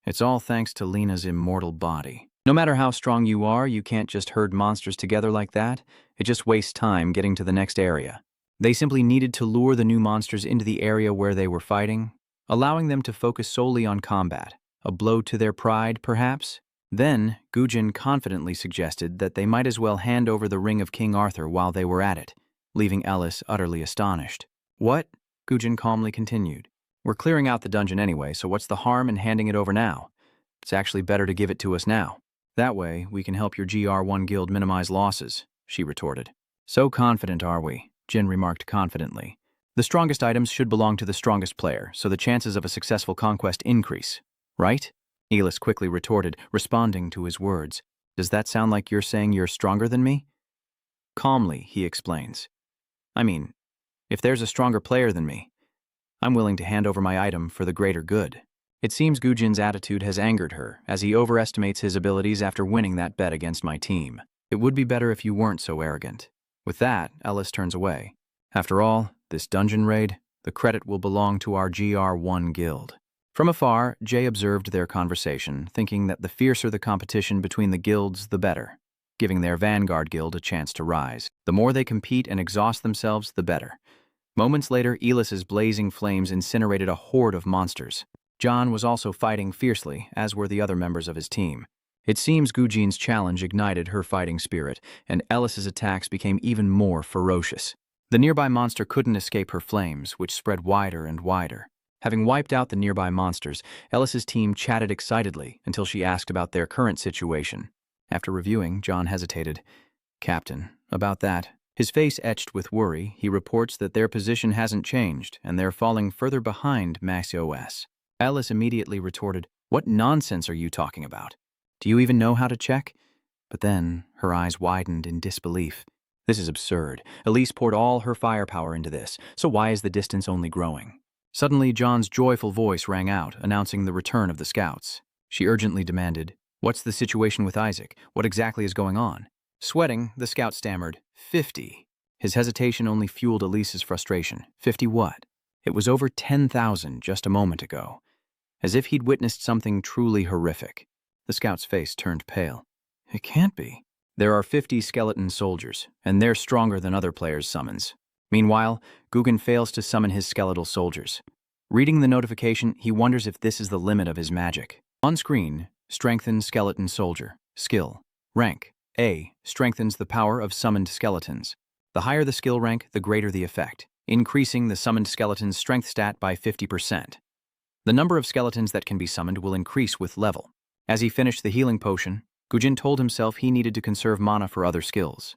It's all thanks to Lena's immortal body. No matter how strong you are, you can't just herd monsters together like that. It just wastes time getting to the next area. They simply needed to lure the new monsters into the area where they were fighting, allowing them to focus solely on combat. A blow to their pride, perhaps? Then, Gujin confidently suggested that they might as well hand over the Ring of King Arthur while they were at it, leaving Ellis utterly astonished. What? Gujin calmly continued. We're clearing out the dungeon anyway, so what's the harm in handing it over now? It's actually better to give it to us now. That way, we can help your GR1 guild minimize losses, she retorted. So confident are we, Jin remarked confidently. The strongest items should belong to the strongest player, so the chances of a successful conquest increase, right? Elis quickly retorted, responding to his words. Does that sound like you're saying you're stronger than me? Calmly, he explains. I mean, if there's a stronger player than me, I'm willing to hand over my item for the greater good. It seems Gujin's attitude has angered her, as he overestimates his abilities after winning that bet against my team. It would be better if you weren't so arrogant. With that, Ellis turns away. After all, this dungeon raid, the credit will belong to our GR1 guild. From afar, Jay observed their conversation, thinking that the fiercer the competition between the guilds, the better, giving their vanguard guild a chance to rise. The more they compete and exhaust themselves, the better. Moments later, Elis's blazing flames incinerated a horde of monsters. John was also fighting fiercely, as were the other members of his team. It seems Gujin's challenge ignited her fighting spirit, and Ellis's attacks became even more ferocious. The nearby monster couldn't escape her flames, which spread wider and wider. Having wiped out the nearby monsters, Ellis's team chatted excitedly until she asked about their current situation. After reviewing, John hesitated. Captain, about that. His face etched with worry, he reports that their position hasn't changed, and they're falling further behind MaxOS. Ellis immediately retorted, What nonsense are you talking about? Do you even know how to check? But then, her eyes widened in disbelief. This is absurd. Elise poured all her firepower into this, so why is the distance only growing? Suddenly, John's joyful voice rang out, announcing the return of the scouts. She urgently demanded, What's the situation with Isaac? What exactly is going on? Sweating, the scout stammered, 50. His hesitation only fueled Elise's frustration. 50 what? It was over 10,000 just a moment ago. As if he'd witnessed something truly horrific. The scout's face turned pale. It can't be. There are 50 skeleton soldiers, and they're stronger than other players' summons. Meanwhile, Guggen fails to summon his skeletal soldiers. Reading the notification, he wonders if this is the limit of his magic. On screen, strengthen skeleton soldier. Skill. Rank. A. Strengthens the power of summoned skeletons. The higher the skill rank, the greater the effect, increasing the summoned skeleton's strength stat by 50%. The number of skeletons that can be summoned will increase with level. As he finished the healing potion, Guggen told himself he needed to conserve mana for other skills.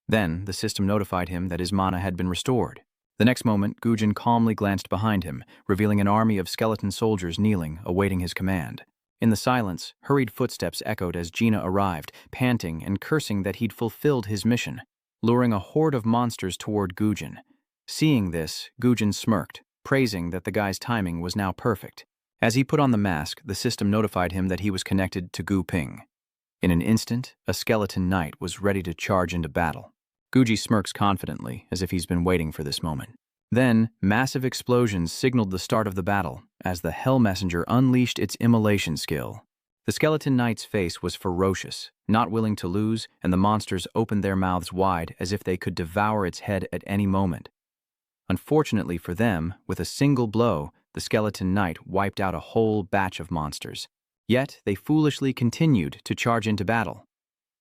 Then, the system notified him that his mana had been restored. The next moment, Guggen calmly glanced behind him, revealing an army of skeleton soldiers kneeling, awaiting his command. In the silence, hurried footsteps echoed as Gina arrived, panting and cursing that he'd fulfilled his mission, luring a horde of monsters toward Guggen. Seeing this, Guggen smirked, praising that the guy's timing was now perfect. As he put on the mask, the system notified him that he was connected to Gu Ping. In an instant, a skeleton knight was ready to charge into battle. Guji smirks confidently, as if he's been waiting for this moment. Then, massive explosions signaled the start of the battle, as the Hell Messenger unleashed its immolation skill. The skeleton knight's face was ferocious, not willing to lose, and the monsters opened their mouths wide as if they could devour its head at any moment. Unfortunately for them, with a single blow, the skeleton knight wiped out a whole batch of monsters. Yet, they foolishly continued to charge into battle.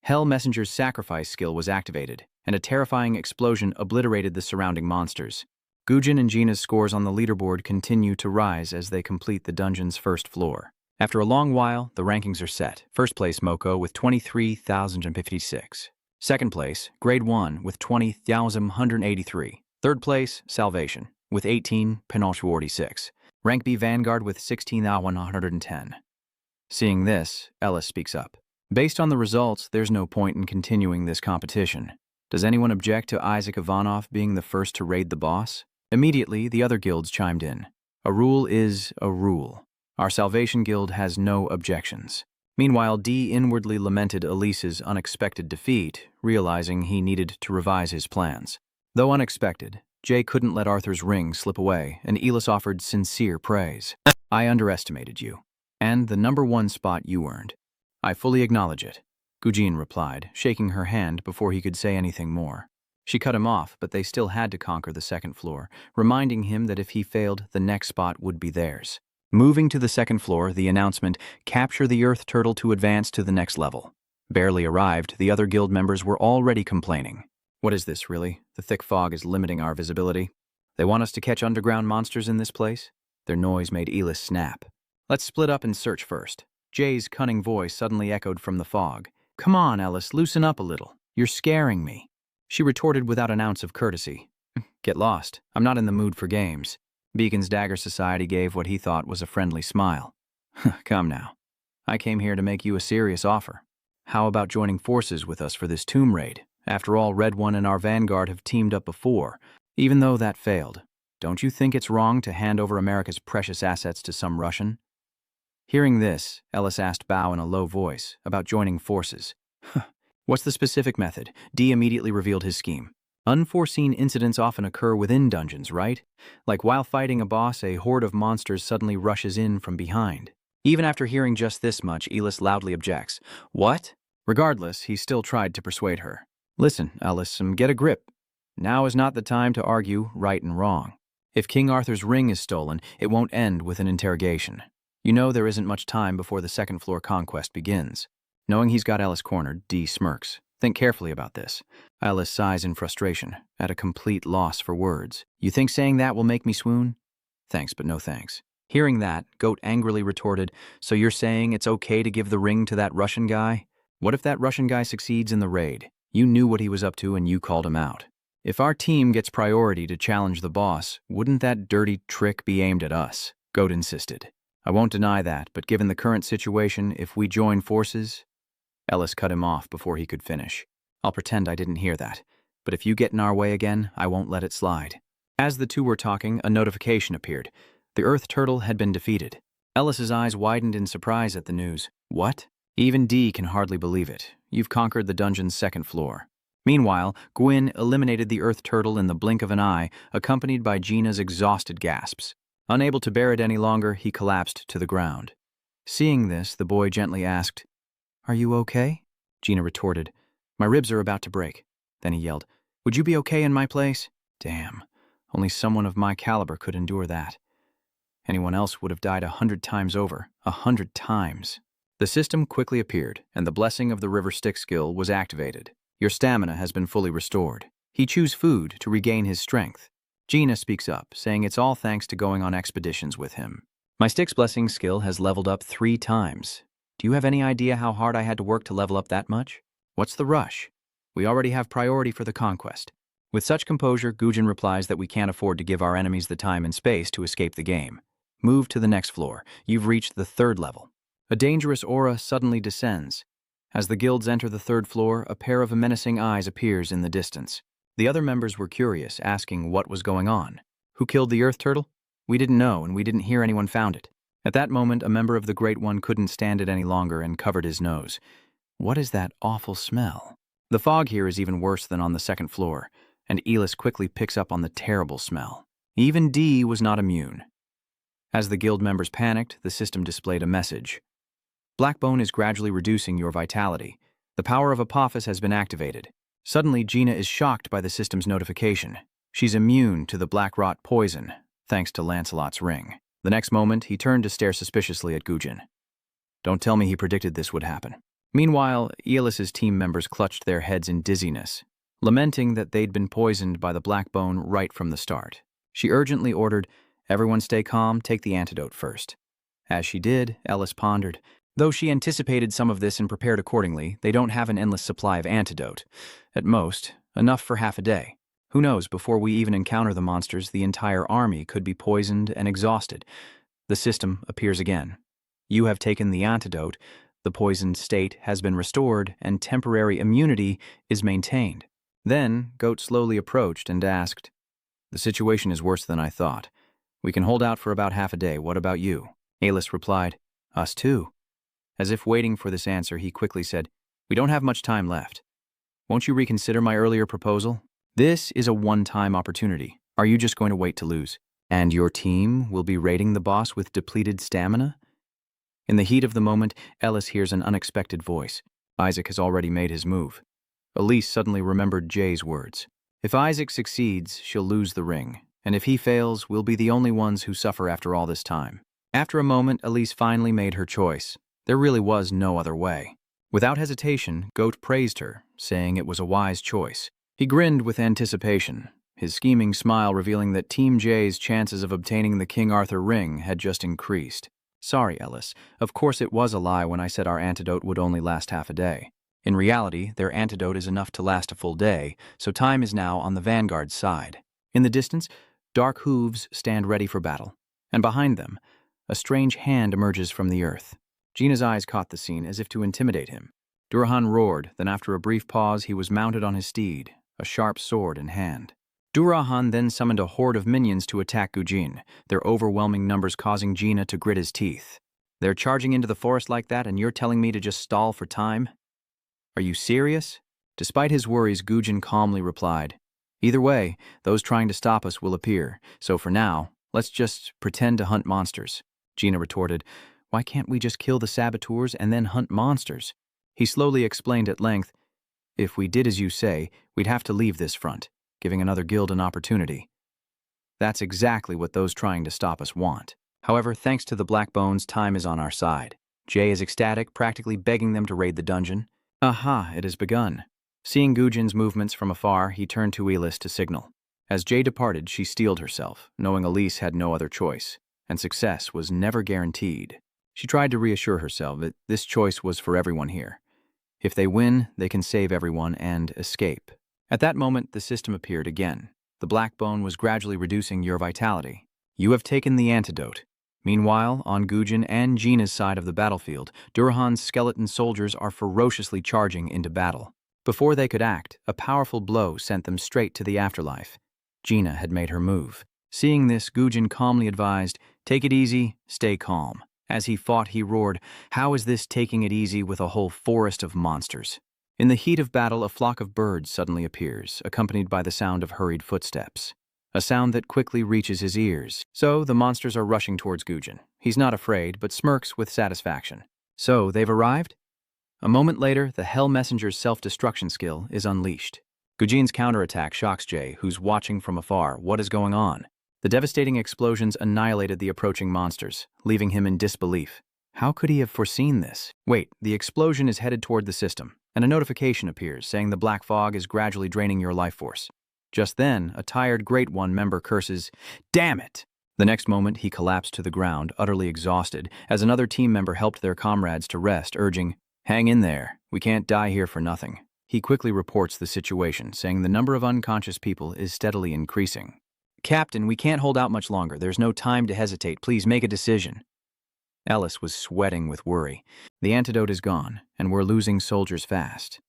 Hell Messenger's sacrifice skill was activated, and a terrifying explosion obliterated the surrounding monsters. Guggen and Gina's scores on the leaderboard continue to rise as they complete the dungeon's first floor. After a long while, the rankings are set. First place, Moko, with 23,056. Second place, Grade 1, with 20,183. Third place, Salvation, with 18,046. Rank B, Vanguard, with 16,110. Seeing this, Ellis speaks up. Based on the results, there's no point in continuing this competition. Does anyone object to Isaac Ivanov being the first to raid the boss? Immediately, the other guilds chimed in. A rule is a rule. Our Salvation Guild has no objections. Meanwhile, Dee inwardly lamented Elise's unexpected defeat, realizing he needed to revise his plans. Though unexpected, Jay couldn't let Arthur's ring slip away, and Elis offered sincere praise. I underestimated you, and the #1 spot you earned. I fully acknowledge it, Guggen replied, shaking her hand before he could say anything more. She cut him off, but they still had to conquer the second floor, reminding him that if he failed, the next spot would be theirs. Moving to the second floor, the announcement, "Capture the Earth Turtle to advance to the next level." Barely arrived, the other guild members were already complaining. What is this, really? The thick fog is limiting our visibility. They want us to catch underground monsters in this place? Their noise made Elis snap. Let's split up and search first. Jay's cunning voice suddenly echoed from the fog. Come on, Ellis, loosen up a little. You're scaring me. She retorted without an ounce of courtesy. Get lost. I'm not in the mood for games. Beacon's Dagger Society gave what he thought was a friendly smile. Come now. I came here to make you a serious offer. How about joining forces with us for this tomb raid? After all, Red One and our Vanguard have teamed up before, even though that failed. Don't you think it's wrong to hand over America's precious assets to some Russian? Hearing this, Ellis asked Bao in a low voice about joining forces. What's the specific method? Dee immediately revealed his scheme. Unforeseen incidents often occur within dungeons, right? Like while fighting a boss, a horde of monsters suddenly rushes in from behind. Even after hearing just this much, Elis loudly objects. What? Regardless, he still tried to persuade her. Listen, Ellis, get a grip. Now is not the time to argue right and wrong. If King Arthur's ring is stolen, it won't end with an interrogation. You know there isn't much time before the second floor conquest begins. Knowing he's got Ellis cornered, Dee smirks. Think carefully about this. Ellis sighs in frustration, at a complete loss for words. You think saying that will make me swoon? Thanks, but no thanks. Hearing that, Goat angrily retorted, so you're saying it's okay to give the ring to that Russian guy? What if that Russian guy succeeds in the raid? You knew what he was up to and you called him out. If our team gets priority to challenge the boss, wouldn't that dirty trick be aimed at us? Goat insisted. I won't deny that, but given the current situation, if we join forces... Ellis cut him off before he could finish. I'll pretend I didn't hear that, but if you get in our way again, I won't let it slide. As the two were talking, a notification appeared. The Earth Turtle had been defeated. Ellis's eyes widened in surprise at the news. What? Even Dee can hardly believe it. you've conquered the dungeon's second floor. Meanwhile, Gwyn eliminated the earth turtle in the blink of an eye, accompanied by Gina's exhausted gasps. Unable to bear it any longer, he collapsed to the ground. Seeing this, the boy gently asked, "Are you okay?" Gina retorted, "My ribs are about to break." Then he yelled, "Would you be okay in my place?" Damn, only someone of my caliber could endure that. Anyone else would have died 100 times over, 100 times. The system quickly appeared, and the blessing of the river stick skill was activated. Your stamina has been fully restored. He chews food to regain his strength. Gina speaks up, saying it's all thanks to going on expeditions with him. My Stick's Blessing skill has leveled up 3 times. Do you have any idea how hard I had to work to level up that much? What's the rush? We already have priority for the conquest. With such composure, Gujin replies that we can't afford to give our enemies the time and space to escape the game. Move to the next floor. You've reached the 3rd level. A dangerous aura suddenly descends. As the guilds enter the 3rd floor, a pair of menacing eyes appears in the distance. The other members were curious, asking what was going on. Who killed the earth turtle? We didn't know, and we didn't hear anyone found it. At that moment, a member of the Great One couldn't stand it any longer and covered his nose. What is that awful smell? The fog here is even worse than on the 2nd floor, and Elis quickly picks up on the terrible smell. Even D was not immune. As the guild members panicked, the system displayed a message. Blackbone is gradually reducing your vitality. The power of Apophis has been activated. Suddenly, Gina is shocked by the system's notification. She's immune to the black rot poison, thanks to Lancelot's ring. The next moment, he turned to stare suspiciously at Gujin. Don't tell me he predicted this would happen. Meanwhile, Elis's team members clutched their heads in dizziness, lamenting that they'd been poisoned by the Blackbone right from the start. She urgently ordered, "Everyone stay calm, take the antidote first." As she did, Elis pondered. Though she anticipated some of this and prepared accordingly, they don't have an endless supply of antidote. At most, enough for half a day. Who knows, before we even encounter the monsters, the entire army could be poisoned and exhausted. The system appears again. You have taken the antidote, the poisoned state has been restored, and temporary immunity is maintained. Then, Goat slowly approached and asked, "The situation is worse than I thought. We can hold out for about half a day. What about you?" Elis replied, "Us too." As if waiting for this answer, he quickly said, "We don't have much time left. Won't you reconsider my earlier proposal? This is a one-time opportunity. Are you just going to wait to lose? And your team will be raiding the boss with depleted stamina?" In the heat of the moment, Elis hears an unexpected voice. Isaac has already made his move. Elise suddenly remembered Jay's words. If Isaac succeeds, she'll lose the ring, and if he fails, we'll be the only ones who suffer after all this time. After a moment, Elise finally made her choice. There really was no other way. Without hesitation, Goat praised her, saying it was a wise choice. He grinned with anticipation, his scheming smile revealing that Team J's chances of obtaining the King Arthur ring had just increased. "Sorry, Elis. Of course it was a lie when I said our antidote would only last half a day. In reality, their antidote is enough to last a full day, so time is now on the vanguard's side." In the distance, dark hooves stand ready for battle, and behind them, a strange hand emerges from the earth. Gina's eyes caught the scene as if to intimidate him. Durahan roared, then after a brief pause, he was mounted on his steed, a sharp sword in hand. Durahan then summoned a horde of minions to attack Gujin, their overwhelming numbers causing Gina to grit his teeth. "They're charging into the forest like that, and you're telling me to just stall for time? Are you serious?" Despite his worries, Gujin calmly replied, "Either way, those trying to stop us will appear, so for now, let's just pretend to hunt monsters." Gina retorted, "Why can't we just kill the saboteurs and then hunt monsters?" He slowly explained at length, "If we did as you say, we'd have to leave this front, giving another guild an opportunity. That's exactly what those trying to stop us want. However, thanks to the Blackbones, time is on our side. Jay is ecstatic, practically begging them to raid the dungeon. Aha, it has begun." Seeing Gujin's movements from afar, he turned to Elis to signal. As Jay departed, she steeled herself, knowing Elise had no other choice, and success was never guaranteed. She tried to reassure herself that this choice was for everyone here. If they win, they can save everyone and escape. At that moment, the system appeared again. The Blackbone was gradually reducing your vitality. You have taken the antidote. Meanwhile, on Gujin and Gina's side of the battlefield, Durahan's skeleton soldiers are ferociously charging into battle. Before they could act, a powerful blow sent them straight to the afterlife. Gina had made her move. Seeing this, Gujin calmly advised, "Take it easy, stay calm." As he fought, he roared, "How is this taking it easy with a whole forest of monsters?" In the heat of battle, a flock of birds suddenly appears, accompanied by the sound of hurried footsteps. A sound that quickly reaches his ears. So, the monsters are rushing towards Gujin. He's not afraid, but smirks with satisfaction. So, they've arrived? A moment later, the Hell Messenger's self-destruction skill is unleashed. Gujin's counterattack shocks Jay, who's watching from afar. What is going on? The devastating explosions annihilated the approaching monsters, leaving him in disbelief. How could he have foreseen this? Wait, the explosion is headed toward the system, and a notification appears saying the black fog is gradually draining your life force. Just then, a tired Great One member curses, "Damn it!" The next moment, he collapsed to the ground, utterly exhausted, as another team member helped their comrades to rest, urging, "Hang in there. We can't die here for nothing." He quickly reports the situation, saying the number of unconscious people is steadily increasing. "Captain, we can't hold out much longer. There's no time to hesitate. Please make a decision." Ellis was sweating with worry. The antidote is gone, and we're losing soldiers fast.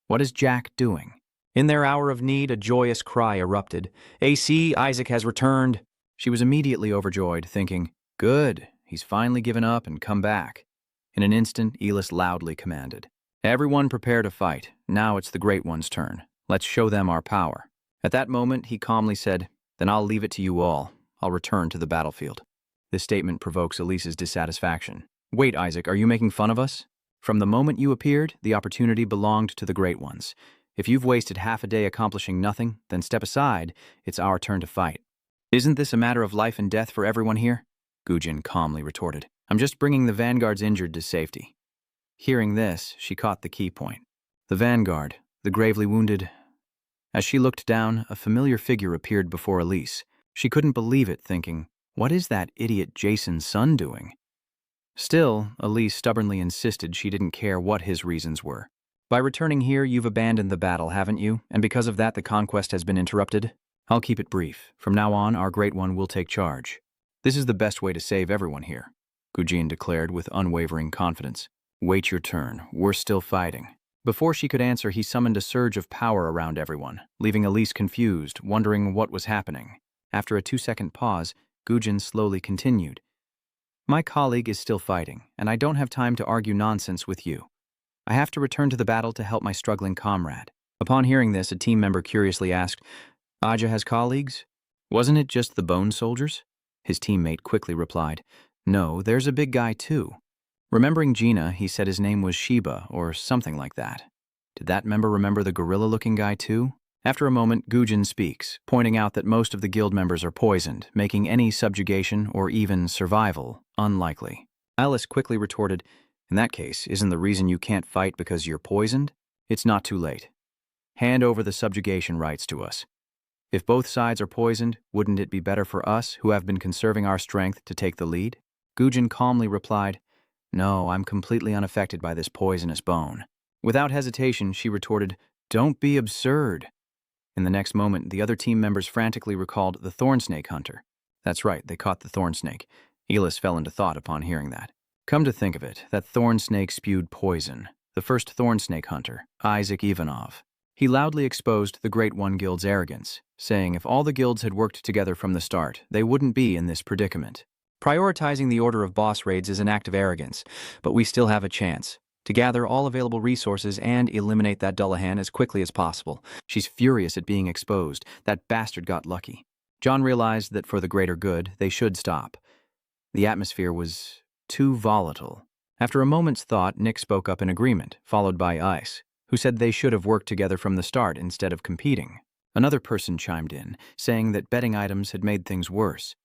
What is Jack doing? In their hour of need, a joyous cry erupted. "AC, Isaac has returned." She was immediately overjoyed, thinking, "Good, he's finally given up and come back." In an instant, Elis loudly commanded, "Everyone prepare to fight. Now it's the Great One's turn. Let's show them our power." At that moment, he calmly said, "Then I'll leave it to you all. I'll return to the battlefield." This statement provokes Elise's dissatisfaction. "Wait, Isaac, are you making fun of us? From the moment you appeared, the opportunity belonged to the Great Ones. If you've wasted half a day accomplishing nothing, then step aside. It's our turn to fight." "Isn't this a matter of life and death for everyone here?" Gujin calmly retorted. "I'm just bringing the Vanguard's injured to safety." Hearing this, she caught the key point. The Vanguard, the gravely wounded. As she looked down, a familiar figure appeared before Elise. She couldn't believe it, thinking, "What is that idiot Jason's son doing?" Still, Elise stubbornly insisted she didn't care what his reasons were. "By returning here, you've abandoned the battle, haven't you? And because of that, the conquest has been interrupted?" "I'll keep it brief. From now on, our Great One will take charge. This is the best way to save everyone here," Gujin declared with unwavering confidence. "Wait your turn. We're still fighting." Before she could answer, he summoned a surge of power around everyone, leaving Elise confused, wondering what was happening. After a 2-second pause, Gujin slowly continued. "My colleague is still fighting, and I don't have time to argue nonsense with you. I have to return to the battle to help my struggling comrade." Upon hearing this, a team member curiously asked, "Aja has colleagues? Wasn't it just the bone soldiers?" His teammate quickly replied, "No, there's a big guy too." Remembering Gina, he said his name was Sheba, or something like that. Did that member remember the gorilla-looking guy too? After a moment, Gujin speaks, pointing out that most of the guild members are poisoned, making any subjugation or even survival unlikely. Alice quickly retorted, "In that case, isn't the reason you can't fight because you're poisoned? It's not too late. Hand over the subjugation rights to us. If both sides are poisoned, wouldn't it be better for us, who have been conserving our strength, to take the lead?" Gujin calmly replied, "No, I'm completely unaffected by this poisonous bone." Without hesitation, she retorted, "Don't be absurd." In the next moment, the other team members frantically recalled the thorn snake hunter. That's right, they caught the thorn snake. Elis fell into thought upon hearing that. Come to think of it, that thorn snake spewed poison. The first thorn snake hunter, Isaac Ivanov. He loudly exposed the Great One Guild's arrogance, saying if all the guilds had worked together from the start, they wouldn't be in this predicament. Prioritizing the order of boss raids is an act of arrogance, but we still have a chance to gather all available resources and eliminate that Dullahan as quickly as possible. She's furious at being exposed. That bastard got lucky. John realized that for the greater good, they should stop. The atmosphere was too volatile. After a moment's thought, Nick spoke up in agreement, followed by Ice, who said they should have worked together from the start instead of competing. Another person chimed in, saying that betting items had made things worse.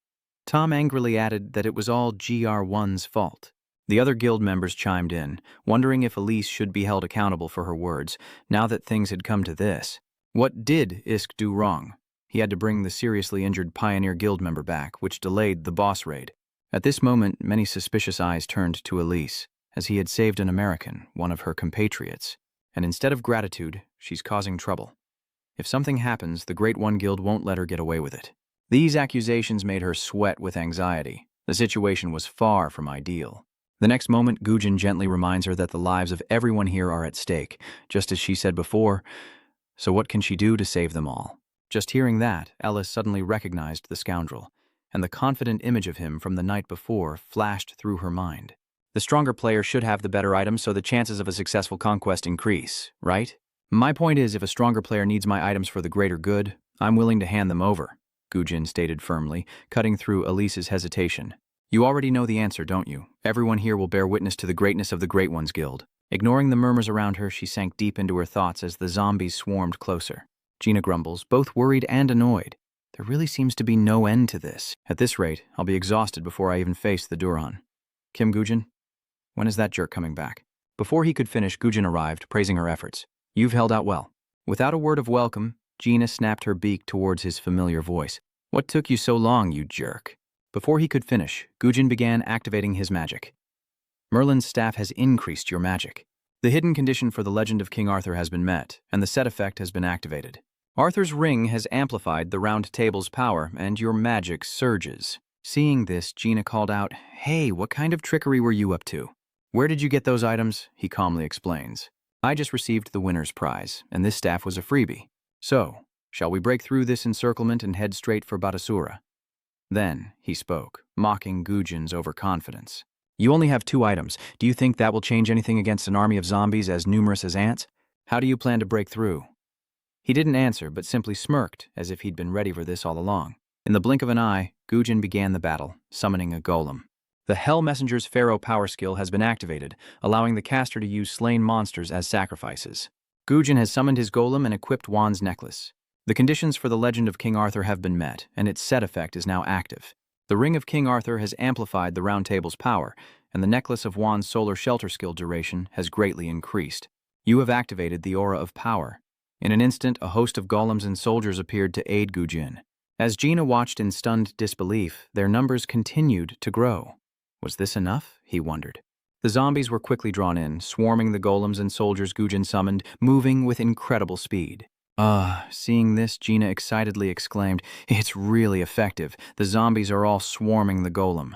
Tom angrily added that it was all GR1's fault. The other guild members chimed in, wondering if Elise should be held accountable for her words, now that things had come to this. What did Isk do wrong? He had to bring the seriously injured Pioneer Guild member back, which delayed the boss raid. At this moment, many suspicious eyes turned to Elise, as he had saved an American, one of her compatriots. And instead of gratitude, she's causing trouble. If something happens, the Great One Guild won't let her get away with it. These accusations made her sweat with anxiety. The situation was far from ideal. The next moment, Gujin gently reminds her that the lives of everyone here are at stake, just as she said before. So what can she do to save them all? Just hearing that, Ellis suddenly recognized the scoundrel, and the confident image of him from the night before flashed through her mind. The stronger player should have the better items so the chances of a successful conquest increase, right? My point is, if a stronger player needs my items for the greater good, I'm willing to hand them over, Gujin stated firmly, cutting through Elise's hesitation. You already know the answer, don't you? Everyone here will bear witness to the greatness of the Great Ones Guild. Ignoring the murmurs around her, she sank deep into her thoughts as the zombies swarmed closer. Gina grumbles, both worried and annoyed. There really seems to be no end to this. At this rate, I'll be exhausted before I even face the Duran. Kim Gujin? When is that jerk coming back? Before he could finish, Gujin arrived, praising her efforts. You've held out well. Without a word of welcome, Gina snapped her beak towards his familiar voice. What took you so long, you jerk? Before he could finish, Gujin began activating his magic. Merlin's staff has increased your magic. The hidden condition for the legend of King Arthur has been met, and the set effect has been activated. Arthur's ring has amplified the round table's power, and your magic surges. Seeing this, Gina called out, Hey, what kind of trickery were you up to? Where did you get those items? He calmly explains. I just received the winner's prize, and this staff was a freebie. So, shall we break through this encirclement and head straight for Batasura? Then, he spoke, mocking Gujin's overconfidence. You only have 2 items. Do you think that will change anything against an army of zombies as numerous as ants? How do you plan to break through? He didn't answer, but simply smirked, as if he'd been ready for this all along. In the blink of an eye, Gujin began the battle, summoning a golem. The Hell Messenger's Pharaoh power skill has been activated, allowing the caster to use slain monsters as sacrifices. Gujin has summoned his golem and equipped Wan's necklace. The conditions for the legend of King Arthur have been met, and its set effect is now active. The Ring of King Arthur has amplified the Round Table's power, and the necklace of Wan's solar shelter skill duration has greatly increased. You have activated the Aura of Power. In an instant, a host of golems and soldiers appeared to aid Gujin. As Gina watched in stunned disbelief, their numbers continued to grow. Was this enough? He wondered. The zombies were quickly drawn in, swarming the golems and soldiers Gujin summoned, moving with incredible speed. Seeing this, Gina excitedly exclaimed, It's really effective. The zombies are all swarming the golem.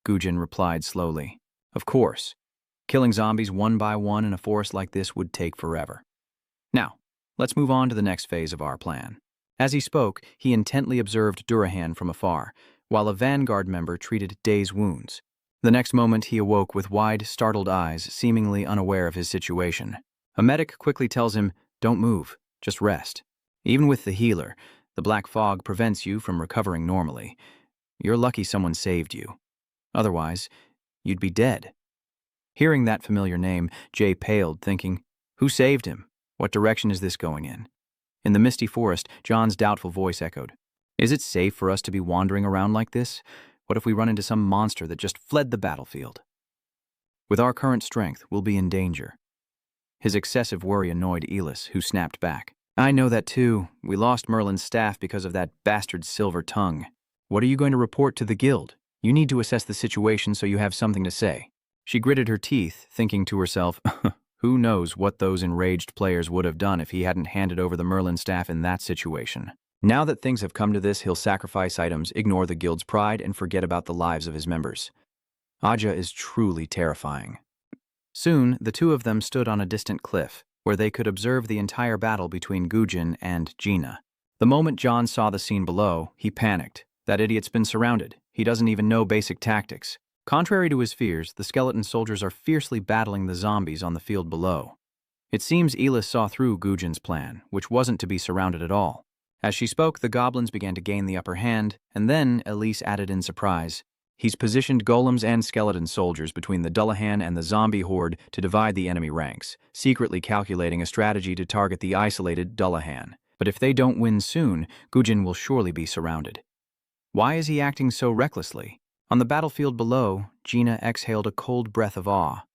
Gujin replied slowly. Of course. Killing zombies one by one in a forest like this would take forever. Now, let's move on to the next phase of our plan. As he spoke, he intently observed Durahan from afar, while a vanguard member treated Day's wounds. The next moment, he awoke with wide, startled eyes, seemingly unaware of his situation. A medic quickly tells him, Don't move. Just rest. Even with the healer, the black fog prevents you from recovering normally. You're lucky someone saved you. Otherwise, you'd be dead. Hearing that familiar name, Jay paled, thinking, Who saved him? What direction is this going in? In the misty forest, John's doubtful voice echoed. Is it safe for us to be wandering around like this? What if we run into some monster that just fled the battlefield? With our current strength, we'll be in danger. His excessive worry annoyed Elis, who snapped back. I know that too. We lost Merlin's staff because of that bastard Silver Tongue. What are you going to report to the guild? You need to assess the situation so you have something to say. She gritted her teeth, thinking to herself, who knows what those enraged players would have done if he hadn't handed over the Merlin staff in that situation. Now that things have come to this, he'll sacrifice items, ignore the guild's pride, and forget about the lives of his members. Aja is truly terrifying. Soon, the two of them stood on a distant cliff, where they could observe the entire battle between Gujin and Gina. The moment John saw the scene below, he panicked. That idiot's been surrounded. He doesn't even know basic tactics. Contrary to his fears, the skeleton soldiers are fiercely battling the zombies on the field below. It seems Elis saw through Gujin's plan, which wasn't to be surrounded at all. As she spoke, the goblins began to gain the upper hand, and then Elise added in surprise. He's positioned golems and skeleton soldiers between the Dullahan and the zombie horde to divide the enemy ranks, secretly calculating a strategy to target the isolated Dullahan. But if they don't win soon, Gujin will surely be surrounded. Why is he acting so recklessly? On the battlefield below, Gina exhaled a cold breath of awe.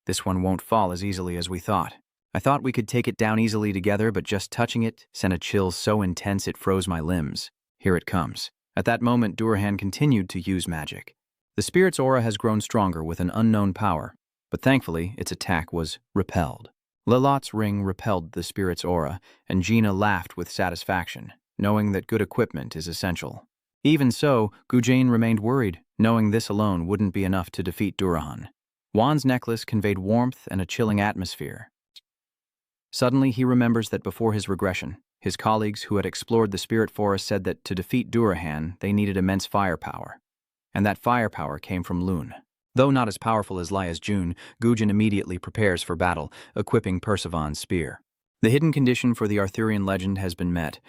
This one won't fall as easily as we thought. I thought we could take it down easily together, but just touching it sent a chill so intense it froze my limbs. Here it comes. At that moment, Durahan continued to use magic. The spirit's aura has grown stronger with an unknown power, but thankfully its attack was repelled. Lilot's ring repelled the spirit's aura, and Gina laughed with satisfaction, knowing that good equipment is essential. Even so, Gujin remained worried, knowing this alone wouldn't be enough to defeat Durahan. Wan's necklace conveyed warmth and a chilling atmosphere. Suddenly, he remembers that before his regression, his colleagues who had explored the spirit forest said that to defeat Durahan, they needed immense firepower. And that firepower came from Lune. Though not as powerful as Lia's June, Gujin immediately prepares for battle, equipping Percivan's spear. The hidden condition for the Arthurian legend has been met.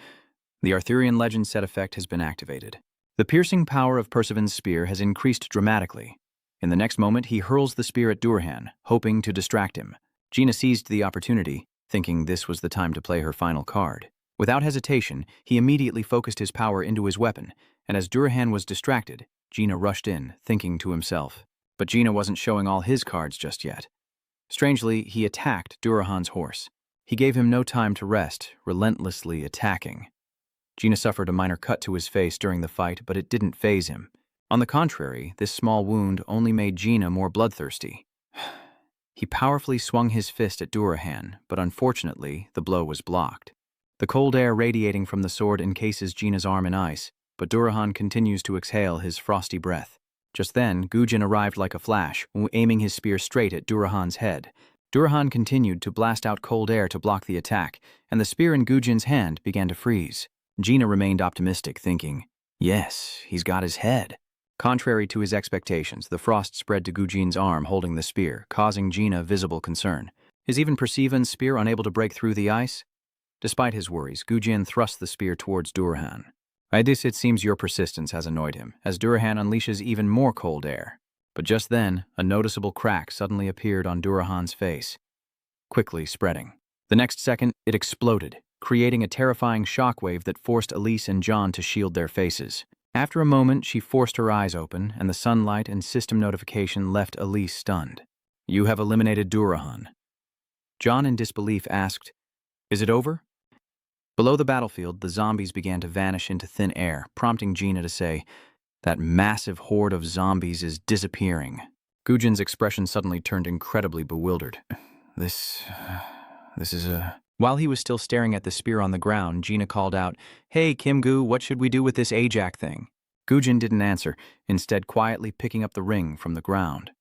The Arthurian legend set effect has been activated. The piercing power of Percivan's spear has increased dramatically. In the next moment, he hurls the spear at Durhan, hoping to distract him. Gina seized the opportunity, thinking this was the time to play her final card. Without hesitation, he immediately focused his power into his weapon, and as Durhan was distracted, Gina rushed in, thinking to himself. But Gina wasn't showing all his cards just yet. Strangely, he attacked Durhan's horse. He gave him no time to rest, relentlessly attacking. Gina suffered a minor cut to his face during the fight, but it didn't faze him. On the contrary, this small wound only made Gina more bloodthirsty. He powerfully swung his fist at Durhan, but unfortunately, the blow was blocked. The cold air radiating from the sword encases Gina's arm in ice, but Durhan continues to exhale his frosty breath. Just then, Gujin arrived like a flash, aiming his spear straight at Durhan's head. Durhan continued to blast out cold air to block the attack, and the spear in Gujin's hand began to freeze. Gina remained optimistic, thinking, yes, he's got his head. Contrary to his expectations, the frost spread to Gujin's arm holding the spear, causing Gina visible concern. Is even Percivan's spear unable to break through the ice? Despite his worries, Gujin thrust the spear towards Durhan. Idis, it seems your persistence has annoyed him, as Durhan unleashes even more cold air. But just then, a noticeable crack suddenly appeared on Durhan's face, quickly spreading. The next second, it exploded, creating a terrifying shockwave that forced Elise and John to shield their faces. After a moment, she forced her eyes open, and the sunlight and system notification left Elise stunned. You have eliminated Durhan. John, in disbelief, asked, is it over? Below the battlefield, the zombies began to vanish into thin air, prompting Gina to say, that massive horde of zombies is disappearing. Gujin's expression suddenly turned incredibly bewildered. This is a... While he was still staring at the spear on the ground, Gina called out, hey, Kim-gu, what should we do with this Ajax thing? Gujin didn't answer, instead quietly picking up the ring from the ground.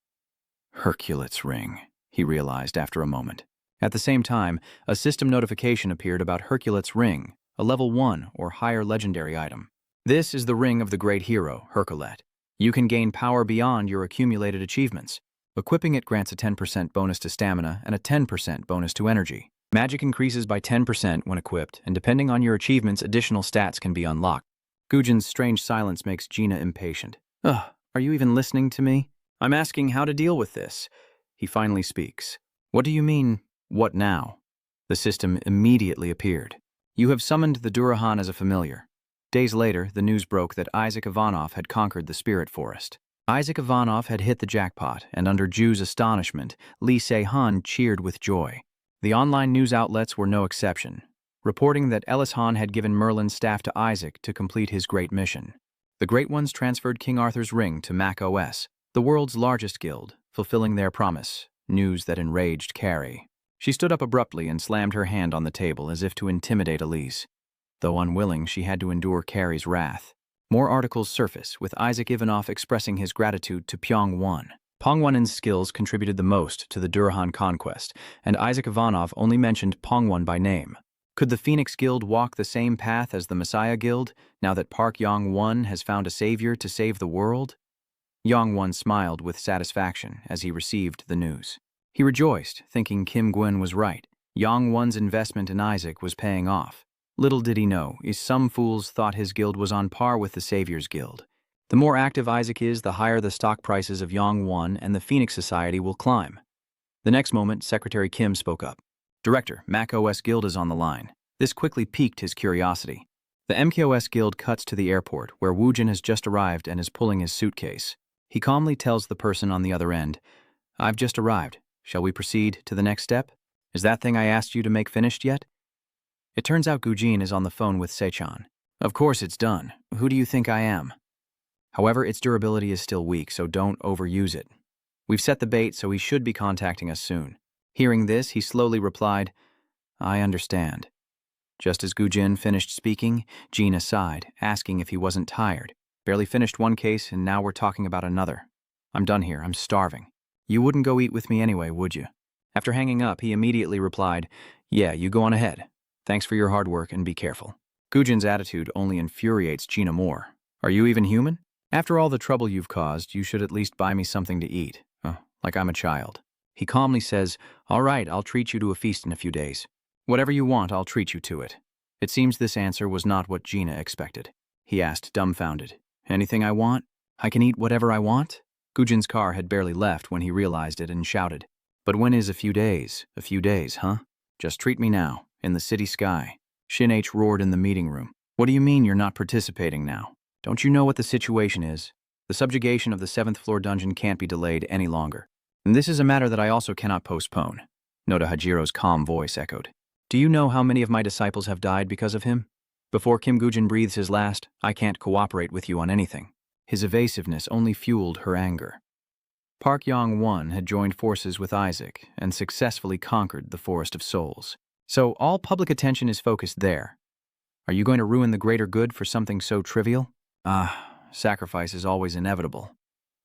Hercules ring, he realized after a moment. At the same time, a system notification appeared about Hercules ring, a level 1 or higher legendary item. This is the ring of the great hero, Hercules. You can gain power beyond your accumulated achievements. Equipping it grants a 10% bonus to stamina and a 10% bonus to energy. Magic increases by 10% when equipped, and depending on your achievements, additional stats can be unlocked. Gujin's strange silence makes Gina impatient. Ugh, are you even listening to me? I'm asking how to deal with this. He finally speaks. What do you mean, what now? The system immediately appeared. You have summoned the Durhan as a familiar. Days later, the news broke that Isaac Ivanov had conquered the Spirit Forest. Isaac Ivanov had hit the jackpot, and under Ju's astonishment, Lee Se-han cheered with joy. The online news outlets were no exception, reporting that Ellis Han had given Merlin's staff to Isaac to complete his great mission. The Great Ones transferred King Arthur's ring to Mac OS, the world's largest guild, fulfilling their promise, news that enraged Carrie. She stood up abruptly and slammed her hand on the table as if to intimidate Elise. Though unwilling, she had to endure Carrie's wrath. More articles surface, with Isaac Ivanov expressing his gratitude to Pyong-won. Pongwon's skills contributed the most to the Durhan conquest, and Isaac Ivanov only mentioned Pongwon by name. Could the Phoenix Guild walk the same path as the Messiah Guild, now that Park Yong-won has found a savior to save the world? Yong-won smiled with satisfaction as he received the news. He rejoiced, thinking Kim Gwyn was right. Yong-won's investment in Isaac was paying off. Little did he know, some fools thought his guild was on par with the Savior's Guild. The more active Isaac is, the higher the stock prices of Yong-won and the Phoenix Society will climb. The next moment, Secretary Kim spoke up. Director, MacOS Guild is on the line. This quickly piqued his curiosity. The MKOS Guild cuts to the airport, where Woojin has just arrived and is pulling his suitcase. He calmly tells the person on the other end, I've just arrived. Shall we proceed to the next step? Is that thing I asked you to make finished yet? It turns out Gujin is on the phone with Sechan. Of course it's done. Who do you think I am? However, its durability is still weak, so don't overuse it. We've set the bait, so he should be contacting us soon. Hearing this, he slowly replied, I understand. Just as Gujin finished speaking, Gina sighed, asking if he wasn't tired. Barely finished one case, and now we're talking about another. I'm done here. I'm starving. You wouldn't go eat with me anyway, would you? After hanging up, he immediately replied, Yeah, you go on ahead. Thanks for your hard work and be careful. Gujin's attitude only infuriates Gina more. Are you even human? After all the trouble you've caused, you should at least buy me something to eat. Like I'm a child. He calmly says, "All right, I'll treat you to a feast in a few days. Whatever you want, I'll treat you to it." It seems this answer was not what Gina expected. He asked, dumbfounded, "Anything I want? I can eat whatever I want?" Gujin's car had barely left when he realized it and shouted, "But when is a few days? A few days, huh? Just treat me now, in the city sky." Shin H roared in the meeting room. "What do you mean you're not participating now? Don't you know what the situation is? The subjugation of the 7th floor dungeon can't be delayed any longer. And this is a matter that I also cannot postpone." Noda Hajiro's calm voice echoed. "Do you know how many of my disciples have died because of him? Before Kim Gujin breathes his last, I can't cooperate with you on anything." His evasiveness only fueled her anger. Park Yong Wan had joined forces with Isaac and successfully conquered the Forest of Souls. So all public attention is focused there. Are you going to ruin the greater good for something so trivial? Sacrifice is always inevitable.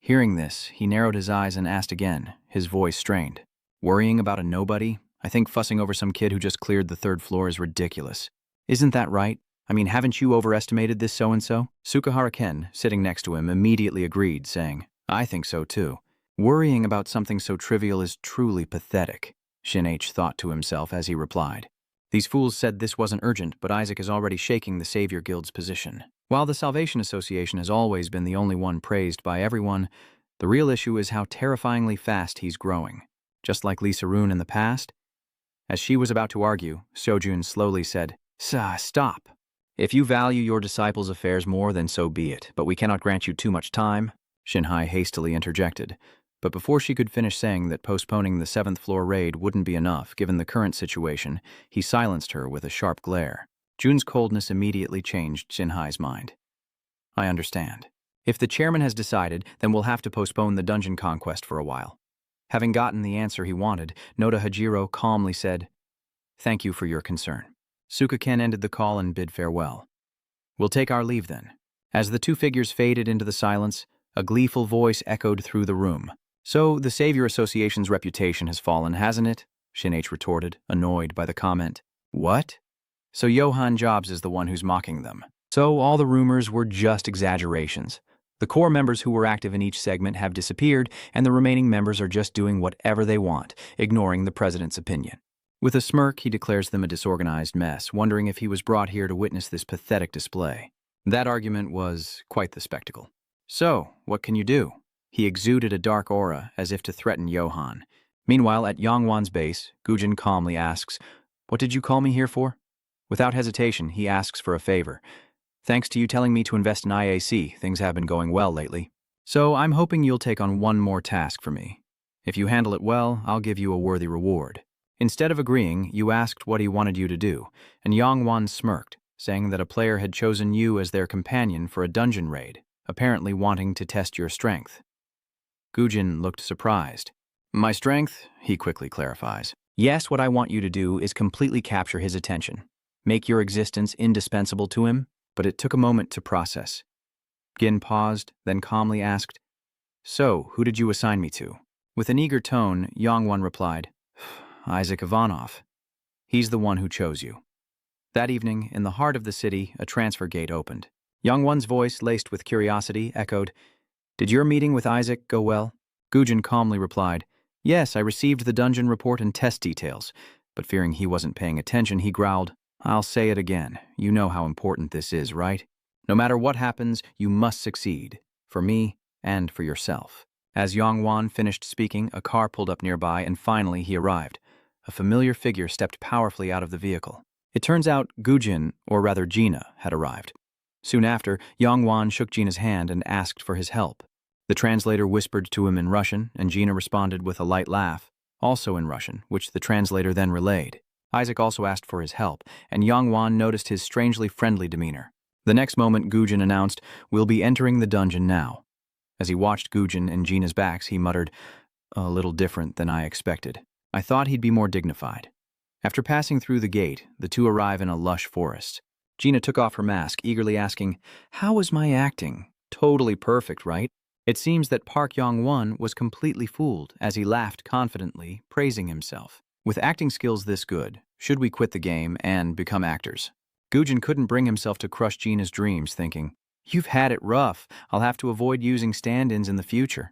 Hearing this, he narrowed his eyes and asked again, his voice strained. "Worrying about a nobody? I think fussing over some kid who just cleared the 3rd floor is ridiculous. Isn't that right? I mean, haven't you overestimated this so-and-so?" Sukahara Ken, sitting next to him, immediately agreed, saying, "I think so too. Worrying about something so trivial is truly pathetic," Shin H thought to himself as he replied. "These fools said this wasn't urgent, but Isaac is already shaking the Savior Guild's position. While the Salvation Association has always been the only one praised by everyone, the real issue is how terrifyingly fast he's growing. Just like Lisa Rune in the past." As she was about to argue, Sojun slowly said, "Stop. If you value your disciples' affairs more, then so be it, but we cannot grant you too much time," Shinhai hastily interjected. But before she could finish saying that postponing the 7th floor raid wouldn't be enough given the current situation, he silenced her with a sharp glare. Jun's coldness immediately changed Shinhai's mind. "I understand. If the chairman has decided, then we'll have to postpone the dungeon conquest for a while." Having gotten the answer he wanted, Noda Hajiro calmly said, "Thank you for your concern." Suka-ken ended the call and bid farewell. "We'll take our leave then." As the two figures faded into the silence, a gleeful voice echoed through the room. "So the Savior Association's reputation has fallen, hasn't it?" Shin H retorted, annoyed by the comment. "What?" "So Johann Jobs is the one who's mocking them. So all the rumors were just exaggerations. The core members who were active in each segment have disappeared, and the remaining members are just doing whatever they want, ignoring the president's opinion." With a smirk, he declares them a disorganized mess, wondering if he was brought here to witness this pathetic display. That argument was quite the spectacle. "So, what can you do?" He exuded a dark aura, as if to threaten Johann. Meanwhile, at Yongwan's base, Gujin calmly asks, "What did you call me here for?" Without hesitation, he asks for a favor. "Thanks to you telling me to invest in IAC, things have been going well lately. So I'm hoping you'll take on one more task for me. If you handle it well, I'll give you a worthy reward." Instead of agreeing, you asked what he wanted you to do, and Yongwan smirked, saying that a player had chosen you as their companion for a dungeon raid, apparently wanting to test your strength. Gujin looked surprised. "My strength?" he quickly clarifies. "Yes, what I want you to do is completely capture his attention. Make your existence indispensable to him," but it took a moment to process. Gin paused, then calmly asked, "So, who did you assign me to?" With an eager tone, Yongwan replied, "Isaac Ivanov. He's the one who chose you." That evening, in the heart of the city, a transfer gate opened. Yongwan's voice, laced with curiosity, echoed, "Did your meeting with Isaac go well?" Gujin calmly replied, "Yes, I received the dungeon report and test details," but fearing he wasn't paying attention, he growled, "I'll say it again. You know how important this is, right? No matter what happens, you must succeed. For me and for yourself." As Yongwan finished speaking, a car pulled up nearby, and finally he arrived. A familiar figure stepped powerfully out of the vehicle. It turns out Gujin, or rather Gina, had arrived. Soon after, Yongwan shook Gina's hand and asked for his help. The translator whispered to him in Russian, and Gina responded with a light laugh, also in Russian, which the translator then relayed. Isaac also asked for his help, and Yongwan noticed his strangely friendly demeanor. The next moment, Gujin announced, "We'll be entering the dungeon now." As he watched Gujin and Gina's backs, he muttered, "A little different than I expected. I thought he'd be more dignified." After passing through the gate, the two arrive in a lush forest. Gina took off her mask, eagerly asking, "How was my acting? Totally perfect, right?" It seems that Park Yong-won was completely fooled as he laughed confidently, praising himself. With acting skills this good, should we quit the game and become actors? Gujin couldn't bring himself to crush Gina's dreams, thinking, You've had it rough. I'll have to avoid using stand-ins in the future.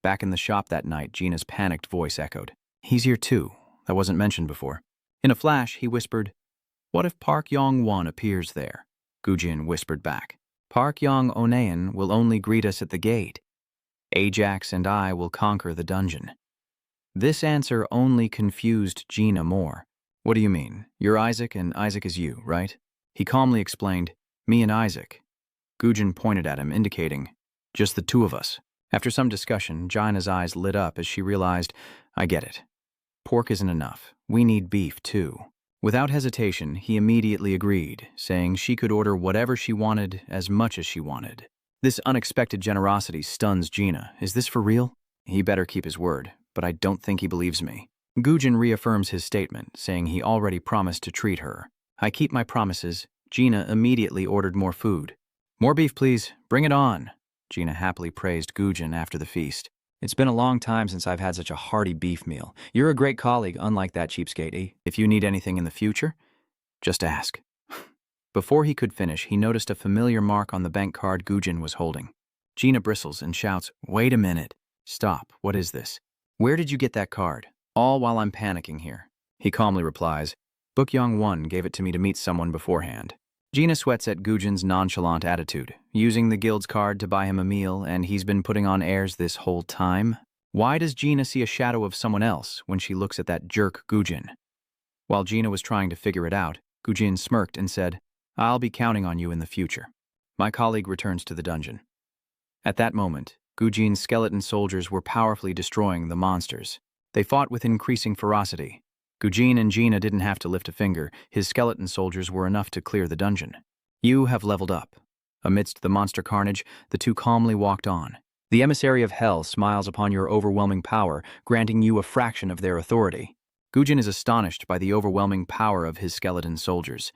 Back in the shop that night, Gina's panicked voice echoed. He's here too. That wasn't mentioned before. In a flash, he whispered, "What if Park Yong Wan appears there?" Gujin whispered back, "Park Yong Onean will only greet us at the gate. Ajax and I will conquer the dungeon." This answer only confused Gina more. "What do you mean? You're Isaac and Isaac is you, right?" He calmly explained, "Me and Isaac." Gujin pointed at him, indicating, "Just the two of us." After some discussion, Gina's eyes lit up as she realized, "I get it. Pork isn't enough. We need beef, too." Without hesitation, he immediately agreed, saying she could order whatever she wanted as much as she wanted. This unexpected generosity stuns Gina. Is this for real? He better keep his word, but I don't think he believes me. Gujin reaffirms his statement, saying he already promised to treat her. "I keep my promises." Gina immediately ordered more food. "More beef, please. Bring it on." Gina happily praised Gujin after the feast. "It's been a long time since I've had such a hearty beef meal. You're a great colleague, unlike that cheapskate, eh? If you need anything in the future, just ask." Before he could finish, he noticed a familiar mark on the bank card Gujin was holding. Gina bristles and shouts, "Wait a minute. Stop. What is this? Where did you get that card?" "All while I'm panicking here." He calmly replies, "Book Yong Wan gave it to me to meet someone beforehand." Gina sweats at Gujin's nonchalant attitude, using the guild's card to buy him a meal, and he's been putting on airs this whole time. Why does Gina see a shadow of someone else when she looks at that jerk Gujin? While Gina was trying to figure it out, Gujin smirked and said, "I'll be counting on you in the future." My colleague returns to the dungeon. At that moment, Gujin's skeleton soldiers were powerfully destroying the monsters. They fought with increasing ferocity. Gujin and Gina didn't have to lift a finger. His skeleton soldiers were enough to clear the dungeon. "You have leveled up." Amidst the monster carnage, the two calmly walked on. "The emissary of hell smiles upon your overwhelming power, granting you a fraction of their authority." Gujin is astonished by the overwhelming power of his skeleton soldiers.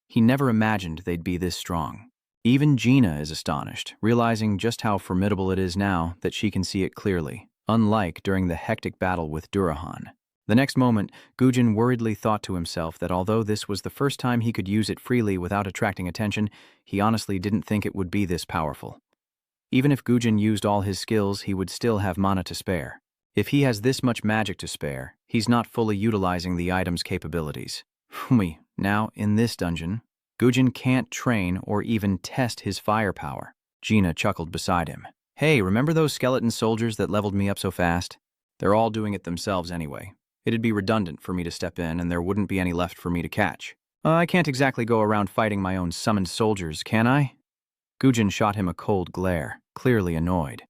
He never imagined they'd be this strong. Even Gina is astonished, realizing just how formidable it is now that she can see it clearly, unlike during the hectic battle with Durahan. The next moment, Gujin worriedly thought to himself that although this was the first time he could use it freely without attracting attention, he honestly didn't think it would be this powerful. Even if Gujin used all his skills, he would still have mana to spare. If he has this much magic to spare, he's not fully utilizing the item's capabilities. Now, in this dungeon, Gujin can't train or even test his firepower. Gina chuckled beside him. "Hey, remember those skeleton soldiers that leveled me up so fast? They're all doing it themselves anyway. It'd be redundant for me to step in, and there wouldn't be any left for me to catch. I can't exactly go around fighting my own summoned soldiers, can I?" Gujin shot him a cold glare, clearly annoyed.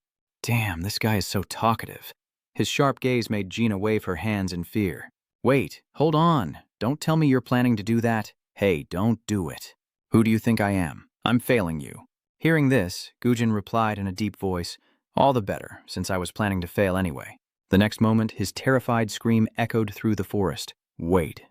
Damn, this guy is so talkative. His sharp gaze made Gina wave her hands in fear. "Wait, hold on. Don't tell me you're planning to do that. Hey, don't do it. Who do you think I am? I'm failing you." Hearing this, Gujin replied in a deep voice, "All the better, since I was planning to fail anyway." The next moment, his terrified scream echoed through the forest. Wait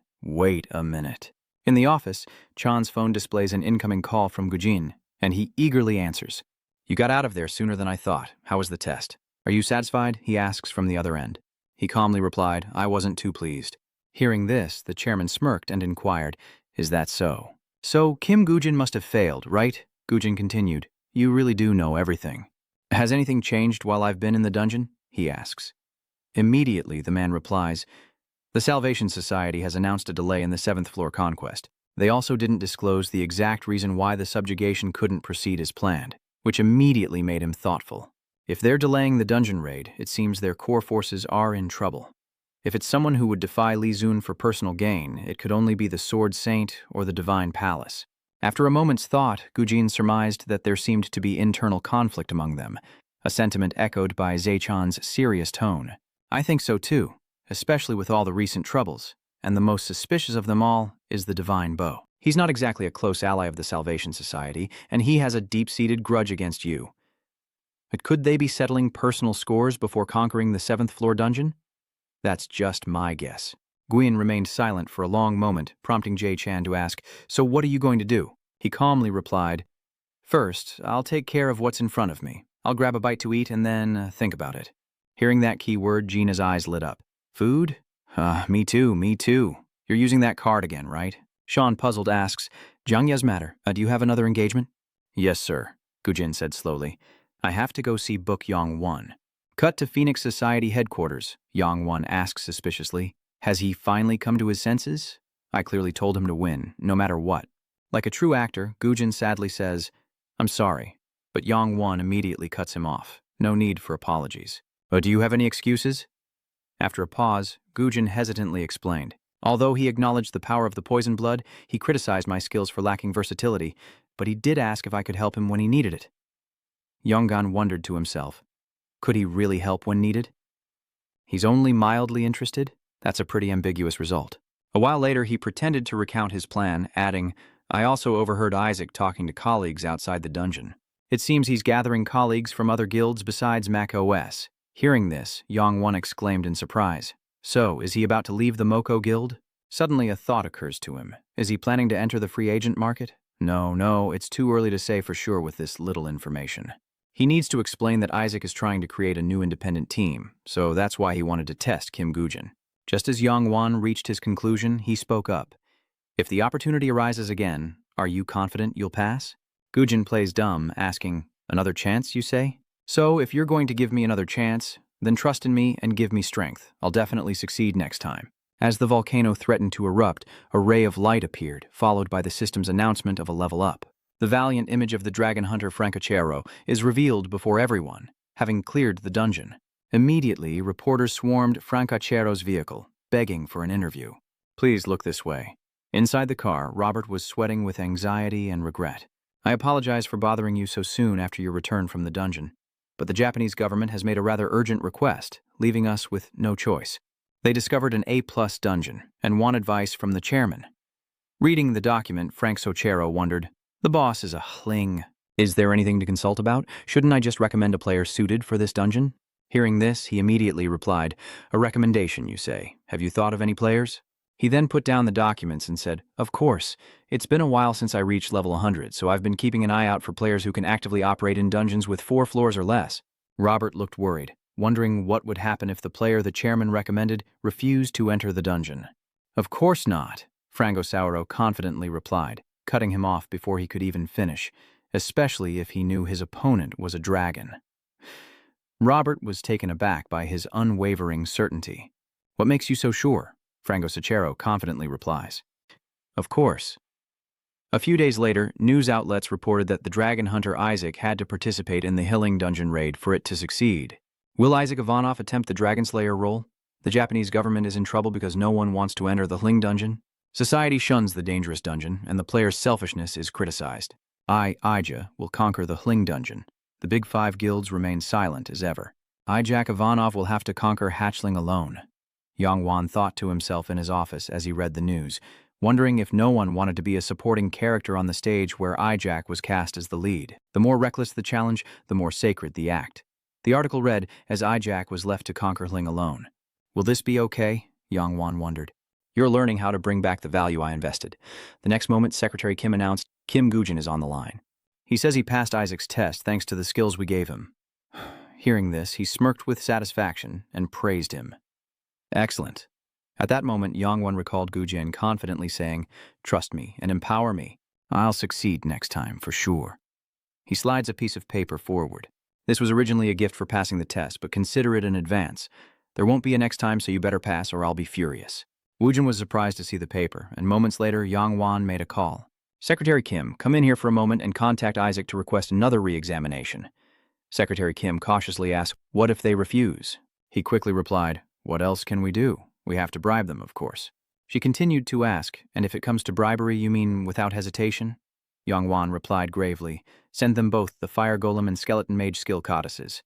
a minute. In the office, Chan's phone displays an incoming call from Gujin, and he eagerly answers. "You got out of there sooner than I thought. How was the test? Are you satisfied?" he asks from the other end. He calmly replied, "I wasn't too pleased." Hearing this, the chairman smirked and inquired, "Is that so?" "So Kim Gujin must have failed, right?" Gujin continued, "You really do know everything." "Has anything changed while I've been in the dungeon?" he asks. Immediately, the man replies, "The Salvation Society has announced a delay in the 7th floor conquest. They also didn't disclose the exact reason why the subjugation couldn't proceed as planned, which immediately made him thoughtful. If they're delaying the dungeon raid, it seems their core forces are in trouble. If it's someone who would defy Li Zun for personal gain, it could only be the Sword Saint or the Divine Palace." After a moment's thought, Gujin surmised that there seemed to be internal conflict among them, a sentiment echoed by Zaichan's serious tone. "I think so too, especially with all the recent troubles, and the most suspicious of them all is the Divine Bow. He's not exactly a close ally of the Salvation Society, and he has a deep-seated grudge against you. But could they be settling personal scores before conquering the 7th floor dungeon? That's just my guess." Guian remained silent for a long moment, prompting Jay Chan to ask, "So what are you going to do?" He calmly replied, "First, I'll take care of what's in front of me. I'll grab a bite to eat and then think about it." Hearing that key word, Gina's eyes lit up. "Food? Me too. You're using that card again, right?" Sean, puzzled, asks, "Jiangya's matter. Do you have another engagement?" "Yes, sir." Gujin said slowly. I have to go see Book Yong Wan. Cut to Phoenix Society headquarters. Yong Wan asks suspiciously. Has he finally come to his senses? I clearly told him to win, no matter what. Like a true actor, Gujin sadly says, I'm sorry, but Yong Wan immediately cuts him off. No need for apologies. Do you have any excuses? After a pause, Gujin hesitantly explained. Although he acknowledged the power of the poison blood, he criticized my skills for lacking versatility, but he did ask if I could help him when he needed it. Yonggan wondered to himself. Could he really help when needed? He's only mildly interested? That's a pretty ambiguous result. A while later, he pretended to recount his plan, adding, I also overheard Isaac talking to colleagues outside the dungeon. It seems he's gathering colleagues from other guilds besides Mac OS. Hearing this, Yong-won exclaimed in surprise. So, is he about to leave the Moko Guild? Suddenly a thought occurs to him. Is he planning to enter the free agent market? No, it's too early to say for sure with this little information. He needs to explain that Isaac is trying to create a new independent team, so that's why he wanted to test Kim Gujin. Just as Yong-won reached his conclusion, he spoke up. If the opportunity arises again, are you confident you'll pass? Gujin plays dumb, asking, another chance, you say? So, if you're going to give me another chance, then trust in me and give me strength. I'll definitely succeed next time. As the volcano threatened to erupt, a ray of light appeared, followed by the system's announcement of a level up. The valiant image of the dragon hunter Francachero is revealed before everyone, having cleared the dungeon. Immediately, reporters swarmed Francachero's vehicle, begging for an interview. Please look this way. Inside the car, Robert was sweating with anxiety and regret. I apologize for bothering you so soon after your return from the dungeon, but the Japanese government has made a rather urgent request, leaving us with no choice. They discovered an A-plus dungeon and want advice from the chairman. Reading the document, Frank Sochero wondered, the boss is a hling. Is there anything to consult about? Shouldn't I just recommend a player suited for this dungeon? Hearing this, he immediately replied, a recommendation, you say. Have you thought of any players? He then put down the documents and said, of course. It's been a while since I reached level 100, so I've been keeping an eye out for players who can actively operate in dungeons with 4 floors or less. Robert looked worried, wondering what would happen if the player the chairman recommended refused to enter the dungeon. Of course not, Frango Sauro confidently replied, cutting him off before he could even finish, especially if he knew his opponent was a dragon. Robert was taken aback by his unwavering certainty. What makes you so sure? Frango Sachero confidently replies. Of course. A few days later, news outlets reported that the dragon hunter Isaac had to participate in the Hilling dungeon raid for it to succeed. Will Isaac Ivanov attempt the Dragon Slayer role? The Japanese government is in trouble because no one wants to enter the Hilling dungeon. Society shuns the dangerous dungeon, and the player's selfishness is criticized. Ija, will conquer the Hilling dungeon. The big 5 guilds remain silent as ever. Ijak Ivanov will have to conquer Hatchling alone. Yong-wan thought to himself in his office as he read the news, wondering if no one wanted to be a supporting character on the stage where Ijak was cast as the lead. The more reckless the challenge, the more sacred the act. The article read, as Ijak was left to conquer Ling alone. Will this be okay? Yong-wan wondered. You're learning how to bring back the value I invested. The next moment, Secretary Kim announced, Kim Gujin is on the line. He says he passed Isaac's test thanks to the skills we gave him. Hearing this, he smirked with satisfaction and praised him. Excellent. At that moment, Yong-won recalled Gujin confidently saying, trust me and empower me. I'll succeed next time, for sure. He slides a piece of paper forward. This was originally a gift for passing the test, but consider it in advance. There won't be a next time, so you better pass or I'll be furious. Woojin was surprised to see the paper, and moments later, Yong-won made a call. Secretary Kim, come in here for a moment and contact Isaac to request another re-examination. Secretary Kim cautiously asked, what if they refuse? He quickly replied, what else can we do? We have to bribe them, of course. She continued to ask, and if it comes to bribery, you mean without hesitation? Yong-won replied gravely, send them both the Fire Golem and Skeleton Mage skill codices.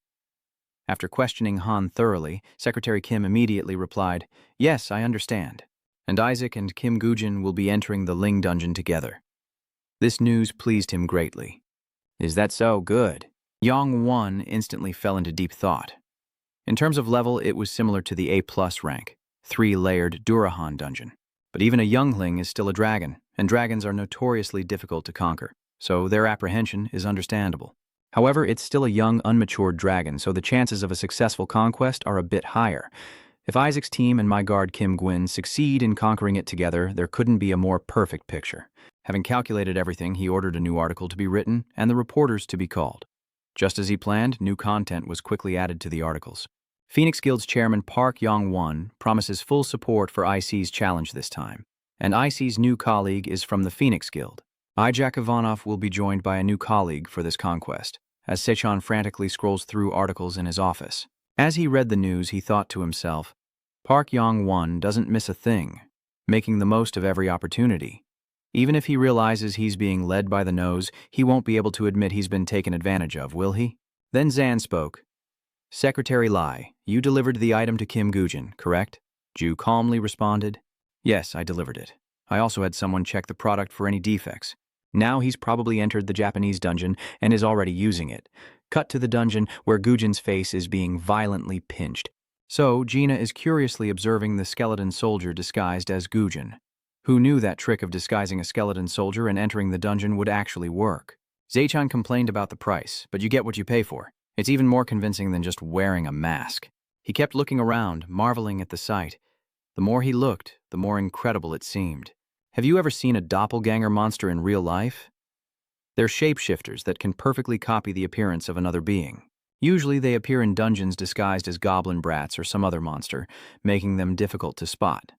After questioning Han thoroughly, Secretary Kim immediately replied, yes, I understand. And Isaac and Kim Gujin will be entering the Ling dungeon together. This news pleased him greatly. Is that so? Good. Yong-won instantly fell into deep thought. In terms of level, it was similar to the A+ rank, 3-layered Durahan dungeon. But even a youngling is still a dragon, and dragons are notoriously difficult to conquer, so their apprehension is understandable. However, it's still a young, unmatured dragon, so the chances of a successful conquest are a bit higher. If Isaac's team and my guard Kim Gwyn succeed in conquering it together, there couldn't be a more perfect picture. Having calculated everything, he ordered a new article to be written and the reporters to be called. Just as he planned, new content was quickly added to the articles. Phoenix Guild's chairman Park Yong Wan promises full support for IC's challenge this time, and IC's new colleague is from the Phoenix Guild. Ijak Ivanov will be joined by a new colleague for this conquest, as Sechan frantically scrolls through articles in his office. As he read the news, he thought to himself, Park Yong Wan doesn't miss a thing, making the most of every opportunity. Even if he realizes he's being led by the nose, he won't be able to admit he's been taken advantage of, will he? Then Zan spoke. Secretary Lai, you delivered the item to Kim Gujin, correct? Ju calmly responded. Yes, I delivered it. I also had someone check the product for any defects. Now he's probably entered the Japanese dungeon and is already using it. Cut to the dungeon where Gujin's face is being violently pinched. So Gina is curiously observing the skeleton soldier disguised as Gujin. Who knew that trick of disguising a skeleton soldier and entering the dungeon would actually work? Zaichan complained about the price, but you get what you pay for. It's even more convincing than just wearing a mask. He kept looking around, marveling at the sight. The more he looked, the more incredible it seemed. Have you ever seen a doppelganger monster in real life? They're shapeshifters that can perfectly copy the appearance of another being. Usually they appear in dungeons disguised as goblin brats or some other monster, making them difficult to spot.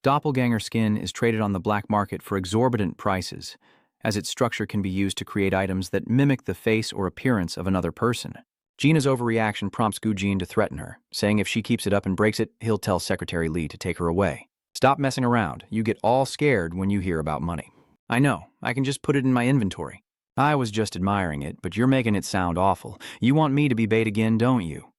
Doppelganger skin is traded on the black market for exorbitant prices, as its structure can be used to create items that mimic the face or appearance of another person. Gina's overreaction prompts Gujin to threaten her, saying if she keeps it up and breaks it, he'll tell Secretary Lee to take her away. Stop messing around. You get all scared when you hear about money. I know. I can just put it in my inventory. I was just admiring it, but you're making it sound awful. You want me to be bait again, don't you?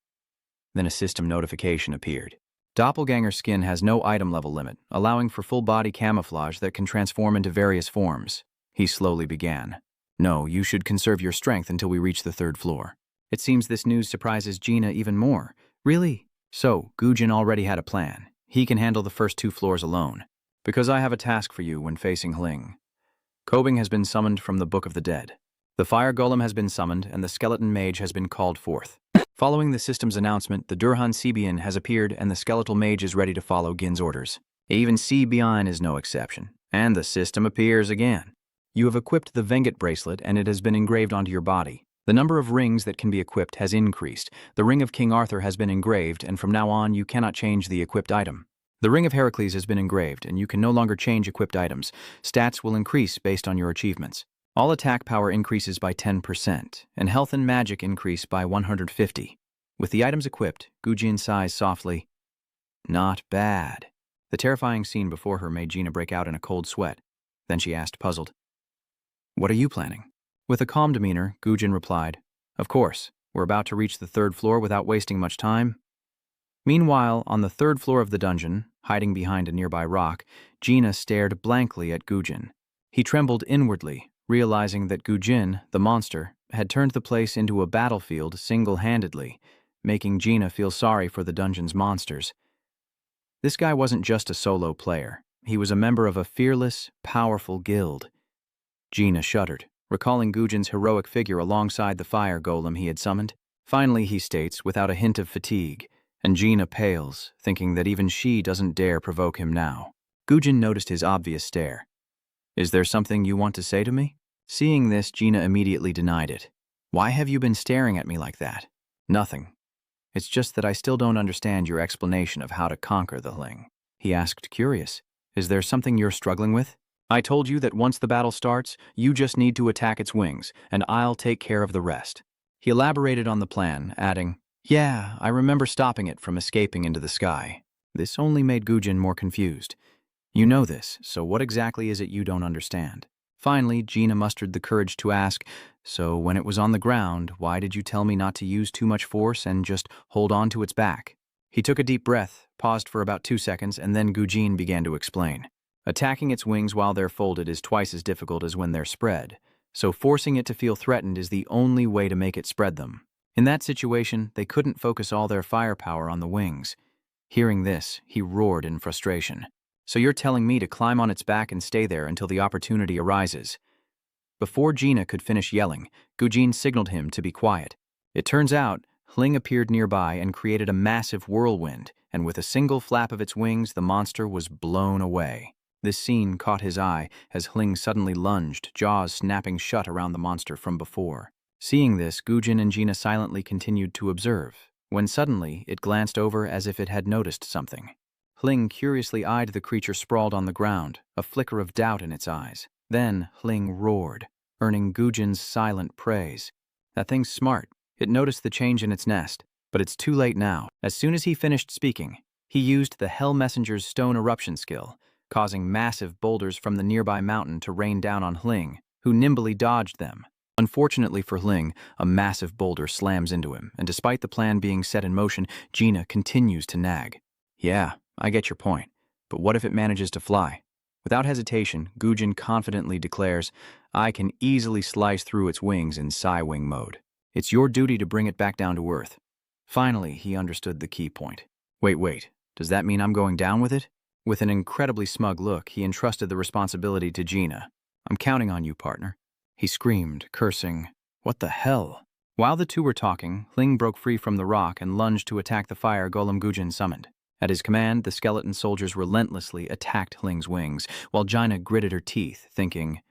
Then a system notification appeared. Doppelganger skin has no item level limit, allowing for full body camouflage that can transform into various forms. He slowly began. No, you should conserve your strength until we reach the 3rd floor. It seems this news surprises Gina even more. Really? So, Gujin already had a plan. He can handle the first 2 floors alone. Because I have a task for you when facing Hling. Kobing has been summoned from the Book of the Dead. The fire golem has been summoned and the skeleton mage has been called forth. Following the system's announcement, the Durhan Sibian has appeared and the skeletal mage is ready to follow Gin's orders. Even Sibian is no exception. And the system appears again. You have equipped the Venget bracelet and it has been engraved onto your body. The number of rings that can be equipped has increased. The Ring of King Arthur has been engraved, and from now on you cannot change the equipped item. The Ring of Heracles has been engraved, and you can no longer change equipped items. Stats will increase based on your achievements. All attack power increases by 10%, and health and magic increase by 150. With the items equipped, Gujin sighs softly. Not bad. The terrifying scene before her made Gina break out in a cold sweat. Then she asked, puzzled, What are you planning? With a calm demeanor, Gujin replied, Of course, we're about to reach the 3rd floor without wasting much time. Meanwhile, on the 3rd floor of the dungeon, hiding behind a nearby rock, Gina stared blankly at Gujin. He trembled inwardly, realizing that Gujin, the monster, had turned the place into a battlefield single-handedly, making Gina feel sorry for the dungeon's monsters. This guy wasn't just a solo player. He was a member of a fearless, powerful guild. Gina shuddered, recalling Gujin's heroic figure alongside the fire golem he had summoned. Finally, he states, without a hint of fatigue, and Gina pales, thinking that even she doesn't dare provoke him now. Gujin noticed his obvious stare. Is there something you want to say to me? Seeing this, Gina immediately denied it. Why have you been staring at me like that? Nothing. It's just that I still don't understand your explanation of how to conquer the Hling. He asked, curious. Is there something you're struggling with? I told you that once the battle starts, you just need to attack its wings, and I'll take care of the rest. He elaborated on the plan, adding, Yeah, I remember stopping it from escaping into the sky. This only made Gujin more confused. You know this, so what exactly is it you don't understand? Finally, Gina mustered the courage to ask, So when it was on the ground, why did you tell me not to use too much force and just hold on to its back? He took a deep breath, paused for about 2 seconds, and then Gujin began to explain. Attacking its wings while they're folded is twice as difficult as when they're spread, so forcing it to feel threatened is the only way to make it spread them. In that situation, they couldn't focus all their firepower on the wings. Hearing this, he roared in frustration. So you're telling me to climb on its back and stay there until the opportunity arises? Before Gina could finish yelling, Gujin signaled him to be quiet. It turns out, Hling appeared nearby and created a massive whirlwind, and with a single flap of its wings, the monster was blown away. This scene caught his eye as Hling suddenly lunged, jaws snapping shut around the monster from before. Seeing this, Gujin and Gina silently continued to observe, when suddenly it glanced over as if it had noticed something. Hling curiously eyed the creature sprawled on the ground, a flicker of doubt in its eyes. Then Hling roared, earning Gujin's silent praise. That thing's smart. It noticed the change in its nest, but it's too late now. As soon as he finished speaking, he used the Hell Messenger's stone eruption skill, causing massive boulders from the nearby mountain to rain down on Hling, who nimbly dodged them. Unfortunately for Hling, a massive boulder slams into him, and despite the plan being set in motion, Gina continues to nag. Yeah, I get your point, but what if it manages to fly? Without hesitation, Gujin confidently declares, I can easily slice through its wings in Psy-Wing mode. It's your duty to bring it back down to Earth. Finally, he understood the key point. Wait, does that mean I'm going down with it? With an incredibly smug look, he entrusted the responsibility to Gina. I'm counting on you, partner. He screamed, cursing, What the hell? While the two were talking, Hling broke free from the rock and lunged to attack the fire golem Gujin summoned. At his command, the skeleton soldiers relentlessly attacked Hling's wings, while Gina gritted her teeth, thinking,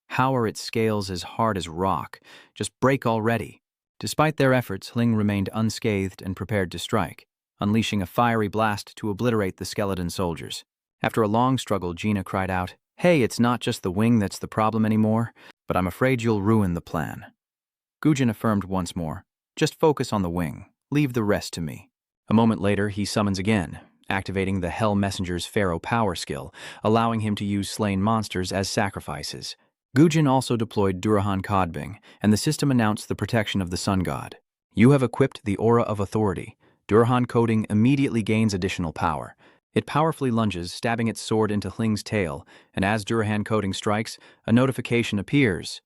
How are its scales as hard as rock? Just break already. Despite their efforts, Hling remained unscathed and prepared to strike, unleashing a fiery blast to obliterate the skeleton soldiers. After a long struggle, Gina cried out, Hey, it's not just the wing that's the problem anymore, but I'm afraid you'll ruin the plan. Gujin affirmed once more, Just focus on the wing. Leave the rest to me. A moment later, he summons again, activating the Hell Messenger's Pharaoh power skill, allowing him to use slain monsters as sacrifices. Gujin also deployed Durahan Kodbing, and the system announced the protection of the Sun God. You have equipped the Aura of Authority. Durahan coding immediately gains additional power. It powerfully lunges, stabbing its sword into Hling's tail, and as Durahan coding strikes, a notification appears.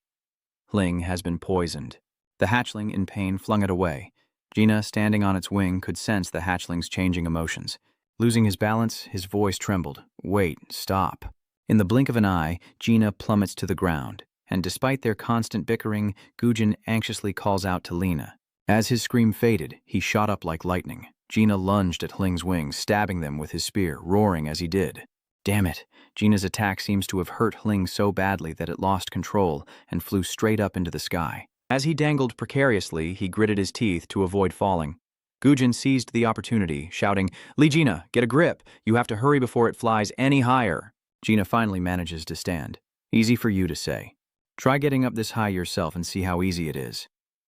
Hling has been poisoned. The hatchling, in pain, flung it away. Gina, standing on its wing, could sense the hatchling's changing emotions. Losing his balance, his voice trembled. Wait, stop. In the blink of an eye, Gina plummets to the ground, and despite their constant bickering, Gujin anxiously calls out to Lena. As his scream faded, he shot up like lightning. Gina lunged at Hling's wings, stabbing them with his spear, roaring as he did. Damn it! Gina's attack seems to have hurt Hling so badly that it lost control and flew straight up into the sky. As he dangled precariously, he gritted his teeth to avoid falling. Gujin seized the opportunity, shouting, Lee Gina, get a grip! You have to hurry before it flies any higher! Gina finally manages to stand. Easy for you to say. Try getting up this high yourself and see how easy it is,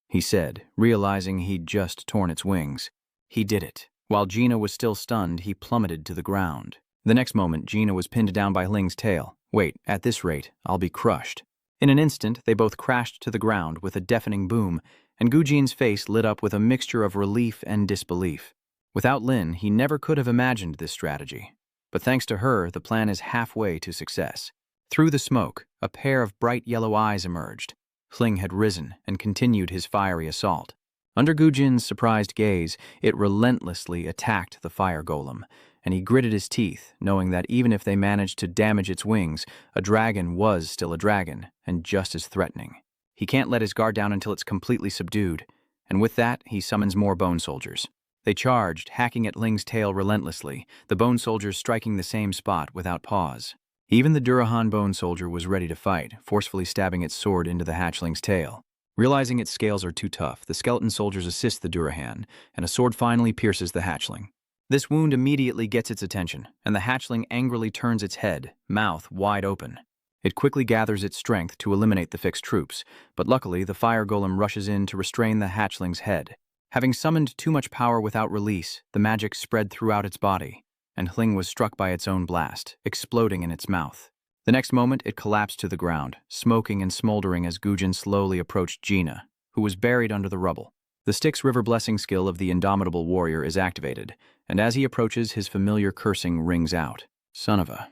he said, realizing he'd just torn its wings. He did it. While Gina was still stunned, he plummeted to the ground. The next moment, Gina was pinned down by Hling's tail. Wait, at this rate, I'll be crushed. In an instant, they both crashed to the ground with a deafening boom, and Gujin's face lit up with a mixture of relief and disbelief. Without Lin, he never could have imagined this strategy. But thanks to her, the plan is halfway to success. Through the smoke, a pair of bright yellow eyes emerged. Hling had risen and continued his fiery assault. Under Gujin's surprised gaze, it relentlessly attacked the fire golem, and he gritted his teeth, knowing that even if they managed to damage its wings, a dragon was still a dragon, and just as threatening. He can't let his guard down until it's completely subdued, and with that, he summons more bone soldiers. They charged, hacking at Ling's tail relentlessly, the bone soldiers striking the same spot without pause. Even the Durahan bone soldier was ready to fight, forcefully stabbing its sword into the hatchling's tail. Realizing its scales are too tough, the skeleton soldiers assist the Durahan, and a sword finally pierces the hatchling. This wound immediately gets its attention, and the hatchling angrily turns its head, mouth wide open. It quickly gathers its strength to eliminate the fixed troops, but luckily the fire golem rushes in to restrain the hatchling's head. Having summoned too much power without release, the magic spread throughout its body, and Hling was struck by its own blast, exploding in its mouth. The next moment, it collapsed to the ground, smoking and smoldering as Gujin slowly approached Gina, who was buried under the rubble. The Styx River Blessing skill of the indomitable warrior is activated, and as he approaches, his familiar cursing rings out. Son of a...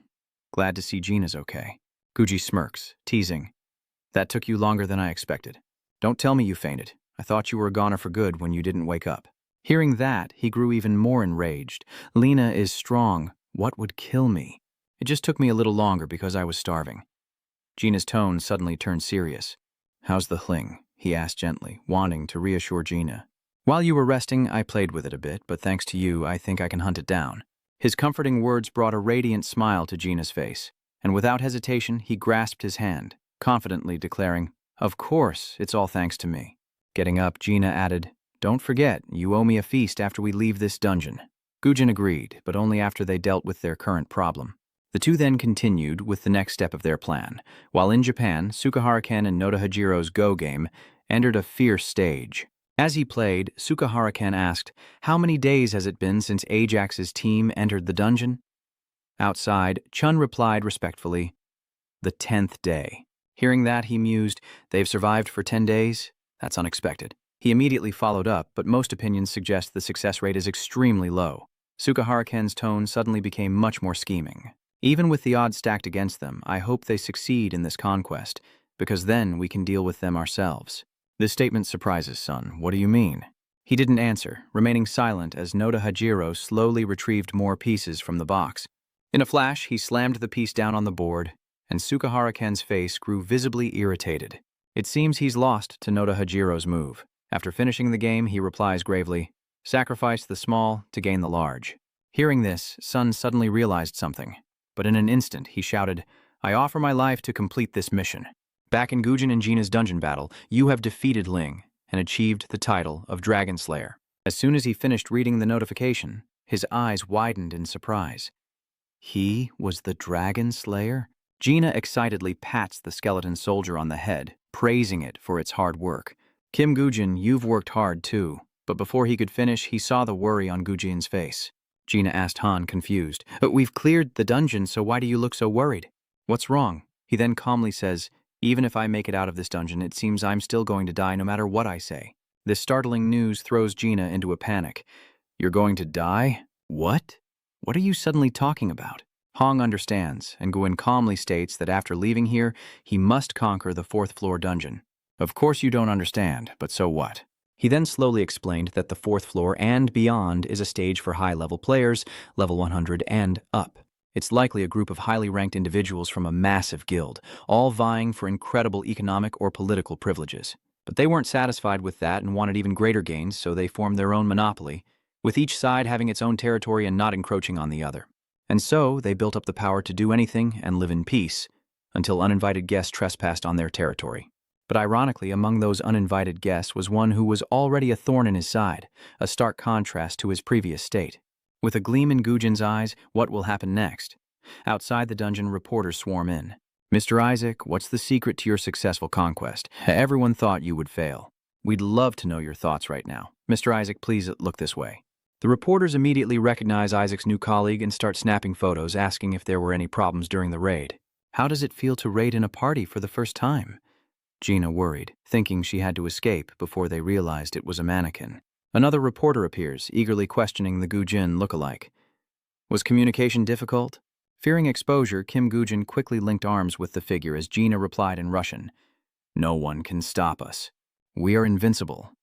Glad to see Gina's okay. Guji smirks, teasing. That took you longer than I expected. Don't tell me you fainted. I thought you were a goner for good when you didn't wake up. Hearing that, he grew even more enraged. Lena is strong. What would kill me? It just took me a little longer because I was starving. Gina's tone suddenly turned serious. How's the Hling? He asked gently, wanting to reassure Gina. While you were resting, I played with it a bit, but thanks to you, I think I can hunt it down. His comforting words brought a radiant smile to Gina's face. and without hesitation, he grasped his hand, confidently declaring, "Of course, it's all thanks to me." Getting up, Gina added, "Don't forget, you owe me a feast after we leave this dungeon." Gujin agreed, but only after they dealt with their current problem. The two then continued with the next step of their plan. While in Japan, Sukahara-ken and Noda Hajiro's Go game entered a fierce stage. As he played, Sukahara-ken asked, "How many days has it been since Ajax's team entered the dungeon?" Outside, Chun replied respectfully, "The 10th day." Hearing that, he mused, "They've survived for 10 days? That's unexpected." He immediately followed up, but most opinions suggest the success rate is extremely low. Sukahara-ken's tone suddenly became much more scheming. "Even with the odds stacked against them, I hope they succeed in this conquest, because then we can deal with them ourselves." This statement surprises Sun. "What do you mean?" He didn't answer, remaining silent as Noda Hajiro slowly retrieved more pieces from the box. In a flash, he slammed the piece down on the board, and Sukahara-ken's face grew visibly irritated. It seems he's lost to Noda Hajiro's move. After finishing the game, he replies gravely, "Sacrifice the small to gain the large." Hearing this, Sun suddenly realized something. But in an instant, he shouted, "I offer my life to complete this mission." Back in Gujin and Gina's dungeon battle, you have defeated Ling and achieved the title of Dragon Slayer. As soon as he finished reading the notification, his eyes widened in surprise. He was the Dragon Slayer? Gina excitedly pats the skeleton soldier on the head, praising it for its hard work. "Kim Gujin, you've worked hard too." But before he could finish, he saw the worry on Gujin's face. Gina asked Han, confused, "We've cleared the dungeon, so why do you look so worried? What's wrong?" He then calmly says, "Even if I make it out of this dungeon, it seems I'm still going to die no matter what I say." This startling news throws Gina into a panic. "You're going to die? What? What are you suddenly talking about?" Hong understands, and Guin calmly states that after leaving here, he must conquer the 4th floor dungeon. "Of course you don't understand, but so what?" He then slowly explained that the 4th floor and beyond is a stage for high-level players, level 100 and up. It's likely a group of highly ranked individuals from a massive guild, all vying for incredible economic or political privileges. But they weren't satisfied with that and wanted even greater gains, so they formed their own monopoly, with each side having its own territory and not encroaching on the other. And so they built up the power to do anything and live in peace, until uninvited guests trespassed on their territory. But ironically, among those uninvited guests was one who was already a thorn in his side, a stark contrast to his previous state. With a gleam in Gujin's eyes, what will happen next? Outside the dungeon, reporters swarm in. "Mr. Isaac, what's the secret to your successful conquest? Everyone thought you would fail. We'd love to know your thoughts right now. Mr. Isaac, please look this way." The reporters immediately recognize Isaac's new colleague and start snapping photos, asking if there were any problems during the raid. "How does it feel to raid in a party for the first time?" Gina worried, thinking she had to escape before they realized it was a mannequin. Another reporter appears, eagerly questioning the Gujin look-alike. "Was communication difficult?" Fearing exposure, Kim Gujin quickly linked arms with the figure as Gina replied in Russian, "No one can stop us. We are invincible."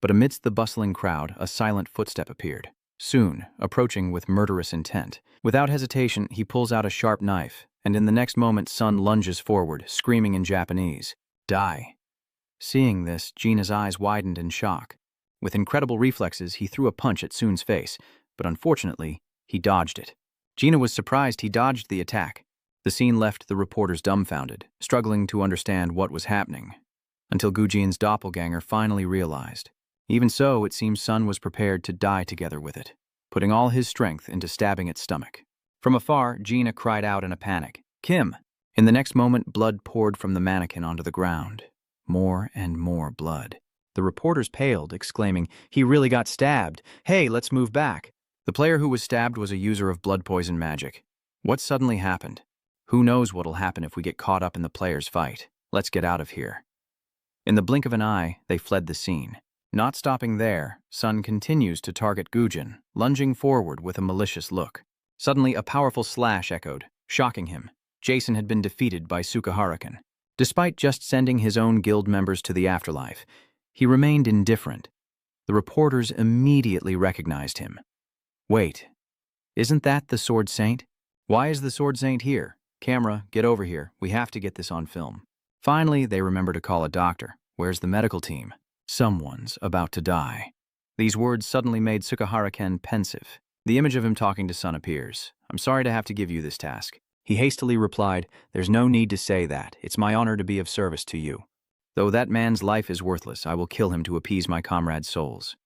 But amidst the bustling crowd, a silent footstep appeared, soon approaching with murderous intent. Without hesitation, he pulls out a sharp knife, and in the next moment Sun lunges forward, screaming in Japanese, "Die." Seeing this, Gina's eyes widened in shock. With incredible reflexes, he threw a punch at Sun's face, but unfortunately, he dodged it. Gina was surprised he dodged the attack. The scene left the reporters dumbfounded, struggling to understand what was happening, until Gujin's doppelganger finally realized. Even so, it seems Sun was prepared to die together with it, putting all his strength into stabbing its stomach. From afar, Gina cried out in a panic, "Kim!" In the next moment, blood poured from the mannequin onto the ground. More and more blood. The reporters paled, exclaiming, "He really got stabbed. Hey, let's move back." The player who was stabbed was a user of blood poison magic. What suddenly happened? Who knows what'll happen if we get caught up in the player's fight? Let's get out of here. In the blink of an eye, they fled the scene. Not stopping there, Sun continues to target Gujin, lunging forward with a malicious look. Suddenly, a powerful slash echoed, shocking him. Jason had been defeated by Sukahara-ken. Despite just sending his own guild members to the afterlife, he remained indifferent. The reporters immediately recognized him. "Wait, isn't that the Sword Saint? Why is the Sword Saint here? Camera, get over here. We have to get this on film." Finally, they remember to call a doctor. Where's the medical team? Someone's about to die. These words suddenly made Sukahara-ken pensive. The image of him talking to Sun appears. "I'm sorry to have to give you this task. He hastily replied, "There's no need to say that. It's my honor to be of service to you. Though that man's life is worthless, I will kill him to appease my comrades' souls."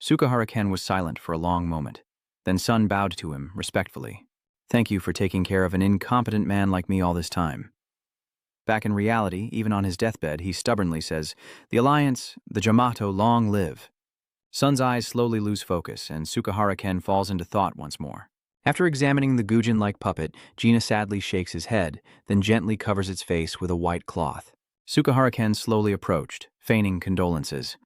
Sukahara-ken was silent for a long moment. Then Sun bowed to him respectfully. "Thank you for taking care of an incompetent man like me all this time." Back in reality, even on his deathbed, he stubbornly says, "The Alliance, the Jamato, long live." Sun's eyes slowly lose focus, and Sukahara-ken falls into thought once more. After examining the Gujin-like puppet, Gina sadly shakes his head, then gently covers its face with a white cloth. Sukahara-ken slowly approached, feigning condolences.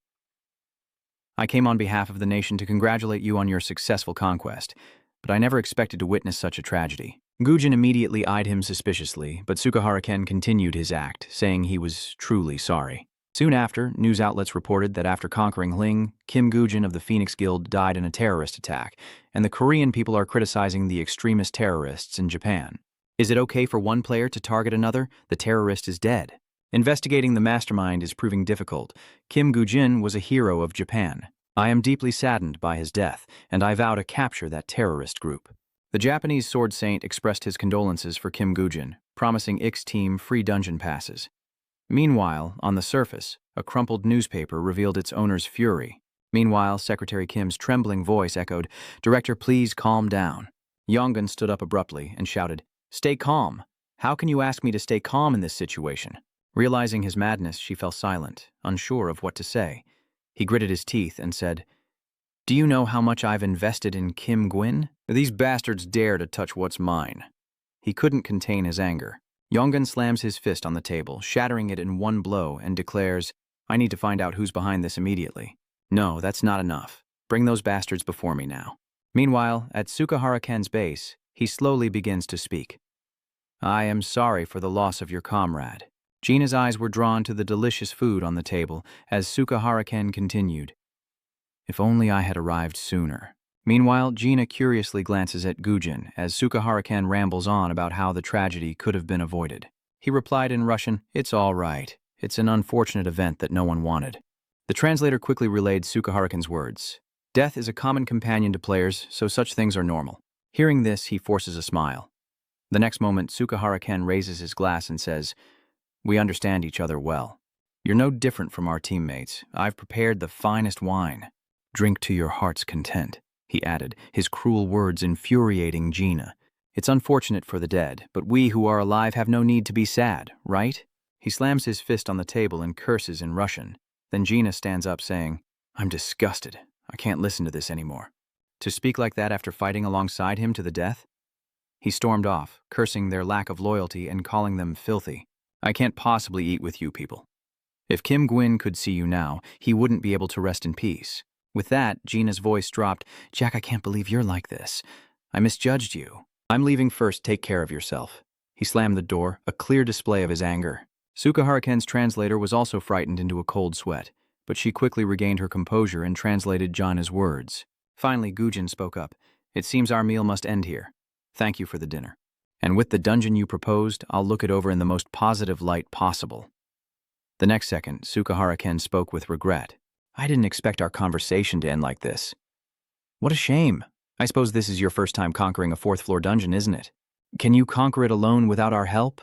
"I came on behalf of the nation to congratulate you on your successful conquest, but I never expected to witness such a tragedy." Gujin immediately eyed him suspiciously, but Sukahara-ken continued his act, saying he was truly sorry. Soon after, news outlets reported that after conquering Hling, Kim Gujin of the Phoenix Guild died in a terrorist attack, and the Korean people are criticizing the extremist terrorists in Japan. Is it okay for one player to target another? The terrorist is dead. Investigating the mastermind is proving difficult. Kim Gujin was a hero of Japan. I am deeply saddened by his death, and I vow to capture that terrorist group. The Japanese sword saint expressed his condolences for Kim Gujin, promising Ik's team free dungeon passes. Meanwhile, on the surface, a crumpled newspaper revealed its owner's fury. Meanwhile, Secretary Kim's trembling voice echoed, "Director, please calm down." Yongwan stood up abruptly and shouted, "Stay calm. How can you ask me to stay calm in this situation?" Realizing his madness, she fell silent, unsure of what to say. He gritted his teeth and said, "Do you know how much I've invested in Kim Gwyn? These bastards dare to touch what's mine." He couldn't contain his anger. Yongwan slams his fist on the table, shattering it in one blow, and declares, "I need to find out who's behind this immediately. No, that's not enough. Bring those bastards before me now." Meanwhile, at Sukahara-ken's base, he slowly begins to speak. "I am sorry for the loss of your comrade." Gina's eyes were drawn to the delicious food on the table as Sukahara-ken continued, "If only I had arrived sooner." Meanwhile, Gina curiously glances at Gujin as Sukahara-ken rambles on about how the tragedy could have been avoided. He replied in Russian, "It's all right. It's an unfortunate event that no one wanted." The translator quickly relayed Sukahara-ken's words. Death is a common companion to players, so such things are normal. Hearing this, he forces a smile. The next moment, Sukahara-ken raises his glass and says, "We understand each other well. You're no different from our teammates. I've prepared the finest wine. Drink to your heart's content," he added, his cruel words infuriating Gina. "It's unfortunate for the dead, but we who are alive have no need to be sad, right?" He slams his fist on the table and curses in Russian. Then Gina stands up saying, "I'm disgusted. I can't listen to this anymore." To speak like that after fighting alongside him to the death? He stormed off, cursing their lack of loyalty and calling them filthy. "I can't possibly eat with you people. If Kim Gwyn could see you now, he wouldn't be able to rest in peace." With that, Gina's voice dropped, "Jack, I can't believe you're like this. I misjudged you. I'm leaving first, take care of yourself." He slammed the door, a clear display of his anger. Sukahara-ken's translator was also frightened into a cold sweat, but she quickly regained her composure and translated Gina's words. Finally, Gujin spoke up. "It seems our meal must end here. Thank you for the dinner. And with the dungeon you proposed, I'll look it over in the most positive light possible." The next second, Sukahara-ken spoke with regret. "I didn't expect our conversation to end like this. What a shame. I suppose this is your first time conquering a fourth-floor dungeon, isn't it? Can you conquer it alone without our help?"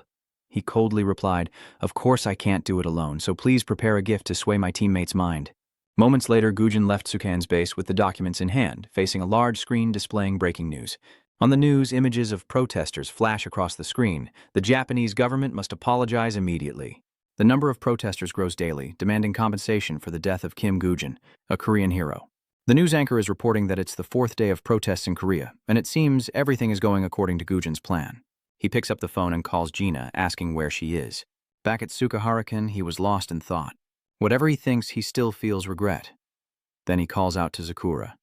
He coldly replied, "Of course I can't do it alone, so please prepare a gift to sway my teammate's mind." Moments later, Gujin left Sukan's base with the documents in hand, facing a large screen displaying breaking news. On the news, images of protesters flash across the screen. The Japanese government must apologize immediately. The number of protesters grows daily, demanding compensation for the death of Kim Gujin, a Korean hero. The news anchor is reporting that it's the fourth day of protests in Korea, and it seems everything is going according to Gujin's plan. He picks up the phone and calls Gina, asking where she is. Back at Sukahara-ken, he was lost in thought. Whatever he thinks, he still feels regret. Then he calls out to Sakura.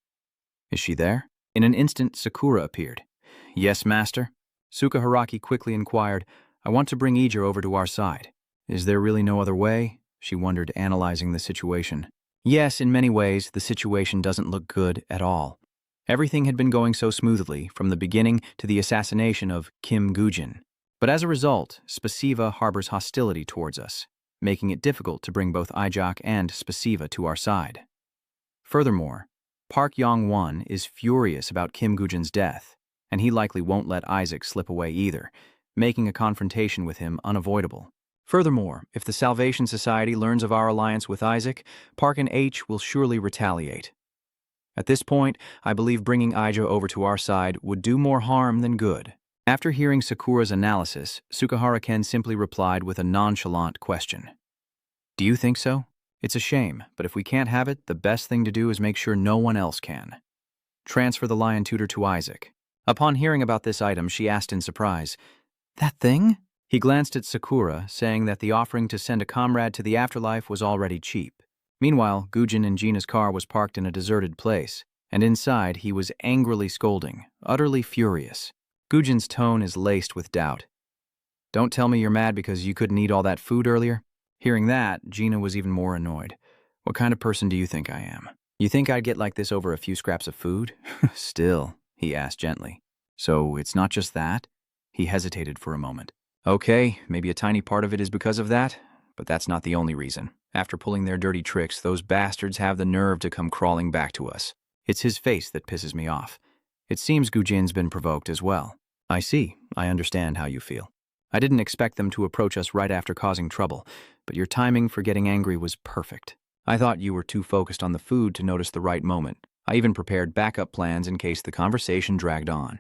"Is she there?" In an instant, Sakura appeared. "Yes, master?" Sukahara-ken quickly inquired, "I want to bring Ijo over to our side. Is there really no other way?" She wondered, analyzing the situation. Yes, in many ways, the situation doesn't look good at all. Everything had been going so smoothly from the beginning to the assassination of Kim Gujin. But as a result, Spasiva harbors hostility towards us, making it difficult to bring both Ijok and Spasiva to our side. Furthermore, Park Yong Wan is furious about Kim Gujin's death. and he likely won't let Isaac slip away either, making a confrontation with him unavoidable. Furthermore, if the Salvation Society learns of our alliance with Isaac, Park and H will surely retaliate. At this point, I believe bringing Aijo over to our side would do more harm than good. After hearing Sakura's analysis, Sukahara-ken simply replied with a nonchalant question. Do you think so? It's a shame, but if we can't have it, the best thing to do is make sure no one else can. Transfer the lion tutor to Isaac. Upon hearing about this item, she asked in surprise, That thing? He glanced at Sakura, saying that the offering to send a comrade to the afterlife was already cheap. Meanwhile, Gujin and Gina's car was parked in a deserted place, and inside he was angrily scolding, utterly furious. Gujin's tone is laced with doubt. Don't tell me you're mad because you couldn't eat all that food earlier? Hearing that, Gina was even more annoyed. What kind of person do you think I am? You think I'd get like this over a few scraps of food? Still, he asked gently. So it's not just that? He hesitated for a moment. Okay, maybe a tiny part of it is because of that, but that's not the only reason. After pulling their dirty tricks, those bastards have the nerve to come crawling back to us. It's his face that pisses me off. It seems Gujin's been provoked as well. I see. I understand how you feel. I didn't expect them to approach us right after causing trouble, but your timing for getting angry was perfect. I thought you were too focused on the food to notice the right moment. I even prepared backup plans in case the conversation dragged on.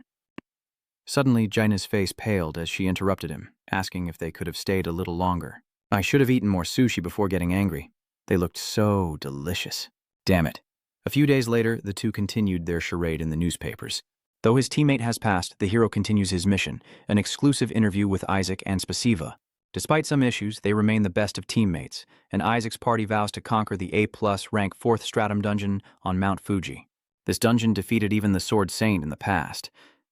Suddenly, Gina's face paled as she interrupted him, asking if they could have stayed a little longer. I should have eaten more sushi before getting angry. They looked so delicious. Damn it. A few days later, the two continued their charade in the newspapers. Though his teammate has passed, the hero continues his mission, an exclusive interview with Isaac and Spasiva. Despite some issues, they remain the best of teammates, and Isaac's party vows to conquer the A+ rank 4th stratum dungeon on Mount Fuji. This dungeon defeated even the Sword Saint in the past.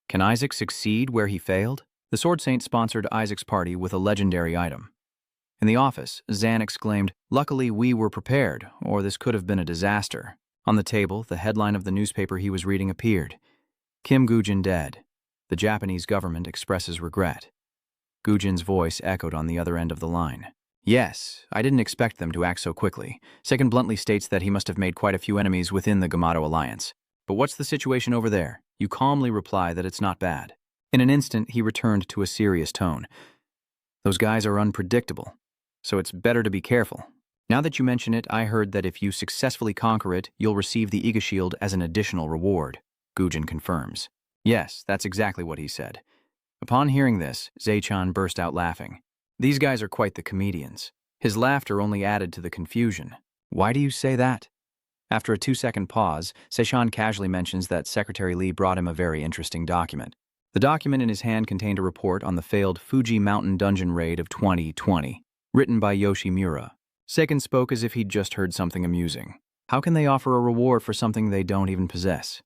Can Isaac succeed where he failed? The Sword Saint sponsored Isaac's party with a legendary item. In the office, Zan exclaimed, Luckily we were prepared, or this could have been a disaster. On the table, the headline of the newspaper he was reading appeared. Kim Gujin dead. The Japanese government expresses regret. Gujin's voice echoed on the other end of the line. Yes, I didn't expect them to act so quickly. Seiken bluntly states that he must have made quite a few enemies within the Gamato alliance. But what's the situation over there? You calmly reply that it's not bad. In an instant, he returned to a serious tone. Those guys are unpredictable, so it's better to be careful. Now that you mention it, I heard that if you successfully conquer it, you'll receive the Iga Shield as an additional reward. Gujin confirms. Yes, that's exactly what he said. Upon hearing this, Zei-chan burst out laughing. These guys are quite the comedians. His laughter only added to the confusion. Why do you say that? After a 2-second pause, Sei-chan casually mentions that Secretary Lee brought him a very interesting document. The document in his hand contained a report on the failed Fuji Mountain Dungeon raid of 2020, written by Yoshimura. Seiken spoke as if he'd just heard something amusing. How can they offer a reward for something they don't even possess?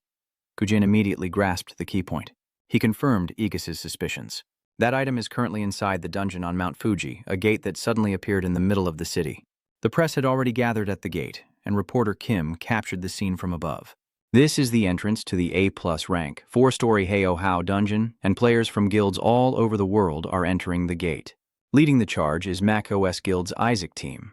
Gujin immediately grasped the key point. He confirmed Igas's suspicions. That item is currently inside the dungeon on Mount Fuji, a gate that suddenly appeared in the middle of the city. The press had already gathered at the gate, and reporter Kim captured the scene from above. This is the entrance to the A+ rank, 4-story Heihou dungeon, and players from guilds all over the world are entering the gate. Leading the charge is macOS Guild's Isaac team.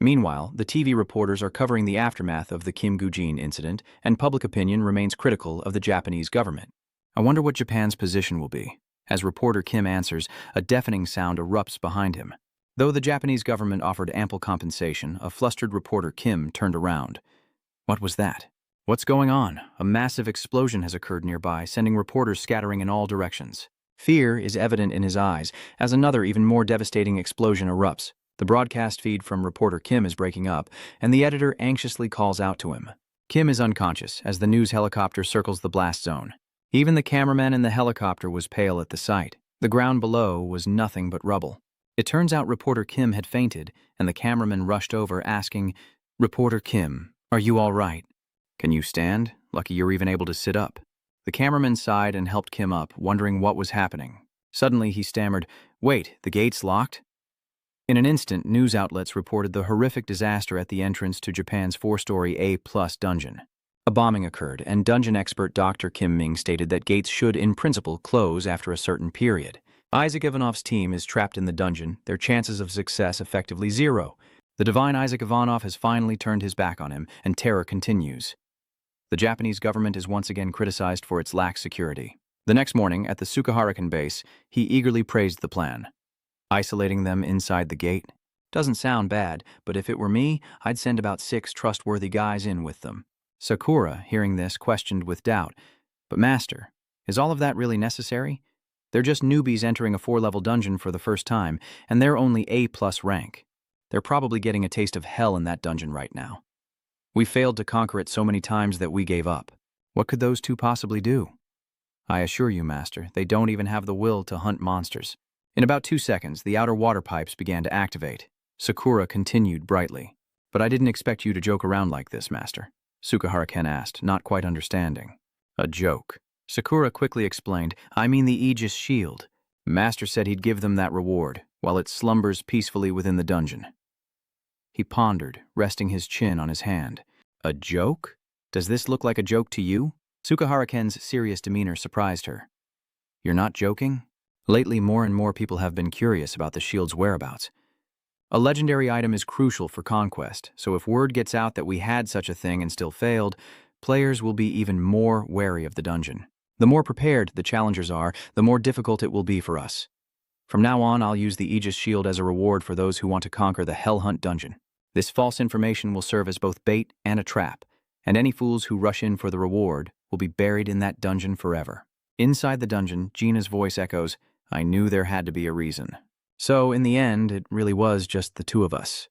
Meanwhile, the TV reporters are covering the aftermath of the Kim Gujin incident, and public opinion remains critical of the Japanese government. I wonder what Japan's position will be. As reporter Kim answers, a deafening sound erupts behind him. Though the Japanese government offered ample compensation, a flustered reporter Kim turned around. What was that? What's going on? A massive explosion has occurred nearby, sending reporters scattering in all directions. Fear is evident in his eyes, as another even more devastating explosion erupts. The broadcast feed from reporter Kim is breaking up, and the editor anxiously calls out to him. Kim is unconscious as the news helicopter circles the blast zone. Even the cameraman in the helicopter was pale at the sight. The ground below was nothing but rubble. It turns out reporter Kim had fainted, and the cameraman rushed over asking, Reporter Kim, are you all right? Can you stand? Lucky you're even able to sit up. The cameraman sighed and helped Kim up, wondering what was happening. Suddenly he stammered, Wait, the gate's locked? In an instant, news outlets reported the horrific disaster at the entrance to Japan's 4-story A+ dungeon. A bombing occurred, and dungeon expert Dr. Kim Ming stated that gates should, in principle, close after a certain period. Isaac Ivanov's team is trapped in the dungeon, their chances of success effectively zero. The divine Isaac Ivanov has finally turned his back on him, and terror continues. The Japanese government is once again criticized for its lax security. The next morning, at the Sukaharakan base, he eagerly praised the plan. Isolating them inside the gate? Doesn't sound bad, but if it were me, I'd send about 6 trustworthy guys in with them. Sakura, hearing this, questioned with doubt. But Master, is all of that really necessary? They're just newbies entering a 4-level dungeon for the first time, and they're only A+ rank. They're probably getting a taste of hell in that dungeon right now. We failed to conquer it so many times that we gave up. What could those 2 possibly do? I assure you, Master, they don't even have the will to hunt monsters. In about 2 seconds, the outer water pipes began to activate. Sakura continued brightly. But I didn't expect you to joke around like this, Master, Sukahara-ken asked, not quite understanding. A joke. Sakura quickly explained, I mean the Aegis shield. Master said he'd give them that reward, while it slumbers peacefully within the dungeon. He pondered, resting his chin on his hand. A joke? Does this look like a joke to you? Sukahara-ken's serious demeanor surprised her. You're not joking? Lately, more and more people have been curious about the shield's whereabouts. A legendary item is crucial for conquest, so if word gets out that we had such a thing and still failed, players will be even more wary of the dungeon. The more prepared the challengers are, the more difficult it will be for us. From now on, I'll use the Aegis shield as a reward for those who want to conquer the Hell Hunt dungeon. This false information will serve as both bait and a trap, and any fools who rush in for the reward will be buried in that dungeon forever. Inside the dungeon, Gina's voice echoes, I knew there had to be a reason. So, in the end, it really was just the 2 of us.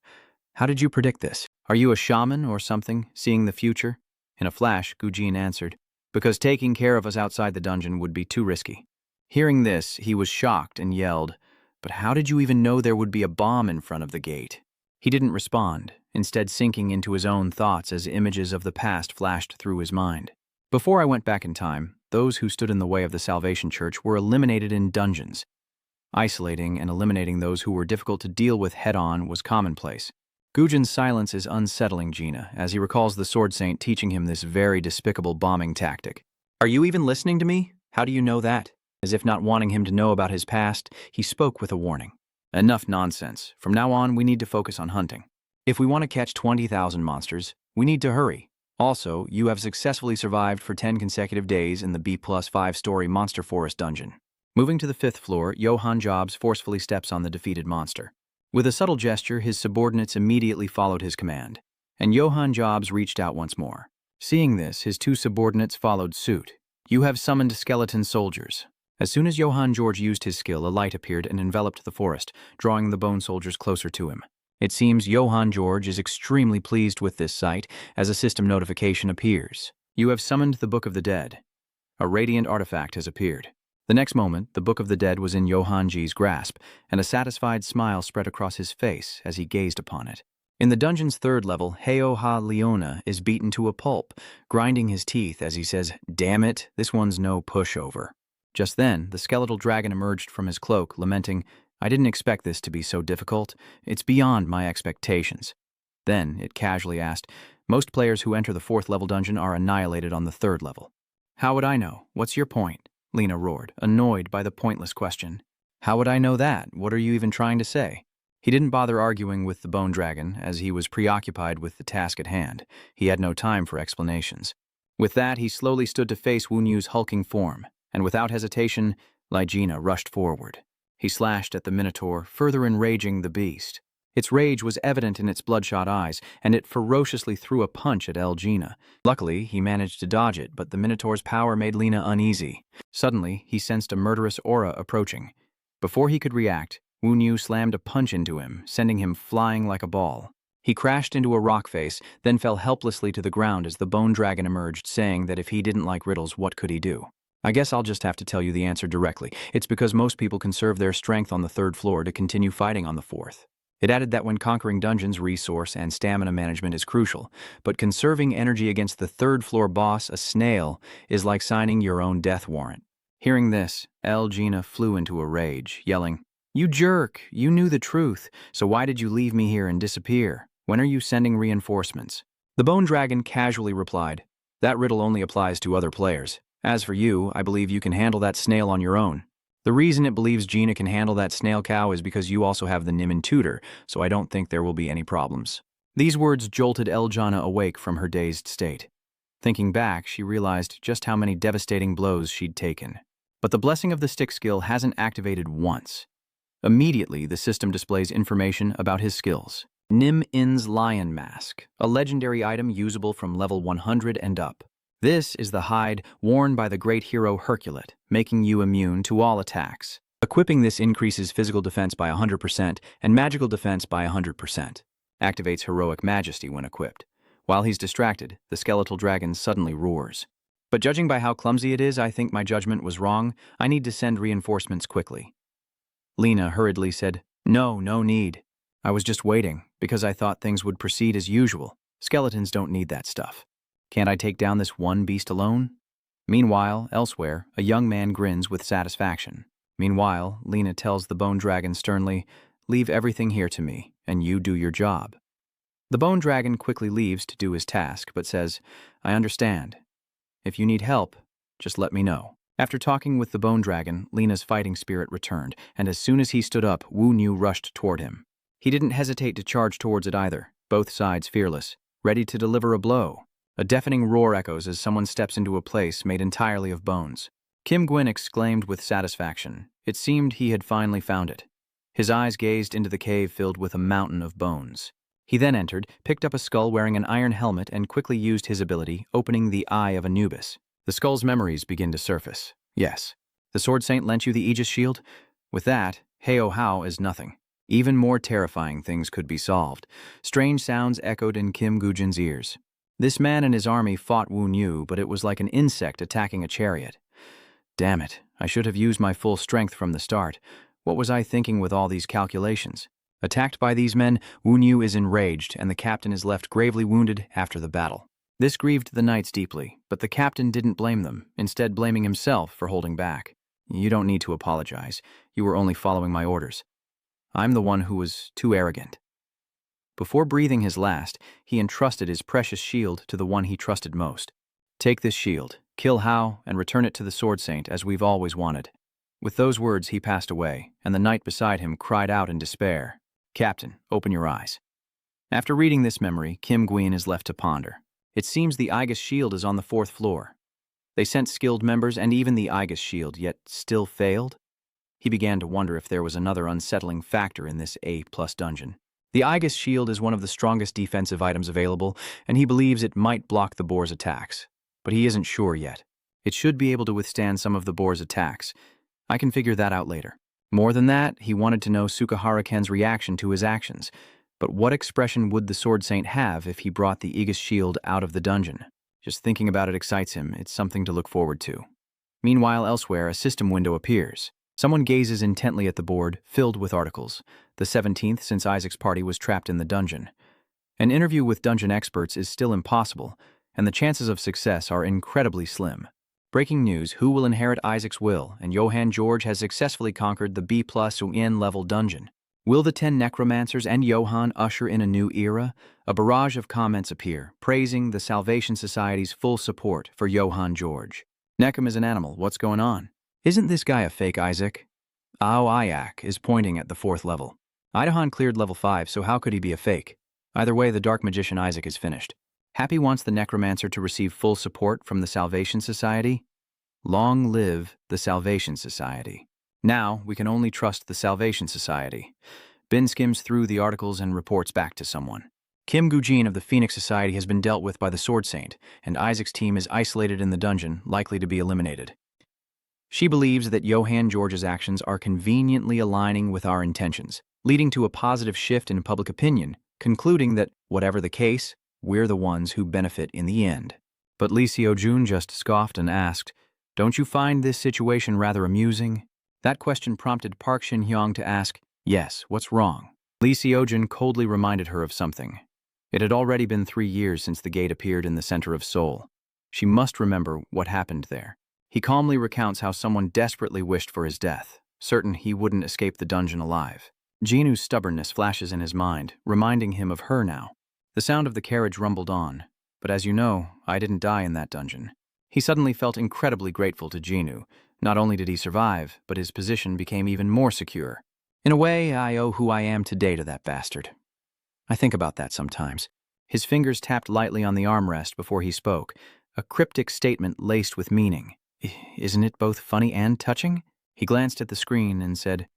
How did you predict this? Are you a shaman or something, seeing the future? In a flash, Gujin answered, because taking care of us outside the dungeon would be too risky. Hearing this, he was shocked and yelled, but how did you even know there would be a bomb in front of the gate? He didn't respond, instead sinking into his own thoughts as images of the past flashed through his mind. Before I went back in time, those who stood in the way of the Salvation Church were eliminated in dungeons. Isolating and eliminating those who were difficult to deal with head-on was commonplace. Gujin's silence is unsettling Gina, as he recalls the Sword Saint teaching him this very despicable bombing tactic. Are you even listening to me? How do you know that? As if not wanting him to know about his past, he spoke with a warning. Enough nonsense. From now on, we need to focus on hunting. If we want to catch 20,000 monsters, we need to hurry. Also, you have successfully survived for 10 consecutive days in the B+5-story Monster Forest dungeon. Moving to the 5th floor, Johann Jobs forcefully steps on the defeated monster. With a subtle gesture, his subordinates immediately followed his command, and Johann Jobs reached out once more. Seeing this, his 2 subordinates followed suit. You have summoned skeleton soldiers. As soon as Johann George used his skill, a light appeared and enveloped the forest, drawing the bone soldiers closer to him. It seems Johann George is extremely pleased with this sight, as a system notification appears. You have summoned the Book of the Dead. A radiant artifact has appeared. The next moment, the Book of the Dead was in Johann G's grasp, and a satisfied smile spread across his face as he gazed upon it. In the dungeon's 3rd level, Heo Ha Leona is beaten to a pulp, grinding his teeth as he says, Damn it, this one's no pushover. Just then, the skeletal dragon emerged from his cloak, lamenting, I didn't expect this to be so difficult. It's beyond my expectations. Then, it casually asked, most players who enter the 4th level dungeon are annihilated on the 3rd level. How would I know? What's your point? Lena roared, annoyed by the pointless question. How would I know that? What are you even trying to say? He didn't bother arguing with the bone dragon, as he was preoccupied with the task at hand. He had no time for explanations. With that, he slowly stood to face Wu Yu's hulking form, and without hesitation, Lygina rushed forward. He slashed at the Minotaur, further enraging the beast. Its rage was evident in its bloodshot eyes, and it ferociously threw a punch at Gina. Luckily, he managed to dodge it, but the Minotaur's power made Lena uneasy. Suddenly, he sensed a murderous aura approaching. Before he could react, Wu Yu slammed a punch into him, sending him flying like a ball. He crashed into a rock face, then fell helplessly to the ground as the bone dragon emerged, saying that if he didn't like riddles, what could he do? I guess I'll just have to tell you the answer directly. It's because most people conserve their strength on the 3rd floor to continue fighting on the 4th. It added that when conquering dungeons, resource and stamina management is crucial, but conserving energy against the 3rd floor boss, a snail, is like signing your own death warrant. Hearing this, Gina flew into a rage, yelling, You jerk! You knew the truth, so why did you leave me here and disappear? When are you sending reinforcements? The bone dragon casually replied, That riddle only applies to other players. As for you, I believe you can handle that snail on your own. The reason it believes Gina can handle that snail cow is because you also have the Nimin tutor, so I don't think there will be any problems. These words jolted Eljana awake from her dazed state. Thinking back, she realized just how many devastating blows she'd taken. But the Blessing of the Stick skill hasn't activated once. Immediately, the system displays information about his skills. Nim In's Lion Mask, a legendary item usable from level 100 and up. This is the hide worn by the great hero Herculet, making you immune to all attacks. Equipping this increases physical defense by 100% and magical defense by 100%. Activates heroic majesty when equipped. While he's distracted, the skeletal dragon suddenly roars. But judging by how clumsy it is, I think my judgment was wrong. I need to send reinforcements quickly. Lena hurriedly said, No need. I was just waiting, because I thought things would proceed as usual. Skeletons don't need that stuff. Can't I take down this one beast alone? Meanwhile, elsewhere, a young man grins with satisfaction. Meanwhile, Lena tells the bone dragon sternly, Leave everything here to me, and you do your job. The bone dragon quickly leaves to do his task, but says, I understand. If you need help, just let me know. After talking with the bone dragon, Lena's fighting spirit returned, and as soon as he stood up, Wu Niu rushed toward him. He didn't hesitate to charge towards it either, both sides fearless, ready to deliver a blow. A deafening roar echoes as someone steps into a place made entirely of bones. Kim Gwyn exclaimed with satisfaction. It seemed he had finally found it. His eyes gazed into the cave filled with a mountain of bones. He then entered, picked up a skull wearing an iron helmet, and quickly used his ability, opening the eye of Anubis. The skull's memories begin to surface. Yes, the Sword Saint lent you the Aegis shield? With that, hey-oh-how is nothing. Even more terrifying things could be solved. Strange sounds echoed in Kim Gujin's ears. This man and his army fought Wu Niu, but it was like an insect attacking a chariot. Damn it, I should have used my full strength from the start. What was I thinking with all these calculations? Attacked by these men, Wu Niu is enraged, and the captain is left gravely wounded after the battle. This grieved the knights deeply, but the captain didn't blame them, instead blaming himself for holding back. You don't need to apologize. You were only following my orders. I'm the one who was too arrogant. Before breathing his last, he entrusted his precious shield to the one he trusted most. Take this shield, kill Hao, and return it to the Sword Saint as we've always wanted. With those words, he passed away, and the knight beside him cried out in despair, Captain, open your eyes. After reading this memory, Kim Gwyn is left to ponder. It seems the Aegis shield is on the 4th floor. They sent skilled members and even the Aegis shield, yet still failed? He began to wonder if there was another unsettling factor in this A+ dungeon. The Aegis shield is one of the strongest defensive items available, and he believes it might block the boar's attacks. But he isn't sure yet. It should be able to withstand some of the boar's attacks. I can figure that out later. More than that, he wanted to know Sukahara Ken's reaction to his actions. But what expression would the Sword Saint have if he brought the Aegis shield out of the dungeon? Just thinking about it excites him. It's something to look forward to. Meanwhile, elsewhere, a system window appears. Someone gazes intently at the board, filled with articles. The 17th since Isaac's party was trapped in the dungeon. An interview with dungeon experts is still impossible, and the chances of success are incredibly slim. Breaking news, who will inherit Isaac's will, and Johann George has successfully conquered the B+UN level dungeon. Will the 10 Necromancers and Johann usher in a new era? A barrage of comments appear, praising the Salvation Society's full support for Johann George. Neckham is an animal, what's going on? Isn't this guy a fake Isaac? Ayak is pointing at the 4th level. Idahan cleared level 5, so how could he be a fake? Either way, the Dark Magician Isaac is finished. Happy wants the Necromancer to receive full support from the Salvation Society. Long live the Salvation Society. Now, we can only trust the Salvation Society. Bin skims through the articles and reports back to someone. Kim Gujin of the Phoenix Society has been dealt with by the Sword Saint, and Isaac's team is isolated in the dungeon, likely to be eliminated. She believes that Johann George's actions are conveniently aligning with our intentions, leading to a positive shift in public opinion, concluding that, whatever the case, we're the ones who benefit in the end. But Lee Seo-jun just scoffed and asked, Don't you find this situation rather amusing? That question prompted Park Shin-hyung to ask, Yes, what's wrong? Lee Seo-jun coldly reminded her of something. It had already been 3 years since the gate appeared in the center of Seoul. She must remember what happened there. He calmly recounts how someone desperately wished for his death, certain he wouldn't escape the dungeon alive. Jinu's stubbornness flashes in his mind, reminding him of her now. The sound of the carriage rumbled on, but as you know, I didn't die in that dungeon. He suddenly felt incredibly grateful to Jinu. Not only did he survive, but his position became even more secure. In a way, I owe who I am today to that bastard. I think about that sometimes. His fingers tapped lightly on the armrest before he spoke, a cryptic statement laced with meaning. Isn't it both funny and touching? He glanced at the screen and said,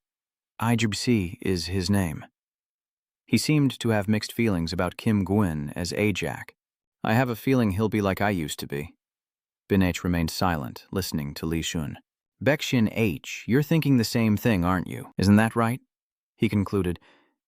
IGBC is his name. He seemed to have mixed feelings about Kim Gwyn as Ajak. I have a feeling he'll be like I used to be. Bin H remained silent, listening to Li Shun. Baekshin H, you're thinking the same thing, aren't you? Isn't that right? He concluded,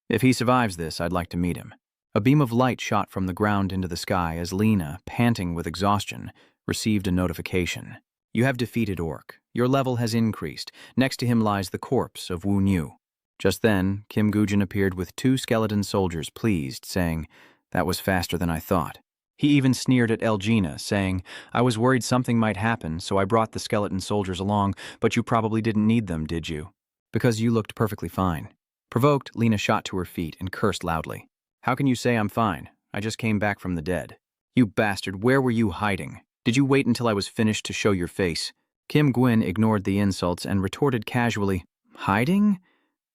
if he survives this, I'd like to meet him. A beam of light shot from the ground into the sky as Lena, panting with exhaustion, received a notification. You have defeated Orc. Your level has increased. Next to him lies the corpse of Wu Niu. Just then, Kim Gujin appeared with 2 skeleton soldiers, pleased, saying, that was faster than I thought. He even sneered at Elgina, saying, I was worried something might happen, so I brought the skeleton soldiers along, but you probably didn't need them, did you? Because you looked perfectly fine. Provoked, Lena shot to her feet and cursed loudly. How can you say I'm fine? I just came back from the dead. You bastard, where were you hiding? Did you wait until I was finished to show your face? Kim Gwyn ignored the insults and retorted casually, hiding?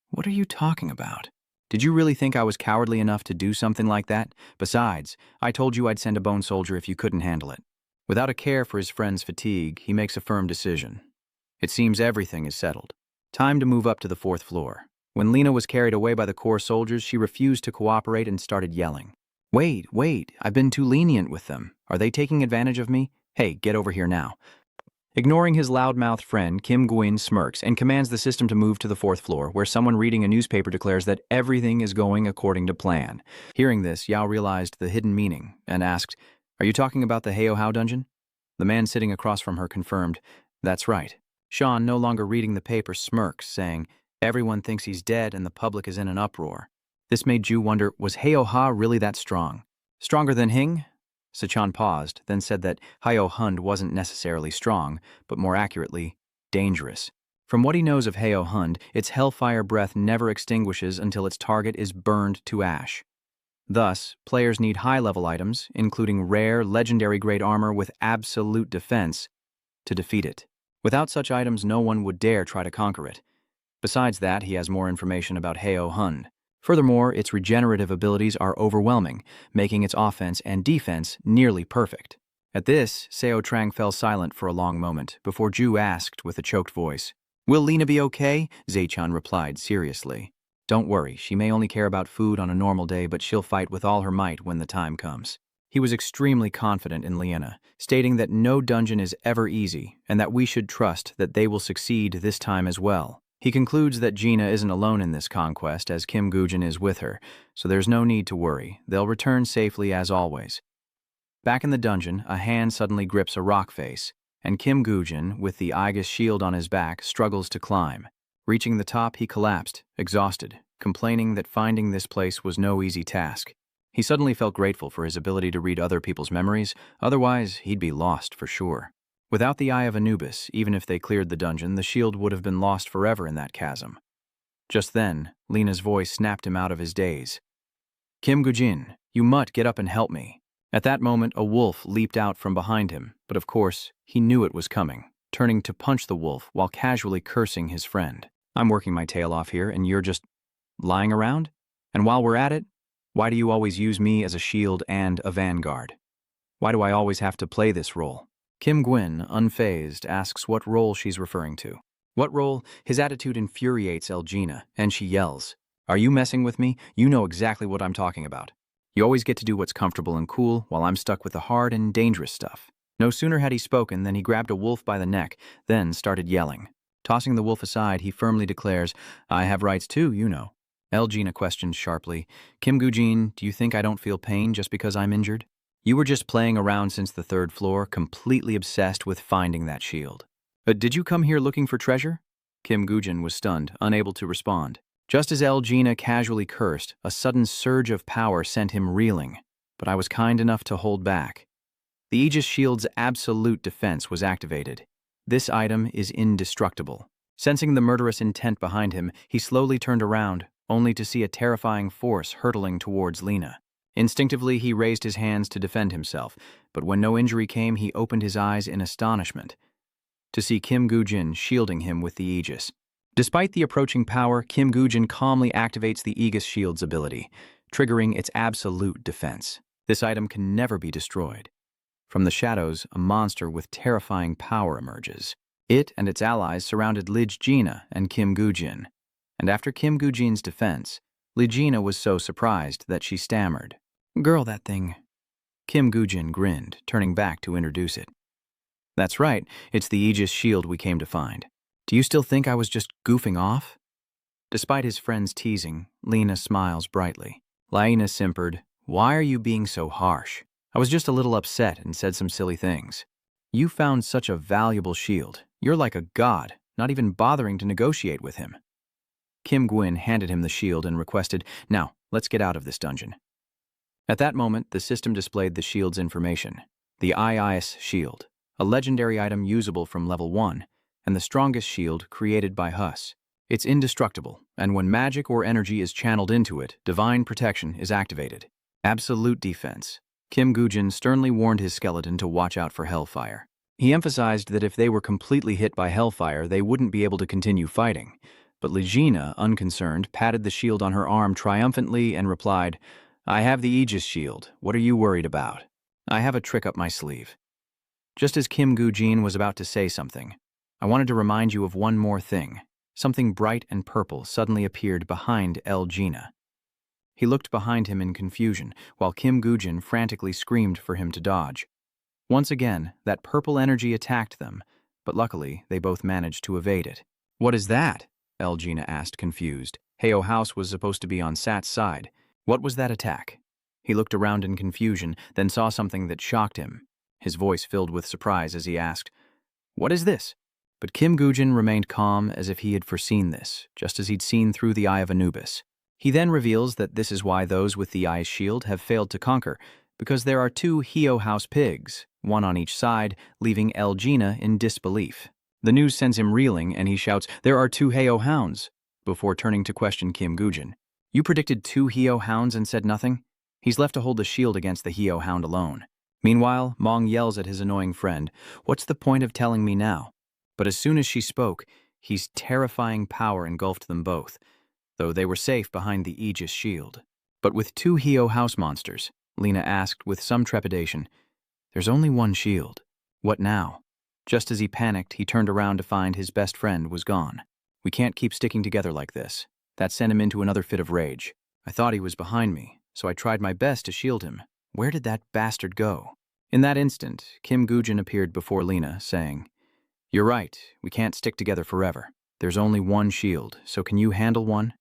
What are you talking about? Did you really think I was cowardly enough to do something like that? Besides, I told you I'd send a bone soldier if you couldn't handle it. Without a care for his friend's fatigue, he makes a firm decision. It seems everything is settled. Time to move up to the 4th floor. When Lena was carried away by the core soldiers, she refused to cooperate and started yelling. Wait, I've been too lenient with them. Are they taking advantage of me? Hey, get over here now. Ignoring his loudmouthed friend, Kim Gwyn smirks and commands the system to move to the 4th floor, where someone reading a newspaper declares that everything is going according to plan. Hearing this, Yao realized the hidden meaning and asked, are you talking about the Heyo Hao dungeon? The man sitting across from her confirmed, that's right. Sean, no longer reading the paper, smirks, saying, everyone thinks he's dead and the public is in an uproar. This made Ju wonder, was Heyo Ha really that strong? Stronger than Hing? Sichan paused, then said that Heyo Hund wasn't necessarily strong, but more accurately, dangerous. From what he knows of Heyo Hund, its hellfire breath never extinguishes until its target is burned to ash. Thus, players need high-level items, including rare, legendary-grade armor with absolute defense, to defeat it. Without such items, no one would dare try to conquer it. Besides that, he has more information about Heyo Hund. Furthermore, its regenerative abilities are overwhelming, making its offense and defense nearly perfect. At this, Seo Trang fell silent for a long moment, before Ju asked with a choked voice, will Lena be okay? Zaichan replied seriously. Don't worry, she may only care about food on a normal day, but she'll fight with all her might when the time comes. He was extremely confident in Lena, stating that no dungeon is ever easy, and that we should trust that they will succeed this time as well. He concludes that Gina isn't alone in this conquest, as Kim Gujin is with her, so there's no need to worry. They'll return safely as always. Back in the dungeon, a hand suddenly grips a rock face, and Kim Gujin, with the Aegis shield on his back, struggles to climb. Reaching the top, he collapsed, exhausted, complaining that finding this place was no easy task. He suddenly felt grateful for his ability to read other people's memories, otherwise he'd be lost for sure. Without the Eye of Anubis, even if they cleared the dungeon, the shield would have been lost forever in that chasm. Just then, Lena's voice snapped him out of his daze. Kim Gujin, you must get up and help me. At that moment, a wolf leaped out from behind him, but of course, he knew it was coming, turning to punch the wolf while casually cursing his friend. I'm working my tail off here, and you're just lying around? And while we're at it, why do you always use me as a shield and a vanguard? Why do I always have to play this role? Kim Gwyn, unfazed, asks what role she's referring to. What role? His attitude infuriates Elgina, and she yells, are you messing with me? You know exactly what I'm talking about. You always get to do what's comfortable and cool, while I'm stuck with the hard and dangerous stuff. No sooner had he spoken than he grabbed a wolf by the neck, then started yelling. Tossing the wolf aside, he firmly declares, I have rights too, you know. Elgina questions sharply, Kim Gujin, do you think I don't feel pain just because I'm injured? You were just playing around since the 3rd floor, completely obsessed with finding that shield. Did you come here looking for treasure? Kim Gujin was stunned, unable to respond. Just as Elgina casually cursed, a sudden surge of power sent him reeling, but I was kind enough to hold back. The Aegis shield's absolute defense was activated. This item is indestructible. Sensing the murderous intent behind him, he slowly turned around, only to see a terrifying force hurtling towards Lena. Instinctively, he raised his hands to defend himself, but when no injury came, he opened his eyes in astonishment to see Kim Gujin shielding him with the Aegis. Despite the approaching power, Kim Gujin calmly activates the Aegis shield's ability, triggering its absolute defense. This item can never be destroyed. From the shadows, a monster with terrifying power emerges. It and its allies surrounded Lijina and Kim Gujin. And after Kim Gujin's defense, Lijina was so surprised that she stammered, "Girl, that thing." Kim Gujin grinned, turning back to introduce it. "That's right, it's the Aegis shield we came to find. Do you still think I was just goofing off?" Despite his friend's teasing, Lena smiles brightly. Laina simpered, "Why are you being so harsh? I was just a little upset and said some silly things. You found such a valuable shield. You're like a god, not even bothering to negotiate with him." Kim Gwyn handed him the shield and requested, "Now, let's get out of this dungeon." At that moment, the system displayed the shield's information. The IIS shield, a legendary item usable from level 1, and the strongest shield created by Hus. It's indestructible, and when magic or energy is channeled into it, divine protection is activated. Absolute defense. Kim Gujin sternly warned his skeleton to watch out for hellfire. He emphasized that if they were completely hit by hellfire, they wouldn't be able to continue fighting. But Lijina, unconcerned, patted the shield on her arm triumphantly and replied, "I have the Aegis shield. What are you worried about? I have a trick up my sleeve." Just as Kim Gujin was about to say something, "I wanted to remind you of one more thing." Something bright and purple suddenly appeared behind Lijina. He looked behind him in confusion, while Kim Gujin frantically screamed for him to dodge. Once again, that purple energy attacked them, but luckily they both managed to evade it. "What is that?" Lijina asked, confused. Heo House was supposed to be on Sat's side. What was that attack? He looked around in confusion, then saw something that shocked him. His voice filled with surprise as he asked, "What is this?" But Kim Gujin remained calm as if he had foreseen this, just as he'd seen through the eye of Anubis. He then reveals that this is why those with the Eye's shield have failed to conquer, because there are 2 Heo House pigs, one on each side, leaving Lijina in disbelief. The news sends him reeling, and he shouts, "There are 2 Heo Hounds," before turning to question Kim Gujin. "You predicted 2 Heo Hounds and said nothing?" He's left to hold the shield against the Heo Hound alone. Meanwhile, Mong yells at his annoying friend, "What's the point of telling me now?" But as soon as she spoke, his terrifying power engulfed them both, though they were safe behind the Aegis shield. But with 2 Heo House monsters, Lena asked with some trepidation, "There's only one shield. What now?" Just as he panicked, he turned around to find his best friend was gone. "We can't keep sticking together like this." That sent him into another fit of rage. "I thought he was behind me, so I tried my best to shield him. Where did that bastard go?" In that instant, Kim Gujin appeared before Lena, saying, "You're right, we can't stick together forever. There's only one shield, so can you handle one?"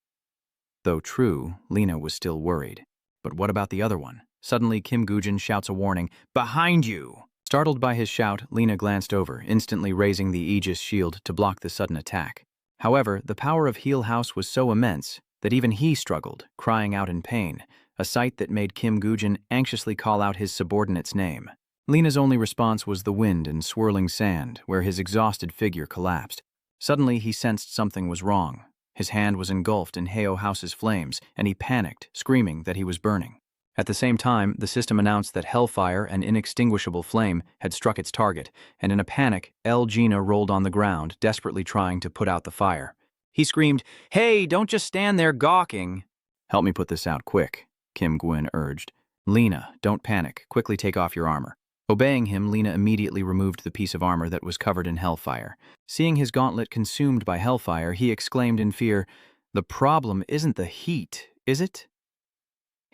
Though true, Lena was still worried. But what about the other one? Suddenly, Kim Gujin shouts a warning, "Behind you!" Startled by his shout, Lena glanced over, instantly raising the Aegis shield to block the sudden attack. However, the power of Heel House was so immense that even he struggled, crying out in pain, a sight that made Kim Gujin anxiously call out his subordinate's name. Lena's only response was the wind and swirling sand, where his exhausted figure collapsed. Suddenly, he sensed something was wrong. His hand was engulfed in Heo House's flames, and he panicked, screaming that he was burning. At the same time, the system announced that hellfire, an inextinguishable flame, had struck its target, and in a panic, Lijina rolled on the ground, desperately trying to put out the fire. He screamed, "Hey, don't just stand there gawking!" "Help me put this out quick," Kim Gwyn urged. "Lena, don't panic. Quickly take off your armor." Obeying him, Lena immediately removed the piece of armor that was covered in hellfire. Seeing his gauntlet consumed by hellfire, he exclaimed in fear, "The problem isn't the heat, is it?"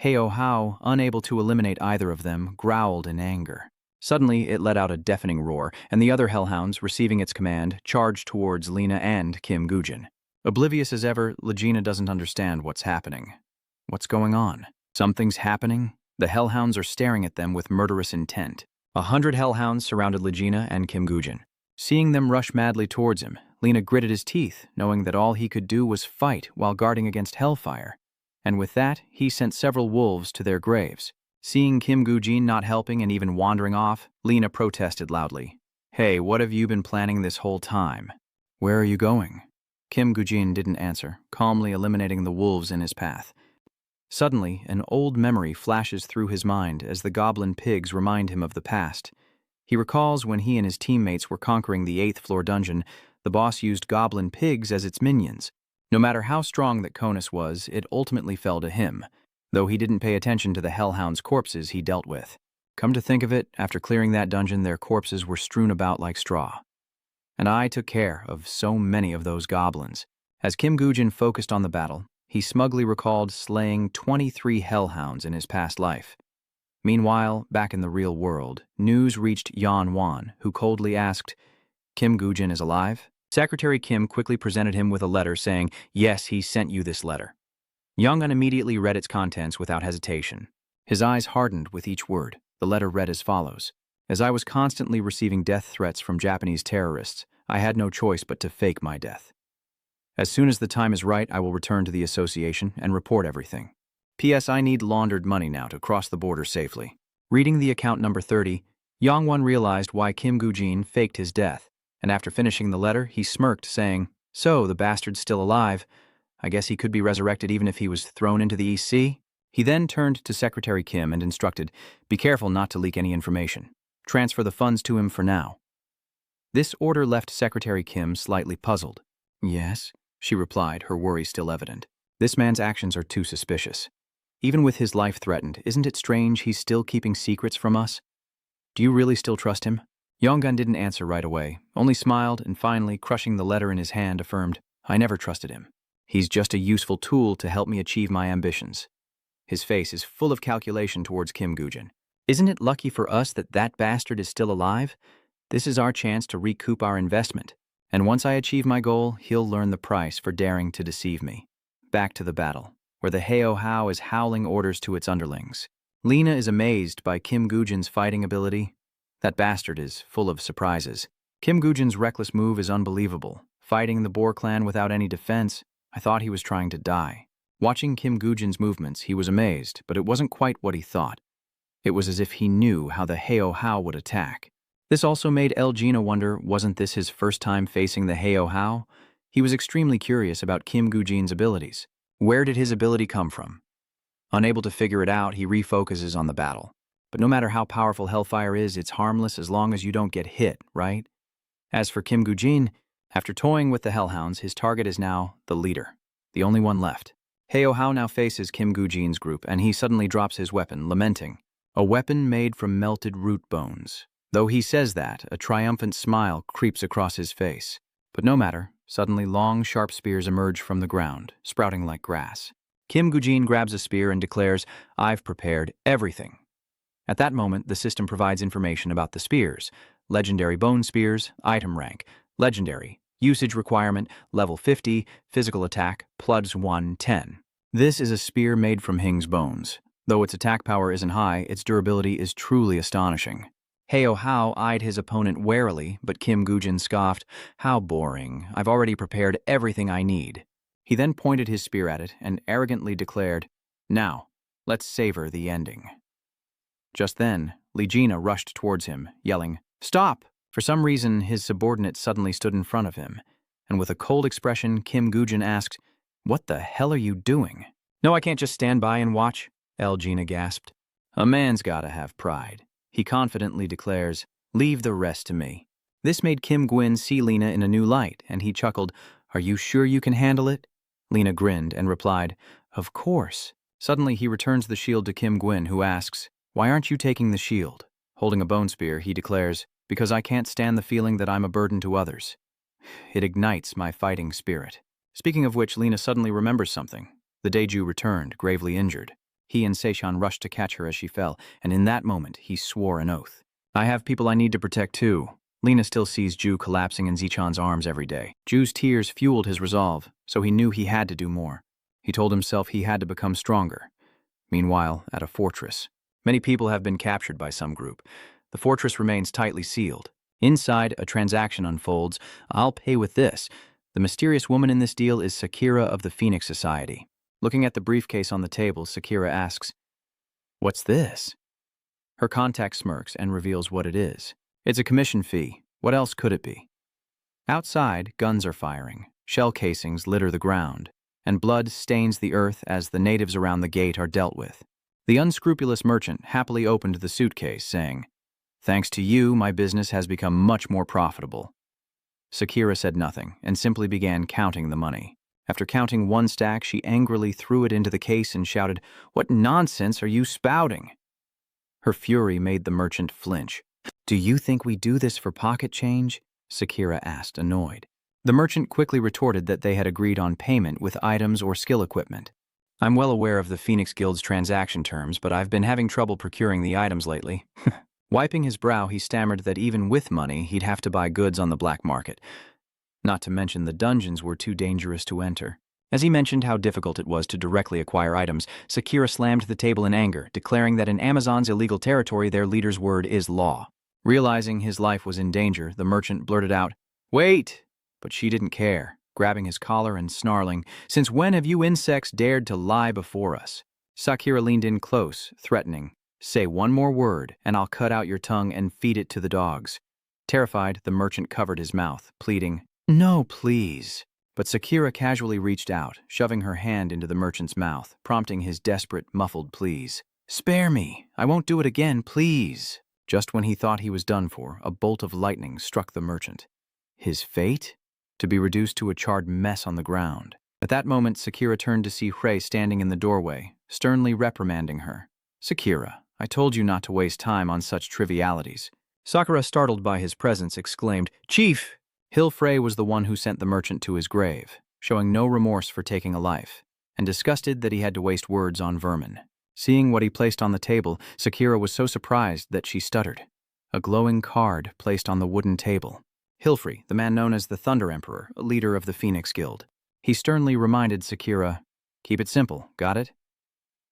Heo Hao, unable to eliminate either of them, growled in anger. Suddenly, it let out a deafening roar, and the other hellhounds, receiving its command, charged towards Lena and Kim Gujin. Oblivious as ever, Lijina doesn't understand what's happening. What's going on? Something's happening? The hellhounds are staring at them with murderous intent. 100 hellhounds surrounded Lijina and Kim Gujin. Seeing them rush madly towards him, Lena gritted his teeth, knowing that all he could do was fight while guarding against hellfire. And with that, he sent several wolves to their graves. Seeing Kim Gujin not helping and even wandering off, Lena protested loudly. "Hey, what have you been planning this whole time? Where are you going?" Kim Gujin didn't answer, calmly eliminating the wolves in his path. Suddenly, an old memory flashes through his mind as the goblin pigs remind him of the past. He recalls when he and his teammates were conquering the 8th floor dungeon, the boss used goblin pigs as its minions. No matter how strong that Conus was, it ultimately fell to him, though he didn't pay attention to the hellhounds' corpses he dealt with. Come to think of it, after clearing that dungeon, their corpses were strewn about like straw. And I took care of so many of those goblins. As Kim Gujin focused on the battle, he smugly recalled slaying 23 hellhounds in his past life. Meanwhile, back in the real world, news reached Yong Wan, who coldly asked, "Kim Gujin is alive?" Secretary Kim quickly presented him with a letter saying, "Yes, he sent you this letter." Yong Wan immediately read its contents without hesitation. His eyes hardened with each word. The letter read as follows: "As I was constantly receiving death threats from Japanese terrorists, I had no choice but to fake my death. As soon as the time is right, I will return to the association and report everything. P.S. I need laundered money now to cross the border safely." Reading the account number 30, Yong Wan realized why Kim Gujin faked his death, and after finishing the letter, he smirked, saying, "So, the bastard's still alive. I guess he could be resurrected even if he was thrown into the East Sea?" He then turned to Secretary Kim and instructed, "Be careful not to leak any information. Transfer the funds to him for now." This order left Secretary Kim slightly puzzled. "Yes," she replied, her worry still evident. "This man's actions are too suspicious. Even with his life threatened, isn't it strange he's still keeping secrets from us? Do you really still trust him?" Yong Wan didn't answer right away, only smiled and finally, crushing the letter in his hand, affirmed, "I never trusted him. He's just a useful tool to help me achieve my ambitions." His face is full of calculation towards Kim Gujin. "Isn't it lucky for us that that bastard is still alive? This is our chance to recoup our investment. And once I achieve my goal, he'll learn the price for daring to deceive me." Back to the battle, where the Heo Hao is howling orders to its underlings. Lena is amazed by Kim Gujin's fighting ability. That bastard is full of surprises. Kim Gujin's reckless move is unbelievable. Fighting the Boer clan without any defense, I thought he was trying to die. Watching Kim Gujin's movements, he was amazed, but it wasn't quite what he thought. It was as if he knew how the Heo Hao would attack. This also made El Gina wonder, wasn't this his first time facing the Heo Hao? He was extremely curious about Kim Gujin's abilities. Where did his ability come from? Unable to figure it out, he refocuses on the battle. But no matter how powerful Hellfire is, it's harmless as long as you don't get hit, right? As for Kim Gujin, after toying with the Hellhounds, his target is now the leader, the only one left. Heo Hao now faces Kim Gujin's group, and he suddenly drops his weapon, lamenting, "A weapon made from melted root bones." Though he says that, a triumphant smile creeps across his face. But no matter, suddenly long, sharp spears emerge from the ground, sprouting like grass. Kim Gujin grabs a spear and declares, "I've prepared everything." At that moment, the system provides information about the spears. Legendary bone spears, item rank, legendary, usage requirement, level 50, physical attack, plus 110. This is a spear made from Hing's bones. Though its attack power isn't high, its durability is truly astonishing. Heo Hao eyed his opponent warily, but Kim Gujin scoffed, "How boring. I've already prepared everything I need." He then pointed his spear at it and arrogantly declared, "Now, let's savor the ending." Just then, Legina rushed towards him, yelling, "Stop!" For some reason, his subordinate suddenly stood in front of him, and with a cold expression, Kim Gujin asked, "What the hell are you doing?" "No, I can't just stand by and watch," El Gina gasped. "A man's gotta have pride." He confidently declares, "Leave the rest to me." This made Kim Gwyn see Lena in a new light, and he chuckled, "Are you sure you can handle it?" Lena grinned and replied, "Of course." Suddenly he returns the shield to Kim Gwyn, who asks, "Why aren't you taking the shield?" Holding a bone spear, he declares, "Because I can't stand the feeling that I'm a burden to others. It ignites my fighting spirit." Speaking of which, Lena suddenly remembers something. The Daeju returned, gravely injured. He and Seishan rushed to catch her as she fell, and in that moment, he swore an oath. "I have people I need to protect too." Lena still sees Ju collapsing in Zichan's arms every day. Ju's tears fueled his resolve, so he knew he had to do more. He told himself he had to become stronger. Meanwhile, at a fortress, many people have been captured by some group. The fortress remains tightly sealed. Inside, a transaction unfolds. "I'll pay with this." The mysterious woman in this deal is Sakira of the Phoenix Society. Looking at the briefcase on the table, Sakira asks, "What's this?" Her contact smirks and reveals what it is. It's a commission fee. What else could it be? Outside, guns are firing. Shell casings litter the ground, and blood stains the earth as the natives around the gate are dealt with. The unscrupulous merchant happily opened the suitcase, saying, "Thanks to you, my business has become much more profitable." Sakira said nothing and simply began counting the money. After counting one stack, she angrily threw it into the case and shouted, "What nonsense are you spouting?" Her fury made the merchant flinch. "Do you think we do this for pocket change?" Sakura asked, annoyed. The merchant quickly retorted that they had agreed on payment with items or skill equipment. "I'm well aware of the Phoenix Guild's transaction terms, but I've been having trouble procuring the items lately." Wiping his brow, he stammered that even with money, he'd have to buy goods on the black market. Not to mention the dungeons were too dangerous to enter. As he mentioned how difficult it was to directly acquire items, Sakura slammed the table in anger, declaring that in Amazon's illegal territory their leader's word is law. Realizing his life was in danger, the merchant blurted out, "Wait!" But she didn't care, grabbing his collar and snarling, "Since when have you insects dared to lie before us?" Sakura leaned in close, threatening, "Say one more word, and I'll cut out your tongue and feed it to the dogs." Terrified, the merchant covered his mouth, pleading, "No, please." But Sakura casually reached out, shoving her hand into the merchant's mouth, prompting his desperate, muffled pleas. "Spare me. I won't do it again, please." Just when he thought he was done for, a bolt of lightning struck the merchant. His fate? To be reduced to a charred mess on the ground. At that moment, Sakura turned to see Hui standing in the doorway, sternly reprimanding her. "Sakura, I told you not to waste time on such trivialities." Sakura, startled by his presence, exclaimed, "Chief!" Frey was the one who sent the merchant to his grave, showing no remorse for taking a life, and disgusted that he had to waste words on vermin. Seeing what he placed on the table, Sakura was so surprised that she stuttered. A glowing card placed on the wooden table. Hilfrey, the man known as the Thunder Emperor, leader of the Phoenix Guild. He sternly reminded Sakura, "Keep it simple, got it?"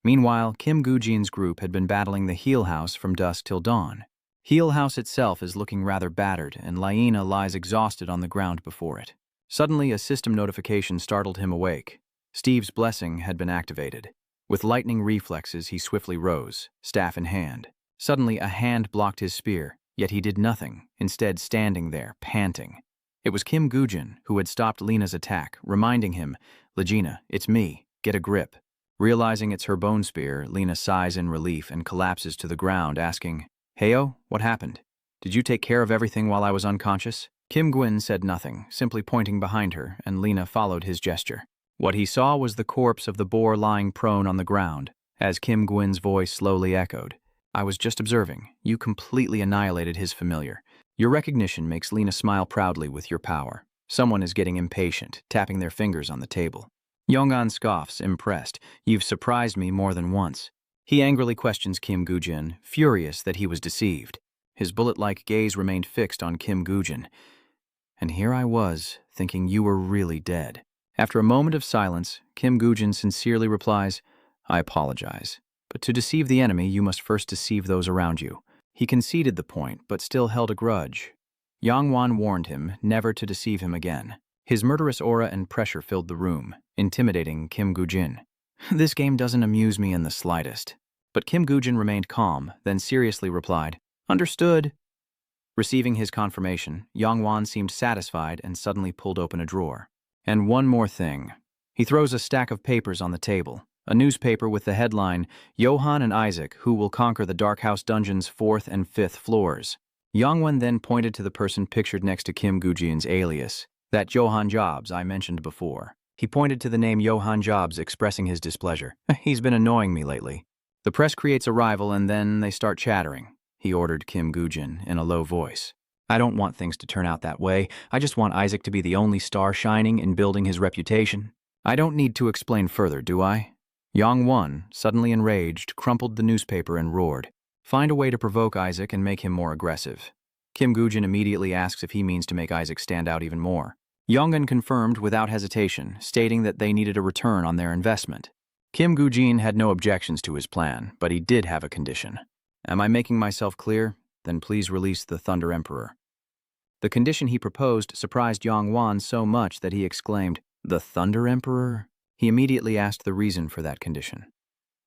Meanwhile, Kim Gujin's group had been battling the Heel House from dusk till dawn. Heel House itself is looking rather battered, and Laina lies exhausted on the ground before it. Suddenly, a system notification startled him awake. Steve's blessing had been activated. With lightning reflexes, he swiftly rose, staff in hand. Suddenly, a hand blocked his spear, yet he did nothing, instead standing there, panting. It was Kim Gujin, who had stopped Lena's attack, reminding him, "Legina, it's me, get a grip." Realizing it's her bone spear, Lena sighs in relief and collapses to the ground, asking, "Heyo, what happened? Did you take care of everything while I was unconscious?" Kim Gwyn said nothing, simply pointing behind her, and Lena followed his gesture. What he saw was the corpse of the boar lying prone on the ground, as Kim Gwyn's voice slowly echoed. "I was just observing. You completely annihilated his familiar. Your recognition makes Lena smile proudly with your power. Someone is getting impatient, tapping their fingers on the table." Yong'an scoffs, impressed. "You've surprised me more than once." He angrily questions Kim Gujin, furious that he was deceived. His bullet-like gaze remained fixed on Kim Gujin. "And here I was, thinking you were really dead." After a moment of silence, Kim Gujin sincerely replies, "I apologize. But to deceive the enemy, you must first deceive those around you." He conceded the point, but still held a grudge. Yong Wan warned him never to deceive him again. His murderous aura and pressure filled the room, intimidating Kim Gujin. "This game doesn't amuse me in the slightest." But Kim Gujin remained calm, then seriously replied, "Understood." Receiving his confirmation, Yong Wan seemed satisfied and suddenly pulled open a drawer. "And one more thing." He throws a stack of papers on the table, a newspaper with the headline, "Johann and Isaac, who will conquer the Dark House Dungeon's 4th and 5th floors." Yongwan then pointed to the person pictured next to Kim Gujin's alias, "That Johann Jobs I mentioned before." He pointed to the name Johann Jobs, expressing his displeasure. "He's been annoying me lately." The press creates a rival and then they start chattering, he ordered Kim Gujin in a low voice. "I don't want things to turn out that way. I just want Isaac to be the only star shining in building his reputation." "I don't need to explain further, do I?" Yong Won, suddenly enraged, crumpled the newspaper and roared, "Find a way to provoke Isaac and make him more aggressive." Kim Gujin immediately asks if he means to make Isaac stand out even more. Yongan confirmed without hesitation, stating that they needed a return on their investment. Kim Gujin had no objections to his plan, but he did have a condition. "Am I making myself clear? Then please release the Thunder Emperor." The condition he proposed surprised Yong Wan so much that he exclaimed, "The Thunder Emperor?" He immediately asked the reason for that condition.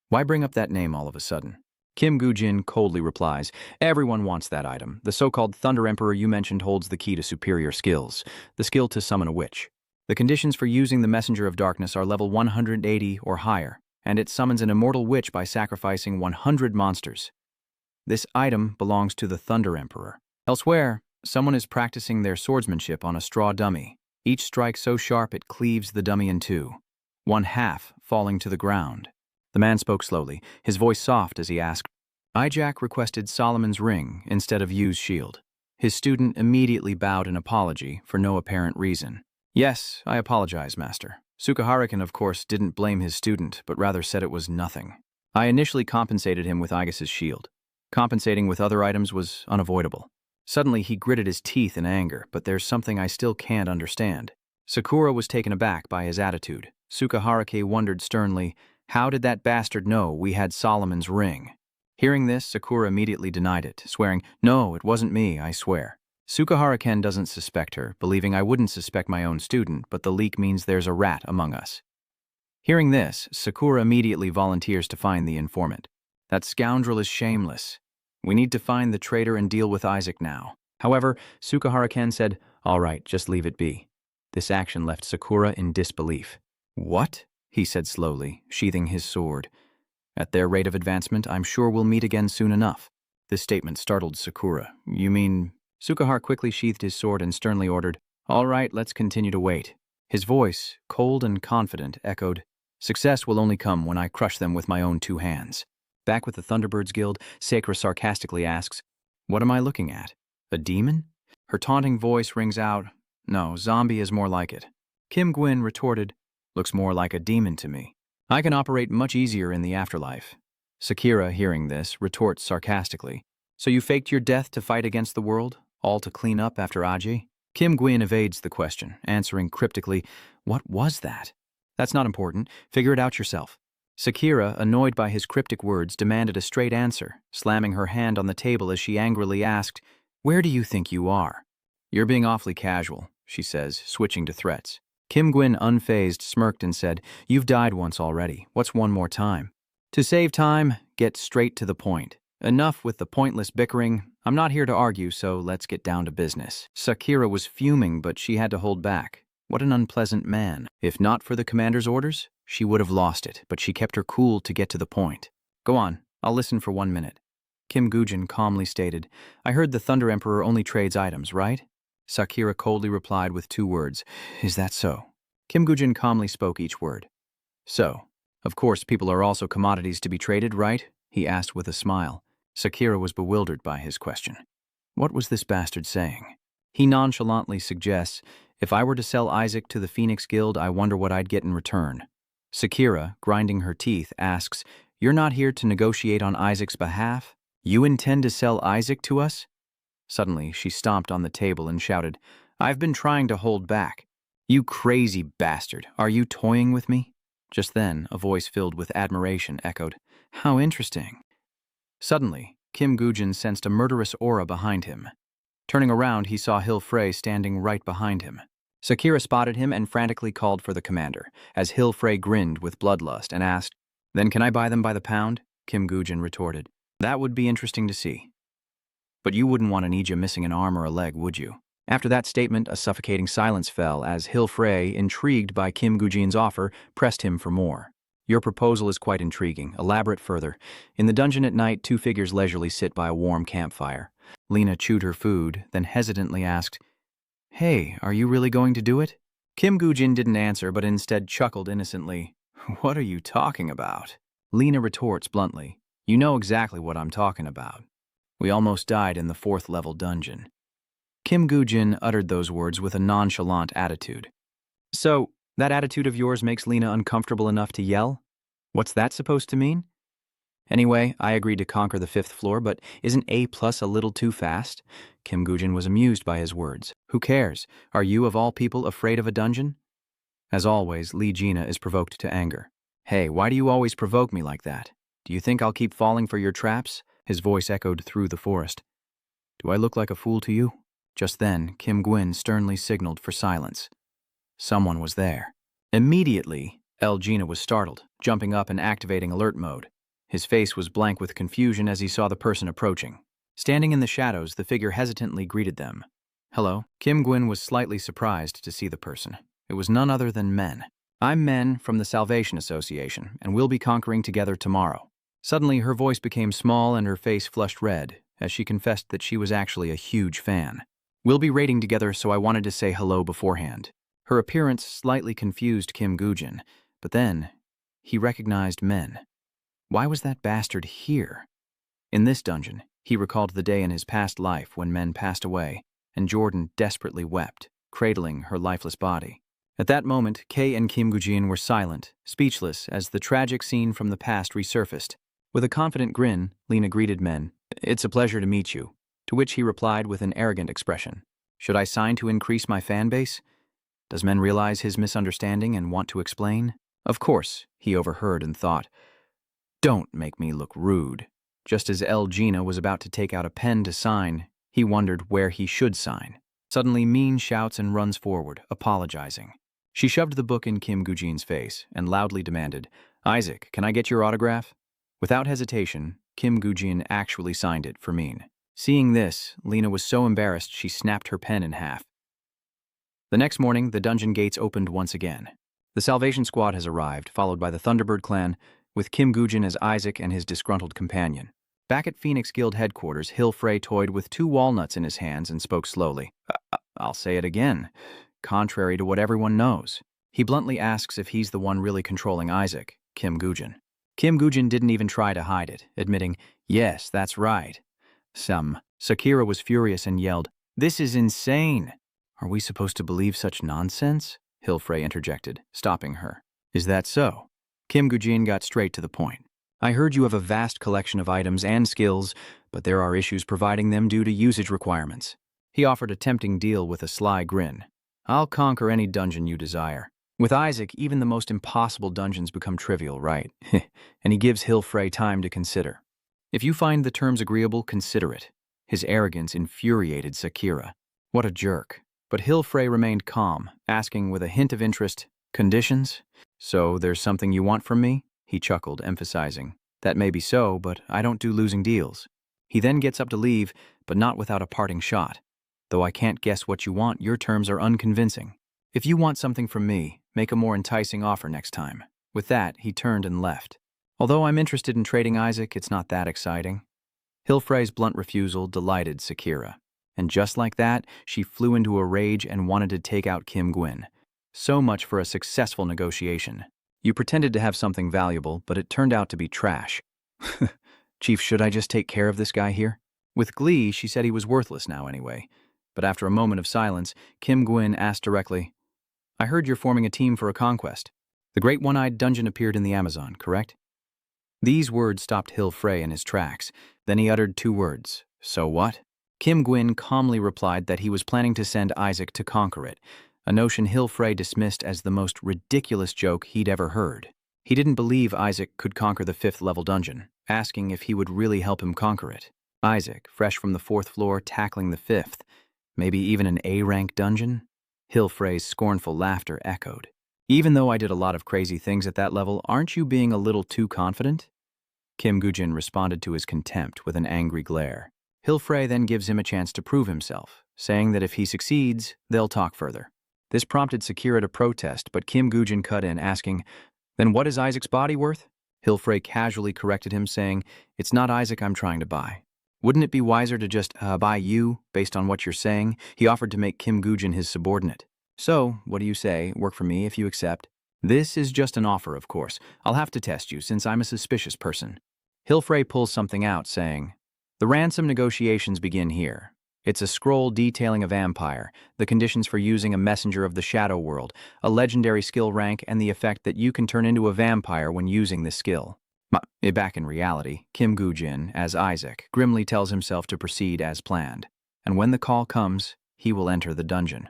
"Why bring up that name all of a sudden?" Kim Gujin coldly replies, "Everyone wants that item. The so-called Thunder Emperor you mentioned holds the key to superior skills, the skill to summon a witch. The conditions for using the Messenger of Darkness are level 180 or higher, and it summons an immortal witch by sacrificing 100 monsters. This item belongs to the Thunder Emperor. Elsewhere, someone is practicing their swordsmanship on a straw dummy, each strike so sharp it cleaves the dummy in two, one half falling to the ground." The man spoke slowly, his voice soft as he asked, Ijak requested Solomon's ring instead of Yu's shield. His student immediately bowed an apology for no apparent reason. Yes, I apologize, Master. Sukaharakan, of course, didn't blame his student, but rather said it was nothing. I initially compensated him with Igas's shield. Compensating with other items was unavoidable. Suddenly, he gritted his teeth in anger, but there's something I still can't understand. Sakura was taken aback by his attitude. Sukaharake wondered sternly, how did that bastard know we had Solomon's ring? Hearing this, Sakura immediately denied it, swearing, no, it wasn't me, I swear. Sukahara-ken doesn't suspect her, believing I wouldn't suspect my own student, but the leak means there's a rat among us. Hearing this, Sakura immediately volunteers to find the informant. That scoundrel is shameless. We need to find the traitor and deal with Isaac now. However, Sukahara-ken said, all right, just leave it be. This action left Sakura in disbelief. What? He said slowly, sheathing his sword. At their rate of advancement, I'm sure we'll meet again soon enough. This statement startled Sakura. You mean... Sukahara quickly sheathed his sword and sternly ordered, all right, let's continue to wait. His voice, cold and confident, echoed, success will only come when I crush them with my own 2 hands. Back with the Thunderbirds Guild, Sakura sarcastically asks, what am I looking at? A demon? Her taunting voice rings out, no, zombie is more like it. Kim Gwyn retorted, looks more like a demon to me. I can operate much easier in the afterlife. Sakura, hearing this, retorts sarcastically, so you faked your death to fight against the world? All to clean up after Aji? Kim Gwyn evades the question, answering cryptically, what was that? That's not important. Figure it out yourself. Sakura, annoyed by his cryptic words, demanded a straight answer, slamming her hand on the table as she angrily asked, where do you think you are? You're being awfully casual, she says, switching to threats. Kim Gwyn, unfazed, smirked and said, you've died once already. What's one more time? To save time, get straight to the point. Enough with the pointless bickering. I'm not here to argue, so let's get down to business. Sakura was fuming, but she had to hold back. What an unpleasant man. If not for the commander's orders, she would have lost it, but she kept her cool to get to the point. Go on, I'll listen for 1 minute. Kim Gujin calmly stated, I heard the Thunder Emperor only trades items, right? Sakura coldly replied with 2 words, is that so? Kim Gujin calmly spoke each word. So, of course people are also commodities to be traded, right? He asked with a smile. Sakura was bewildered by his question. What was this bastard saying? He nonchalantly suggests, if I were to sell Isaac to the Phoenix Guild, I wonder what I'd get in return. Sakura, grinding her teeth, asks, you're not here to negotiate on Isaac's behalf? You intend to sell Isaac to us? Suddenly, she stomped on the table and shouted, I've been trying to hold back. You crazy bastard, are you toying with me? Just then, a voice filled with admiration echoed, how interesting. Suddenly, Kim Gujin sensed a murderous aura behind him. Turning around, he saw Hill Frey standing right behind him. Sakura spotted him and frantically called for the commander, as Hill Frey grinned with bloodlust and asked, then can I buy them by the pound? Kim Gujin retorted, that would be interesting to see. But you wouldn't want an Ija missing an arm or a leg, would you? After that statement, a suffocating silence fell as Hill Frey, intrigued by Kim Gujin's offer, pressed him for more. Your proposal is quite intriguing. Elaborate further. In the dungeon at night, 2 figures leisurely sit by a warm campfire. Lena chewed her food, then hesitantly asked, hey, are you really going to do it? Kim Gujin didn't answer, but instead chuckled innocently. What are you talking about? Lena retorts bluntly, you know exactly what I'm talking about. We almost died in the 4th level dungeon. Kim Gujin uttered those words with a nonchalant attitude. So, that attitude of yours makes Lena uncomfortable enough to yell? What's that supposed to mean? Anyway, I agreed to conquer the 5th floor, but isn't A+ a little too fast? Kim Gujin was amused by his words. Who cares? Are you, of all people, afraid of a dungeon? As always, Lee Gina is provoked to anger. Hey, why do you always provoke me like that? Do you think I'll keep falling for your traps? His voice echoed through the forest. Do I look like a fool to you? Just then, Kim Gwyn sternly signaled for silence. Someone was there. Immediately, El Gina was startled, jumping up and activating alert mode. His face was blank with confusion as he saw the person approaching. Standing in the shadows, the figure hesitantly greeted them. Hello. Kim Gwyn was slightly surprised to see the person. It was none other than Men. I'm Men from the Salvation Association, and we'll be conquering together tomorrow. Suddenly, her voice became small and her face flushed red, as she confessed that she was actually a huge fan. We'll be raiding together, so I wanted to say hello beforehand. Her appearance slightly confused Kim Gujin, but then he recognized Men. Why was that bastard here? In this dungeon, he recalled the day in his past life when men passed away, and Jordan desperately wept, cradling her lifeless body. At that moment, Kay and Kim Gujin were silent, speechless, as the tragic scene from the past resurfaced. With a confident grin, Lena greeted men. "It's a pleasure to meet you," to which he replied with an arrogant expression. "Should I sign to increase my fan base?" Does men realize his misunderstanding and want to explain? Of course, he overheard and thought, "Don't make me look rude." Just as Gina was about to take out a pen to sign, he wondered where he should sign. Suddenly, Min shouts and runs forward, apologizing. She shoved the book in Kim Gujin's face and loudly demanded, "Isaac, can I get your autograph?" Without hesitation, Kim Gujin actually signed it for Min. Seeing this, Lena was so embarrassed she snapped her pen in half. The next morning, the dungeon gates opened once again. The Salvation Squad has arrived, followed by the Thunderbird clan, with Kim Gujin as Isaac and his disgruntled companion. Back at Phoenix Guild headquarters, Hilfrey toyed with 2 walnuts in his hands and spoke slowly. I'll say it again. Contrary to what everyone knows. He bluntly asks if he's the one really controlling Isaac, Kim Gujin. Kim Gujin didn't even try to hide it, admitting, "Yes, that's right." Sakira was furious and yelled, "This is insane!" "Are we supposed to believe such nonsense?" Hilfrey interjected, stopping her. "Is that so?" Kim Gujin got straight to the point. "I heard you have a vast collection of items and skills, but there are issues providing them due to usage requirements." He offered a tempting deal with a sly grin. "I'll conquer any dungeon you desire. With Isaac, even the most impossible dungeons become trivial, right?" And he gives Hilfrey time to consider. "If you find the terms agreeable, consider it." His arrogance infuriated Sakira. What a jerk. But Hilfrey remained calm, asking with a hint of interest, "Conditions? So there's something you want from me?" He chuckled, emphasizing, "That may be so, but I don't do losing deals." He then gets up to leave, but not without a parting shot. "Though I can't guess what you want, your terms are unconvincing. If you want something from me, make a more enticing offer next time." With that, he turned and left. "Although I'm interested in trading Isaac, it's not that exciting." Hilfrey's blunt refusal delighted Sakira. And just like that, she flew into a rage and wanted to take out Kim Gwyn. So much for a successful negotiation. You pretended to have something valuable, but it turned out to be trash. "Chief, should I just take care of this guy here?" With glee, she said he was worthless now anyway. But after a moment of silence, Kim Gwyn asked directly, "I heard you're forming a team for a conquest. The Great One-Eyed Dungeon appeared in the Amazon, correct?" These words stopped Hilfrey in his tracks. Then he uttered 2 words, "So what?" Kim Gwyn calmly replied that he was planning to send Isaac to conquer it, a notion Hilfrey dismissed as the most ridiculous joke he'd ever heard. He didn't believe Isaac could conquer the 5th-level dungeon, asking if he would really help him conquer it. Isaac, fresh from the 4th floor, tackling the 5th, maybe even an A-rank dungeon? Hilfrey's scornful laughter echoed. "Even though I did a lot of crazy things at that level, aren't you being a little too confident?" Kim Gujin responded to his contempt with an angry glare. Hilfrey then gives him a chance to prove himself, saying that if he succeeds, they'll talk further. This prompted Sakira to protest, but Kim Gujin cut in, asking, "Then what is Isaac's body worth?" Hilfrey casually corrected him, saying, "It's not Isaac I'm trying to buy." "Wouldn't it be wiser to just buy you, based on what you're saying?" He offered to make Kim Gujin his subordinate. "So, what do you say? Work for me if you accept." "This is just an offer, of course. I'll have to test you, since I'm a suspicious person." Hilfrey pulls something out, saying, "The ransom negotiations begin here. It's a scroll detailing a vampire, the conditions for using a messenger of the shadow world, a legendary skill rank, and the effect that you can turn into a vampire when using this skill." Back in reality, Kim Gujin, as Isaac, grimly tells himself to proceed as planned. And when the call comes, he will enter the dungeon.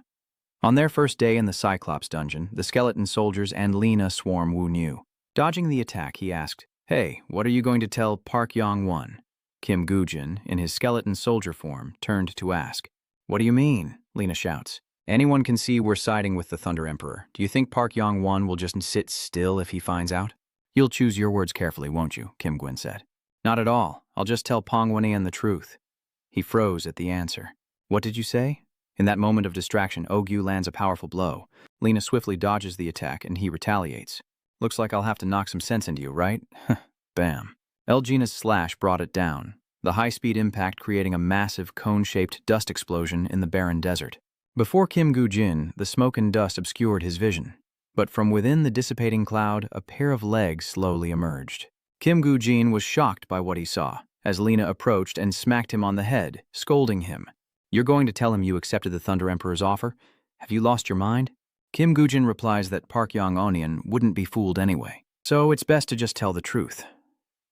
On their first day in the Cyclops dungeon, the skeleton soldiers and Lena swarm Wu Nu. Dodging the attack, he asked, "Hey, what are you going to tell Park Yong Wan?" Kim Gujin, in his skeleton soldier form, turned to ask. "What do you mean?" Lena shouts. "Anyone can see we're siding with the Thunder Emperor. Do you think Park Yong Wan will just sit still if he finds out?" "You'll choose your words carefully, won't you?" Kim Gwyn said. "Not at all. I'll just tell Pongwanian the truth." He froze at the answer. "What did you say?" In that moment of distraction, Ogyu lands a powerful blow. Lena swiftly dodges the attack, and he retaliates. "Looks like I'll have to knock some sense into you, right?" Bam. Gina's slash brought it down, the high-speed impact creating a massive cone-shaped dust explosion in the barren desert. Before Kim Gujin, the smoke and dust obscured his vision. But from within the dissipating cloud, a pair of legs slowly emerged. Kim Gujin was shocked by what he saw. as Lena approached and smacked him on the head, scolding him. "You're going to tell him you accepted the Thunder Emperor's offer? Have you lost your mind?" Kim Gujin replies that Park Yong-onion wouldn't be fooled anyway, so it's best to just tell the truth.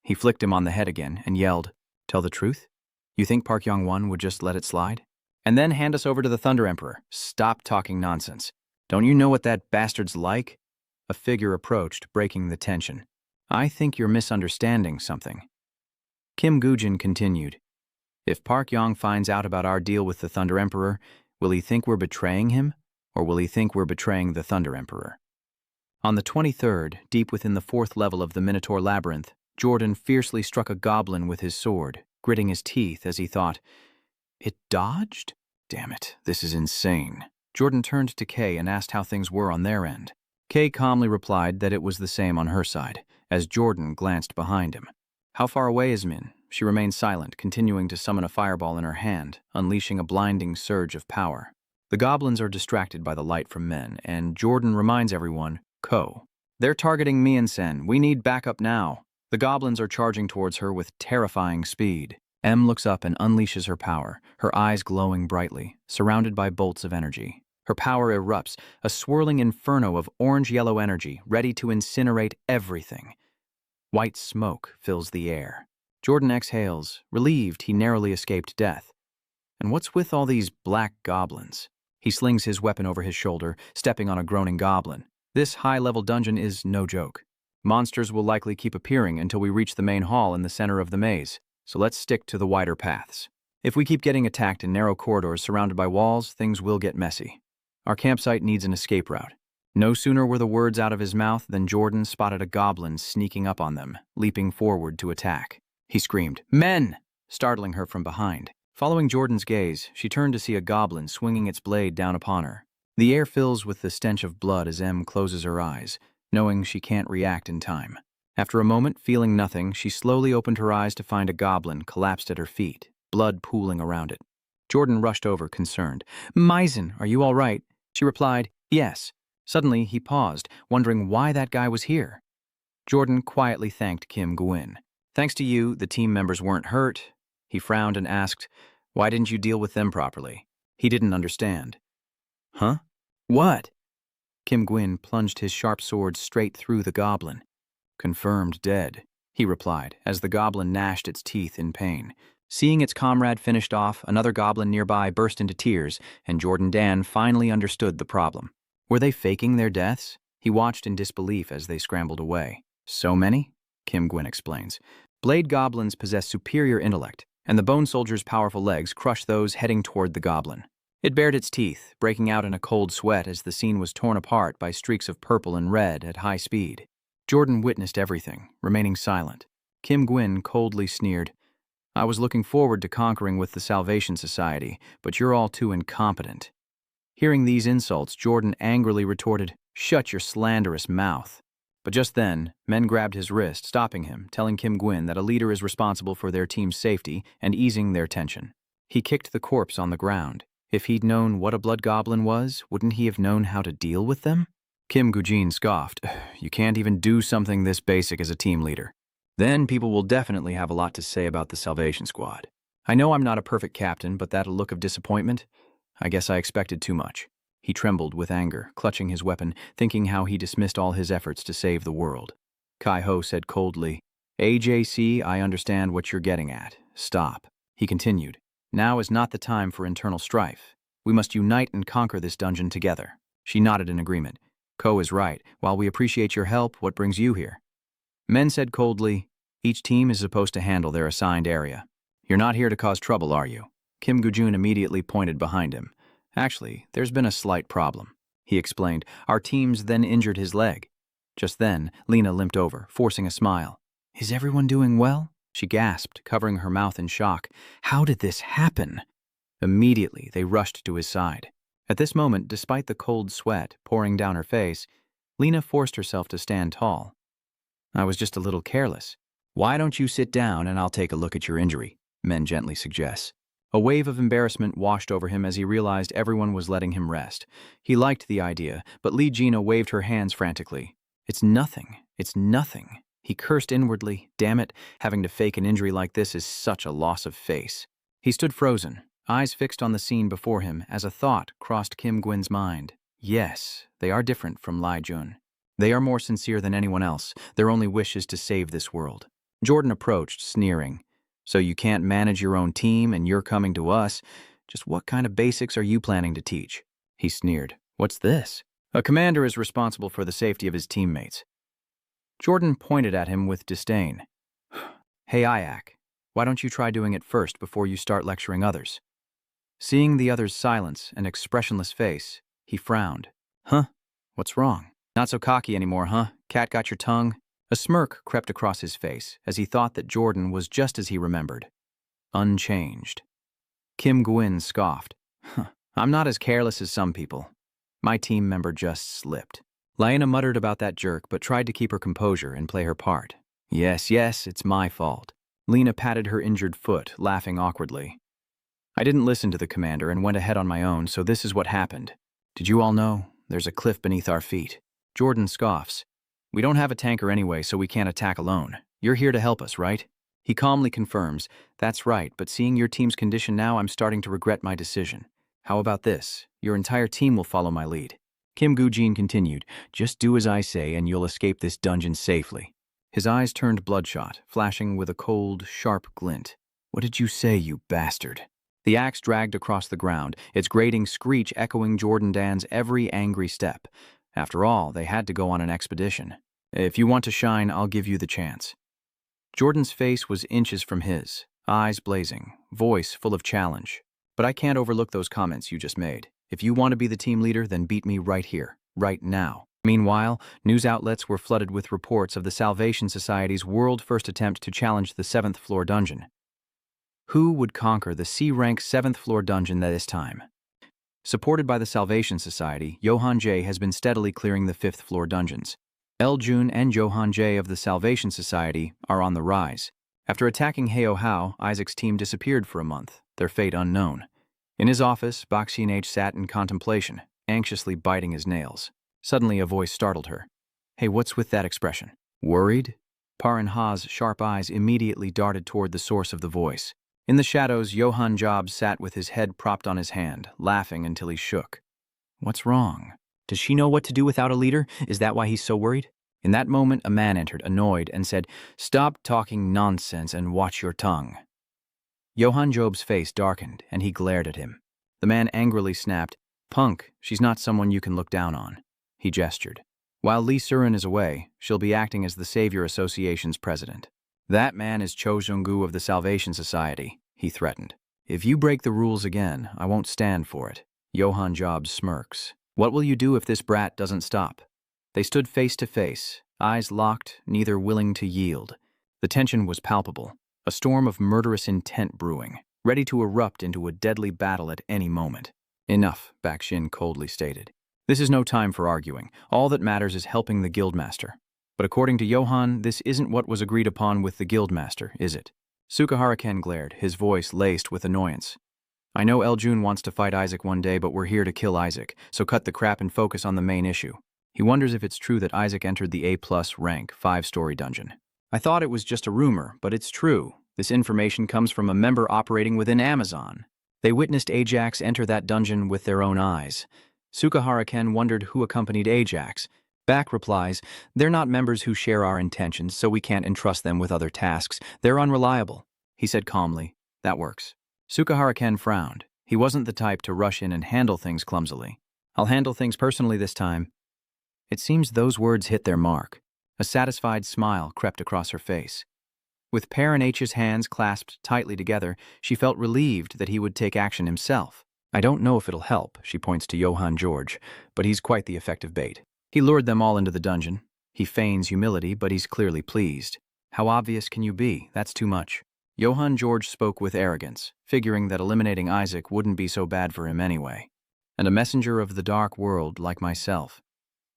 He flicked him on the head again and yelled, "Tell the truth? You think Park Yong-wan would just let it slide? And then hand us over to the Thunder Emperor? Stop talking nonsense. Don't you know what that bastard's like?" A figure approached, breaking the tension. "I think you're misunderstanding something." Kim Gujin continued, "If Park Yong finds out about our deal with the Thunder Emperor, will he think we're betraying him, or will he think we're betraying the Thunder Emperor?" On the 23rd, deep within the 4th level of the Minotaur Labyrinth, Jordan fiercely struck a goblin with his sword, gritting his teeth as he thought, "It dodged? Damn it, this is insane." Jordan turned to Kay and asked how things were on their end. Kay calmly replied that it was the same on her side, as Jordan glanced behind him. "How far away is Min?" She remained silent, continuing to summon a fireball in her hand, unleashing a blinding surge of power. The goblins are distracted by the light from men, and Jordan reminds everyone, "Ko. They're targeting me and Sen. We need backup now." The goblins are charging towards her with terrifying speed. M looks up and unleashes her power, her eyes glowing brightly, surrounded by bolts of energy. Her power erupts, a swirling inferno of orange-yellow energy, ready to incinerate everything. White smoke fills the air. Jordan exhales, relieved he narrowly escaped death. And what's with all these black goblins? He slings his weapon over his shoulder, stepping on a groaning goblin. This high-level dungeon is no joke. Monsters will likely keep appearing until we reach the main hall in the center of the maze, so let's stick to the wider paths. If we keep getting attacked in narrow corridors surrounded by walls, things will get messy. Our campsite needs an escape route. No sooner were the words out of his mouth than Jordan spotted a goblin sneaking up on them, leaping forward to attack. He screamed, "Men!" startling her from behind. Following Jordan's gaze, she turned to see a goblin swinging its blade down upon her. The air fills with the stench of blood as M closes her eyes, knowing she can't react in time. After a moment, feeling nothing, she slowly opened her eyes to find a goblin collapsed at her feet, blood pooling around it. Jordan rushed over, concerned. "Maizen, are you all right?" She replied, "Yes." Suddenly, he paused, wondering why that guy was here. Jordan quietly thanked Kim Gwyn. "Thanks to you, the team members weren't hurt." He frowned and asked, "Why didn't you deal with them properly?" He didn't understand. "Huh? What?" Kim Gwyn plunged his sharp sword straight through the goblin. "Confirmed dead," he replied, as the goblin gnashed its teeth in pain. Seeing its comrade finished off, another goblin nearby burst into tears, and Jordan Dan finally understood the problem. Were they faking their deaths? He watched in disbelief as they scrambled away. "So many?" Kim Gwyn explains. "Blade goblins possess superior intellect, and the bone soldier's powerful legs crushed those heading toward the goblin. It bared its teeth, breaking out in a cold sweat as the scene was torn apart by streaks of purple and red at high speed. Jordan witnessed everything, remaining silent. Kim Gwyn coldly sneered, "I was looking forward to conquering with the Salvation Society, but you're all too incompetent." Hearing these insults, Jordan angrily retorted, "Shut your slanderous mouth." But just then, men grabbed his wrist, stopping him, telling Kim Gwyn that a leader is responsible for their team's safety and easing their tension. He kicked the corpse on the ground. If he'd known what a blood goblin was, wouldn't he have known how to deal with them? Kim Gujin scoffed, "You can't even do something this basic as a team leader. Then people will definitely have a lot to say about the Salvation Squad. I know I'm not a perfect captain, but that look of disappointment? I guess I expected too much." He trembled with anger, clutching his weapon, thinking how he dismissed all his efforts to save the world. Kai-ho said coldly, "AJC, I understand what you're getting at. Stop." He continued, "Now is not the time for internal strife. We must unite and conquer this dungeon together." She nodded in agreement. "Ko is right. While we appreciate your help, what brings you here?" Men said coldly, "Each team is supposed to handle their assigned area. You're not here to cause trouble, are you?" Kim Gujun immediately pointed behind him. "Actually, there's been a slight problem," he explained. "Our teams then injured his leg." Just then, Lena limped over, forcing a smile. "Is everyone doing well?" She gasped, covering her mouth in shock. "How did this happen?" Immediately, they rushed to his side. At this moment, despite the cold sweat pouring down her face, Lena forced herself to stand tall. "I was just a little careless." "Why don't you sit down and I'll take a look at your injury?" Men gently suggests. A wave of embarrassment washed over him as he realized everyone was letting him rest. He liked the idea, but Lee Gina waved her hands frantically. It's nothing," He cursed inwardly. Damn it, having to fake an injury like this is such a loss of face. He stood frozen, eyes fixed on the scene before him as a thought crossed Kim Gwyn's mind. Yes, they are different from Lai Jun. They are more sincere than anyone else. Their only wish is to save this world. Jordan approached, sneering. So you can't manage your own team and you're coming to us? Just what kind of basics are you planning to teach? He sneered. What's this? A commander is responsible for the safety of his teammates. Jordan pointed at him with disdain. Hey, Ayak, why don't you try doing it first before you start lecturing others? Seeing the other's silence and expressionless face, he frowned. Huh? What's wrong? Not so cocky anymore, huh? Cat got your tongue? A smirk crept across his face as he thought that Jordan was just as he remembered. Unchanged. Kim Gwyn scoffed. I'm not as careless as some people. My team member just slipped. Lyanna muttered about that jerk but tried to keep her composure and play her part. Yes, it's my fault. Lena patted her injured foot, laughing awkwardly. I didn't listen to the commander and went ahead on my own, so this is what happened. Did you all know? There's a cliff beneath our feet. Jordan scoffs. We don't have a tanker anyway, so we can't attack alone. You're here to help us, right? He calmly confirms, that's right, but seeing your team's condition now, I'm starting to regret my decision. How about this? Your entire team will follow my lead. Kim Gujin continued, just do as I say and you'll escape this dungeon safely. His eyes turned bloodshot, flashing with a cold, sharp glint. What did you say, you bastard? The axe dragged across the ground, its grating screech echoing Jordan Dan's every angry step. After all, they had to go on an expedition. If you want to shine, I'll give you the chance. Jordan's face was inches from his, eyes blazing, voice full of challenge. But I can't overlook those comments you just made. If you want to be the team leader, then beat me right here, right now. Meanwhile, news outlets were flooded with reports of the Salvation Society's world-first attempt to challenge the 7th floor dungeon. Who would conquer the C-rank 7th floor dungeon this time? Supported by the Salvation Society, Johan J has been steadily clearing the 5th floor dungeons. Jun and Johan J of the Salvation Society are on the rise. After attacking Heo Hao, Isaac's team disappeared for a month, their fate unknown. In his office, Xin H sat in contemplation, anxiously biting his nails. Suddenly a voice startled her. Hey, what's with that expression? Worried? Parin Ha's sharp eyes immediately darted toward the source of the voice. In the shadows, Johan Job sat with his head propped on his hand, laughing until he shook. What's wrong? Does she know what to do without a leader? Is that why he's so worried? In that moment, a man entered, annoyed, and said, Stop talking nonsense and watch your tongue. Johan Job's face darkened, and he glared at him. The man angrily snapped, Punk, she's not someone you can look down on. He gestured. While Lee Surin is away, she'll be acting as the Savior Association's president. That man is Cho Jung-gu of the Salvation Society, he threatened. If you break the rules again, I won't stand for it. Johan Job smirks. What will you do if this brat doesn't stop? They stood face to face, eyes locked, neither willing to yield. The tension was palpable, a storm of murderous intent brewing, ready to erupt into a deadly battle at any moment. Enough, Bakshin coldly stated. This is no time for arguing. All that matters is helping the guildmaster. But according to Johan, this isn't what was agreed upon with the guildmaster, is it? Sukahara Ken glared, his voice laced with annoyance. I know Jun wants to fight Isaac one day, but we're here to kill Isaac, so cut the crap and focus on the main issue. He wonders if it's true that Isaac entered the A+ rank 5-story dungeon. I thought it was just a rumor, but it's true. This information comes from a member operating within Amazon. They witnessed Ajax enter that dungeon with their own eyes. Sukahara Ken wondered who accompanied Ajax. Back replies, they're not members who share our intentions, so we can't entrust them with other tasks. They're unreliable. He said calmly, that works. Sukahara Ken frowned. He wasn't the type to rush in and handle things clumsily. I'll handle things personally this time. It seems those words hit their mark. A satisfied smile crept across her face. With Perrin H's hands clasped tightly together, she felt relieved that he would take action himself. I don't know if it'll help, she points to Johann George, but he's quite the effective bait. He lured them all into the dungeon. He feigns humility, but he's clearly pleased. How obvious can you be? That's too much. Johann George spoke with arrogance, figuring that eliminating Isaac wouldn't be so bad for him anyway. And a messenger of the dark world like myself.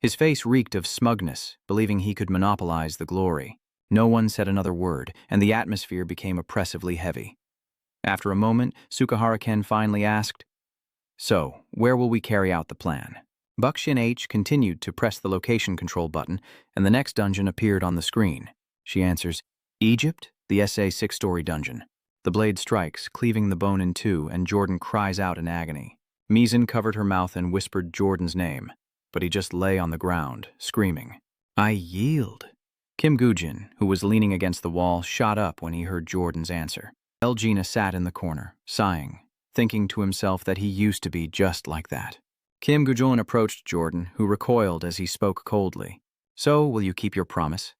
His face reeked of smugness, believing he could monopolize the glory. No one said another word, and the atmosphere became oppressively heavy. After a moment, Sukahara Ken finally asked, So, where will we carry out the plan? Bakshin H continued to press the location control button, and the next dungeon appeared on the screen. She answers, Egypt, the SA 6-story dungeon. The blade strikes, cleaving the bone in two, and Jordan cries out in agony. Mizan covered her mouth and whispered Jordan's name, but he just lay on the ground, screaming. I yield. Kim Gujin, who was leaning against the wall, shot up when he heard Jordan's answer. Elgina sat in the corner, sighing, thinking to himself that he used to be just like that. Kim Gujin approached Jordan, who recoiled as he spoke coldly. So, will you keep your promise?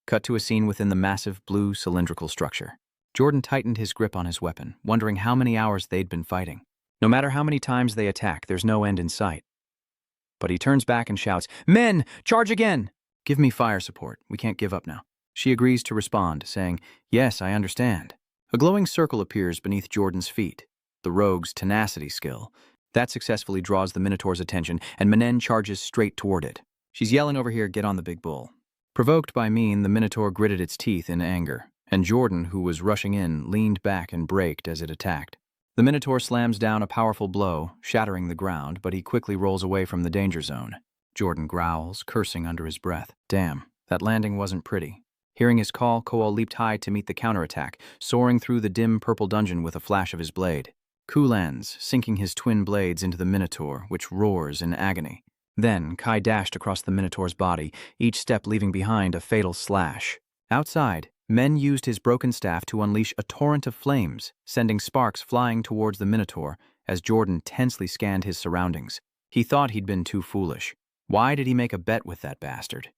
Cut to a scene within the massive blue cylindrical structure. Jordan tightened his grip on his weapon, wondering how many hours they'd been fighting. No matter how many times they attack, there's no end in sight. But he turns back and shouts, Men, charge again! Give me fire support. We can't give up now. She agrees to respond, saying, Yes, I understand. A glowing circle appears beneath Jordan's feet, the rogue's tenacity skill. That successfully draws the Minotaur's attention, and Menen charges straight toward it. She's yelling over here, Get on the big bull. Provoked by Mean, the Minotaur gritted its teeth in anger, and Jordan, who was rushing in, leaned back and braked as it attacked. The Minotaur slams down a powerful blow, shattering the ground, but he quickly rolls away from the danger zone. Jordan growls, cursing under his breath. Damn, that landing wasn't pretty. Hearing his call, Koal leaped high to meet the counterattack, soaring through the dim purple dungeon with a flash of his blade. Ku lands, sinking his twin blades into the Minotaur, which roars in agony. Then, Kai dashed across the Minotaur's body, each step leaving behind a fatal slash. Outside, Men used his broken staff to unleash a torrent of flames, sending sparks flying towards the Minotaur as Jordan tensely scanned his surroundings. He thought he'd been too foolish. Why did he make a bet with that bastard?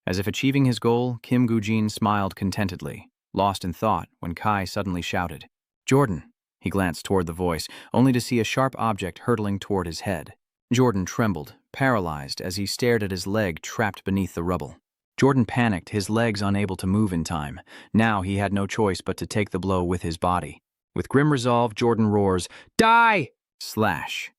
As if achieving his goal, Kim Gujin smiled contentedly, lost in thought when Kai suddenly shouted, Jordan! He glanced toward the voice, only to see a sharp object hurtling toward his head. Jordan trembled, paralyzed as he stared at his leg trapped beneath the rubble. Jordan panicked, his legs unable to move in time. Now he had no choice but to take the blow with his body. With grim resolve, Jordan roars, Die! Slash.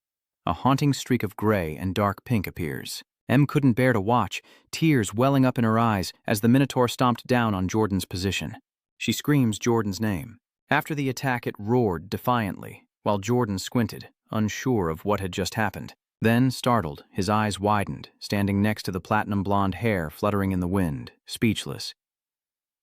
A haunting streak of gray and dark pink appears. Em couldn't bear to watch, tears welling up in her eyes as the Minotaur stomped down on Jordan's position. She screams Jordan's name. After the attack, it roared defiantly, while Jordan squinted, unsure of what had just happened. Then, startled, his eyes widened, standing next to the platinum blonde hair fluttering in the wind, speechless.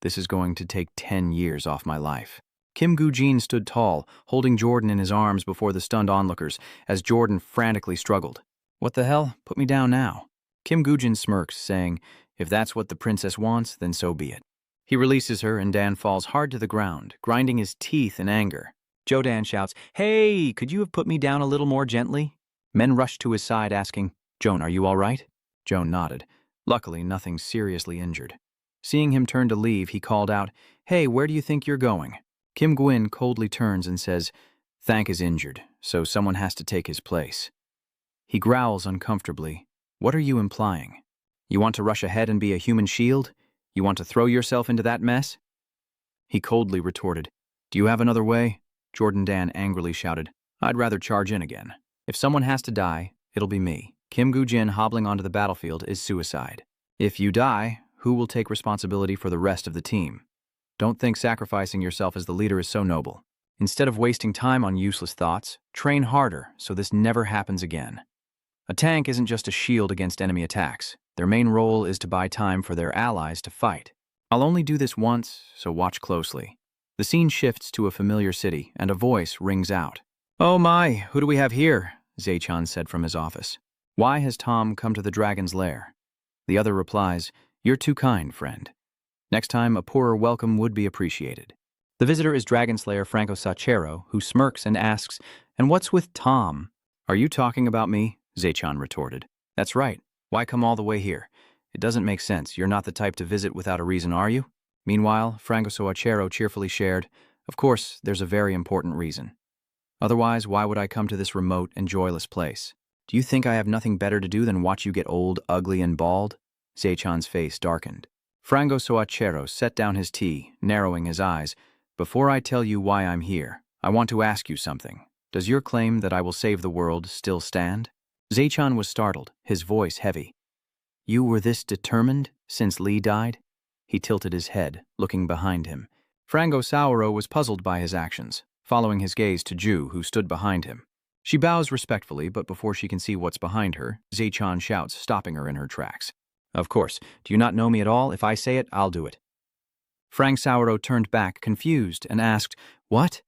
This is going to take 10 years off my life. Kim Gujin stood tall, holding Jordan in his arms before the stunned onlookers, as Jordan frantically struggled. What the hell? Put me down now. Kim Gujin smirks, saying, If that's what the princess wants, then so be it. He releases her, and Dan falls hard to the ground, grinding his teeth in anger. Jodan shouts, Hey, could you have put me down a little more gently? Men rushed to his side, asking, Joan, are you all right? Joan nodded. Luckily, nothing seriously injured. Seeing him turn to leave, he called out, Hey, where do you think you're going? Kim Gwyn coldly turns and says, Thank is injured, so someone has to take his place. He growls uncomfortably. What are you implying? You want to rush ahead and be a human shield? You want to throw yourself into that mess? He coldly retorted, Do you have another way? Jordan Dan angrily shouted, I'd rather charge in again. If someone has to die, it'll be me. Kim Gujin hobbling onto the battlefield is suicide. If you die, who will take responsibility for the rest of the team? Don't think sacrificing yourself as the leader is so noble. Instead of wasting time on useless thoughts, train harder so this never happens again. A tank isn't just a shield against enemy attacks. Their main role is to buy time for their allies to fight. I'll only do this once, so watch closely. The scene shifts to a familiar city, and a voice rings out. Oh my, who do we have here? Zaechan said from his office. Why has Tom come to the dragon's lair? The other replies, You're too kind, friend. Next time, a poorer welcome would be appreciated. The visitor is Dragon Slayer Franco Sachero, who smirks and asks, And what's with Tom? Are you talking about me? Zaechan retorted. That's right. Why come all the way here? It doesn't make sense. You're not the type to visit without a reason, are you? Meanwhile, Franco Sachero cheerfully shared, Of course, there's a very important reason. Otherwise, why would I come to this remote and joyless place? Do you think I have nothing better to do than watch you get old, ugly, and bald? Zaechan's face darkened. Franco Soachero set down his tea, narrowing his eyes. Before I tell you why I'm here, I want to ask you something. Does your claim that I will save the world still stand? Zaechan was startled, his voice heavy. You were this determined since Lee died? He tilted his head, looking behind him. Franco Sauro was puzzled by his actions, following his gaze to Ju, who stood behind him. She bows respectfully, but before she can see what's behind her, Zaechan shouts, stopping her in her tracks. Of course, do you not know me at all? If I say it, I'll do it. Frank Sauro turned back, confused, and asked, "What?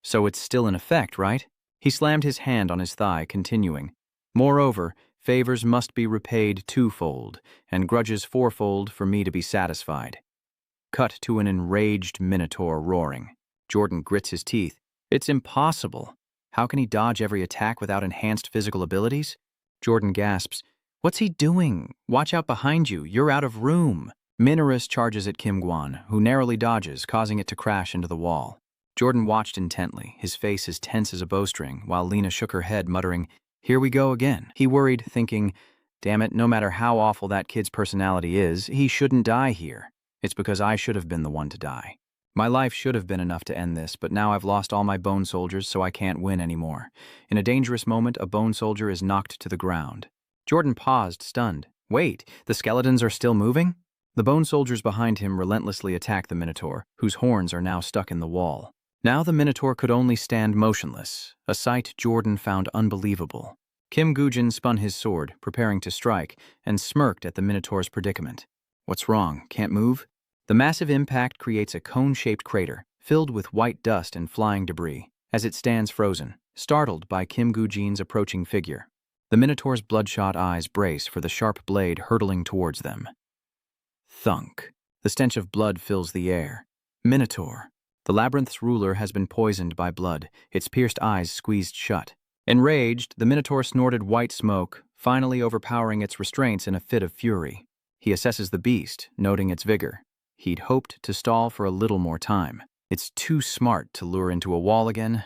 So it's still in effect, right?" He slammed his hand on his thigh, continuing, "Moreover, favors must be repaid twofold, and grudges fourfold for me to be satisfied." Cut to an enraged Minotaur roaring. Jordan grits his teeth. "It's impossible. How can he dodge every attack without enhanced physical abilities?" Jordan gasps, "What's he doing? Watch out behind you. You're out of room." Minotaurus charges at Kim Gwan, who narrowly dodges, causing it to crash into the wall. Jordan watched intently, his face as tense as a bowstring, while Lena shook her head, muttering, "Here we go again." He worried, thinking, "Damn it, no matter how awful that kid's personality is, he shouldn't die here. It's because I should have been the one to die. My life should have been enough to end this, but now I've lost all my bone soldiers, so I can't win anymore." In a dangerous moment, a bone soldier is knocked to the ground. Jordan paused, stunned. Wait, the skeletons are still moving? The bone soldiers behind him relentlessly attack the Minotaur, whose horns are now stuck in the wall. Now the Minotaur could only stand motionless, a sight Jordan found unbelievable. Kim Gujin spun his sword, preparing to strike, and smirked at the Minotaur's predicament. "What's wrong? Can't move?" The massive impact creates a cone-shaped crater, filled with white dust and flying debris, as it stands frozen, startled by Kim Gujin's approaching figure. The Minotaur's bloodshot eyes brace for the sharp blade hurtling towards them. Thunk. The stench of blood fills the air. Minotaur. The labyrinth's ruler has been poisoned by blood, its pierced eyes squeezed shut. Enraged, the Minotaur snorted white smoke, finally overpowering its restraints in a fit of fury. He assesses the beast, noting its vigor. He'd hoped to stall for a little more time. It's too smart to lure into a wall again.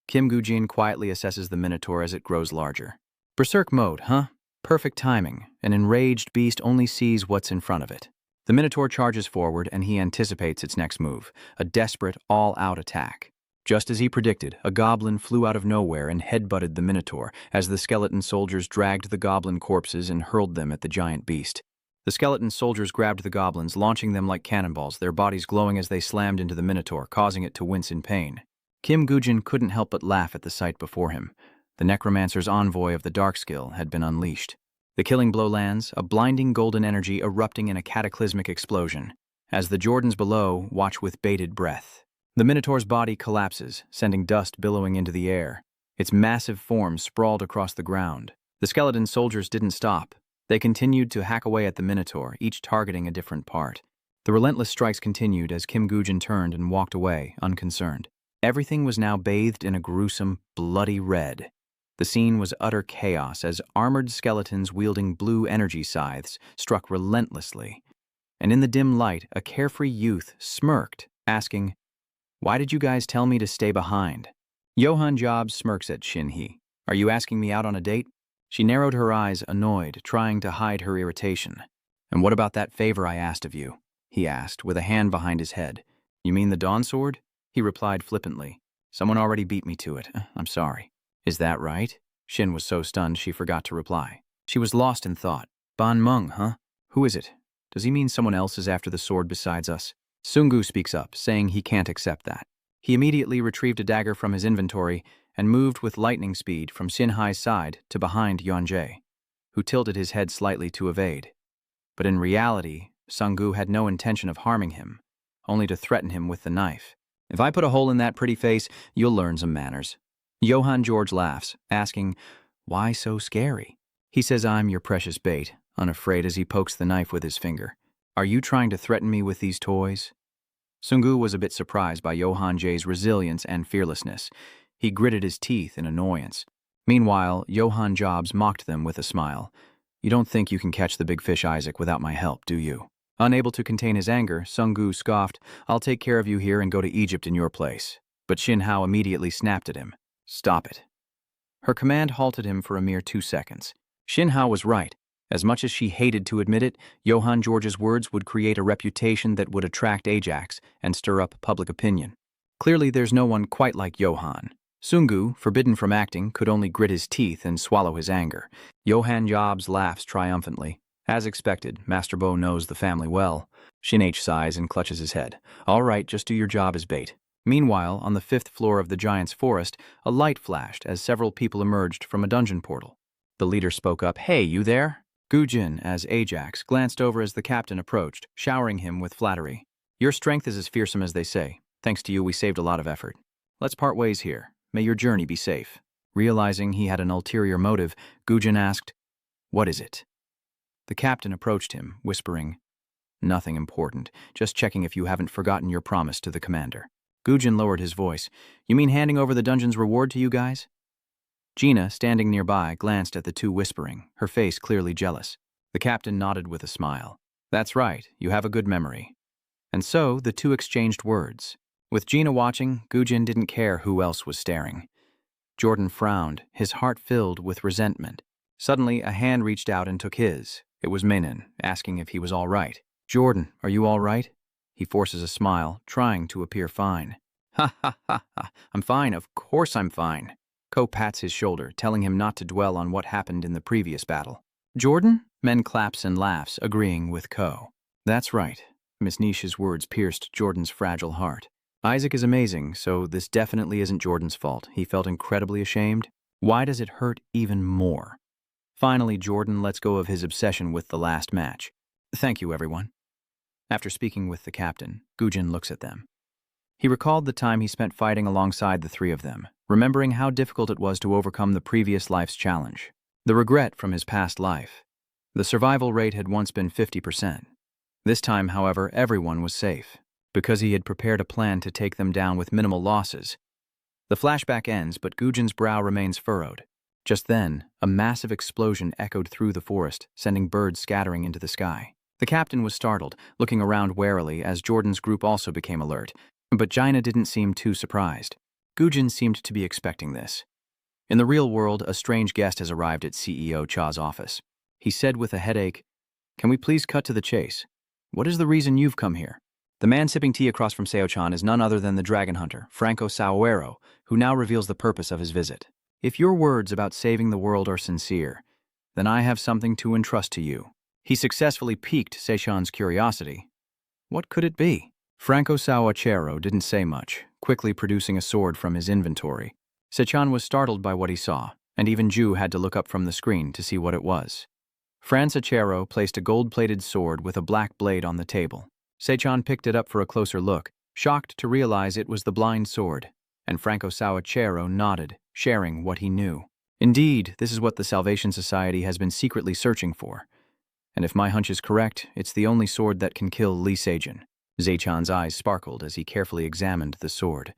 Kim Gujin quietly assesses the Minotaur as it grows larger. Berserk mode, huh? Perfect timing. An enraged beast only sees what's in front of it. The Minotaur charges forward, and he anticipates its next move, a desperate, all-out attack. Just as he predicted, a goblin flew out of nowhere and headbutted the Minotaur as the skeleton soldiers dragged the goblin corpses and hurled them at the giant beast. The skeleton soldiers grabbed the goblins, launching them like cannonballs, their bodies glowing as they slammed into the Minotaur, causing it to wince in pain. Kim Gujin couldn't help but laugh at the sight before him. The Necromancer's envoy of the Dark Skill had been unleashed. The killing blow lands, a blinding golden energy erupting in a cataclysmic explosion. As the Jordans below watch with bated breath. The Minotaur's body collapses, sending dust billowing into the air. Its massive form sprawled across the ground. The skeleton soldiers didn't stop. They continued to hack away at the Minotaur, each targeting a different part. The relentless strikes continued as Kim Gujin turned and walked away, unconcerned. Everything was now bathed in a gruesome, bloody red. The scene was utter chaos as armored skeletons wielding blue energy scythes struck relentlessly. And in the dim light, a carefree youth smirked, asking, "Why did you guys tell me to stay behind?" Johann Jobs smirks at Shin-hee. "Are you asking me out on a date?" She narrowed her eyes, annoyed, trying to hide her irritation. "And what about that favor I asked of you?" he asked, with a hand behind his head. "You mean the Dawn Sword?" He replied flippantly. "Someone already beat me to it. I'm sorry." "Is that right?" Shin was so stunned she forgot to reply. She was lost in thought. "Ban Meng, huh? Who is it? Does he mean someone else is after the sword besides us?" Sungu speaks up, saying he can't accept that. He immediately retrieved a dagger from his inventory and moved with lightning speed from Xin-hai's side to behind Yuan-jae, who tilted his head slightly to evade. But in reality, Sungu had no intention of harming him, only to threaten him with the knife. "If I put a hole in that pretty face, you'll learn some manners." Johann George laughs, asking, "Why so scary?" He says, "I'm your precious bait," unafraid as he pokes the knife with his finger. "Are you trying to threaten me with these toys?" Sungu was a bit surprised by Johann Jae's resilience and fearlessness. He gritted his teeth in annoyance. Meanwhile, Johann Jobs mocked them with a smile. "You don't think you can catch the big fish, Isaac, without my help, do you?" Unable to contain his anger, Sungu scoffed, "I'll take care of you here and go to Egypt in your place." But Shin Hao immediately snapped at him. "Stop it." Her command halted him for a mere 2 seconds. Shin Hao was right. As much as she hated to admit it, Johann George's words would create a reputation that would attract Ajax and stir up public opinion. Clearly, there's no one quite like Johann. Sungu, forbidden from acting, could only grit his teeth and swallow his anger. Johann Jobs laughs triumphantly. As expected, Master Bo knows the family well. Shin H sighs and clutches his head. "All right, just do your job as bait." Meanwhile, on the 5th floor of the Giant's Forest, a light flashed as several people emerged from a dungeon portal. The leader spoke up, "Hey, you there?" Gujin, as Ajax, glanced over as the captain approached, showering him with flattery. Your strength is as fearsome as they say. Thanks to you, we saved a lot of effort. Let's part ways here. May your journey be safe. Realizing he had an ulterior motive, Gujin asked, "What is it?" The captain approached him, whispering, "Nothing important, just checking if you haven't forgotten your promise to the commander." Gujin lowered his voice. "You mean handing over the dungeon's reward to you guys?" Gina, standing nearby, glanced at the two whispering, her face clearly jealous. The captain nodded with a smile. "That's right, you have a good memory." And so the two exchanged words. With Gina watching, Gujin didn't care who else was staring. Jordan frowned, his heart filled with resentment. Suddenly, a hand reached out and took his. It was Menon, asking if he was all right. "Jordan, are you all right?" He forces a smile, trying to appear fine. "Ha ha ha ha, I'm fine, of course I'm fine." Ko pats his shoulder, telling him not to dwell on what happened in the previous battle. "Jordan?" Men claps and laughs, agreeing with Ko. "That's right." Miss Nish's words pierced Jordan's fragile heart. Isaac is amazing, so this definitely isn't Jordan's fault. He felt incredibly ashamed. Why does it hurt even more? Finally, Jordan lets go of his obsession with the last match. "Thank you, everyone." After speaking with the captain, Gujin looks at them. He recalled the time he spent fighting alongside the three of them, remembering how difficult it was to overcome the previous life's challenge. The regret from his past life. The survival rate had once been 50%. This time, however, everyone was safe, because he had prepared a plan to take them down with minimal losses. The flashback ends, but Gujin's brow remains furrowed. Just then, a massive explosion echoed through the forest, sending birds scattering into the sky. The captain was startled, looking around warily as Jordan's group also became alert, but Gina didn't seem too surprised. Gujin seemed to be expecting this. In the real world, a strange guest has arrived at CEO Cha's office. He said with a headache, "Can we please cut to the chase? What is the reason you've come here?" The man sipping tea across from Seo-chan is none other than the dragon hunter, Franco Sauero, who now reveals the purpose of his visit. "If your words about saving the world are sincere, then I have something to entrust to you." He successfully piqued Seo-chan's curiosity. What could it be? Franco Sauero didn't say much, quickly producing a sword from his inventory. Seo-chan was startled by what he saw, and even Ju had to look up from the screen to see what it was. Franco Sauero placed a gold-plated sword with a black blade on the table. Seo-chan picked it up for a closer look, shocked to realize it was the blind sword, and Franco Sauero nodded, sharing what he knew. Indeed, this is what the Salvation Society has been secretly searching for. And if my hunch is correct, it's the only sword that can kill Lee Sejin. Seo-chan's eyes sparkled as he carefully examined the sword.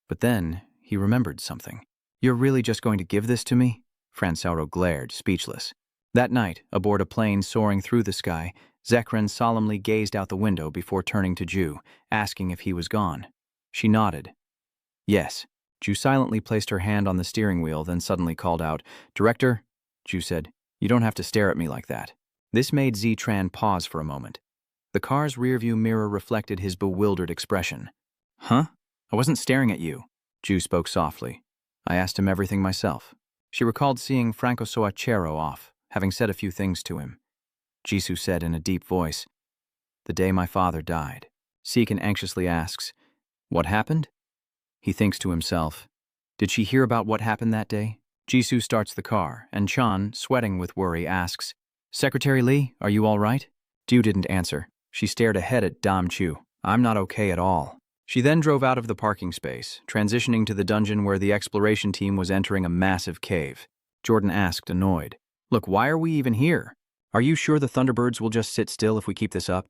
But then, he remembered something. "You're really just going to give this to me?" Franco glared, speechless. That night, aboard a plane soaring through the sky, Zekren solemnly gazed out the window before turning to Ju, asking if he was gone. She nodded. "Yes." Ju silently placed her hand on the steering wheel, then suddenly called out, "Director?" Ju said, "You don't have to stare at me like that." This made Z-Tran pause for a moment. The car's rearview mirror reflected his bewildered expression. "Huh? I wasn't staring at you." Ju spoke softly. "I asked him everything myself." She recalled seeing Franco Sauero off, having said a few things to him. Jisoo said in a deep voice, "The day my father died." Seekin anxiously asks, "What happened?" He thinks to himself, "Did she hear about what happened that day?" Jisoo starts the car, and Chan, sweating with worry, asks, "Secretary Lee, are you all right?" Ju didn't answer. She stared ahead at Dam Chu. "I'm not okay at all." She then drove out of the parking space, transitioning to the dungeon where the exploration team was entering a massive cave. Jordan asked, annoyed, "Look, why are we even here? Are you sure the Thunderbirds will just sit still if we keep this up?"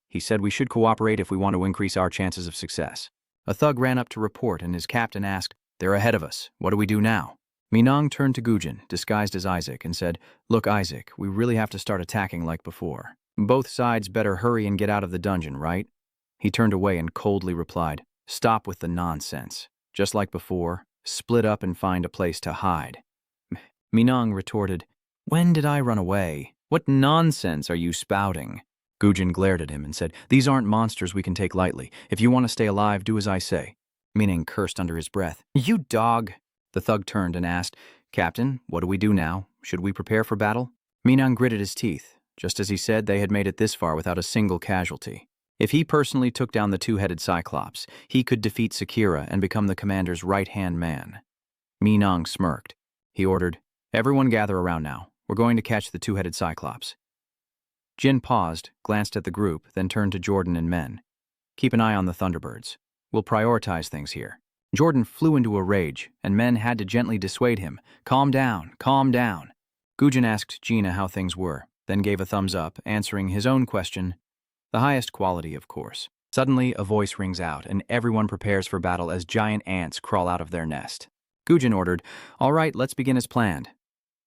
He said we should cooperate if we want to increase our chances of success. A thug ran up to report, and his captain asked, "They're ahead of us. What do we do now?" Minong turned to Gujin, disguised as Isaac, and said, "Look, Isaac, we really have to start attacking like before. Both sides better hurry and get out of the dungeon, right?" He turned away and coldly replied, "Stop with the nonsense. Just like before, split up and find a place to hide." Minong retorted, "When did I run away? What nonsense are you spouting?" Gujin glared at him and said, "These aren't monsters we can take lightly. If you want to stay alive, do as I say." Minong cursed under his breath. "You dog!" The thug turned and asked, "Captain, what do we do now? Should we prepare for battle?" Minong gritted his teeth. Just as he said, they had made it this far without a single casualty. If he personally took down the two-headed Cyclops, he could defeat Sakura and become the commander's right-hand man. Minong smirked. He ordered, "Everyone gather around now. We're going to catch the two-headed Cyclops." Jin paused, glanced at the group, then turned to Jordan and men. Keep an eye on the Thunderbirds. We'll prioritize things here. Jordan flew into a rage, and men had to gently dissuade him. Calm down, calm down. Gujin asked Gina how things were, then gave a thumbs up, answering his own question. The highest quality, of course. Suddenly, a voice rings out, and everyone prepares for battle as giant ants crawl out of their nest. Gujin ordered, "All right, let's begin as planned."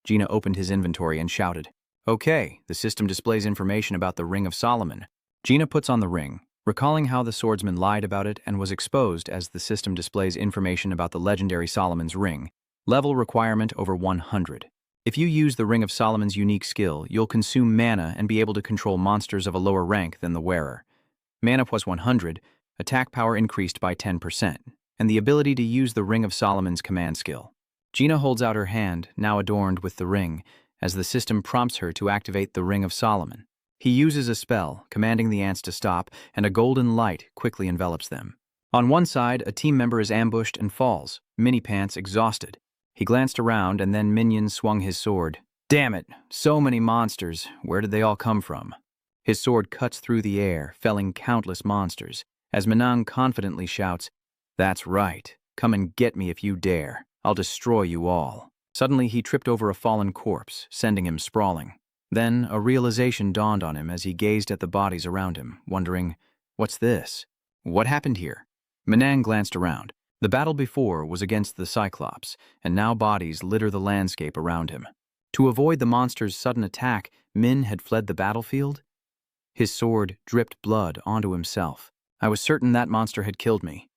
Gina opened his inventory and shouted, "Okay, the system displays information about the Ring of Solomon." Gina puts on the ring, recalling how the swordsman lied about it and was exposed as the system displays information about the legendary Solomon's ring. Level requirement over 100. If you use the Ring of Solomon's unique skill, you'll consume mana and be able to control monsters of a lower rank than the wearer. Mana plus 100, attack power increased by 10%, and the ability to use the Ring of Solomon's command skill. Gina holds out her hand, now adorned with the ring, as the system prompts her to activate the Ring of Solomon. He uses a spell, commanding the ants to stop, and a golden light quickly envelops them. On one side, a team member is ambushed and falls, Minipants exhausted. He glanced around, and then Minion swung his sword. Damn it, so many monsters. Where did they all come from? His sword cuts through the air, felling countless monsters, as Manang confidently shouts, "That's right. Come and get me if you dare. I'll destroy you all." Suddenly, he tripped over a fallen corpse, sending him sprawling. Then, a realization dawned on him as he gazed at the bodies around him, wondering, "What's this? What happened here?" Manang glanced around. The battle before was against the Cyclops, and now bodies litter the landscape around him. To avoid the monster's sudden attack, Min had fled the battlefield? His sword dripped blood onto himself. I was certain that monster had killed me.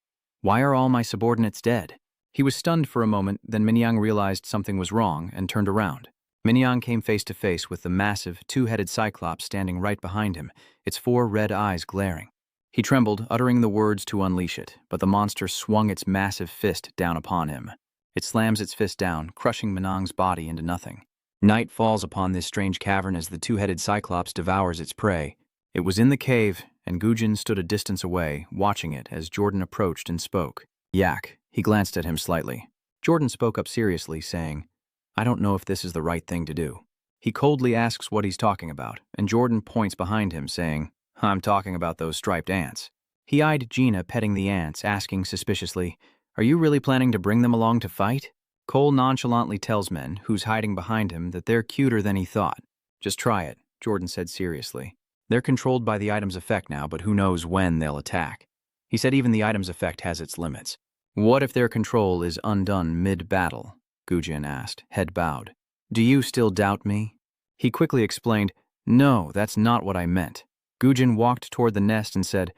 Why are all my subordinates dead? He was stunned for a moment, then Minyang realized something was wrong and turned around. Minyang came face to face with the massive, two-headed Cyclops standing right behind him, its 4 red eyes glaring. He trembled, uttering the words to unleash it, but the monster swung its massive fist down upon him. It slams its fist down, crushing Minang's body into nothing. Night falls upon this strange cavern as the two-headed Cyclops devours its prey. It was in the cave, and Gujin stood a distance away, watching it as Jordan approached and spoke. "Yak." He glanced at him slightly. Jordan spoke up seriously, saying, "I don't know if this is the right thing to do." He coldly asks what he's talking about, and Jordan points behind him, saying, "I'm talking about those striped ants." He eyed Gina petting the ants, asking suspiciously, "Are you really planning to bring them along to fight?" Cole nonchalantly tells men, who's hiding behind him, that they're cuter than he thought. "Just try it," Jordan said seriously. "They're controlled by the item's effect now, but who knows when they'll attack." He said even the item's effect has its limits. "What if their control is undone mid-battle?" Gujin asked, head bowed. "Do you still doubt me?" He quickly explained, "No, that's not what I meant." Gujin walked toward the nest and said,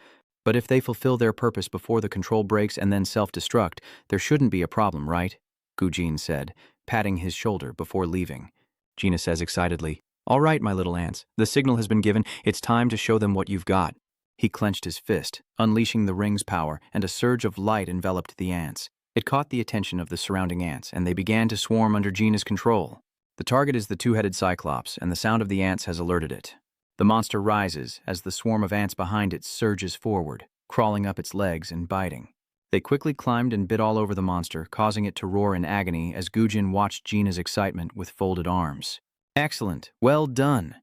"But if they fulfill their purpose before the control breaks and then self-destruct, there shouldn't be a problem, right?" Gujin said, patting his shoulder before leaving. Gina says excitedly, "All right, my little ants, the signal has been given. It's time to show them what you've got." He clenched his fist, unleashing the ring's power, and a surge of light enveloped the ants. It caught the attention of the surrounding ants, and they began to swarm under Gina's control. The target is the two-headed Cyclops, and the sound of the ants has alerted it. The monster rises as the swarm of ants behind it surges forward, crawling up its legs and biting. They quickly climbed and bit all over the monster, causing it to roar in agony as Gujin watched Gina's excitement with folded arms. "Excellent. Well done."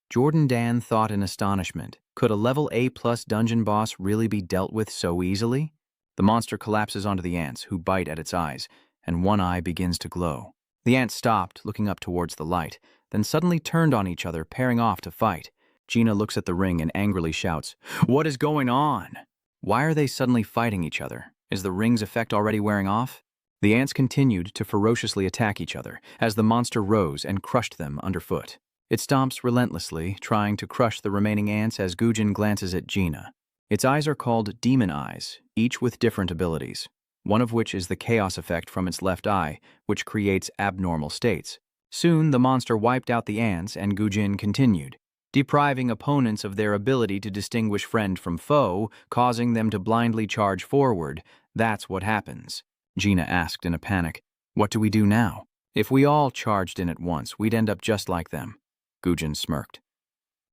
Jordan Dan thought in astonishment. Could a level A+ dungeon boss really be dealt with so easily? The monster collapses onto the ants, who bite at its eyes, and one eye begins to glow. The ants stopped, looking up towards the light, then suddenly turned on each other, pairing off to fight. Gina looks at the ring and angrily shouts, "What is going on?" Why are they suddenly fighting each other? Is the ring's effect already wearing off? The ants continued to ferociously attack each other as the monster rose and crushed them underfoot. It stomps relentlessly, trying to crush the remaining ants as Gujin glances at Gina. Its eyes are called demon eyes, each with different abilities, one of which is the chaos effect from its left eye, which creates abnormal states. Soon, the monster wiped out the ants, and Gujin continued, depriving opponents of their ability to distinguish friend from foe, causing them to blindly charge forward. That's what happens. Gina asked in a panic, "What do we do now? If we all charged in at once, we'd end up just like them." Gujin smirked.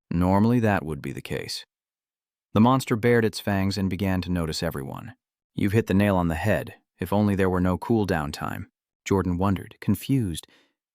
"Normally that would be the case." The monster bared its fangs and began to notice everyone. "You've hit the nail on the head. If only there were no cooldown time." Jordan wondered, confused.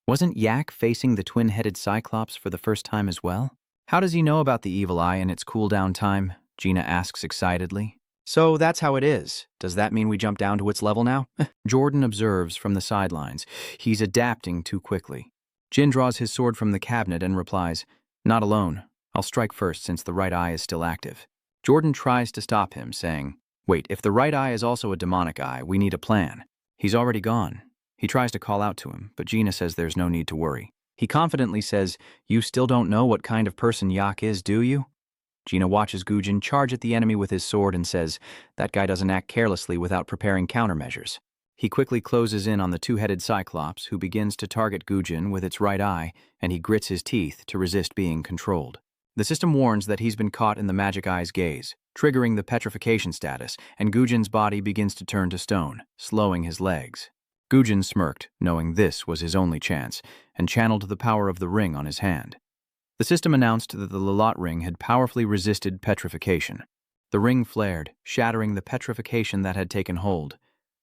Wasn't Yak facing the twin-headed Cyclops for the first time as well? How does he know about the evil eye and its cooldown time? Gina asks excitedly. So that's how it is. Does that mean we jump down to its level now? Jordan observes from the sidelines. He's adapting too quickly. Jin draws his sword from the cabinet and replies, Not alone. I'll strike first since the right eye is still active. Jordan tries to stop him, saying, Wait, if the right eye is also a demonic eye, we need a plan. He's already gone. He tries to call out to him, but Gina says there's no need to worry. He confidently says, You still don't know what kind of person Yak is, do you? Gina watches Gujin charge at the enemy with his sword and says, That guy doesn't act carelessly without preparing countermeasures. He quickly closes in on the two-headed Cyclops, who begins to target Gujin with its right eye, and he grits his teeth to resist being controlled. The system warns that he's been caught in the magic eye's gaze, triggering the petrification status, and Gujin's body begins to turn to stone, slowing his legs. Gujin smirked, knowing this was his only chance, and channeled the power of the ring on his hand. The system announced that the Lalat ring had powerfully resisted petrification. The ring flared, shattering the petrification that had taken hold.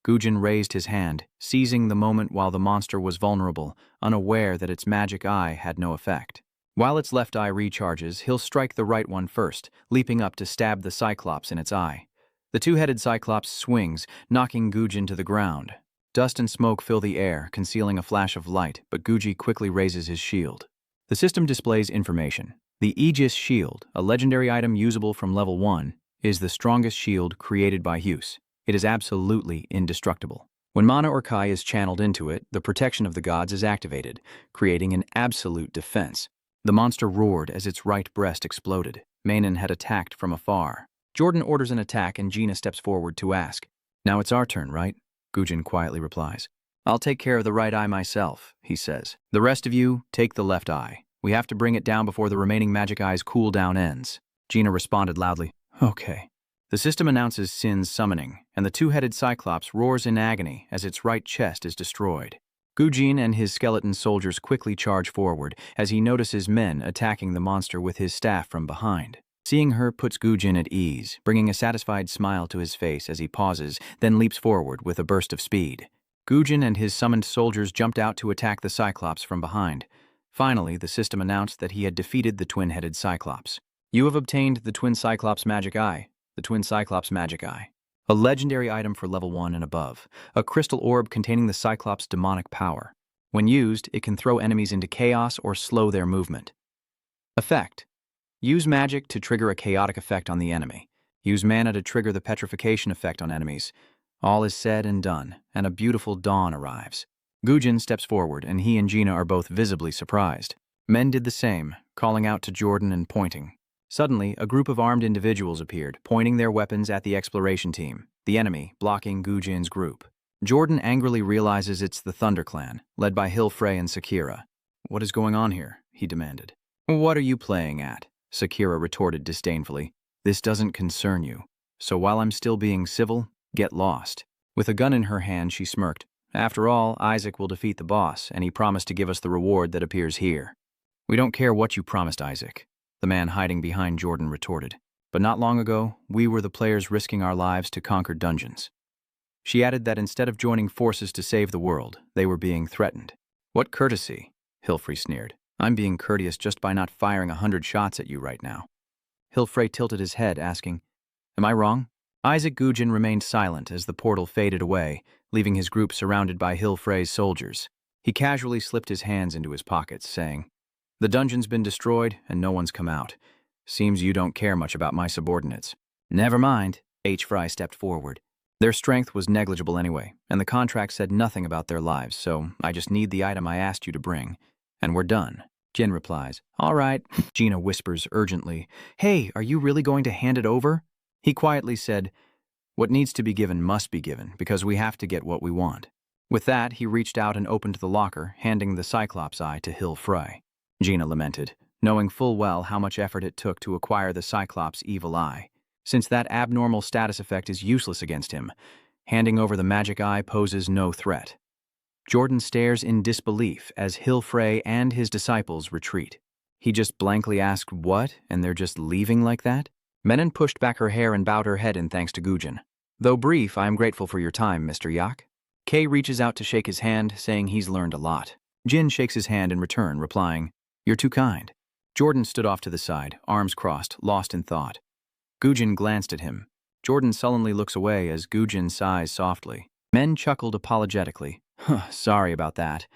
Gujin raised his hand, seizing the moment while the monster was vulnerable, unaware that its magic eye had no effect. While its left eye recharges, he'll strike the right one first, leaping up to stab the Cyclops in its eye. The two-headed Cyclops swings, knocking Gujin to the ground. Dust and smoke fill the air, concealing a flash of light, but Guji quickly raises his shield. The system displays information. The Aegis Shield, a legendary item usable from level 1, is the strongest shield created by use. It is absolutely indestructible. When mana or Kai is channeled into it, the protection of the gods is activated, creating an absolute defense. The monster roared as its right breast exploded. Manon had attacked from afar. Jordan orders an attack and Gina steps forward to ask, Now it's our turn, right? Gujin quietly replies. I'll take care of the right eye myself, he says. The rest of you, take the left eye. We have to bring it down before the remaining magic eye's cooldown ends. Gina responded loudly, Okay. The system announces Sin's summoning, and the two-headed Cyclops roars in agony as its right chest is destroyed. Gujin and his skeleton soldiers quickly charge forward as he notices men attacking the monster with his staff from behind. Seeing her puts Gujin at ease, bringing a satisfied smile to his face as he pauses, then leaps forward with a burst of speed. Gujin and his summoned soldiers jumped out to attack the Cyclops from behind. Finally, the system announced that he had defeated the twin-headed Cyclops. You have obtained the Twin Cyclops Magic Eye. The Twin Cyclops Magic Eye. A legendary item for level 1 and above. A crystal orb containing the Cyclops' demonic power. When used, it can throw enemies into chaos or slow their movement. Effect. Use magic to trigger a chaotic effect on the enemy. Use mana to trigger the petrification effect on enemies. All is said and done, and a beautiful dawn arrives. Gujin steps forward, and he and Gina are both visibly surprised. Men did the same, calling out to Jordan and pointing. Suddenly, a group of armed individuals appeared, pointing their weapons at the exploration team, the enemy blocking Gujin's group. Jordan angrily realizes it's the Thunder Clan, led by Hilfrey and Sakira. What is going on here? He demanded. What are you playing at? Sakira retorted disdainfully. This doesn't concern you. So while I'm still being civil, get lost. With a gun in her hand, she smirked. After all, Isaac will defeat the boss, and he promised to give us the reward that appears here. We don't care what you promised, Isaac. The man hiding behind Jordan retorted. But not long ago, we were the players risking our lives to conquer dungeons. She added that instead of joining forces to save the world, they were being threatened. What courtesy, Hilfrey sneered. I'm being courteous just by not firing 100 shots at you right now. Hilfrey tilted his head, asking, Am I wrong? Isaac Gujin remained silent as the portal faded away, leaving his group surrounded by Hilfrey's soldiers. He casually slipped his hands into his pockets, saying, The dungeon's been destroyed, and no one's come out. Seems you don't care much about my subordinates. Never mind, H. Fry stepped forward. Their strength was negligible anyway, and the contract said nothing about their lives, so I just need the item I asked you to bring. And we're done. Jin replies, All right. Gina whispers urgently, Hey, are you really going to hand it over? He quietly said, What needs to be given must be given, because we have to get what we want. With that, he reached out and opened the locker, handing the Cyclops Eye to Hilfrey. Gina lamented, knowing full well how much effort it took to acquire the Cyclops' evil eye. Since that abnormal status effect is useless against him, handing over the magic eye poses no threat. Jordan stares in disbelief as Hilfrey and his disciples retreat. He just blankly asked what, and they're just leaving like that? Menon pushed back her hair and bowed her head in thanks to Gujin. Though brief, I am grateful for your time, Mr. Yak. Kay reaches out to shake his hand, saying he's learned a lot. Jin shakes his hand in return, replying, You're too kind. Jordan stood off to the side, arms crossed, lost in thought. Gujin glanced at him. Jordan sullenly looks away as Gujin sighs softly. Men chuckled apologetically. Sorry about that.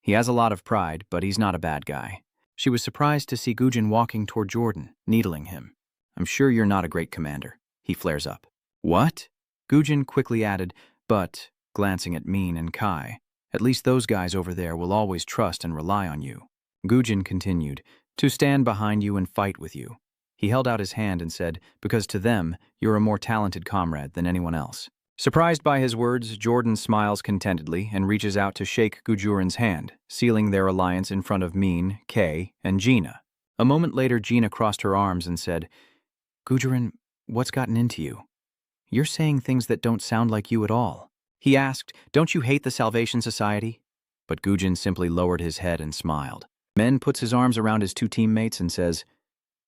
He has a lot of pride, but he's not a bad guy. She was surprised to see Gujin walking toward Jordan, needling him. I'm sure you're not a great commander. He flares up. What? Gujin quickly added, but, glancing at Min and Kai, at least those guys over there will always trust and rely on you. Gujin continued, to stand behind you and fight with you. He held out his hand and said, because to them, you're a more talented comrade than anyone else. Surprised by his words, Jordan smiles contentedly and reaches out to shake Gujurin's hand, sealing their alliance in front of Min, Kay, and Gina. A moment later, Gina crossed her arms and said, Gujurin, what's gotten into you? You're saying things that don't sound like you at all. He asked, don't you hate the Salvation Society? But Gujin simply lowered his head and smiled. Men puts his arms around his two teammates and says,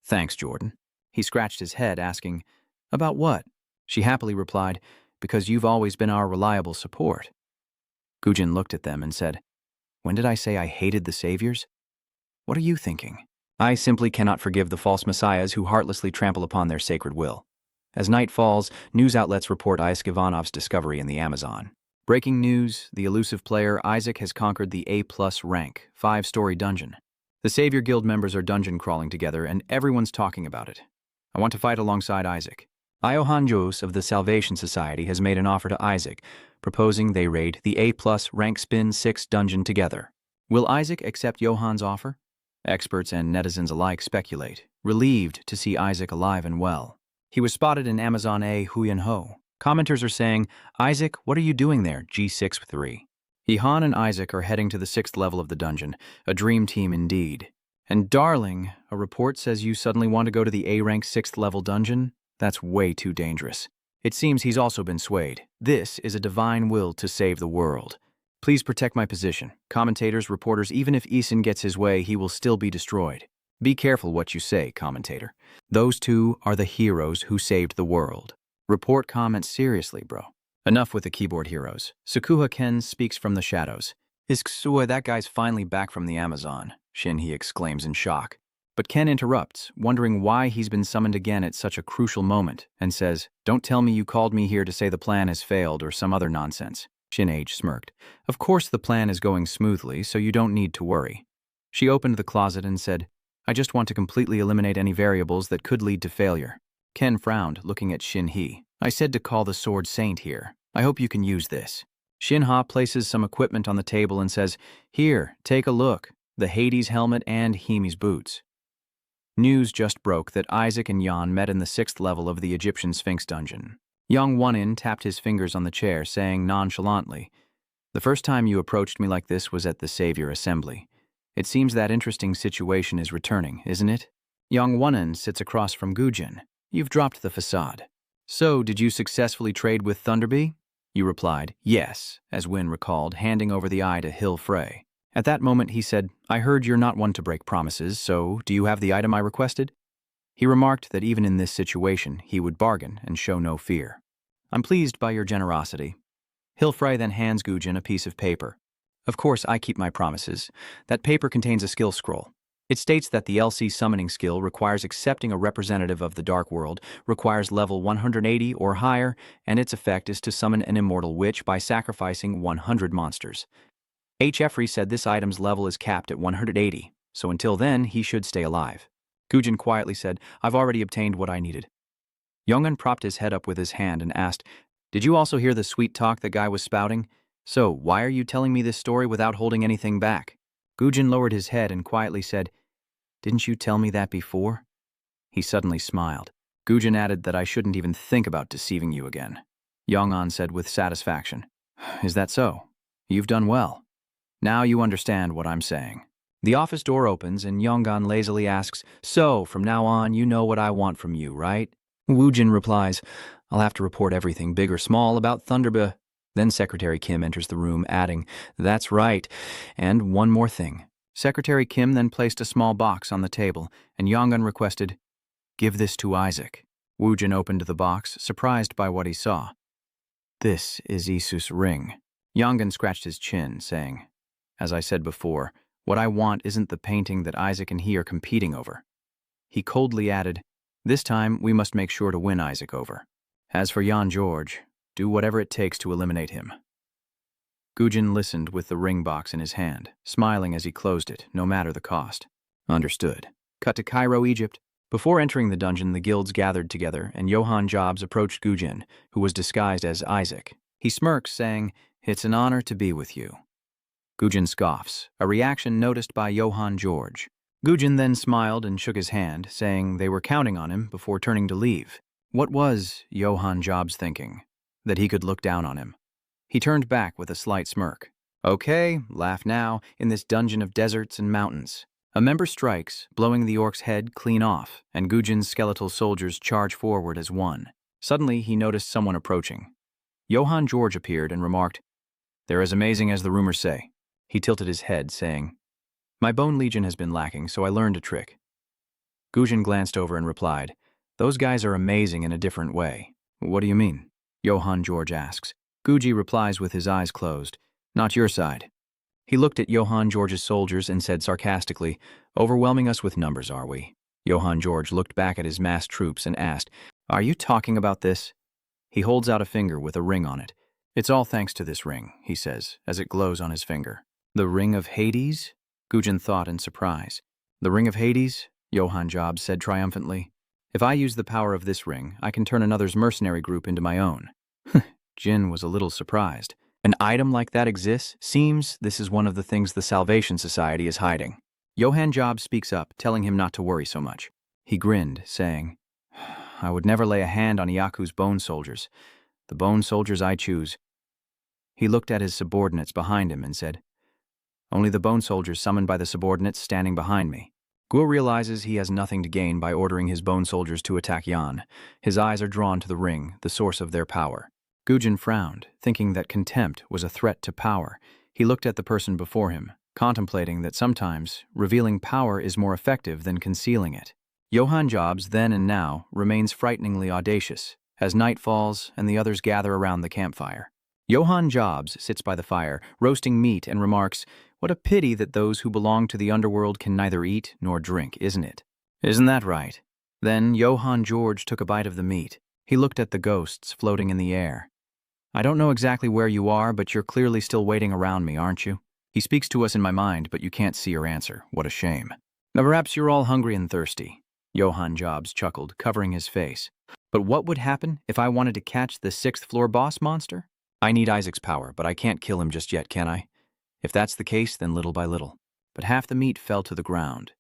Thanks, Jordan. He scratched his head, asking, About what? She happily replied, Because you've always been our reliable support. Gujin looked at them and said, When did I say I hated the saviors? What are you thinking? I simply cannot forgive the false messiahs who heartlessly trample upon their sacred will. As night falls, news outlets report Isaac Ivanov's discovery in the Amazon. Breaking news, the elusive player Isaac has conquered the A+ rank, 5-story dungeon. The Savior Guild members are dungeon crawling together and everyone's talking about it. I want to fight alongside Isaac. Iohanjos of the Salvation Society has made an offer to Isaac, proposing they raid the A+ rank spin 6 dungeon together. Will Isaac accept Johan's offer? Experts and netizens alike speculate, relieved to see Isaac alive and well. He was spotted in Amazon A Huyan Ho. Commenters are saying, Isaac, what are you doing there, G6-3? Johan and Isaac are heading to the 6th level of the dungeon, a dream team indeed. And darling, a report says you suddenly want to go to the A-rank 6th level dungeon? That's way too dangerous. It seems he's also been swayed. This is a divine will to save the world. Please protect my position. Commentators, reporters, even if Eason gets his way, he will still be destroyed. Be careful what you say, commentator. Those two are the heroes who saved the world. Report comments seriously, bro. Enough with the keyboard heroes. Sakuha Ken speaks from the shadows. Is Ksua, that guy's finally back from the Amazon, Shinhee exclaims in shock. But Ken interrupts, wondering why he's been summoned again at such a crucial moment, and says, Don't tell me you called me here to say the plan has failed or some other nonsense. Shinhage smirked. Of course the plan is going smoothly, so you don't need to worry. She opened the closet and said, I just want to completely eliminate any variables that could lead to failure. Ken frowned, looking at Shinhee. I said to call the Sword Saint here. I hope you can use this. Shinha places some equipment on the table and says, Here, take a look. The Hades helmet and Hemi's boots. News just broke that Isaac and Jan met in the 6th level of the Egyptian Sphinx dungeon. Yong Wan tapped his fingers on the chair, saying nonchalantly, The first time you approached me like this was at the Savior Assembly. It seems that interesting situation is returning, isn't it? Yong Wan sits across from Gujin. You've dropped the facade. So, did you successfully trade with Thunderbee? You replied, yes, as Wynn recalled, handing over the eye to Hill Frey. At that moment, he said, I heard you're not one to break promises, so do you have the item I requested? He remarked that even in this situation, he would bargain and show no fear. I'm pleased by your generosity. Hill Frey then hands Gujin a piece of paper. Of course, I keep my promises. That paper contains a skill scroll. It states that the LC summoning skill requires accepting a representative of the Dark World, requires level 180 or higher, and its effect is to summon an immortal witch by sacrificing 100 monsters. H. Effrey said this item's level is capped at 180, so until then, he should stay alive. Gujin quietly said, I've already obtained what I needed. Yongun propped his head up with his hand and asked, Did you also hear the sweet talk the guy was spouting? So, why are you telling me this story without holding anything back? Gujin lowered his head and quietly said, Didn't you tell me that before? He suddenly smiled. Gujin added that I shouldn't even think about deceiving you again. Yong'an said with satisfaction, Is that so? You've done well. Now you understand what I'm saying. The office door opens and Yong'an lazily asks, So, from now on, you know what I want from you, right? Woojin replies, I'll have to report everything, big or small, about Thunderbee. Then Secretary Kim enters the room, adding, That's right, and one more thing. Secretary Kim then placed a small box on the table, and Yong'an requested, Give this to Isaac. Woojin opened the box, surprised by what he saw. This is Isus' ring. Yong'an scratched his chin, saying, As I said before, what I want isn't the painting that Isaac and he are competing over. He coldly added, This time, we must make sure to win Isaac over. As for Jan George, do whatever it takes to eliminate him." Gujin listened with the ring box in his hand, smiling as he closed it, no matter the cost. Understood. Cut to Cairo, Egypt. Before entering the dungeon, the guilds gathered together, and Johann Jobs approached Gujin, who was disguised as Isaac. He smirks, saying, "It's an honor to be with you." Gujin scoffs, a reaction noticed by Johann George. Gujin then smiled and shook his hand, saying they were counting on him before turning to leave. What was Johann Jobs thinking? That he could look down on him. He turned back with a slight smirk. "Okay, laugh now, in this dungeon of deserts and mountains." A member strikes, blowing the orc's head clean off, and Gujin's skeletal soldiers charge forward as one. Suddenly, he noticed someone approaching. Johann George appeared and remarked, "They're as amazing as the rumors say." He tilted his head, saying, "My bone legion has been lacking, so I learned a trick." Gujin glanced over and replied, "Those guys are amazing in a different way." "What do you mean?" Johann George asks. Guji replies with his eyes closed, "Not your side." He looked at Johann George's soldiers and said sarcastically, "Overwhelming us with numbers, are we?" Johann George looked back at his massed troops and asked, "Are you talking about this?" He holds out a finger with a ring on it. "It's all thanks to this ring," he says, as it glows on his finger. "The Ring of Hades?" Gujin thought in surprise. "The Ring of Hades?" Johann Jobs said triumphantly. "If I use the power of this ring, I can turn another's mercenary group into my own." Jin was a little surprised. An item like that exists? Seems this is one of the things the Salvation Society is hiding. Johann Jobs speaks up, telling him not to worry so much. He grinned, saying, "I would never lay a hand on Iaku's bone soldiers. The bone soldiers I choose." He looked at his subordinates behind him and said, "Only the bone soldiers summoned by the subordinates standing behind me." Guo realizes he has nothing to gain by ordering his bone soldiers to attack Yan. His eyes are drawn to the ring, the source of their power. Gujin frowned, thinking that contempt was a threat to power. He looked at the person before him, contemplating that sometimes revealing power is more effective than concealing it. Johann Jobs, then and now, remains frighteningly audacious, as night falls and the others gather around the campfire. Johann Jobs sits by the fire, roasting meat, and remarks, "What a pity that those who belong to the underworld can neither eat nor drink, isn't it?" "Isn't that right?" Then Johann George took a bite of the meat. He looked at the ghosts floating in the air. "I don't know exactly where you are, but you're clearly still waiting around me, aren't you? He speaks to us in my mind, but you can't see or answer. What a shame. Now perhaps you're all hungry and thirsty." Johann Jobs chuckled, covering his face. "But what would happen if I wanted to catch the sixth-floor boss monster? I need Isaac's power, but I can't kill him just yet, can I? If that's the case, then little by little." But half the meat fell to the ground.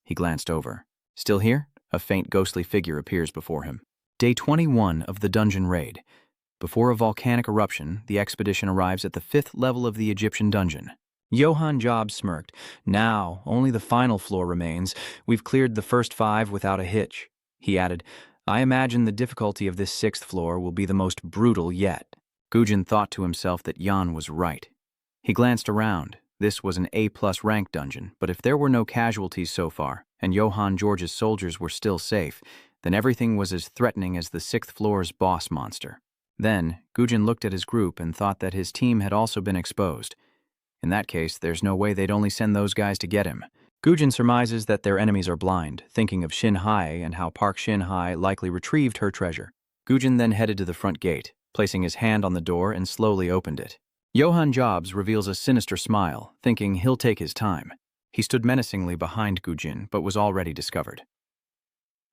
He glanced over. "Still here?" A faint ghostly figure appears before him. Day 21 of the dungeon raid. Before a volcanic eruption, the expedition arrives at the 5th level of the Egyptian dungeon. Johann Jobs smirked. "Now, only the final floor remains. We've cleared the first 5 without a hitch." He added, "I imagine the difficulty of this 6th floor will be the most brutal yet." Gujin thought to himself that Jan was right. He glanced around. This was an A+ rank dungeon, but if there were no casualties so far, and Johann George's soldiers were still safe, then everything was as threatening as the 6th floor's boss monster. Then, Gujin looked at his group and thought that his team had also been exposed. In that case, there's no way they'd only send those guys to get him. Gujin surmises that their enemies are blind, thinking of Shin Hai and how Park Shin Hai likely retrieved her treasure. Gujin then headed to the front gate, placing his hand on the door and slowly opened it. Johann Jobs reveals a sinister smile, thinking he'll take his time. He stood menacingly behind Gujin, but was already discovered.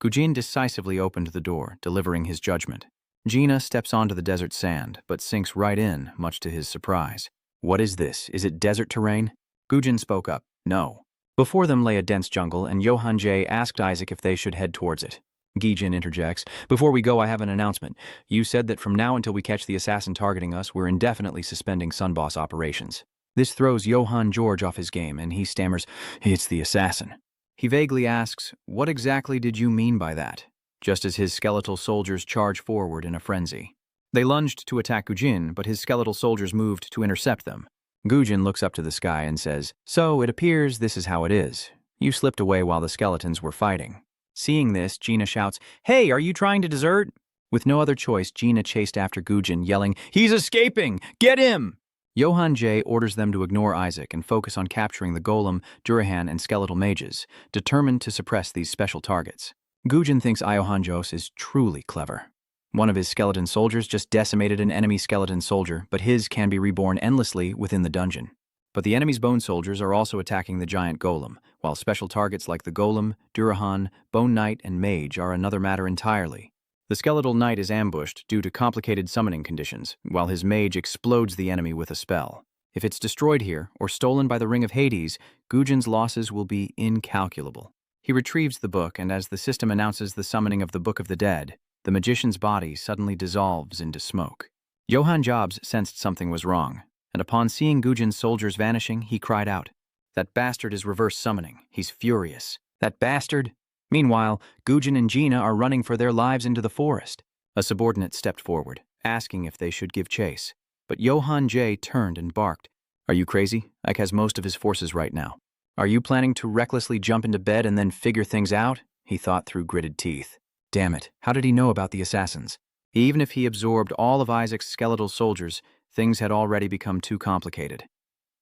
Gujin decisively opened the door, delivering his judgment. Gina steps onto the desert sand, but sinks right in, much to his surprise. "What is this? Is it desert terrain?" Gujin spoke up, "No." Before them lay a dense jungle, and Johann J. asked Isaac if they should head towards it. Gijin interjects, "Before we go, I have an announcement. You said that from now until we catch the assassin targeting us, we're indefinitely suspending Sunboss operations." This throws Johann George off his game, and he stammers, "It's the assassin." He vaguely asks, "What exactly did you mean by that?" just as his skeletal soldiers charge forward in a frenzy. They lunged to attack Gujin, but his skeletal soldiers moved to intercept them. Gujin looks up to the sky and says, "So it appears this is how it is. You slipped away while the skeletons were fighting." Seeing this, Gina shouts, "Hey, are you trying to desert?" With no other choice, Gina chased after Gujin, yelling, "He's escaping! Get him!" Johann J. orders them to ignore Isaac and focus on capturing the golem, Durahan, and skeletal mages, determined to suppress these special targets. Gujin thinks Iohanjos is truly clever. One of his skeleton soldiers just decimated an enemy skeleton soldier, but his can be reborn endlessly within the dungeon. But the enemy's bone soldiers are also attacking the giant golem, while special targets like the golem, Durahan, Bone Knight, and Mage are another matter entirely. The skeletal knight is ambushed due to complicated summoning conditions, while his mage explodes the enemy with a spell. If it's destroyed here, or stolen by the Ring of Hades, Gujin's losses will be incalculable. He retrieves the book, and as the system announces the summoning of the Book of the Dead, the magician's body suddenly dissolves into smoke. Johann Jobs sensed something was wrong, and upon seeing Gujin's soldiers vanishing, he cried out, "That bastard is reverse summoning. He's furious. That bastard!" Meanwhile, Gujin and Gina are running for their lives into the forest. A subordinate stepped forward, asking if they should give chase. But Johann J. turned and barked, "Are you crazy? Ike has most of his forces right now. Are you planning to recklessly jump into bed and then figure things out?" he thought through gritted teeth. Damn it, how did he know about the assassins? Even if he absorbed all of Isaac's skeletal soldiers, things had already become too complicated.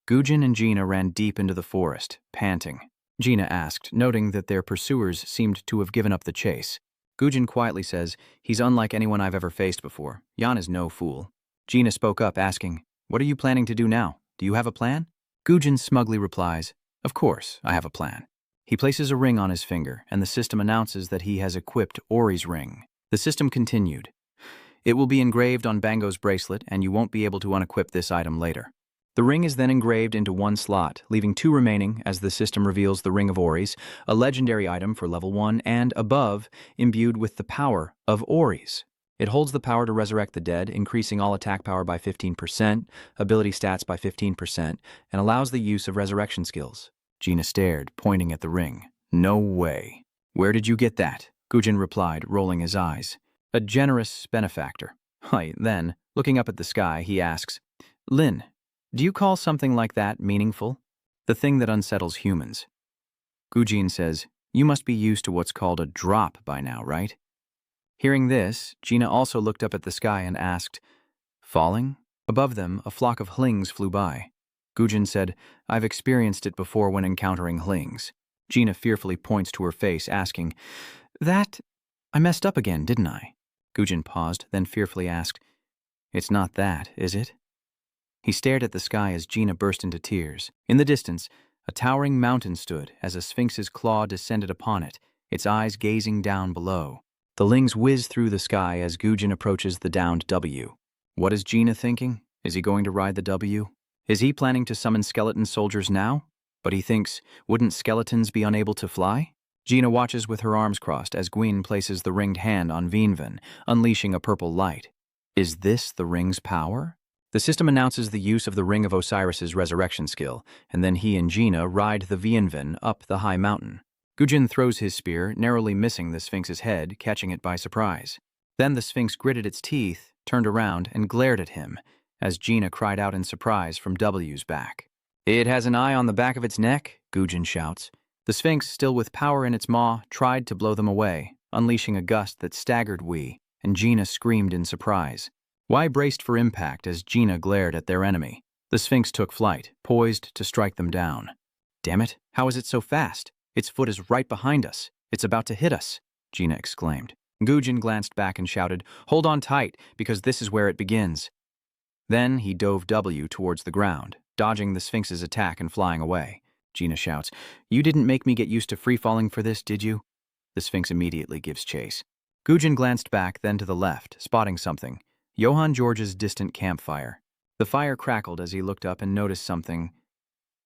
Gujin and Gina ran deep into the forest, panting. Gina asked, noting that their pursuers seemed to have given up the chase. Gujin quietly says, "He's unlike anyone I've ever faced before. Jan is no fool." Gina spoke up, asking, "What are you planning to do now? Do you have a plan?" Gujin smugly replies, "Of course, I have a plan." He places a ring on his finger, and the system announces that he has equipped Ori's ring. The system continued, "It will be engraved on Bango's bracelet, and you won't be able to unequip this item later." The ring is then engraved into one slot, leaving two remaining as the system reveals the Ring of Ori's, a legendary item for level 1, and above, imbued with the power of Ori's. It holds the power to resurrect the dead, increasing all attack power by 15%, ability stats by 15%, and allows the use of resurrection skills. Gina stared, pointing at the ring. "No way." "Where did you get that?" Gujin replied, rolling his eyes. "A generous benefactor." Then, looking up at the sky, he asks, "Lin, do you call something like that meaningful? The thing that unsettles humans." Gujin says, "You must be used to what's called a drop by now, right?" Hearing this, Gina also looked up at the sky and asked, "Falling?" Above them, a flock of hlings flew by. Gujin said, "I've experienced it before when encountering hlings." Gina fearfully points to her face, asking, I messed up again, didn't I?" Gujin paused, then fearfully asked, "It's not that, is it?" He stared at the sky as Gina burst into tears. In the distance, a towering mountain stood as a sphinx's claw descended upon it, its eyes gazing down below. The lings whiz through the sky as Gujin approaches the downed W. What is Gina thinking? Is he going to ride the W? Is he planning to summon skeleton soldiers now? But he thinks, wouldn't skeletons be unable to fly? Gina watches with her arms crossed as Gwyn places the ringed hand on Vienven, unleashing a purple light. Is this the ring's power? The system announces the use of the Ring of Osiris's resurrection skill, and then he and Gina ride the Vienven up the high mountain. Gujin throws his spear, narrowly missing the Sphinx's head, catching it by surprise. Then the Sphinx gritted its teeth, turned around, and glared at him, as Gina cried out in surprise from W's back. "It has an eye on the back of its neck," Gujin shouts. The Sphinx, still with power in its maw, tried to blow them away, unleashing a gust that staggered Wee, and Gina screamed in surprise. Y braced for impact as Gina glared at their enemy. The Sphinx took flight, poised to strike them down. "Damn it, how is it so fast? Its foot is right behind us. It's about to hit us," Gina exclaimed. Gujin glanced back and shouted, "Hold on tight, because this is where it begins." Then he dove W towards the ground, dodging the Sphinx's attack and flying away. Gina shouts, "You didn't make me get used to free-falling for this, did you?" The Sphinx immediately gives chase. Gujin glanced back, then to the left, spotting something. Johann George's distant campfire. The fire crackled as he looked up and noticed something.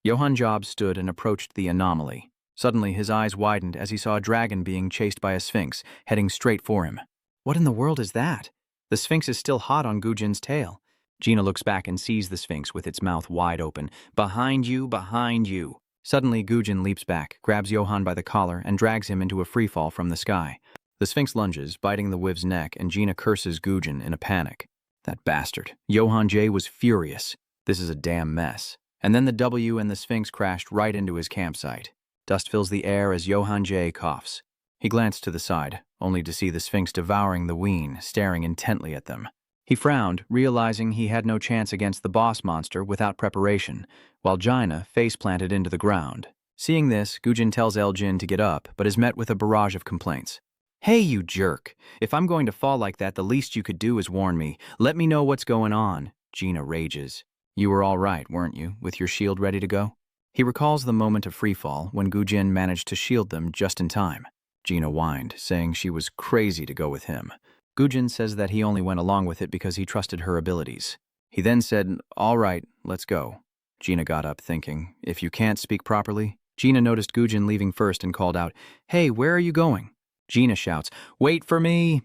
Johann Job stood and approached the anomaly. Suddenly, his eyes widened as he saw a dragon being chased by a Sphinx, heading straight for him. What in the world is that? The Sphinx is still hot on Gujin's tail. Gina looks back and sees the Sphinx with its mouth wide open. "Behind you, behind you." Suddenly, Gujin leaps back, grabs Johann by the collar, and drags him into a freefall from the sky. The Sphinx lunges, biting the Wiv's neck, and Gina curses Gujin in a panic. That bastard. Johann J. was furious. This is a damn mess. And then the W and the Sphinx crashed right into his campsite. Dust fills the air as Johann J. coughs. He glanced to the side, only to see the Sphinx devouring the Ween, staring intently at them. He frowned, realizing he had no chance against the boss monster without preparation, while Gina face-planted into the ground. Seeing this, Gujin tells Elgin to get up, but is met with a barrage of complaints. Hey, you jerk. If I'm going to fall like that, the least you could do is warn me. Let me know what's going on, Gina rages. You were all right, weren't you, with your shield ready to go? He recalls the moment of freefall when Gujin managed to shield them just in time. Gina whined, saying she was crazy to go with him. Gujin says that he only went along with it because he trusted her abilities. He then said, all right, let's go. Gina got up, thinking, if you can't speak properly. Gina noticed Gujin leaving first and called out, hey, where are you going? Gina shouts, wait for me!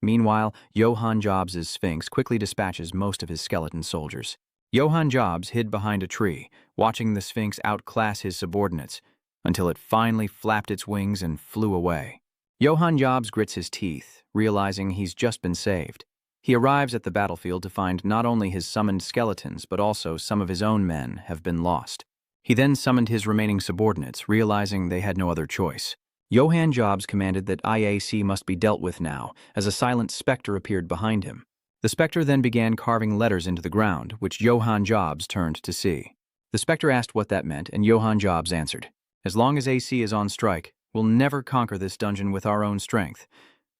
Meanwhile, Johann Jobs' Sphinx quickly dispatches most of his skeleton soldiers. Johann Jobs hid behind a tree, watching the Sphinx outclass his subordinates, until it finally flapped its wings and flew away. Johann Jobs grits his teeth, realizing he's just been saved. He arrives at the battlefield to find not only his summoned skeletons, but also some of his own men have been lost. He then summoned his remaining subordinates, realizing they had no other choice. Johann Jobs commanded that IAC must be dealt with now, as a silent specter appeared behind him. The specter then began carving letters into the ground, which Johann Jobs turned to see. The specter asked what that meant, and Johann Jobs answered, as long as AC is on strike, we'll never conquer this dungeon with our own strength.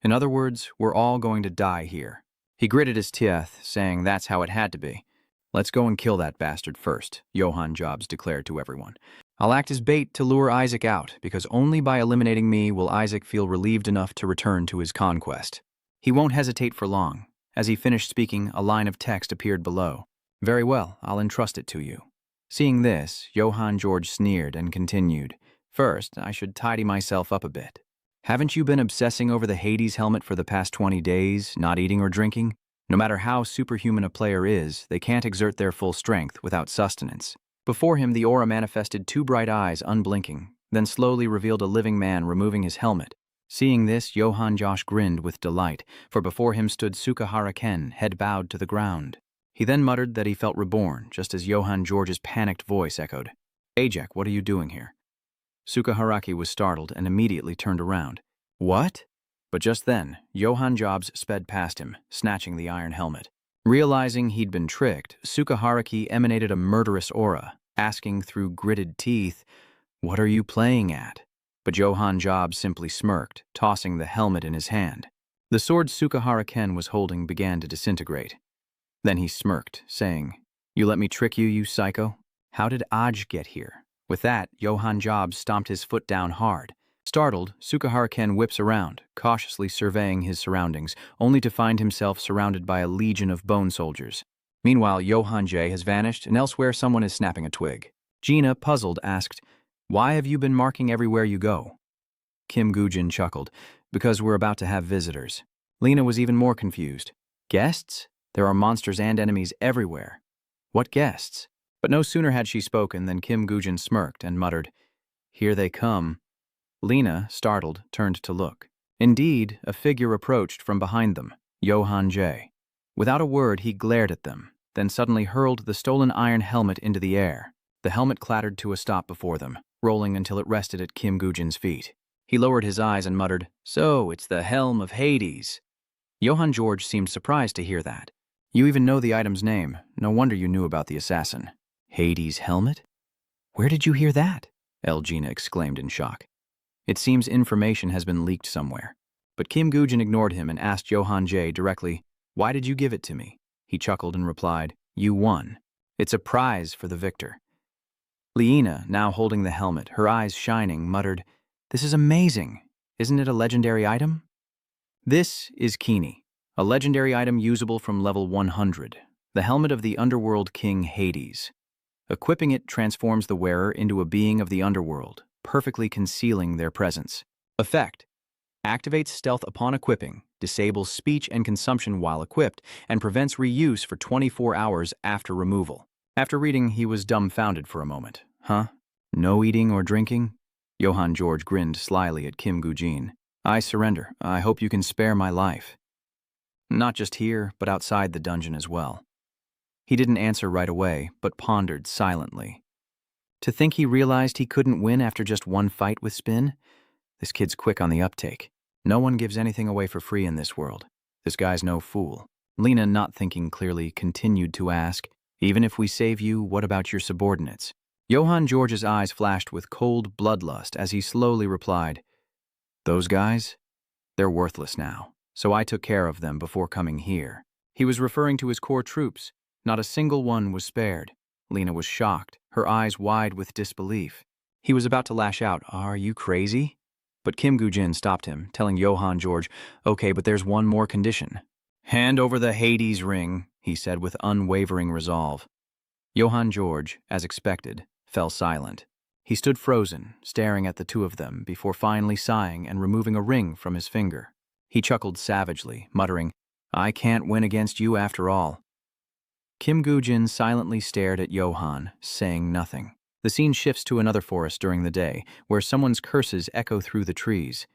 In other words, we're all going to die here. He gritted his teeth, saying that's how it had to be. Let's go and kill that bastard first, Johann Jobs declared to everyone. I'll act as bait to lure Isaac out, because only by eliminating me will Isaac feel relieved enough to return to his conquest. He won't hesitate for long. As he finished speaking, a line of text appeared below. Very well, I'll entrust it to you. Seeing this, Johann George sneered and continued. First, I should tidy myself up a bit. Haven't you been obsessing over the Hades helmet for the past 20 days, not eating or drinking? No matter how superhuman a player is, they can't exert their full strength without sustenance. Before him, the aura manifested two bright eyes, unblinking, then slowly revealed a living man removing his helmet. Seeing this, Johann Josh grinned with delight, for before him stood Sukahara Ken, head bowed to the ground. He then muttered that he felt reborn, just as Johann George's panicked voice echoed, Ajak, what are you doing here? Sukaharaki was startled and immediately turned around. What? But just then, Johann Jobs sped past him, snatching the iron helmet. Realizing he'd been tricked, Sukaharaki emanated a murderous aura, asking through gritted teeth, what are you playing at? But Johann Jobs simply smirked, tossing the helmet in his hand. The sword Sukahara Ken was holding began to disintegrate. Then he smirked, saying, you let me trick you, you psycho? How did Aj get here? With that, Johann Jobs stomped his foot down hard. Startled, Sukahara Ken whips around, cautiously surveying his surroundings, only to find himself surrounded by a legion of bone soldiers. Meanwhile, Johann J has vanished, and elsewhere someone is snapping a twig. Gina, puzzled, asked, why have you been marking everywhere you go? Kim Gujin chuckled, because we're about to have visitors. Lena was even more confused. Guests? There are monsters and enemies everywhere. What guests? But no sooner had she spoken than Kim Gujin smirked and muttered, here they come. Lena, startled, turned to look. Indeed, a figure approached from behind them, Johann J. Without a word, he glared at them, then suddenly hurled the stolen iron helmet into the air. The helmet clattered to a stop before them, rolling until it rested at Kim Gujin's feet. He lowered his eyes and muttered, so it's the Helm of Hades. Johann George seemed surprised to hear that. You even know the item's name. No wonder you knew about the assassin. Hades' helmet? Where did you hear that? Gina exclaimed in shock. It seems information has been leaked somewhere. But Kim Gujin ignored him and asked Johann J directly, why did you give it to me? He chuckled and replied, you won. It's a prize for the victor. Lena, now holding the helmet, her eyes shining, muttered, this is amazing. Isn't it a legendary item? This is Kini, a legendary item usable from level 100, the helmet of the underworld king Hades. Equipping it transforms the wearer into a being of the underworld, perfectly concealing their presence. Effect: activates stealth upon equipping, disables speech and consumption while equipped, and prevents reuse for 24 hours after removal. After reading, he was dumbfounded for a moment. Huh? No eating or drinking? Johann George grinned slyly at Kim Gujin. I surrender. I hope you can spare my life. Not just here, but outside the dungeon as well. He didn't answer right away, but pondered silently. To think he realized he couldn't win after just one fight with Spin? This kid's quick on the uptake. No one gives anything away for free in this world. This guy's no fool. Lena, not thinking clearly, continued to ask, even if we save you, what about your subordinates? Johann George's eyes flashed with cold bloodlust as he slowly replied, those guys? They're worthless now, so I took care of them before coming here. He was referring to his core troops. Not a single one was spared. Lena was shocked, her eyes wide with disbelief. He was about to lash out, "Are you crazy?" But Kim Goo-jin stopped him, telling Johann George, "Okay, but there's one more condition." "Hand over the Hades ring," he said with unwavering resolve. Johann George, as expected, fell silent. He stood frozen, staring at the two of them before finally sighing and removing a ring from his finger. He chuckled savagely, muttering, "I can't win against you after all." Kim Goo-jin silently stared at Johann, saying nothing. The scene shifts to another forest during the day, where someone's curses echo through the trees.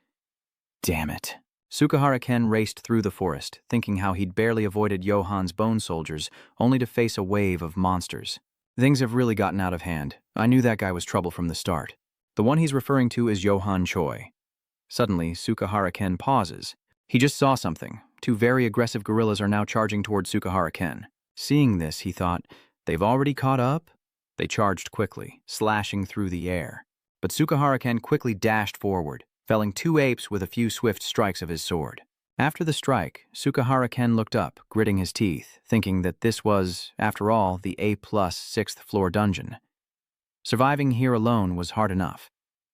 Damn it. Sukahara Ken raced through the forest, thinking how he'd barely avoided Johann's bone soldiers, only to face a wave of monsters. Things have really gotten out of hand. I knew that guy was trouble from the start. The one he's referring to is Johann Choi. Suddenly, Sukahara Ken pauses. He just saw something. Two very aggressive guerrillas are now charging toward Sukahara Ken. Seeing this, he thought, they've already caught up? They charged quickly, slashing through the air. But Sukahara Ken quickly dashed forward, felling two apes with a few swift strikes of his sword. After the strike, Sukahara Ken looked up, gritting his teeth, thinking that this was, after all, the A-plus 6th floor dungeon. Surviving here alone was hard enough.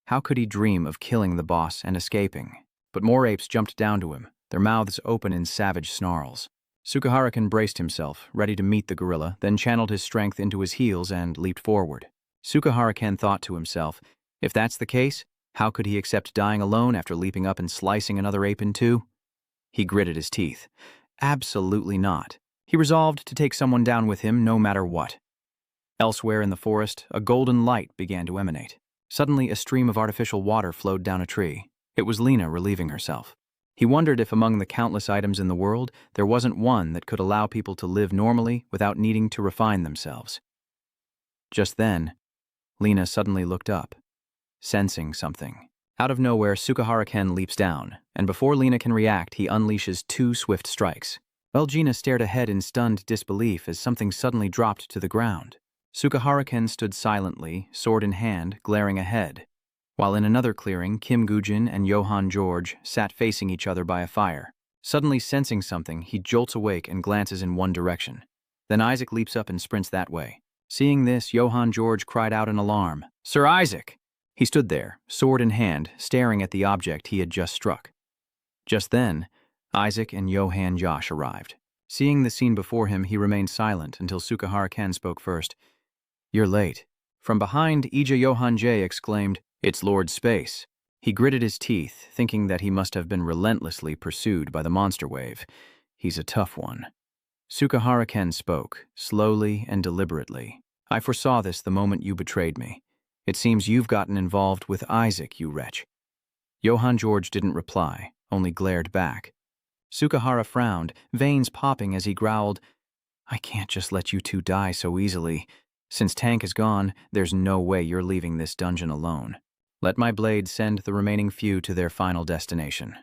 How could he dream of killing the boss and escaping? But more apes jumped down to him, their mouths open in savage snarls. Sukahara Ken braced himself, ready to meet the gorilla, then channeled his strength into his heels and leaped forward. Sukahara Ken thought to himself, if that's the case, how could he accept dying alone after leaping up and slicing another ape in two? He gritted his teeth. Absolutely not. He resolved to take someone down with him no matter what. Elsewhere in the forest, a golden light began to emanate. Suddenly, a stream of artificial water flowed down a tree. It was Lena relieving herself. He wondered if among the countless items in the world, there wasn't one that could allow people to live normally without needing to refine themselves. Just then, Lena suddenly looked up, sensing something. Out of nowhere, Sukahara Ken leaps down, and before Lena can react, he unleashes two swift strikes. Gina stared ahead in stunned disbelief as something suddenly dropped to the ground. Sukahara Ken stood silently, sword in hand, glaring ahead, while in another clearing, Kim Goo-jin and Johann George sat facing each other by a fire. Suddenly sensing something, he jolts awake and glances in one direction. Then Isaac leaps up and sprints that way. Seeing this, Johann George cried out in alarm, "Sir Isaac!" He stood there, sword in hand, staring at the object he had just struck. Just then, Isaac and Johann Josh arrived. Seeing the scene before him, he remained silent until Sukahara Ken spoke first. "You're late." From behind, Ija Johann J exclaimed, "It's Lord Space." He gritted his teeth, thinking that he must have been relentlessly pursued by the monster wave. He's a tough one. Sukahara Ken spoke, slowly and deliberately. "I foresaw this the moment you betrayed me. It seems you've gotten involved with Isaac, you wretch." Johann George didn't reply, only glared back. Sukahara frowned, veins popping as he growled, "I can't just let you two die so easily. Since Tank is gone, there's no way you're leaving this dungeon alone. Let my blade send the remaining few to their final destination."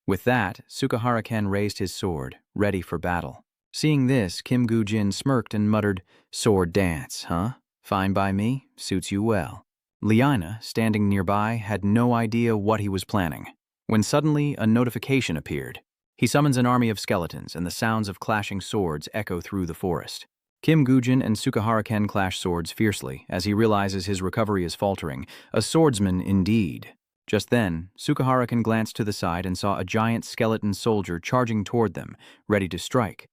With that, Sukahara Ken raised his sword, ready for battle. Seeing this, Kim Goo-jin smirked and muttered, "Sword dance, huh? Fine by me, suits you well." Liana, standing nearby, had no idea what he was planning, when suddenly a notification appeared. He summons an army of skeletons, and the sounds of clashing swords echo through the forest. Kim Goo-jin and Sukahara Ken clash swords fiercely as he realizes his recovery is faltering. A swordsman indeed. Just then, Sukahara Ken glanced to the side and saw a giant skeleton soldier charging toward them, ready to strike.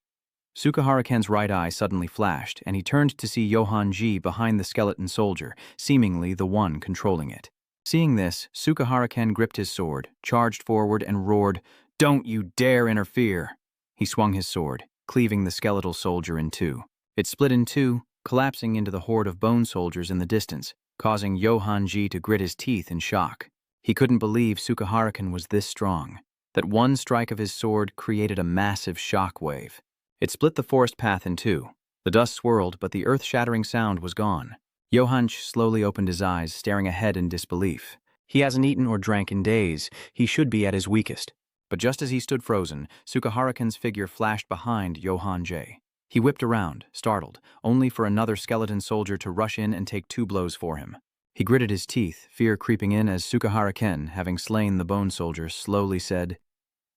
Sukahara Ken's right eye suddenly flashed, and he turned to see Johann Ji behind the skeleton soldier, seemingly the one controlling it. Seeing this, Sukahara Ken gripped his sword, charged forward, and roared, "Don't you dare interfere!" He swung his sword, cleaving the skeletal soldier in two. It split in two, collapsing into the horde of bone soldiers in the distance, causing Johann Ji to grit his teeth in shock. He couldn't believe Sukahara Ken was this strong, that one strike of his sword created a massive shock wave. It split the forest path in two. The dust swirled, but the earth-shattering sound was gone. Johann slowly opened his eyes, staring ahead in disbelief. He hasn't eaten or drank in days. He should be at his weakest. But just as he stood frozen, Sukahara Ken's figure flashed behind Johann J. He whipped around, startled, only for another skeleton soldier to rush in and take two blows for him. He gritted his teeth, fear creeping in as Sukahara Ken, having slain the bone soldier, slowly said,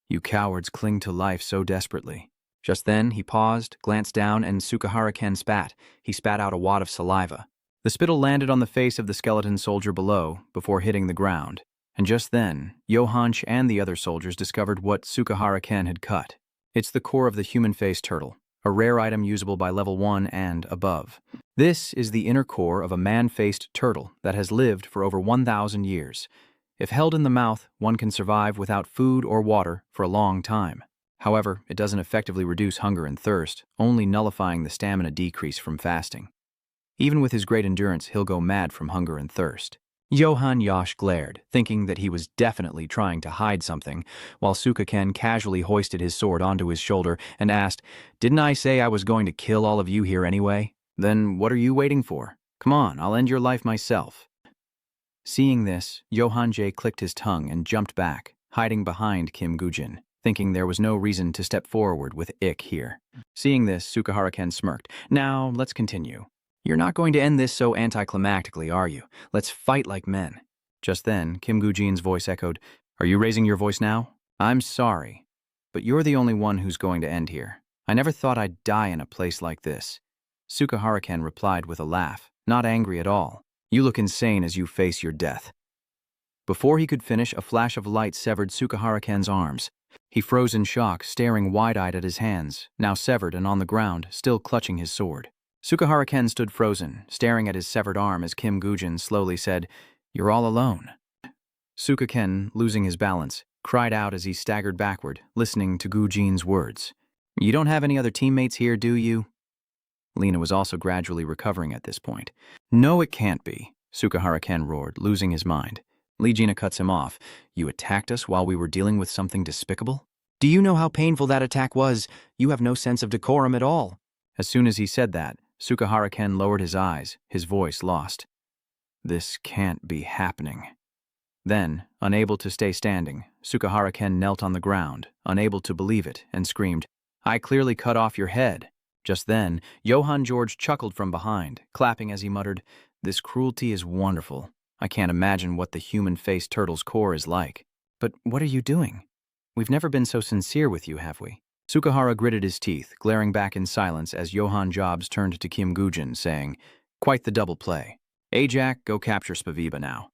You cowards cling to life so desperately. Just then, he paused, glanced down, and Sukahara Ken spat. He spat out a wad of saliva. The spittle landed on the face of the skeleton soldier below, before hitting the ground. And just then, Yohanch and the other soldiers discovered what Sukahara Ken had cut. It's the core of the human-faced turtle, a rare item usable by level 1 and above. This is the inner core of a man-faced turtle that has lived for over 1,000 years. If held in the mouth, one can survive without food or water for a long time. However, it doesn't effectively reduce hunger and thirst, only nullifying the stamina decrease from fasting. Even with his great endurance, he'll go mad from hunger and thirst. Johann Yosh glared, thinking that he was definitely trying to hide something, while Sukaken casually hoisted his sword onto his shoulder and asked, "Didn't I say I was going to kill all of you here anyway? Then what are you waiting for? Come on, I'll end your life myself." Seeing this, Johann J clicked his tongue and jumped back, hiding behind Kim Gujin, thinking there was no reason to step forward with Ik here. Seeing this, Sukahara Ken smirked. "Now, let's continue. You're not going to end this so anticlimactically, are you? Let's fight like men." Just then, Kim Gujin's voice echoed, "Are you raising your voice now? I'm sorry, but you're the only one who's going to end here. I never thought I'd die in a place like this." Sukahara Ken replied with a laugh, not angry at all. "You look insane as you face your death." Before he could finish, a flash of light severed Sukahara Ken's arms. He froze in shock, staring wide-eyed at his hands, now severed and on the ground, still clutching his sword. Sukahara Ken stood frozen, staring at his severed arm as Kim Gujin slowly said, "You're all alone." Suka Ken, losing his balance, cried out as he staggered backward, listening to Gujin's words. "You don't have any other teammates here, do you?" Lena was also gradually recovering at this point. "No, it can't be," Sukahara Ken roared, losing his mind. Lee Jina cuts him off. "You attacked us while we were dealing with something despicable? Do you know how painful that attack was? You have no sense of decorum at all." As soon as he said that, Sukahara Ken lowered his eyes, his voice lost. "This can't be happening." Then, unable to stay standing, Sukahara Ken knelt on the ground, unable to believe it, and screamed, "I clearly cut off your head." Just then, Johann George chuckled from behind, clapping as he muttered, "This cruelty is wonderful. I can't imagine what the human-faced turtle's core is like." "But what are you doing? We've never been so sincere with you, have we?" Sukahara gritted his teeth, glaring back in silence as Johann Jobs turned to Kim Gujin, saying, "Quite the double play. Ajak, go capture Spaviba now."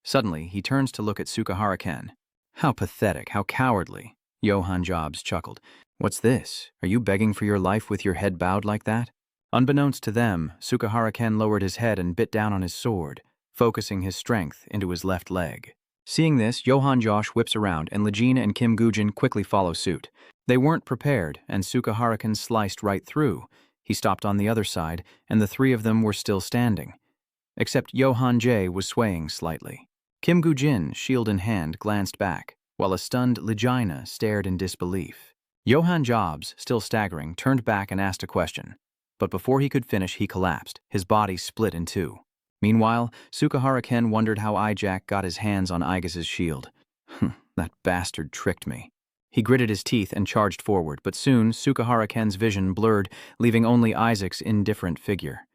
Suddenly, he turns to look at Sukahara Ken. "How pathetic, how cowardly," Johann Jobs chuckled. "What's this? Are you begging for your life with your head bowed like that?" Unbeknownst to them, Sukahara Ken lowered his head and bit down on his sword, focusing his strength into his left leg. Seeing this, Johann Josh whips around, and Legina and Kim Gujin quickly follow suit. They weren't prepared, and Sukahara Ken sliced right through. He stopped on the other side, and the three of them were still standing. Except Johann J was swaying slightly. Kim Gujin, shield in hand, glanced back, while a stunned Legina stared in disbelief. Johann Jobs, still staggering, turned back and asked a question. But before he could finish, he collapsed, his body split in two. Meanwhile, Sukahara Ken wondered how Ajak got his hands on Igas's shield. That bastard tricked me. He gritted his teeth and charged forward, but soon Sukahara Ken's vision blurred, leaving only Isaac's indifferent figure.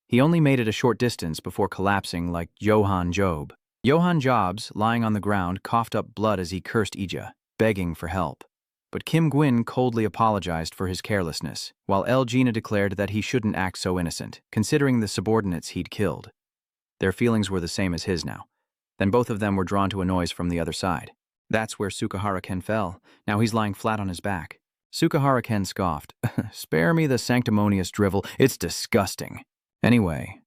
He only made it a short distance before collapsing like Johann Job. Johann Jobs, lying on the ground, coughed up blood as he cursed Ija, begging for help. But Kim Gwyn coldly apologized for his carelessness, while El Gina declared that he shouldn't act so innocent, considering the subordinates he'd killed. Their feelings were the same as his now. Then both of them were drawn to a noise from the other side. That's where Sukahara Ken fell. Now he's lying flat on his back. Sukahara Ken scoffed. "Spare me the sanctimonious drivel. It's disgusting. Anyway,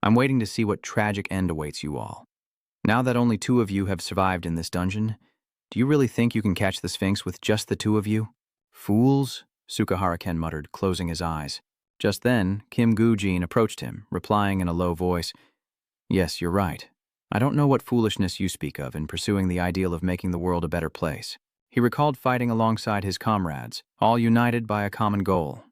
I'm waiting to see what tragic end awaits you all. Now that only two of you have survived in this dungeon, do you really think you can catch the Sphinx with just the two of you?" "Fools," Sukahara Ken muttered, closing his eyes. Just then, Kim Gujin approached him, replying in a low voice, "Yes, you're right. I don't know what foolishness you speak of in pursuing the ideal of making the world a better place." He recalled fighting alongside his comrades, all united by a common goal.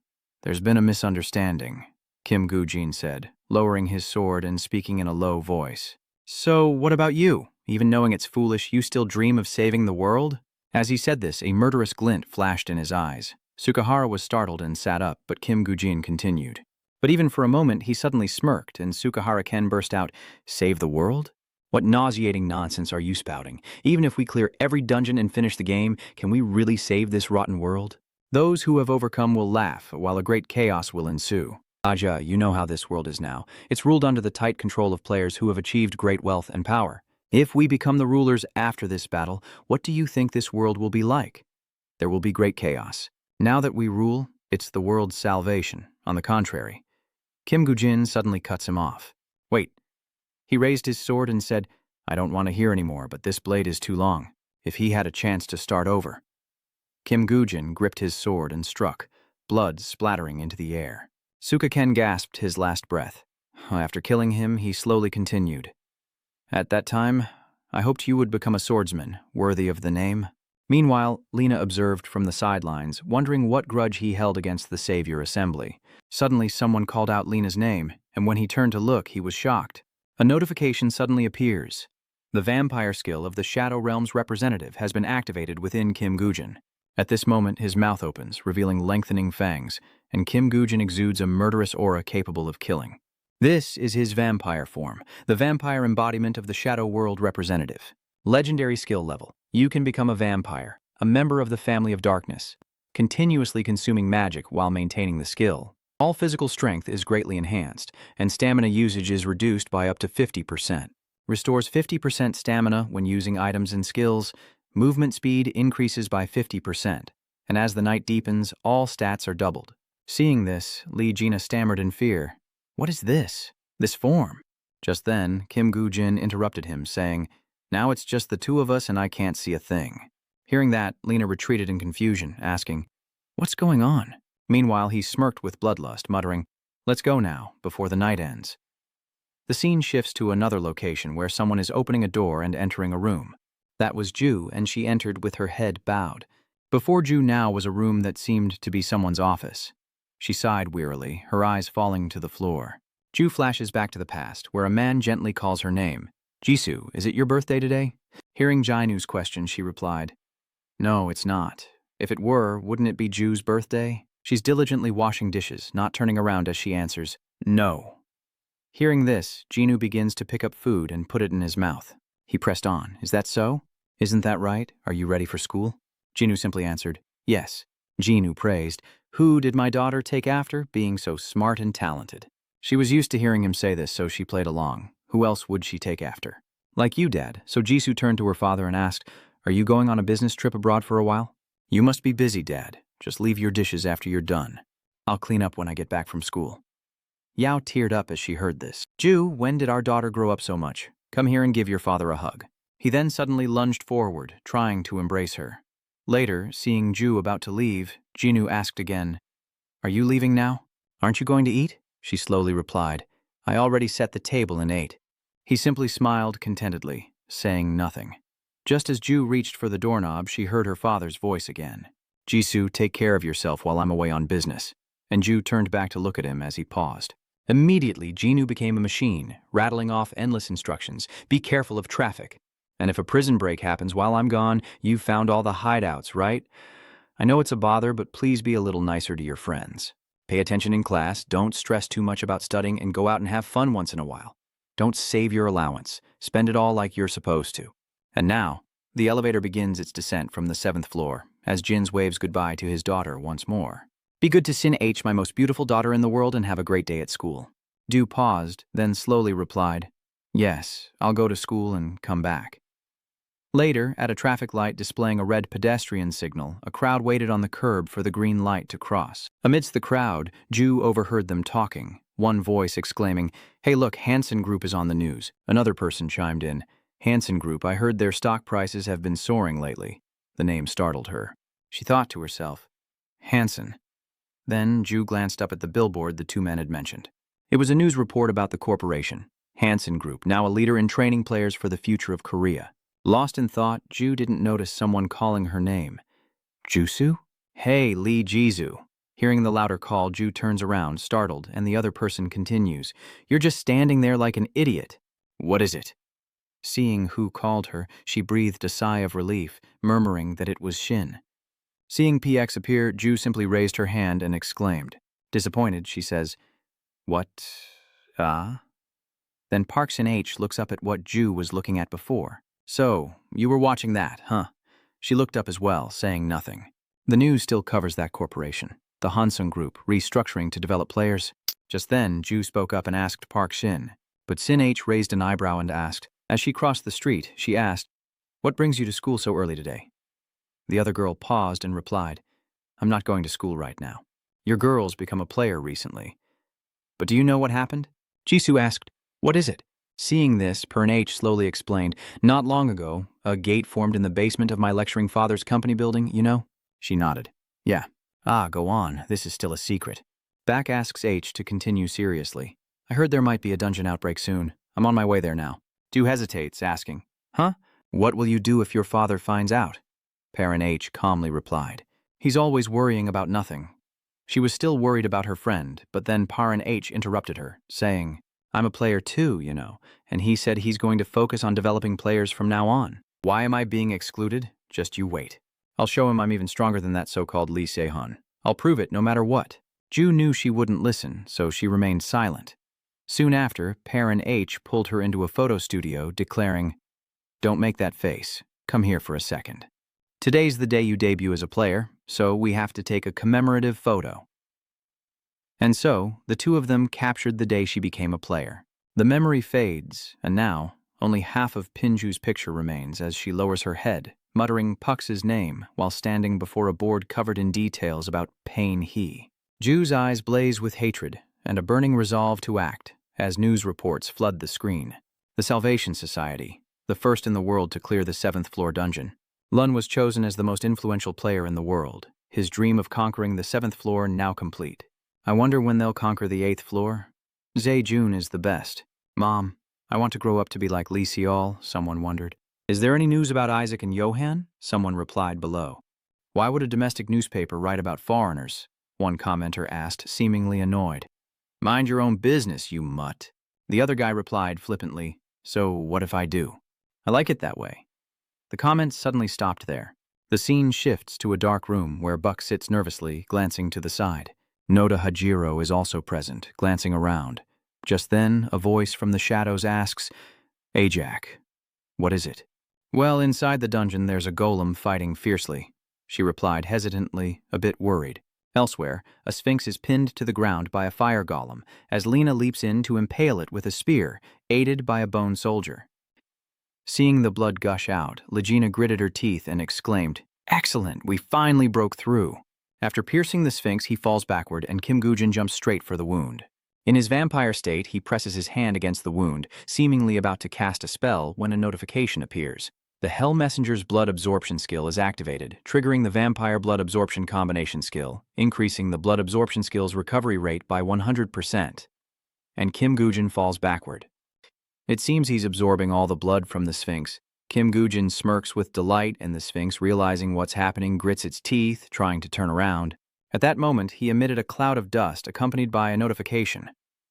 "There's been a misunderstanding," Kim Gujin said, lowering his sword and speaking in a low voice. "So, what about you? Even knowing it's foolish, you still dream of saving the world?" As he said this, a murderous glint flashed in his eyes. Sukahara was startled and sat up, but Kim Gujin continued. But even for a moment, he suddenly smirked, and Sukahara Ken burst out, "Save the world? What nauseating nonsense are you spouting? Even if we clear every dungeon and finish the game, can we really save this rotten world? Those who have overcome will laugh, while a great chaos will ensue. Aja, you know how this world is now. It's ruled under the tight control of players who have achieved great wealth and power. If we become the rulers after this battle, what do you think this world will be like? There will be great chaos. Now that we rule, it's the world's salvation. On the contrary. Kim Gujin suddenly cuts him off. Wait. He raised his sword and said, I don't want to hear anymore, but this blade is too long. If he had a chance to start over. Kim Gujin gripped his sword and struck, blood splattering into the air. Sukaken gasped his last breath. After killing him, he slowly continued. At that time, I hoped you would become a swordsman, worthy of the name. Meanwhile, Lena observed from the sidelines, wondering what grudge he held against the Savior Assembly. Suddenly, someone called out Lena's name, and when he turned to look, he was shocked. A notification suddenly appears. The vampire skill of the Shadow Realm's representative has been activated within Kim Gujin. At this moment, his mouth opens, revealing lengthening fangs, and Kim Gujin exudes a murderous aura capable of killing. This is his vampire form, the vampire embodiment of the Shadow World representative. Legendary skill level. You can become a vampire, a member of the family of darkness, continuously consuming magic while maintaining the skill. All physical strength is greatly enhanced, and stamina usage is reduced by up to 50%. Restores 50% stamina when using items and skills. Movement speed increases by 50%, and as the night deepens, all stats are doubled. Seeing this, Lee Jina stammered in fear. What is this? This form? Just then, Kim Gujin interrupted him, saying, Now it's just the two of us and I can't see a thing. Hearing that, Lena retreated in confusion, asking, What's going on? Meanwhile, he smirked with bloodlust, muttering, Let's go now, before the night ends. The scene shifts to another location where someone is opening a door and entering a room. That was Ju, and she entered with her head bowed. Before Ju now was a room that seemed to be someone's office. She sighed wearily, her eyes falling to the floor. Ju flashes back to the past, where a man gently calls her name. Jisoo, is it your birthday today? Hearing Jainu's question, she replied, No, it's not. If it were, wouldn't it be Ju's birthday? She's diligently washing dishes, not turning around as she answers, No. Hearing this, Jinu begins to pick up food and put it in his mouth. He pressed on, Is that so? Isn't that right? Are you ready for school? Jinu simply answered, Yes. Jinu praised, Who did my daughter take after, being so smart and talented? She was used to hearing him say this, so she played along. Who else would she take after? Like you, Dad. So Jisoo turned to her father and asked, Are you going on a business trip abroad for a while? You must be busy, Dad. Just leave your dishes after you're done. I'll clean up when I get back from school. Yao teared up as she heard this. Ju, when did our daughter grow up so much? Come here and give your father a hug. He then suddenly lunged forward, trying to embrace her. Later, seeing Ju about to leave, Jinu asked again, Are you leaving now? Aren't you going to eat? She slowly replied, I already set the table and ate. He simply smiled contentedly, saying nothing. Just as Ju reached for the doorknob, she heard her father's voice again. Jisoo, take care of yourself while I'm away on business. And Ju turned back to look at him as he paused. Immediately, Jinu became a machine, rattling off endless instructions. Be careful of traffic. And if a prison break happens while I'm gone, you've found all the hideouts, right? I know it's a bother, but please be a little nicer to your friends. Pay attention in class, don't stress too much about studying, and go out and have fun once in a while. Don't save your allowance. Spend it all like you're supposed to. And now, the elevator begins its descent from the 7th floor, as Jins waves goodbye to his daughter once more. Be good to Sin H, my most beautiful daughter in the world, and have a great day at school. Du paused, then slowly replied, Yes, I'll go to school and come back. Later, at a traffic light displaying a red pedestrian signal, a crowd waited on the curb for the green light to cross. Amidst the crowd, Ju overheard them talking, one voice exclaiming, Hey look, Hansen Group is on the news. Another person chimed in, Hansen Group, I heard their stock prices have been soaring lately. The name startled her. She thought to herself, Hansen. Then Ju glanced up at the billboard the two men had mentioned. It was a news report about the corporation, Hansen Group, now a leader in training players for the future of Korea. Lost in thought, Ju didn't notice someone calling her name. Jusu? Hey, Lee Jisoo. Hearing the louder call, Ju turns around, startled, and the other person continues. You're just standing there like an idiot. What is it? Seeing who called her, she breathed a sigh of relief, murmuring that it was Shin. Seeing PX appear, Ju simply raised her hand and exclaimed. Disappointed, she says, What? Then Park Sin H looks up at what Ju was looking at before. So, you were watching that, huh? She looked up as well, saying nothing. The news still covers that corporation, the Hansung Group, restructuring to develop players. Just then, Ju spoke up and asked Park Shin. But Sin H raised an eyebrow and asked. As she crossed the street, she asked, "What brings you to school so early today?" The other girl paused and replied, "I'm not going to school right now. Your girl's become a player recently." "But do you know what happened?" Jisoo asked. "What is it?" Seeing this, Pern H slowly explained, "Not long ago, a gate formed in the basement of my lecturing father's company building, you know?" She nodded. "Yeah. Ah, go on. This is still a secret." Back asks H to continue seriously. "I heard there might be a dungeon outbreak soon. I'm on my way there now." Du hesitates, asking, "Huh? What will you do if your father finds out?" Parent H calmly replied, "He's always worrying about nothing." She was still worried about her friend, but then Parent H interrupted her, saying, "I'm a player too, you know, and he said he's going to focus on developing players from now on. Why am I being excluded? Just you wait. I'll show him I'm even stronger than that so-called Lee Se-hun. I'll prove it no matter what." Ju knew she wouldn't listen, so she remained silent. Soon after, Parent H pulled her into a photo studio, declaring, "Don't make that face. Come here for a second. Today's the day you debut as a player, so we have to take a commemorative photo." And so, the two of them captured the day she became a player. The memory fades, and now, only half of Pinju's picture remains as she lowers her head, muttering Pux's name while standing before a board covered in details about Pain He. Ju's eyes blaze with hatred and a burning resolve to act as news reports flood the screen. The Salvation Society, the first in the world to clear the 7th floor dungeon. Lun was chosen as the most influential player in the world, his dream of conquering the 7th floor now complete. I wonder when they'll conquer the 8th floor? Zae-jun is the best. "Mom, I want to grow up to be like Lee Seol," someone wondered. "Is there any news about Isaac and Johan?" Someone replied below. "Why would a domestic newspaper write about foreigners?" one commenter asked, seemingly annoyed. "Mind your own business, you mutt." The other guy replied flippantly, "So what if I do?" "I like it that way." The comments suddenly stopped there. The scene shifts to a dark room where Buck sits nervously, glancing to the side. Noda Hajiro is also present, glancing around. Just then, a voice from the shadows asks, "Ajak, what is it?" "Well, inside the dungeon there's a golem fighting fiercely," she replied hesitantly, a bit worried. Elsewhere, a sphinx is pinned to the ground by a fire golem as Lena leaps in to impale it with a spear, aided by a bone soldier. Seeing the blood gush out, Legina gritted her teeth and exclaimed, "Excellent, we finally broke through." After piercing the sphinx, he falls backward and Kim Gujin jumps straight for the wound. In his vampire state, he presses his hand against the wound, seemingly about to cast a spell when a notification appears. The Hell Messenger's blood absorption skill is activated, triggering the vampire blood absorption combination skill, increasing the blood absorption skill's recovery rate by 100%. And Kim Gujin falls backward. It seems he's absorbing all the blood from the Sphinx. Kim Gujin smirks with delight, and the Sphinx, realizing what's happening, grits its teeth, trying to turn around. At that moment, he emitted a cloud of dust accompanied by a notification.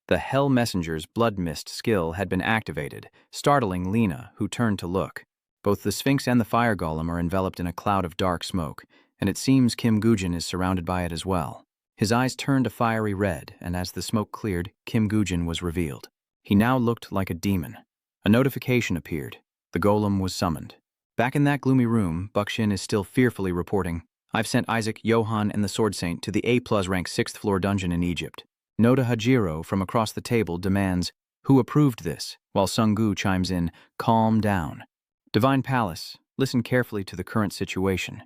The Hell Messenger's blood mist skill had been activated, startling Lena, who turned to look. Both the Sphinx and the fire golem are enveloped in a cloud of dark smoke, and it seems Kim Gujin is surrounded by it as well. His eyes turned a fiery red, and as the smoke cleared, Kim Gujin was revealed. He now looked like a demon. A notification appeared. The golem was summoned. Back in that gloomy room, Buckshin is still fearfully reporting, "I've sent Isaac, Johan, and the Sword Saint to the A+ rank 6th floor dungeon in Egypt." Noda Hajiro from across the table demands, "Who approved this?" while Sung-gu chimes in, "Calm down." Divine Palace, listen carefully to the current situation.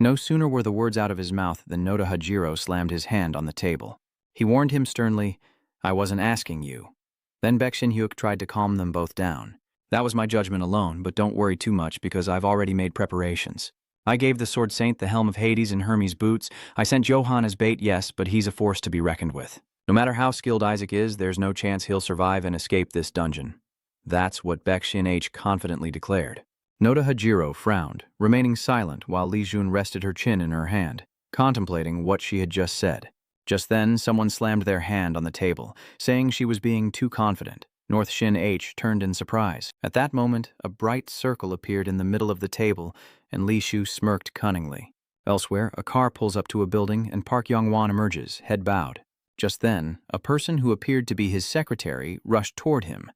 No sooner were the words out of his mouth than Noda Hajiro slammed his hand on the table. He warned him sternly, "I wasn't asking you." Then Baek Shin-hyuk tried to calm them both down. "That was my judgment alone, but don't worry too much because I've already made preparations. I gave the Sword Saint the Helm of Hades and Hermes' boots. I sent Johan as bait, yes, but he's a force to be reckoned with. No matter how skilled Isaac is, there's no chance he'll survive and escape this dungeon." That's what Baek Shin-H confidently declared. Noda Hajiro frowned, remaining silent while Lee Jun rested her chin in her hand, contemplating what she had just said. Just then, someone slammed their hand on the table, saying she was being too confident. North Shin H turned in surprise. At that moment, a bright circle appeared in the middle of the table, and Lee Shu smirked cunningly. Elsewhere, a car pulls up to a building, and Park Yong Wan emerges, head bowed. Just then, a person who appeared to be his secretary rushed toward him.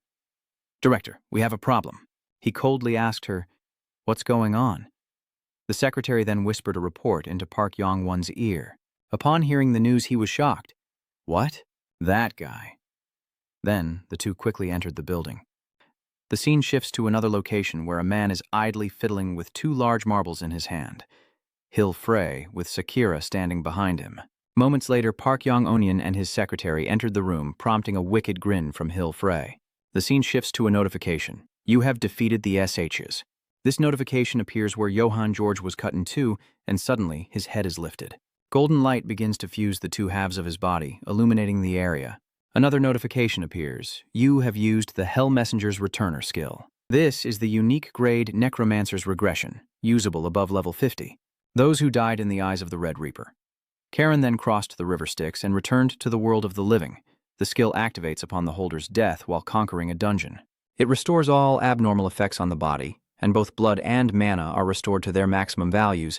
"Director, we have a problem." He coldly asked her, "What's going on?" The secretary then whispered a report into Park Yong-won's ear. Upon hearing the news, he was shocked. "What? That guy?" Then, the two quickly entered the building. The scene shifts to another location where a man is idly fiddling with two large marbles in his hand. Hill Frey, with Sakura standing behind him. Moments later, Park Yong-onion and his secretary entered the room, prompting a wicked grin from Hill Frey. The scene shifts to a notification. "You have defeated the SSS." This notification appears where Johann George was cut in two, and suddenly his head is lifted. Golden light begins to fuse the two halves of his body, illuminating the area. Another notification appears. "You have used the Hell Messenger's Returner skill." This is the unique grade Necromancer's regression, usable above level 50. Those who died in the eyes of the Red Reaper. Karen then crossed the river Styx and returned to the world of the living. The skill activates upon the holder's death while conquering a dungeon. It restores all abnormal effects on the body, and both blood and mana are restored to their maximum values,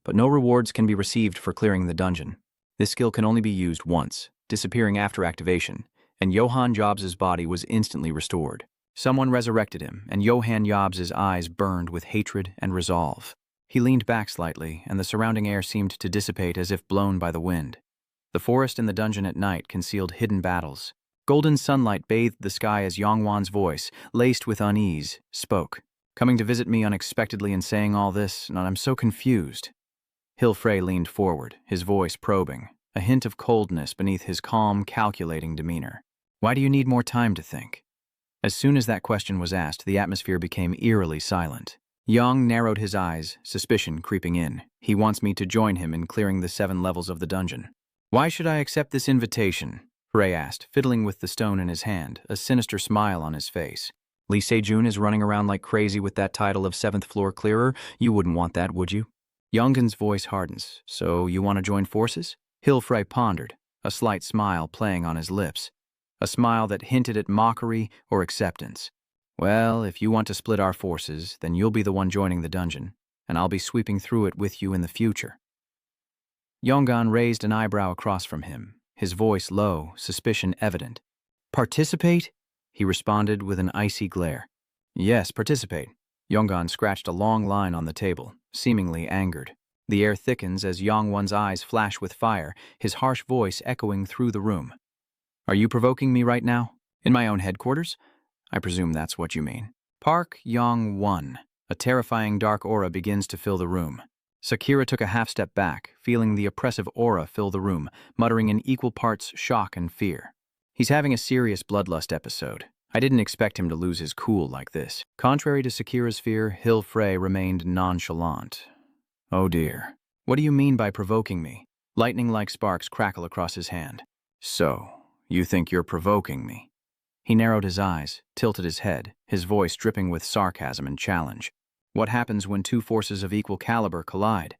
but no rewards can be received for clearing the dungeon. This skill can only be used once, disappearing after activation, and Johann Jobs' body was instantly restored. Someone resurrected him, and Johann Jobs' eyes burned with hatred and resolve. He leaned back slightly, and the surrounding air seemed to dissipate as if blown by the wind. The forest and the dungeon at night concealed hidden battles. Golden sunlight bathed the sky as Yong Wan's voice, laced with unease, spoke. "Coming to visit me unexpectedly and saying all this, and I'm so confused." Hill Frey leaned forward, his voice probing, a hint of coldness beneath his calm, calculating demeanor. "Why do you need more time to think?" As soon as that question was asked, the atmosphere became eerily silent. Yong narrowed his eyes, suspicion creeping in. "He wants me to join him in clearing the 7 levels of the dungeon." "Why should I accept this invitation?" Frey asked, fiddling with the stone in his hand, a sinister smile on his face. "Lee Se-jun is running around like crazy with that title of 7th floor clearer. You wouldn't want that, would you?" Yonggen's voice hardens. "So you want to join forces?" Hill Frey pondered, a slight smile playing on his lips. A smile that hinted at mockery or acceptance. "Well, if you want to split our forces, then you'll be the one joining the dungeon, and I'll be sweeping through it with you in the future." Yonggan raised an eyebrow across from him, his voice low, suspicion evident. "Participate?" he responded with an icy glare. "Yes, participate." Yonggan scratched a long line on the table, seemingly angered. The air thickens as Yongwan's eyes flash with fire, his harsh voice echoing through the room. "Are you provoking me right now? In my own headquarters? I presume that's what you mean." Park Yong-wan. A terrifying dark aura begins to fill the room. Sakura took a half-step back, feeling the oppressive aura fill the room, muttering in equal parts shock and fear. "He's having a serious bloodlust episode. I didn't expect him to lose his cool like this." Contrary to Sakura's fear, Hill Frey remained nonchalant. "Oh dear. What do you mean by provoking me?" Lightning-like sparks crackle across his hand. "So, you think you're provoking me?" He narrowed his eyes, tilted his head, his voice dripping with sarcasm and challenge. What happens when two forces of equal caliber collide?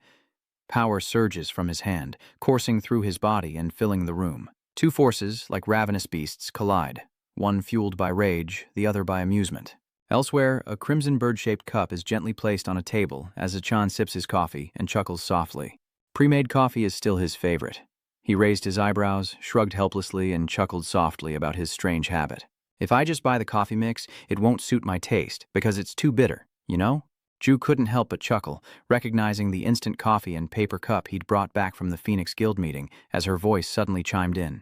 Power surges from his hand, coursing through his body and filling the room. Two forces, like ravenous beasts, collide, one fueled by rage, the other by amusement. Elsewhere, a crimson bird-shaped cup is gently placed on a table as Achan sips his coffee and chuckles softly. Pre-made coffee is still his favorite. He raised his eyebrows, shrugged helplessly, and chuckled softly about his strange habit. "If I just buy the coffee mix, it won't suit my taste, because it's too bitter, you know?" Ju couldn't help but chuckle, recognizing the instant coffee and paper cup he'd brought back from the Phoenix Guild meeting as her voice suddenly chimed in.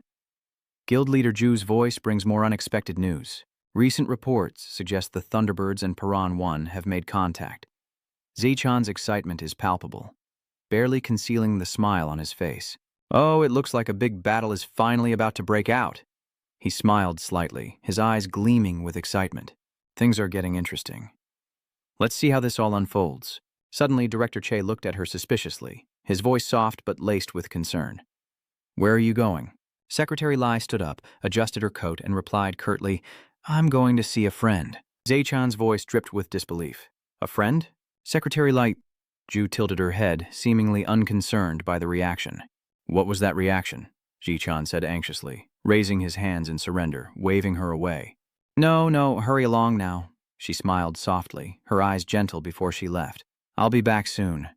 Guild leader Ju's voice brings more unexpected news. Recent reports suggest the Thunderbirds and Piran 1 have made contact. Zechan's excitement is palpable, barely concealing the smile on his face. "Oh, it looks like a big battle is finally about to break out." He smiled slightly, his eyes gleaming with excitement. "Things are getting interesting. Let's see how this all unfolds." Suddenly, Director Che looked at her suspiciously, his voice soft but laced with concern. "Where are you going?" Secretary Lai stood up, adjusted her coat, and replied curtly, "I'm going to see a friend." Zechan's voice dripped with disbelief. "A friend?" Secretary Lai. Ju tilted her head, seemingly unconcerned by the reaction. "What was that reaction?" Zechan said anxiously, raising his hands in surrender, waving her away. No, hurry along now." She smiled softly, her eyes gentle before she left. "I'll be back soon."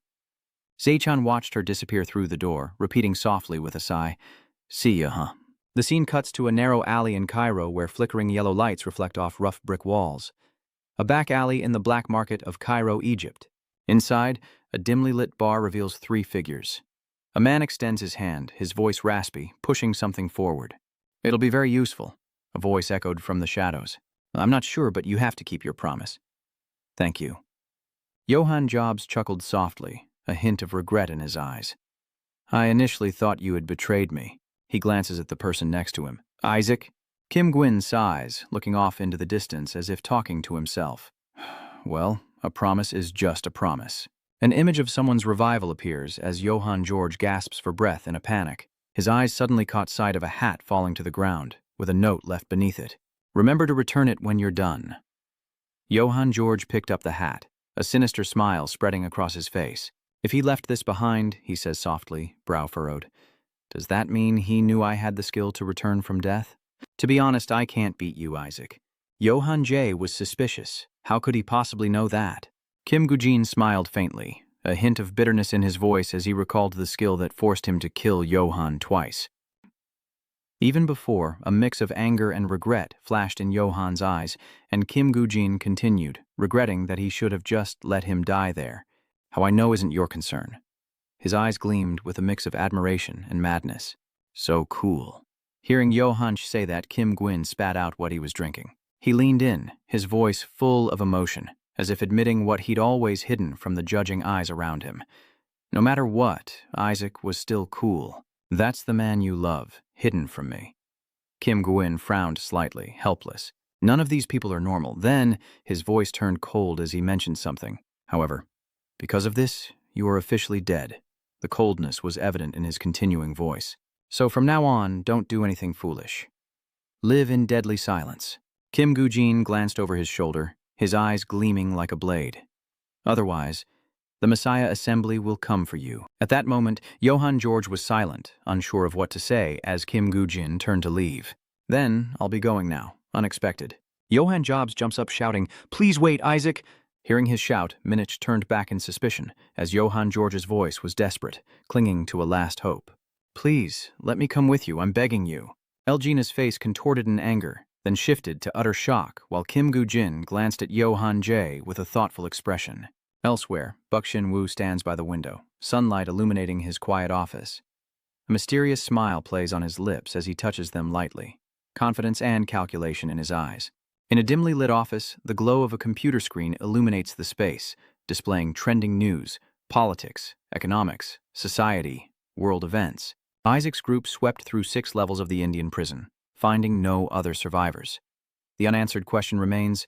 Zechan watched her disappear through the door, repeating softly with a sigh, "See ya, huh?" The scene cuts to a narrow alley in Cairo where flickering yellow lights reflect off rough brick walls. A back alley in the black market of Cairo, Egypt. Inside, a dimly lit bar reveals 3 figures. A man extends his hand, his voice raspy, pushing something forward. "It'll be very useful," a voice echoed from the shadows. "I'm not sure, but you have to keep your promise." "Thank you." Johann Jobs chuckled softly, a hint of regret in his eyes. "I initially thought you had betrayed me." He glances at the person next to him. "Isaac?" Kim Gwyn sighs, looking off into the distance as if talking to himself. "Well, a promise is just a promise." An image of someone's revival appears as Johann George gasps for breath in a panic. His eyes suddenly caught sight of a hat falling to the ground, with a note left beneath it. "Remember to return it when you're done." Johann George picked up the hat, a sinister smile spreading across his face. "If he left this behind," he says softly, brow furrowed, "does that mean he knew I had the skill to return from death? To be honest, I can't beat you, Isaac." Johann J. was suspicious. How could he possibly know that? Kim Gujin smiled faintly, a hint of bitterness in his voice as he recalled the skill that forced him to kill Johann twice. Even before, a mix of anger and regret flashed in Johann's eyes, and Kim Gujin continued, regretting that he should have just let him die there. "How I know isn't your concern." His eyes gleamed with a mix of admiration and madness. "So cool." Hearing Johann say that, Kim Gwyn spat out what he was drinking. He leaned in, his voice full of emotion, as if admitting what he'd always hidden from the judging eyes around him. No matter what, Isaac was still cool. "That's the man you love, hidden from me." Kim Gwyn frowned slightly, helpless. None of these people are normal. Then, his voice turned cold as he mentioned something. "However, because of this, you are officially dead." The coldness was evident in his continuing voice. "So from now on, don't do anything foolish. Live in deadly silence." Kim Gujin glanced over his shoulder, his eyes gleaming like a blade. "Otherwise, the Messiah Assembly will come for you." At that moment, Johann George was silent, unsure of what to say, as Kim Gujin turned to leave. "Then, I'll be going now. Unexpected." Johann Jobs jumps up shouting, "Please wait, Isaac!" Hearing his shout, Minich turned back in suspicion, as Johann George's voice was desperate, clinging to a last hope. "Please, let me come with you, I'm begging you." Elgina's face contorted in anger, then shifted to utter shock, while Kim Gujin glanced at Johann J. with a thoughtful expression. Elsewhere, Buckshin Wu stands by the window, sunlight illuminating his quiet office. A mysterious smile plays on his lips as he touches them lightly, confidence and calculation in his eyes. In a dimly lit office, the glow of a computer screen illuminates the space, displaying trending news, politics, economics, society, world events. Isaac's group swept through 6 levels of the Indian prison, finding no other survivors. The unanswered question remains,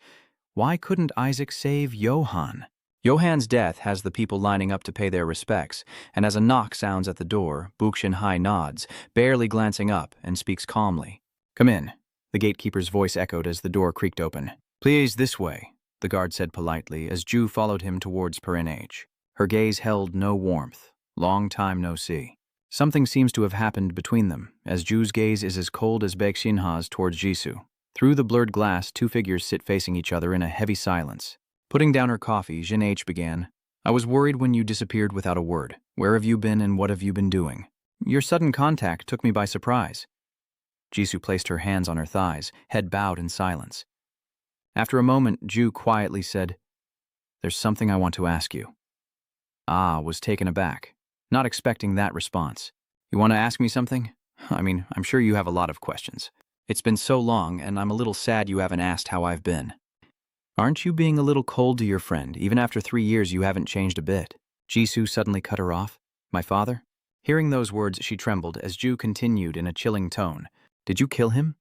why couldn't Isaac save Johann? Johann's death has the people lining up to pay their respects, and as a knock sounds at the door, Bukshin Hai nods, barely glancing up, and speaks calmly. "Come in," the gatekeeper's voice echoed as the door creaked open. "Please, this way," the guard said politely as Ju followed him towards Perin H. Her gaze held no warmth. Long time no see. Something seems to have happened between them, as Ju's gaze is as cold as Baek-Shin-ha's towards Jisoo. Through the blurred glass, 2 figures sit facing each other in a heavy silence. Putting down her coffee, Jin H began, "I was worried when you disappeared without a word. Where have you been and what have you been doing? Your sudden contact took me by surprise." Jisoo placed her hands on her thighs, head bowed in silence. After a moment, Ju quietly said, "There's something I want to ask you." Ah was taken aback, not expecting that response. "You want to ask me something? I'm sure you have a lot of questions. It's been so long, and I'm a little sad you haven't asked how I've been." "Aren't you being a little cold to your friend? Even after 3 years, you haven't changed a bit." Jisoo suddenly cut her off. "My father?" Hearing those words, she trembled as Ju continued in a chilling tone. "Did you kill him?"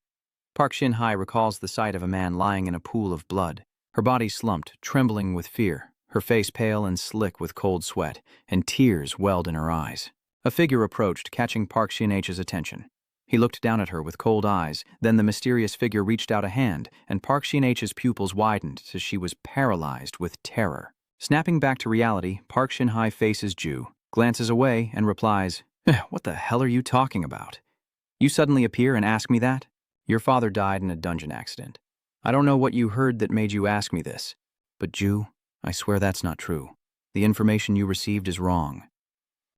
Park Shin-hai recalls the sight of a man lying in a pool of blood. Her body slumped, trembling with fear, her face pale and slick with cold sweat, and tears welled in her eyes. A figure approached, catching Park Shin-h's attention. He looked down at her with cold eyes, then the mysterious figure reached out a hand, and Park Shin-h's pupils widened as she was paralyzed with terror. Snapping back to reality, Park Shin-hai faces Ju, glances away, and replies, "What the hell are you talking about? You suddenly appear and ask me that? Your father died in a dungeon accident. I don't know what you heard that made you ask me this, but Ju, I swear that's not true. The information you received is wrong."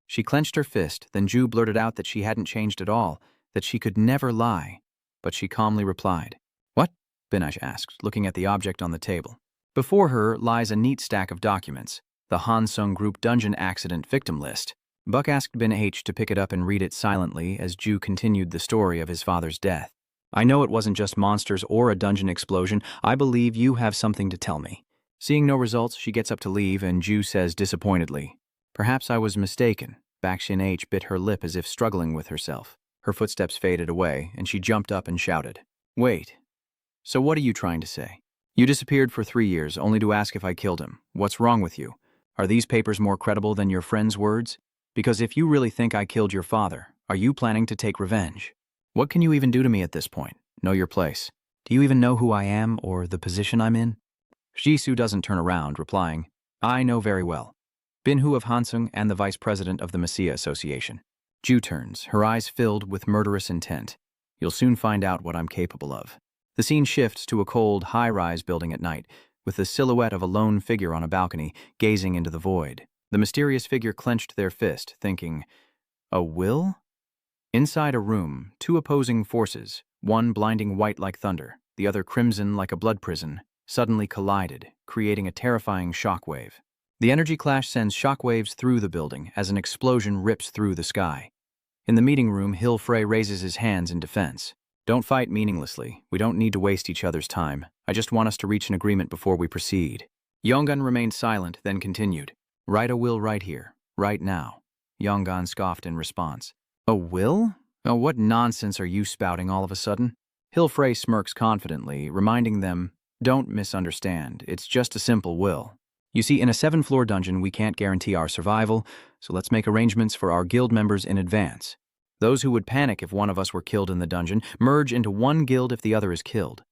She clenched her fist, then Ju blurted out that she hadn't changed at all, that she could never lie, but she calmly replied. "What?" Binaj asked, looking at the object on the table. Before her lies a neat stack of documents, the Hansung Group Dungeon Accident Victim List. Buck asked Bin H to pick it up and read it silently as Ju continued the story of his father's death. "I know it wasn't just monsters or a dungeon explosion. I believe you have something to tell me." Seeing no results, she gets up to leave, and Ju says disappointedly, "Perhaps I was mistaken." Bakshin H bit her lip as if struggling with herself. Her footsteps faded away, and she jumped up and shouted, "Wait. So what are you trying to say? You disappeared for 3 years, only to ask if I killed him. What's wrong with you? Are these papers more credible than your friend's words? Because if you really think I killed your father, are you planning to take revenge? What can you even do to me at this point? Know your place. Do you even know who I am or the position I'm in?" Jisoo doesn't turn around, replying, "I know very well. Bin Hu of Hansung and the vice president of the Messiah Association." Ju turns, her eyes filled with murderous intent. "You'll soon find out what I'm capable of." The scene shifts to a cold, high-rise building at night, with the silhouette of a lone figure on a balcony, gazing into the void. The mysterious figure clenched their fist, thinking, "A will?" Inside a room, two opposing forces, one blinding white like thunder, the other crimson like a blood prison, suddenly collided, creating a terrifying shockwave. The energy clash sends shockwaves through the building as an explosion rips through the sky. In the meeting room, Hill Frey raises his hands in defense. "Don't fight meaninglessly. We don't need to waste each other's time. I just want us to reach an agreement before we proceed." Yonggun remained silent, then continued. "Write a will right here, right now." Yonggun scoffed in response. "A will? Oh, what nonsense are you spouting all of a sudden?" Hill Frey smirks confidently, reminding them, "Don't misunderstand. It's just a simple will. You see, in a 7th-floor dungeon, we can't guarantee our survival, so let's make arrangements for our guild members in advance. Those who would panic if one of us were killed in the dungeon merge into one guild if the other is killed."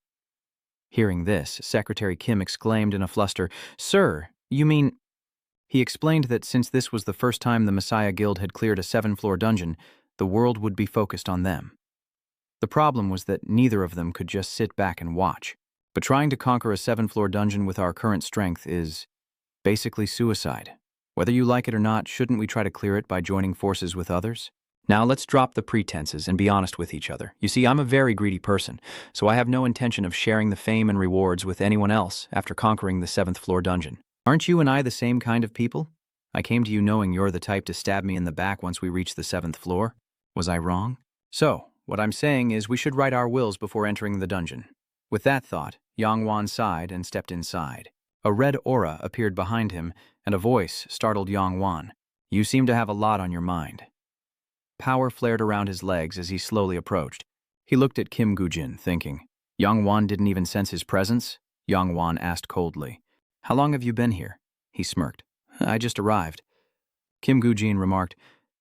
Hearing this, Secretary Kim exclaimed in a fluster, "Sir, you mean—" He explained that since this was the first time the Messiah Guild had cleared a 7th-floor dungeon, the world would be focused on them. The problem was that neither of them could just sit back and watch. But trying to conquer a 7th-floor dungeon with our current strength is basically suicide. Whether you like it or not, shouldn't we try to clear it by joining forces with others? Now let's drop the pretenses and be honest with each other. You see, I'm a very greedy person, so I have no intention of sharing the fame and rewards with anyone else after conquering the 7th-floor dungeon. Aren't you and I the same kind of people? I came to you knowing you're the type to stab me in the back once we reach the 7th floor. Was I wrong? So, what I'm saying is we should write our wills before entering the dungeon." With that thought, Yong Wan sighed and stepped inside. A red aura appeared behind him, and a voice startled Yong Wan. "You seem to have a lot on your mind." Power flared around his legs as he slowly approached. He looked at Kim Gujin, thinking. Yong Wan didn't even sense his presence? Yong Wan asked coldly. "How long have you been here?" He smirked. "I just arrived." Kim Gujin remarked,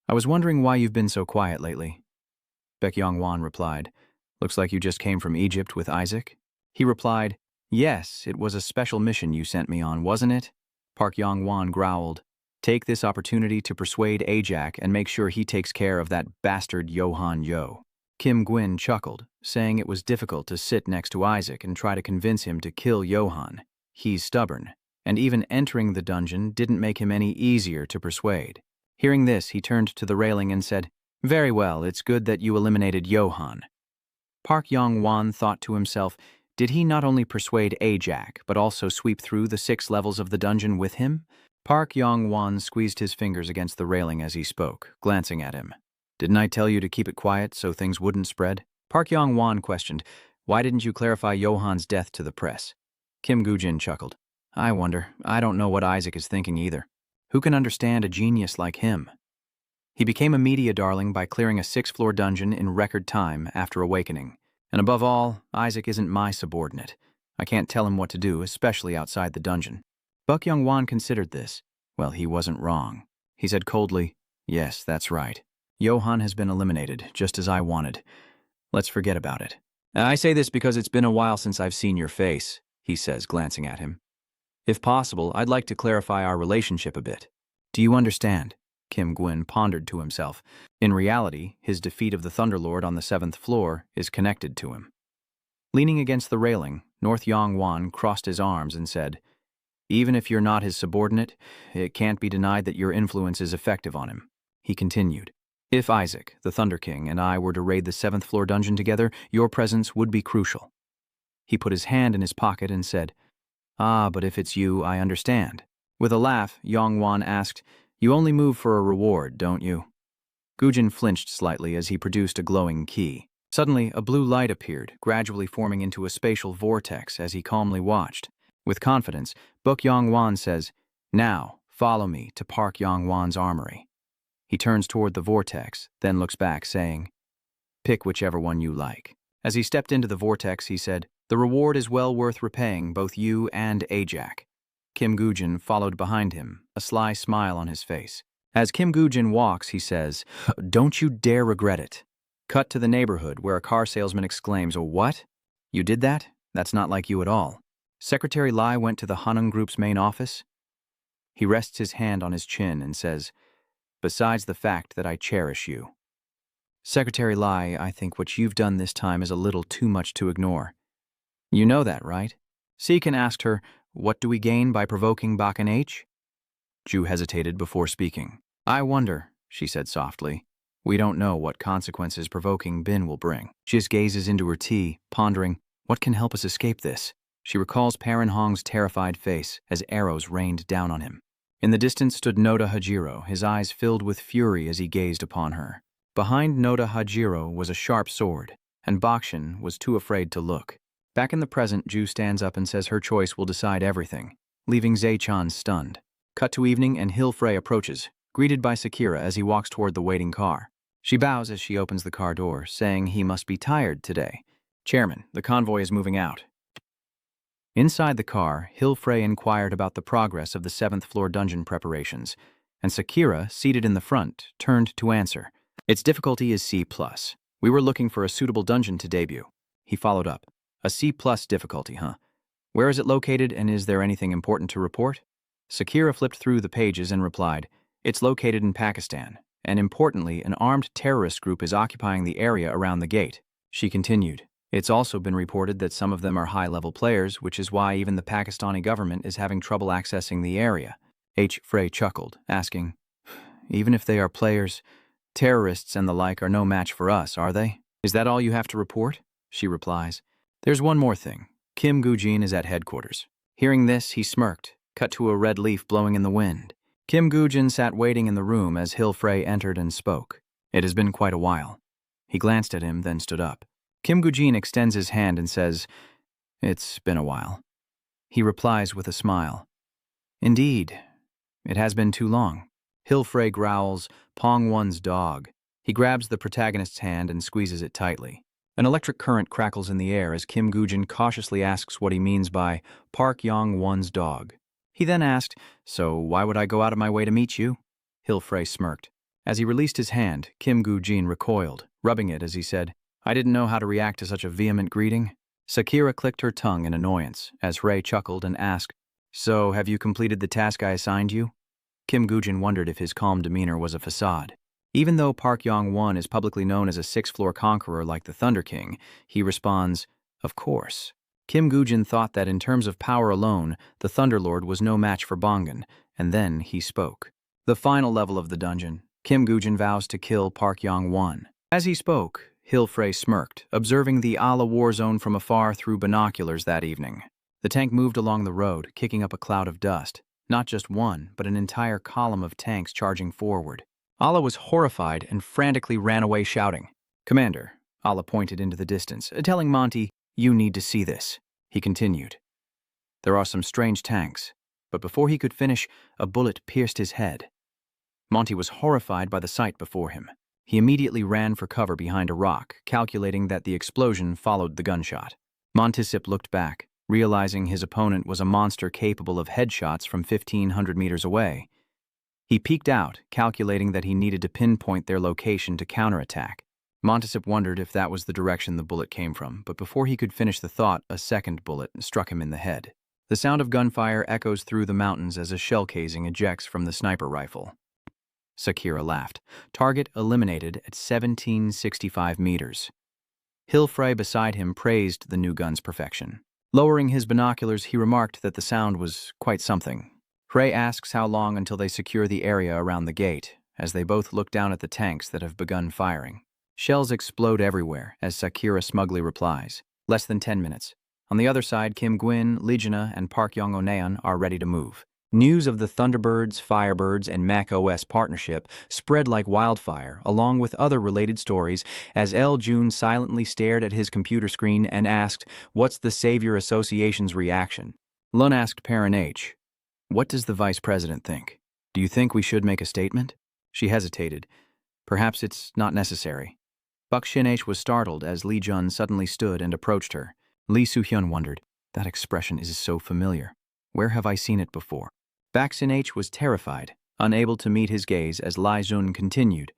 "I was wondering why you've been so quiet lately." Baek Yong Wan replied, "Looks like you just came from Egypt with Isaac." He replied, "Yes, it was a special mission you sent me on, wasn't it?" Park Yong Wan growled, "Take this opportunity to persuade Ajak and make sure he takes care of that bastard Johan Yo." Kim Gwyn chuckled, saying it was difficult to sit next to Isaac and try to convince him to kill Johan. He's stubborn, and even entering the dungeon didn't make him any easier to persuade. Hearing this, he turned to the railing and said, "Very well, it's good that you eliminated Johan." Park Yong Wan thought to himself, did he not only persuade Ajak, but also sweep through the 6 levels of the dungeon with him? Park Yong Wan squeezed his fingers against the railing as he spoke, glancing at him. "Didn't I tell you to keep it quiet so things wouldn't spread?" Park Yong Wan questioned, "Why didn't you clarify Johan's death to the press?" Kim Gujin chuckled, "I wonder. I don't know what Isaac is thinking either. Who can understand a genius like him?" He became a media darling by clearing a 6th-floor dungeon in record time after awakening. And above all, Isaac isn't my subordinate. I can't tell him what to do, especially outside the dungeon. Buck Young Wan considered this. Well, he wasn't wrong. He said coldly, "Yes, that's right. Johan has been eliminated, just as I wanted. Let's forget about it." "I say this because it's been a while since I've seen your face," he says, glancing at him. "If possible, I'd like to clarify our relationship a bit." "Do you understand?" Kim Gwyn pondered to himself. In reality, his defeat of the Thunderlord on the 7th floor is connected to him. Leaning against the railing, North Yong Wan crossed his arms and said, "Even if you're not his subordinate, it can't be denied that your influence is effective on him." He continued, If Isaac, the Thunder King, and I were to raid the 7th floor dungeon together, your presence would be crucial. He put his hand in his pocket and said, "Ah, but if it's you, I understand." With a laugh, Yong Wan asked, "You only move for a reward, don't you?" Gujin flinched slightly as he produced a glowing key. Suddenly, a blue light appeared, gradually forming into a spatial vortex as he calmly watched. With confidence, Book Yong Wan says, "Now, follow me to Park Yong Wan's armory." He turns toward the vortex, then looks back, saying, "Pick whichever one you like." As he stepped into the vortex, he said, "The reward is well worth repaying both you and Ajak." Kim Gujin followed behind him, a sly smile on his face. As Kim Gujin walks, he says, "Don't you dare regret it." Cut to the neighborhood where a car salesman exclaims, "Oh, what? You did that? That's not like you at all." Secretary Lai went to the Hanung Group's main office. He rests his hand on his chin and says, "Besides the fact that I cherish you." Secretary Lai, I think what you've done this time is a little too much to ignore. You know that, right? Seekin asked her, "What do we gain by provoking Bakan H?" Ju hesitated before speaking. "I wonder," she said softly. "We don't know what consequences provoking Bin will bring." She just gazes into her tea, pondering, what can help us escape this? She recalls Paran Hong's terrified face as arrows rained down on him. In the distance stood Noda Hajiro, his eyes filled with fury as he gazed upon her. Behind Noda Hajiro was a sharp sword, and Bakshin was too afraid to look. Back in the present, Ju stands up and says her choice will decide everything, leaving Zai-chan stunned. Cut to evening and Hilfrey approaches, greeted by Sakura as he walks toward the waiting car. She bows as she opens the car door, saying he must be tired today. "Chairman, the convoy is moving out." Inside the car, Hilfrey inquired about the progress of the 7th floor dungeon preparations, and Sakura, seated in the front, turned to answer. "Its difficulty is C+. We were looking for a suitable dungeon to debut." He followed up. "A C+ difficulty, huh? Where is it located, and is there anything important to report?" Sakura flipped through the pages and replied, "It's located in Pakistan, and importantly, an armed terrorist group is occupying the area around the gate." She continued, "It's also been reported that some of them are high-level players, which is why even the Pakistani government is having trouble accessing the area." H. Frey chuckled, asking, "Even if they are players, terrorists and the like are no match for us, are they? Is that all you have to report?" She replies, "There's one more thing. Kim Gujin is at headquarters." Hearing this, he smirked, cut to a red leaf blowing in the wind. Kim Gujin sat waiting in the room as Hilfrey entered and spoke. "It has been quite a while." He glanced at him, then stood up. Kim Gujin extends his hand and says, "It's been a while." He replies with a smile, "Indeed, it has been too long." Hilfrey growls, "Pong One's dog." He grabs the protagonist's hand and squeezes it tightly. An electric current crackles in the air as Kim Gujin cautiously asks what he means by Park Yong Wan's dog. He then asked, "So why would I go out of my way to meet you?" Hilfrey smirked. As he released his hand, Kim Gujin recoiled, rubbing it as he said, "I didn't know how to react to such a vehement greeting." Sakura clicked her tongue in annoyance as Ray chuckled and asked, "So have you completed the task I assigned you?" Kim Gujin wondered if his calm demeanor was a facade. Even though Park Yong Wan is publicly known as a 6th-floor conqueror like the Thunder King, he responds, "Of course." Kim Gujin thought that in terms of power alone, the Thunderlord was no match for Bongan, and then he spoke. The final level of the dungeon, Kim Gujin vows to kill Park Yong Wan. As he spoke, Hilfrey smirked, observing the Ala war zone from afar through binoculars that evening. The tank moved along the road, kicking up a cloud of dust. Not just one, but an entire column of tanks charging forward. Ala was horrified and frantically ran away shouting. "Commander," Ala pointed into the distance, telling Monty, "You need to see this." He continued, "There are some strange tanks," but before he could finish, a bullet pierced his head. Monty was horrified by the sight before him. He immediately ran for cover behind a rock, calculating that the explosion followed the gunshot. Montisip looked back, realizing his opponent was a monster capable of headshots from 1,500 meters away. He peeked out, calculating that he needed to pinpoint their location to counterattack. Montisip wondered if that was the direction the bullet came from, but before he could finish the thought, a second bullet struck him in the head. The sound of gunfire echoes through the mountains as a shell casing ejects from the sniper rifle. Sakura laughed. Target eliminated at 1,765 meters. Hilfrey beside him praised the new gun's perfection. Lowering his binoculars, he remarked that the sound was quite something. Frey asks how long until they secure the area around the gate. as they both look down at the tanks that have begun firing. Shells explode everywhere, as Sakura smugly replies. Less than 10 minutes. On the other side, Kim Gwyn, Legiona, and Park Yong-oneon are ready to move. News of the Thunderbirds, Firebirds, and macOS partnership spread like wildfire, along with other related stories, as L. June silently stared at his computer screen and asked, "What's the Savior Association's reaction?" Lun asked Parent H, "What does the Vice President think? Do you think we should make a statement?" She hesitated. "Perhaps it's not necessary." Buk Shin H was startled as Lee Jun suddenly stood and approached her. Lee Soo-hyun wondered, "That expression is so familiar. Where have I seen it before?" Bak Sin H was terrified, unable to meet his gaze as Lai Jun continued.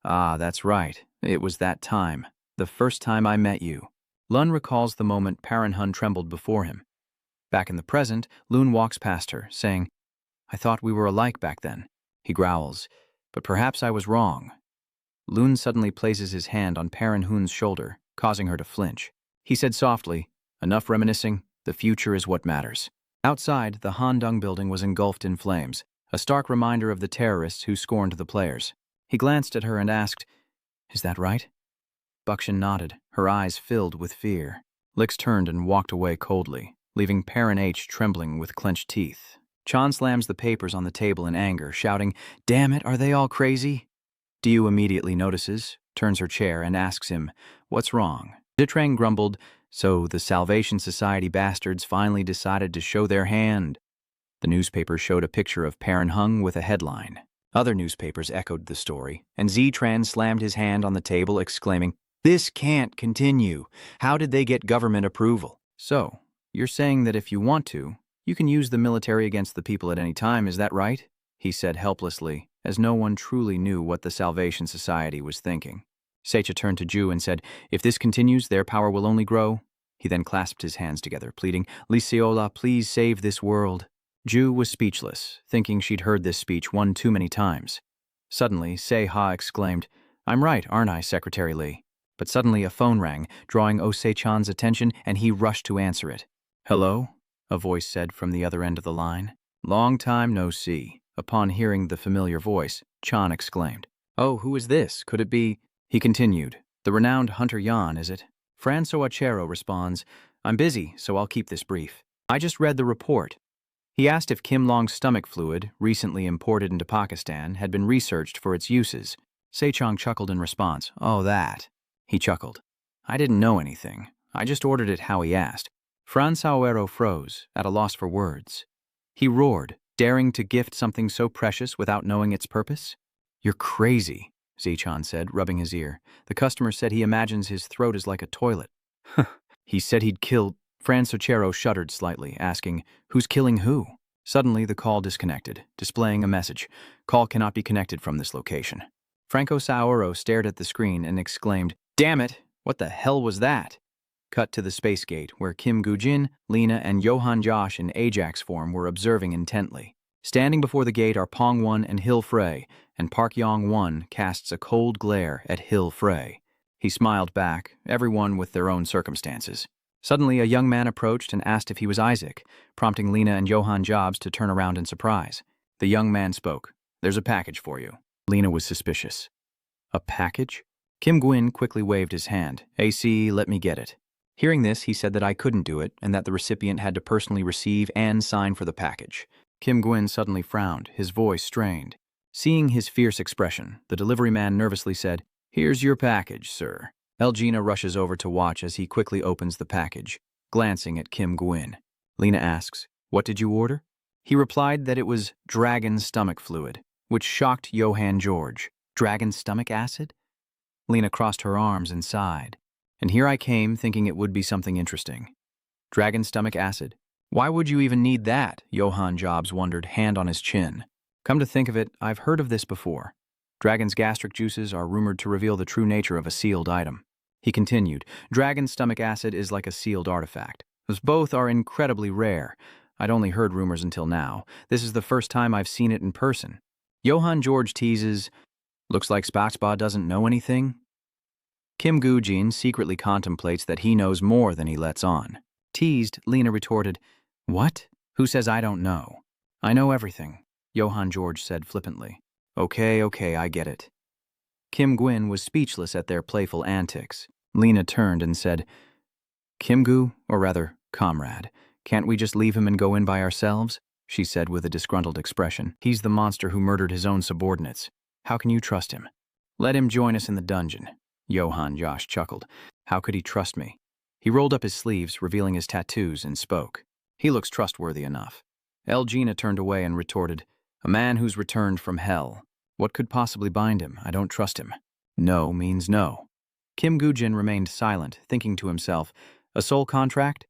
"Ah, that's right. It was that time. The first time I met you." Lun recalls the moment Paranhun trembled before him. Back in the present, Loon walks past her, saying, "I thought we were alike back then." He growls, "But perhaps I was wrong." Loon suddenly places his hand on Paranhun's shoulder, causing her to flinch. He said softly, "Enough reminiscing. The future is what matters." Outside, the Handong building was engulfed in flames, a stark reminder of the terrorists who scorned the players. He glanced at her and asked, "Is that right?" Bukshin nodded, her eyes filled with fear. Lix turned and walked away coldly, leaving Parent H trembling with clenched teeth. Chan slams the papers on the table in anger, shouting, "Damn it, are they all crazy?" Diu immediately notices, turns her chair, and asks him, "What's wrong?" Jitrang grumbled, "So the Salvation Society bastards finally decided to show their hand." The newspaper showed a picture of Paranhung with a headline. Other newspapers echoed the story, and Z-Tran slammed his hand on the table, exclaiming, "This can't continue. How did they get government approval?" "So, you're saying that if you want to, you can use the military against the people at any time, is that right?" he said helplessly, as no one truly knew what the Salvation Society was thinking. Seicha turned to Ju and said, "If this continues, their power will only grow." He then clasped his hands together, pleading, "Liseola, please save this world." Ju was speechless, thinking she'd heard this speech one too many times. Suddenly, Se-ha exclaimed, "I'm right, aren't I, Secretary Lee?" But suddenly a phone rang, drawing Osei-chan's attention, and he rushed to answer it. "Hello?" a voice said from the other end of the line. "Long time no see." Upon hearing the familiar voice, Chan exclaimed, "Oh, who is this? Could it be—" He continued, "The renowned Hunter Yan, is it?" Francois Achero responds, "I'm busy, so I'll keep this brief. I just read the report." He asked if Kim Long's stomach fluid, recently imported into Pakistan, had been researched for its uses. Se-chong chuckled in response. "Oh, that." He chuckled. "I didn't know anything. I just ordered it how he asked." Francois Achero froze, at a loss for words. He roared, daring to gift something so precious without knowing its purpose. "You're crazy," Zichan said, rubbing his ear. "The customer said he imagines his throat is like a toilet." He said he'd kill... Francois Achero shuddered slightly, asking, "Who's killing who?" Suddenly, the call disconnected, displaying a message. "Call cannot be connected from this location." Franco Saoro stared at the screen and exclaimed, "Damn it! What the hell was that?" Cut to the space gate, where Kim Gujin, Lena, and Johan Josh in Ajax form were observing intently. Standing before the gate are Pong Won and Hill Frey, and Park Yong Wan casts a cold glare at Hill Frey. He smiled back, everyone with their own circumstances. Suddenly, a young man approached and asked if he was Isaac, prompting Lena and Johan Jobs to turn around in surprise. The young man spoke. "There's a package for you." Lena was suspicious. "A package?" Kim Gwyn quickly waved his hand. "AC, let me get it." Hearing this, he said that I couldn't do it, and that the recipient had to personally receive and sign for the package. Kim Gwyn suddenly frowned, his voice strained. Seeing his fierce expression, the delivery man nervously said, "Here's your package, sir." Elgina rushes over to watch as he quickly opens the package, glancing at Kim Gwyn. Lena asks, "What did you order?" He replied that it was dragon stomach fluid, which shocked Johann George. Dragon stomach acid? Lena crossed her arms and sighed. "And here I came thinking it would be something interesting. Dragon stomach acid? Why would you even need that?" Johann Jobs wondered, hand on his chin. "Come to think of it, I've heard of this before. Dragon's gastric juices are rumored to reveal the true nature of a sealed item." He continued, "Dragon stomach acid is like a sealed artifact. As both are incredibly rare. I'd only heard rumors until now. This is the first time I've seen it in person." Johann George teases, "Looks like Spaxba doesn't know anything." Kim Gujin secretly contemplates that he knows more than he lets on. Teased, Lena retorted, "What? Who says I don't know?" "I know everything," Johann George said flippantly. Okay, I get it. Kim Gwyn was speechless at their playful antics. Lena turned and said, Kim-gu, or rather, comrade, can't we just leave him and go in by ourselves? She said with a disgruntled expression. He's the monster who murdered his own subordinates. How can you trust him? Let him join us in the dungeon. Johann Josh chuckled. How could he trust me? He rolled up his sleeves, revealing his tattoos, and spoke. He looks trustworthy enough. Elgina turned away and retorted, A man who's returned from hell. What could possibly bind him? I don't trust him. No means no. Kim Gujin remained silent, thinking to himself, A soul contract?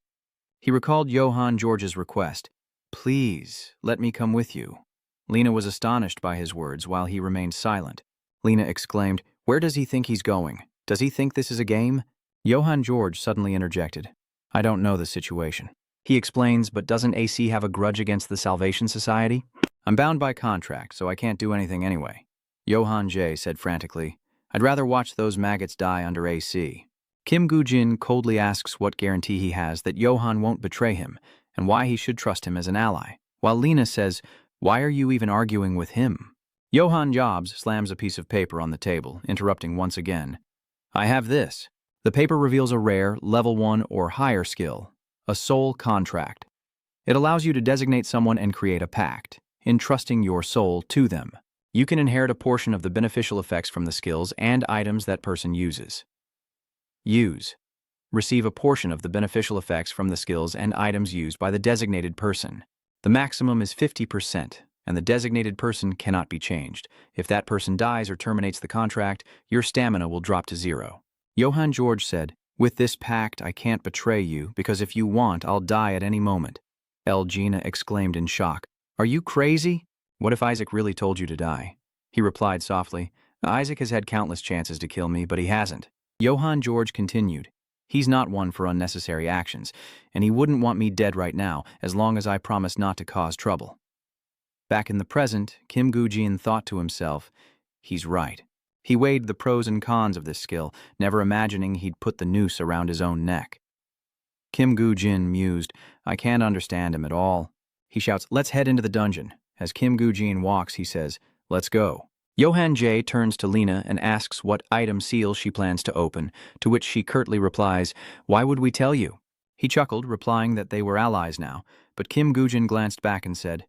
He recalled Johann George's request. Please, let me come with you. Lena was astonished by his words while he remained silent. Lena exclaimed, Where does he think he's going? Does he think this is a game? Johann George suddenly interjected. I don't know the situation. He explains, but doesn't AC have a grudge against the Salvation Society? I'm bound by contract, so I can't do anything anyway. Johann J. said frantically, I'd rather watch those maggots die under AC. Kim Gujin coldly asks what guarantee he has that Johann won't betray him, and why he should trust him as an ally, while Lena says, Why are you even arguing with him? Johann Jobs slams a piece of paper on the table, interrupting once again. I have this. The paper reveals a rare, level 1 or higher skill, a soul contract. It allows you to designate someone and create a pact, entrusting your soul to them. You can inherit a portion of the beneficial effects from the skills and items that person uses. Use. Receive a portion of the beneficial effects from the skills and items used by the designated person. The maximum is 50%, and the designated person cannot be changed. If that person dies or terminates the contract, your stamina will drop to 0. Johann George said, With this pact, I can't betray you, because if you want, I'll die at any moment. Elgina exclaimed in shock, Are you crazy? What if Isaac really told you to die? He replied softly, Isaac has had countless chances to kill me, but he hasn't. Johann George continued, He's not one for unnecessary actions, and he wouldn't want me dead right now, as long as I promise not to cause trouble. Back in the present, Kim Gujin thought to himself, He's right. He weighed the pros and cons of this skill, never imagining he'd put the noose around his own neck. Kim Gujin mused, I can't understand him at all. He shouts, Let's head into the dungeon. As Kim Gujin walks, he says, Let's go. Johann J. turns to Lena and asks what item seal she plans to open, to which she curtly replies, Why would we tell you? He chuckled, replying that they were allies now, but Kim Gujin glanced back and said,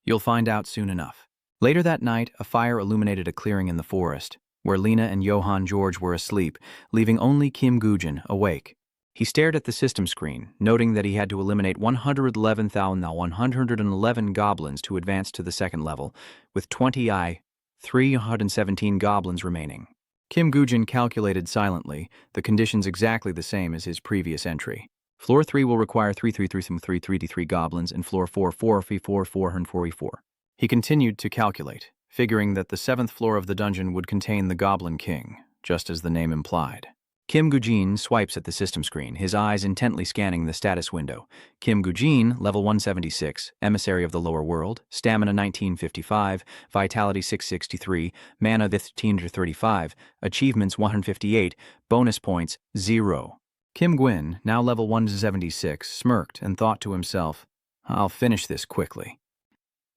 You'll find out soon enough. Later that night, a fire illuminated a clearing in the forest, where Lena and Johann George were asleep, leaving only Kim Gujin awake. He stared at the system screen, noting that he had to eliminate 111,111 goblins to advance to the second level, with 317 goblins remaining. Kim Gujin calculated silently, the conditions exactly the same as his previous entry. Floor 3 will require 333 goblins, and floor 4 444. He continued to calculate, figuring that the 7th floor of the dungeon would contain the Goblin King, just as the name implied. Kim Gujin swipes at the system screen, his eyes intently scanning the status window. Kim Gujin, level 176, Emissary of the Lower World, Stamina 1955, Vitality 663, Mana 1535, Achievements 158, Bonus Points 0. Kim Gwyn, now level 176, smirked and thought to himself, I'll finish this quickly.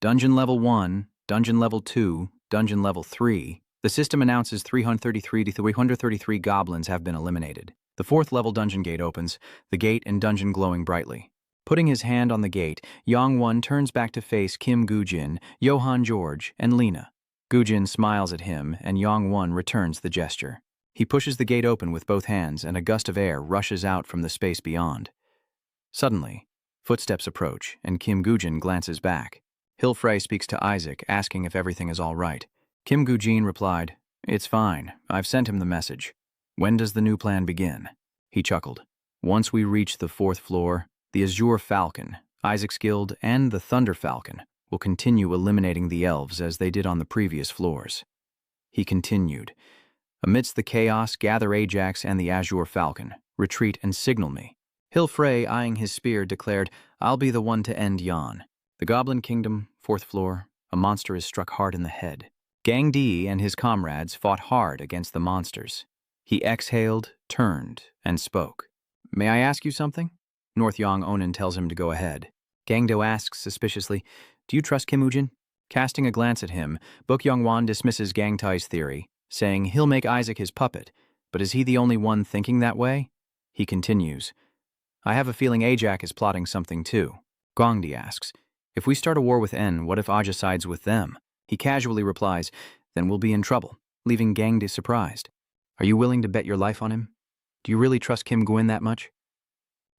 Dungeon level 1, Dungeon level 2, Dungeon level 3. The system announces 333 goblins have been eliminated. The 4th level dungeon gate opens, the gate and dungeon glowing brightly. Putting his hand on the gate, Yong Wan turns back to face Kim Gujin, Johann George, and Lena. Gujin smiles at him, and Yong Wan returns the gesture. He pushes the gate open with both hands, and a gust of air rushes out from the space beyond. Suddenly, footsteps approach, and Kim Gujin glances back. Hilfrey speaks to Isaac, asking if everything is all right. Kim Gujin replied, It's fine. I've sent him the message. When does the new plan begin? He chuckled. Once we reach the 4th floor, the Azure Falcon, Isaac's Guild, and the Thunder Falcon will continue eliminating the elves as they did on the previous floors. He continued, Amidst the chaos, gather Ajax and the Azure Falcon. Retreat and signal me. Hilfrey, eyeing his spear, declared, I'll be the one to end Yon. The Goblin Kingdom, 4th floor, a monster is struck hard in the head. Gang Di and his comrades fought hard against the monsters. He exhaled, turned, and spoke. May I ask you something? North Yong Onan tells him to go ahead. Gangdo asks suspiciously, Do you trust Kim Ujin? Casting a glance at him, Book Yong Wan dismisses Gang Tai's theory, saying he'll make Isaac his puppet, but is he the only one thinking that way? He continues, I have a feeling Ajak is plotting something too. Gongdi asks, if we start a war with N, what if Aja sides with them? He casually replies, then we'll be in trouble, leaving Gangdi surprised. Are you willing to bet your life on him? Do you really trust Kim Gwyn that much?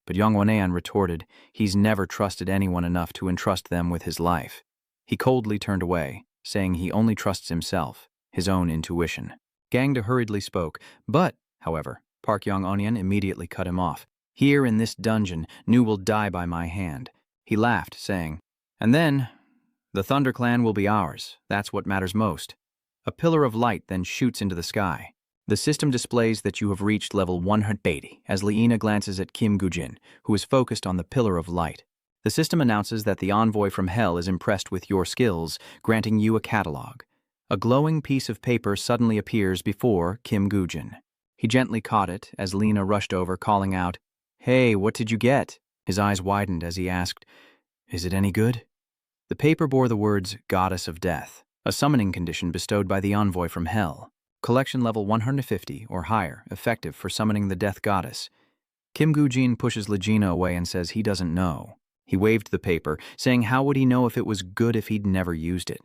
But Yongwanean retorted, he's never trusted anyone enough to entrust them with his life. He coldly turned away, saying he only trusts himself, his own intuition. Gangda hurriedly spoke, but, however, Park Yong-onian immediately cut him off. Here in this dungeon, Nu will die by my hand. He laughed, saying, and then, the Thunder Clan will be ours. That's what matters most. A pillar of light then shoots into the sky. The system displays that you have reached level 180 as Leena glances at Kim Gujin, who is focused on the pillar of light. The system announces that the envoy from hell is impressed with your skills, granting you a catalog. A glowing piece of paper suddenly appears before Kim Gujin. He gently caught it as Leena rushed over, calling out, Hey, what did you get? His eyes widened as he asked, Is it any good? The paper bore the words, Goddess of Death, a summoning condition bestowed by the envoy from hell. Collection level 150 or higher, effective for summoning the Death Goddess. Kim Gujin pushes Legina away and says he doesn't know. He waved the paper, saying how would he know if it was good if he'd never used it?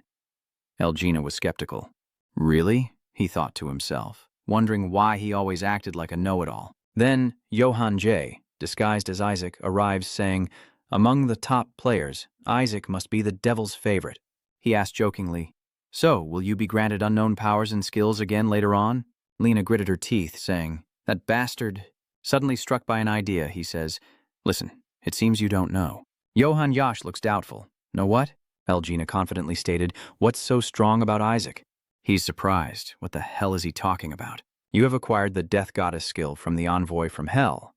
Elgina was skeptical. Really? He thought to himself, wondering why he always acted like a know-it-all. Then, Johan J., disguised as Isaac, arrives saying, among the top players, Isaac must be the devil's favorite. He asked jokingly, So, will you be granted unknown powers and skills again later on? Lena gritted her teeth, saying, That bastard. Suddenly struck by an idea, he says, Listen, it seems you don't know. Johan Yash looks doubtful. Know what? Elgina confidently stated, What's so strong about Isaac? He's surprised. What the hell is he talking about? You have acquired the Death Goddess skill from the envoy from hell.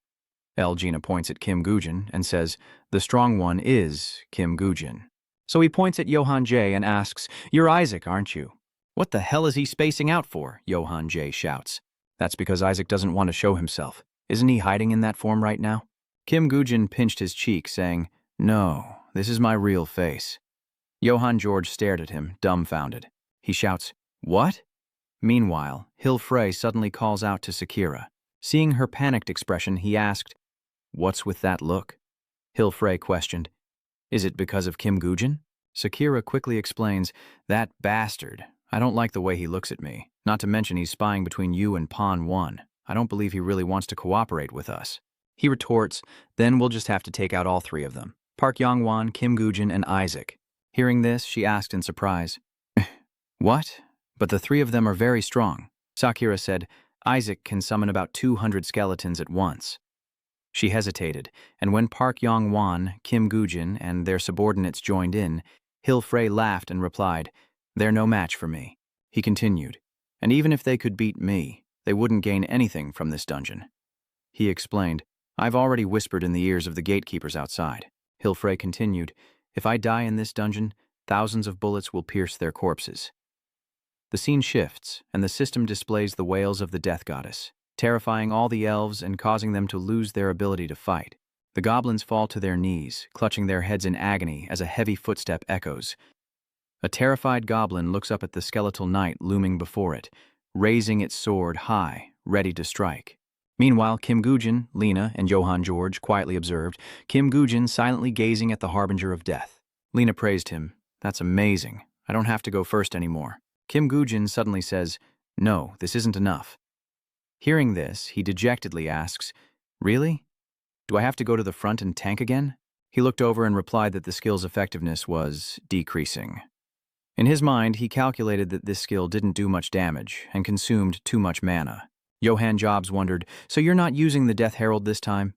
Elgina points at Kim Gujin and says, The strong one is Kim Gujin. So he points at Johan J. and asks, You're Isaac, aren't you? What the hell is he spacing out for? Johan J. shouts. That's because Isaac doesn't want to show himself. Isn't he hiding in that form right now? Kim Gujin pinched his cheek, saying, No, this is my real face. Johan George stared at him, dumbfounded. He shouts, What? Meanwhile, Hill Frey suddenly calls out to Sakira. Seeing her panicked expression, he asked, What's with that look? Hill Frey questioned, Is it because of Kim Gujin? Sakira quickly explains, That bastard. I don't like the way he looks at me. Not to mention he's spying between you and Pawn 1. I don't believe he really wants to cooperate with us. He retorts, Then we'll just have to take out all three of them. Park Yong Wan, Kim Gujin, and Isaac. Hearing this, she asked in surprise, What? But the three of them are very strong. Sakira said, Isaac can summon about 200 skeletons at once. She hesitated, and when Park Yong Wan, Kim Gujin, and their subordinates joined in, Hill Frey laughed and replied, They're no match for me. He continued, And even if they could beat me, they wouldn't gain anything from this dungeon. He explained, I've already whispered in the ears of the gatekeepers outside. Hill Frey continued, If I die in this dungeon, thousands of bullets will pierce their corpses. The scene shifts, and the system displays the wails of the Death Goddess, terrifying all the elves and causing them to lose their ability to fight. The goblins fall to their knees, clutching their heads in agony as a heavy footstep echoes. A terrified goblin looks up at the skeletal knight looming before it, raising its sword high, ready to strike. Meanwhile, Kim Gujin, Lena, and Johan George quietly observed, Kim Gujin silently gazing at the harbinger of death. Lena praised him. That's amazing. I don't have to go first anymore. Kim Gujin suddenly says, No, this isn't enough. Hearing this, he dejectedly asks, Really? Do I have to go to the front and tank again? He looked over and replied that the skill's effectiveness was decreasing. In his mind, he calculated that this skill didn't do much damage and consumed too much mana. Johan Jobs wondered, So you're not using the Death Herald this time?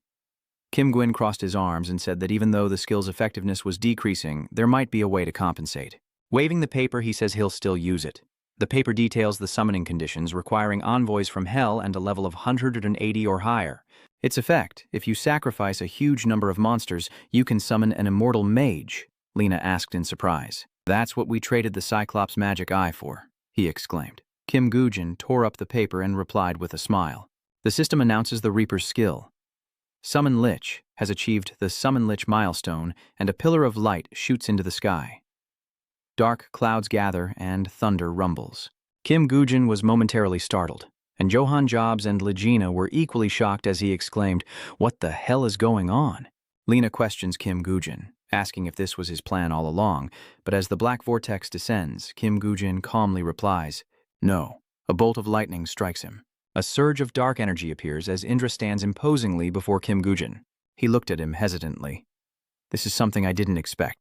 Kim Gwyn crossed his arms and said that even though the skill's effectiveness was decreasing, there might be a way to compensate. Waving the paper, he says he'll still use it. The paper details the summoning conditions requiring envoys from hell and a level of 180 or higher. Its effect, if you sacrifice a huge number of monsters, you can summon an immortal mage, Lena asked in surprise. That's what we traded the Cyclops magic eye for, he exclaimed. Kim Gujin tore up the paper and replied with a smile. The system announces the Reaper's skill. Summon Lich has achieved the Summon Lich milestone, and a pillar of light shoots into the sky. Dark clouds gather and thunder rumbles. Kim Gujin was momentarily startled, and Johann Jobs and Legina were equally shocked as he exclaimed, "What the hell is going on?" Lena questions Kim Gujin, asking if this was his plan all along, but as the black vortex descends, Kim Gujin calmly replies, "No." A bolt of lightning strikes him. A surge of dark energy appears as Indra stands imposingly before Kim Gujin. He looked at him hesitantly. "This is something I didn't expect."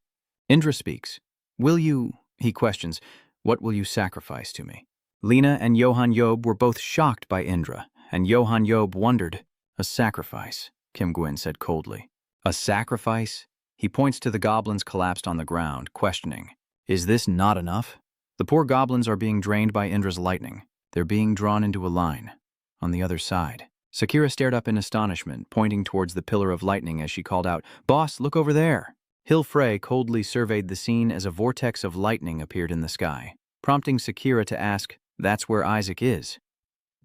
Indra speaks. "Will you," he questions, "what will you sacrifice to me?" Lena and Johann Job were both shocked by Indra, and Johann Job wondered. "A sacrifice," Kim Gwyn said coldly. "A sacrifice?" He points to the goblins collapsed on the ground, questioning, "Is this not enough?" The poor goblins are being drained by Indra's lightning. They're being drawn into a line. On the other side. Sakura stared up in astonishment, pointing towards the pillar of lightning as she called out, "Boss, look over there!" Hill Frey coldly surveyed the scene as a vortex of lightning appeared in the sky, prompting Sakura to ask, "That's where Isaac is."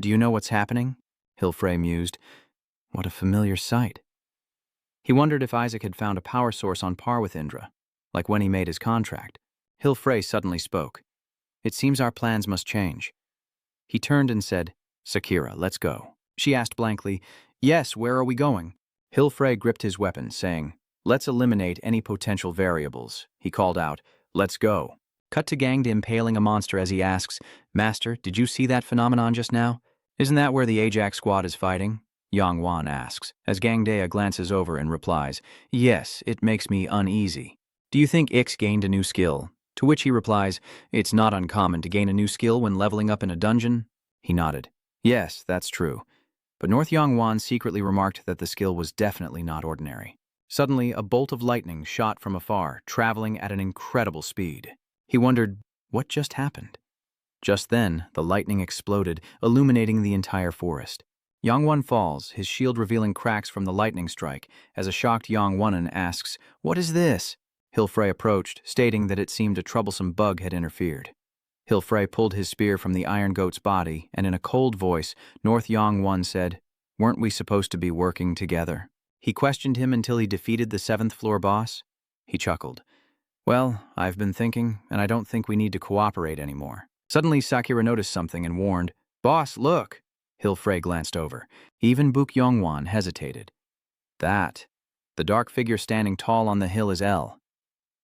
"Do you know what's happening?" Hill Frey mused. What a familiar sight. He wondered if Isaac had found a power source on par with Indra, like when he made his contract. Hill Frey suddenly spoke. "It seems our plans must change." He turned and said, "Sakura, let's go." She asked blankly, "Yes, where are we going?" Hill Frey gripped his weapon, saying, "Let's eliminate any potential variables." He called out, "Let's go." Cut to Gangde impaling a monster as he asks, "Master, did you see that phenomenon just now? Isn't that where the Ajax squad is fighting?" Yong Wan asks, as Gangdea glances over and replies, "Yes, it makes me uneasy. Do you think Ix gained a new skill?" To which he replies, "It's not uncommon to gain a new skill when leveling up in a dungeon." He nodded. "Yes, that's true." But North Yong Wan secretly remarked that the skill was definitely not ordinary. Suddenly, a bolt of lightning shot from afar, traveling at an incredible speed. He wondered, what just happened? Just then, the lightning exploded, illuminating the entire forest. Yongwon falls, his shield revealing cracks from the lightning strike, as a shocked Yongwonan asks, "What is this?" Hilfrey approached, stating that it seemed a troublesome bug had interfered. Hilfrey pulled his spear from the Iron Goat's body, and in a cold voice, North Yongwon said, "Weren't we supposed to be working together?" He questioned him until he defeated the 7th floor boss. He chuckled. "Well, I've been thinking, and I don't think we need to cooperate anymore." Suddenly, Sakura noticed something and warned, "Boss, look!" Hilfrey glanced over. Even Buk Yongwan hesitated. "That. The dark figure standing tall on the hill is L."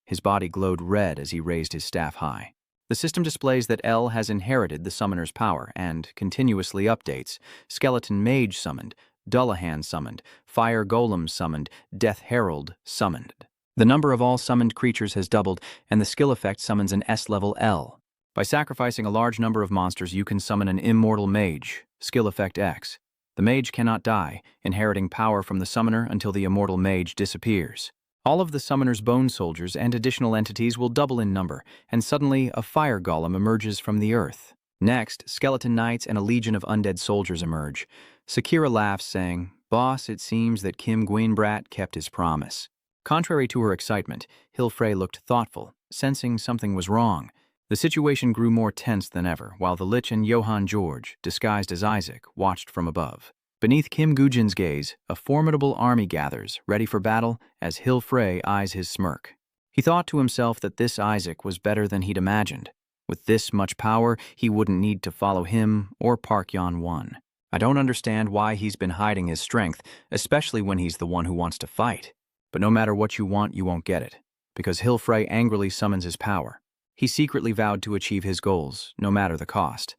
His body glowed red as he raised his staff high. The system displays that L has inherited the summoner's power and continuously updates. Skeleton Mage summoned, Dullahan summoned, Fire Golem summoned, Death Herald summoned. The number of all summoned creatures has doubled, and the skill effect summons an S-level L. By sacrificing a large number of monsters, you can summon an immortal mage, skill effect X. The mage cannot die, inheriting power from the summoner until the immortal mage disappears. All of the summoner's bone soldiers and additional entities will double in number, and suddenly a fire golem emerges from the earth. Next, skeleton knights and a legion of undead soldiers emerge. Sakura laughs, saying, "Boss, it seems that Kim Gwynbrat kept his promise." Contrary to her excitement, Hilfrey looked thoughtful, sensing something was wrong. The situation grew more tense than ever, while the Lich and Johann George, disguised as Isaac, watched from above. Beneath Kim Gujin's gaze, a formidable army gathers, ready for battle, as Hilfrey eyes his smirk. He thought to himself that this Isaac was better than he'd imagined. With this much power, he wouldn't need to follow him or Park Yon-won. I don't understand why he's been hiding his strength, especially when he's the one who wants to fight. But no matter what you want, you won't get it, because Hilfrey angrily summons his power. He secretly vowed to achieve his goals, no matter the cost.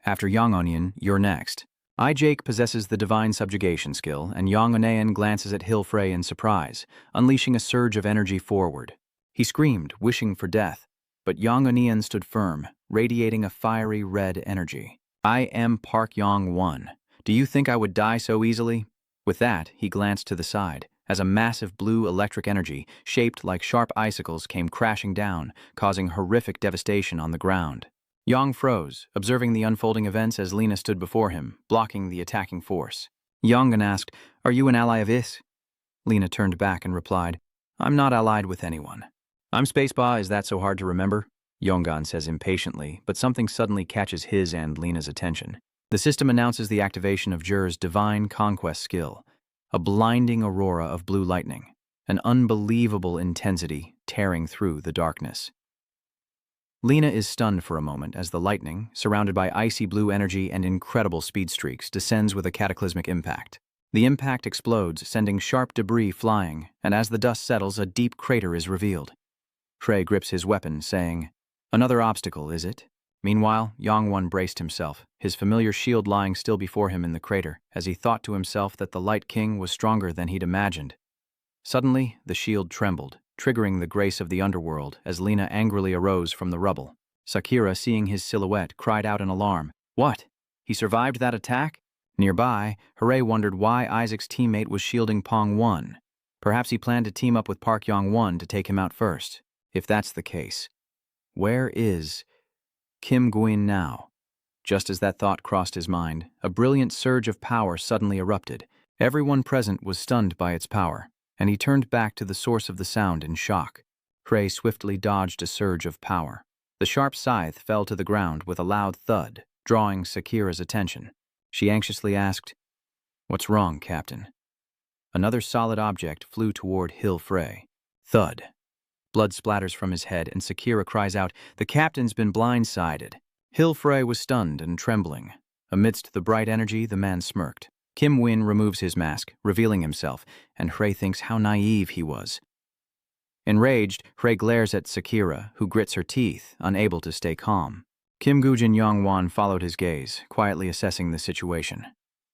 After Yang Onion, you're next. Jake possesses the Divine Subjugation skill, and Yang Onean glances at Hilfrey in surprise, unleashing a surge of energy forward. He screamed, wishing for death, but Yang Onean stood firm, radiating a fiery red energy. "I am Park Yong-won. Do you think I would die so easily?" With that, he glanced to the side, as a massive blue electric energy, shaped like sharp icicles, came crashing down, causing horrific devastation on the ground. Yang froze, observing the unfolding events as Lena stood before him, blocking the attacking force. Yongan asked, "Are you an ally of Is?" Lena turned back and replied, "I'm not allied with anyone." "I'm Spaceba, is that so hard to remember?" Yongan says impatiently, but something suddenly catches his and Lena's attention. The system announces the activation of Jur's Divine Conquest skill, a blinding aurora of blue lightning, an unbelievable intensity tearing through the darkness. Lena is stunned for a moment as the lightning, surrounded by icy blue energy and incredible speed streaks, descends with a cataclysmic impact. The impact explodes, sending sharp debris flying, and as the dust settles, a deep crater is revealed. Frey grips his weapon, saying, "Another obstacle, is it?" Meanwhile, Yong Wan braced himself, his familiar shield lying still before him in the crater, as he thought to himself that the Light King was stronger than he'd imagined. Suddenly, the shield trembled, triggering the grace of the underworld as Lena angrily arose from the rubble. Sakura, seeing his silhouette, cried out in alarm. What? He survived that attack? Nearby, Hooray wondered why Isaac's teammate was shielding Pong 1. Perhaps he planned to team up with Park Yong-won to take him out first. If that's the case, where is Kim Gwin now? Just as that thought crossed his mind, a brilliant surge of power suddenly erupted. Everyone present was stunned by its power, and he turned back to the source of the sound in shock. Frey swiftly dodged a surge of power. The sharp scythe fell to the ground with a loud thud, drawing Sakura's attention. She anxiously asked, "What's wrong, Captain?" Another solid object flew toward Hill Frey. Thud. Blood splatters from his head, and Sakura cries out, "The captain's been blindsided." Hill Frey was stunned and trembling. Amidst the bright energy, the man smirked. Kim Win removes his mask, revealing himself, and Frey thinks how naive he was. Enraged, Frey glares at Sakura, who grits her teeth, unable to stay calm. Kim Gujin Yong Wan followed his gaze, quietly assessing the situation.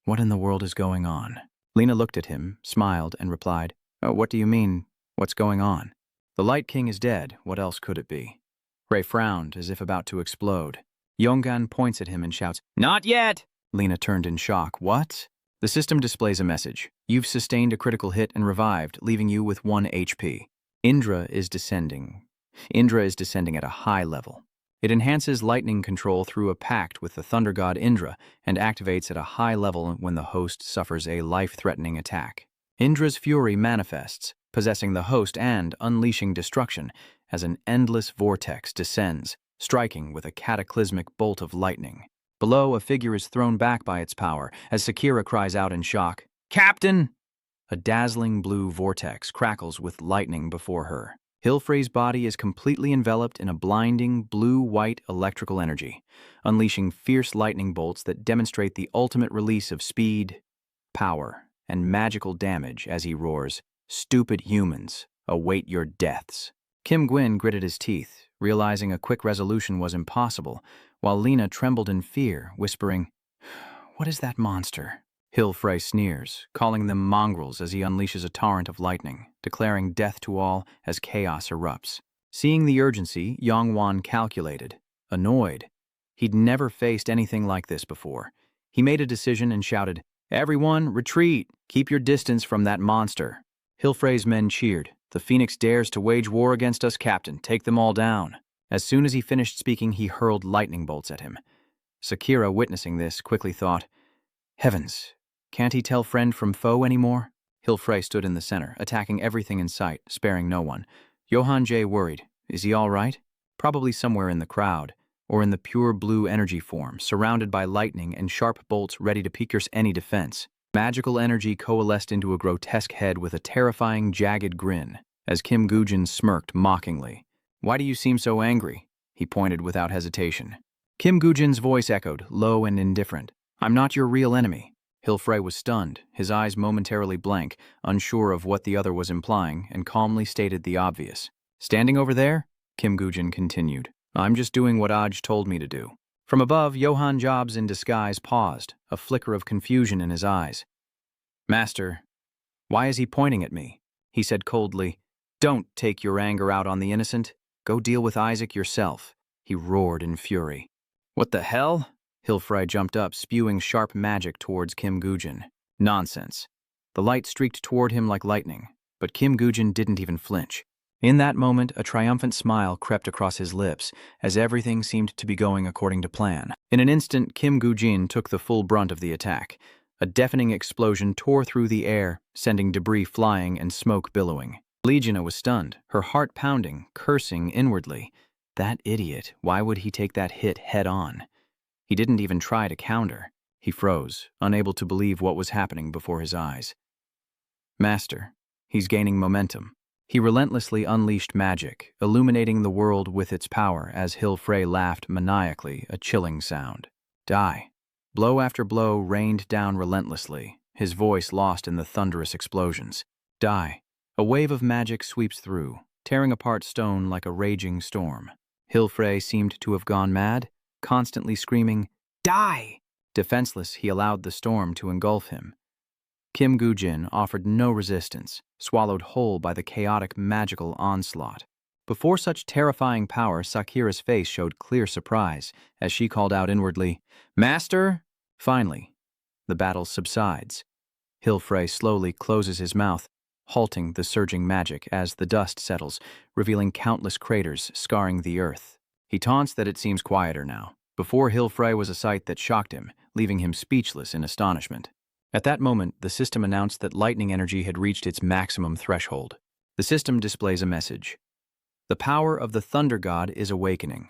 What in the world is going on? Lena looked at him, smiled, and replied, "Oh, what do you mean, what's going on?" "The Light King is dead, what else could it be?" Frey frowned, as if about to explode. Yonggan points at him and shouts, "Not yet!" Lena turned in shock. What? The system displays a message. You've sustained a critical hit and revived, leaving you with 1 HP. Indra is descending at a high level. It enhances lightning control through a pact with the thunder god Indra and activates at a high level when the host suffers a life-threatening attack. Indra's fury manifests, possessing the host and unleashing destruction as an endless vortex descends, striking with a cataclysmic bolt of lightning. Below, a figure is thrown back by its power as Sakura cries out in shock, "Captain!" A dazzling blue vortex crackles with lightning before her. Hilfrey's body is completely enveloped in a blinding blue-white electrical energy, unleashing fierce lightning bolts that demonstrate the ultimate release of speed, power, and magical damage as he roars, "Stupid humans, await your deaths." Kim Gwin gritted his teeth, realizing a quick resolution was impossible, while Lena trembled in fear, whispering, "What is that monster?" Hill Frey sneers, calling them mongrels as he unleashes a torrent of lightning, declaring death to all as chaos erupts. Seeing the urgency, Yong Wan calculated, annoyed. He'd never faced anything like this before. He made a decision and shouted, "Everyone, retreat! Keep your distance from that monster." Hill Frey's men cheered. "The Phoenix dares to wage war against us, Captain. Take them all down." As soon as he finished speaking, he hurled lightning bolts at him. Sakura, witnessing this, quickly thought, "Heavens, can't he tell friend from foe anymore?" Hill Frey stood in the center, attacking everything in sight, sparing no one. Johan J. worried. Is he all right? Probably somewhere in the crowd, or in the pure blue energy form, surrounded by lightning and sharp bolts ready to pierce any defense. Magical energy coalesced into a grotesque head with a terrifying, jagged grin, as Kim Gujin smirked mockingly. "Why do you seem so angry?" He pointed without hesitation. Kim Gujin's voice echoed, low and indifferent. "I'm not your real enemy." Hill Frey was stunned, his eyes momentarily blank, unsure of what the other was implying, and calmly stated the obvious. "Standing over there?" Kim Gujin continued. "I'm just doing what Aj told me to do." From above, Johann Jobs in disguise paused, a flicker of confusion in his eyes. "Master, why is he pointing at me?" He said coldly, "Don't take your anger out on the innocent. Go deal with Isaac yourself." He roared in fury. "What the hell?" Hill Frey jumped up, spewing sharp magic towards Kim Gujin. Nonsense. The light streaked toward him like lightning, but Kim Gujin didn't even flinch. In that moment, a triumphant smile crept across his lips, as everything seemed to be going according to plan. In an instant, Kim Gujin took the full brunt of the attack. A deafening explosion tore through the air, sending debris flying and smoke billowing. Legiona was stunned, her heart pounding, cursing inwardly. That idiot, why would he take that hit head-on? He didn't even try to counter. He froze, unable to believe what was happening before his eyes. "Master, he's gaining momentum." He relentlessly unleashed magic, illuminating the world with its power as Hilfrey laughed maniacally, a chilling sound. Die. Blow after blow rained down relentlessly, his voice lost in the thunderous explosions. Die. A wave of magic sweeps through, tearing apart stone like a raging storm. Hilfrey seemed to have gone mad, constantly screaming, "Die!" Defenseless, he allowed the storm to engulf him. Kim Gujin offered no resistance, swallowed whole by the chaotic magical onslaught. Before such terrifying power, Sakira's face showed clear surprise as she called out inwardly, "Master!" Finally, the battle subsides. Hilfrey slowly closes his mouth, halting the surging magic as the dust settles, revealing countless craters scarring the earth. He taunts that it seems quieter now. Before, Hilfrey was a sight that shocked him, leaving him speechless in astonishment. At that moment, the system announced that lightning energy had reached its maximum threshold. The system displays a message. The power of the Thunder God is awakening.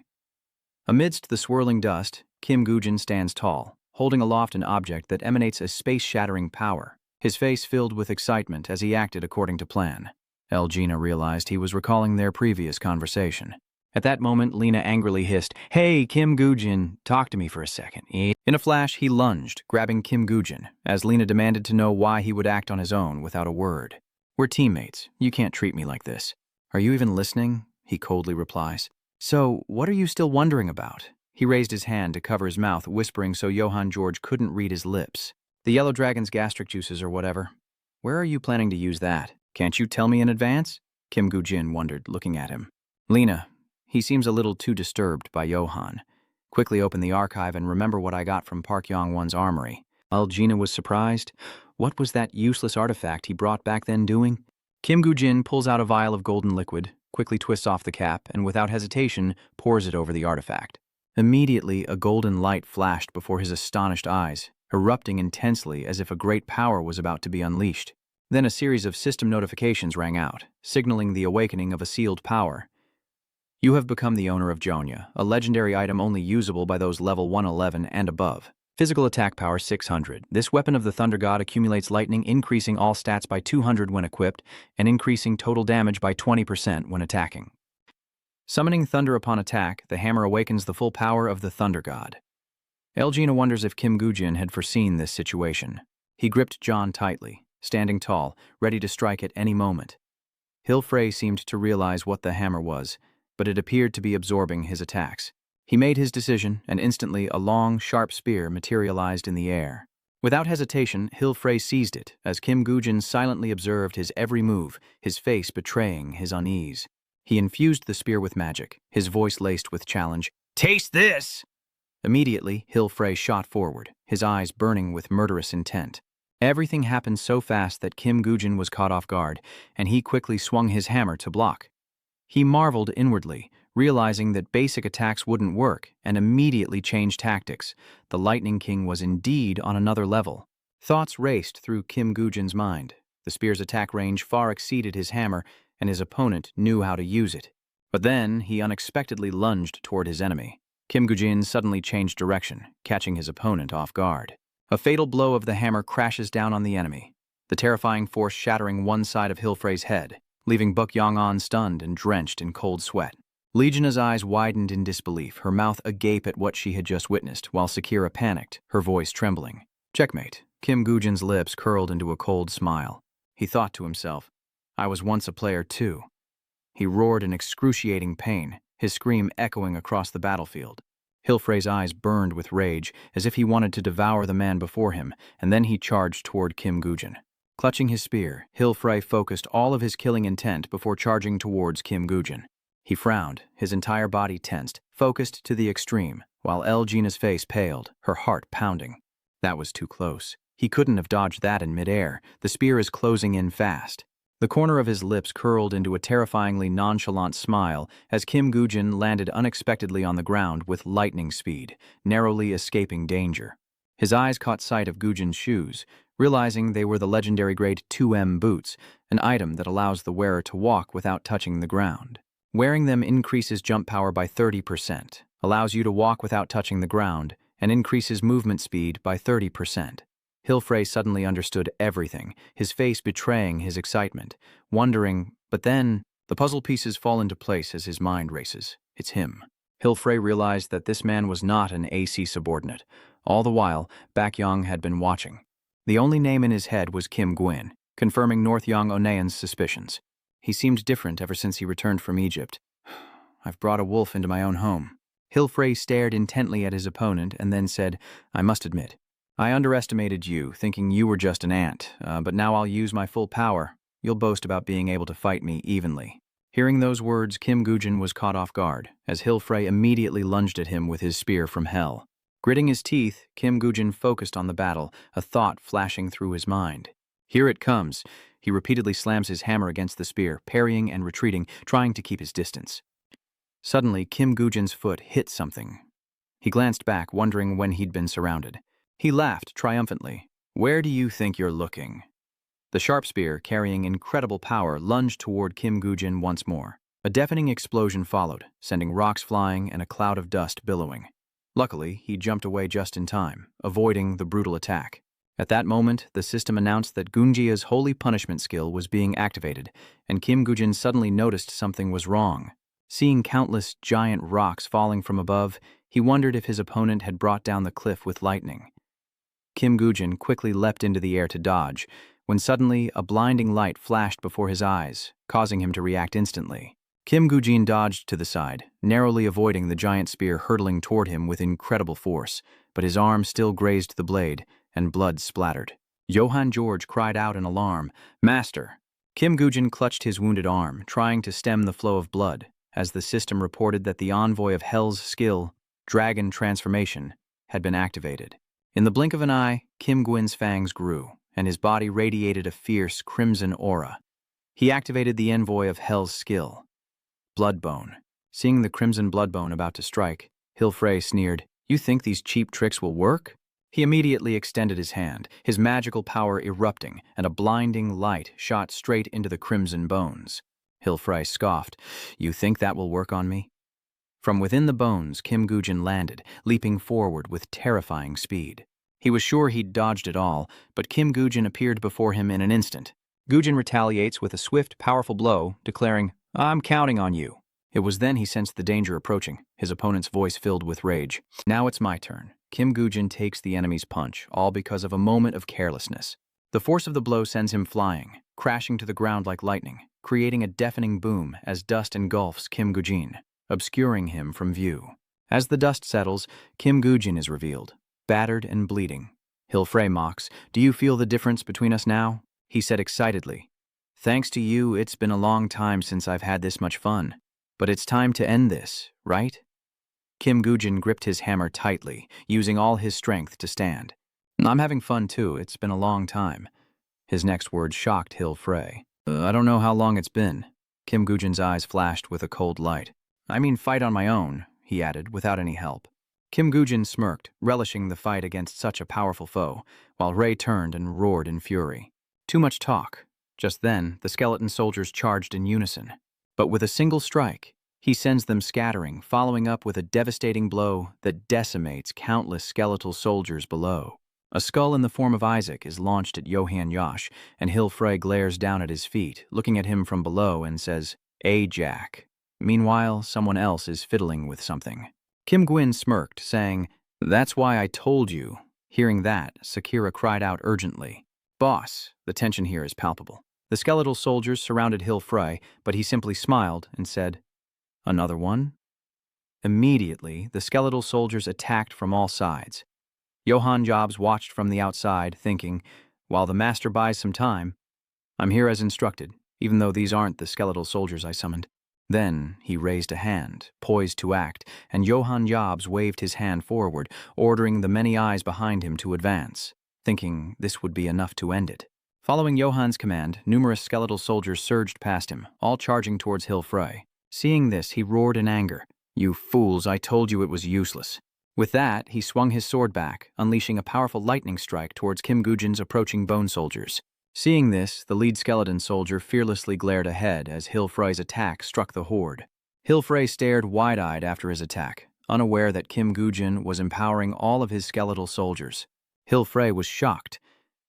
Amidst the swirling dust, Kim Gujin stands tall, holding aloft an object that emanates a space-shattering power, his face filled with excitement as he acted according to plan. Elgina realized he was recalling their previous conversation. At that moment, Lena angrily hissed, "Hey, Kim Gujin, talk to me for a second." In a flash, he lunged, grabbing Kim Gujin, as Lena demanded to know why he would act on his own without a word. "We're teammates. You can't treat me like this." "Are you even listening?" he coldly replies. "So, what are you still wondering about?" He raised his hand to cover his mouth, whispering so Johann George couldn't read his lips. "The yellow dragon's gastric juices or whatever. Where are you planning to use that? Can't you tell me in advance?" Kim Gujin wondered, looking at him. "Lena, he seems a little too disturbed by Johann. Quickly open the archive and remember what I got from Park Yong-Wan's armory." Elgina was surprised. What was that useless artifact he brought back then doing? Kim Gujin pulls out a vial of golden liquid, quickly twists off the cap, and without hesitation pours it over the artifact. Immediately, a golden light flashed before his astonished eyes, erupting intensely as if a great power was about to be unleashed. Then a series of system notifications rang out, signaling the awakening of a sealed power. "You have become the owner of Jonya, a legendary item only usable by those level 111 and above. Physical attack power 600. This weapon of the Thunder God accumulates lightning, increasing all stats by 200 when equipped, and increasing total damage by 20% when attacking. Summoning thunder upon attack, the hammer awakens the full power of the Thunder God." Elgina wonders if Kim Gujin had foreseen this situation. He gripped John tightly, standing tall, ready to strike at any moment. Hilfrey seemed to realize what the hammer was, but it appeared to be absorbing his attacks. He made his decision, and instantly a long, sharp spear materialized in the air. Without hesitation, Hilfrey seized it, as Kim Gujin silently observed his every move, his face betraying his unease. He infused the spear with magic, his voice laced with challenge. "Taste this!" Immediately, Hilfrey shot forward, his eyes burning with murderous intent. Everything happened so fast that Kim Gujin was caught off guard, and he quickly swung his hammer to block. He marveled inwardly, realizing that basic attacks wouldn't work, and immediately changed tactics. The Lightning King was indeed on another level. Thoughts raced through Kim Gujin's mind. The spear's attack range far exceeded his hammer, and his opponent knew how to use it. But then, he unexpectedly lunged toward his enemy. Kim Gujin suddenly changed direction, catching his opponent off guard. A fatal blow of the hammer crashes down on the enemy, the terrifying force shattering one side of Hilfrey's head, leaving Buk Yong-An stunned and drenched in cold sweat. Legiona's eyes widened in disbelief, her mouth agape at what she had just witnessed, while Sakira panicked, her voice trembling. "Checkmate." Kim Gujin's lips curled into a cold smile. He thought to himself, "I was once a player too." He roared in excruciating pain, his scream echoing across the battlefield. Hilfrey's eyes burned with rage, as if he wanted to devour the man before him, and then he charged toward Kim Gujin. Clutching his spear, Hilfrey focused all of his killing intent before charging towards Kim Gujin. He frowned, his entire body tensed, focused to the extreme, while Elgina's face paled, her heart pounding. That was too close. He couldn't have dodged that in midair. The spear is closing in fast. The corner of his lips curled into a terrifyingly nonchalant smile as Kim Gujin landed unexpectedly on the ground with lightning speed, narrowly escaping danger. His eyes caught sight of Gujin's shoes, realizing they were the legendary grade 2M boots, an item that allows the wearer to walk without touching the ground. Wearing them increases jump power by 30%, allows you to walk without touching the ground, and increases movement speed by 30%. Hilfrey suddenly understood everything, his face betraying his excitement, wondering, But then, the puzzle pieces fall into place as his mind races. It's him. Hilfrey realized that this man was not an AC subordinate. All the while, Bakyong had been watching. The only name in his head was Kim Gwyn, confirming Northyong Onean's suspicions. He seemed different ever since he returned from Egypt. I've brought a wolf into my own home. Hilfrey stared intently at his opponent and then said, I must admit, I underestimated you, thinking you were just an ant, but now I'll use my full power. You'll boast about being able to fight me evenly. Hearing those words, Kim Gujin was caught off guard, as Hilfrey immediately lunged at him with his spear from hell. Gritting his teeth, Kim Gujin focused on the battle, a thought flashing through his mind. Here it comes. He repeatedly slams his hammer against the spear, parrying and retreating, trying to keep his distance. Suddenly, Kim Gujin's foot hit something. He glanced back, wondering when he'd been surrounded. He laughed triumphantly. Where do you think you're looking? The sharp spear, carrying incredible power, lunged toward Kim Gujin once more. A deafening explosion followed, sending rocks flying and a cloud of dust billowing. Luckily, he jumped away just in time, avoiding the brutal attack. At that moment, the system announced that Gunjia's holy punishment skill was being activated, and Kim Gujin suddenly noticed something was wrong. Seeing countless giant rocks falling from above, he wondered if his opponent had brought down the cliff with lightning. Kim Gujin quickly leapt into the air to dodge, when suddenly a blinding light flashed before his eyes, causing him to react instantly. Kim Gujin dodged to the side, narrowly avoiding the giant spear hurtling toward him with incredible force, but his arm still grazed the blade, and blood splattered. Johann George cried out in alarm, Master! Kim Gujin clutched his wounded arm, trying to stem the flow of blood, as the system reported that the envoy of Hell's skill, Dragon Transformation, had been activated. In the blink of an eye, Kim Gwyn's fangs grew, and his body radiated a fierce crimson aura. He activated the envoy of Hell's skill, Bloodbone. Seeing the crimson bloodbone about to strike, Hilfrey sneered, You think these cheap tricks will work? He immediately extended his hand, his magical power erupting, and a blinding light shot straight into the crimson bones. Hilfrey scoffed, You think that will work on me? From within the bones, Kim Gujin landed, leaping forward with terrifying speed. He was sure he'd dodged it all, but Kim Gujin appeared before him in an instant. Gujin retaliates with a swift, powerful blow, declaring, I'm counting on you. It was then he sensed the danger approaching, his opponent's voice filled with rage. Now it's my turn. Kim Gujin takes the enemy's punch, all because of a moment of carelessness. The force of the blow sends him flying, crashing to the ground like lightning, creating a deafening boom as dust engulfs Kim Gujin, obscuring him from view. As the dust settles, Kim Gujin is revealed, battered and bleeding. Hilfrey mocks, Do you feel the difference between us now? He said excitedly. Thanks to you, it's been a long time since I've had this much fun. But it's time to end this, right? Kim Gujin gripped his hammer tightly, using all his strength to stand. I'm having fun too, it's been a long time. His next words shocked Hilfrey. I don't know how long it's been. Kim Gujin's eyes flashed with a cold light. I mean fight on my own, he added, without any help. Kim Gujin smirked, relishing the fight against such a powerful foe, while Ray turned and roared in fury. Too much talk. Just then, the skeleton soldiers charged in unison. But with a single strike, he sends them scattering, following up with a devastating blow that decimates countless skeletal soldiers below. A skull in the form of Isaac is launched at Johann Josh, and Hilfrey glares down at his feet, looking at him from below, and says, Jack. Meanwhile, someone else is fiddling with something. Kim Gwyn smirked, saying, That's why I told you. Hearing that, Sakura cried out urgently, Boss, the tension here is palpable. The skeletal soldiers surrounded Hilfrey, but he simply smiled and said, Another one? Immediately, the skeletal soldiers attacked from all sides. Johann Jobs watched from the outside, thinking, while the master buys some time, I'm here as instructed, even though these aren't the skeletal soldiers I summoned. Then he raised a hand, poised to act, and Johann Jobs waved his hand forward, ordering the many eyes behind him to advance, thinking this would be enough to end it. Following Johann's command, numerous skeletal soldiers surged past him, all charging towards Hilfrey. Seeing this, he roared in anger, You fools, I told you it was useless. With that, he swung his sword back, unleashing a powerful lightning strike towards Kim Gujin's approaching bone soldiers. Seeing this, the lead skeleton soldier fearlessly glared ahead as Hilfrey's attack struck the horde. Hilfrey stared wide-eyed after his attack, unaware that Kim Gujin was empowering all of his skeletal soldiers. Hilfrey was shocked.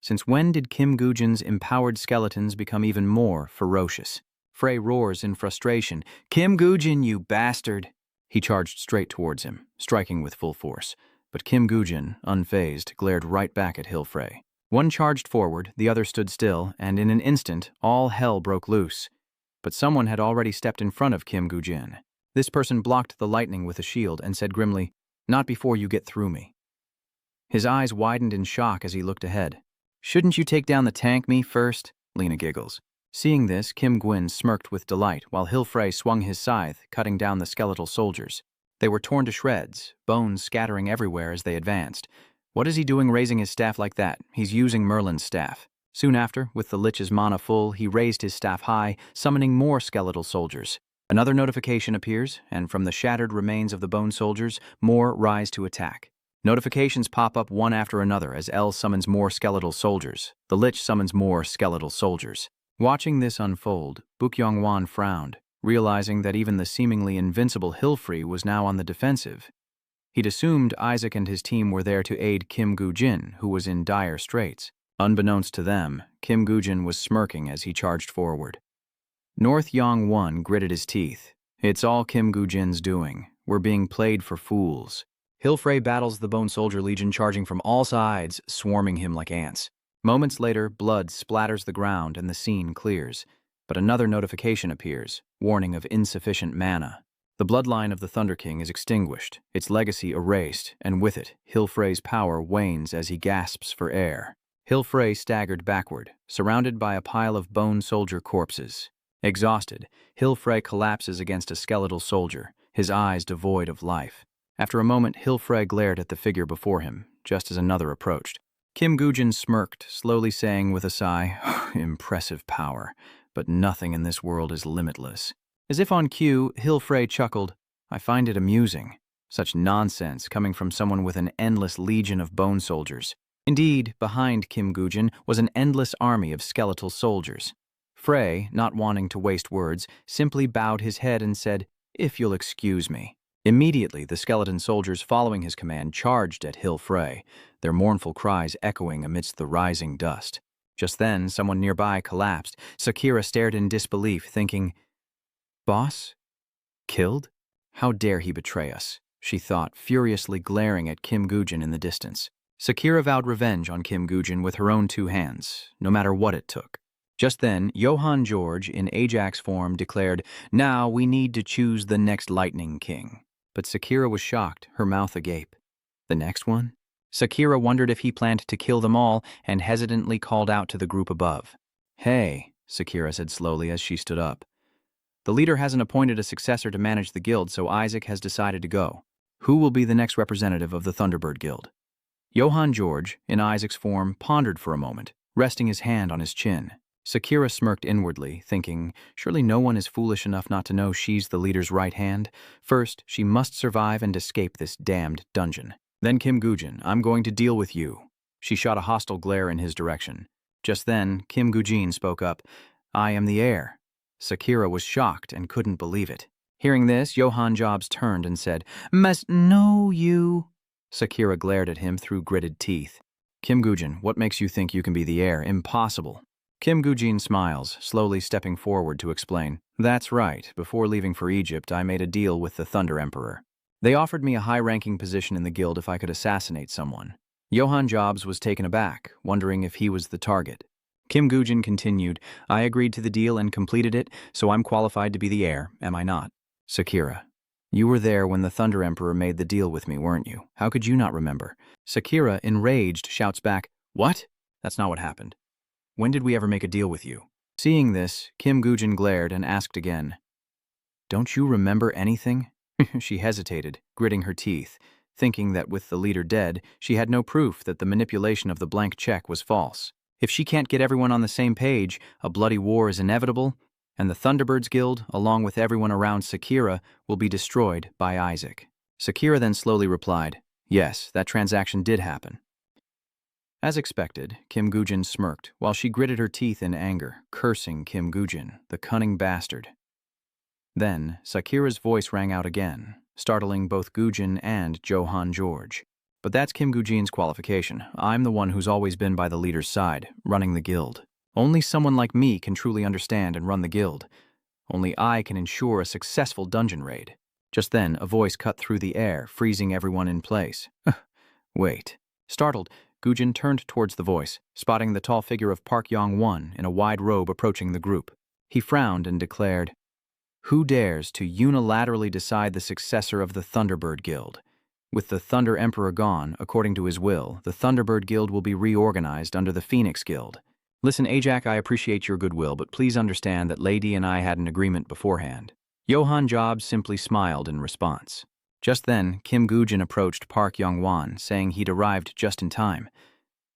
Since when did Kim Gujin's empowered skeletons become even more ferocious? Frey roars in frustration. Kim Gujin, you bastard! He charged straight towards him, striking with full force. But Kim Gujin, unfazed, glared right back at Hilfrey. One charged forward, the other stood still, and in an instant, all hell broke loose. But someone had already stepped in front of Kim Gujin. This person blocked the lightning with a shield and said grimly, "Not before you get through me." His eyes widened in shock as he looked ahead. "Shouldn't you take down the tank me first?" Lena giggles. Seeing this, Kim Gwyn smirked with delight while Hilfrey swung his scythe, cutting down the skeletal soldiers. They were torn to shreds, bones scattering everywhere as they advanced. What is he doing raising his staff like that? He's using Merlin's staff. Soon after, with the Lich's mana full, he raised his staff high, summoning more skeletal soldiers. Another notification appears, and from the shattered remains of the bone soldiers, more rise to attack. Notifications pop up one after another as L summons more skeletal soldiers. The Lich summons more skeletal soldiers. Watching this unfold, Yong Wan frowned, realizing that even the seemingly invincible Hilfrey was now on the defensive. He'd assumed Isaac and his team were there to aid Kim Gujin, who was in dire straits. Unbeknownst to them, Kim Gujin was smirking as he charged forward. North Yong Wan gritted his teeth. It's all Kim Gujin's doing. We're being played for fools. Hilfrey battles the Bone Soldier Legion charging from all sides, swarming him like ants. Moments later, blood splatters the ground and the scene clears. But another notification appears, warning of insufficient mana. The bloodline of the Thunder King is extinguished, its legacy erased, and with it, Hilfrey's power wanes as he gasps for air. Hilfrey staggered backward, surrounded by a pile of Bone Soldier corpses. Exhausted, Hilfrey collapses against a skeletal soldier, his eyes devoid of life. After a moment, Hilfrey glared at the figure before him, just as another approached. Kim Gujin smirked, slowly saying with a sigh, "Impressive power, but nothing in this world is limitless." As if on cue, Hilfrey chuckled, "I find it amusing. Such nonsense coming from someone with an endless legion of bone soldiers." Indeed, behind Kim Gujin was an endless army of skeletal soldiers. Frey, not wanting to waste words, simply bowed his head and said, "If you'll excuse me." Immediately, the skeleton soldiers following his command charged at Hilfrey, their mournful cries echoing amidst the rising dust. Just then, someone nearby collapsed. Sakira stared in disbelief, thinking, "Boss? Killed? How dare he betray us?" she thought, furiously glaring at Kim Gujin in the distance. Sakira vowed revenge on Kim Gujin with her own two hands, no matter what it took. Just then, Johann George, in Ajax form, declared, "Now we need to choose the next Lightning King." But Sakira was shocked, her mouth agape. The next one? Sakira wondered if he planned to kill them all and hesitantly called out to the group above. "Hey," Sakira said slowly as she stood up. "The leader hasn't appointed a successor to manage the guild, so Isaac has decided to go. Who will be the next representative of the Thunderbird Guild?" Johann George, in Isaac's form, pondered for a moment, resting his hand on his chin. Sakira smirked inwardly, thinking, surely no one is foolish enough not to know she's the leader's right hand. First, she must survive and escape this damned dungeon. Then Kim Gujin, I'm going to deal with you. She shot a hostile glare in his direction. Just then, Kim Gujin spoke up, "I am the heir." Sakira was shocked and couldn't believe it. Hearing this, Johann Jobs turned and said, "Must know you." Sakira glared at him through gritted teeth. "Kim Gujin, what makes you think you can be the heir? Impossible." Kim Gujin smiles, slowly stepping forward to explain. "That's right. Before leaving for Egypt, I made a deal with the Thunder Emperor. They offered me a high-ranking position in the guild if I could assassinate someone." Johann Jobs was taken aback, wondering if he was the target. Kim Gujin continued, "I agreed to the deal and completed it, so I'm qualified to be the heir, am I not?" Sakira, you were there when the Thunder Emperor made the deal with me, weren't you? How could you not remember? Sakira, enraged, shouts back, "What? That's not what happened. When did we ever make a deal with you?" Seeing this, Kim Gujin glared and asked again, "Don't you remember anything?" She hesitated, gritting her teeth, thinking that with the leader dead, she had no proof that the manipulation of the blank check was false. If she can't get everyone on the same page, a bloody war is inevitable, and the Thunderbirds Guild, along with everyone around Sakira, will be destroyed by Isaac. Sakira then slowly replied, "Yes, that transaction did happen." As expected, Kim Gujin smirked, while she gritted her teeth in anger, cursing Kim Gujin, the cunning bastard. Then, Sakira's voice rang out again, startling both Gujin and Johann George. "But that's Kim Gujin's qualification. I'm the one who's always been by the leader's side, running the guild. Only someone like me can truly understand and run the guild. Only I can ensure a successful dungeon raid. Just then, a voice cut through the air, freezing everyone in place. Wait. Startled, Gujin turned towards the voice, spotting the tall figure of Park Yong Wan in a wide robe approaching the group. He frowned and declared, "Who dares to unilaterally decide the successor of the Thunderbird Guild? With the Thunder Emperor gone, according to his will, the Thunderbird Guild will be reorganized under the Phoenix Guild. Listen, Ajak, I appreciate your goodwill, but please understand that Lady and I had an agreement beforehand." Johann Job simply smiled in response. Just then, Kim Gujin approached Park Yong Wan, saying he'd arrived just in time.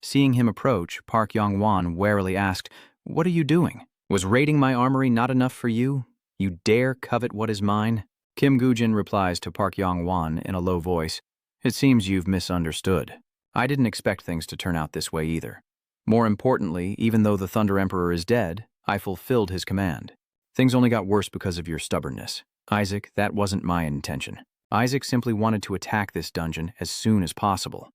Seeing him approach, Park Yong Wan warily asked, "What are you doing? Was raiding my armory not enough for you? You dare covet what is mine?" Kim Gujin replies to Park Yong Wan in a low voice, "It seems you've misunderstood. I didn't expect things to turn out this way either. More importantly, even though the Thunder Emperor is dead, I fulfilled his command. Things only got worse because of your stubbornness. Isaac, that wasn't my intention. Isaac simply wanted to attack this dungeon as soon as possible.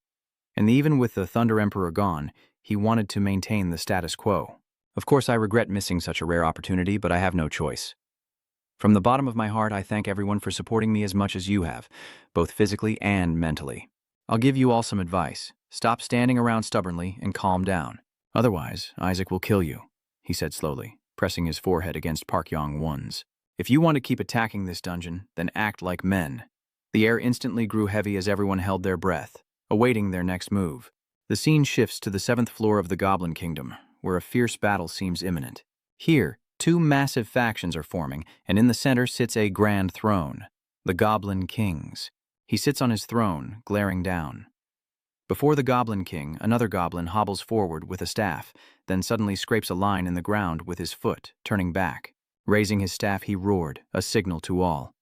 And even with the Thunder Emperor gone, he wanted to maintain the status quo. Of course, I regret missing such a rare opportunity, but I have no choice. From the bottom of my heart, I thank everyone for supporting me as much as you have, both physically and mentally. I'll give you all some advice. Stop standing around stubbornly and calm down. Otherwise, Isaac will kill you," he said slowly, pressing his forehead against Park Yong Wan's. "If you want to keep attacking this dungeon, then act like men." The air instantly grew heavy as everyone held their breath, awaiting their next move. The scene shifts to the 7th floor of the Goblin Kingdom, where a fierce battle seems imminent. Here, 2 massive factions are forming, and in the center sits a grand throne, the Goblin King's. He sits on his throne, glaring down. Before the Goblin King, another goblin hobbles forward with a staff, then suddenly scrapes a line in the ground with his foot, turning back. Raising his staff, he roared, a signal to all.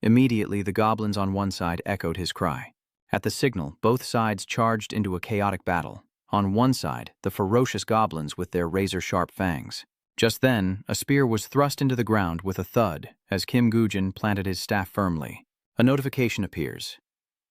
Immediately, the goblins on one side echoed his cry. At the signal, both sides charged into a chaotic battle. On one side, the ferocious goblins with their razor-sharp fangs. Just then, a spear was thrust into the ground with a thud as Kim Gujin planted his staff firmly. A notification appears.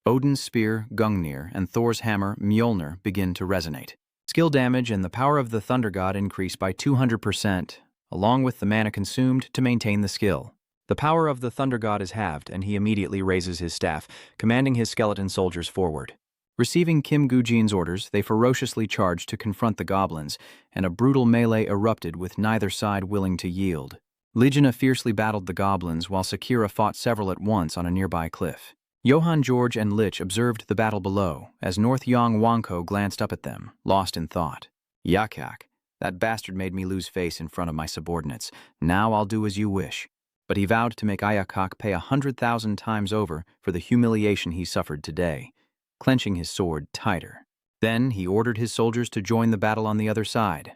Odin's spear, Gungnir, and Thor's hammer, Mjolnir, begin to resonate. Skill damage and the power of the Thunder God increase by 200%, along with the mana consumed to maintain the skill. The power of the Thunder God is halved, and he immediately raises his staff, commanding his skeleton soldiers forward. Receiving Kim Gujin's orders, they ferociously charged to confront the goblins, and a brutal melee erupted with neither side willing to yield. Legina fiercely battled the goblins, while Sakura fought several at once on a nearby cliff. Johann George and Lich observed the battle below, as North Yong Wanko glanced up at them, lost in thought. "Yakak, that bastard made me lose face in front of my subordinates. Now I'll do as you wish." But he vowed to make Ayakak pay 100,000 times over for the humiliation he suffered today, clenching his sword tighter. Then he ordered his soldiers to join the battle on the other side.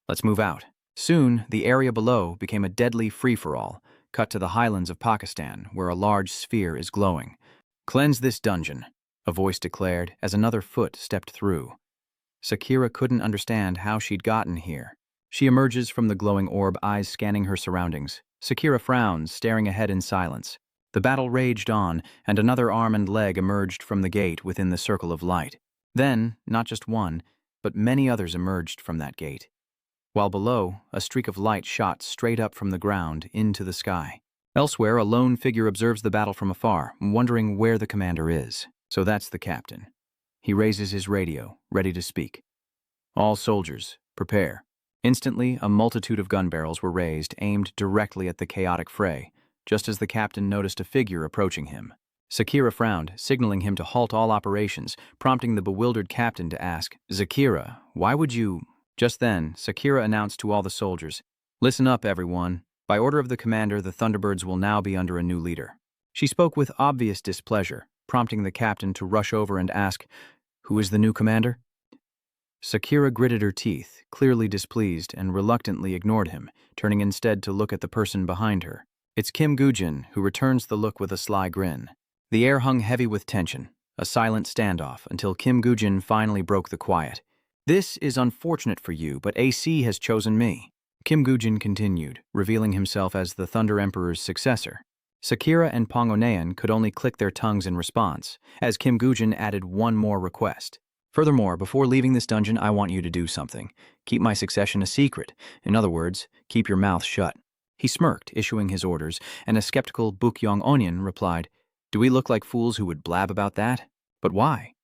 "Let's move out." Soon, the area below became a deadly free-for-all, cut to the highlands of Pakistan, where a large sphere is glowing. "Cleanse this dungeon," a voice declared as another foot stepped through. Sakura couldn't understand how she'd gotten here. She emerges from the glowing orb, eyes scanning her surroundings. Sakura frowns, staring ahead in silence. The battle raged on, and another arm and leg emerged from the gate within the circle of light. Then, not just one, but many others emerged from that gate. While below, a streak of light shot straight up from the ground into the sky. Elsewhere, a lone figure observes the battle from afar, wondering where the commander is. So that's the captain. He raises his radio, ready to speak. "All soldiers, prepare." Instantly, a multitude of gun barrels were raised, aimed directly at the chaotic fray, just as the captain noticed a figure approaching him. Sakura frowned, signaling him to halt all operations, prompting the bewildered captain to ask, "Zakira, why would you—" Just then, Sakura announced to all the soldiers, "Listen up, everyone. By order of the commander, the Thunderbirds will now be under a new leader." She spoke with obvious displeasure, prompting the captain to rush over and ask, "Who is the new commander?" Sakura gritted her teeth, clearly displeased, and reluctantly ignored him, turning instead to look at the person behind her. It's Kim Gujin, who returns the look with a sly grin. The air hung heavy with tension, a silent standoff, until Kim Gujin finally broke the quiet. "This is unfortunate for you, but AC has chosen me." Kim Gujin continued, revealing himself as the Thunder Emperor's successor. Sakura and Pongonean could only click their tongues in response, as Kim Gujin added one more request. "Furthermore, before leaving this dungeon, I want you to do something. Keep my succession a secret. In other words, keep your mouth shut." He smirked, issuing his orders, and a skeptical Buk Yong Onion replied, "Do we look like fools who would blab about that? But why?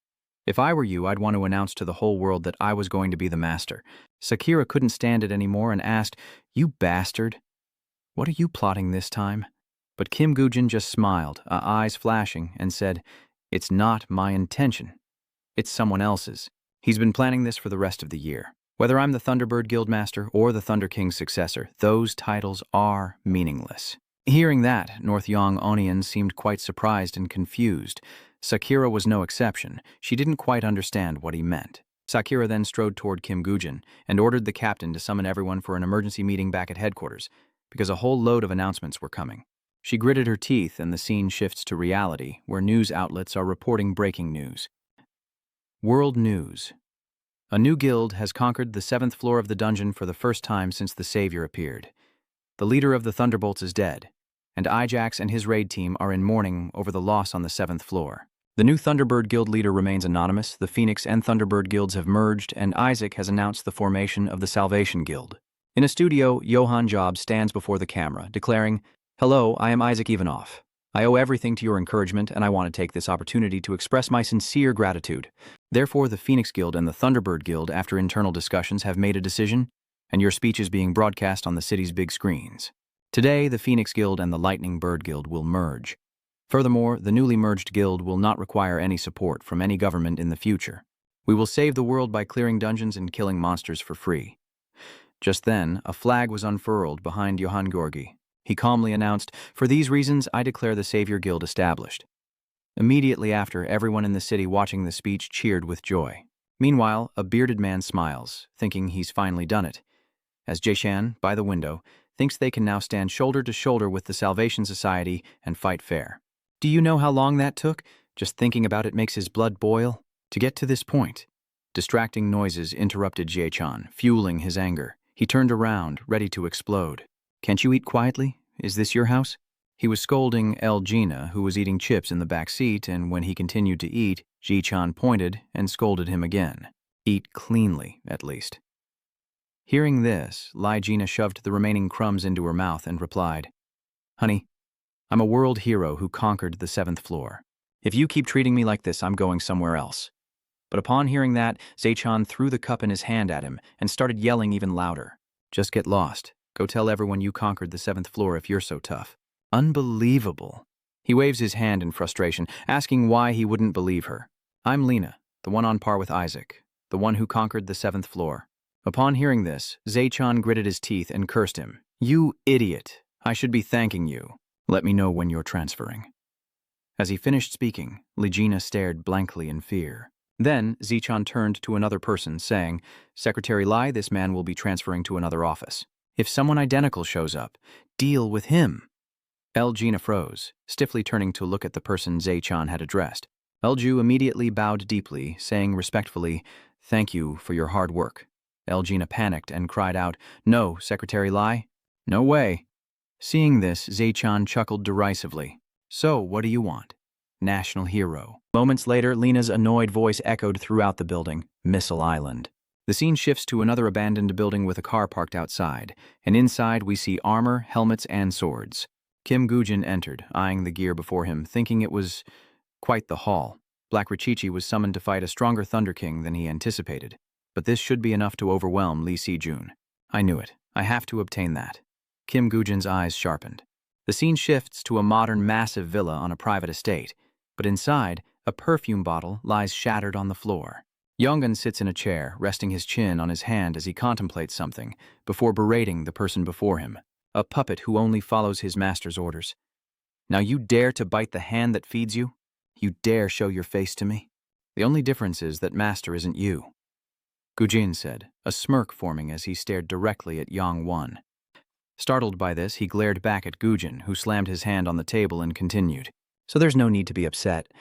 If I were you, I'd want to announce to the whole world that I was going to be the master." Sakura couldn't stand it anymore and asked, "You bastard, what are you plotting this time?" But Kim Gujin just smiled, eyes flashing, and said, "It's not my intention. It's someone else's. He's been planning this for the rest of the year. Whether I'm the Thunderbird Guildmaster or the Thunder King's successor, those titles are meaningless." Hearing that, North Yong Onion seemed quite surprised and confused. Sakura was no exception. She didn't quite understand what he meant. Sakura then strode toward Kim Gujin and ordered the captain to summon everyone for an emergency meeting back at headquarters, because a whole load of announcements were coming. She gritted her teeth and the scene shifts to reality, where news outlets are reporting breaking news. World News. A new guild has conquered the 7th floor of the dungeon for the first time since the Savior appeared. The leader of the Thunderbolts is dead, and Ijax and his raid team are in mourning over the loss on the 7th floor. The new Thunderbird Guild leader remains anonymous, the Phoenix and Thunderbird Guilds have merged, and Isaac has announced the formation of the Salvation Guild. In a studio, Johann Job stands before the camera, declaring, "Hello, I am Isaac Ivanov. I owe everything to your encouragement, and I want to take this opportunity to express my sincere gratitude. Therefore, the Phoenix Guild and the Thunderbird Guild, after internal discussions, have made a decision, and your speech is being broadcast on the city's big screens. Today, the Phoenix Guild and the Lightning Bird Guild will merge. Furthermore, the newly merged guild will not require any support from any government in the future. We will save the world by clearing dungeons and killing monsters for free." Just then, a flag was unfurled behind Johann Georgi. He calmly announced, "For these reasons, I declare the Savior Guild established." Immediately after, everyone in the city watching the speech cheered with joy. Meanwhile, a bearded man smiles, thinking he's finally done it, as Jaishan, by the window, thinks they can now stand shoulder to shoulder with the Salvation Society and fight fair. Do you know how long that took? Just thinking about it makes his blood boil. To get to this point. Distracting noises interrupted Jaichan, fueling his anger. He turned around, ready to explode. "Can't you eat quietly? Is this your house?" He was scolding El Gina, who was eating chips in the back seat, and when he continued to eat, Ji-chan pointed and scolded him again. "Eat cleanly, at least." Hearing this, Lai Gina shoved the remaining crumbs into her mouth and replied, "Honey, I'm a world hero who conquered the 7th floor. If you keep treating me like this, I'm going somewhere else." But upon hearing that, Zaichan threw the cup in his hand at him and started yelling even louder. "Just get lost. Go tell everyone you conquered the 7th floor if you're so tough." Unbelievable. He waves his hand in frustration, asking why he wouldn't believe her. "I'm Lena, the one on par with Isaac, the one who conquered the 7th floor." Upon hearing this, Zaichan gritted his teeth and cursed him. "You idiot. I should be thanking you. Let me know when you're transferring." As he finished speaking, Legina stared blankly in fear. Then, Zichan turned to another person, saying, "Secretary Lai, this man will be transferring to another office. If someone identical shows up, deal with him." Elgina froze, stiffly turning to look at the person Zaichan had addressed. Elju immediately bowed deeply, saying respectfully, "Thank you for your hard work." Elgina panicked and cried out, "No, Secretary Lai. No way." Seeing this, Zaichan chuckled derisively. "So, what do you want? National hero." Moments later, Lena's annoyed voice echoed throughout the building, "Missile Island." The scene shifts to another abandoned building with a car parked outside, and inside we see armor, helmets, and swords. Kim Gujin entered, eyeing the gear before him, thinking it was quite the haul. Black Richichi was summoned to fight a stronger Thunder King than he anticipated. But this should be enough to overwhelm Lee Si-jun. I knew it. I have to obtain that. Kim Gujin's eyes sharpened. The scene shifts to a modern, massive villa on a private estate, but inside, a perfume bottle lies shattered on the floor. Yongun sits in a chair, resting his chin on his hand as he contemplates something, before berating the person before him, a puppet who only follows his master's orders. "Now you dare to bite the hand that feeds you? You dare show your face to me? The only difference is that master isn't you," Gujin said, a smirk forming as he stared directly at Yong Wan. Startled by this, he glared back at Gujin, who slammed his hand on the table and continued. "So there's no need to be upset.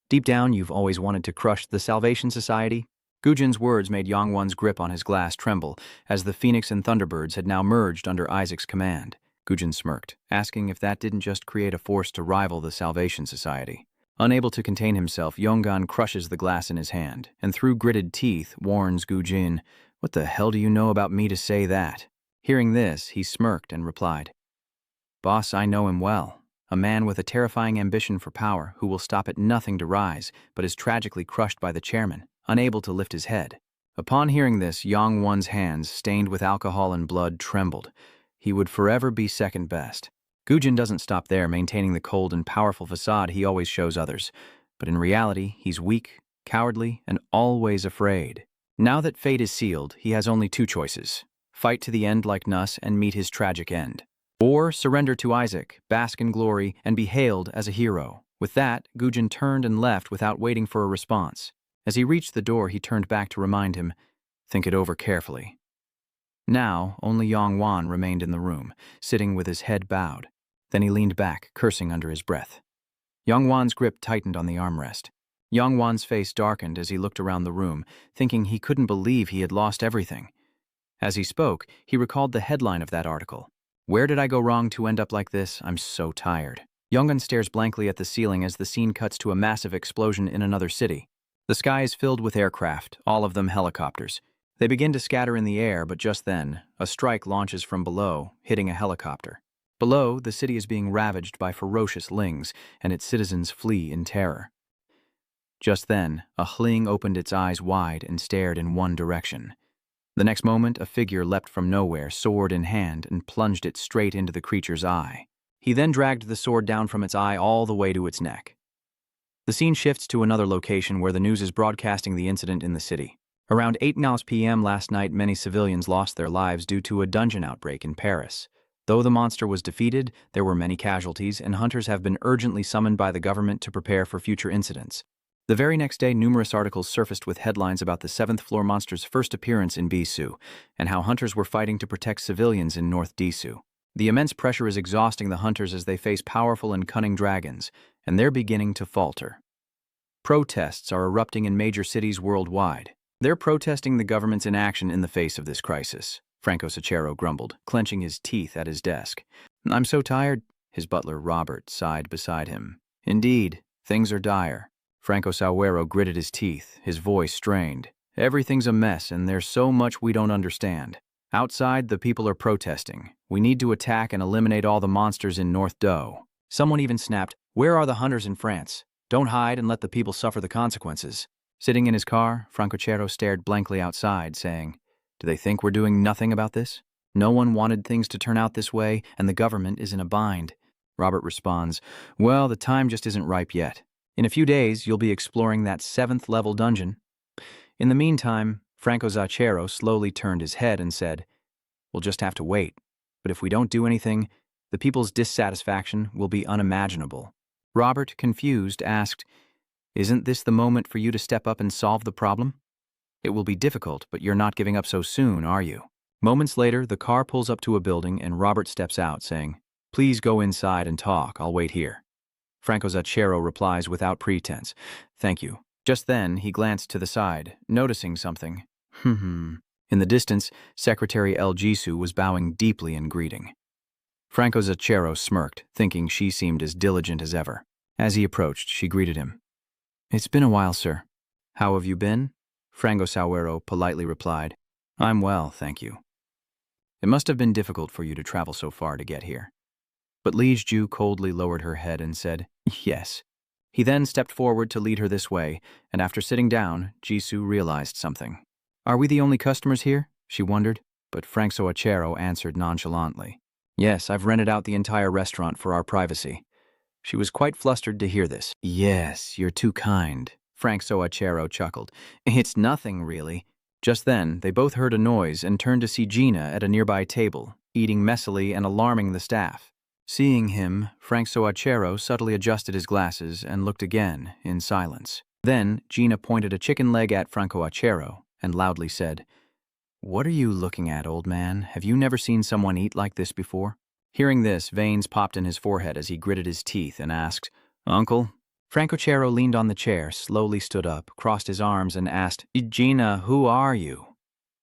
Deep down, you've always wanted to crush the Salvation Society?" Gujin's words made Yong Wan's grip on his glass tremble, as the Phoenix and Thunderbirds had now merged under Isaac's command. Gujin smirked, asking if that didn't just create a force to rival the Salvation Society. Unable to contain himself, Yongan crushes the glass in his hand, and through gritted teeth warns Gujin, "What the hell do you know about me to say that?" Hearing this, he smirked and replied, Boss, I know him well. A man with a terrifying ambition for power who will stop at nothing to rise, but is tragically crushed by the chairman, unable to lift his head. Upon hearing this, Yong Wan's hands, stained with alcohol and blood, trembled. He would forever be second best. Gujin doesn't stop there, maintaining the cold and powerful facade he always shows others. But in reality, he's weak, cowardly, and always afraid. Now that fate is sealed, he has only two choices: fight to the end like Nuss and meet his tragic end, or surrender to Isaac, bask in glory, and be hailed as a hero. With that, Gujin turned and left without waiting for a response. As he reached the door, he turned back to remind him, "Think it over carefully." Now, only Yong Wan remained in the room, sitting with his head bowed. Then he leaned back, cursing under his breath. Yong Wan's grip tightened on the armrest. Yong Wan's face darkened as he looked around the room, thinking he couldn't believe he had lost everything. As he spoke, he recalled the headline of that article. "Where did I go wrong to end up like this? I'm so tired." Yong'un stares blankly at the ceiling as the scene cuts to a massive explosion in another city. The sky is filled with aircraft, all of them helicopters. They begin to scatter in the air, but just then, a strike launches from below, hitting a helicopter. Below, the city is being ravaged by ferocious lings, and its citizens flee in terror. Just then, a hling opened its eyes wide and stared in one direction. The next moment, a figure leapt from nowhere, sword in hand, and plunged it straight into the creature's eye. He then dragged the sword down from its eye all the way to its neck. The scene shifts to another location where the news is broadcasting the incident in the city. Around 8 p.m. last night, many civilians lost their lives due to a dungeon outbreak in Paris. Though the monster was defeated, there were many casualties, and hunters have been urgently summoned by the government to prepare for future incidents. The very next day, numerous articles surfaced with headlines about the 7th-floor monster's first appearance in Bisu, and how hunters were fighting to protect civilians in North Disu. The immense pressure is exhausting the hunters as they face powerful and cunning dragons, and they're beginning to falter. Protests are erupting in major cities worldwide. They're protesting the government's inaction in the face of this crisis, Franco Sacchero grumbled, clenching his teeth at his desk. "I'm so tired," his butler Robert sighed beside him. "Indeed, things are dire." Franco Sacchero gritted his teeth, his voice strained. "Everything's a mess, and there's so much we don't understand. Outside, the people are protesting. We need to attack and eliminate all the monsters in North Do." Someone even snapped, "Where are the hunters in France? Don't hide and let the people suffer the consequences." Sitting in his car, Franco Sacchero stared blankly outside, saying, "Do they think we're doing nothing about this? No one wanted things to turn out this way, and the government is in a bind." Robert responds, "Well, the time just isn't ripe yet. In a few days, you'll be exploring that 7th-level dungeon." In the meantime, Franco Sacchero slowly turned his head and said, "We'll just have to wait. But if we don't do anything, the people's dissatisfaction will be unimaginable." Robert, confused, asked, "Isn't this the moment for you to step up and solve the problem? It will be difficult, but you're not giving up so soon, are you?" Moments later, the car pulls up to a building and Robert steps out, saying, "Please go inside and talk. I'll wait here." Franco Sacchero replies without pretense, "Thank you." Just then, he glanced to the side, noticing something. In the distance, Secretary El Jisoo was bowing deeply in greeting. Franco Sacchero smirked, thinking she seemed as diligent as ever. As he approached, she greeted him. "It's been a while, sir." "How have you been?" Franco Sacchero politely replied, "I'm well, thank you." "It must have been difficult for you to travel so far to get here." But Liege coldly lowered her head and said, "Yes." He then stepped forward to lead her this way, and after sitting down, Jisoo realized something. "Are we the only customers here?" she wondered, but Franco Sacchero answered nonchalantly, "Yes, I've rented out the entire restaurant for our privacy." She was quite flustered to hear this. "Yes, you're too kind," Franco Sacchero chuckled. "It's nothing, really." Just then, they both heard a noise and turned to see Gina at a nearby table, eating messily and alarming the staff. Seeing him, Franco Sacchero subtly adjusted his glasses and looked again, in silence. Then, Gina pointed a chicken leg at Franco Sacchero and loudly said, "What are you looking at, old man? Have you never seen someone eat like this before?" Hearing this, veins popped in his forehead as he gritted his teeth and asked, "Uncle?" Franco Sacchero leaned on the chair, slowly stood up, crossed his arms, and asked, "Gina, who are you?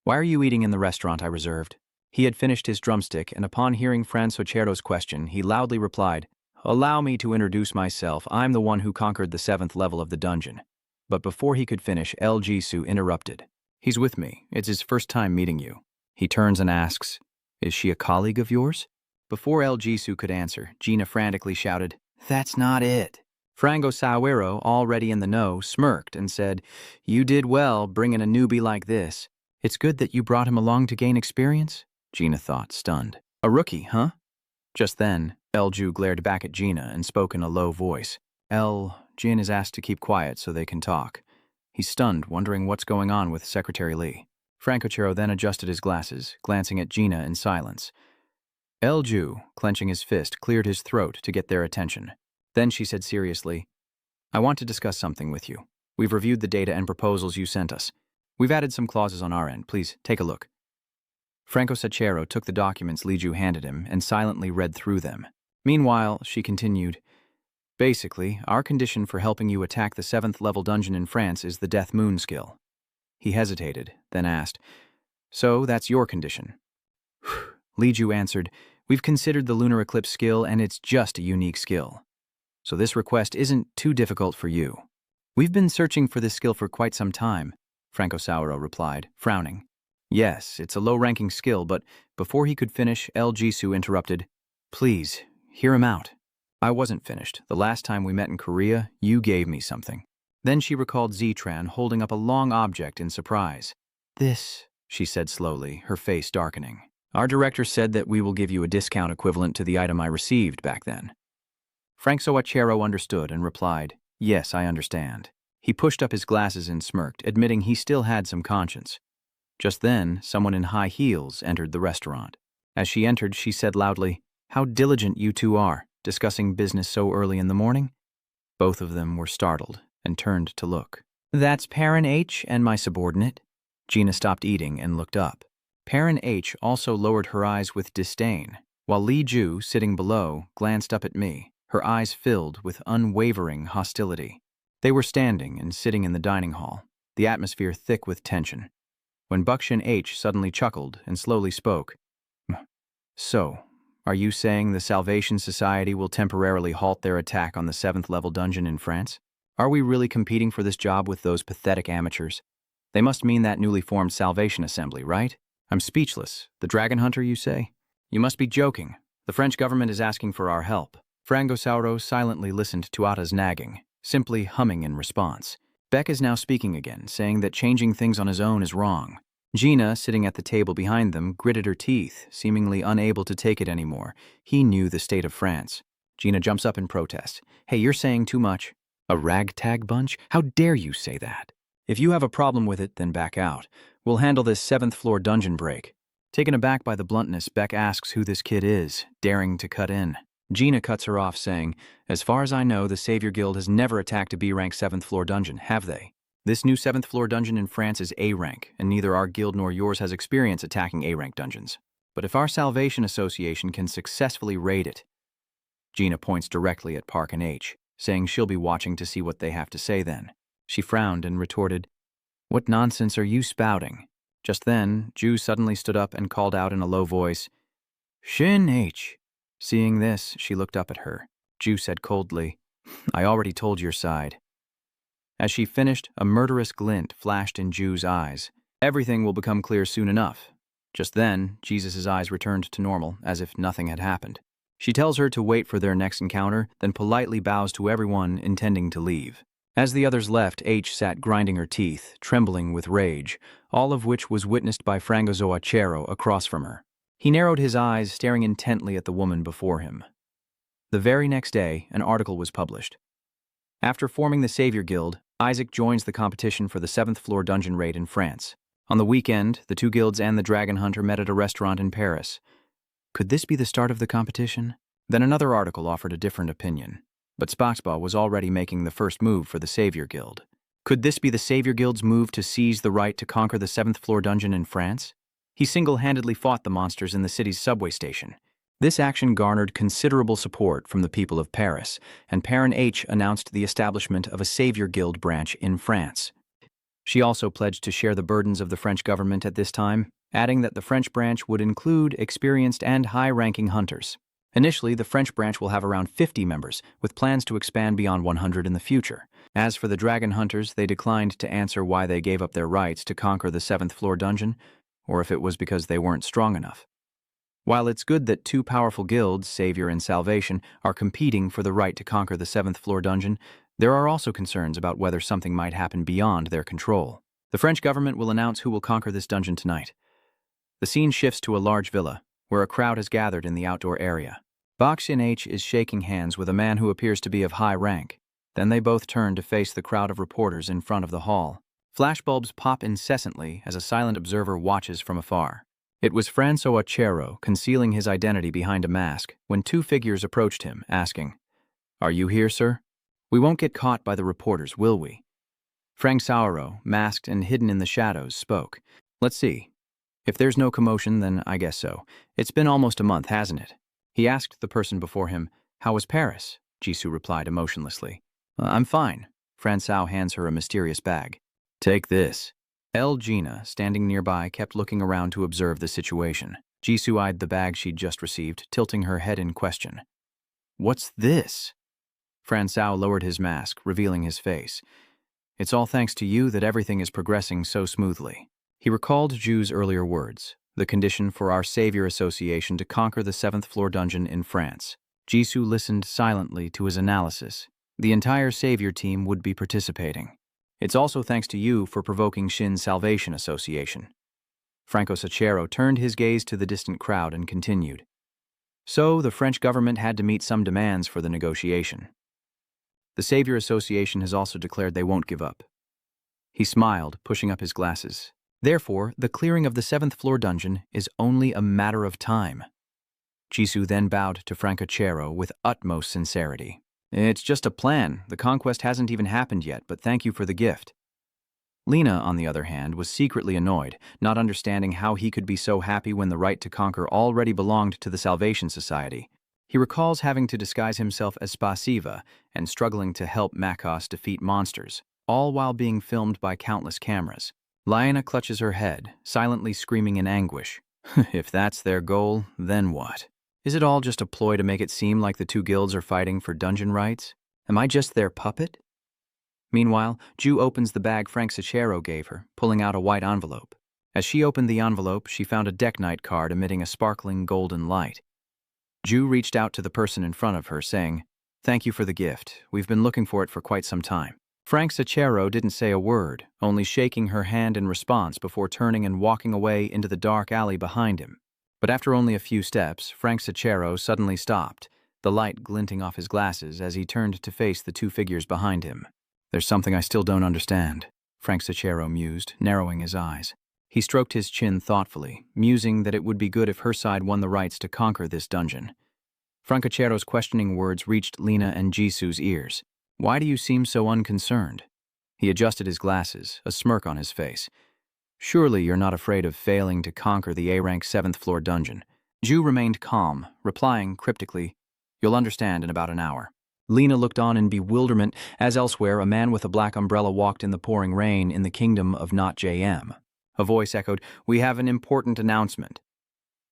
Why are you eating in the restaurant I reserved?" He had finished his drumstick, and upon hearing Franco Sacchero's question, he loudly replied, "Allow me to introduce myself. I'm the one who conquered the 7th level of the dungeon." But before he could finish, El Jisoo interrupted. "He's with me. It's his first time meeting you." He turns and asks, "Is she a colleague of yours?" Before El Jisoo could answer, Gina frantically shouted, "That's not it." Frango Sawero, already in the know, smirked and said, "You did well bringing a newbie like this. It's good that you brought him along to gain experience?" Gina thought, stunned. "A rookie, huh?" Just then, El Ju glared back at Gina and spoke in a low voice. Jin is asked to keep quiet so they can talk. He's stunned, wondering what's going on with Secretary Lee. Francochero then adjusted his glasses, glancing at Gina in silence. El Ju, clenching his fist, cleared his throat to get their attention. Then she said seriously, "I want to discuss something with you. We've reviewed the data and proposals you sent us. We've added some clauses on our end. Please, take a look." Franco Sachero took the documents Li Ju handed him and silently read through them. Meanwhile, she continued, "Basically, our condition for helping you attack the 7th level dungeon in France is the Death Moon skill." He hesitated, then asked, "So that's your condition?" Li Ju answered, "We've considered the Lunar Eclipse skill and it's just a unique skill. So this request isn't too difficult for you." "We've been searching for this skill for quite some time," Franco Sauro replied, frowning. "Yes, it's a low-ranking skill, but..." Before he could finish, El Jisoo interrupted, "Please, hear him out." "I wasn't finished. The last time we met in Korea, you gave me something." Then she recalled Ztran holding up a long object in surprise. "This," she said slowly, her face darkening. "Our director said that we will give you a discount equivalent to the item I received back then." Frank Soachero understood and replied, "Yes, I understand." He pushed up his glasses and smirked, admitting he still had some conscience. Just then, someone in high heels entered the restaurant. As she entered, she said loudly, "How diligent you two are, discussing business so early in the morning?" Both of them were startled and turned to look. "That's Perrin H. and my subordinate." Gina stopped eating and looked up. Perrin H. also lowered her eyes with disdain, while Li Ju, sitting below, glanced up at me, her eyes filled with unwavering hostility. They were standing and sitting in the dining hall, the atmosphere thick with tension, when Buckshin H. suddenly chuckled and slowly spoke. "So, are you saying the Salvation Society will temporarily halt their attack on the 7th level dungeon in France? Are we really competing for this job with those pathetic amateurs? They must mean that newly formed Salvation Assembly, right? I'm speechless. The Dragon Hunter, you say? You must be joking. The French government is asking for our help." Frangosauro silently listened to Atta's nagging, simply humming in response. Beck is now speaking again, saying that changing things on his own is wrong. Gina, sitting at the table behind them, gritted her teeth, seemingly unable to take it anymore. He knew the state of France. Gina jumps up in protest. "Hey, you're saying too much." "A ragtag bunch? How dare you say that? If you have a problem with it, then back out. We'll handle this 7th floor dungeon break." Taken aback by the bluntness, Beck asks who this kid is, daring to cut in. Gina cuts her off, saying, "As far as I know, the Savior Guild has never attacked a B-rank 7th floor dungeon, have they? This new 7th floor dungeon in France is A-rank, and neither our guild nor yours has experience attacking A-rank dungeons. But if our Salvation Association can successfully raid it..." Gina points directly at Park and H, saying she'll be watching to see what they have to say then. She frowned and retorted, "What nonsense are you spouting?" Just then, Ju suddenly stood up and called out in a low voice, "Shin H." Seeing this, she looked up at her. Ju said coldly, "I already told your side." As she finished, a murderous glint flashed in Ju's eyes. "Everything will become clear soon enough." Just then, Jesus' eyes returned to normal, as if nothing had happened. She tells her to wait for their next encounter, then politely bows to everyone, intending to leave. As the others left, H sat grinding her teeth, trembling with rage, all of which was witnessed by Frangozoachero across from her. He narrowed his eyes, staring intently at the woman before him. The very next day, an article was published. After forming the Savior Guild, Isaac joins the competition for the 7th floor dungeon raid in France. On the weekend, the two guilds and the Dragon Hunter met at a restaurant in Paris. Could this be the start of the competition? Then another article offered a different opinion. But Spaxba was already making the first move for the Savior Guild. Could this be the Savior Guild's move to seize the right to conquer the 7th floor dungeon in France? He single-handedly fought the monsters in the city's subway station. This action garnered considerable support from the people of Paris, and Perrin H. announced the establishment of a Savior Guild branch in France. She also pledged to share the burdens of the French government at this time, adding that the French branch would include experienced and high-ranking hunters. Initially, the French branch will have around 50 members, with plans to expand beyond 100 in the future. As for the Dragon Hunters, they declined to answer why they gave up their rights to conquer the 7th floor dungeon, or if it was because they weren't strong enough. While it's good that two powerful guilds, Savior and Salvation, are competing for the right to conquer the 7th floor dungeon, there are also concerns about whether something might happen beyond their control. The French government will announce who will conquer this dungeon tonight. The scene shifts to a large villa, where a crowd has gathered in the outdoor area. Bak Shin-H is shaking hands with a man who appears to be of high rank. Then they both turn to face the crowd of reporters in front of the hall. Flashbulbs pop incessantly as a silent observer watches from afar. It was François Chero, concealing his identity behind a mask, when two figures approached him, asking, "Are you here, sir? We won't get caught by the reporters, will we?" Frank Sauro, masked and hidden in the shadows, spoke. "Let's see. If there's no commotion, then I guess so. It's been almost a month, hasn't it?" He asked the person before him, "How was Paris?" Jisoo replied emotionlessly. "I'm fine." François hands her a mysterious bag. "Take this." El Gina, standing nearby, kept looking around to observe the situation. Jisoo eyed the bag she'd just received, tilting her head in question. "What's this?" François lowered his mask, revealing his face. "It's all thanks to you that everything is progressing so smoothly." He recalled Ju's earlier words, the condition for our Savior Association to conquer the 7th floor dungeon in France. Jisoo listened silently to his analysis. The entire Savior team would be participating. "It's also thanks to you for provoking Shin's Salvation Association." Franco Sachero turned his gaze to the distant crowd and continued. "So, the French government had to meet some demands for the negotiation. The Savior Association has also declared they won't give up." He smiled, pushing up his glasses. "Therefore, the clearing of the 7th floor dungeon is only a matter of time." Jisoo then bowed to Franco Chero with utmost sincerity. "It's just a plan. The conquest hasn't even happened yet, but thank you for the gift." Lena, on the other hand, was secretly annoyed, not understanding how he could be so happy when the right to conquer already belonged to the Salvation Society. He recalls having to disguise himself as Spasiva and struggling to help Makos defeat monsters, all while being filmed by countless cameras. Lina clutches her head, silently screaming in anguish. If that's their goal, then what? Is it all just a ploy to make it seem like the two guilds are fighting for dungeon rights? Am I just their puppet? Meanwhile, Ju opens the bag Frank Sachero gave her, pulling out a white envelope. As she opened the envelope, she found a Deck Knight card emitting a sparkling golden light. Ju reached out to the person in front of her, saying, "Thank you for the gift. We've been looking for it for quite some time." Frank Sachero didn't say a word, only shaking her hand in response before turning and walking away into the dark alley behind him. But after only a few steps, Frank Sachero suddenly stopped, the light glinting off his glasses as he turned to face the two figures behind him. "There's something I still don't understand," Frank Sachero mused, narrowing his eyes. He stroked his chin thoughtfully, musing that it would be good if her side won the rights to conquer this dungeon. Frank Sachero's questioning words reached Lena and Jisoo's ears. "Why do you seem so unconcerned?" He adjusted his glasses, a smirk on his face. "Surely you're not afraid of failing to conquer the A-rank 7th floor dungeon." Ju remained calm, replying cryptically, "You'll understand in about an hour." Lena looked on in bewilderment as elsewhere a man with a black umbrella walked in the pouring rain in the kingdom of Not JM. A voice echoed, "We have an important announcement."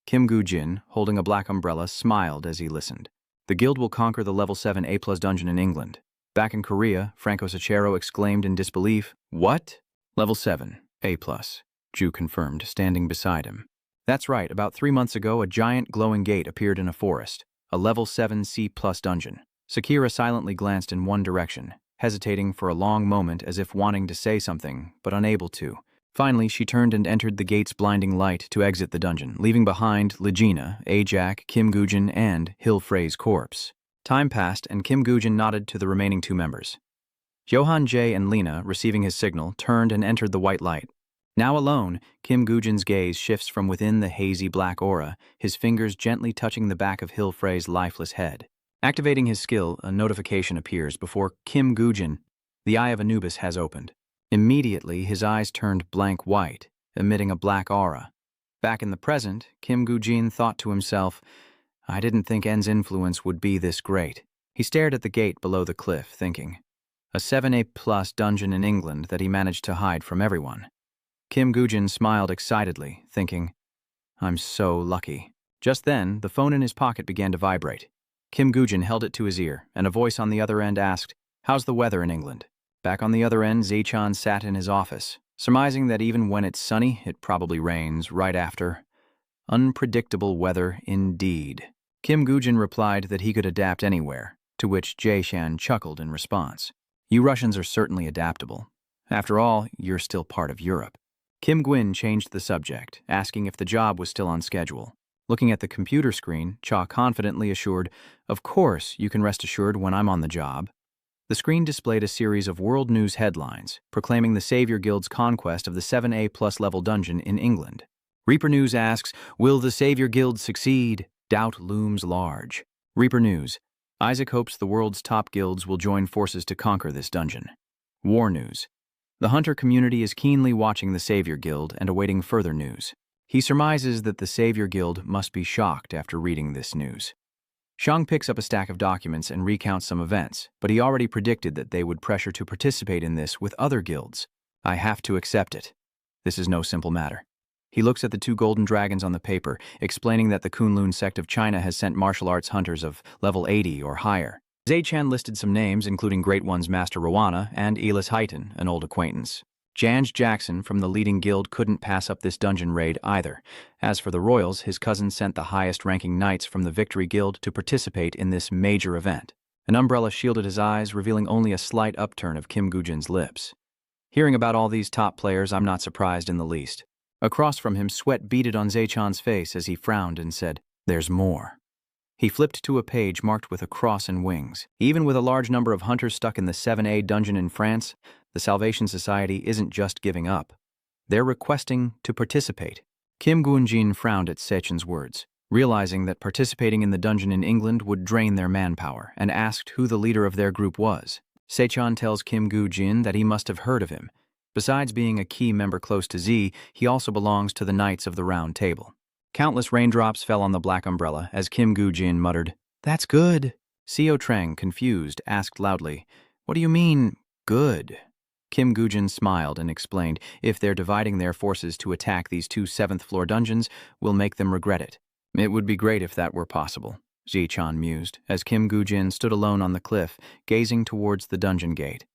Kim Gu-jin, holding a black umbrella, smiled as he listened. "The guild will conquer the level 7 A+ dungeon in England." Back in Korea, Franco Sachero exclaimed in disbelief, "What?" "Level 7, A+, Ju confirmed, standing beside him. "That's right, about 3 months ago a giant glowing gate appeared in a forest, a level 7 C+ dungeon." Sakira silently glanced in one direction, hesitating for a long moment as if wanting to say something, but unable to. Finally, she turned and entered the gate's blinding light to exit the dungeon, leaving behind Legina, Ajak, Kim Gu-jin, and Hill Frey's corpse. Time passed, and Kim Gu-jin nodded to the remaining two members. Johan Jae and Lena, receiving his signal, turned and entered the white light. Now alone, Kim Gu-jin's gaze shifts from within the hazy black aura, his fingers gently touching the back of Hill Frey's lifeless head. Activating his skill, a notification appears before Kim Gu-jin. The Eye of Anubis has opened. Immediately, his eyes turned blank white, emitting a black aura. Back in the present, Kim Gu-jin thought to himself, "I didn't think En's influence would be this great." He stared at the gate below the cliff, thinking, a 7A+ dungeon in England that he managed to hide from everyone. Kim Gu-jin smiled excitedly, thinking, "I'm so lucky." Just then, the phone in his pocket began to vibrate. Kim Gu-jin held it to his ear, and a voice on the other end asked, "How's the weather in England?" Back on the other end, Zaechan sat in his office, surmising that even when it's sunny, it probably rains right after. Unpredictable weather indeed. Kim Gujin replied that he could adapt anywhere, to which Jay Shan chuckled in response. You Russians are certainly adaptable. After all, you're still part of Europe. Kim Gwyn changed the subject, asking if the job was still on schedule. Looking at the computer screen, Cha confidently assured, "Of course, you can rest assured when I'm on the job." The screen displayed a series of world news headlines, proclaiming the Savior Guild's conquest of the 7A+ level dungeon in England. Reaper News asks, "Will the Savior Guild succeed? Doubt looms large." Reaper News, Isaac hopes the world's top guilds will join forces to conquer this dungeon. War News, the Hunter community is keenly watching the Savior Guild and awaiting further news. He surmises that the Savior Guild must be shocked after reading this news. Shang picks up a stack of documents and recounts some events, but he already predicted that they would pressure to participate in this with other guilds. I have to accept it. This is no simple matter. He looks at the 2 golden dragons on the paper, explaining that the Kunlun sect of China has sent martial arts hunters of level 80 or higher. Zai-chan listed some names, including Great One's Master Rowana and Elis Highton, an old acquaintance. Janj Jackson from the leading guild couldn't pass up this dungeon raid either. As for the royals, his cousin sent the highest-ranking knights from the Victory Guild to participate in this major event. An umbrella shielded his eyes, revealing only a slight upturn of Kim Gujin's lips. Hearing about all these top players, I'm not surprised in the least. Across from him, sweat beaded on Zai-chan's face as he frowned and said, "There's more." He flipped to a page marked with a cross and wings. Even with a large number of hunters stuck in the 7A dungeon in France, the Salvation Society isn't just giving up. They're requesting to participate. Kim Gunjin frowned at Sechen's words, realizing that participating in the dungeon in England would drain their manpower, and asked who the leader of their group was. Sechan tells Kim Gujin that he must have heard of him. Besides being a key member close to Z, he also belongs to the Knights of the Round Table. Countless raindrops fell on the black umbrella as Kim Gujin muttered, "That's good." Seo Trang, confused, asked loudly, "What do you mean, good?" Kim Gujin smiled and explained, "If they're dividing their forces to attack these 2 7th-floor dungeons, we'll make them regret it." "It would be great if that were possible," Ji-chan mused, as Kim Gujin stood alone on the cliff, gazing towards the dungeon gate.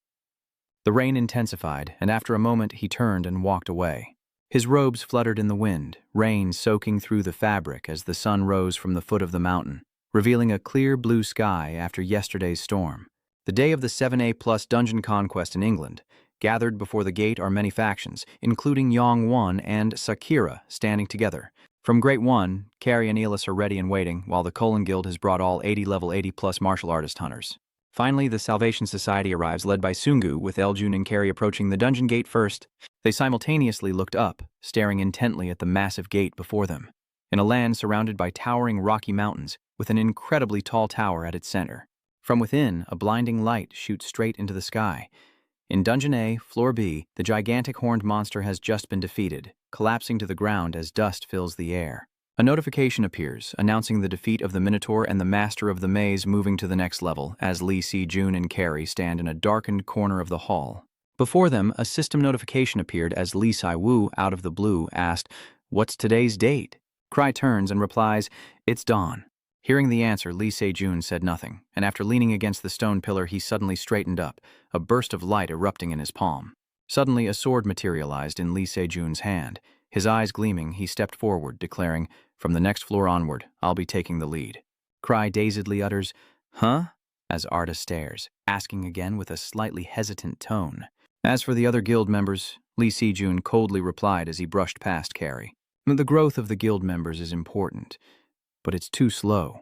The rain intensified, and after a moment he turned and walked away. His robes fluttered in the wind, rain soaking through the fabric as the sun rose from the foot of the mountain, revealing a clear blue sky after yesterday's storm. The day of the 7A+ dungeon conquest in England. Gathered before the gate are many factions, including Yong Wan and Sakura, standing together. From Great One, Carrie and Elis are ready and waiting, while the Colon Guild has brought all 80 level 80+ martial artist hunters. Finally, the Salvation Society arrives, led by Sungu, with Eljun and Carrie approaching the dungeon gate first. They simultaneously looked up, staring intently at the massive gate before them. In a land surrounded by towering rocky mountains, with an incredibly tall tower at its center. From within, a blinding light shoots straight into the sky. In Dungeon A, Floor B, the gigantic horned monster has just been defeated, collapsing to the ground as dust fills the air. A notification appears, announcing the defeat of the Minotaur and the Master of the Maze moving to the next level, as Lee Si-jun and Carrie stand in a darkened corner of the hall. Before them, a system notification appeared as Lee Si-woo, out of the blue, asked, "What's today's date?" Cry turns and replies, "It's dawn." Hearing the answer, Lee Se-jun said nothing, and after leaning against the stone pillar, he suddenly straightened up, a burst of light erupting in his palm. Suddenly, a sword materialized in Lee Se-jun's hand. His eyes gleaming, he stepped forward, declaring, "From the next floor onward, I'll be taking the lead." Cry dazedly utters, "Huh?" as Arda stares, asking again with a slightly hesitant tone. As for the other guild members, Lee Si-jun coldly replied as he brushed past Carrie. "The growth of the guild members is important, but it's too slow."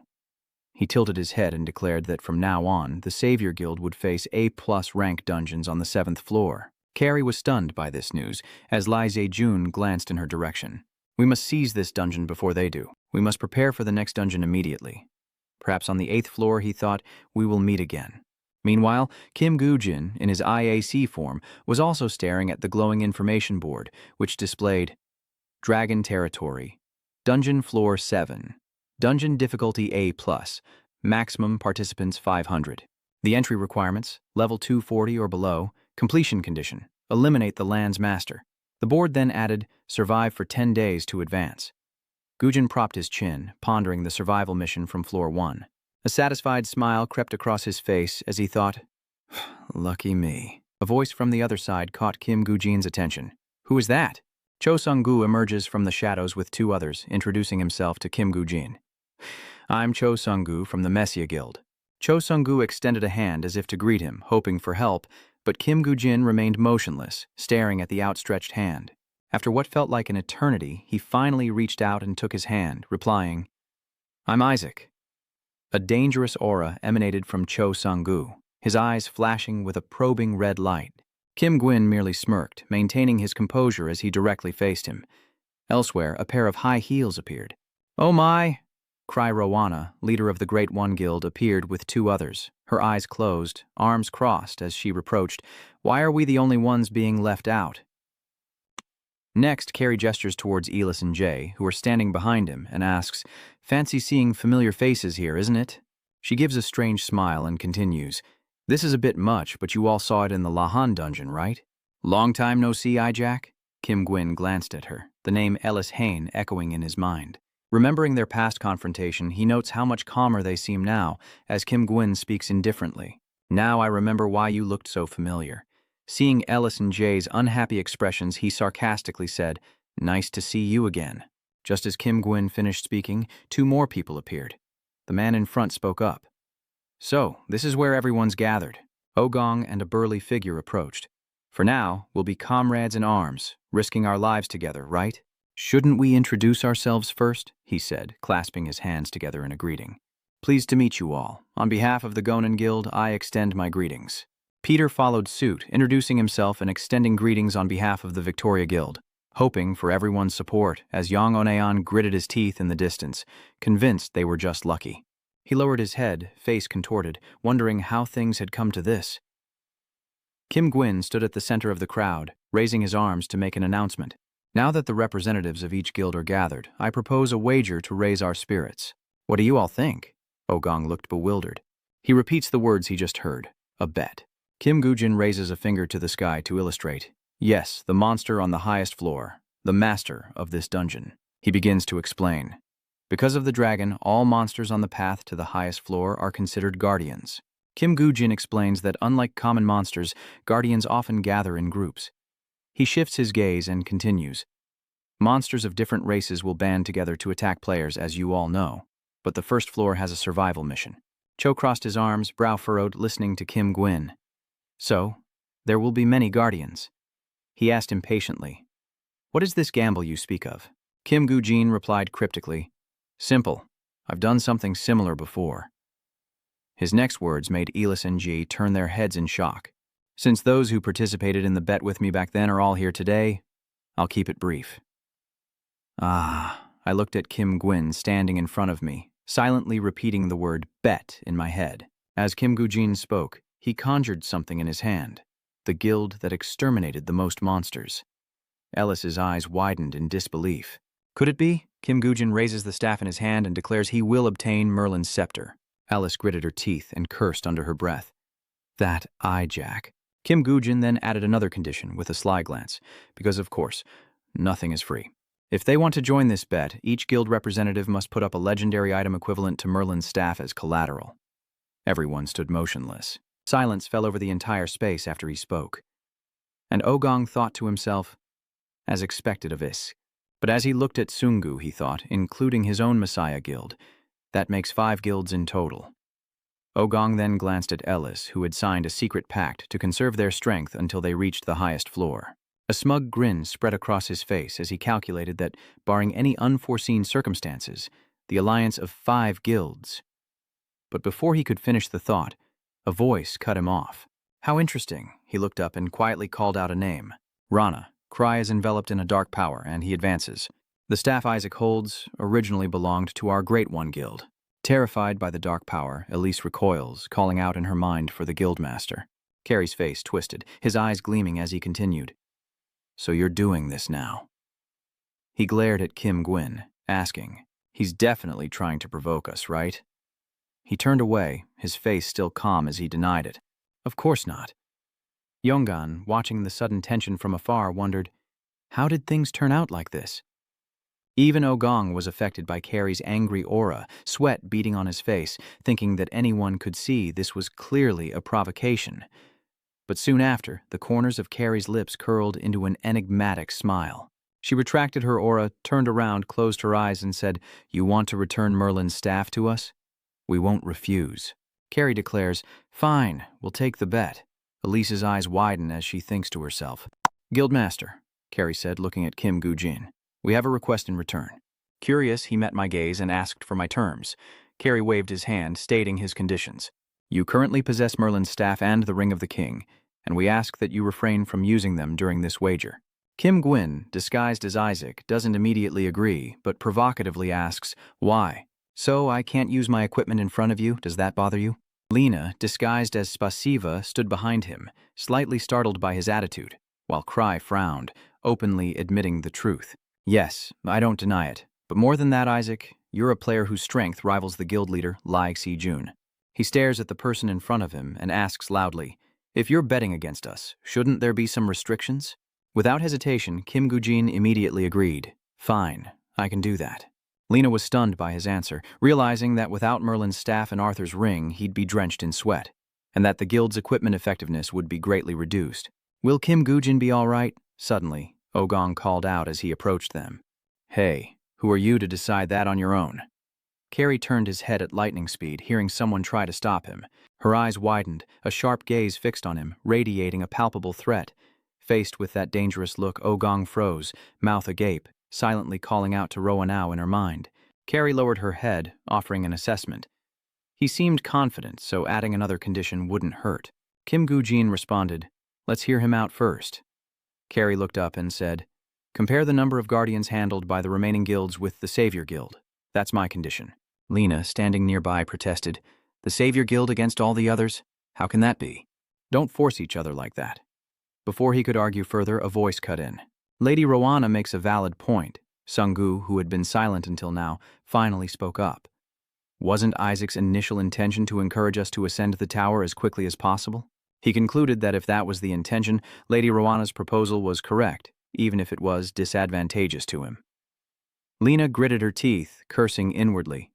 He tilted his head and declared that from now on, the Savior Guild would face A+ rank dungeons on the 7th floor. Carrie was stunned by this news, as Lai Zhe-jun glanced in her direction. "We must seize this dungeon before they do. We must prepare for the next dungeon immediately." Perhaps on the 8th floor, he thought, we will meet again. Meanwhile, Kim Gujin, in his IAC form, was also staring at the glowing information board, which displayed Dragon Territory, Dungeon Floor 7, Dungeon Difficulty A+, maximum participants 500. The entry requirements, level 240 or below, completion condition, eliminate the land's master. The board then added, survive for 10 days to advance. Gujin propped his chin, pondering the survival mission from floor 1. A satisfied smile crept across his face as he thought, "Lucky me." A voice from the other side caught Kim Gujin's attention. "Who is that?" Cho Sung-gu emerges from the shadows with two others, introducing himself to Kim Gu-jin. I'm Cho Sung-gu from the Messiah Guild. Cho Sung-gu extended a hand as if to greet him, hoping for help, but Kim Gu-jin remained motionless, staring at the outstretched hand. After what felt like an eternity, he finally reached out and took his hand, replying, I'm Isaac. A dangerous aura emanated from Cho Sung-gu, his eyes flashing with a probing red light. Kim Gwyn merely smirked, maintaining his composure as he directly faced him. Elsewhere, a pair of high heels appeared. Oh my! Cry Rowana, leader of the Great One Guild, appeared with two others, her eyes closed, arms crossed as she reproached, Why are we the only ones being left out? Next, Carrie gestures towards Elis and Jay, who are standing behind him, and asks, Fancy seeing familiar faces here, isn't it? She gives a strange smile and continues, This is a bit much, but you all saw it in the Lahan dungeon, right? Long time no see, Jack? Kim Gwyn glanced at her, the name Ellis Hain echoing in his mind. Remembering their past confrontation, he notes how much calmer they seem now, as Kim Gwyn speaks indifferently. Now I remember why you looked so familiar. Seeing Ellis and Jay's unhappy expressions, he sarcastically said, Nice to see you again. Just as Kim Gwyn finished speaking, two more people appeared. The man in front spoke up. So, this is where everyone's gathered. Ogong and a burly figure approached. For now, we'll be comrades in arms, risking our lives together, right? Shouldn't we introduce ourselves first? He said, clasping his hands together in a greeting. Pleased to meet you all. On behalf of the Gonin Guild, I extend my greetings. Peter followed suit, introducing himself and extending greetings on behalf of the Victoria Guild, hoping for everyone's support as Yang Oneon gritted his teeth in the distance, convinced they were just lucky. He lowered his head, face contorted, wondering how things had come to this. Kim Gwyn stood at the center of the crowd, raising his arms to make an announcement. Now that the representatives of each guild are gathered, I propose a wager to raise our spirits. What do you all think? Ogong looked bewildered. He repeats the words he just heard. A bet. Kim Gu-jin raises a finger to the sky to illustrate. Yes, the monster on the highest floor, the master of this dungeon. He begins to explain. Because of the dragon, all monsters on the path to the highest floor are considered guardians. Kim Gu-jin explains that unlike common monsters, guardians often gather in groups. He shifts his gaze and continues. Monsters of different races will band together to attack players, as you all know. But the first floor has a survival mission. Cho crossed his arms, brow furrowed, listening to Kim Gwyn. So, there will be many guardians. He asked impatiently, What is this gamble you speak of? Kim Gu-jin replied cryptically, Simple. I've done something similar before. His next words made Elis and G turn their heads in shock. Since those who participated in the bet with me back then are all here today, I'll keep it brief. I looked at Kim Gwyn standing in front of me, silently repeating the word bet in my head. As Kim Gu-jin spoke, he conjured something in his hand, the guild that exterminated the most monsters. Ellis's eyes widened in disbelief. Could it be? Kim Gu-jin raises the staff in his hand and declares he will obtain Merlin's scepter. Alice gritted her teeth and cursed under her breath. That Jack. Kim Gu-jin then added another condition with a sly glance, because of course, nothing is free. If they want to join this bet, each guild representative must put up a legendary item equivalent to Merlin's staff as collateral. Everyone stood motionless. Silence fell over the entire space after he spoke. And Ogong thought to himself, as expected of Isk. But as he looked at Sungu, he thought, including his own Messiah Guild, that makes 5 guilds in total. Ogong then glanced at Ellis, who had signed a secret pact to conserve their strength until they reached the highest floor. A smug grin spread across his face as he calculated that, barring any unforeseen circumstances, the alliance of 5 guilds. But before he could finish the thought, a voice cut him off. How interesting. He looked up and quietly called out a name. Rana. Cry is enveloped in a dark power, and he advances. The staff Isaac holds originally belonged to our Great One Guild. Terrified by the dark power, Elise recoils, calling out in her mind for the guildmaster. Carrie's face twisted, his eyes gleaming as he continued. So you're doing this now. He glared at Kim Gwyn, asking, He's definitely trying to provoke us, right? He turned away, his face still calm as he denied it. Of course not. Yongwan, watching the sudden tension from afar, wondered, how did things turn out like this? Even Ogong was affected by Carrie's angry aura, sweat beading on his face, thinking that anyone could see this was clearly a provocation. But soon after, the corners of Carrie's lips curled into an enigmatic smile. She retracted her aura, turned around, closed her eyes, and said, "You want to return Merlin's staff to us? We won't refuse." Carrie declares, "Fine, we'll take the bet." Elise's eyes widen as she thinks to herself. "Guildmaster," Carrie said, looking at Kim Goo-jin, "we have a request in return." Curious, he met my gaze and asked for my terms. Carrie waved his hand, stating his conditions. "You currently possess Merlin's staff and the Ring of the King, and we ask that you refrain from using them during this wager." Kim Gwyn, disguised as Isaac, doesn't immediately agree, but provocatively asks, "Why? So I can't use my equipment in front of you? Does that bother you?" Lena, disguised as Spasiva, stood behind him, slightly startled by his attitude, while Cry frowned, openly admitting the truth. "Yes, I don't deny it. But more than that, Isaac, you're a player whose strength rivals the guild leader, Lai Si-jun." He stares at the person in front of him and asks loudly, "If you're betting against us, shouldn't there be some restrictions?" Without hesitation, Kim Goo-jin immediately agreed. "Fine, I can do that." Lena was stunned by his answer, realizing that without Merlin's staff and Arthur's ring, he'd be drenched in sweat, and that the guild's equipment effectiveness would be greatly reduced. "Will Kim Goo-jin be all right?" Suddenly, Ogong called out as he approached them. "Hey, who are you to decide that on your own?" Carrie turned his head at lightning speed, hearing someone try to stop him. Her eyes widened, a sharp gaze fixed on him, radiating a palpable threat. Faced with that dangerous look, Ogong froze, mouth agape, silently calling out to Roanow in her mind. Carrie lowered her head, offering an assessment. He seemed confident, so adding another condition wouldn't hurt. Kim Goo-jin responded, "Let's hear him out first." Carrie looked up and said, "Compare the number of guardians handled by the remaining guilds with the Savior Guild. That's my condition." Lena, standing nearby, protested, "The Savior Guild against all the others? How can that be? Don't force each other like that." Before he could argue further, a voice cut in. "Lady Rowana makes a valid point." Sung-gu, who had been silent until now, finally spoke up. "Wasn't Isaac's initial intention to encourage us to ascend the tower as quickly as possible?" He concluded that if that was the intention, Lady Rowana's proposal was correct, even if it was disadvantageous to him. Lena gritted her teeth, cursing inwardly.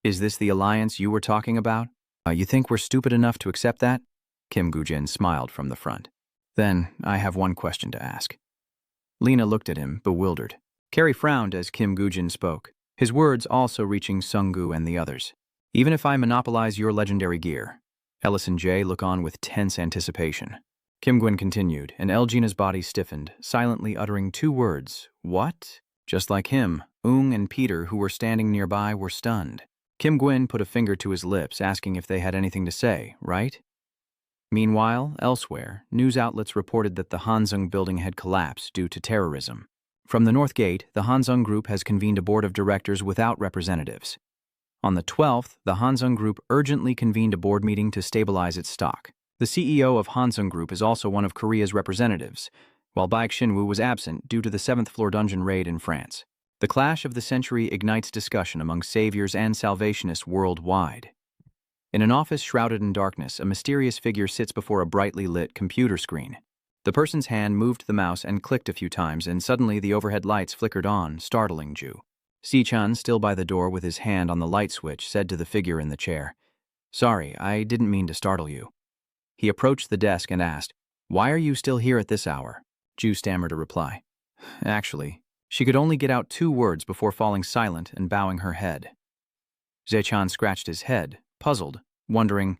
"Is this the alliance you were talking about? You think we're stupid enough to accept that?" Kim Goo-jin smiled from the front. "Then I have one question to ask." Lena looked at him, bewildered. Carrie frowned as Kim Goo-jin spoke, his words also reaching Sung-gu and the others. "Even if I monopolize your legendary gear?" Ellis and Jay look on with tense anticipation. Kim Gwyn continued, and Elgina's body stiffened, silently uttering two words, "What?" Just like him, Ung and Peter, who were standing nearby, were stunned. Kim Gwyn put a finger to his lips, asking if they had anything to say, right? Meanwhile, elsewhere, news outlets reported that the Hansung building had collapsed due to terrorism. From the North Gate, the Hansung Group has convened a board of directors without representatives. On the 12th, the Hansung Group urgently convened a board meeting to stabilize its stock. The CEO of Hansung Group is also one of Korea's representatives, while Baek Shinwoo was absent due to the 7th floor dungeon raid in France. The clash of the century ignites discussion among saviors and salvationists worldwide. In an office shrouded in darkness, a mysterious figure sits before a brightly lit computer screen. The person's hand moved the mouse and clicked a few times, and suddenly the overhead lights flickered on, startling Ju. Si-chan, still by the door with his hand on the light switch, said to the figure in the chair, "Sorry, I didn't mean to startle you." He approached the desk and asked, "Why are you still here at this hour?" Ju stammered a reply. Actually, she could only get out two words before falling silent and bowing her head. Zhe-chan scratched his head, puzzled, wondering,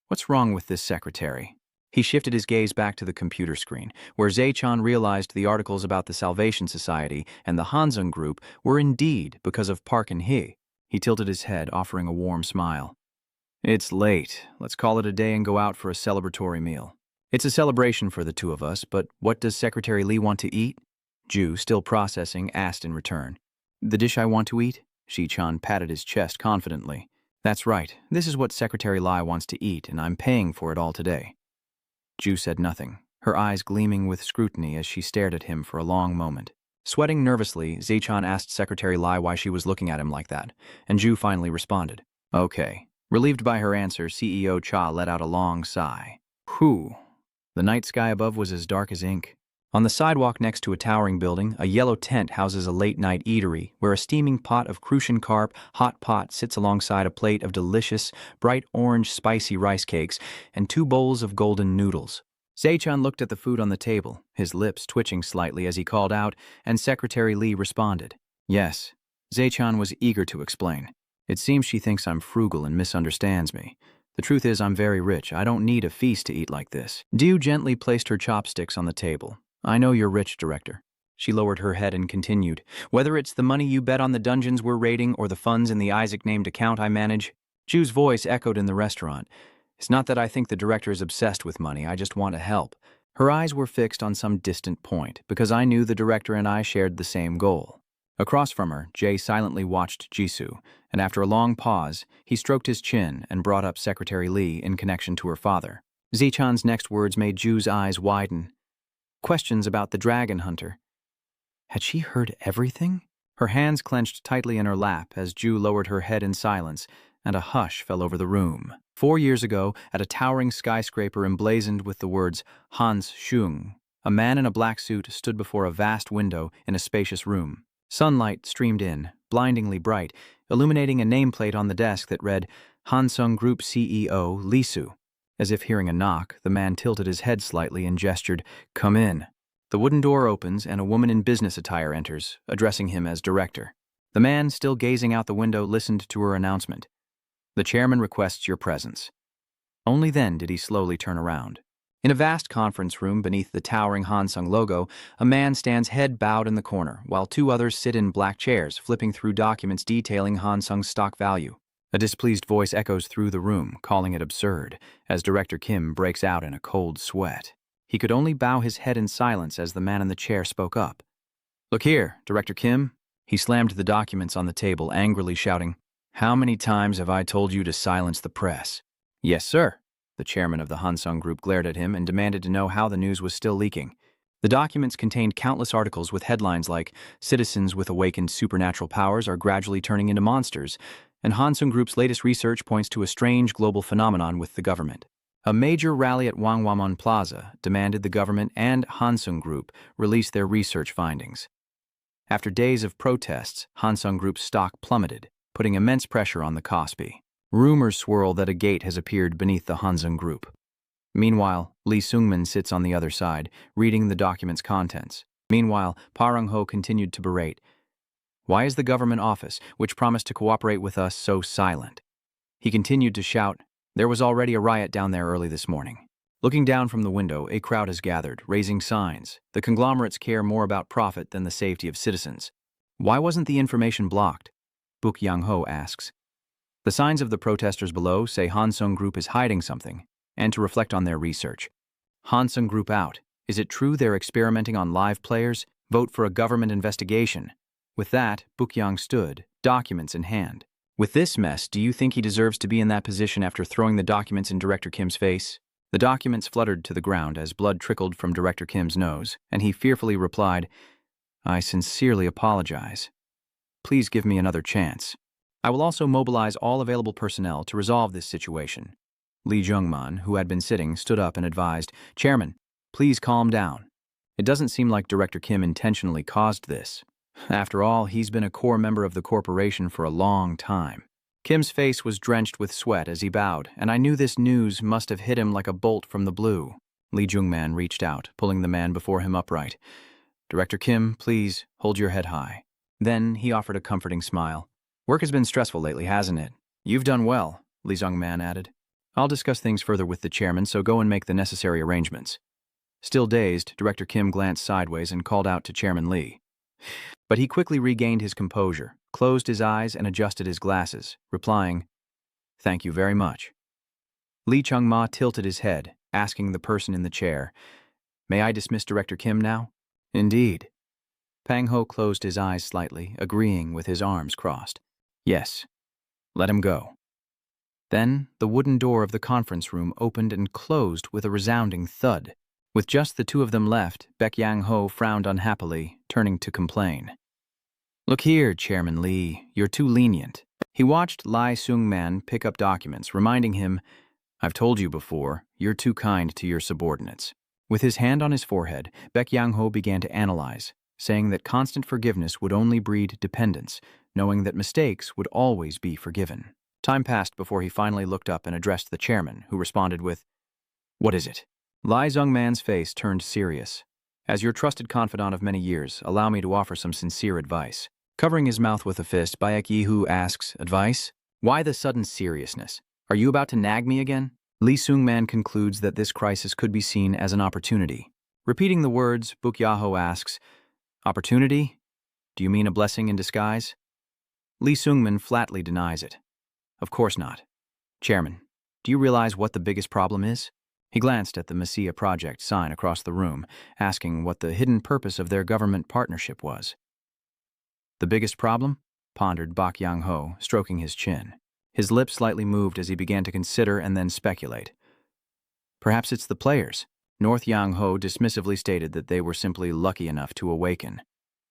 what's wrong with this secretary? He shifted his gaze back to the computer screen, where Zhe-chan realized the articles about the Salvation Society and the Hansung Group were indeed because of Park and Hee. He tilted his head, offering a warm smile. "It's late. Let's call it a day and go out for a celebratory meal." "It's a celebration for the two of us, but what does Secretary Lee want to eat?" Ju, still processing, asked in return. "The dish I want to eat?" Shi-chan patted his chest confidently. "That's right. This is what Secretary Lai wants to eat, and I'm paying for it all today." Ju said nothing, her eyes gleaming with scrutiny as she stared at him for a long moment. Sweating nervously, Zhe-chan asked Secretary Lai why she was looking at him like that, and Ju finally responded, "Okay." Relieved by her answer, CEO Cha let out a long sigh. Whew. The night sky above was as dark as ink. On the sidewalk next to a towering building, a yellow tent houses a late-night eatery where a steaming pot of Crucian carp hot pot sits alongside a plate of delicious, bright orange spicy rice cakes and two bowls of golden noodles. Zaechan looked at the food on the table, his lips twitching slightly as he called out, and Secretary Lee responded. Yes. Zaechan was eager to explain. It seems she thinks I'm frugal and misunderstands me. The truth is I'm very rich. I don't need a feast to eat like this. Diu gently placed her chopsticks on the table. I know you're rich, Director. She lowered her head and continued. Whether it's the money you bet on the dungeons we're raiding or the funds in the Isaac-named account I manage, Ju's voice echoed in the restaurant. It's not that I think the director is obsessed with money, I just want to help. Her eyes were fixed on some distant point, because I knew the director and I shared the same goal. Across from her, Jay silently watched Jisoo, and after a long pause, he stroked his chin and brought up Secretary Lee in connection to her father. Zichan's next words made Ju's eyes widen. Questions about the dragon hunter. Had she heard everything? Her hands clenched tightly in her lap as Ju lowered her head in silence, and a hush fell over the room. 4 years ago, at a towering skyscraper emblazoned with the words Hans Schung, a man in a black suit stood before a vast window in a spacious room. Sunlight streamed in, blindingly bright, illuminating a nameplate on the desk that read Hansung Group CEO Lee Soo. As if hearing a knock, the man tilted his head slightly and gestured, "Come in." The wooden door opens and a woman in business attire enters, addressing him as director. The man, still gazing out the window, listened to her announcement. The chairman requests your presence. Only then did he slowly turn around. In a vast conference room beneath the towering Hansung logo, a man stands head bowed in the corner, while 2 others sit in black chairs, flipping through documents detailing Hansung's stock value. A displeased voice echoes through the room, calling it absurd, as Director Kim breaks out in a cold sweat. He could only bow his head in silence as the man in the chair spoke up. Look here, Director Kim. He slammed the documents on the table, angrily shouting, How many times have I told you to silence the press? Yes, sir. The chairman of the Hansung Group glared at him and demanded to know how the news was still leaking. The documents contained countless articles with headlines like, Citizens with awakened supernatural powers are gradually turning into monsters, and Hansung Group's latest research points to a strange global phenomenon with the government. A major rally at Wangwamon Plaza demanded the government and Hansung Group release their research findings. After days of protests, Hansung Group's stock plummeted, putting immense pressure on the Kospi. Rumors swirl that a gate has appeared beneath the Hansung Group. Meanwhile, Lee Sungmin sits on the other side, reading the document's contents. Meanwhile, Parang Ho continued to berate. Why is the government office, which promised to cooperate with us, so silent? He continued to shout, There was already a riot down there early this morning. Looking down from the window, a crowd has gathered, raising signs. The conglomerates care more about profit than the safety of citizens. Why wasn't the information blocked? Buk Yang Ho asks. The signs of the protesters below say Hansung Group is hiding something, and to reflect on their research. Hansung Group out. Is it true they're experimenting on live players? Vote for a government investigation. With that, Buk Yang stood, documents in hand. With this mess, do you think he deserves to be in that position after throwing the documents in Director Kim's face? The documents fluttered to the ground as blood trickled from Director Kim's nose, and he fearfully replied, I sincerely apologize. Please give me another chance. I will also mobilize all available personnel to resolve this situation. Lee Jungman, who had been sitting, stood up and advised, Chairman, please calm down. It doesn't seem like Director Kim intentionally caused this. After all, he's been a core member of the corporation for a long time. Kim's face was drenched with sweat as he bowed, and I knew this news must have hit him like a bolt from the blue. Lee Jungman reached out, pulling the man before him upright. Director Kim, please hold your head high. Then he offered a comforting smile. Work has been stressful lately, hasn't it? You've done well, Lee Jungman added. I'll discuss things further with the chairman, so go and make the necessary arrangements. Still dazed, Director Kim glanced sideways and called out to Chairman Lee. But he quickly regained his composure, closed his eyes and adjusted his glasses, replying, Thank you very much. Lee Chung-ma tilted his head, asking the person in the chair, May I dismiss Director Kim now? Indeed. Pang Ho closed his eyes slightly, agreeing with his arms crossed. Yes. Let him go. Then the wooden door of the conference room opened and closed with a resounding thud. With just the 2 of them left, Baek Yang Ho frowned unhappily, turning to complain. Look here, Chairman Lee, you're too lenient. He watched Lee Sung-man pick up documents, reminding him, I've told you before, you're too kind to your subordinates. With his hand on his forehead, Baek Yang Ho began to analyze, saying that constant forgiveness would only breed dependence, knowing that mistakes would always be forgiven. Time passed before he finally looked up and addressed the chairman, who responded with, What is it? Lai Zhongman's face turned serious. As your trusted confidant of many years, allow me to offer some sincere advice. Covering his mouth with a fist, Baek Yihu asks, advice? Why the sudden seriousness? Are you about to nag me again? Lee Seung-man concludes that this crisis could be seen as an opportunity. Repeating the words, Buk Yaho asks, opportunity? Do you mean a blessing in disguise? Lee Seung-man flatly denies it. Of course not. Chairman, do you realize what the biggest problem is? He glanced at the Messiah Project sign across the room, asking what the hidden purpose of their government partnership was. The biggest problem? Pondered Bak Yang-ho, stroking his chin. His lips slightly moved as he began to consider and then speculate. Perhaps it's the players. North Yang-ho dismissively stated that they were simply lucky enough to awaken.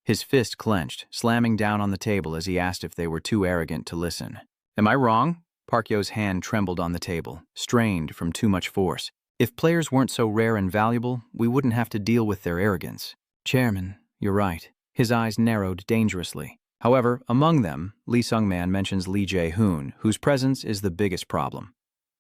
His fist clenched, slamming down on the table as he asked if they were too arrogant to listen. Am I wrong? Park Yo's hand trembled on the table, strained from too much force. If players weren't so rare and valuable, we wouldn't have to deal with their arrogance. Chairman, you're right. His eyes narrowed dangerously. However, among them, Lee Sung-man mentions Lee Jae-hoon, whose presence is the biggest problem.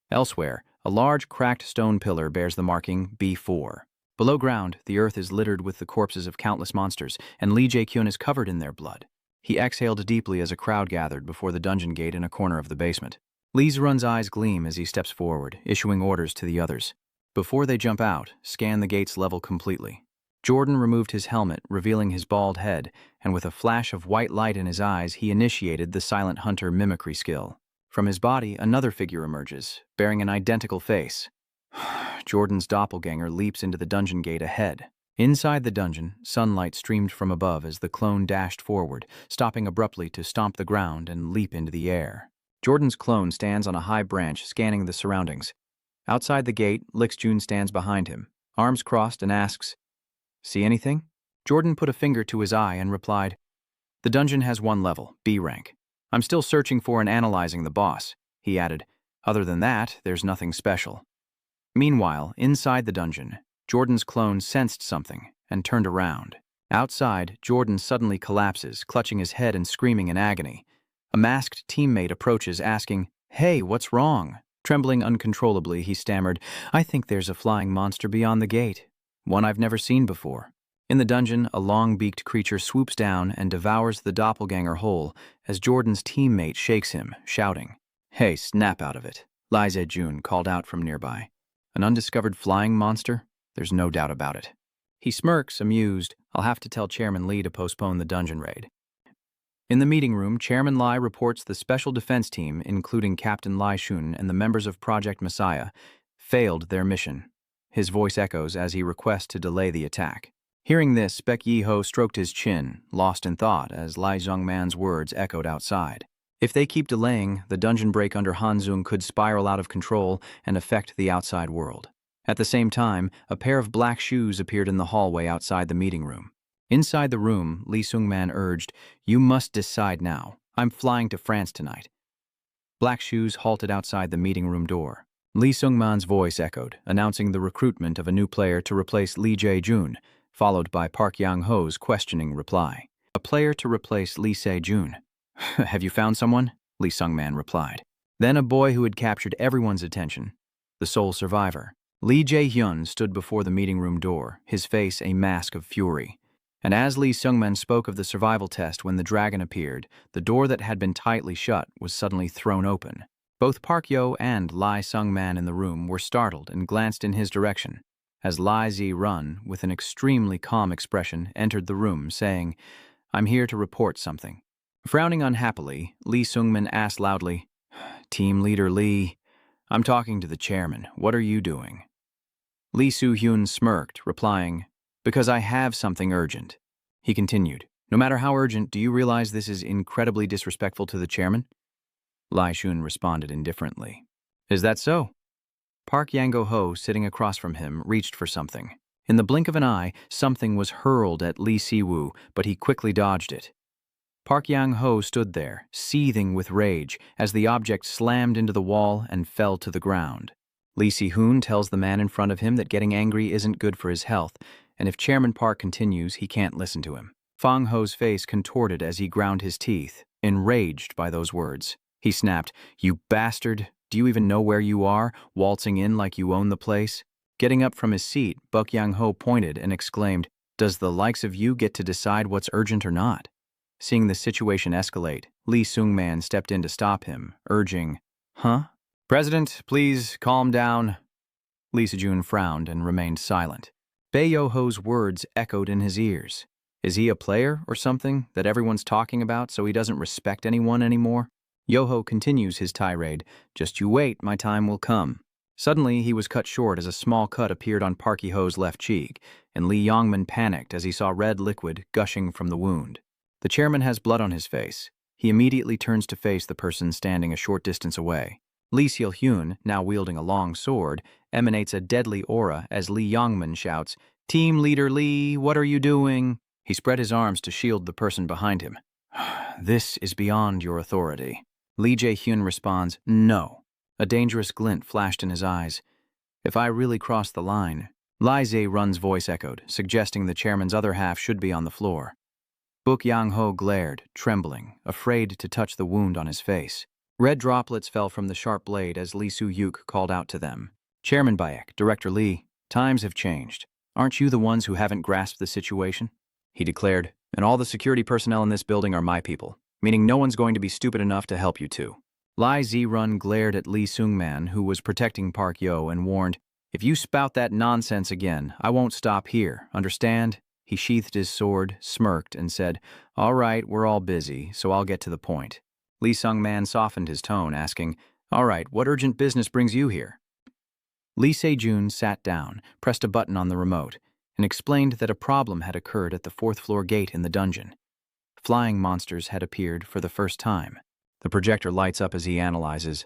Elsewhere, a large cracked stone pillar bears the marking B4. Below ground, the earth is littered with the corpses of countless monsters, and Lee Jae-kyun is covered in their blood. He exhaled deeply as a crowd gathered before the dungeon gate in a corner of the basement. Lee Zerun's eyes gleam as he steps forward, issuing orders to the others. Before they jump out, scan the gate's level completely. Jordan removed his helmet, revealing his bald head, and with a flash of white light in his eyes, he initiated the Silent Hunter mimicry skill. From his body, another figure emerges, bearing an identical face. Jordan's doppelganger leaps into the dungeon gate ahead. Inside the dungeon, sunlight streamed from above as the clone dashed forward, stopping abruptly to stomp the ground and leap into the air. Jordan's clone stands on a high branch, scanning the surroundings. Outside the gate, Lix Jun stands behind him, arms crossed, and asks, "See anything?" Jordan put a finger to his eye and replied, "The dungeon has one level, B rank. I'm still searching for and analyzing the boss," he added. "Other than that, there's nothing special." Meanwhile, inside the dungeon, Jordan's clone sensed something and turned around. Outside, Jordan suddenly collapses, clutching his head and screaming in agony. A masked teammate approaches, asking, "Hey, what's wrong?" Trembling uncontrollably, he stammered, "I think there's a flying monster beyond the gate. One I've never seen before." In the dungeon, a long-beaked creature swoops down and devours the doppelganger whole as Jordan's teammate shakes him, shouting, "Hey, snap out of it," Lee Jae-jun called out from nearby. "An undiscovered flying monster? There's no doubt about it." He smirks, amused. "I'll have to tell Chairman Lee to postpone the dungeon raid." In the meeting room, Chairman Lai reports the Special Defense Team, including Captain Lai Shun and the members of Project Messiah, failed their mission. His voice echoes as he requests to delay the attack. Hearing this, Baek Yi-ho stroked his chin, lost in thought, as Lai Zhongman's words echoed outside. If they keep delaying, the dungeon break under Hanzung could spiral out of control and affect the outside world. At the same time, a pair of black shoes appeared in the hallway outside the meeting room. Inside the room, Lee Seung-man urged, "You must decide now. I'm flying to France tonight." Black Shoes halted outside the meeting room door. Lee Seung-man's voice echoed, announcing the recruitment of a new player to replace Lee Jae-jun, followed by Park Yang-ho's questioning reply. "A player to replace Lee Se-jun. Have you found someone?" Lee Seung-man replied. Then a boy who had captured everyone's attention, the sole survivor. Lee Jae-hyun stood before the meeting room door, his face a mask of fury. And as Lee Seung-man spoke of the survival test when the dragon appeared, the door that had been tightly shut was suddenly thrown open. Both Park Yo and Lee Seung-man in the room were startled and glanced in his direction, as Lee Zi-run, with an extremely calm expression, entered the room, saying, "I'm here to report something." Frowning unhappily, Lee Seung-man asked loudly, "Team Leader Lee, I'm talking to the chairman. What are you doing?" Lee Soo-hyun smirked, replying, "Because I have something urgent." He continued, "No matter how urgent, do you realize this is incredibly disrespectful to the chairman?" Lai Shun responded indifferently. "Is that so?" Park Yang-ho, sitting across from him, reached for something. In the blink of an eye, something was hurled at Lee Si-woo, but he quickly dodged it. Park Yang-ho stood there, seething with rage, as the object slammed into the wall and fell to the ground. Lee Si-hoon tells the man in front of him that getting angry isn't good for his health, and if Chairman Park continues, he can't listen to him. Fang Ho's face contorted as he ground his teeth, enraged by those words. He snapped, "You bastard! Do you even know where you are, waltzing in like you own the place?" Getting up from his seat, Buk Yang-ho pointed and exclaimed, "Does the likes of you get to decide what's urgent or not?" Seeing the situation escalate, Lee Seung-man stepped in to stop him, urging, "Huh? President, please calm down." Lee Sejun frowned and remained silent. Bae Yo-ho's words echoed in his ears. Is he a player or something that everyone's talking about so he doesn't respect anyone anymore? Yo-ho continues his tirade, "Just you wait, my time will come." Suddenly, he was cut short as a small cut appeared on Park Ye-ho's left cheek, and Lee Yongman panicked as he saw red liquid gushing from the wound. The chairman has blood on his face. He immediately turns to face the person standing a short distance away. Lee Seol-hyun, now wielding a long sword, emanates a deadly aura as Lee Yongman shouts, "Team Leader Lee, what are you doing?" He spread his arms to shield the person behind him. "This is beyond your authority." Lee Jae-hyun responds, "No." A dangerous glint flashed in his eyes. "If I really cross the line..." Lee Jae-run's voice echoed, suggesting the chairman's other half should be on the floor. Buk Yang-ho glared, trembling, afraid to touch the wound on his face. Red droplets fell from the sharp blade as Lee Soo-yuk called out to them. "Chairman Bayek, Director Lee, times have changed. Aren't you the ones who haven't grasped the situation?" He declared, "And all the security personnel in this building are my people, meaning no one's going to be stupid enough to help you too." Lee Jae-run glared at Lee Seung-man, who was protecting Park Yo, and warned, "If you spout that nonsense again, I won't stop here, understand?" He sheathed his sword, smirked, and said, "All right, we're all busy, so I'll get to the point." Lee Seung-man softened his tone, asking, "All right, what urgent business brings you here?" Lee Se-jun sat down, pressed a button on the remote, and explained that a problem had occurred at the fourth-floor gate in the dungeon. Flying monsters had appeared for the first time. The projector lights up as he analyzes.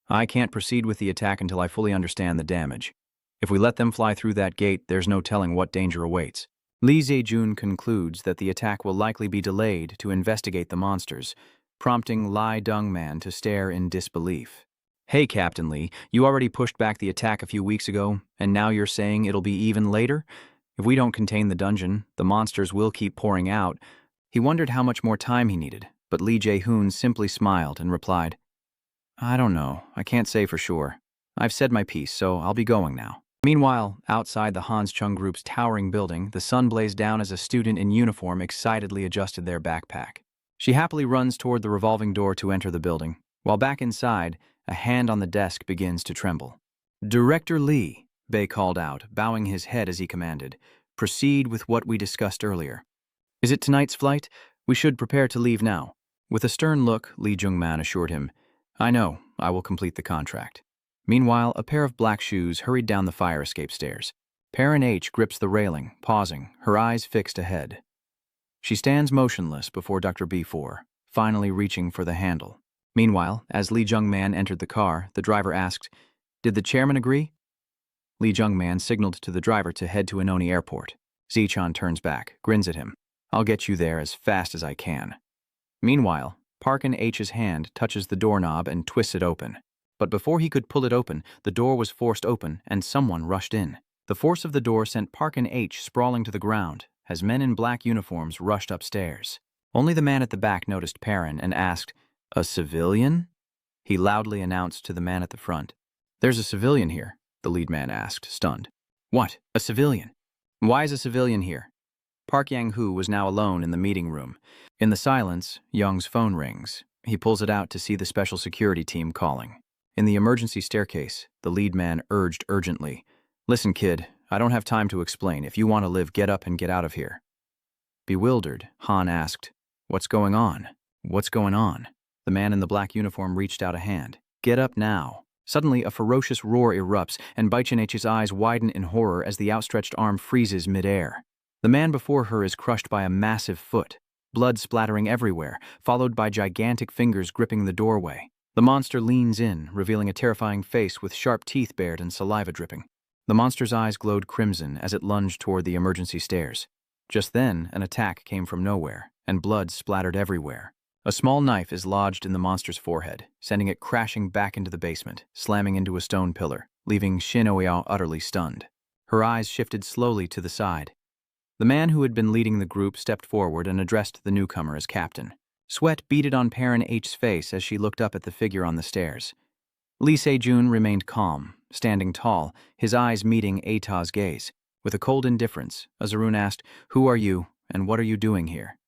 "I can't proceed with the attack until I fully understand the damage. If we let them fly through that gate, there's no telling what danger awaits." Lee Se-jun concludes that the attack will likely be delayed to investigate the monsters, prompting Lee Dong-man to stare in disbelief. "Hey, Captain Lee, you already pushed back the attack a few weeks ago, and now you're saying it'll be even later? If we don't contain the dungeon, the monsters will keep pouring out." He wondered how much more time he needed, but Lee Jae-hoon simply smiled and replied, "I don't know. I can't say for sure. I've said my piece, so I'll be going now." Meanwhile, outside the Hans Chung Group's towering building, the sun blazed down as a student in uniform excitedly adjusted their backpack. She happily runs toward the revolving door to enter the building. While back inside, a hand on the desk begins to tremble. "Director Lee," Bae called out, bowing his head as he commanded, "proceed with what we discussed earlier." "Is it tonight's flight? We should prepare to leave now." With a stern look, Lee Jung-man assured him, "I know, I will complete the contract." Meanwhile, a pair of black shoes hurried down the fire escape stairs. Perrin H grips the railing, pausing, her eyes fixed ahead. She stands motionless before Dr. B4, finally reaching for the handle. Meanwhile, as Lee Jung-man entered the car, the driver asked, "Did the chairman agree?" Lee Jung-man signaled to the driver to head to Inoni Airport. Zichon turns back, grins at him. "I'll get you there as fast as I can." Meanwhile, Parkin H's hand touches the doorknob and twists it open. But before he could pull it open, the door was forced open and someone rushed in. The force of the door sent Parkin H sprawling to the ground as men in black uniforms rushed upstairs. Only the man at the back noticed Perrin and asked, "A civilian?" He loudly announced to the man at the front. "There's a civilian here," the lead man asked, stunned. "What? A civilian? Why is a civilian here?" Park Yang-hoo was now alone in the meeting room. In the silence, Young's phone rings. He pulls it out to see the special security team calling. In the emergency staircase, the lead man urged urgently, "Listen, kid, I don't have time to explain. If you want to live, get up and get out of here." Bewildered, Han asked, "What's going on? What's going on?" The man in the black uniform reached out a hand. "Get up now." Suddenly, a ferocious roar erupts, and Baichin-h's eyes widen in horror as the outstretched arm freezes midair. The man before her is crushed by a massive foot, blood splattering everywhere, followed by gigantic fingers gripping the doorway. The monster leans in, revealing a terrifying face with sharp teeth bared and saliva dripping. The monster's eyes glowed crimson as it lunged toward the emergency stairs. Just then, an attack came from nowhere, and blood splattered everywhere. A small knife is lodged in the monster's forehead, sending it crashing back into the basement, slamming into a stone pillar, leaving Shin Ouyao utterly stunned. Her eyes shifted slowly to the side. The man who had been leading the group stepped forward and addressed the newcomer as captain. Sweat beaded on Perrin H's face as she looked up at the figure on the stairs. Lee Se-jun remained calm, standing tall, his eyes meeting Ata's gaze. With a cold indifference, Azarun asked, "Who are you, and what are you doing here?"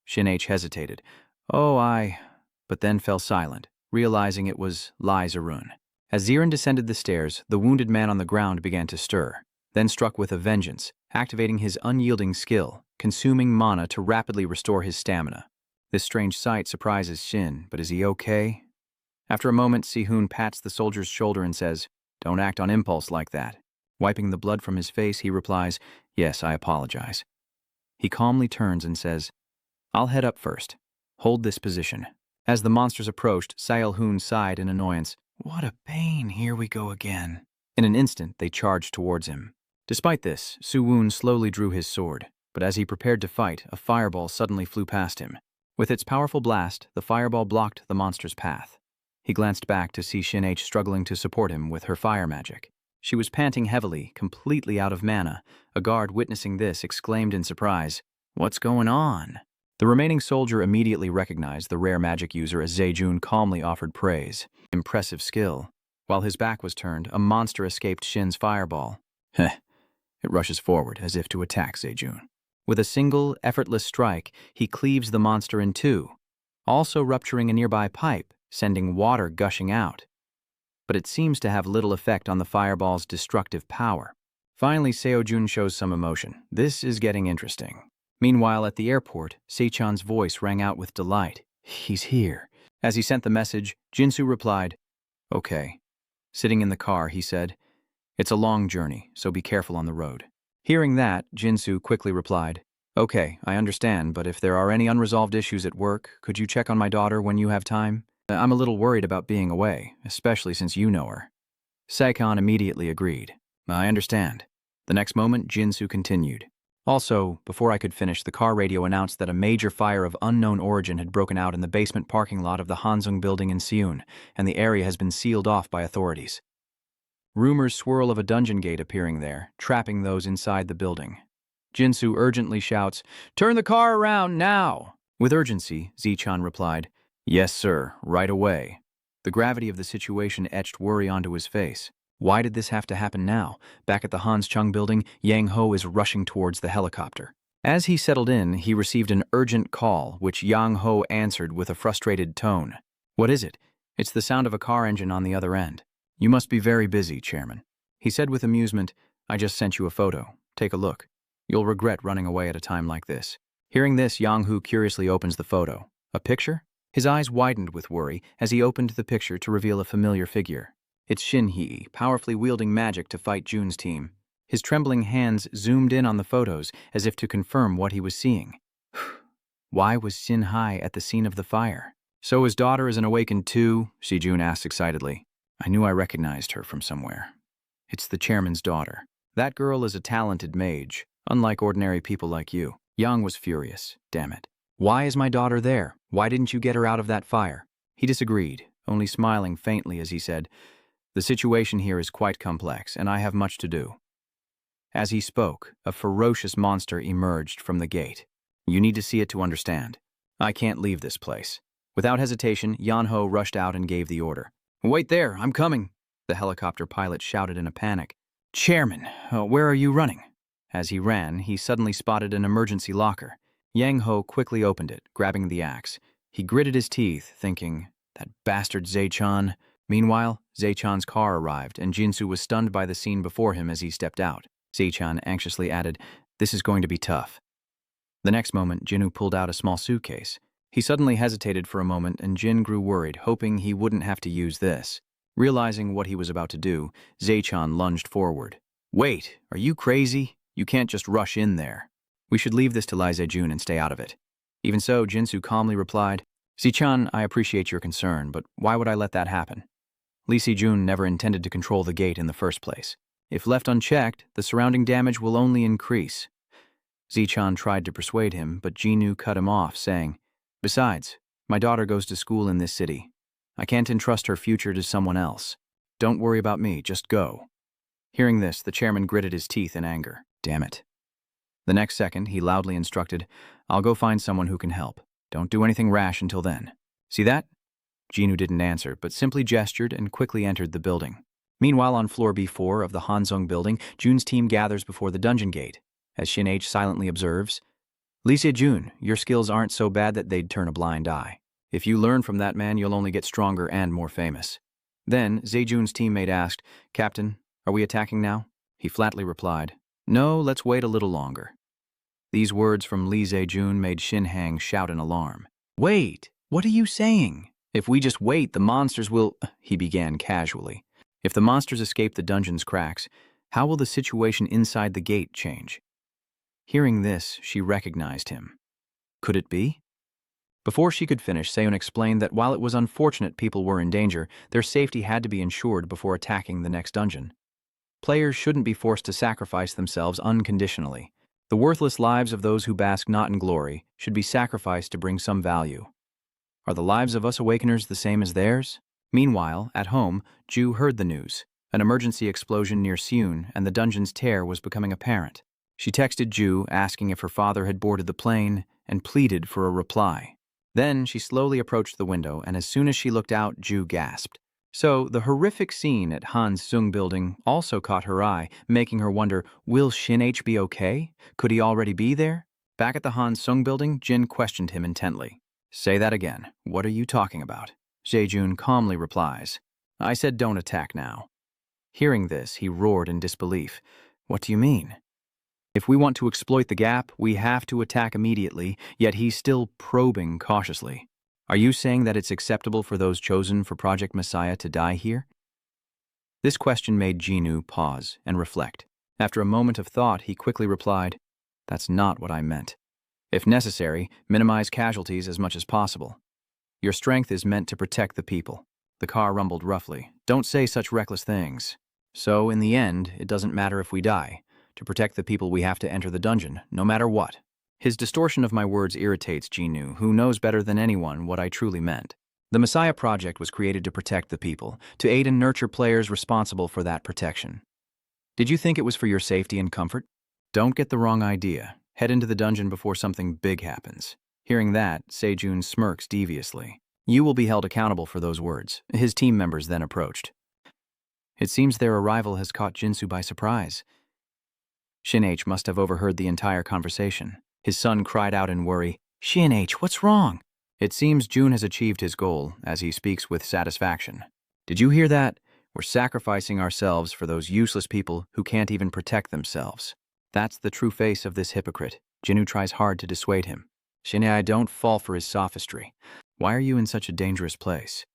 Shin H hesitated. But then fell silent, realizing it was Lai Zarun. As Zirin descended the stairs, the wounded man on the ground began to stir, then struck with a vengeance, activating his unyielding skill, consuming mana to rapidly restore his stamina. This strange sight surprises Shin, but is he okay? After a moment, Si-hoon pats the soldier's shoulder and says, "Don't act on impulse like that." Wiping the blood from his face, he replies, "Yes, I apologize." He calmly turns and says, "I'll head up first. Hold this position." As the monsters approached, Sail-hoon sighed in annoyance. "What a pain, here we go again." In an instant, they charged towards him. Despite this, Su-woon slowly drew his sword, but as he prepared to fight, a fireball suddenly flew past him. With its powerful blast, the fireball blocked the monster's path. He glanced back to see Shin H struggling to support him with her fire magic. She was panting heavily, completely out of mana. A guard witnessing this exclaimed in surprise, "What's going on?" The remaining soldier immediately recognized the rare magic user as Se-jun calmly offered praise. Impressive skill. While his back was turned, a monster escaped Shin's fireball. Heh. It rushes forward as if to attack Se-jun. With a single, effortless strike, he cleaves the monster in two, also rupturing a nearby pipe, sending water gushing out. But it seems to have little effect on the fireball's destructive power. Finally, Seo-jun shows some emotion. This is getting interesting. Meanwhile, at the airport, Se-chan's voice rang out with delight. "He's here." As he sent the message, Jinsu replied, "Okay." Sitting in the car, he said, "It's a long journey, so be careful on the road." Hearing that, Jinsu quickly replied, "Okay, I understand, but if there are any unresolved issues at work, could you check on my daughter when you have time? I'm a little worried about being away, especially since you know her." Saikon immediately agreed. "I understand." The next moment, Jinsu continued. "Also, before I could finish, the car radio announced that a major fire of unknown origin had broken out in the basement parking lot of the Hansung building in Seoul, and the area has been sealed off by authorities. Rumors swirl of a dungeon gate appearing there, trapping those inside the building. Jinsu urgently shouts, "Turn the car around now!" With urgency, Zi-chan replied, "Yes, sir, right away." The gravity of the situation etched worry onto his face. Why did this have to happen now? Back at the Hans Chung building, Yang Ho is rushing towards the helicopter. As he settled in, he received an urgent call, which Yang Ho answered with a frustrated tone. "What is it?" "It's the sound of a car engine on the other end." "You must be very busy, Chairman." He said with amusement, "I just sent you a photo. Take a look. You'll regret running away at a time like this." Hearing this, Yang Ho curiously opens the photo. A picture? His eyes widened with worry as he opened the picture to reveal a familiar figure. It's Shin Hee, powerfully wielding magic to fight Jun's team. His trembling hands zoomed in on the photos as if to confirm what he was seeing. Why was Shin Hee at the scene of the fire? "So his daughter is an awakened too?" Si-jun asked excitedly. "I knew I recognized her from somewhere. It's the chairman's daughter. That girl is a talented mage, unlike ordinary people like you." Yang was furious. "Damn it. Why is my daughter there? Why didn't you get her out of that fire?" He disagreed, only smiling faintly as he said, "The situation here is quite complex, and I have much to do." As he spoke, a ferocious monster emerged from the gate. "You need to see it to understand. I can't leave this place." Without hesitation, Yan Ho rushed out and gave the order. "Wait there, I'm coming," the helicopter pilot shouted in a panic. "Chairman, where are you running?" As he ran, he suddenly spotted an emergency locker. Yang Ho quickly opened it, grabbing the axe. He gritted his teeth, thinking, "That bastard Zai-chan." Meanwhile, Zai-chan's car arrived, and Jinsu was stunned by the scene before him as he stepped out. Zai-chan anxiously added, "This is going to be tough." The next moment, Jinu pulled out a small suitcase. He suddenly hesitated for a moment, and Jin grew worried, hoping he wouldn't have to use this. Realizing what he was about to do, Zai-chan lunged forward. "Wait, are you crazy? You can't just rush in there. We should leave this to Lai Zejun and stay out of it." Even so, Jinsu calmly replied, "Si-chan, I appreciate your concern, but why would I let that happen? Lee Si-jun never intended to control the gate in the first place. If left unchecked, the surrounding damage will only increase." Zi-chan tried to persuade him, but Jinu cut him off, saying, "Besides, my daughter goes to school in this city. I can't entrust her future to someone else. Don't worry about me, just go." Hearing this, the chairman gritted his teeth in anger. Damn it. The next second, he loudly instructed, "I'll go find someone who can help. Don't do anything rash until then. See that?" Jinwoo didn't answer, but simply gestured and quickly entered the building. Meanwhile, on floor B4 of the Hanzong building, Jun's team gathers before the dungeon gate. As Shin H silently observes, "Lee Se-jun, your skills aren't so bad that they'd turn a blind eye. If you learn from that man, you'll only get stronger and more famous." Then, Se-jun's teammate asked, "Captain, are we attacking now?" He flatly replied, "No, let's wait a little longer." These words from Lee Se-jun made Shin Hang shout in alarm. "Wait, what are you saying? If we just wait, the monsters will—" he began casually. "If the monsters escape the dungeon's cracks, how will the situation inside the gate change?" Hearing this, she recognized him. Could it be? Before she could finish, Seon explained that while it was unfortunate people were in danger, their safety had to be ensured before attacking the next dungeon. Players shouldn't be forced to sacrifice themselves unconditionally. The worthless lives of those who bask not in glory should be sacrificed to bring some value. Are the lives of us Awakeners the same as theirs? Meanwhile, at home, Ju heard the news. An emergency explosion near Seon and the dungeon's tear was becoming apparent. She texted Ju asking if her father had boarded the plane and pleaded for a reply. Then she slowly approached the window, and as soon as she looked out, Ju gasped. So the horrific scene at Han's Sung building also caught her eye, making her wonder, will Shin H be okay? Could he already be there? Back at the Han Sung building, Jin questioned him intently. "Say that again. What are you talking about?" Se-jun calmly replies, "I said don't attack now." Hearing this, he roared in disbelief. "What do you mean?" "If we want to exploit the gap, we have to attack immediately," yet he's still probing cautiously. "Are you saying that it's acceptable for those chosen for Project Messiah to die here?" This question made Jinwoo pause and reflect. After a moment of thought, he quickly replied, "That's not what I meant. If necessary, minimize casualties as much as possible. Your strength is meant to protect the people." The car rumbled roughly. "Don't say such reckless things." "So, in the end, it doesn't matter if we die. To protect the people, we have to enter the dungeon, no matter what." His distortion of my words irritates Jinwoo, who knows better than anyone what I truly meant. The Messiah Project was created to protect the people, to aid and nurture players responsible for that protection. Did you think it was for your safety and comfort? Don't get the wrong idea. Head into the dungeon before something big happens. Hearing that, Se-jun smirks deviously. "You will be held accountable for those words." His team members then approached. It seems their arrival has caught Jinsu by surprise. Shin H must have overheard the entire conversation. His son cried out in worry, "Shin H, what's wrong?" It seems Jun has achieved his goal, as he speaks with satisfaction. "Did you hear that? We're sacrificing ourselves for those useless people who can't even protect themselves." That's the true face of this hypocrite. Jinwoo tries hard to dissuade him. "Shin H, don't fall for his sophistry. Why are you in such a dangerous place?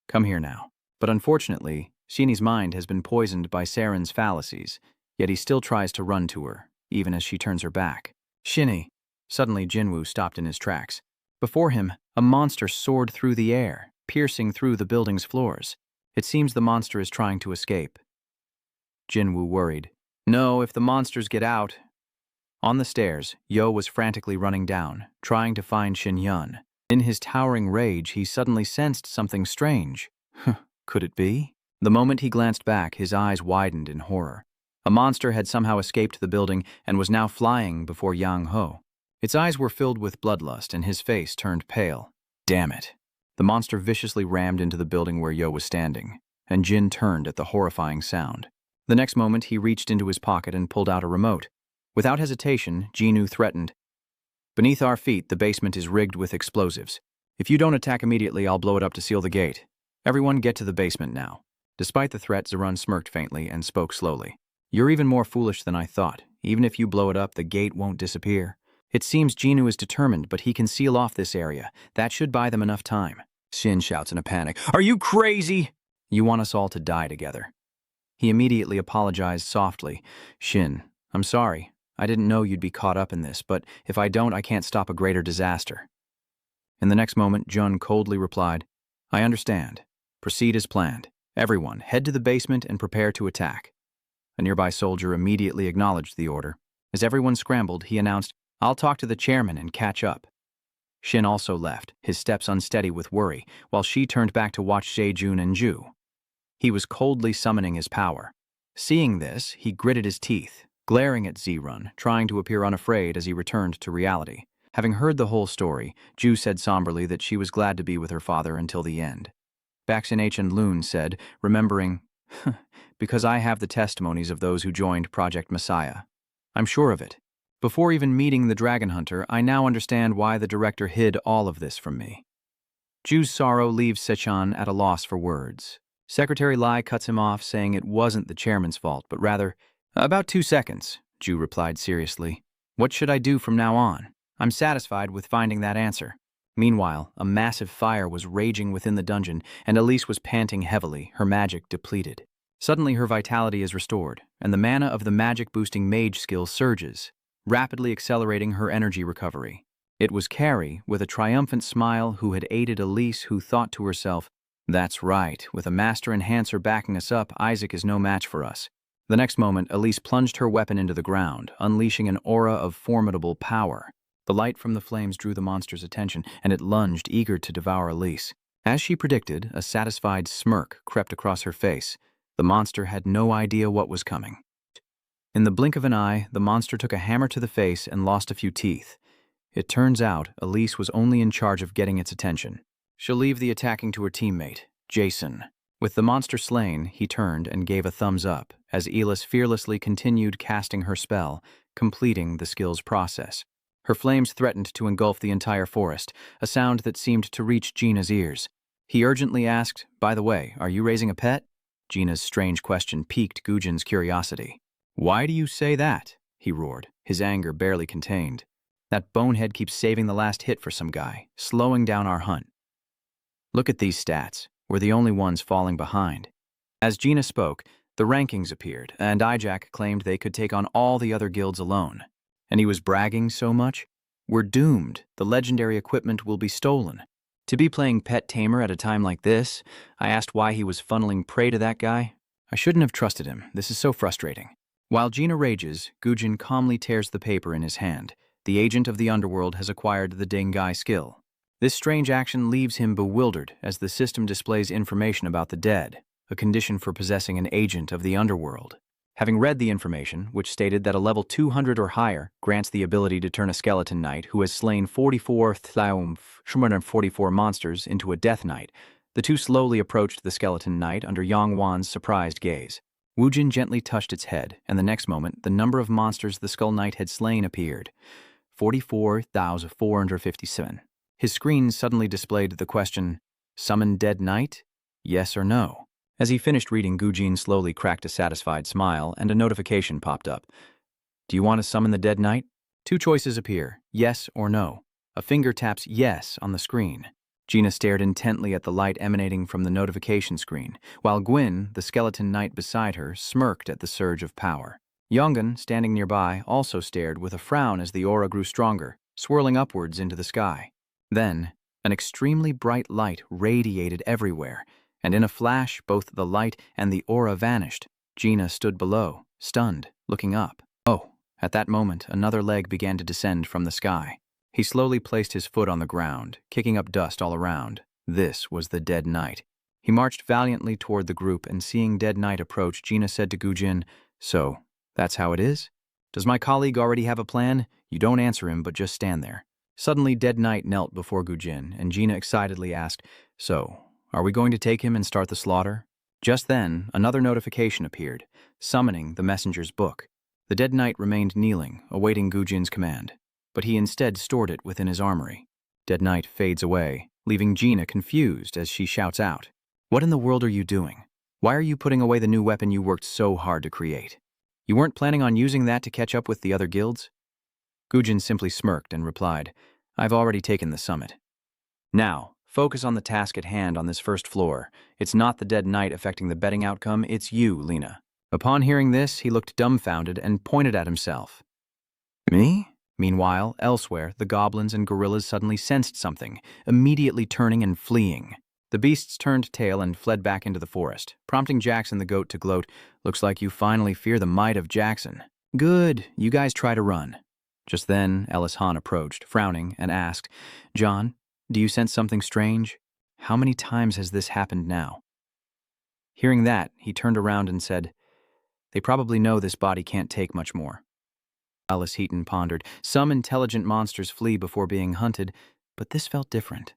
Come here now." But unfortunately, Shinny's mind has been poisoned by Saren's fallacies, yet he still tries to run to her, even as she turns her back. "Shinny." Suddenly Jinwoo stopped in his tracks. Before him, a monster soared through the air, piercing through the building's floors. It seems the monster is trying to escape. Jinwoo worried. "No, if the monsters get out." On the stairs, Yo was frantically running down, trying to find Shin Yun. In his towering rage, he suddenly sensed something strange. Could it be? The moment he glanced back, his eyes widened in horror. A monster had somehow escaped the building and was now flying before Yang Ho. Its eyes were filled with bloodlust and his face turned pale. Damn it. The monster viciously rammed into the building where Yo was standing, and Jin turned at the horrifying sound. The next moment, he reached into his pocket and pulled out a remote. Without hesitation, Jinwoo threatened, "Beneath our feet, the basement is rigged with explosives. If you don't attack immediately, I'll blow it up to seal the gate. Everyone get to the basement now." Despite the threat, Zarun smirked faintly and spoke slowly. "You're even more foolish than I thought. Even if you blow it up, the gate won't disappear." It seems Jinwoo is determined, but he can seal off this area. That should buy them enough time. Shin shouts in a panic, "Are you crazy?" "You want us all to die together." He immediately apologized softly. "Shin, I'm sorry. I didn't know you'd be caught up in this, but if I don't, I can't stop a greater disaster." In the next moment, Jun coldly replied, "I understand. Proceed as planned. Everyone, head to the basement and prepare to attack." A nearby soldier immediately acknowledged the order. As everyone scrambled, he announced, "I'll talk to the chairman and catch up." Shin also left, his steps unsteady with worry, while she turned back to watch Se-jun and Ju. He was coldly summoning his power. Seeing this, he gritted his teeth, glaring at Z-Run, trying to appear unafraid as he returned to reality. Having heard the whole story, Ju said somberly that she was glad to be with her father until the end. Vaccination Loon said, remembering, because I have the testimonies of those who joined Project Messiah. I'm sure of it. Before even meeting the Dragon Hunter, I now understand why the director hid all of this from me. Ju's sorrow leaves Sechan at a loss for words. Secretary Lai cuts him off, saying it wasn't the chairman's fault, but rather, about 2 seconds, Ju replied seriously. What should I do from now on? I'm satisfied with finding that answer. Meanwhile, a massive fire was raging within the dungeon, and Elise was panting heavily, her magic depleted. Suddenly her vitality is restored, and the mana of the magic-boosting mage skill surges, rapidly accelerating her energy recovery. It was Carrie, with a triumphant smile, who had aided Elise, who thought to herself, "That's right, with a master enhancer backing us up, Isaac is no match for us." The next moment, Elise plunged her weapon into the ground, unleashing an aura of formidable power. The light from the flames drew the monster's attention, and it lunged, eager to devour Elise. As she predicted, a satisfied smirk crept across her face. The monster had no idea what was coming. In the blink of an eye, the monster took a hammer to the face and lost a few teeth. It turns out Elise was only in charge of getting its attention. She'll leave the attacking to her teammate, Jason. With the monster slain, he turned and gave a thumbs up, as Elise fearlessly continued casting her spell, completing the skill's process. Her flames threatened to engulf the entire forest, a sound that seemed to reach Gina's ears. He urgently asked, "By the way, are you raising a pet?" Gina's strange question piqued Gujin's curiosity. "Why do you say that?" he roared, his anger barely contained. "That bonehead keeps saving the last hit for some guy, slowing down our hunt. Look at these stats. We're the only ones falling behind." As Gina spoke, the rankings appeared, and Ijack claimed they could take on all the other guilds alone. And he was bragging so much? "We're doomed. The legendary equipment will be stolen." To be playing pet tamer at a time like this, I asked why he was funneling prey to that guy. I shouldn't have trusted him. This is so frustrating. While Gina rages, Gujin calmly tears the paper in his hand. The agent of the underworld has acquired the Dengai skill. This strange action leaves him bewildered as the system displays information about the dead, a condition for possessing an agent of the underworld. Having read the information, which stated that a level 200 or higher grants the ability to turn a skeleton knight who has slain 44 monsters into a death knight, the two slowly approached the skeleton knight under Yong Wan's surprised gaze. Wujin gently touched its head, and the next moment, the number of monsters the Skull Knight had slain appeared. 44,457. His screen suddenly displayed the question, "Summon dead knight? Yes or no?" As he finished reading, Gujin slowly cracked a satisfied smile, and a notification popped up. "Do you want to summon the dead knight?" 2 choices appear, yes or no. A finger taps yes on the screen. Gina stared intently at the light emanating from the notification screen, while Gwyn, the skeleton knight beside her, smirked at the surge of power. Yongan, standing nearby, also stared with a frown as the aura grew stronger, swirling upwards into the sky. Then, an extremely bright light radiated everywhere, and in a flash, both the light and the aura vanished. Gina stood below, stunned, looking up. Oh, at that moment, another leg began to descend from the sky. He slowly placed his foot on the ground, kicking up dust all around. This was the dead knight. He marched valiantly toward the group, and seeing dead knight approach, Gina said to Gujin, "So, that's how it is? Does my colleague already have a plan? You don't answer him, but just stand there." Suddenly, dead knight knelt before Gujin, and Gina excitedly asked, "So, are we going to take him and start the slaughter?" Just then, another notification appeared, summoning the messenger's book. The dead knight remained kneeling, awaiting Gujin's command, but he instead stored it within his armory. Dead knight fades away, leaving Gina confused as she shouts out, "What in the world are you doing? Why are you putting away the new weapon you worked so hard to create? You weren't planning on using that to catch up with the other guilds?" Gujin simply smirked and replied, "I've already taken the summit. Now, focus on the task at hand on this first floor. It's not the dead knight affecting the betting outcome, it's you, Lena." Upon hearing this, he looked dumbfounded and pointed at himself. "Me?" Meanwhile, elsewhere, the goblins and gorillas suddenly sensed something, immediately turning and fleeing. The beasts turned tail and fled back into the forest, prompting Jackson the goat to gloat, "Looks like you finally fear the might of Jackson. Good, you guys try to run." Just then, Ellis Hahn approached, frowning, and asked, "John, do you sense something strange? How many times has this happened now?" Hearing that, he turned around and said, "They probably know this body can't take much more." Alice Heaton pondered. Some intelligent monsters flee before being hunted, but this felt different.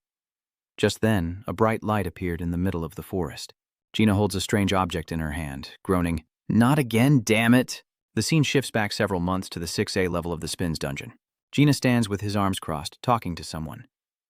Just then, a bright light appeared in the middle of the forest. Gina holds a strange object in her hand, groaning, "Not again, damn it!" The scene shifts back several months to the 6A level of the Spins dungeon. Gina stands with his arms crossed, talking to someone.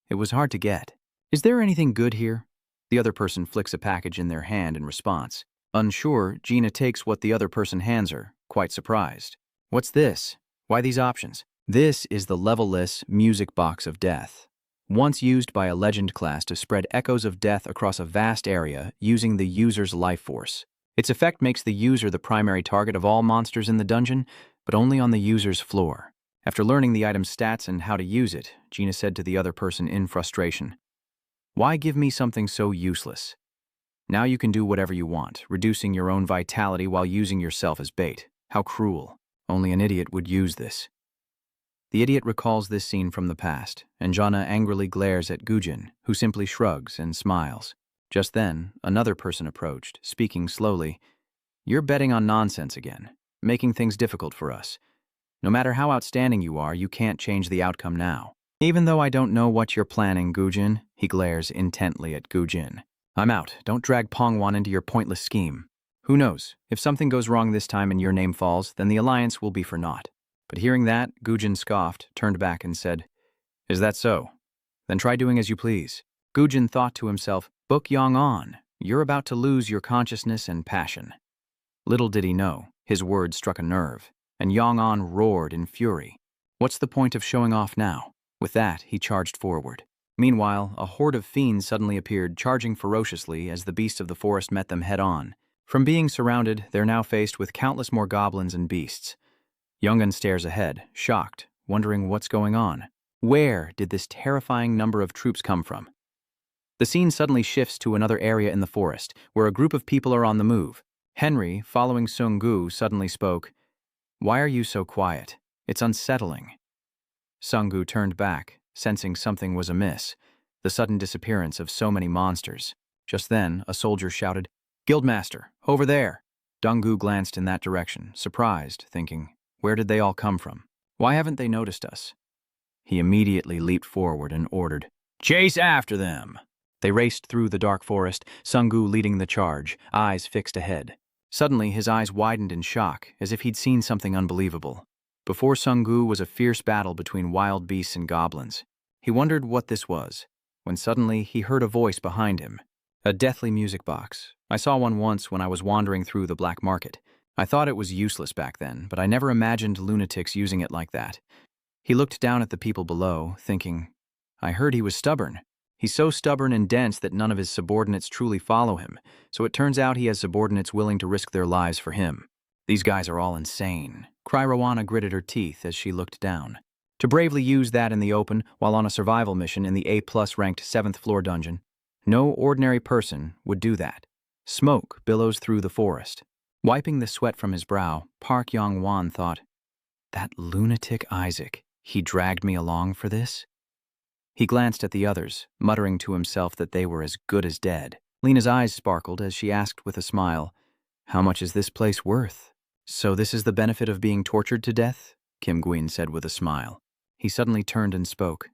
It was hard to get. "Is there anything good here?" The other person flicks a package in their hand in response. Unsure, Gina takes what the other person hands her, quite surprised. "What's this? Why these options?" This is the level-less music box of death. Once used by a legend class to spread echoes of death across a vast area using the user's life force. Its effect makes the user the primary target of all monsters in the dungeon, but only on the user's floor. After learning the item's stats and how to use it, Gina said to the other person in frustration, "Why give me something so useless? Now you can do whatever you want, reducing your own vitality while using yourself as bait. How cruel. Only an idiot would use this." The idiot recalls this scene from the past, and Jana angrily glares at Gujin, who simply shrugs and smiles. Just then, another person approached, speaking slowly. "You're betting on nonsense again, making things difficult for us. No matter how outstanding you are, you can't change the outcome now. Even though I don't know what you're planning, Gujin," he glares intently at Gujin. "I'm out. Don't drag Pongwan into your pointless scheme. Who knows, if something goes wrong this time and your name falls, then the alliance will be for naught." But hearing that, Gujin scoffed, turned back and said, "Is that so? Then try doing as you please." Gujin thought to himself, "Book Yong On, you're about to lose your consciousness and passion." Little did he know, his words struck a nerve, and Yong On roared in fury. What's the point of showing off now? With that, he charged forward. Meanwhile, a horde of fiends suddenly appeared, charging ferociously as the beasts of the forest met them head-on. From being surrounded, they're now faced with countless more goblins and beasts. Yongun stares ahead, shocked, wondering what's going on. Where did this terrifying number of troops come from? The scene suddenly shifts to another area in the forest, where a group of people are on the move. Henry, following Sung Gu, suddenly spoke, "Why are you so quiet? It's unsettling." Sung Gu turned back, sensing something was amiss, the sudden disappearance of so many monsters. Just then, a soldier shouted, "Guildmaster, over there!" Donggu glanced in that direction, surprised, thinking, where did they all come from? Why haven't they noticed us? He immediately leaped forward and ordered, "Chase after them!" They raced through the dark forest, Sung Gu leading the charge, eyes fixed ahead. Suddenly, his eyes widened in shock, as if he'd seen something unbelievable. Before Sung Gu was a fierce battle between wild beasts and goblins. He wondered what this was, when suddenly he heard a voice behind him. "A deathly music box. I saw one once when I was wandering through the black market. I thought it was useless back then, but I never imagined lunatics using it like that." He looked down at the people below, thinking, I heard he was stubborn. He's so stubborn and dense that none of his subordinates truly follow him, so it turns out he has subordinates willing to risk their lives for him. These guys are all insane. Kryrowana gritted her teeth as she looked down. To bravely use that in the open while on a survival mission in the A+ ranked 7th floor dungeon, no ordinary person would do that. Smoke billows through the forest. Wiping the sweat from his brow, Park Yong Wan thought, that lunatic Isaac, he dragged me along for this? He glanced at the others, muttering to himself that they were as good as dead. Lena's eyes sparkled as she asked with a smile, "How much is this place worth?" "So this is the benefit of being tortured to death?" Kim Gwyn said with a smile. He suddenly turned and spoke.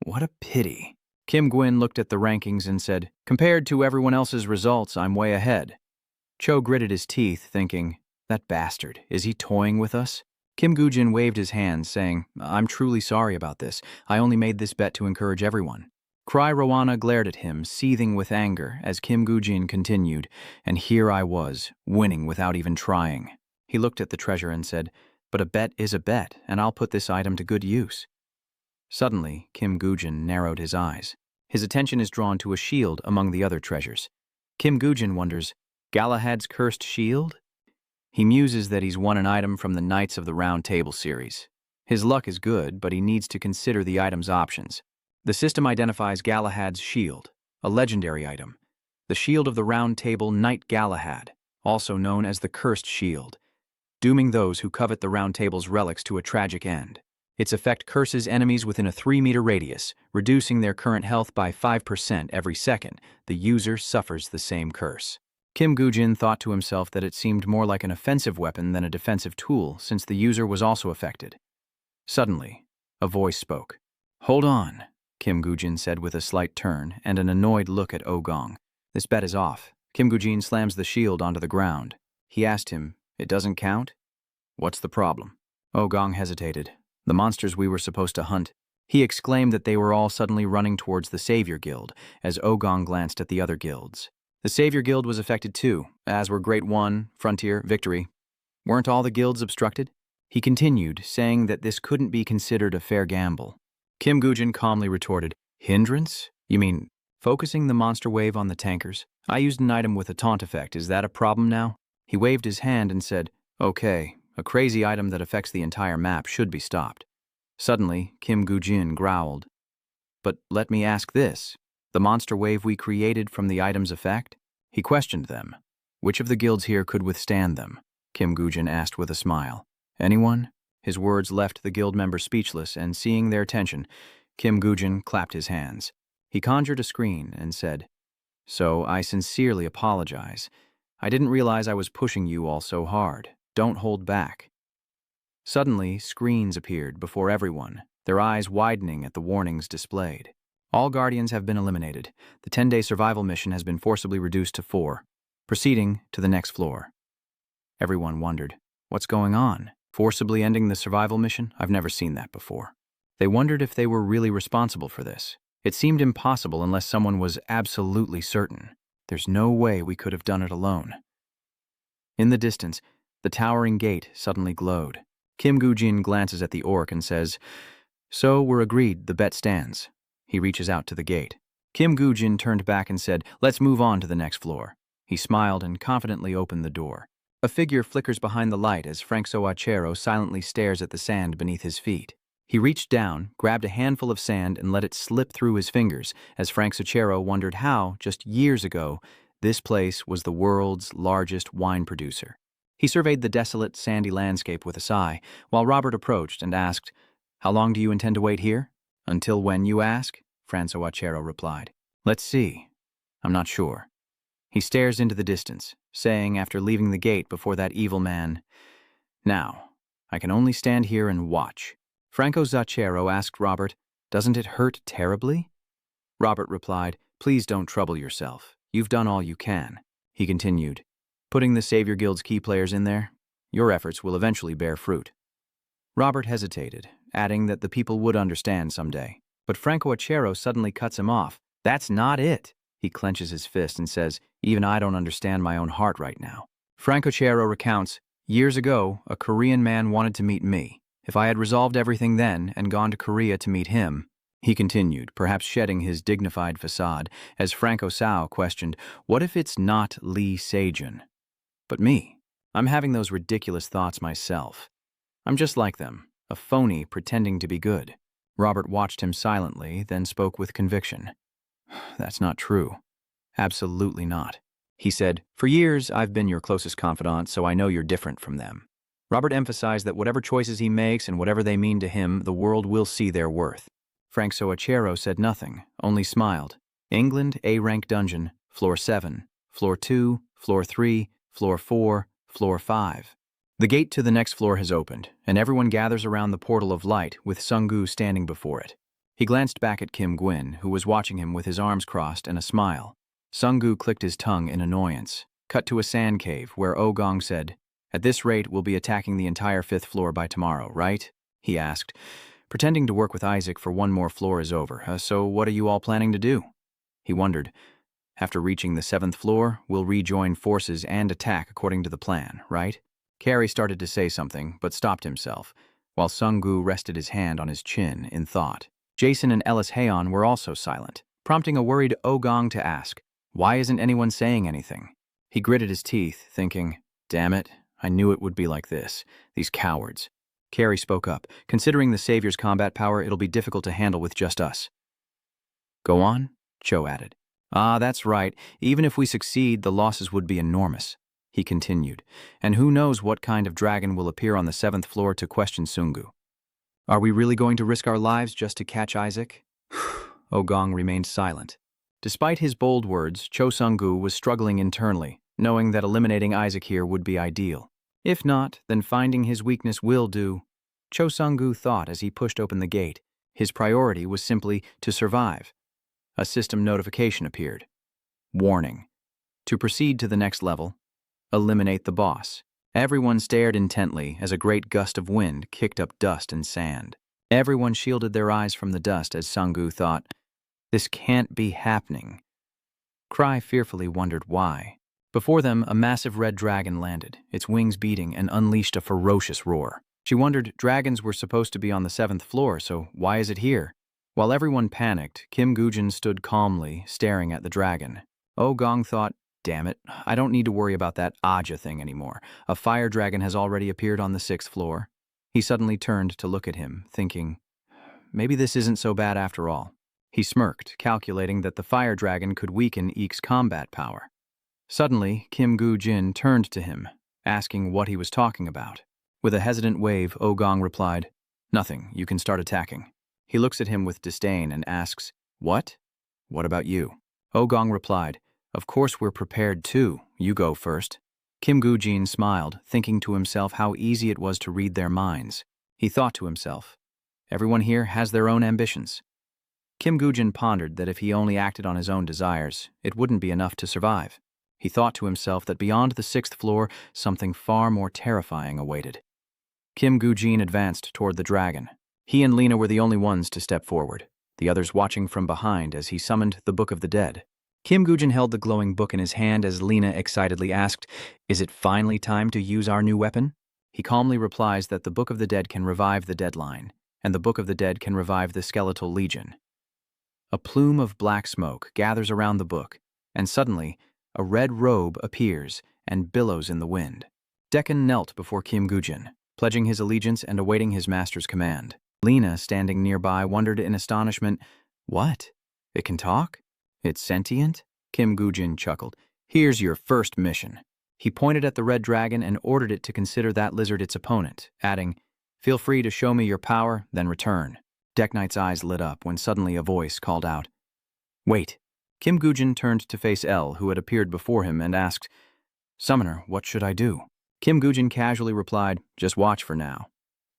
"What a pity." Kim Gwyn looked at the rankings and said, "Compared to everyone else's results, I'm way ahead." Cho gritted his teeth, thinking, that bastard, is he toying with us? Kim Gujin waved his hands, saying, "I'm truly sorry about this. I only made this bet to encourage everyone." Cry Rowana glared at him, seething with anger, as Kim Gujin continued, and here I was, winning without even trying. He looked at the treasure and said, "But a bet is a bet, and I'll put this item to good use." Suddenly, Kim Gujin narrowed his eyes. His attention is drawn to a shield among the other treasures. Kim Gujin wonders, Galahad's cursed shield? He muses that he's won an item from the Knights of the Round Table series. His luck is good, but he needs to consider the item's options. The system identifies Galahad's shield, a legendary item. The shield of the Round Table Knight Galahad, also known as the Cursed Shield, dooming those who covet the Round Table's relics to a tragic end. Its effect curses enemies within a 3-meter radius, reducing their current health by 5% every second. The user suffers the same curse. Kim Gujin thought to himself that it seemed more like an offensive weapon than a defensive tool, since the user was also affected. Suddenly, a voice spoke. "Hold on." Kim Gujin said with a slight turn and an annoyed look at Ogong. This bet is off. Kim Gujin slams the shield onto the ground. He asked him, "It doesn't count?" "What's the problem?" Ogong hesitated. "The monsters we were supposed to hunt." He exclaimed that they were all suddenly running towards the Savior Guild, as Ogong glanced at the other guilds. The Savior Guild was affected too, as were Great One, Frontier, Victory. Weren't all the guilds obstructed? He continued, saying that this couldn't be considered a fair gamble. Kim Gujin calmly retorted, "Hindrance? You mean focusing the monster wave on the tankers? I used an item with a taunt effect. Is that a problem now?" He waved his hand and said, "Okay, a crazy item that affects the entire map should be stopped." Suddenly, Kim Gujin growled, "But let me ask this. The monster wave we created from the item's effect?" He questioned them. "Which of the guilds here could withstand them?" Kim Gujin asked with a smile. "Anyone?" His words left the guild members speechless, and seeing their tension, Kim Gujin clapped his hands. He conjured a screen and said, "So I sincerely apologize. I didn't realize I was pushing you all so hard. Don't hold back." Suddenly, screens appeared before everyone, their eyes widening at the warnings displayed. All Guardians have been eliminated. The 10-day survival mission has been forcibly reduced to 4. Proceeding to the next floor. Everyone wondered, what's going on? Forcibly ending the survival mission? I've never seen that before. They wondered if they were really responsible for this. It seemed impossible unless someone was absolutely certain. There's no way we could have done it alone. In the distance, the towering gate suddenly glowed. Kim Gujin glances at the orc and says, "So we're agreed, the bet stands." He reaches out to the gate. Kim Gujin turned back and said, "Let's move on to the next floor." He smiled and confidently opened the door. A figure flickers behind the light as Franco Achero silently stares at the sand beneath his feet. He reached down, grabbed a handful of sand, and let it slip through his fingers as Frank Achero wondered how, just years ago, this place was the world's largest wine producer. He surveyed the desolate, sandy landscape with a sigh, while Robert approached and asked, "How long do you intend to wait here?" "Until when, you ask?" Franco Achero replied. "Let's see. I'm not sure." He stares into the distance, saying after leaving the gate before that evil man, "Now, I can only stand here and watch." Franco Zacchero asked Robert, "Doesn't it hurt terribly?" Robert replied, "Please don't trouble yourself. You've done all you can." He continued, "Putting the Savior Guild's key players in there, your efforts will eventually bear fruit." Robert hesitated, adding that the people would understand someday. But Franco Achero suddenly cuts him off. "That's not it." He clenches his fist and says, "Even I don't understand my own heart right now." Franco Achero recounts, "Years ago, a Korean man wanted to meet me. If I had resolved everything then and gone to Korea to meet him," he continued, perhaps shedding his dignified facade, as Franco Sao questioned, "What if it's not Lee Sejun? But me, I'm having those ridiculous thoughts myself. I'm just like them, a phony pretending to be good." Robert watched him silently, then spoke with conviction. "That's not true. Absolutely not." He said, "For years, I've been your closest confidant, so I know you're different from them." Robert emphasized that whatever choices he makes and whatever they mean to him, the world will see their worth. Frank Soachero said nothing, only smiled. England, A-rank dungeon, floor 7, floor 2, floor 3, floor 4, floor 5. The gate to the next floor has opened, and everyone gathers around the portal of light with Sung-gu standing before it. He glanced back at Kim Gwyn, who was watching him with his arms crossed and a smile. Sung-gu clicked his tongue in annoyance. Cut to a sand cave where Ogong said, "At this rate, we'll be attacking the entire 5th floor by tomorrow, right?" he asked. "Pretending to work with Isaac for one more floor is over, so what are you all planning to do?" He wondered. "After reaching the 7th floor, we'll rejoin forces and attack according to the plan, right?" Carrie started to say something, but stopped himself, while Sung-gu rested his hand on his chin in thought. Jason and Ellis Hayon were also silent, prompting a worried Ogong to ask, "Why isn't anyone saying anything?" He gritted his teeth, thinking, "Damn it, I knew it would be like this. These cowards." Carrie spoke up. "Considering the Savior's combat power, it'll be difficult to handle with just us." "Go on," Cho added. "Ah, that's right. Even if we succeed, the losses would be enormous," he continued. "And who knows what kind of dragon will appear on the 7th floor to question Sungu. Are we really going to risk our lives just to catch Isaac?" Ogong remained silent. Despite his bold words, Cho Sung-gu was struggling internally, knowing that eliminating Isaac here would be ideal. If not, then finding his weakness will do. Cho Sung-gu thought as he pushed open the gate, His priority was simply to survive. A system notification appeared. Warning. To proceed to the next level, eliminate the boss. Everyone stared intently as a great gust of wind kicked up dust and sand. Everyone shielded their eyes from the dust as Sang-gu thought, "This can't be happening." Cry fearfully wondered why. Before them, a massive red dragon landed, its wings beating, and unleashed a ferocious roar. She wondered, dragons were supposed to be on the 7th floor, so why is it here? While everyone panicked, Kim Gujin stood calmly, staring at the dragon. Oh Gong thought, damn it, I don't need to worry about that Aja thing anymore. A fire dragon has already appeared on the 6th floor. He suddenly turned to look at him, thinking, maybe this isn't so bad after all. He smirked, calculating that the fire dragon could weaken Eek's combat power. Suddenly, Kim Gujin turned to him, asking what he was talking about. With a hesitant wave, Ogong replied, "Nothing, you can start attacking." He looks at him with disdain and asks, "What? What about you?" Ogong replied, "Of course we're prepared too, you go first." Kim Gujin smiled, thinking to himself how easy it was to read their minds. He thought to himself, everyone here has their own ambitions. Kim Gujin pondered that if he only acted on his own desires, it wouldn't be enough to survive. He thought to himself that beyond the 6th floor, something far more terrifying awaited. Kim Gujin advanced toward the dragon. He and Lena were the only ones to step forward, the others watching from behind as he summoned the Book of the Dead. Kim Gujin held the glowing book in his hand as Lena excitedly asked, "Is it finally time to use our new weapon?" He calmly replies that the Book of the Dead can revive the Deadline, and the Book of the Dead can revive the Skeletal Legion. A plume of black smoke gathers around the book, and suddenly, a red robe appears and billows in the wind. Dekan knelt before Kim Gujin, pledging his allegiance and awaiting his master's command. Lena, standing nearby, wondered in astonishment, "What? It can talk? It's sentient?" Kim Gujin chuckled. "Here's your first mission." He pointed at the red dragon and ordered it to consider that lizard its opponent, adding, "Feel free to show me your power, then return." Deck Knight's eyes lit up when suddenly a voice called out, "Wait." Kim Gujin turned to face L, who had appeared before him, and asked, "Summoner, what should I do?" Kim Gujin casually replied, "Just watch for now."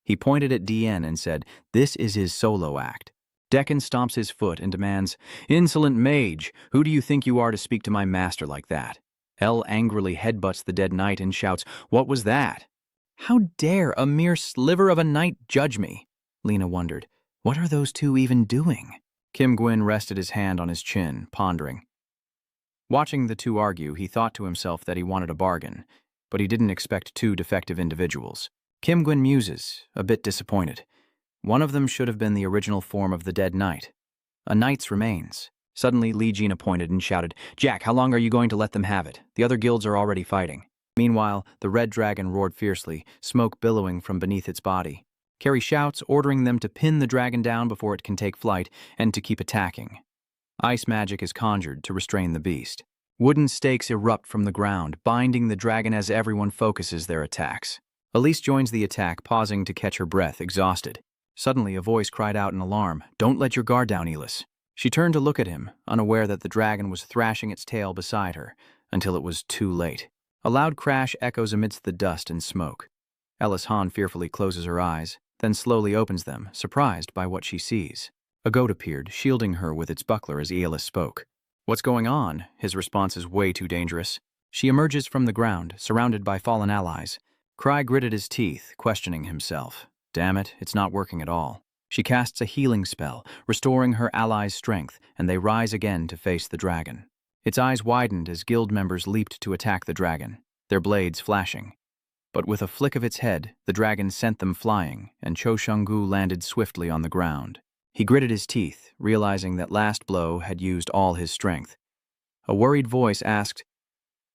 He pointed at DN and said, "This is his solo act." Dekan stomps his foot and demands, "Insolent mage, who do you think you are to speak to my master like that?" L angrily headbutts the dead knight and shouts, "What was that?" "How dare a mere sliver of a knight judge me?" Lena wondered. What are those two even doing? Kim Gwyn rested his hand on his chin, pondering. Watching the two argue, he thought to himself that he wanted a bargain, but he didn't expect two defective individuals. Kim Gwyn muses, a bit disappointed. One of them should have been the original form of the dead knight. A knight's remains. Suddenly, Li Jin appointed and shouted, "Jack, how long are you going to let them have it? The other guilds are already fighting." Meanwhile, the red dragon roared fiercely, smoke billowing from beneath its body. Carrie shouts, ordering them to pin the dragon down before it can take flight and to keep attacking. Ice magic is conjured to restrain the beast. Wooden stakes erupt from the ground, binding the dragon as everyone focuses their attacks. Elise joins the attack, pausing to catch her breath, exhausted. Suddenly, a voice cried out in alarm, "Don't let your guard down, Elise." She turned to look at him, unaware that the dragon was thrashing its tail beside her, until it was too late. A loud crash echoes amidst the dust and smoke. Ellis Hahn fearfully closes her eyes, then slowly opens them, surprised by what she sees. A goat appeared, shielding her with its buckler as Eolis spoke. "What's going on?" His response is way too dangerous. She emerges from the ground, surrounded by fallen allies. Cry gritted his teeth, questioning himself. Damn it, it's not working at all. She casts a healing spell, restoring her allies' strength, and they rise again to face the dragon. Its eyes widened as guild members leaped to attack the dragon, their blades flashing. But with a flick of its head, the dragon sent them flying, and Cho Shungu landed swiftly on the ground. He gritted his teeth, realizing that last blow had used all his strength. A worried voice asked,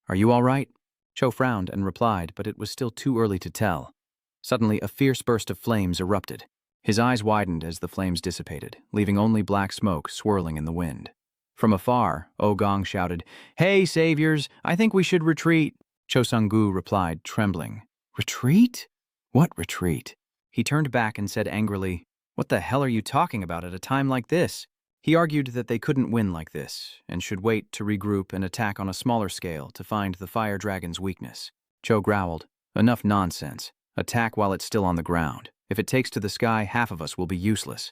"Are you all right?" Cho frowned and replied, but it was still too early to tell. Suddenly, a fierce burst of flames erupted. His eyes widened as the flames dissipated, leaving only black smoke swirling in the wind. From afar, Ogong shouted, "Hey, saviors, I think we should retreat." Cho Sung-gu replied, trembling, "Retreat? What retreat?" He turned back and said angrily, "What the hell are you talking about at a time like this?" He argued that they couldn't win like this, and should wait to regroup and attack on a smaller scale to find the fire dragon's weakness. Cho growled, "Enough nonsense. Attack while it's still on the ground. If it takes to the sky, half of us will be useless."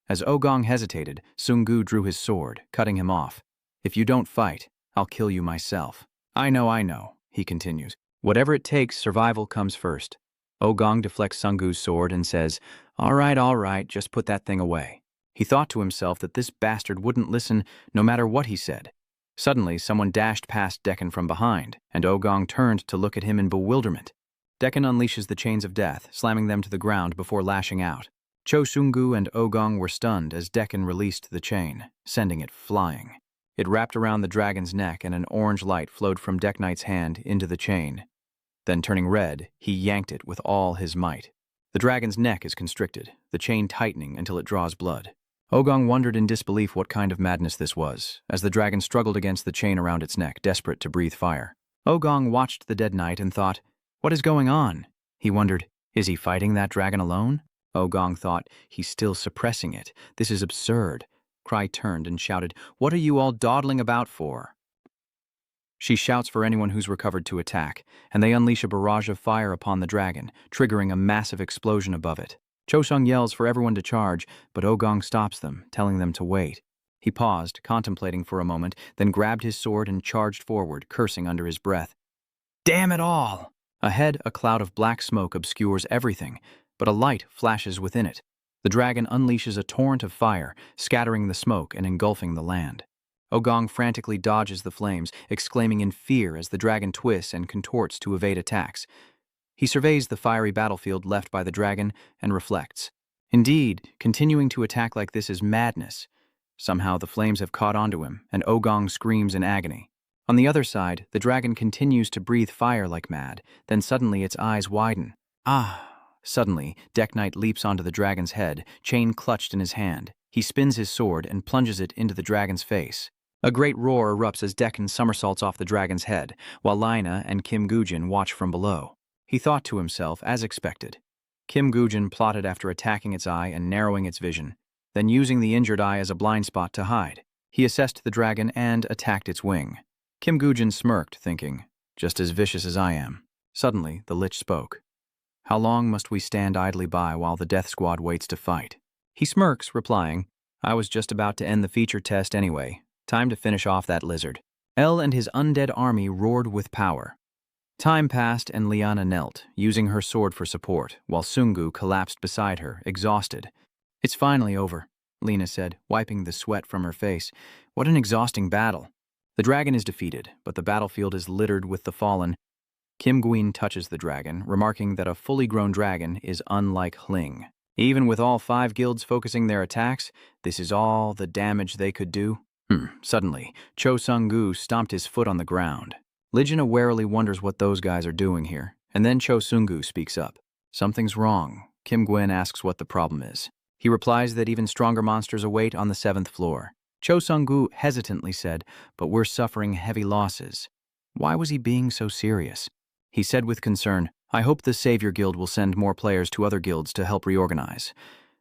As Ogong hesitated, Sungu drew his sword, cutting him off. "If you don't fight, I'll kill you myself." I know, he continues. "Whatever it takes, survival comes first." Ogong deflects Sungu's sword and says, all right, just put that thing away." He thought to himself that this bastard wouldn't listen no matter what he said. Suddenly, someone dashed past Dekken from behind, and Ogong turned to look at him in bewilderment. Dekken unleashes the chains of death, slamming them to the ground before lashing out. Cho Sungu and Ogong were stunned as Dekken released the chain, sending it flying. It wrapped around the dragon's neck and an orange light flowed from Deck Knight's hand into the chain. Then turning red, he yanked it with all his might. The dragon's neck is constricted, the chain tightening until it draws blood. Ogong wondered in disbelief what kind of madness this was, as the dragon struggled against the chain around its neck, desperate to breathe fire. Ogong watched the dead knight and thought, what is going on? He wondered, is he fighting that dragon alone? Ogong thought, he's still suppressing it. This is absurd. Cry turned and shouted, what are you all dawdling about for? She shouts for anyone who's recovered to attack, and they unleash a barrage of fire upon the dragon, triggering a massive explosion above it. Chosung yells for everyone to charge, but Ogong stops them, telling them to wait. He paused, contemplating for a moment, then grabbed his sword and charged forward, cursing under his breath. Damn it all! Ahead, a cloud of black smoke obscures everything, but a light flashes within it. The dragon unleashes a torrent of fire, scattering the smoke and engulfing the land. Ogong frantically dodges the flames, exclaiming in fear as the dragon twists and contorts to evade attacks. He surveys the fiery battlefield left by the dragon and reflects. Indeed, continuing to attack like this is madness. Somehow the flames have caught onto him, and Ogong screams in agony. On the other side, the dragon continues to breathe fire like mad, then suddenly its eyes widen. Ah! Suddenly, Deck Knight leaps onto the dragon's head, chain clutched in his hand. He spins his sword and plunges it into the dragon's face. A great roar erupts as Dekken somersaults off the dragon's head, while Lina and Kim Gujin watch from below. He thought to himself, as expected. Kim Gujin plotted after attacking its eye and narrowing its vision, then using the injured eye as a blind spot to hide. He assessed the dragon and attacked its wing. Kim Gujin smirked, thinking, just as vicious as I am. Suddenly, the Lich spoke. How long must we stand idly by while the death squad waits to fight? He smirks, replying, I was just about to end the feature test anyway. Time to finish off that lizard. El and his undead army roared with power. Time passed and Liana knelt, using her sword for support, while Sungu collapsed beside her, exhausted. It's finally over, Lina said, wiping the sweat from her face. What an exhausting battle. The dragon is defeated, but the battlefield is littered with the fallen. Kim Gwyn touches the dragon, remarking that a fully grown dragon is unlike Hling. Even with all 5 guilds focusing their attacks, this is all the damage they could do. Suddenly, Cho Sung-gu stomped his foot on the ground. Lijina warily wonders what those guys are doing here, and then Cho Sung-gu speaks up. Something's wrong. Kim Gwyn asks what the problem is. He replies that even stronger monsters await on the 7th floor. Cho Sung-gu hesitantly said, but we're suffering heavy losses. Why was he being so serious? He said with concern, I hope the Savior Guild will send more players to other guilds to help reorganize.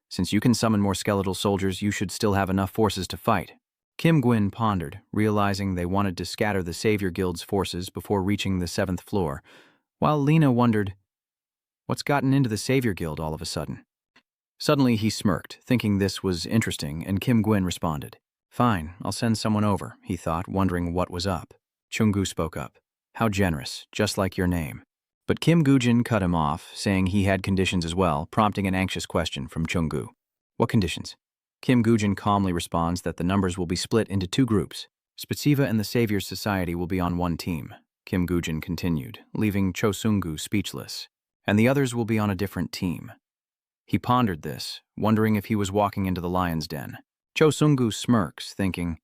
Since you can summon more skeletal soldiers, you should still have enough forces to fight. Kim Gwyn pondered, realizing they wanted to scatter the Savior Guild's forces before reaching the 7th floor, while Lina wondered, what's gotten into the Savior Guild all of a sudden? Suddenly he smirked, thinking this was interesting, and Kim Gwyn responded. Fine, I'll send someone over, he thought, wondering what was up. Chungu spoke up. How generous, just like your name. But Kim Gujin cut him off, saying he had conditions as well, prompting an anxious question from Chungu. What conditions? Kim Gujin calmly responds that the numbers will be split into 2 groups. Spatsiva and the Saviors Society will be on one team, Kim Gujin continued, leaving Cho Sung-gu speechless. And the others will be on a different team. He pondered this, wondering if he was walking into the lion's den. Cho Sung-gu smirks, thinking,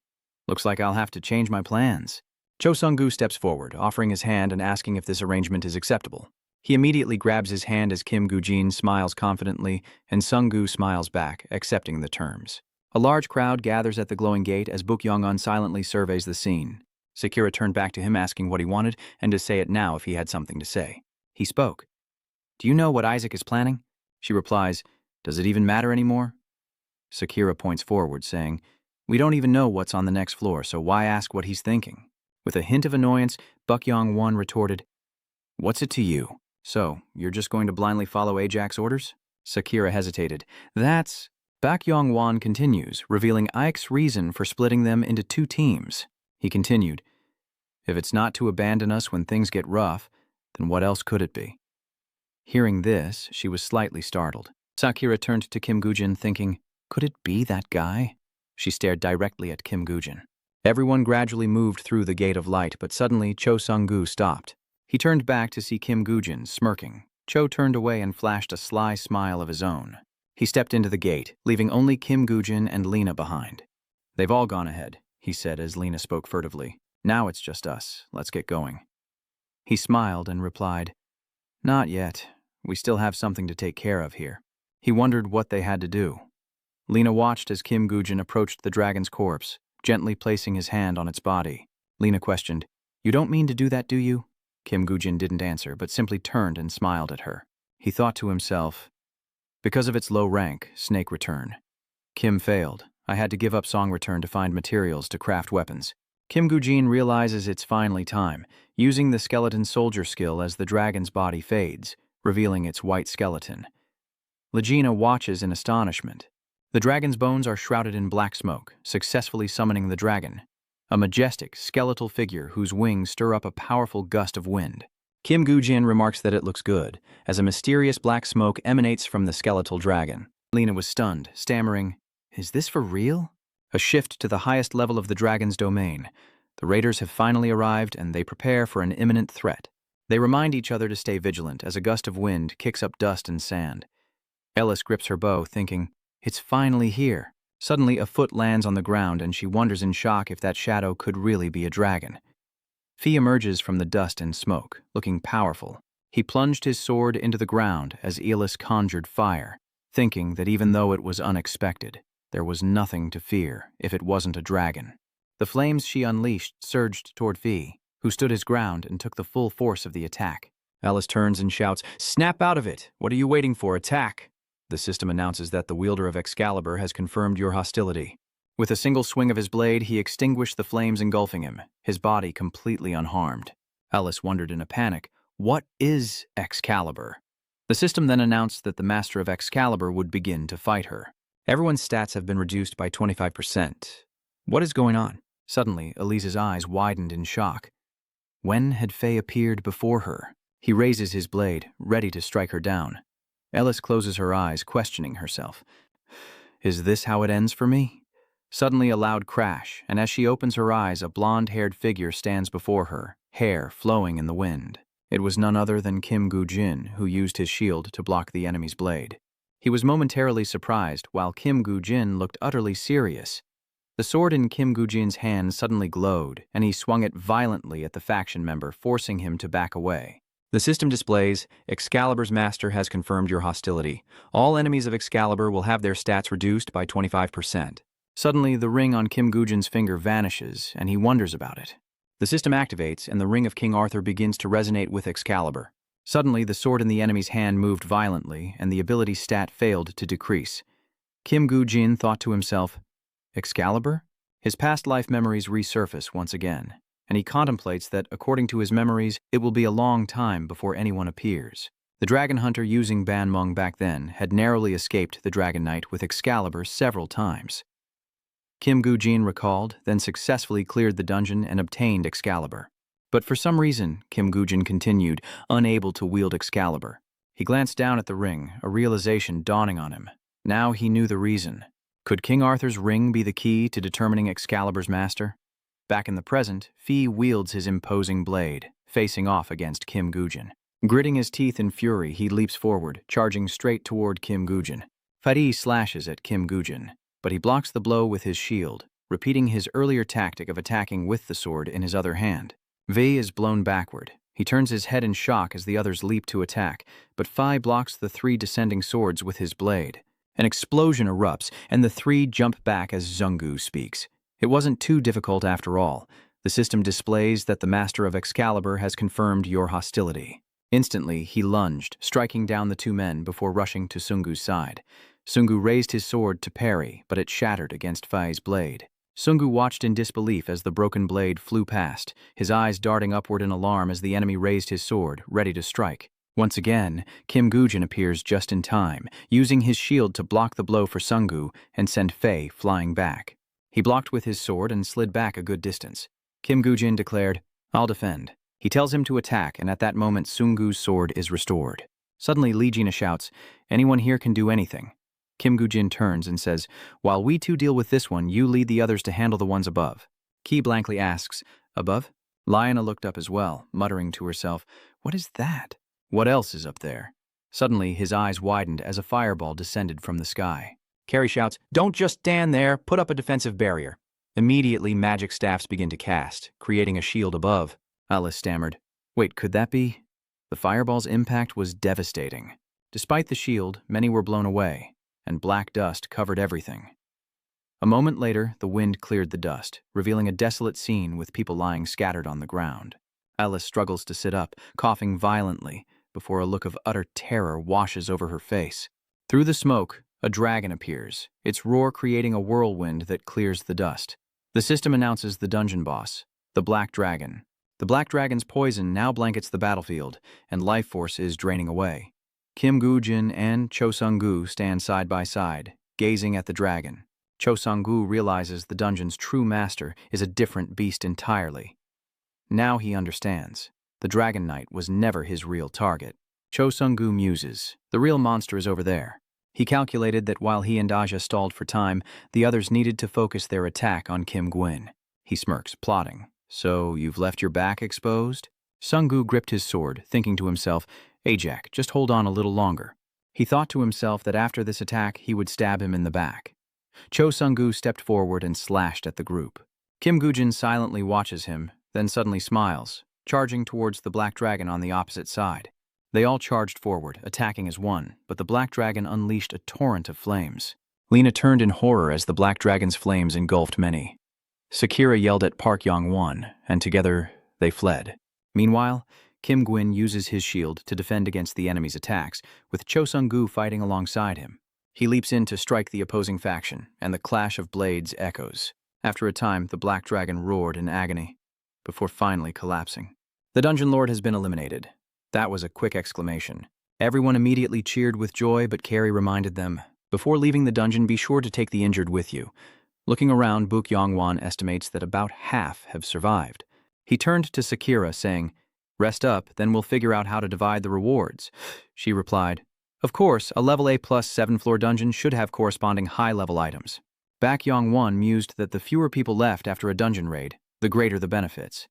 looks like I'll have to change my plans. Cho Sung-gu steps forward, offering his hand and asking if this arrangement is acceptable. He immediately grabs his hand as Kim Gujin smiles confidently, and Sung-gu smiles back, accepting the terms. A large crowd gathers at the glowing gate as Book Yong-un silently surveys the scene. Sakura turned back to him asking what he wanted, and to say it now if he had something to say. He spoke. Do you know what Isaac is planning? She replies, does it even matter anymore? Sakura points forward, saying, we don't even know what's on the next floor, so why ask what he's thinking? With a hint of annoyance, Book Yong-wan retorted, what's it to you? So, you're just going to blindly follow Ajax's orders? Sakura hesitated. That's... Baek Yong Wan continues, revealing Ike's reason for splitting them into two teams. He continued, "If it's not to abandon us when things get rough, then what else could it be?" Hearing this, she was slightly startled. Sakura turned to Kim Gujin, thinking, could it be that guy? She stared directly at Kim Gujin. Everyone gradually moved through the gate of light, but suddenly Cho Sung-gu stopped. He turned back to see Kim Gujin, smirking. Cho turned away and flashed a sly smile of his own. He stepped into the gate, leaving only Kim Gujin and Lena behind. "They've all gone ahead," he said as Lena spoke furtively. "Now it's just us. Let's get going." He smiled and replied, "Not yet. We still have something to take care of here." He wondered what they had to do. Lena watched as Kim Gujin approached the dragon's corpse, gently placing his hand on its body. Lena questioned, "You don't mean to do that, do you?" Kim Gujin didn't answer, but simply turned and smiled at her. He thought to himself, because of its low rank, snake return. Kim failed. I had to give up song return to find materials to craft weapons. Kim Gujin realizes it's finally time, using the skeleton soldier skill as the dragon's body fades, revealing its white skeleton. Legina watches in astonishment. The dragon's bones are shrouded in black smoke, successfully summoning the dragon, a majestic, skeletal figure whose wings stir up a powerful gust of wind. Kim Gujin remarks that it looks good, as a mysterious black smoke emanates from the skeletal dragon. Lena was stunned, stammering, "Is this for real?" A shift to the highest level of the dragon's domain. The raiders have finally arrived, and they prepare for an imminent threat. They remind each other to stay vigilant as a gust of wind kicks up dust and sand. Ellis grips her bow, thinking, "It's finally here." Suddenly, a foot lands on the ground, and she wonders in shock if that shadow could really be a dragon. Fi emerges from the dust and smoke, looking powerful. He plunged his sword into the ground as Elis conjured fire, thinking that even though it was unexpected, there was nothing to fear if it wasn't a dragon. The flames she unleashed surged toward Fi, who stood his ground and took the full force of the attack. Ellis turns and shouts, "Snap out of it! What are you waiting for? Attack!" The system announces that the wielder of Excalibur has confirmed your hostility. With a single swing of his blade, he extinguished the flames engulfing him, his body completely unharmed. Alice wondered in a panic, what is Excalibur? The system then announced that the master of Excalibur would begin to fight her. Everyone's stats have been reduced by 25%. What is going on? Suddenly, Elise's eyes widened in shock. When had Faye appeared before her? He raises his blade, ready to strike her down. Ellis closes her eyes, questioning herself. Is this how it ends for me? Suddenly a loud crash, and as she opens her eyes, a blonde-haired figure stands before her, hair flowing in the wind. It was none other than Kim Gujin, who used his shield to block the enemy's blade. He was momentarily surprised, while Kim Gujin looked utterly serious. The sword in Kim Gujin's hand suddenly glowed, and he swung it violently at the faction member, forcing him to back away. The system displays, Excalibur's master has confirmed your hostility. All enemies of Excalibur will have their stats reduced by 25%. Suddenly, the ring on Kim Gujin's finger vanishes, and he wonders about it. The system activates, and the ring of King Arthur begins to resonate with Excalibur. Suddenly, the sword in the enemy's hand moved violently, and the ability stat failed to decrease. Kim Gujin thought to himself, Excalibur? His past life memories resurface once again, and he contemplates that, according to his memories, it will be a long time before anyone appears. The dragon hunter using Ban Mung back then had narrowly escaped the Dragon Knight with Excalibur several times. Kim Gujin recalled, then successfully cleared the dungeon and obtained Excalibur. But for some reason, Kim Gujin continued, unable to wield Excalibur. He glanced down at the ring, a realization dawning on him. Now he knew the reason. Could King Arthur's ring be the key to determining Excalibur's master? Back in the present, Fi wields his imposing blade, facing off against Kim Gujin. Gritting his teeth in fury, he leaps forward, charging straight toward Kim Gujin. Fadi slashes at Kim Gujin, but he blocks the blow with his shield, repeating his earlier tactic of attacking with the sword in his other hand. Vei is blown backward. He turns his head in shock as the others leap to attack, but Fi blocks the three descending swords with his blade. An explosion erupts, and the three jump back as Zungu speaks. It wasn't too difficult after all. The system displays that the master of Excalibur has confirmed your hostility. Instantly, he lunged, striking down the two men before rushing to Sungu's side. Sungu raised his sword to parry, but it shattered against Fai's blade. Sungu watched in disbelief as the broken blade flew past, his eyes darting upward in alarm as the enemy raised his sword, ready to strike. Once again, Kim Gujin appears just in time, using his shield to block the blow for Sungu and send Fei flying back. He blocked with his sword and slid back a good distance. Kim Gujin declared, "I'll defend." He tells him to attack, and at that moment Sungu's sword is restored. Suddenly, Li Jina shouts, "Anyone here can do anything." Kim Gujin turns and says, "While we two deal with this one, you lead the others to handle the ones above." Ki blankly asks, "Above?" Liana looked up as well, muttering to herself, "What is that? What else is up there?" Suddenly, his eyes widened as a fireball descended from the sky. Carrie shouts, "Don't just stand there, put up a defensive barrier." Immediately, magic staffs begin to cast, creating a shield above. Alice stammered, "Wait, could that be?" The fireball's impact was devastating. Despite the shield, many were blown away, and black dust covered everything. A moment later, the wind cleared the dust, revealing a desolate scene with people lying scattered on the ground. Alice struggles to sit up, coughing violently, before a look of utter terror washes over her face. Through the smoke, a dragon appears, its roar creating a whirlwind that clears the dust. The system announces the dungeon boss, the Black Dragon. The Black Dragon's poison now blankets the battlefield, and life force is draining away. Kim Gujin and Cho Sung-gu stand side by side, gazing at the dragon. Cho Sung-gu realizes the dungeon's true master is a different beast entirely. Now he understands. The Dragon Knight was never his real target. Cho Sung-gu muses. The real monster is over there. He calculated that while he and Aja stalled for time, the others needed to focus their attack on Kim Gwyn. He smirks, plotting. "So you've left your back exposed?" Sung-gu gripped his sword, thinking to himself, "Ajak, just hold on a little longer." He thought to himself that after this attack, he would stab him in the back. Cho Sung-gu stepped forward and slashed at the group. Kim Gujin silently watches him, then suddenly smiles, charging towards the Black Dragon on the opposite side. They all charged forward, attacking as one, but the Black Dragon unleashed a torrent of flames. Lena turned in horror as the Black Dragon's flames engulfed many. Sakura yelled at Park Yong-wan, and together they fled. Meanwhile, Kim Gwyn uses his shield to defend against the enemy's attacks, with Cho Sung-gu fighting alongside him. He leaps in to strike the opposing faction, and the clash of blades echoes. After a time, the Black Dragon roared in agony, before finally collapsing. The Dungeon Lord has been eliminated. That was a quick exclamation. Everyone immediately cheered with joy, but Carrie reminded them, "Before leaving the dungeon, be sure to take the injured with you." Looking around, Park Yong-wan estimates that about half have survived. He turned to Sakura, saying, "Rest up, then we'll figure out how to divide the rewards." She replied, "Of course, a level A+ 7th-floor dungeon should have corresponding high-level items." Park Yong-wan mused that the fewer people left after a dungeon raid, the greater the benefits.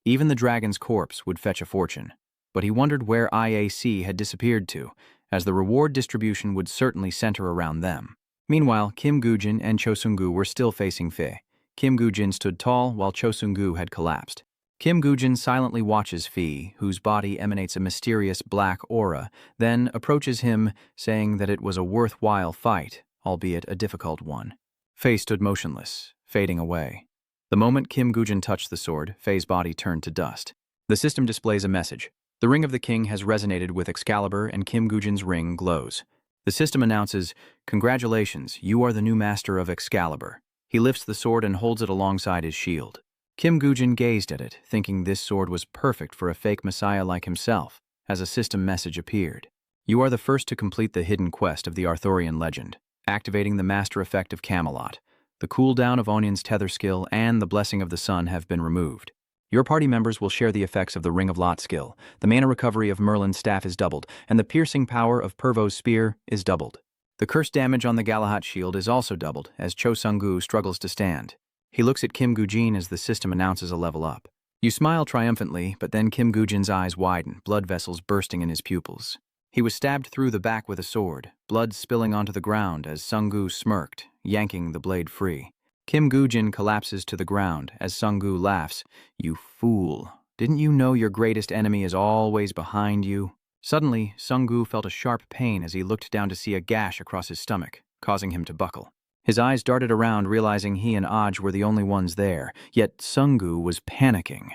Even the dragon's corpse would fetch a fortune. But he wondered where IAC had disappeared to, as the reward distribution would certainly center around them. Meanwhile, Kim Gujin and Cho Sung-gu were still facing Fei. Kim Gujin stood tall while Cho Sung-gu had collapsed. Kim Gujin silently watches Fei, whose body emanates a mysterious black aura, then approaches him, saying that it was a worthwhile fight, albeit a difficult one. Fei stood motionless, fading away. The moment Kim Gujin touched the sword, Fei's body turned to dust. The system displays a message. The ring of the king has resonated with Excalibur, and Kim Gujin's ring glows. The system announces, "Congratulations, you are the new master of Excalibur." He lifts the sword and holds it alongside his shield. Kim Gujin gazed at it, thinking this sword was perfect for a fake messiah like himself, as a system message appeared. "You are the first to complete the hidden quest of the Arthurian legend, activating the master effect of Camelot. The cooldown of Onion's tether skill and the blessing of the sun have been removed. Your party members will share the effects of the Ring of Lot skill. The mana recovery of Merlin's staff is doubled, and the piercing power of Pervo's spear is doubled. The curse damage on the Galahad shield is also doubled, as Cho Sung-gu struggles to stand. He looks at Kim Gujin as the system announces a level up. You smile triumphantly, but then Kim Gujin's eyes widen, blood vessels bursting in his pupils. He was stabbed through the back with a sword, blood spilling onto the ground as Sung-gu smirked, yanking the blade free. Kim Gujin collapses to the ground as Sung-gu laughs. "You fool. Didn't you know your greatest enemy is always behind you?" Suddenly, Sung-gu felt a sharp pain as he looked down to see a gash across his stomach, causing him to buckle. His eyes darted around, realizing he and Aj were the only ones there, yet Sung-gu was panicking.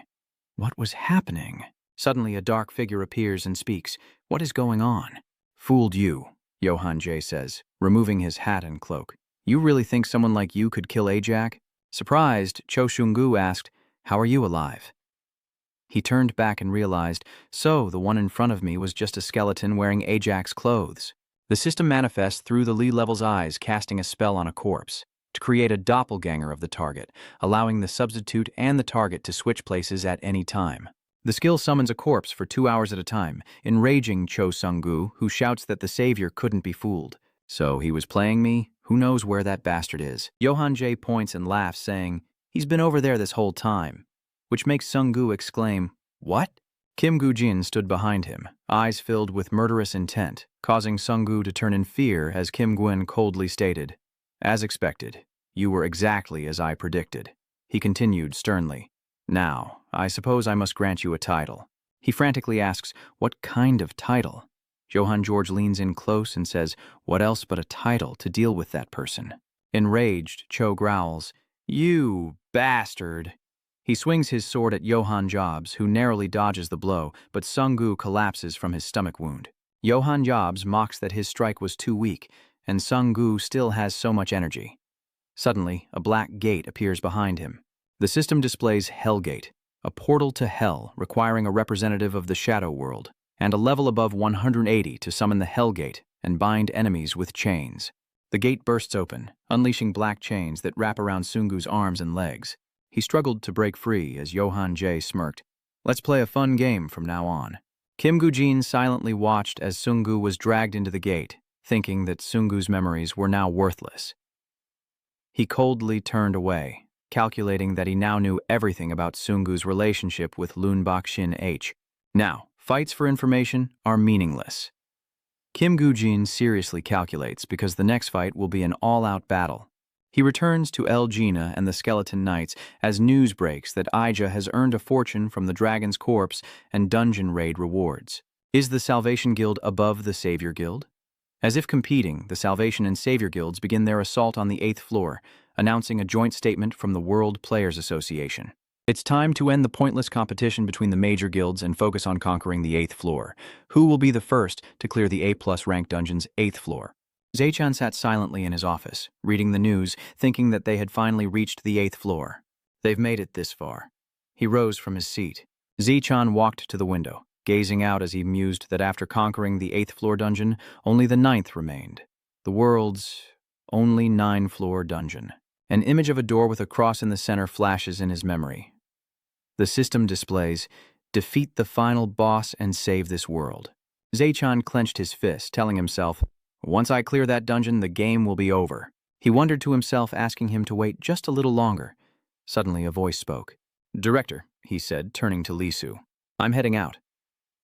What was happening? Suddenly, a dark figure appears and speaks. "What is going on?" "Fooled you," Johan J. says, removing his hat and cloak. "You really think someone like you could kill Ajak?" Surprised, Cho Sung-gu asked, "How are you alive?" He turned back and realized, so the one in front of me was just a skeleton wearing Ajax clothes. The system manifests through the Lee level's eyes, casting a spell on a corpse to create a doppelganger of the target, allowing the substitute and the target to switch places at any time. The skill summons a corpse for 2 hours at a time, enraging Cho Sung-gu, who shouts that the savior couldn't be fooled. So he was playing me? Who knows where that bastard is? Johan J points and laughs, saying, "He's been over there this whole time," which makes Sung-gu exclaim, "What?" Kim Gu-jin stood behind him, eyes filled with murderous intent, causing Sung-gu to turn in fear as Kim Gwyn coldly stated, "As expected, you were exactly as I predicted." He continued sternly, "Now, I suppose I must grant you a title." He frantically asks, "What kind of title?" Johann George leans in close and says, "What else but a title to deal with that person?" Enraged, Cho growls, "You bastard!" He swings his sword at Johann Jobs, who narrowly dodges the blow, but Sung-gu collapses from his stomach wound. Johann Jobs mocks that his strike was too weak, and Sung-gu still has so much energy. Suddenly, a black gate appears behind him. The system displays Hellgate, a portal to hell requiring a representative of the shadow world, and a level above 180 to summon the Hellgate and bind enemies with chains. The gate bursts open, unleashing black chains that wrap around Sung-gu's arms and legs. He struggled to break free as Johann J smirked. "Let's play a fun game from now on." Kim Gu-jin silently watched as Sung-gu was dragged into the gate, thinking that Sung-gu's memories were now worthless. He coldly turned away, calculating that he now knew everything about Sung-gu's relationship with Loon Bak-shin H. Now, fights for information are meaningless. Kim Gu-jin seriously calculates because the next fight will be an all-out battle. He returns to El Gina and the Skeleton Knights as news breaks that Ija has earned a fortune from the Dragon's Corpse and dungeon raid rewards. Is the Salvation Guild above the Savior Guild? As if competing, the Salvation and Savior Guilds begin their assault on the 8th floor, announcing a joint statement from the World Players Association. It's time to end the pointless competition between the major guilds and focus on conquering the 8th floor. Who will be the first to clear the A+ rank dungeon's 8th floor? Zaechan sat silently in his office, reading the news, thinking that they had finally reached the 8th floor. They've made it this far. He rose from his seat. Zaechan walked to the window, gazing out as he mused that after conquering the 8th floor dungeon, only the 9th remained. The world's only 9-floor dungeon. An image of a door with a cross in the center flashes in his memory. The system displays, "Defeat the final boss and save this world." Zaechan clenched his fist, telling himself, "Once I clear that dungeon, the game will be over." He wondered to himself, asking him to wait just a little longer. Suddenly a voice spoke. "Director," he said, turning to Lisu. "I'm heading out."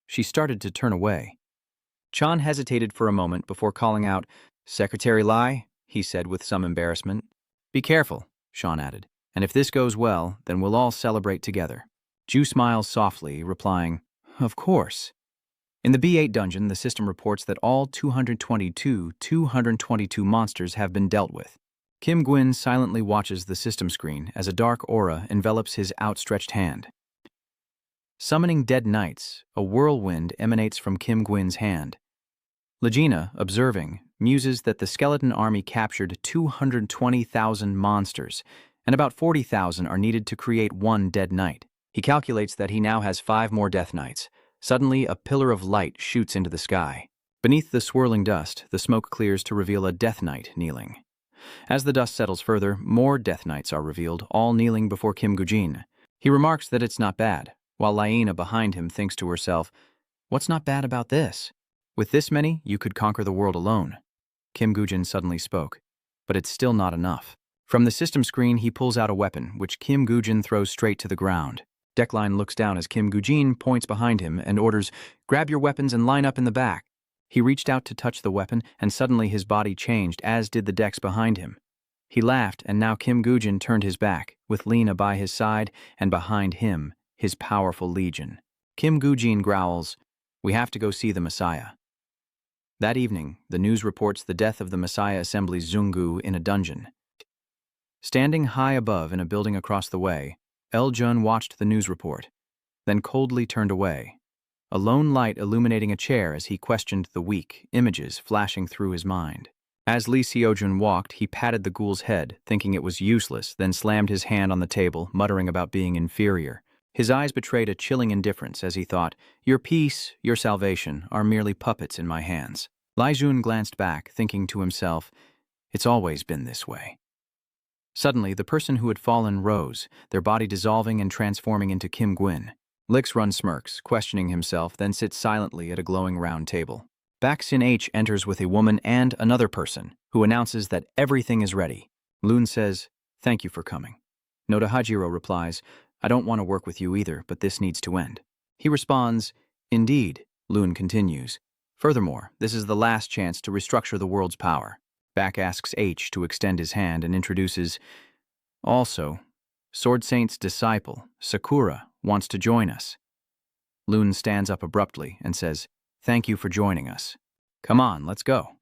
She started to turn away. Chan hesitated for a moment before calling out, "Secretary Lai," he said with some embarrassment. "Be careful," Sean added, "and if this goes well, then we'll all celebrate together." Ju smiles softly, replying, "Of course." In the B8 dungeon, the system reports that all 222 monsters have been dealt with. Kim Gwyn silently watches the system screen as a dark aura envelops his outstretched hand. Summoning dead knights, a whirlwind emanates from Kim Gwyn's hand. Legina, observing, muses that the skeleton army captured 220,000 monsters, and about 40,000 are needed to create one dead knight. He calculates that he now has 5 more death knights. Suddenly, a pillar of light shoots into the sky. Beneath the swirling dust, the smoke clears to reveal a death knight kneeling. As the dust settles further, more death knights are revealed, all kneeling before Kim Gu-jin. He remarks that it's not bad, while Laena behind him thinks to herself, "What's not bad about this? With this many, you could conquer the world alone." Kim Gu-jin suddenly spoke, "But it's still not enough." From the system screen, he pulls out a weapon, which Kim Gu-jin throws straight to the ground. Deckline looks down as Kim Gu-jin points behind him and orders, "Grab your weapons and line up in the back." He reached out to touch the weapon, and suddenly his body changed, as did the decks behind him. He laughed, and now Kim Gu-jin turned his back, with Lena by his side, and behind him, his powerful legion. Kim Gu-jin growls, "We have to go see the Messiah." That evening, the news reports the death of the Messiah Assembly's Zungu in a dungeon. Standing high above in a building across the way, El-jun watched the news report, then coldly turned away, a lone light illuminating a chair as he questioned the weak images flashing through his mind. As Lee Seo-jun walked, he patted the ghoul's head, thinking it was useless, then slammed his hand on the table, muttering about being inferior. His eyes betrayed a chilling indifference as he thought, "Your peace, your salvation, are merely puppets in my hands." Lai Jun glanced back, thinking to himself, "It's always been this way." Suddenly, the person who had fallen rose, their body dissolving and transforming into Kim Gwyn. Lix Run smirks, questioning himself, then sits silently at a glowing round table. Bak Sin H enters with a woman and another person, who announces that everything is ready. Loon says, "Thank you for coming." Noda Hajiro replies, "I don't want to work with you either, but this needs to end." He responds, "Indeed," Loon continues. "Furthermore, this is the last chance to restructure the world's power." Bak asks H to extend his hand and introduces, "Also, Sword Saint's disciple, Sakura, wants to join us." Loon stands up abruptly and says, "Thank you for joining us. Come on, let's go."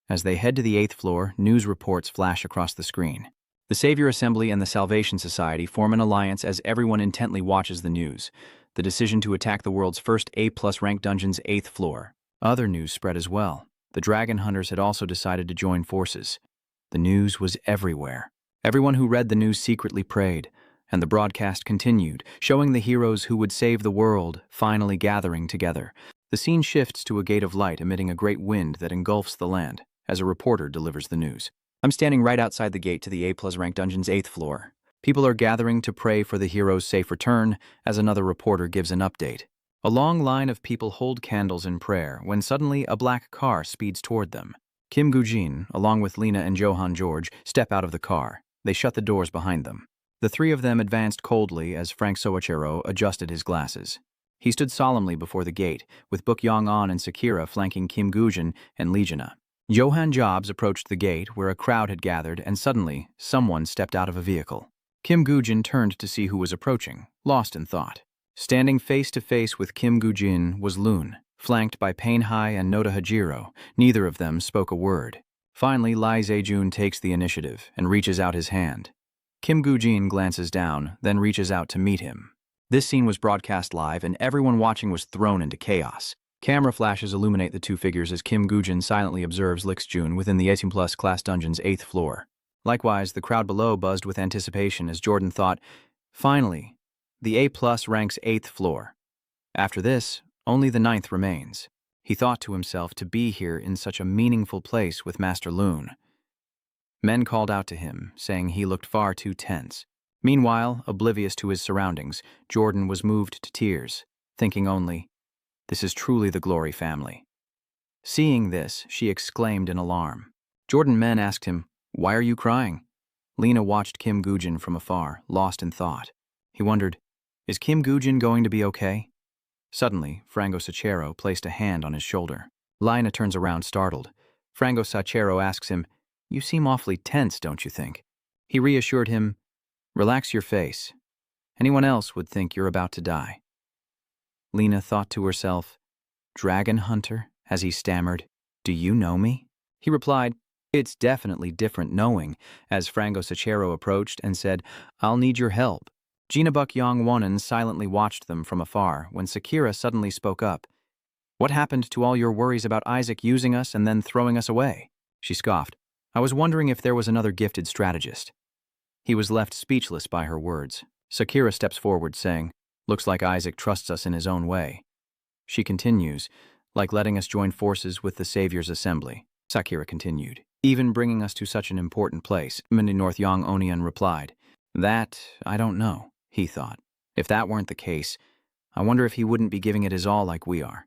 As they head to the 8th floor, news reports flash across the screen. The Savior Assembly and the Salvation Society form an alliance as everyone intently watches the news. The decision to attack the world's first A+ rank dungeon's 8th floor. Other news spread as well. The Dragon Hunters had also decided to join forces. The news was everywhere. Everyone who read the news secretly prayed, and the broadcast continued, showing the heroes who would save the world finally gathering together. The scene shifts to a gate of light emitting a great wind that engulfs the land, as a reporter delivers the news. I'm standing right outside the gate to the A+ rank dungeon's 8th floor. People are gathering to pray for the hero's safe return, as another reporter gives an update. A long line of people hold candles in prayer when suddenly a black car speeds toward them. Kim Gujin, along with Lena and Johan George, step out of the car. They shut the doors behind them. The three of them advanced coldly as Frank Soichiro adjusted his glasses. He stood solemnly before the gate, with Book Yong-an and Sakura flanking Kim Gujin and Legiona. Johan Jobs approached the gate where a crowd had gathered, and suddenly, someone stepped out of a vehicle. Kim Gujin turned to see who was approaching, lost in thought. Standing face to face with Kim Gujin was Loon, flanked by Painhai and Noda Hajiro. Neither of them spoke a word. Finally, Lai Zejun takes the initiative and reaches out his hand. Kim Gujin glances down, then reaches out to meet him. This scene was broadcast live, and everyone watching was thrown into chaos. Camera flashes illuminate the two figures as Kim Gujin silently observes Lix Jun within the 18+ class dungeon's 8th floor. Likewise, the crowd below buzzed with anticipation as Jordan thought, "Finally, the A+ ranks 8th floor. After this, only the 9th remains." He thought to himself to be here in such a meaningful place with Master Loon. Men called out to him, saying he looked far too tense. Meanwhile, oblivious to his surroundings, Jordan was moved to tears, thinking only, "This is truly the Glory family." Seeing this, she exclaimed in alarm. Jordan men asked him, "Why are you crying?" Lena watched Kim Gujin from afar, lost in thought. He wondered, "Is Kim Gujin going to be okay?" Suddenly, Frango Sachero placed a hand on his shoulder. Lina turns around startled. Frango Sachero asks him, "You seem awfully tense, don't you think?" He reassured him, "Relax your face. Anyone else would think you're about to die." Lena thought to herself, "Dragon Hunter," as he stammered, "Do you know me?" He replied, "It's definitely different knowing," as Frango Sachero approached and said, "I'll need your help." Jinabuk Yong Wan silently watched them from afar when Sakura suddenly spoke up. "What happened to all your worries about Isaac using us and then throwing us away?" She scoffed. "I was wondering if there was another gifted strategist." He was left speechless by her words. Sakura steps forward, saying, "Looks like Isaac trusts us in his own way." She continues, "Like letting us join forces with the Savior's Assembly." Sakura continued, "Even bringing us to such an important place." Mindi North Yong Onion replied, "That, I don't know," he thought. If that weren't the case, I wonder if he wouldn't be giving it his all like we are.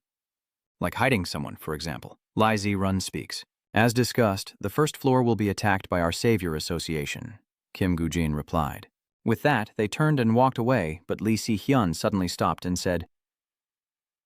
Like hiding someone, for example. Lai Zi Run speaks. "As discussed, the first floor will be attacked by our Savior Association," Kim Gujin replied. With that, they turned and walked away, but Lee Si-hyun suddenly stopped and said,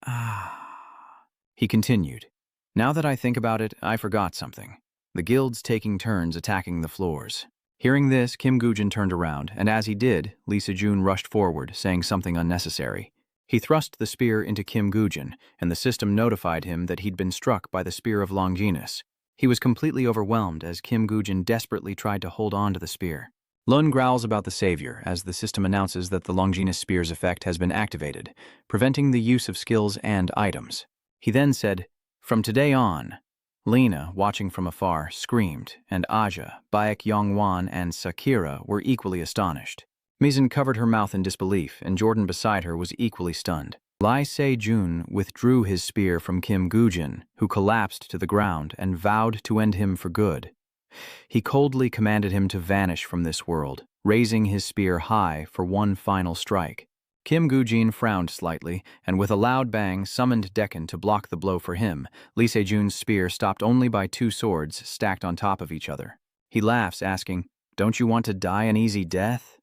"Ah." He continued, "Now that I think about it, I forgot something. The guild's taking turns attacking the floors." Hearing this, Kim Gujin turned around, and as he did, Lee Se-jun rushed forward, saying something unnecessary. He thrust the spear into Kim Gujin, and the system notified him that he'd been struck by the spear of Longinus. He was completely overwhelmed as Kim Gujin desperately tried to hold on to the spear. Lun growls about the Savior as the system announces that the Longinus spear's effect has been activated, preventing the use of skills and items. He then said, "From today on," Lena, watching from afar, screamed, and Aja, Baek Yong Wan, and Sakura were equally astonished. Mizan covered her mouth in disbelief, and Jordan beside her was equally stunned. Lai Se-jun withdrew his spear from Kim Gujin, who collapsed to the ground and vowed to end him for good. He coldly commanded him to vanish from this world, raising his spear high for one final strike. Kim Gujin frowned slightly, and with a loud bang summoned Dekan to block the blow for him. Lee Se-jun's spear stopped only by two swords stacked on top of each other. He laughs, asking, "Don't you want to die an easy death?"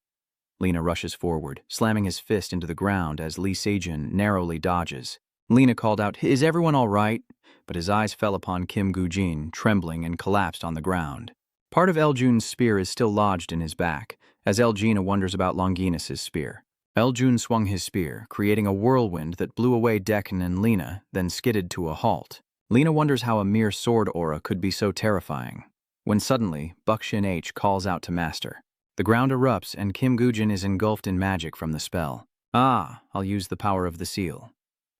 Lena rushes forward, slamming his fist into the ground as Lee Se-jun narrowly dodges. Lena called out, "Is everyone all right?" But his eyes fell upon Kim Gujin, trembling, and collapsed on the ground. Part of Eljun's spear is still lodged in his back, as Elgina wonders about Longinus's spear. Eljun swung his spear, creating a whirlwind that blew away Dekan and Lena, then skidded to a halt. Lena wonders how a mere sword aura could be so terrifying. When suddenly, Buckshin H calls out to Master. The ground erupts, and Kim Gujin is engulfed in magic from the spell. "Ah, I'll use the power of the seal."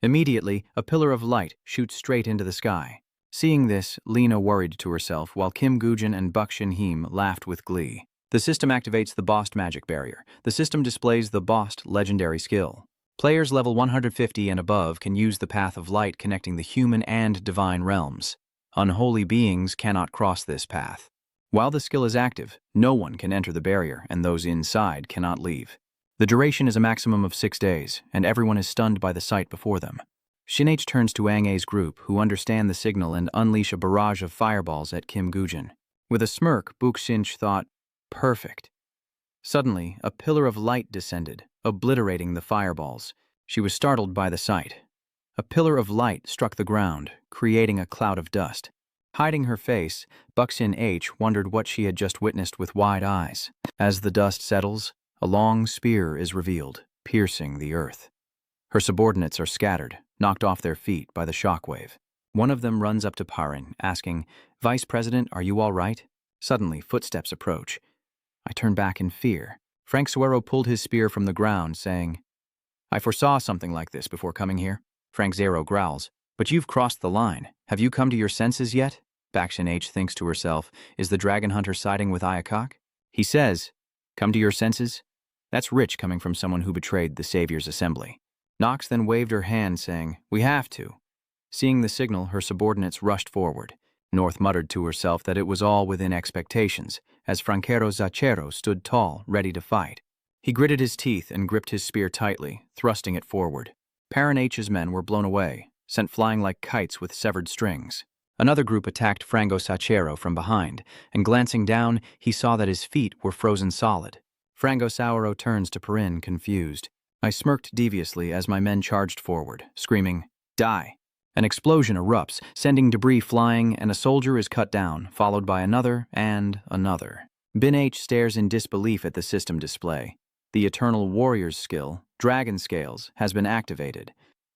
Immediately, a pillar of light shoots straight into the sky. Seeing this, Lena worried to herself, while Kim Gujin and Buckshin Heem laughed with glee. The system activates the Bost magic barrier. The system displays the Bost legendary skill. Players level 150 and above can use the path of light connecting the human and divine realms. Unholy beings cannot cross this path. While the skill is active, no one can enter the barrier, and those inside cannot leave. The duration is a maximum of 6 days, and everyone is stunned by the sight before them. Shin-H turns to Wang-A's group, who understand the signal and unleash a barrage of fireballs at Kim Gujin. With a smirk, Bukshinch thought, "Perfect." Suddenly, a pillar of light descended, obliterating the fireballs. She was startled by the sight. A pillar of light struck the ground, creating a cloud of dust. Hiding her face, Buxin H wondered what she had just witnessed with wide eyes. As the dust settles, a long spear is revealed, piercing the earth. Her subordinates are scattered, knocked off their feet by the shockwave. One of them runs up to Parin, asking, "Vice President, are you all right?" Suddenly, footsteps approach. I turn back in fear. Frank Suero pulled his spear from the ground, saying, "I foresaw something like this before coming here." Frank Zero growls, "But you've crossed the line. Have you come to your senses yet?" Bakshin H thinks to herself, "Is the dragon hunter siding with Ayakak?" He says, "Come to your senses?" That's rich coming from someone who betrayed the Savior's assembly. Nox then waved her hand, saying, "We have to." Seeing the signal, her subordinates rushed forward. North muttered to herself that it was all within expectations, as Franquero Zachero stood tall, ready to fight. He gritted his teeth and gripped his spear tightly, thrusting it forward. Parin H's men were blown away, sent flying like kites with severed strings. Another group attacked Franco Sachero from behind, and glancing down, he saw that his feet were frozen solid. Franco Sauro turns to Parin, confused. I smirked deviously as my men charged forward, screaming, "Die!" An explosion erupts, sending debris flying, and a soldier is cut down, followed by another and another. Bin H stares in disbelief at the system display. The Eternal Warrior's skill, Dragon Scales, has been activated.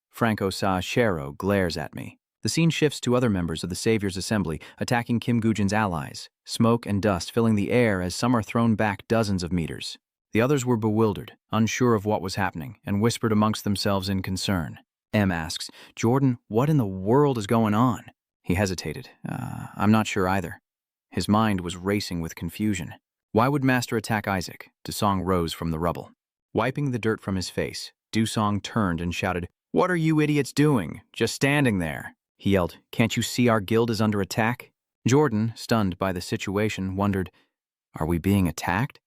Franco Sachero glares at me. The scene shifts to other members of the Savior's Assembly attacking Kim Gujin's allies, smoke and dust filling the air as some are thrown back dozens of meters. The others were bewildered, unsure of what was happening, and whispered amongst themselves in concern. M asks, "Jordan, what in the world is going on?" He hesitated. I'm not sure either." His mind was racing with confusion. Why would Master attack Isaac? Dusong rose from the rubble. Wiping the dirt from his face, Dusong turned and shouted, "What are you idiots doing? Just standing there." He yelled, "Can't you see our guild is under attack?" Jordan, stunned by the situation, wondered, "Are we being attacked?"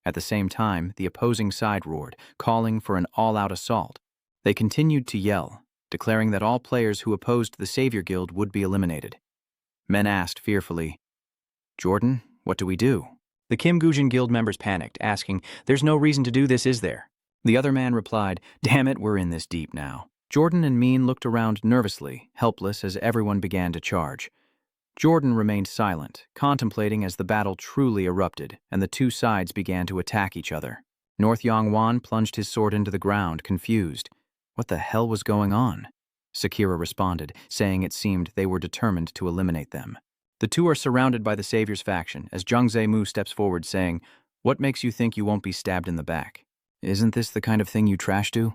At the same time, the opposing side roared, calling for an all-out assault. They continued to yell, declaring that all players who opposed the Savior Guild would be eliminated. Men asked fearfully, "Jordan, what do we do?" The Kim Gujin Guild members panicked, asking, "There's no reason to do this, is there?" The other man replied, "Damn it, we're in this deep now." Jordan and Mean looked around nervously, helpless as everyone began to charge. Jordan remained silent, contemplating as the battle truly erupted, and the two sides began to attack each other. North Yong Wan plunged his sword into the ground, confused. What the hell was going on? Sakira responded, saying it seemed they were determined to eliminate them. The two are surrounded by the Savior's faction, as Zhang Zemu steps forward, saying, "What makes you think you won't be stabbed in the back? Isn't this the kind of thing you trash do?"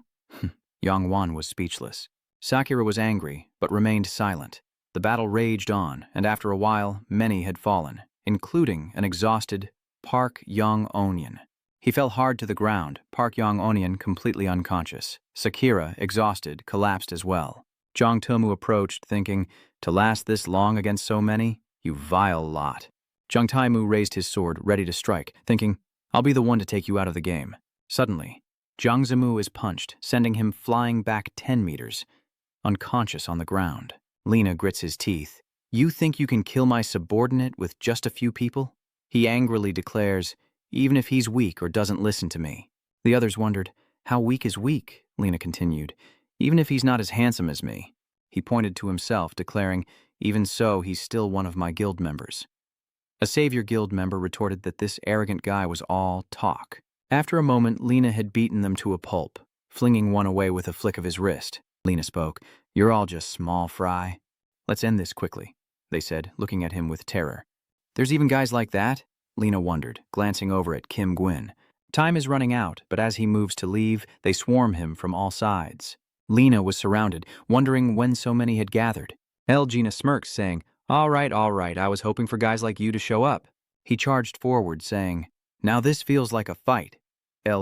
Yong Wan was speechless. Sakura was angry, but remained silent. The battle raged on, and after a while, many had fallen, including an exhausted Park Young Onion. He fell hard to the ground, Park Yong-onion completely unconscious. Sakura, exhausted, collapsed as well. Jong Tomu approached, thinking, to last this long against so many? You vile lot. Jung Taimu raised his sword, ready to strike, thinking, I'll be the one to take you out of the game. Suddenly, Jiang Zimu is punched, sending him flying back 10 meters, unconscious on the ground. Lina grits his teeth. You think you can kill my subordinate with just a few people? He angrily declares, even if he's weak or doesn't listen to me. The others wondered, how weak is weak? Lina continued, even if he's not as handsome as me. He pointed to himself, declaring, even so, he's still one of my guild members. A Savior Guild member retorted that this arrogant guy was all talk. After a moment, Lina had beaten them to a pulp, flinging one away with a flick of his wrist. Lina spoke, you're all just small fry. Let's end this quickly, they said, looking at him with terror. There's even guys like that? Lina wondered, glancing over at Kim Gwyn. Time is running out, but as he moves to leave, they swarm him from all sides. Lina was surrounded, wondering when so many had gathered. Gina smirks, saying, all right, I was hoping for guys like you to show up. He charged forward, saying, now this feels like a fight.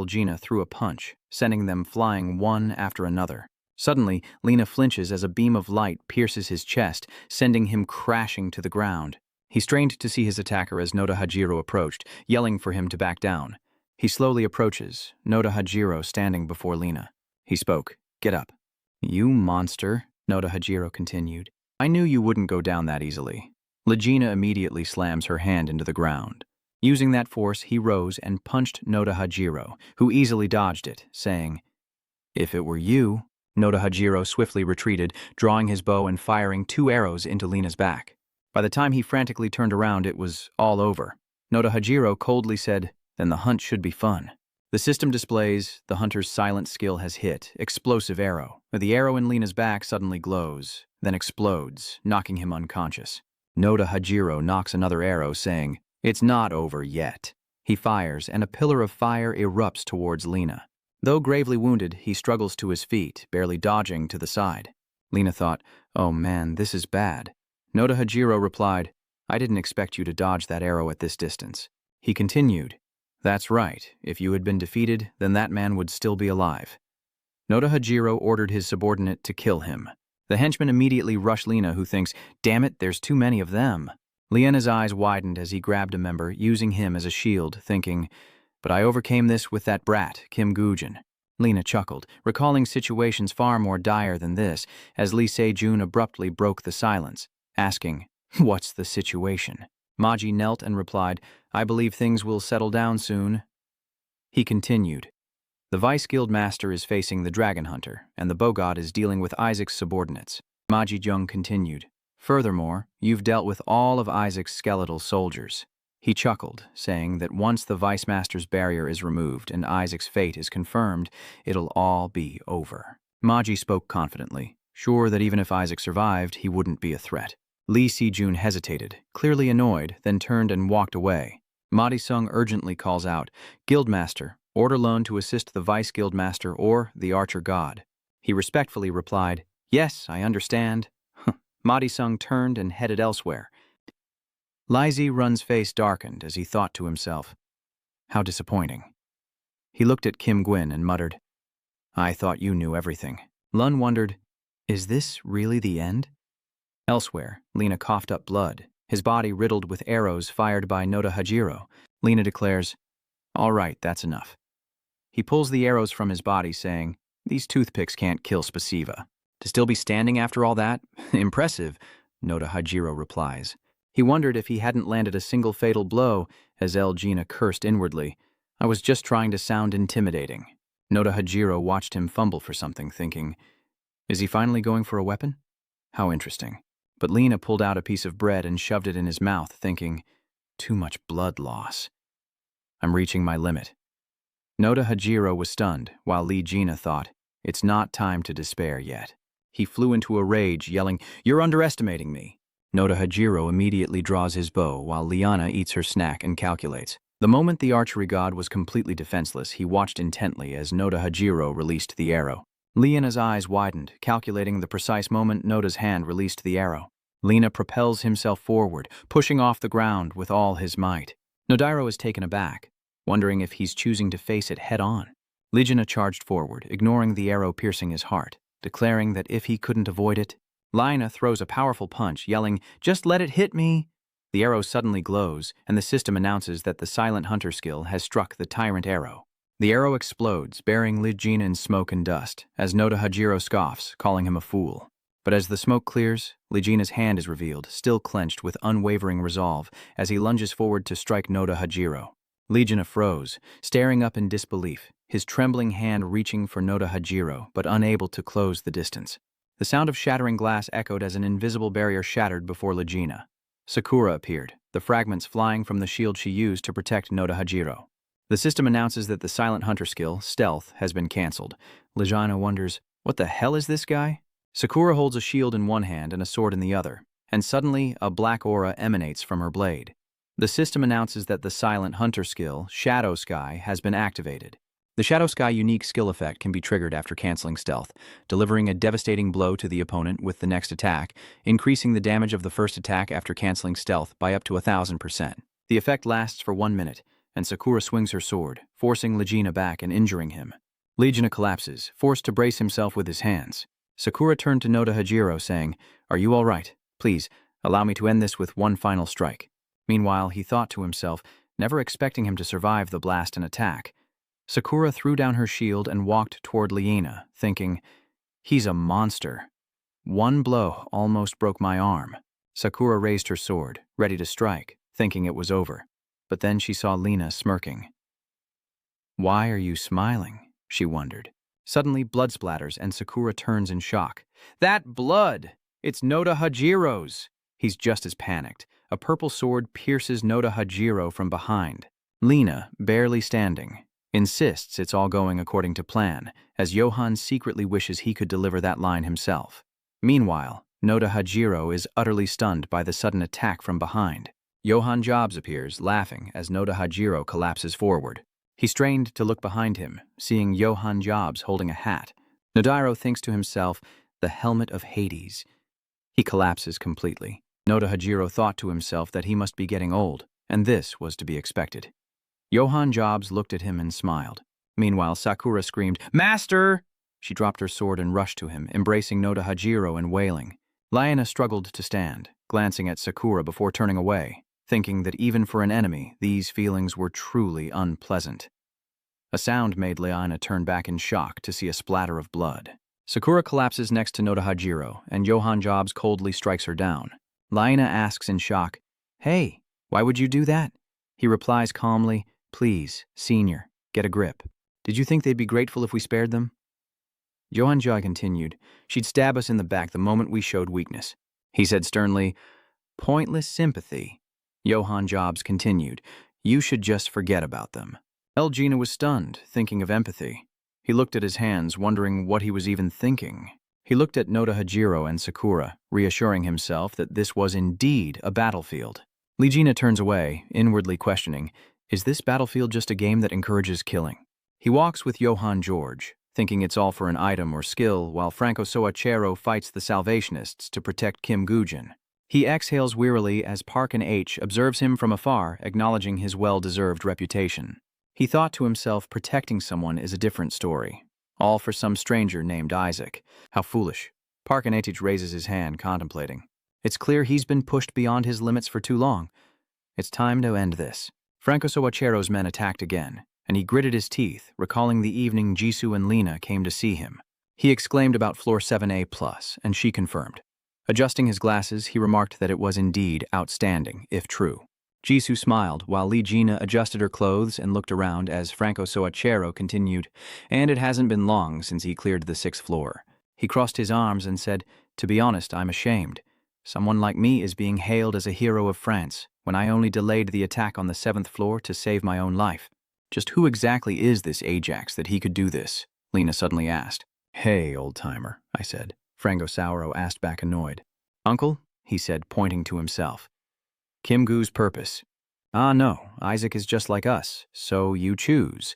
Gina threw a punch, sending them flying one after another. Suddenly, Lina flinches as a beam of light pierces his chest, sending him crashing to the ground. He strained to see his attacker as Noda Hajiro approached, yelling for him to back down. He slowly approaches, Noda Hajiro standing before Lina. He spoke, get up. You monster, Noda Hajiro continued. I knew you wouldn't go down that easily. Legina immediately slams her hand into the ground. Using that force, he rose and punched Noda Hajiro, who easily dodged it, saying, if it were you. Noda Hajiro swiftly retreated, drawing his bow and firing 2 arrows into Lina's back. By the time he frantically turned around, it was all over. Noda Hajiro coldly said, then the hunt should be fun. The system displays the hunter's silent skill has hit, explosive arrow. The arrow in Lina's back suddenly glows, then explodes, knocking him unconscious. Noda Hajiro knocks another arrow, saying, it's not over yet. He fires, and a pillar of fire erupts towards Lina. Though gravely wounded, he struggles to his feet, barely dodging to the side. Lina thought, oh man, this is bad. Noda Hajiro replied, I didn't expect you to dodge that arrow at this distance. He continued, that's right, if you had been defeated, then that man would still be alive. Noda Hajiro ordered his subordinate to kill him. The henchman immediately rushed Lina, who thinks, damn it, there's too many of them. Liena's eyes widened as he grabbed a member, using him as a shield, thinking, but I overcame this with that brat, Kim Gujin. Lina chuckled, recalling situations far more dire than this, as Lee Se-jun abruptly broke the silence, asking, what's the situation? Maji knelt and replied, I believe things will settle down soon. He continued, the Vice Guild Master is facing the Dragon Hunter, and the Bogod is dealing with Isaac's subordinates. Maji Jung continued, furthermore, you've dealt with all of Isaac's skeletal soldiers. He chuckled, saying that once the Vice Master's barrier is removed and Isaac's fate is confirmed, it'll all be over. Maji spoke confidently, sure that even if Isaac survived, he wouldn't be a threat. Lee Se-jun hesitated, clearly annoyed, then turned and walked away. Madi Sung urgently calls out, Guildmaster, order Lone to assist the Vice Guildmaster or the Archer God. He respectfully replied, yes, I understand. Madi Sung turned and headed elsewhere. Lai Run's face darkened as he thought to himself, how disappointing. He looked at Kim Gwyn and muttered, I thought you knew everything. Lun wondered, is this really the end? Elsewhere, Lina coughed up blood, his body riddled with arrows fired by Noda Hajiro. Lina declares, all right, that's enough. He pulls the arrows from his body, saying, these toothpicks can't kill Spasiva. To still be standing after all that? Impressive, Noda Hajiro replies. He wondered if he hadn't landed a single fatal blow, as Gina cursed inwardly. I was just trying to sound intimidating. Noda Hajiro watched him fumble for something, thinking, is he finally going for a weapon? How interesting. But Lina pulled out a piece of bread and shoved it in his mouth, thinking, too much blood loss. I'm reaching my limit. Noda Hajiro was stunned, while Lee Gina thought, it's not time to despair yet. He flew into a rage, yelling, you're underestimating me. Noda Hajiro immediately draws his bow while Liana eats her snack and calculates. The moment the archery god was completely defenseless, he watched intently as Noda Hajiro released the arrow. Liana's eyes widened, calculating the precise moment Noda's hand released the arrow. Lina propels himself forward, pushing off the ground with all his might. Nodairo is taken aback. wondering if he's choosing to face it head-on. Legina charged forward, ignoring the arrow piercing his heart, declaring that if he couldn't avoid it, Lina throws a powerful punch, yelling, "Just let it hit me!" The arrow suddenly glows, and the system announces that the Silent Hunter skill has struck the Tyrant arrow. The arrow explodes, burying Legina in smoke and dust, as Noda Hajiro scoffs, calling him a fool. But as the smoke clears, Legina's hand is revealed, still clenched with unwavering resolve, as he lunges forward to strike Noda Hajiro. Legina froze, staring up in disbelief, his trembling hand reaching for Noda Hajiro, but unable to close the distance. The sound of shattering glass echoed as an invisible barrier shattered before Legina. Sakura appeared, the fragments flying from the shield she used to protect Noda Hajiro. The system announces that the Silent Hunter skill, Stealth, has been cancelled. Legina wonders, what the hell is this guy? Sakura holds a shield in one hand and a sword in the other, and suddenly a black aura emanates from her blade. The system announces that the Silent Hunter skill, Shadow Sky, has been activated. The Shadow Sky unique skill effect can be triggered after canceling Stealth, delivering a devastating blow to the opponent with the next attack, increasing the damage of the first attack after canceling Stealth by up to 1,000%. The effect lasts for 1 minute, and Sakura swings her sword, forcing Legina back and injuring him. Legina collapses, forced to brace himself with his hands. Sakura turned to Noda Hajiro, saying, "Are you all right? Please, allow me to end this with one final strike." Meanwhile, he thought to himself, never expecting him to survive the blast and attack. Sakura threw down her shield and walked toward Legina, thinking, "He's a monster. One blow almost broke my arm." Sakura raised her sword, ready to strike, thinking it was over. But then she saw Lina smirking. "Why are you smiling?" she wondered. Suddenly, blood splatters and Sakura turns in shock. "That blood! It's Noda Hajiro's!" He's just as panicked. A purple sword pierces Noda Hajiro from behind. Lina, barely standing, insists it's all going according to plan, as Johan secretly wishes he could deliver that line himself. Meanwhile, Noda Hajiro is utterly stunned by the sudden attack from behind. Johan Jobs appears, laughing, as Noda Hajiro collapses forward. He strained to look behind him, seeing Johan Jobs holding a hat. Nodiro thinks to himself, the helmet of Hades. He collapses completely. Noda Hajiro thought to himself that he must be getting old, and this was to be expected. Johan Jobs looked at him and smiled. Meanwhile, Sakura screamed, "Master!" She dropped her sword and rushed to him, embracing Noda Hajiro and wailing. Lina struggled to stand, glancing at Sakura before turning away, thinking that even for an enemy, these feelings were truly unpleasant. A sound made Lina turn back in shock to see a splatter of blood. Sakura collapses next to Noda Hajiro, and Johan Jobs coldly strikes her down. Lina asks in shock, "Hey, why would you do that?" He replies calmly, "Please, senior, get a grip. Did you think they'd be grateful if we spared them?" Johan Jai continued, "She'd stab us in the back the moment we showed weakness." He said sternly, "Pointless sympathy." Johan Jobs continued, "You should just forget about them." Elgina was stunned, thinking of empathy. He looked at his hands, wondering what he was even thinking. He looked at Noda Hajiro and Sakura, reassuring himself that this was indeed a battlefield. Legina turns away, inwardly questioning, is this battlefield just a game that encourages killing? He walks with Johann George, thinking it's all for an item or skill, while Franco Soachero fights the Salvationists to protect Kim Gujin. He exhales wearily as Parkin H. observes him from afar, acknowledging his well-deserved reputation. He thought to himself, protecting someone is a different story. All for some stranger named Isaac. How foolish. Parkin H. raises his hand, contemplating. It's clear he's been pushed beyond his limits for too long. It's time to end this. Franco Soachero's men attacked again, and he gritted his teeth, recalling the evening Jisoo and Lina came to see him. He exclaimed about floor 7A+, and she confirmed. Adjusting his glasses, he remarked that it was indeed outstanding, if true. Jisoo smiled, while Legina adjusted her clothes and looked around as Franco Soachero continued, and it hasn't been long since he cleared the 6th floor. He crossed his arms and said, "To be honest, I'm ashamed. Someone like me is being hailed as a hero of France, when I only delayed the attack on the 7th floor to save my own life. Just who exactly is this Ajax that he could do this?" Lina suddenly asked. "Hey, old-timer," I said. Franco Sauro asked back, annoyed. "Uncle?" he said, pointing to himself. "Kim Gu's purpose." "Ah, no, Isaac is just like us, so you choose."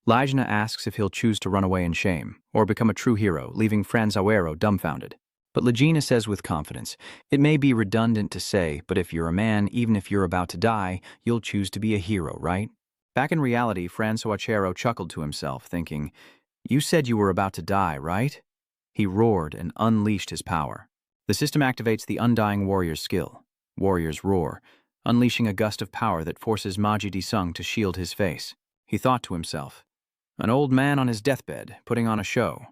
Lijna asks if he'll choose to run away in shame, or become a true hero, leaving Franz Auero dumbfounded. But Legina says with confidence, "It may be redundant to say, but if you're a man, even if you're about to die, you'll choose to be a hero, right?" Back in reality, Francois Chero chuckled to himself, thinking, "You said you were about to die, right?" He roared and unleashed his power. The system activates the Undying Warrior's skill, Warrior's Roar, unleashing a gust of power that forces Maji Disung to shield his face. He thought to himself, an old man on his deathbed, putting on a show.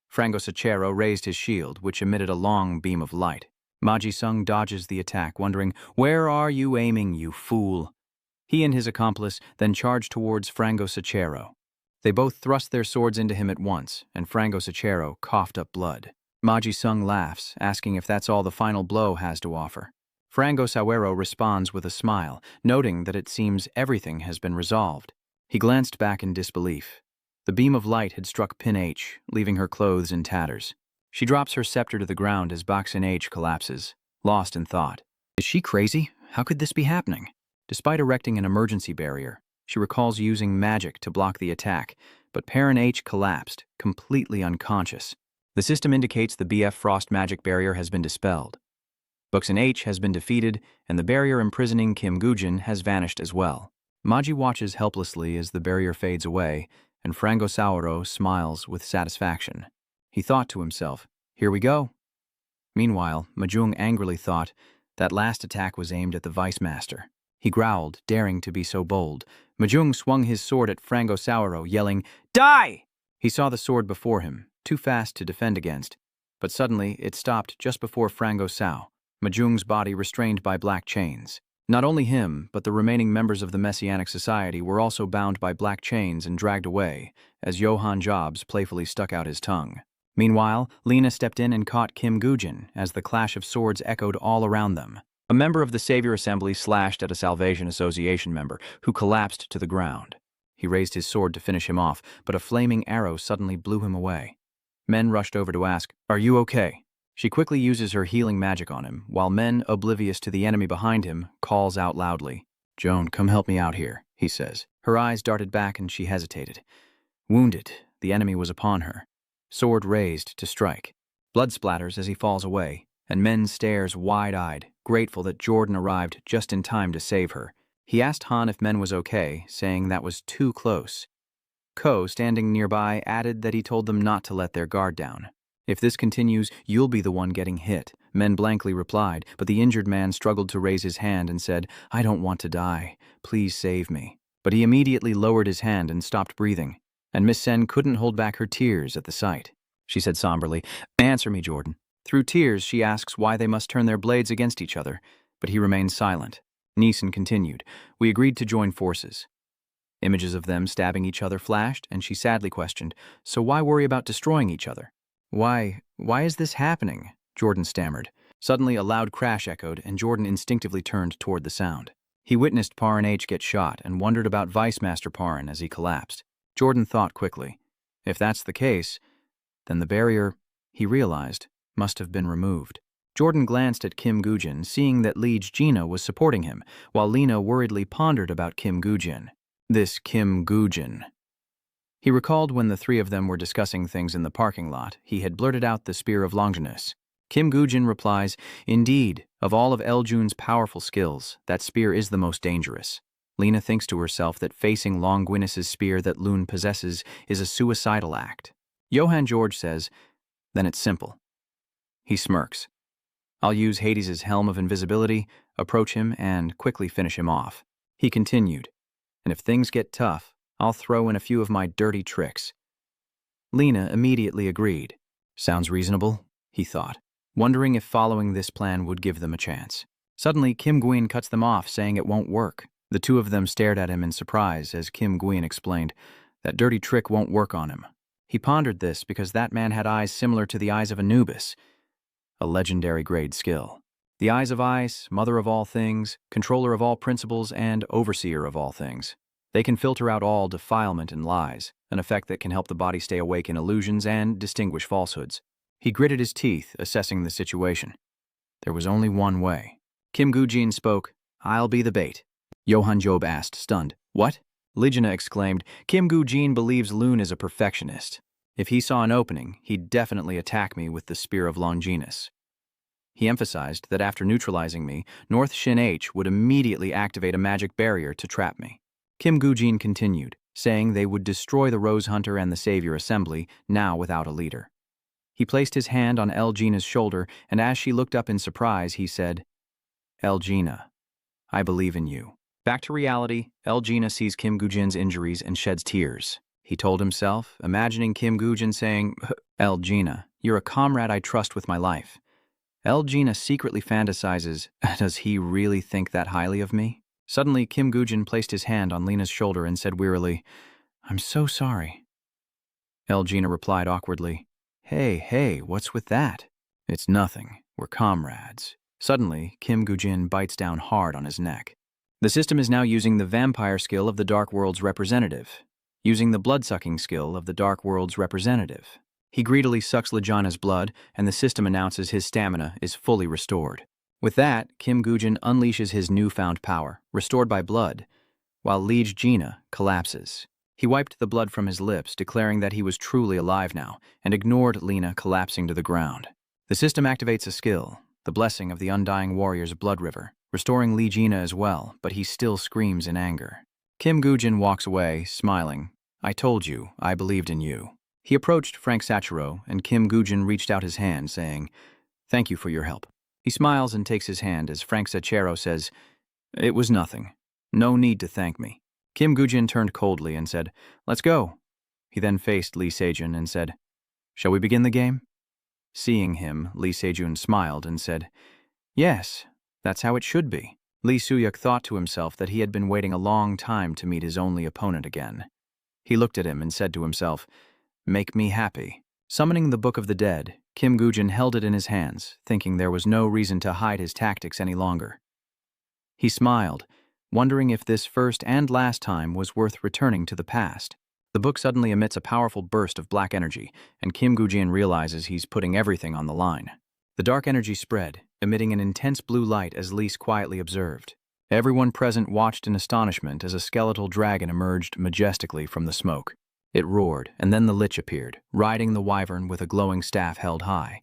Frango Sachero raised his shield, which emitted a long beam of light. Maji Sung dodges the attack, wondering, "Where are you aiming, you fool?" He and his accomplice then charged towards Frango Sachero. They both thrust their swords into him at once, and Frango Sachero coughed up blood. Maji Sung laughs, asking if that's all the final blow has to offer. Frango Sawero responds with a smile, noting that it seems everything has been resolved. He glanced back in disbelief. The beam of light had struck Pin H, leaving her clothes in tatters. She drops her scepter to the ground as Boxin H collapses, lost in thought. Is she crazy? How could this be happening? Despite erecting an emergency barrier, she recalls using magic to block the attack, but Perrin H collapsed, completely unconscious. The system indicates the BF Frost magic barrier has been dispelled. Boxin H has been defeated, and the barrier imprisoning Kim Gujin has vanished as well. Maji watches helplessly as the barrier fades away, and Frango Sauro smiles with satisfaction. He thought to himself, "Here we go." Meanwhile, Mahjong angrily thought that last attack was aimed at the Vice Master. He growled, daring to be so bold. Mahjong swung his sword at Frango Sauro, yelling, "Die!" He saw the sword before him, too fast to defend against, but suddenly it stopped just before Frango Sao, Mahjong's body restrained by black chains. Not only him, but the remaining members of the Messianic Society were also bound by black chains and dragged away, as Johann Jobs playfully stuck out his tongue. Meanwhile, Lena stepped in and caught Kim Gujin as the clash of swords echoed all around them. A member of the Savior Assembly slashed at a Salvation Association member, who collapsed to the ground. He raised his sword to finish him off, but a flaming arrow suddenly blew him away. Men rushed over to ask, "Are you okay?" She quickly uses her healing magic on him, while Men, oblivious to the enemy behind him, calls out loudly. "Joan, come help me out here," he says. Her eyes darted back and she hesitated. Wounded, the enemy was upon her. Sword raised to strike. Blood splatters as he falls away, and Men stares wide-eyed, grateful that Jordan arrived just in time to save her. He asked Han if Men was okay, saying that was too close. Ko, standing nearby, added that he told them not to let their guard down. "If this continues, you'll be the one getting hit," Men blankly replied, but the injured man struggled to raise his hand and said, "I don't want to die. Please save me." But he immediately lowered his hand and stopped breathing, and Miss Sen couldn't hold back her tears at the sight. She said somberly, "Answer me, Jordan." Through tears, she asks why they must turn their blades against each other, but he remains silent. Neeson continued, "We agreed to join forces." Images of them stabbing each other flashed, and she sadly questioned, "So why worry about destroying each other?" Why is this happening?" Jordan stammered. Suddenly a loud crash echoed, and Jordan instinctively turned toward the sound. He witnessed Parrin H get shot and wondered about Vice Master Parrin as he collapsed. Jordan thought quickly. If that's the case, then the barrier, he realized, must have been removed. Jordan glanced at Kim Gujin, seeing that Liege Gina was supporting him, while Lena worriedly pondered about Kim Gujin. This Kim Gujin. He recalled when the three of them were discussing things in the parking lot, he had blurted out the Spear of Longinus. Kim Gujin replies, "Indeed, of all of Eljun's powerful skills, that spear is the most dangerous." Lena thinks to herself that facing Longinus's spear that Lune possesses is a suicidal act. Johann George says, "Then it's simple." He smirks. "I'll use Hades' helm of invisibility, approach him, and quickly finish him off." He continued, "And if things get tough, I'll throw in a few of my dirty tricks." Lena immediately agreed. Sounds reasonable, he thought, wondering if following this plan would give them a chance. Suddenly, Kim Gwyn cuts them off, saying it won't work. The two of them stared at him in surprise as Kim Gwyn explained, "That dirty trick won't work on him." He pondered this because that man had eyes similar to the eyes of Anubis, a legendary grade skill. The eyes of Ice, mother of all things, controller of all principles, and overseer of all things. They can filter out all defilement and lies, an effect that can help the body stay awake in illusions and distinguish falsehoods. He gritted his teeth, assessing the situation. There was only one way. Kim Gujin spoke, "I'll be the bait." Johann Job asked, stunned, "What?" Ligina exclaimed, "Kim Gujin believes Lune is a perfectionist. If he saw an opening, he'd definitely attack me with the Spear of Longinus." He emphasized that after neutralizing me, North Shin H would immediately activate a magic barrier to trap me. Kim Gujin continued, saying they would destroy the Rose Hunter and the Savior Assembly, now without a leader. He placed his hand on Elgina's shoulder, and as she looked up in surprise, he said, "Elgina, I believe in you." Back to reality, Elgina sees Kim Gujin's injuries and sheds tears. He told himself, imagining Kim Gujin saying, "Elgina, you're a comrade I trust with my life." Elgina secretly fantasizes, does he really think that highly of me? Suddenly, Kim Gujin placed his hand on Lena's shoulder and said wearily, "I'm so sorry." Elgina replied awkwardly, Hey, what's with that?" "It's nothing. We're comrades." Suddenly, Kim Gujin bites down hard on his neck. The system is now using the vampire skill of the Dark World's representative, using the blood-sucking skill of the Dark World's representative. He greedily sucks Lejana's blood, and the system announces his stamina is fully restored. With that, Kim Gujin unleashes his newfound power, restored by blood, while Liege Gina collapses. He wiped the blood from his lips, declaring that he was truly alive now, and ignored Lena collapsing to the ground. The system activates a skill, the blessing of the Undying Warrior's Blood River, restoring Liege Gina as well, but he still screams in anger. Kim Gujin walks away, smiling. "I told you, I believed in you." He approached Frank Sachero, and Kim Gujin reached out his hand, saying, "Thank you for your help." He smiles and takes his hand as Frank Sachero says, "It was nothing. No need to thank me." Kim Gujin turned coldly and said, "Let's go." He then faced Lee Sejun and said, "Shall we begin the game?" Seeing him, Lee Sejun smiled and said, "Yes, that's how it should be." Lee Suyuk thought to himself that he had been waiting a long time to meet his only opponent again. He looked at him and said to himself, "Make me happy." Summoning the Book of the Dead, Kim Gujin held it in his hands, thinking there was no reason to hide his tactics any longer. He smiled, wondering if this first and last time was worth returning to the past. The book suddenly emits a powerful burst of black energy, and Kim Gujin realizes he's putting everything on the line. The dark energy spread, emitting an intense blue light as Lise quietly observed. Everyone present watched in astonishment as a skeletal dragon emerged majestically from the smoke. It roared, and then the Lich appeared, riding the wyvern with a glowing staff held high.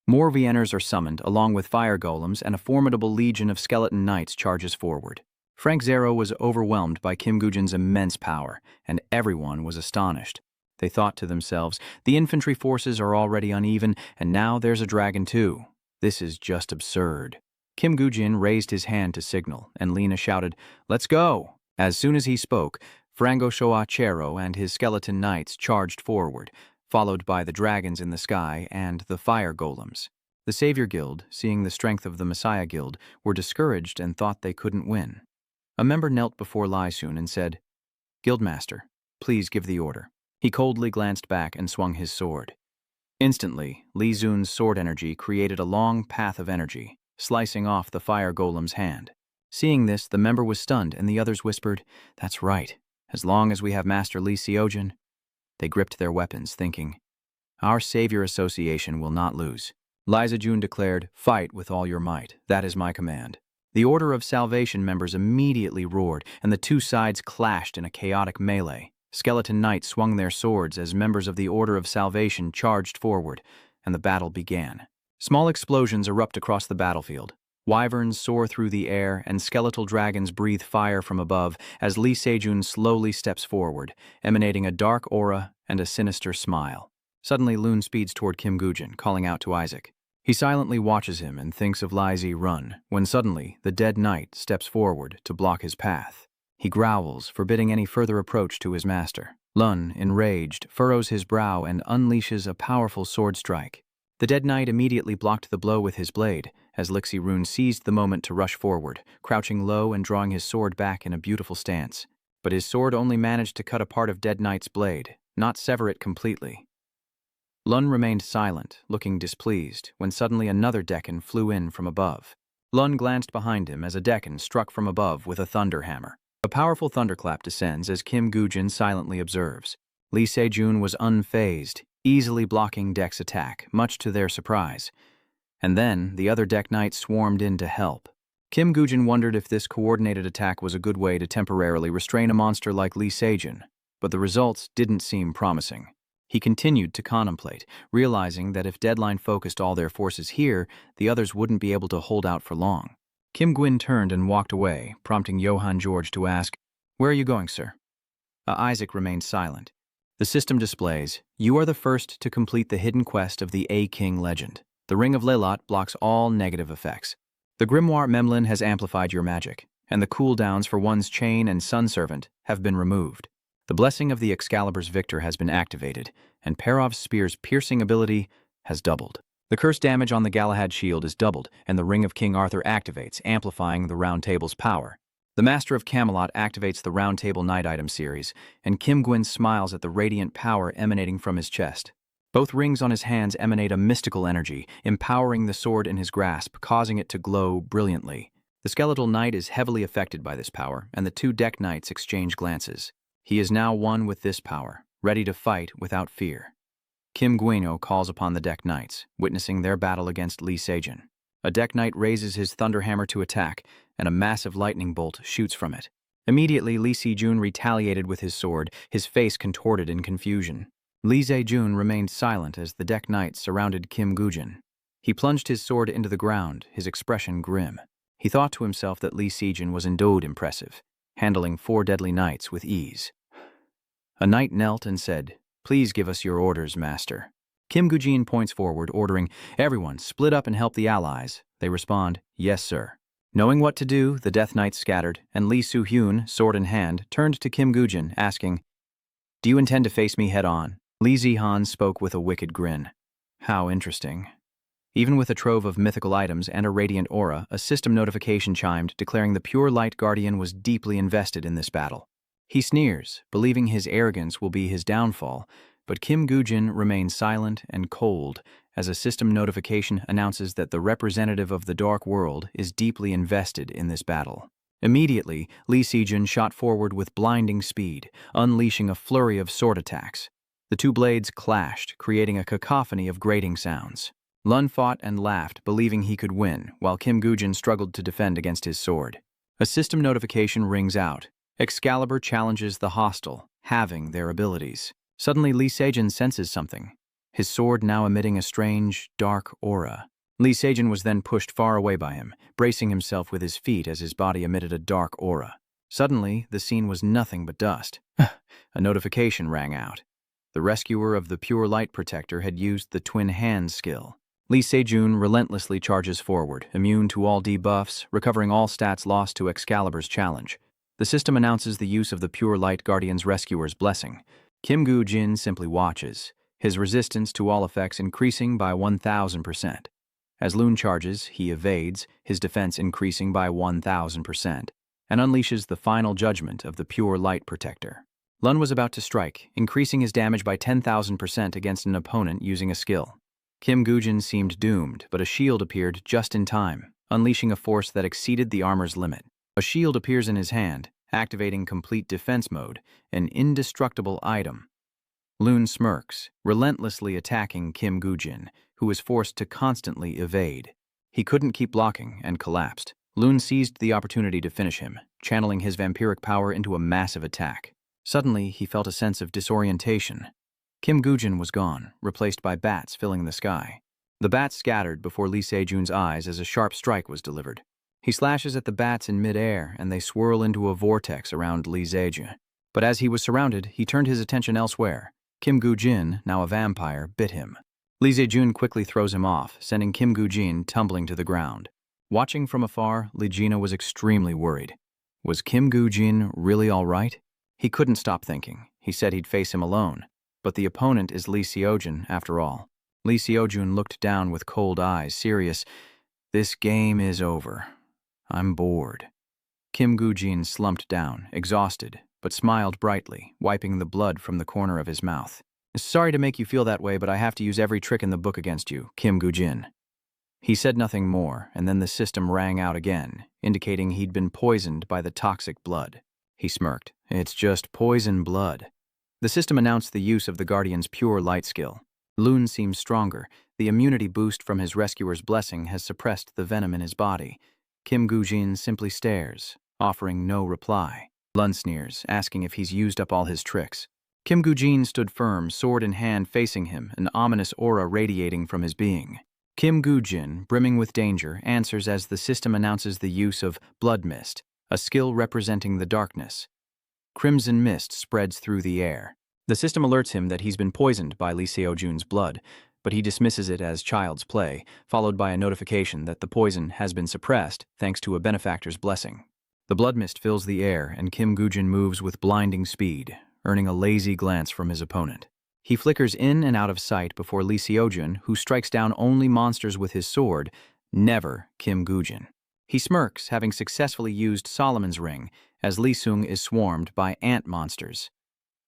More Vienners are summoned, along with fire golems, and a formidable legion of skeleton knights charges forward. Frank Zero was overwhelmed by Kim Gujin's immense power, and everyone was astonished. They thought to themselves, the infantry forces are already uneven, and now there's a dragon too. This is just absurd. Kim Gujin raised his hand to signal, and Lena shouted, "Let's go!" As soon as he spoke, Frango Shoa Chero and his skeleton knights charged forward, followed by the dragons in the sky and the fire golems. The Savior Guild, seeing the strength of the Messiah Guild, were discouraged and thought they couldn't win. A member knelt before Lysun and said, "Guildmaster, please give the order." He coldly glanced back and swung his sword. Instantly, Li Zun's sword energy created a long path of energy, slicing off the fire golem's hand. Seeing this, the member was stunned, and the others whispered, "That's right. As long as we have Master Li Seojin." They gripped their weapons, thinking, "Our Savior Association will not lose." Liza June declared, "Fight with all your might. That is my command." The Order of Salvation members immediately roared, and the two sides clashed in a chaotic melee. Skeleton knights swung their swords as members of the Order of Salvation charged forward, and the battle began. Small explosions erupt across the battlefield. Wyverns soar through the air, and skeletal dragons breathe fire from above as Lee Sejun slowly steps forward, emanating a dark aura and a sinister smile. Suddenly, Loon speeds toward Kim Gujin, calling out to Isaac. He silently watches him and thinks of Li Zi Run, when suddenly the dead knight steps forward to block his path. He growls, forbidding any further approach to his master. Lun, enraged, furrows his brow and unleashes a powerful sword strike. The dead knight immediately blocked the blow with his blade, as Lixi Rune seized the moment to rush forward, crouching low and drawing his sword back in a beautiful stance. But his sword only managed to cut a part of Dead Knight's blade, not sever it completely. Lun remained silent, looking displeased, when suddenly another Deccan flew in from above. Lun glanced behind him as a Deccan struck from above with a thunder hammer. A powerful thunderclap descends as Kim Gujin silently observes. Lee Sejun was unfazed, easily blocking Deck's attack, much to their surprise. And then, the other Deck Knights swarmed in to help. Kim Gujin wondered if this coordinated attack was a good way to temporarily restrain a monster like Lee Sejun, but the results didn't seem promising. He continued to contemplate, realizing that if Deadline focused all their forces here, the others wouldn't be able to hold out for long. Kim Gwyn turned and walked away, prompting Johann George to ask, Where are you going, sir? Isaac remained silent. The system displays, you are the first to complete the hidden quest of the A-King legend. The Ring of Lelot blocks all negative effects. The Grimoire Memlin has amplified your magic, and the cooldowns for one's chain and sun servant have been removed. The blessing of the Excalibur's victor has been activated, and Perov's spear's piercing ability has doubled. The curse damage on the Galahad shield is doubled, and the Ring of King Arthur activates, amplifying the Round Table's power. The Master of Camelot activates the Round Table Night Item series, and Kim Gwyn smiles at the radiant power emanating from his chest. Both rings on his hands emanate a mystical energy, empowering the sword in his grasp, causing it to glow brilliantly. The Skeletal Knight is heavily affected by this power, and the two deck knights exchange glances. He is now one with this power, ready to fight without fear. Kim Gweno calls upon the deck knights, witnessing their battle against Lee Sejin. A deck knight raises his thunderhammer to attack, and a massive lightning bolt shoots from it. Immediately, Lee Sejun retaliated with his sword, his face contorted in confusion. Lee Sejun remained silent as the deck knights surrounded Kim Gujin. He plunged his sword into the ground, his expression grim. He thought to himself that Lee Sejun was indeed impressive, handling 4 deadly knights with ease. A knight knelt and said, "Please give us your orders, master." Kim Gujin points forward, ordering, "Everyone, split up and help the allies." They respond, "Yes, sir." Knowing what to do, the Death Knights scattered, and Lee Soo-hyun, sword in hand, turned to Kim Gujin, asking, "Do you intend to face me head-on?" Lee Zihan spoke with a wicked grin. How interesting. Even with a trove of mythical items and a radiant aura, a system notification chimed, declaring the Pure Light Guardian was deeply invested in this battle. He sneers, believing his arrogance will be his downfall, but Kim Gujin remains silent and cold as a system notification announces that the representative of the Dark World is deeply invested in this battle. Immediately, Lee Sejun shot forward with blinding speed, unleashing a flurry of sword attacks. The two blades clashed, creating a cacophony of grating sounds. Lun fought and laughed, believing he could win, while Kim Gujin struggled to defend against his sword. A system notification rings out. Excalibur challenges the hostile, halving their abilities. Suddenly, Lee Sejun senses something, his sword now emitting a strange, dark aura. Lee Sejun was then pushed far away by him, bracing himself with his feet as his body emitted a dark aura. Suddenly, the scene was nothing but dust. A notification rang out. The rescuer of the Pure Light Protector had used the Twin Hands skill. Lee Sejun relentlessly charges forward, immune to all debuffs, recovering all stats lost to Excalibur's challenge. The system announces the use of the Pure Light Guardian's rescuer's blessing. Kim Gujin simply watches, his resistance to all effects increasing by 1,000%. As Lun charges, he evades, his defense increasing by 1,000%, and unleashes the final judgment of the Pure Light Protector. Lun was about to strike, increasing his damage by 10,000% against an opponent using a skill. Kim Gujin seemed doomed, but a shield appeared just in time, unleashing a force that exceeded the armor's limit. A shield appears in his hand, activating complete defense mode, an indestructible item. Lun smirks, relentlessly attacking Kim Gujin, who was forced to constantly evade. He couldn't keep blocking and collapsed. Lun seized the opportunity to finish him, channeling his vampiric power into a massive attack. Suddenly, he felt a sense of disorientation. Kim Gujin was gone, replaced by bats filling the sky. The bats scattered before Lee Sejun's eyes as a sharp strike was delivered. He slashes at the bats in midair, and they swirl into a vortex around Lee Sejun. But as he was surrounded, he turned his attention elsewhere. Kim Gujin, now a vampire, bit him. Lee Sejun quickly throws him off, sending Kim Gujin tumbling to the ground. Watching from afar, Lee Gina was extremely worried. Was Kim Gujin really all right? He couldn't stop thinking. He said he'd face him alone. But the opponent is Lee Seojun, after all. Lee Seojun looked down with cold eyes, serious. "This game is over. I'm bored." Kim Gujin slumped down, exhausted, but smiled brightly, wiping the blood from the corner of his mouth. "Sorry to make you feel that way, but I have to use every trick in the book against you, Kim Gujin." He said nothing more, and then the system rang out again, indicating he'd been poisoned by the toxic blood. He smirked. "It's just poison blood." The system announced the use of the Guardian's Pure Light skill. Lun seems stronger. The immunity boost from his rescuer's blessing has suppressed the venom in his body. Kim Gujin simply stares, offering no reply. Lun sneers, asking if he's used up all his tricks. Kim Gujin stood firm, sword in hand facing him, an ominous aura radiating from his being. Kim Gujin, brimming with danger, answers as the system announces the use of Blood Mist, a skill representing the darkness. Crimson mist spreads through the air. The system alerts him that he's been poisoned by Lee Seo-jun's blood, but he dismisses it as child's play, followed by a notification that the poison has been suppressed thanks to a benefactor's blessing. The blood mist fills the air, and Kim Gujin moves with blinding speed, earning a lazy glance from his opponent. He flickers in and out of sight before Lee Seo-jun, who strikes down only monsters with his sword, never Kim Gujin. He smirks, having successfully used Solomon's ring, as Lee Sung is swarmed by ant monsters.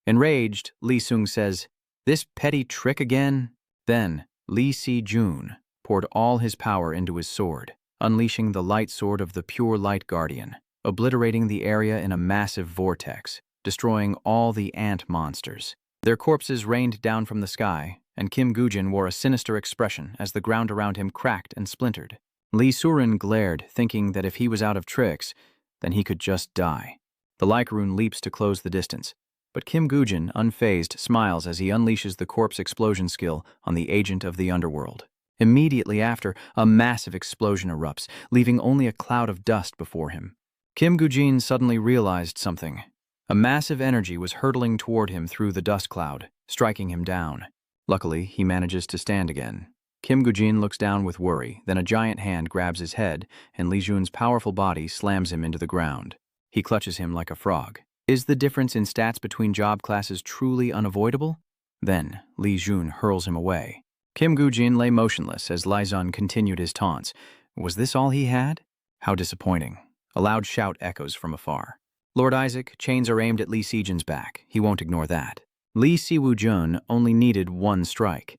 Enraged, Lee Sung says, "This petty trick again?" Then, Lee Si-jun poured all his power into his sword, unleashing the light sword of the pure light guardian, obliterating the area in a massive vortex, destroying all the ant monsters. Their corpses rained down from the sky, and Kim Gujin wore a sinister expression as the ground around him cracked and splintered. Lee Surin glared, thinking that if he was out of tricks, then he could just die. The like rune leaps to close the distance, but Kim Gujin, unfazed, smiles as he unleashes the corpse explosion skill on the agent of the underworld. Immediately after, a massive explosion erupts, leaving only a cloud of dust before him. Kim Gujin suddenly realized something. A massive energy was hurtling toward him through the dust cloud, striking him down. Luckily, he manages to stand again. Kim Gujin looks down with worry, then a giant hand grabs his head, and Li Jun's powerful body slams him into the ground. He clutches him like a frog. Is the difference in stats between job classes truly unavoidable? Then, Li Jun hurls him away. Kim Gujin lay motionless as Li Zun continued his taunts. Was this all he had? How disappointing. A loud shout echoes from afar. Lord Isaac, chains are aimed at Li Sijun's back. He won't ignore that. Li Siwu-jun only needed one strike.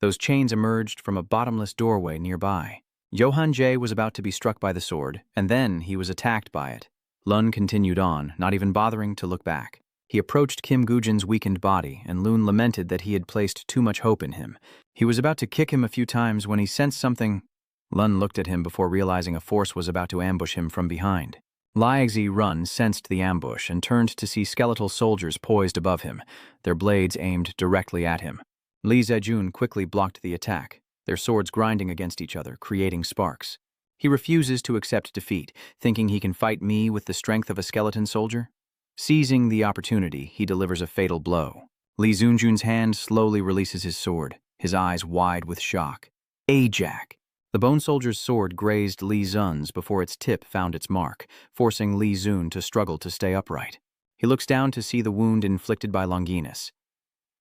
Those chains emerged from a bottomless doorway nearby. Johan Jae was about to be struck by the sword, and then he was attacked by it. Lun continued on, not even bothering to look back. He approached Kim Gujin's weakened body, and Lun lamented that he had placed too much hope in him. He was about to kick him a few times when he sensed something. Lun looked at him before realizing a force was about to ambush him from behind. Liaxi Run sensed the ambush and turned to see skeletal soldiers poised above him, their blades aimed directly at him. Li Zejun quickly blocked the attack, their swords grinding against each other, creating sparks. He refuses to accept defeat, thinking he can fight me with the strength of a skeleton soldier. Seizing the opportunity, he delivers a fatal blow. Li Zunjun's hand slowly releases his sword, his eyes wide with shock. Ajak! The bone soldier's sword grazed Li Zun's before its tip found its mark, forcing Li Zun to struggle to stay upright. He looks down to see the wound inflicted by Longinus.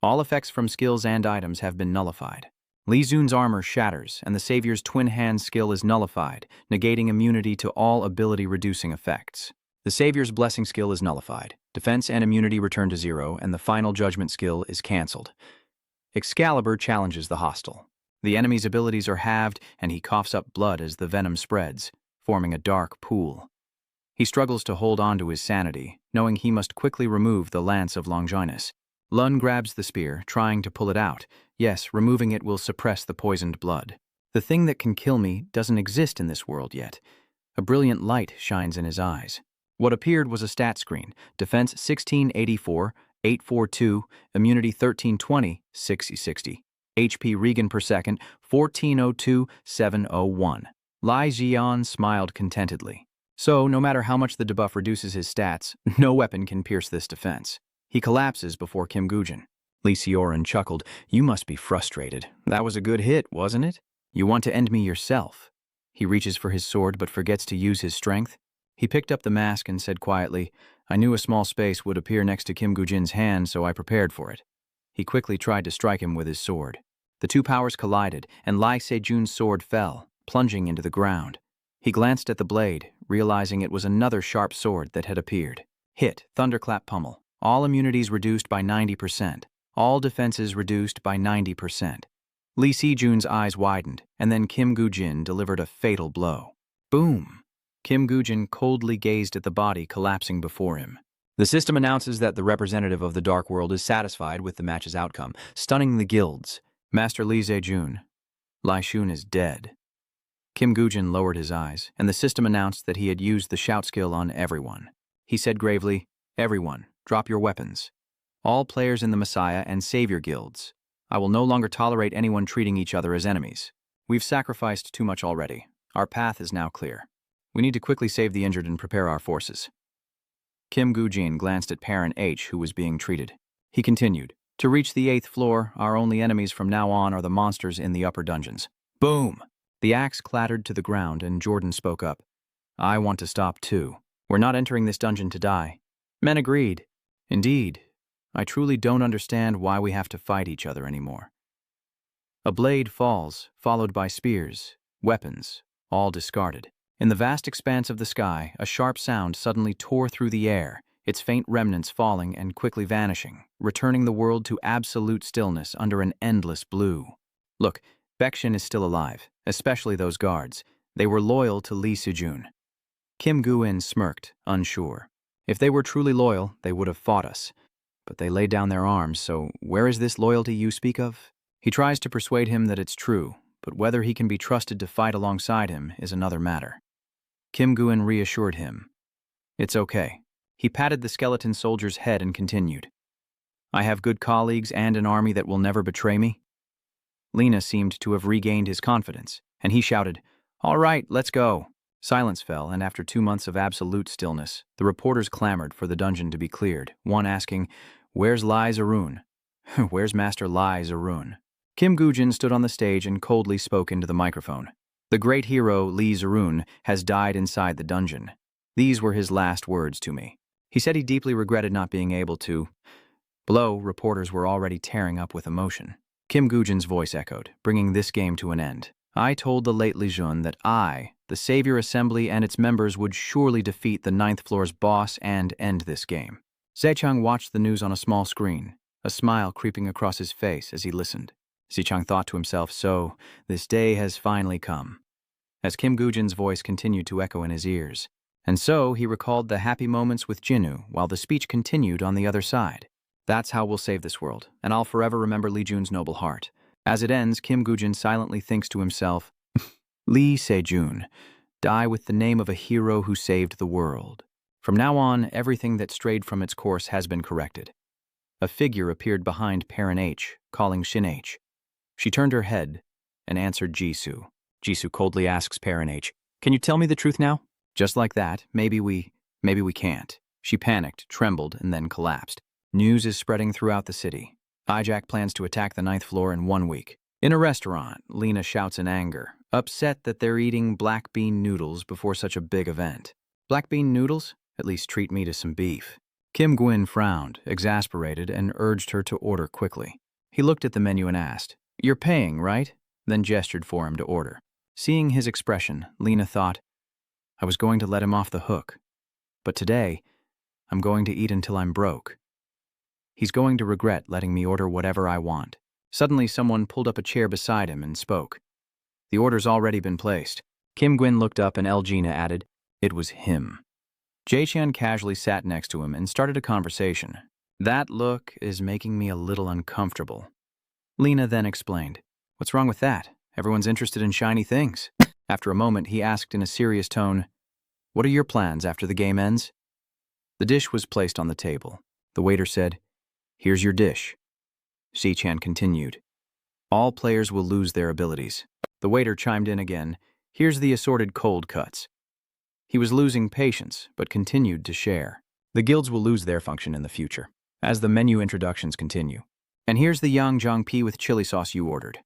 All effects from skills and items have been nullified. Li Zun's armor shatters, and the Savior's twin hand skill is nullified, negating immunity to all ability-reducing effects. The Savior's blessing skill is nullified. Defense and immunity return to 0, and the final judgment skill is cancelled. Excalibur challenges the hostile. The enemy's abilities are halved, and he coughs up blood as the venom spreads, forming a dark pool. He struggles to hold on to his sanity, knowing he must quickly remove the lance of Longinus. Lun grabs the spear, trying to pull it out. Yes, removing it will suppress the poisoned blood. The thing that can kill me doesn't exist in this world yet. A brilliant light shines in his eyes. What appeared was a stat screen. Defense 1684, 842, immunity 1320, 6060. HP regen per second, 1402, 701. Lai Jian smiled contentedly. So, no matter how much the debuff reduces his stats, no weapon can pierce this defense. He collapses before Kim Gujin. Li Sioran chuckled. You must be frustrated. That was a good hit, wasn't it? You want to end me yourself. He reaches for his sword but forgets to use his strength. He picked up the mask and said quietly, I knew a small space would appear next to Kim Gujin's hand, so I prepared for it. He quickly tried to strike him with his sword. The two powers collided, and Lai Sejun's sword fell, plunging into the ground. He glanced at the blade, realizing it was another sharp sword that had appeared. Hit, thunderclap pummel. All immunities reduced by 90%. All defenses reduced by 90%. Li Sejun's eyes widened, and then Kim Gujin delivered a fatal blow. Boom! Kim Gujin coldly gazed at the body collapsing before him. The system announces that the representative of the Dark World is satisfied with the match's outcome, stunning the guilds. Master Li Zejun, Lai Shun is dead. Kim Gujin lowered his eyes, and the system announced that he had used the shout skill on everyone. He said gravely, Everyone, drop your weapons. All players in the Messiah and Savior guilds. I will no longer tolerate anyone treating each other as enemies. We've sacrificed too much already. Our path is now clear. We need to quickly save the injured and prepare our forces. Kim Gujin glanced at Parent H, who was being treated. He continued, "To reach the 8th floor, our only enemies from now on are the monsters in the upper dungeons." Boom! The axe clattered to the ground and Jordan spoke up. "I want to stop too. We're not entering this dungeon to die." Men agreed. "Indeed, I truly don't understand why we have to fight each other anymore." A blade falls, followed by spears, weapons, all discarded. In the vast expanse of the sky, a sharp sound suddenly tore through the air, its faint remnants falling and quickly vanishing, returning the world to absolute stillness under an endless blue. Look, Baekshin is still alive, especially those guards. They were loyal to Lee Sejun. Kim Gu-in smirked, unsure. If they were truly loyal, they would have fought us. But they laid down their arms, so where is this loyalty you speak of? He tries to persuade him that it's true, but whether he can be trusted to fight alongside him is another matter. Kim Gu-in reassured him. "It's okay." He patted the skeleton soldier's head and continued. "I have good colleagues and an army that will never betray me." Lena seemed to have regained his confidence, and he shouted, "All right, let's go." Silence fell, and after 2 months of absolute stillness, the reporters clamored for the dungeon to be cleared, one asking, "Where's Lai Zarun?" "Where's Master Lai Zarun?" Kim Gujin stood on the stage and coldly spoke into the microphone. "The great hero, Lee Zarun, has died inside the dungeon. These were his last words to me." He said he deeply regretted not being able to. Below, reporters were already tearing up with emotion. Kim Gujin's voice echoed, bringing this game to an end. "I told the late Li Jun that I, the Savior Assembly and its members would surely defeat the 9th floor's boss and end this game." Zechang watched the news on a small screen, a smile creeping across his face as he listened. Zechang thought to himself, so, this day has finally come. As Kim Gujin's voice continued to echo in his ears. And so he recalled the happy moments with Jinwoo while the speech continued on the other side. "That's how we'll save this world, and I'll forever remember Lee Jun's noble heart." As it ends, Kim Gujin silently thinks to himself, "Lee Sejun, die with the name of a hero who saved the world." From now on, everything that strayed from its course has been corrected. A figure appeared behind Parent H, calling Shin H. She turned her head and answered Jisoo. Jisoo coldly asks Parent H, "Can you tell me the truth now?" Just like that, maybe we can't. She panicked, trembled, and then collapsed. News is spreading throughout the city. Hijack plans to attack the 9th floor in 1 week. In a restaurant, Lena shouts in anger, upset that they're eating black bean noodles before such a big event. Black bean noodles? At least treat me to some beef. Kim Gwyn frowned, exasperated, and urged her to order quickly. He looked at the menu and asked, "You're paying, right?" Then gestured for him to order. Seeing his expression, Lena thought, I was going to let him off the hook. But today, I'm going to eat until I'm broke. He's going to regret letting me order whatever I want. Suddenly, someone pulled up a chair beside him and spoke. "The order's already been placed." Kim Gwyn looked up and Elgina added, "It was him." Jae-chan casually sat next to him and started a conversation. "That look is making me a little uncomfortable." Lena then explained, "What's wrong with that? Everyone's interested in shiny things." After a moment, he asked in a serious tone, "What are your plans after the game ends?" The dish was placed on the table. The waiter said, "Here's your dish." Jae-chan continued, "All players will lose their abilities." The waiter chimed in again, "Here's the assorted cold cuts." He was losing patience, but continued to share. The guilds will lose their function in the future, as the menu introductions continue. "And here's the Yangjang with chili sauce you ordered."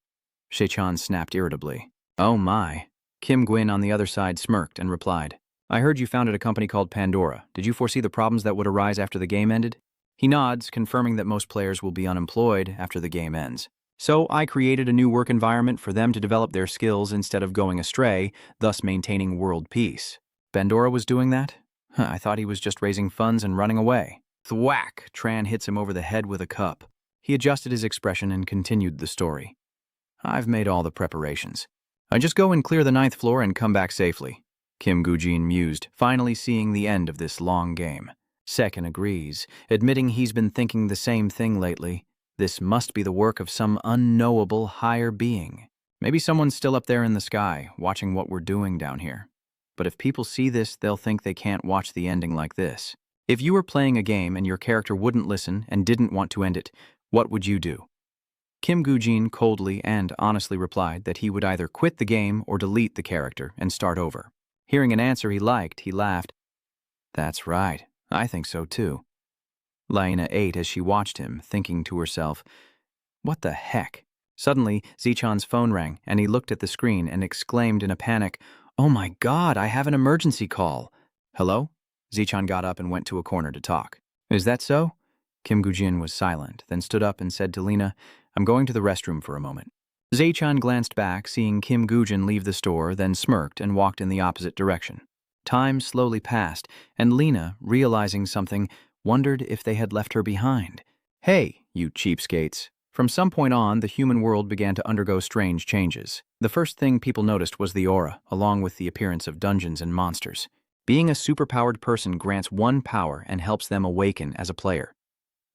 Jae-chan snapped irritably. "Oh my." Kim Gwyn on the other side smirked and replied, "I heard you founded a company called Pandora. Did you foresee the problems that would arise after the game ended?" He nods, confirming that most players will be unemployed after the game ends. "So I created a new work environment for them to develop their skills instead of going astray, thus maintaining world peace." Pandora was doing that? I thought he was just raising funds and running away. Thwack! Tran hits him over the head with a cup. He adjusted his expression and continued the story. "I've made all the preparations. I just go and clear the 9th floor and come back safely." Kim Gujin mused, finally seeing the end of this long game. Second agrees, admitting he's been thinking the same thing lately. This must be the work of some unknowable higher being. Maybe someone's still up there in the sky, watching what we're doing down here. But if people see this, they'll think they can't watch the ending like this. If you were playing a game and your character wouldn't listen and didn't want to end it, what would you do? Kim Gujin coldly and honestly replied that he would either quit the game or delete the character and start over. Hearing an answer he liked, he laughed. "That's right. I think so too. Laena ate as she watched him, thinking to herself, what the heck? Suddenly, Zichan's phone rang, and he looked at the screen and exclaimed in a panic, "Oh my God, I have an emergency call." "Hello?" Zichan got up and went to a corner to talk. "Is that so?" Kim Gujin was silent, then stood up and said to Lena, "I'm going to the restroom for a moment." Zichan glanced back, seeing Kim Gujin leave the store, then smirked and walked in the opposite direction. Time slowly passed, and Lena, realizing something, wondered if they had left her behind. "Hey, you cheapskates." From some point on, the human world began to undergo strange changes. The first thing people noticed was the aura, along with the appearance of dungeons and monsters. Being a superpowered person grants one power and helps them awaken as a player.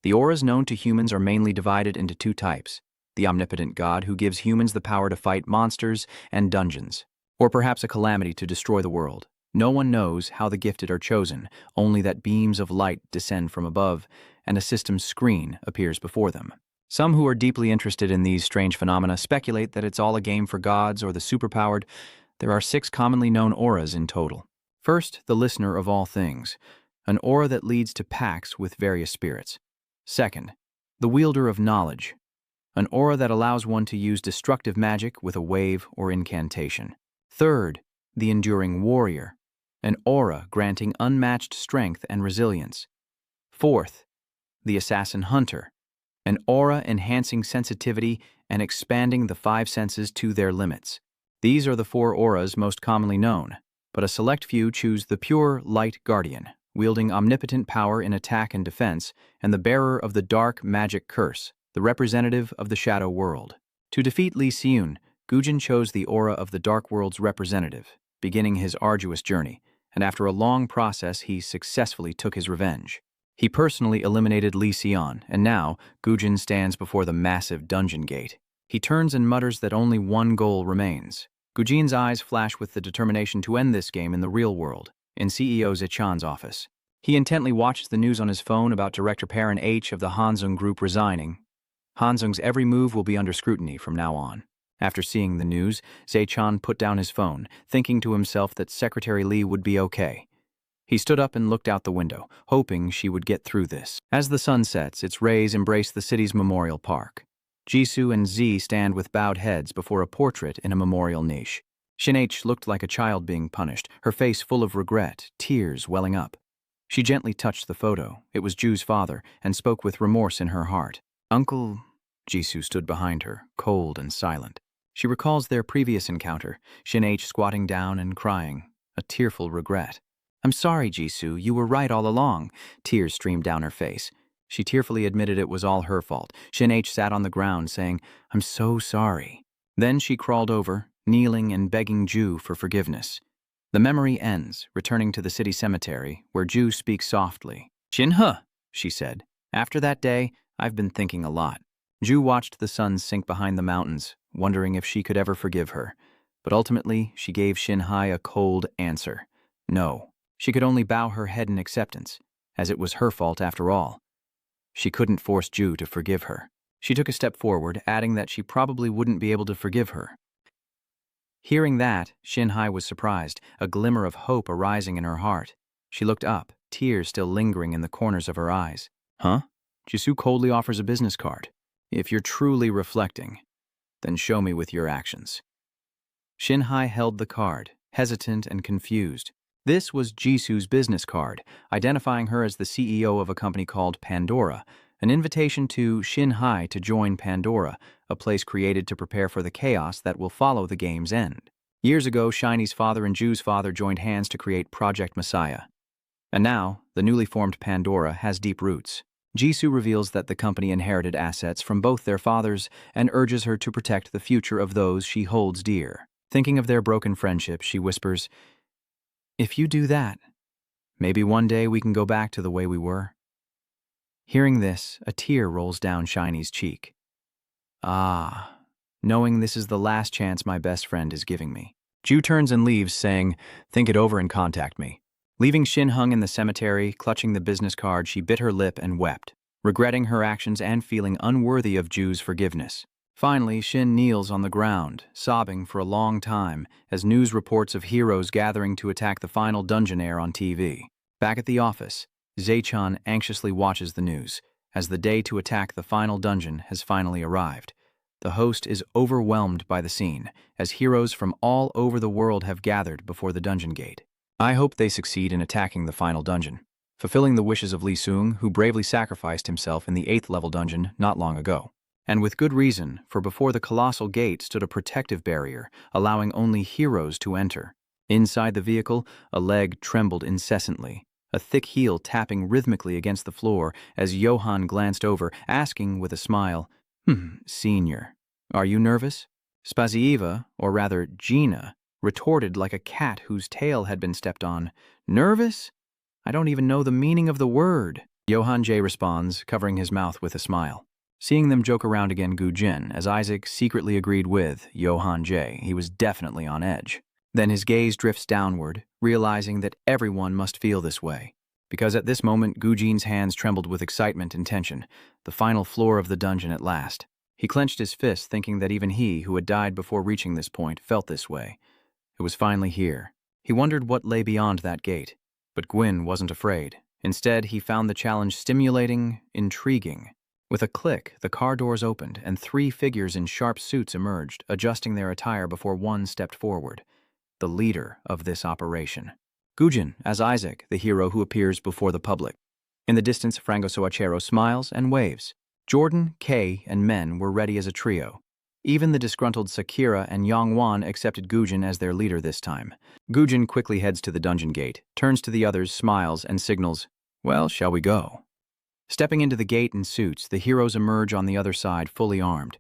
The auras known to humans are mainly divided into two types: the omnipotent god, who gives humans the power to fight monsters and dungeons, or perhaps a calamity to destroy the world. No one knows how the gifted are chosen, only that beams of light descend from above, and a system's screen appears before them. Some who are deeply interested in these strange phenomena speculate that it's all a game for gods or the superpowered. There are 6 commonly known auras in total. First, the listener of all things, an aura that leads to pacts with various spirits. Second, the wielder of knowledge, an aura that allows one to use destructive magic with a wave or incantation. Third, the enduring warrior, an aura granting unmatched strength and resilience. Fourth, the assassin hunter, an aura enhancing sensitivity and expanding the 5 senses to their limits. These are the 4 auras most commonly known, but a select few choose the pure light guardian, wielding omnipotent power in attack and defense, and the bearer of the dark magic curse, the representative of the shadow world. To defeat Li Xiun, Gujin chose the aura of the dark world's representative, beginning his arduous journey, and after a long process he successfully took his revenge. He personally eliminated Li Xian, and now Gujin stands before the massive dungeon gate. He turns and mutters that only one goal remains. Gujin's eyes flash with the determination to end this game in the real world, in CEO Zichan's office. He intently watches the news on his phone about Director Perrin H of the Hanzung Group resigning. Hanzung's every move will be under scrutiny from now on. After seeing the news, Zichan put down his phone, thinking to himself that Secretary Li would be okay. He stood up and looked out the window, hoping she would get through this. As the sun sets, its rays embrace the city's memorial park. Jisoo and Z stand with bowed heads before a portrait in a memorial niche. Shin-H looked like a child being punished, her face full of regret, tears welling up. She gently touched the photo. It was Ju's father, and spoke with remorse in her heart. "Uncle..." Jisoo stood behind her, cold and silent. She recalls their previous encounter, Shin-H squatting down and crying, a tearful regret. "I'm sorry, Jisoo, you were right all along." Tears streamed down her face. She tearfully admitted it was all her fault. Shin-H sat on the ground, saying, "I'm so sorry." Then she crawled over, kneeling and begging Ju for forgiveness. The memory ends, returning to the city cemetery, where Ju speaks softly. "Shin-He," she said, "after that day, I've been thinking a lot." Ju watched the sun sink behind the mountains, wondering if she could ever forgive her. But ultimately, she gave Shin-Hai a cold answer. No. She could only bow her head in acceptance, as it was her fault after all. She couldn't force Ju to forgive her. She took a step forward, adding that she probably wouldn't be able to forgive her. Hearing that, Shin-Hai was surprised, a glimmer of hope arising in her heart. She looked up, tears still lingering in the corners of her eyes. "Huh?" Jisoo coldly offers a business card. "If you're truly reflecting, then show me with your actions." Shin-Hai held the card, hesitant and confused. This was Jisoo's business card, identifying her as the CEO of a company called Pandora, an invitation to Shin-Hai to join Pandora, a place created to prepare for the chaos that will follow the game's end. Years ago, Shiny's father and Ju's father joined hands to create Project Messiah. And now, the newly formed Pandora has deep roots. Jisoo reveals that the company inherited assets from both their fathers and urges her to protect the future of those she holds dear. Thinking of their broken friendship, she whispers, "If you do that, maybe one day we can go back to the way we were." Hearing this, a tear rolls down Shiny's cheek. Ah, knowing this is the last chance my best friend is giving me. Ju turns and leaves, saying, "Think it over and contact me." Leaving Shin hung in the cemetery, clutching the business card, she bit her lip and wept, regretting her actions and feeling unworthy of Ju's forgiveness. Finally, Shin kneels on the ground, sobbing for a long time, as news reports of heroes gathering to attack the final dungeon air on TV. Back at the office, Zaechan anxiously watches the news, as the day to attack the final dungeon has finally arrived. The host is overwhelmed by the scene, as heroes from all over the world have gathered before the dungeon gate. I hope they succeed in attacking the final dungeon, fulfilling the wishes of Li Sung, who bravely sacrificed himself in the 8th level dungeon not long ago. And with good reason, for before the colossal gate stood a protective barrier, allowing only heroes to enter. Inside the vehicle, a leg trembled incessantly, a thick heel tapping rhythmically against the floor as Johann glanced over, asking with a smile, Senior, are you nervous? Spazieva, or rather Gina, retorted like a cat whose tail had been stepped on. Nervous? I don't even know the meaning of the word. Johann J. responds, covering his mouth with a smile. Seeing them joke around again, Gu Jin, as Isaac secretly agreed with Johann J., he was definitely on edge. Then his gaze drifts downward, realizing that everyone must feel this way. Because at this moment, Gu Jin's hands trembled with excitement and tension, the final floor of the dungeon at last. He clenched his fist, thinking that even he, who had died before reaching this point, felt this way. It was finally here. He wondered what lay beyond that gate. But Gwyn wasn't afraid. Instead, he found the challenge stimulating, intriguing. With a click, the car doors opened, and 3 figures in sharp suits emerged, adjusting their attire before one stepped forward. The leader of this operation. Gujin, as Isaac, the hero who appears before the public. In the distance, Frango Soachero smiles and waves. Jordan, Kay, and Men were ready as a trio. Even the disgruntled Sakira and Yong Wan accepted Gujin as their leader this time. Gujin quickly heads to the dungeon gate, turns to the others, smiles, and signals, "Well, shall we go?" Stepping into the gate in suits, the heroes emerge on the other side fully armed.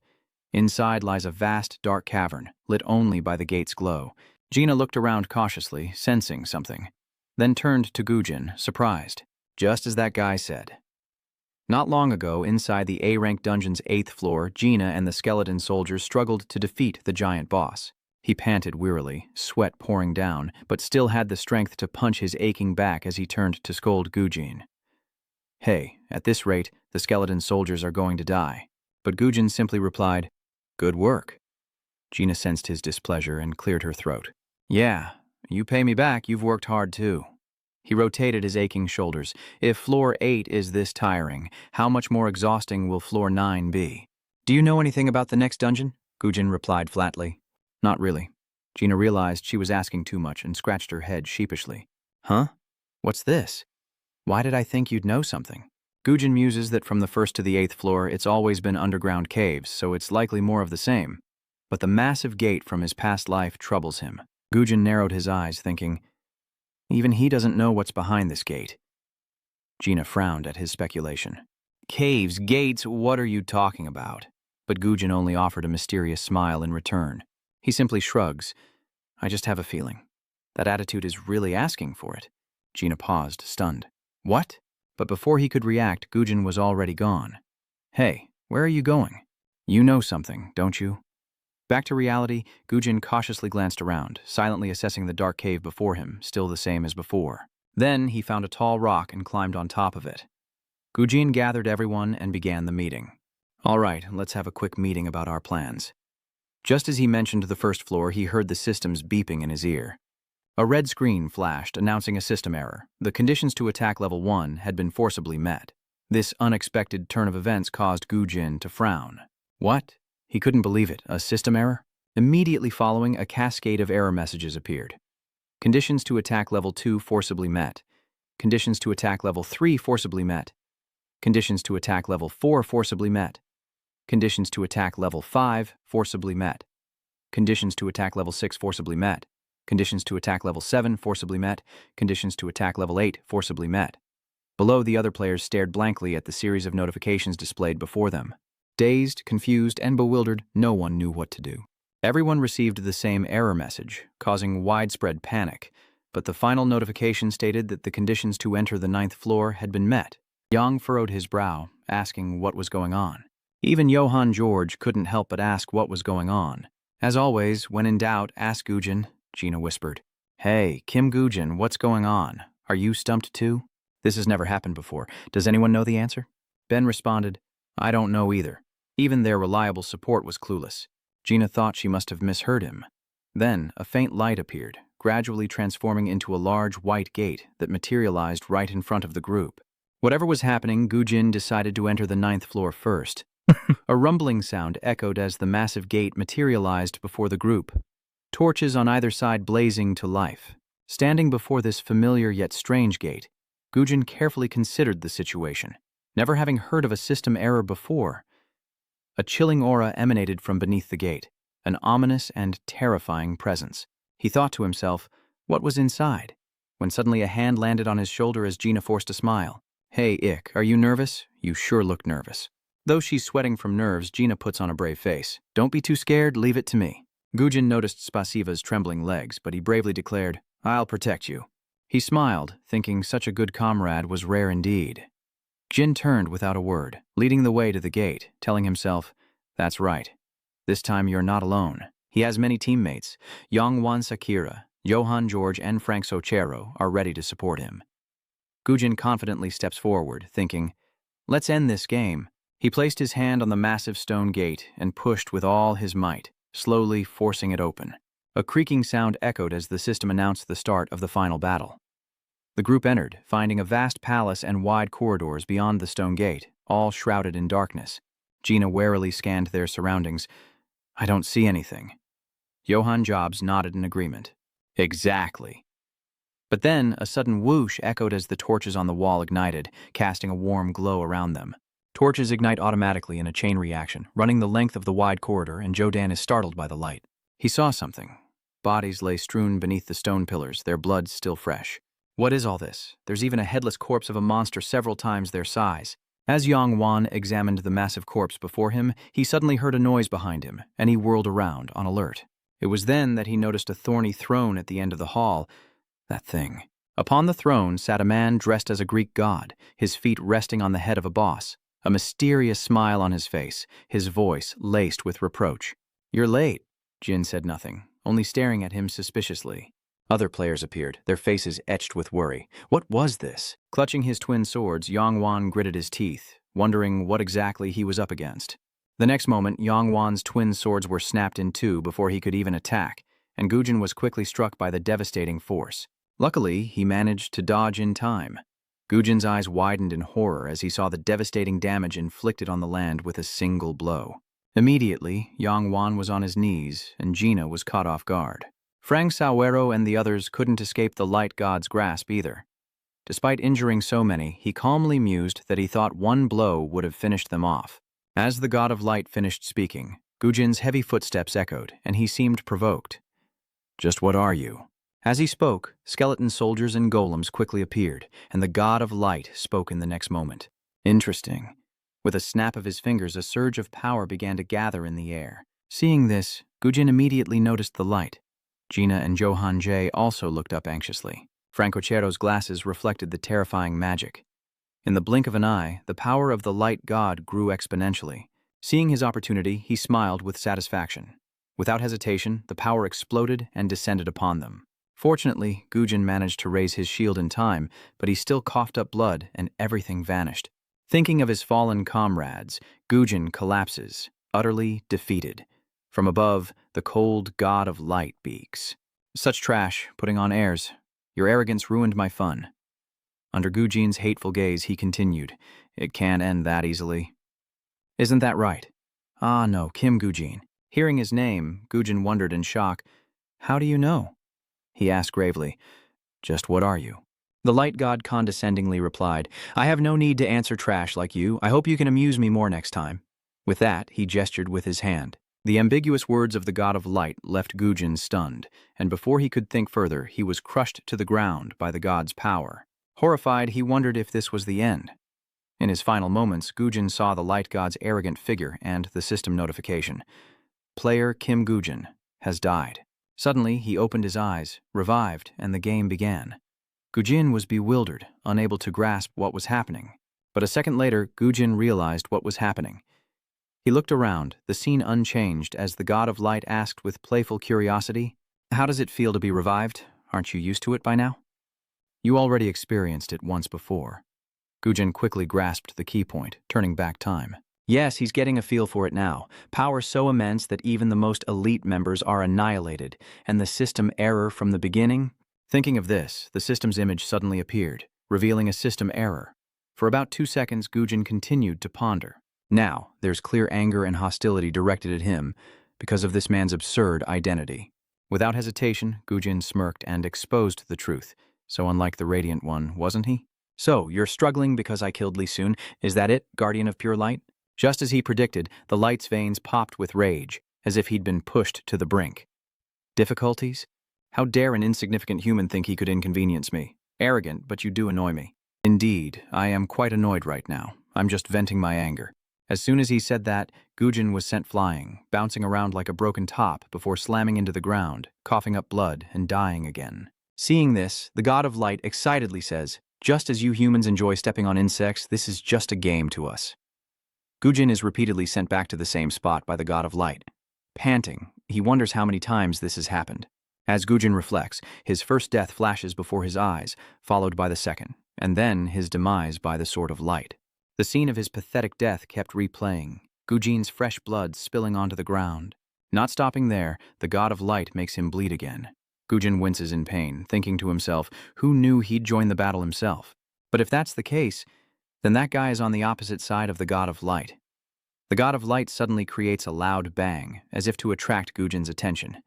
Inside lies a vast, dark cavern, lit only by the gate's glow. Gina looked around cautiously, sensing something, then turned to Gujin, surprised, just as that guy said. Not long ago, inside the A-rank dungeon's 8th floor, Gina and the skeleton soldiers struggled to defeat the giant boss. He panted wearily, sweat pouring down, but still had the strength to punch his aching back as he turned to scold Gujin. Hey, at this rate, the skeleton soldiers are going to die. But Gujin simply replied, "Good work." Gina sensed his displeasure and cleared her throat. "Yeah, you pay me back, you've worked hard too." He rotated his aching shoulders. If floor 8 is this tiring, how much more exhausting will floor 9 be? "Do you know anything about the next dungeon?" Gujin replied flatly. "Not really." Gina realized she was asking too much and scratched her head sheepishly. "Huh? What's this? Why did I think you'd know something?" Gujin muses that from the 1st to the 8th floor, it's always been underground caves, so it's likely more of the same. But the massive gate from his past life troubles him. Gujin narrowed his eyes, thinking, even he doesn't know what's behind this gate. Gina frowned at his speculation. "Caves, gates, what are you talking about?" But Gujin only offered a mysterious smile in return. He simply shrugs. "I just have a feeling. That attitude is really asking for it." Gina paused, stunned. "What?" But before he could react, Gujin was already gone. "Hey, where are you going? You know something, don't you?" Back to reality, Gujin cautiously glanced around, silently assessing the dark cave before him, still the same as before. Then he found a tall rock and climbed on top of it. Gujin gathered everyone and began the meeting. "All right, let's have a quick meeting about our plans." Just as he mentioned the 1st floor, he heard the systems beeping in his ear. A red screen flashed, announcing a system error. The conditions to attack level 1 had been forcibly met. This unexpected turn of events caused Gujin to frown. What? He couldn't believe it. A system error? Immediately following, a cascade of error messages appeared. Conditions to attack level 2 forcibly met. Conditions to attack level 3 forcibly met. Conditions to attack level 4 forcibly met. Conditions to attack level 5 forcibly met. Conditions to attack level 6 forcibly met. Conditions to attack level 7 forcibly met. Conditions to attack level 8 forcibly met. Below, the other players stared blankly at the series of notifications displayed before them. Dazed, confused, and bewildered, no one knew what to do. Everyone received the same error message, causing widespread panic, but the final notification stated that the conditions to enter the 9th floor had been met. Yang furrowed his brow, asking what was going on. Even Johann George couldn't help but ask what was going on. "As always, when in doubt, ask Gujin," Gina whispered. "Hey, Kim Gujin, what's going on? Are you stumped too? This has never happened before. Does anyone know the answer?" Ben responded, "I don't know either." Even their reliable support was clueless. Gina thought she must have misheard him. Then, a faint light appeared, gradually transforming into a large white gate that materialized right in front of the group. Whatever was happening, Gujin decided to enter the 9th floor first. A rumbling sound echoed as the massive gate materialized before the group, torches on either side blazing to life. Standing before this familiar yet strange gate, Gujin carefully considered the situation. Never having heard of a system error before, a chilling aura emanated from beneath the gate, an ominous and terrifying presence. He thought to himself, what was inside? When suddenly a hand landed on his shoulder as Gina forced a smile. Hey, Ick, are you nervous? You sure look nervous. Though she's sweating from nerves, Gina puts on a brave face. Don't be too scared, leave it to me. Gujin noticed Spasiva's trembling legs, but he bravely declared, I'll protect you. He smiled, thinking such a good comrade was rare indeed. Jin turned without a word, leading the way to the gate, telling himself, that's right. This time you're not alone. He has many teammates. Yong Wan Sakira, Johan George, and Frank Sochero are ready to support him. Gujin confidently steps forward, thinking, let's end this game. He placed his hand on the massive stone gate and pushed with all his might, slowly forcing it open. A creaking sound echoed as the system announced the start of the final battle. The group entered, finding a vast palace and wide corridors beyond the stone gate, all shrouded in darkness. Gina warily scanned their surroundings. I don't see anything. Johann Jobs nodded in agreement. Exactly. But then a sudden whoosh echoed as the torches on the wall ignited, casting a warm glow around them. Torches ignite automatically in a chain reaction, running the length of the wide corridor, and Jodan is startled by the light. He saw something. Bodies lay strewn beneath the stone pillars, their blood still fresh. What is all this? There's even a headless corpse of a monster several times their size. As Yong Wan examined the massive corpse before him, he suddenly heard a noise behind him, and he whirled around, on alert. It was then that he noticed a thorny throne at the end of the hall. That thing. Upon the throne sat a man dressed as a Greek god, his feet resting on the head of a boss, a mysterious smile on his face, his voice laced with reproach. You're late. Jin said nothing, only staring at him suspiciously. Other players appeared, their faces etched with worry. What was this? Clutching his twin swords, Yong Wan gritted his teeth, wondering what exactly he was up against. The next moment, Yong Wan's twin swords were snapped in two before he could even attack, and Gujin was quickly struck by the devastating force. Luckily, he managed to dodge in time. Gujin's eyes widened in horror as he saw the devastating damage inflicted on the land with a single blow. Immediately, Yong Wan was on his knees, and Gina was caught off guard. Frank Sawero and the others couldn't escape the light god's grasp either. Despite injuring so many, he calmly mused that he thought one blow would have finished them off. As the god of light finished speaking, Gujin's heavy footsteps echoed, and he seemed provoked. Just what are you? As he spoke, skeleton soldiers and golems quickly appeared, and the god of light spoke in the next moment. Interesting. With a snap of his fingers, a surge of power began to gather in the air. Seeing this, Gujin immediately noticed the light. Gina and Johan J. also looked up anxiously. Frank Ochero's glasses reflected the terrifying magic. In the blink of an eye, the power of the light god grew exponentially. Seeing his opportunity, he smiled with satisfaction. Without hesitation, the power exploded and descended upon them. Fortunately, Gujin managed to raise his shield in time, but he still coughed up blood and everything vanished. Thinking of his fallen comrades, Gujin collapses, utterly defeated. From above, the cold god of light speaks. Such trash, putting on airs. Your arrogance ruined my fun. Under Gujin's hateful gaze, he continued, It can't end that easily. Isn't that right? Ah, no, Kim Gujin. Hearing his name, Gujin wondered in shock. How do you know? He asked gravely. Just what are you? The light god condescendingly replied, I have no need to answer trash like you. I hope you can amuse me more next time. With that, he gestured with his hand. The ambiguous words of the god of light left Gujin stunned, and before he could think further, he was crushed to the ground by the god's power. Horrified, he wondered if this was the end. In his final moments, Gujin saw the light god's arrogant figure and the system notification. Player Kim Gujin has died. Suddenly, he opened his eyes, revived, and the game began. Gujin was bewildered, unable to grasp what was happening. But a second later, Gujin realized what was happening. He looked around, the scene unchanged, as the god of light asked with playful curiosity, How does it feel to be revived? Aren't you used to it by now? You already experienced it once before. Gujin quickly grasped the key point, turning back time. Yes, he's getting a feel for it now. Power so immense that even the most elite members are annihilated, and the system error from the beginning? Thinking of this, the system's image suddenly appeared, revealing a system error. For about 2 seconds, Gujin continued to ponder. Now, there's clear anger and hostility directed at him because of this man's absurd identity. Without hesitation, Gujin smirked and exposed the truth. So unlike the Radiant One, wasn't he? So, you're struggling because I killed Lee Sun. Is that it, Guardian of Pure Light? Just as he predicted, the light's veins popped with rage, as if he'd been pushed to the brink. Difficulties? How dare an insignificant human think he could inconvenience me? Arrogant, but you do annoy me. Indeed, I am quite annoyed right now. I'm just venting my anger. As soon as he said that, Gujin was sent flying, bouncing around like a broken top before slamming into the ground, coughing up blood, and dying again. Seeing this, the God of Light excitedly says, "Just as you humans enjoy stepping on insects, this is just a game to us." Gujin is repeatedly sent back to the same spot by the God of Light. Panting, he wonders how many times this has happened. As Gujin reflects, his first death flashes before his eyes, followed by the second, and then his demise by the Sword of Light. The scene of his pathetic death kept replaying, Gujin's fresh blood spilling onto the ground. Not stopping there, the God of Light makes him bleed again. Gujin winces in pain, thinking to himself, who knew he'd join the battle himself? But if that's the case, then that guy is on the opposite side of the God of Light. The God of Light suddenly creates a loud bang, as if to attract Gujin's attention.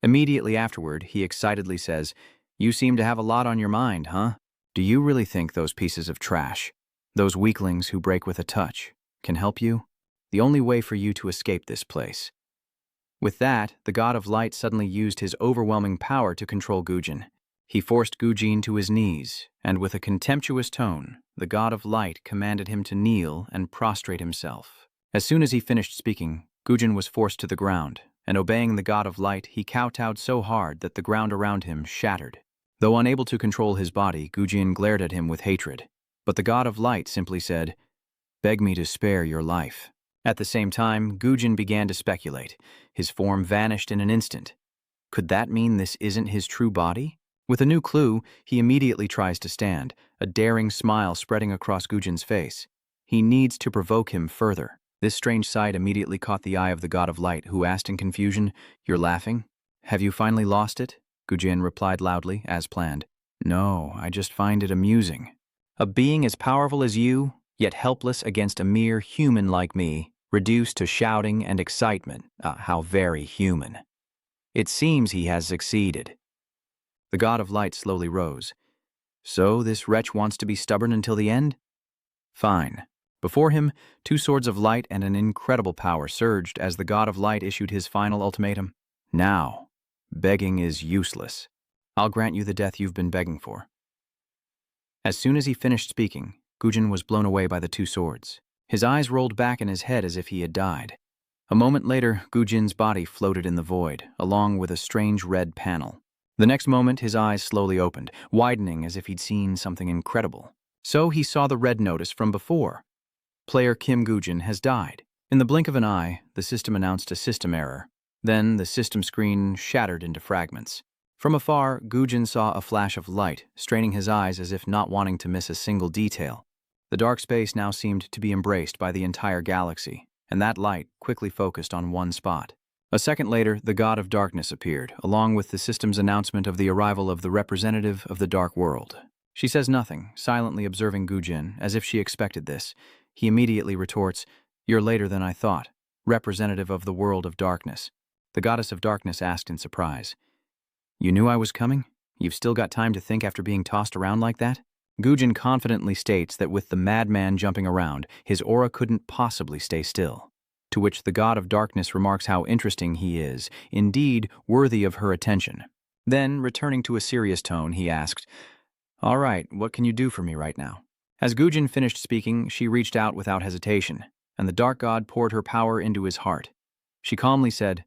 Immediately afterward, he excitedly says, "You seem to have a lot on your mind, huh? Do you really think those pieces of trash, those weaklings who break with a touch, can help you? The only way for you to escape this place." With that, the God of Light suddenly used his overwhelming power to control Gujin. He forced Gujin to his knees, and with a contemptuous tone, the God of Light commanded him to kneel and prostrate himself. As soon as he finished speaking, Gujin was forced to the ground, and obeying the God of Light, he kowtowed so hard that the ground around him shattered. Though unable to control his body, Gujin glared at him with hatred. But the God of Light simply said, "Beg me to spare your life." At the same time, Gujin began to speculate. His form vanished in an instant. Could that mean this isn't his true body? With a new clue, he immediately tries to stand, a daring smile spreading across Gujin's face. He needs to provoke him further. This strange sight immediately caught the eye of the God of Light, who asked in confusion, "You're laughing? Have you finally lost it?" Gujin replied loudly, as planned. "No, I just find it amusing. A being as powerful as you, yet helpless against a mere human like me, reduced to shouting and excitement. How very human. It seems he has succeeded." The God of Light slowly rose. "So this wretch wants to be stubborn until the end? Fine." Before him, 2 swords of light and an incredible power surged as the God of Light issued his final ultimatum. "Now, begging is useless. I'll grant you the death you've been begging for." As soon as he finished speaking, Gujin was blown away by the 2 swords. His eyes rolled back in his head as if he had died. A moment later, Gujin's body floated in the void, along with a strange red panel. The next moment, his eyes slowly opened, widening as if he'd seen something incredible. So he saw the red notice from before. Player Kim Gujin has died. In the blink of an eye, the system announced a system error. Then the system screen shattered into fragments. From afar, Gujin saw a flash of light, straining his eyes as if not wanting to miss a single detail. The dark space now seemed to be embraced by the entire galaxy, and that light quickly focused on one spot. A second later, the God of Darkness appeared, along with the system's announcement of the arrival of the representative of the Dark World. She says nothing, silently observing Gujin, as if she expected this. He immediately retorts, "You're later than I thought, representative of the world of darkness." The Goddess of Darkness asked in surprise, "You knew I was coming? You've still got time to think after being tossed around like that?" Gujin confidently states that with the madman jumping around, his aura couldn't possibly stay still. To which the God of Darkness remarks how interesting he is, indeed worthy of her attention. Then, returning to a serious tone, he asked, "All right, what can you do for me right now?" As Gujin finished speaking, she reached out without hesitation, and the Dark God poured her power into his heart. She calmly said,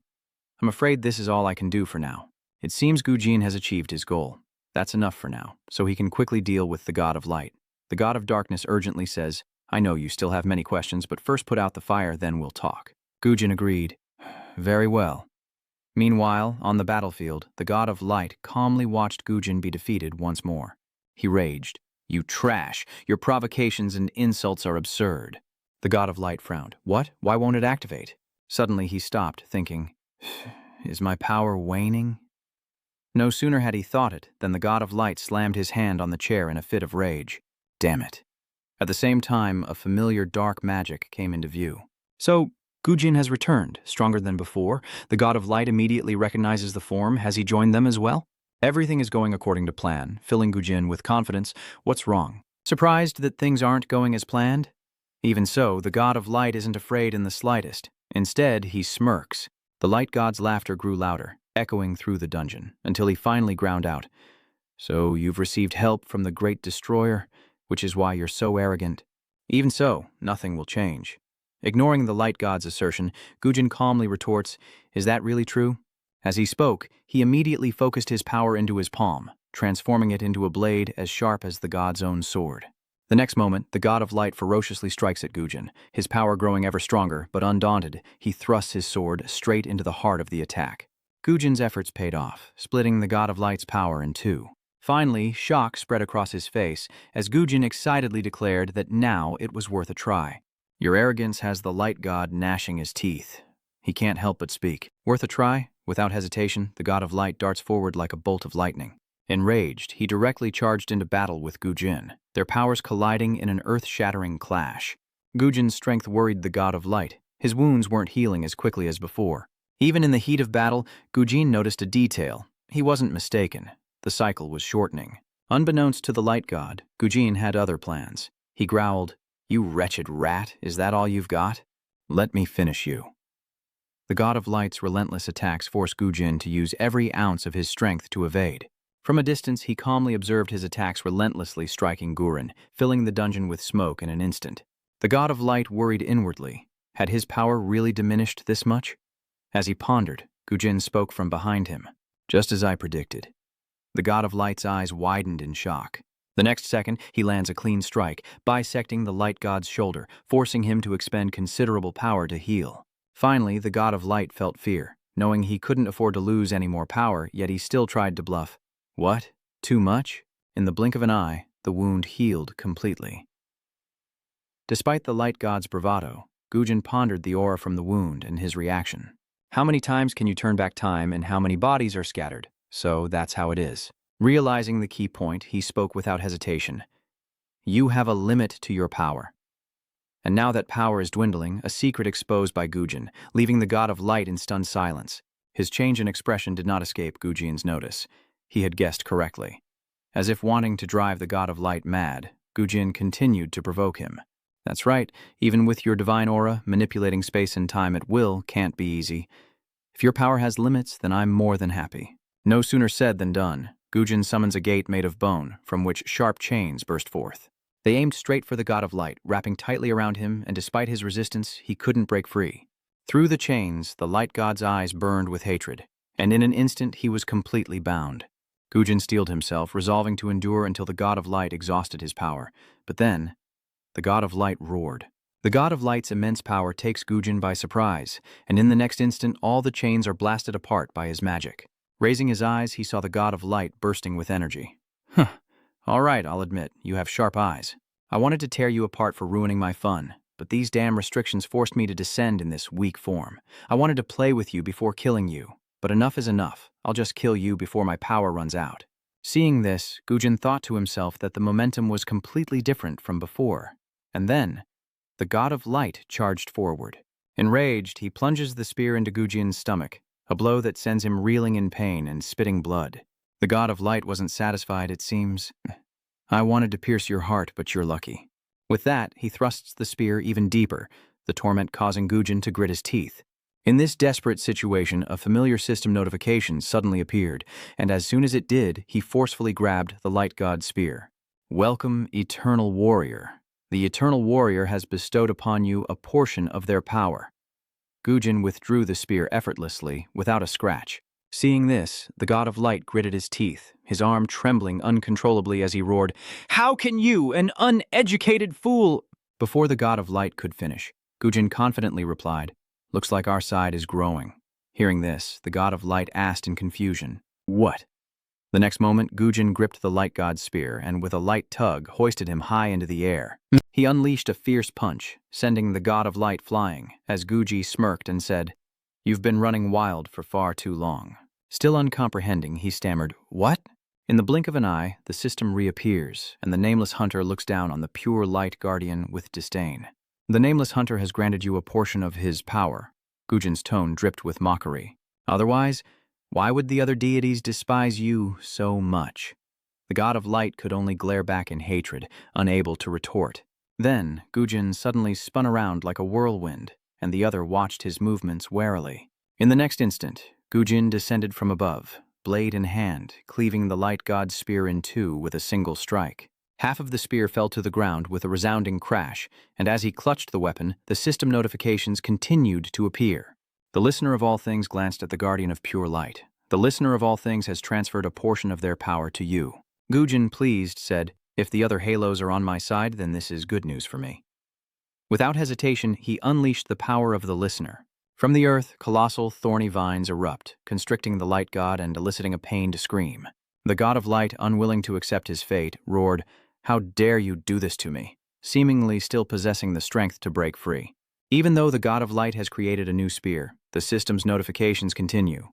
"I'm afraid this is all I can do for now. It seems Gujin has achieved his goal. That's enough for now, so he can quickly deal with the God of Light." The God of Darkness urgently says, "I know you still have many questions, but first put out the fire, then we'll talk." Gujin agreed. "Very well." Meanwhile, on the battlefield, the God of Light calmly watched Gujin be defeated once more. He raged, "You trash! Your provocations and insults are absurd." The The god of light frowned. What? Why won't it activate? Suddenly he stopped, thinking, is my power waning? No sooner had he thought it than the god of light slammed his hand on the chair in a fit of rage. Damn it. At the same time, a familiar dark magic came into view. So, Gujin has returned, stronger than before. The god of light immediately recognizes the form. Has he joined them as well? Everything is going according to plan, filling Gujin with confidence. What's wrong? Surprised that things aren't going as planned? Even so, the god of light isn't afraid in the slightest. Instead, he smirks. The light god's laughter grew louder, echoing through the dungeon, until he finally ground out. So you've received help from the great destroyer, which is why you're so arrogant. Even so, nothing will change. Ignoring the light god's assertion, Gujin calmly retorts, is that really true? As he spoke, he immediately focused his power into his palm, transforming it into a blade as sharp as the god's own sword. The next moment, the god of light ferociously strikes at Gujin, his power growing ever stronger, but undaunted, he thrusts his sword straight into the heart of the attack. Gujin's efforts paid off, splitting the god of light's power in two. Finally, shock spread across his face as Gujin excitedly declared that now it was worth a try. Your arrogance has the light god gnashing his teeth. He can't help but speak. Worth a try? Without hesitation, the god of light darts forward like a bolt of lightning. Enraged, he directly charged into battle with Gujin, their powers colliding in an earth-shattering clash. Gujin's strength worried the god of light. His wounds weren't healing as quickly as before. Even in the heat of battle, Gujin noticed a detail. He wasn't mistaken. The cycle was shortening. Unbeknownst to the light god, Gujin had other plans. He growled, "You wretched rat, is that all you've got? Let me finish you." The god of light's relentless attacks forced Gujin to use every ounce of his strength to evade. From a distance, he calmly observed his attacks relentlessly striking Guren, filling the dungeon with smoke in an instant. The god of light worried inwardly. Had his power really diminished this much? As he pondered, Gujin spoke from behind him. Just as I predicted. The god of light's eyes widened in shock. The next second, he lands a clean strike, bisecting the light god's shoulder, forcing him to expend considerable power to heal. Finally, the god of light felt fear, knowing he couldn't afford to lose any more power, yet he still tried to bluff. What? Too much? In the blink of an eye, the wound healed completely. Despite the light god's bravado, Gujin pondered the aura from the wound and his reaction. How many times can you turn back time and how many bodies are scattered? So that's how it is. Realizing the key point, he spoke without hesitation. You have a limit to your power. And now that power is dwindling, a secret exposed by Gujin, leaving the god of light in stunned silence. His change in expression did not escape Gujin's notice. He had guessed correctly. As if wanting to drive the god of light mad, Gujin continued to provoke him. That's right, even with your divine aura, manipulating space and time at will can't be easy. If your power has limits, then I'm more than happy. No sooner said than done. Gujin summons a gate made of bone, from which sharp chains burst forth. They aimed straight for the god of light, wrapping tightly around him, and despite his resistance, he couldn't break free. Through the chains, the light god's eyes burned with hatred, and in an instant he was completely bound. Gujin steeled himself, resolving to endure until the god of light exhausted his power. But then, the god of light roared. The god of light's immense power takes Gujin by surprise, and in the next instant all the chains are blasted apart by his magic. Raising his eyes, he saw the god of light bursting with energy. All right, I'll admit, you have sharp eyes. I wanted to tear you apart for ruining my fun, but these damn restrictions forced me to descend in this weak form. I wanted to play with you before killing you, but enough is enough. I'll just kill you before my power runs out. Seeing this, Gujin thought to himself that the momentum was completely different from before. And then, the god of light charged forward. Enraged, he plunges the spear into Gujin's stomach, a blow that sends him reeling in pain and spitting blood. The god of light wasn't satisfied, it seems. I wanted to pierce your heart, but you're lucky. With that, he thrusts the spear even deeper, the torment causing Gujin to grit his teeth. In this desperate situation, a familiar system notification suddenly appeared, and as soon as it did, he forcefully grabbed the light god's spear. Welcome, Eternal Warrior. The Eternal Warrior has bestowed upon you a portion of their power. Gujin withdrew the spear effortlessly, without a scratch. Seeing this, the god of light gritted his teeth, his arm trembling uncontrollably as he roared, "How can you, an uneducated fool—" Before the god of light could finish, Gujin confidently replied, "Looks like our side is growing." Hearing this, the god of light asked in confusion, "What?" The next moment, Gujin gripped the light god's spear and with a light tug hoisted him high into the air. He unleashed a fierce punch, sending the god of light flying, as Guji smirked and said, "You've been running wild for far too long." Still uncomprehending, he stammered, "What?" In the blink of an eye, the system reappears, and the nameless hunter looks down on the pure light guardian with disdain. "The nameless hunter has granted you a portion of his power." Gujin's tone dripped with mockery. "Otherwise, why would the other deities despise you so much?" The god of light could only glare back in hatred, unable to retort. Then, Gujin suddenly spun around like a whirlwind, and the other watched his movements warily. In the next instant, Gujin descended from above, blade in hand, cleaving the light god's spear in two with a single strike. Half of the spear fell to the ground with a resounding crash, and as he clutched the weapon, the system notifications continued to appear. The listener of all things glanced at the guardian of pure light. "The listener of all things has transferred a portion of their power to you." Gujin, pleased, said, "If the other halos are on my side, then this is good news for me." Without hesitation, he unleashed the power of the listener. From the earth, colossal, thorny vines erupt, constricting the light god and eliciting a pained scream. The god of light, unwilling to accept his fate, roared, "How dare you do this to me?" seemingly still possessing the strength to break free. Even though the god of light has created a new spear, the system's notifications continue.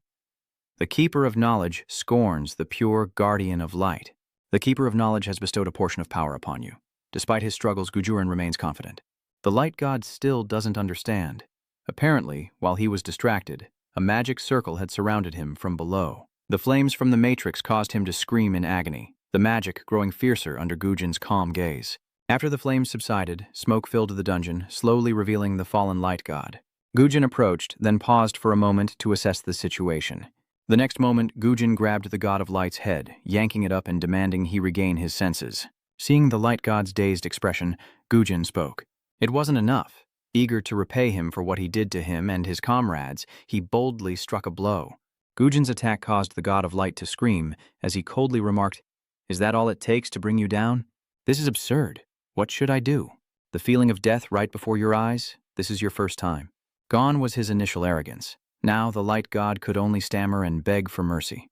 "The keeper of knowledge scorns the pure guardian of light. The keeper of knowledge has bestowed a portion of power upon you." Despite his struggles, Gujurin remains confident. The light god still doesn't understand. Apparently, while he was distracted, a magic circle had surrounded him from below. The flames from the matrix caused him to scream in agony, the magic growing fiercer under Gujin's calm gaze. After the flames subsided, smoke filled the dungeon, slowly revealing the fallen light god. Gujin approached, then paused for a moment to assess the situation. The next moment, Gujin grabbed the god of light's head, yanking it up and demanding he regain his senses. Seeing the light god's dazed expression, Gujin spoke. It wasn't enough. Eager to repay him for what he did to him and his comrades, he boldly struck a blow. Gujin's attack caused the god of light to scream, as he coldly remarked, "Is that all it takes to bring you down? This is absurd. What should I do? The feeling of death right before your eyes? This is your first time." Gone was his initial arrogance. Now the light god could only stammer and beg for mercy.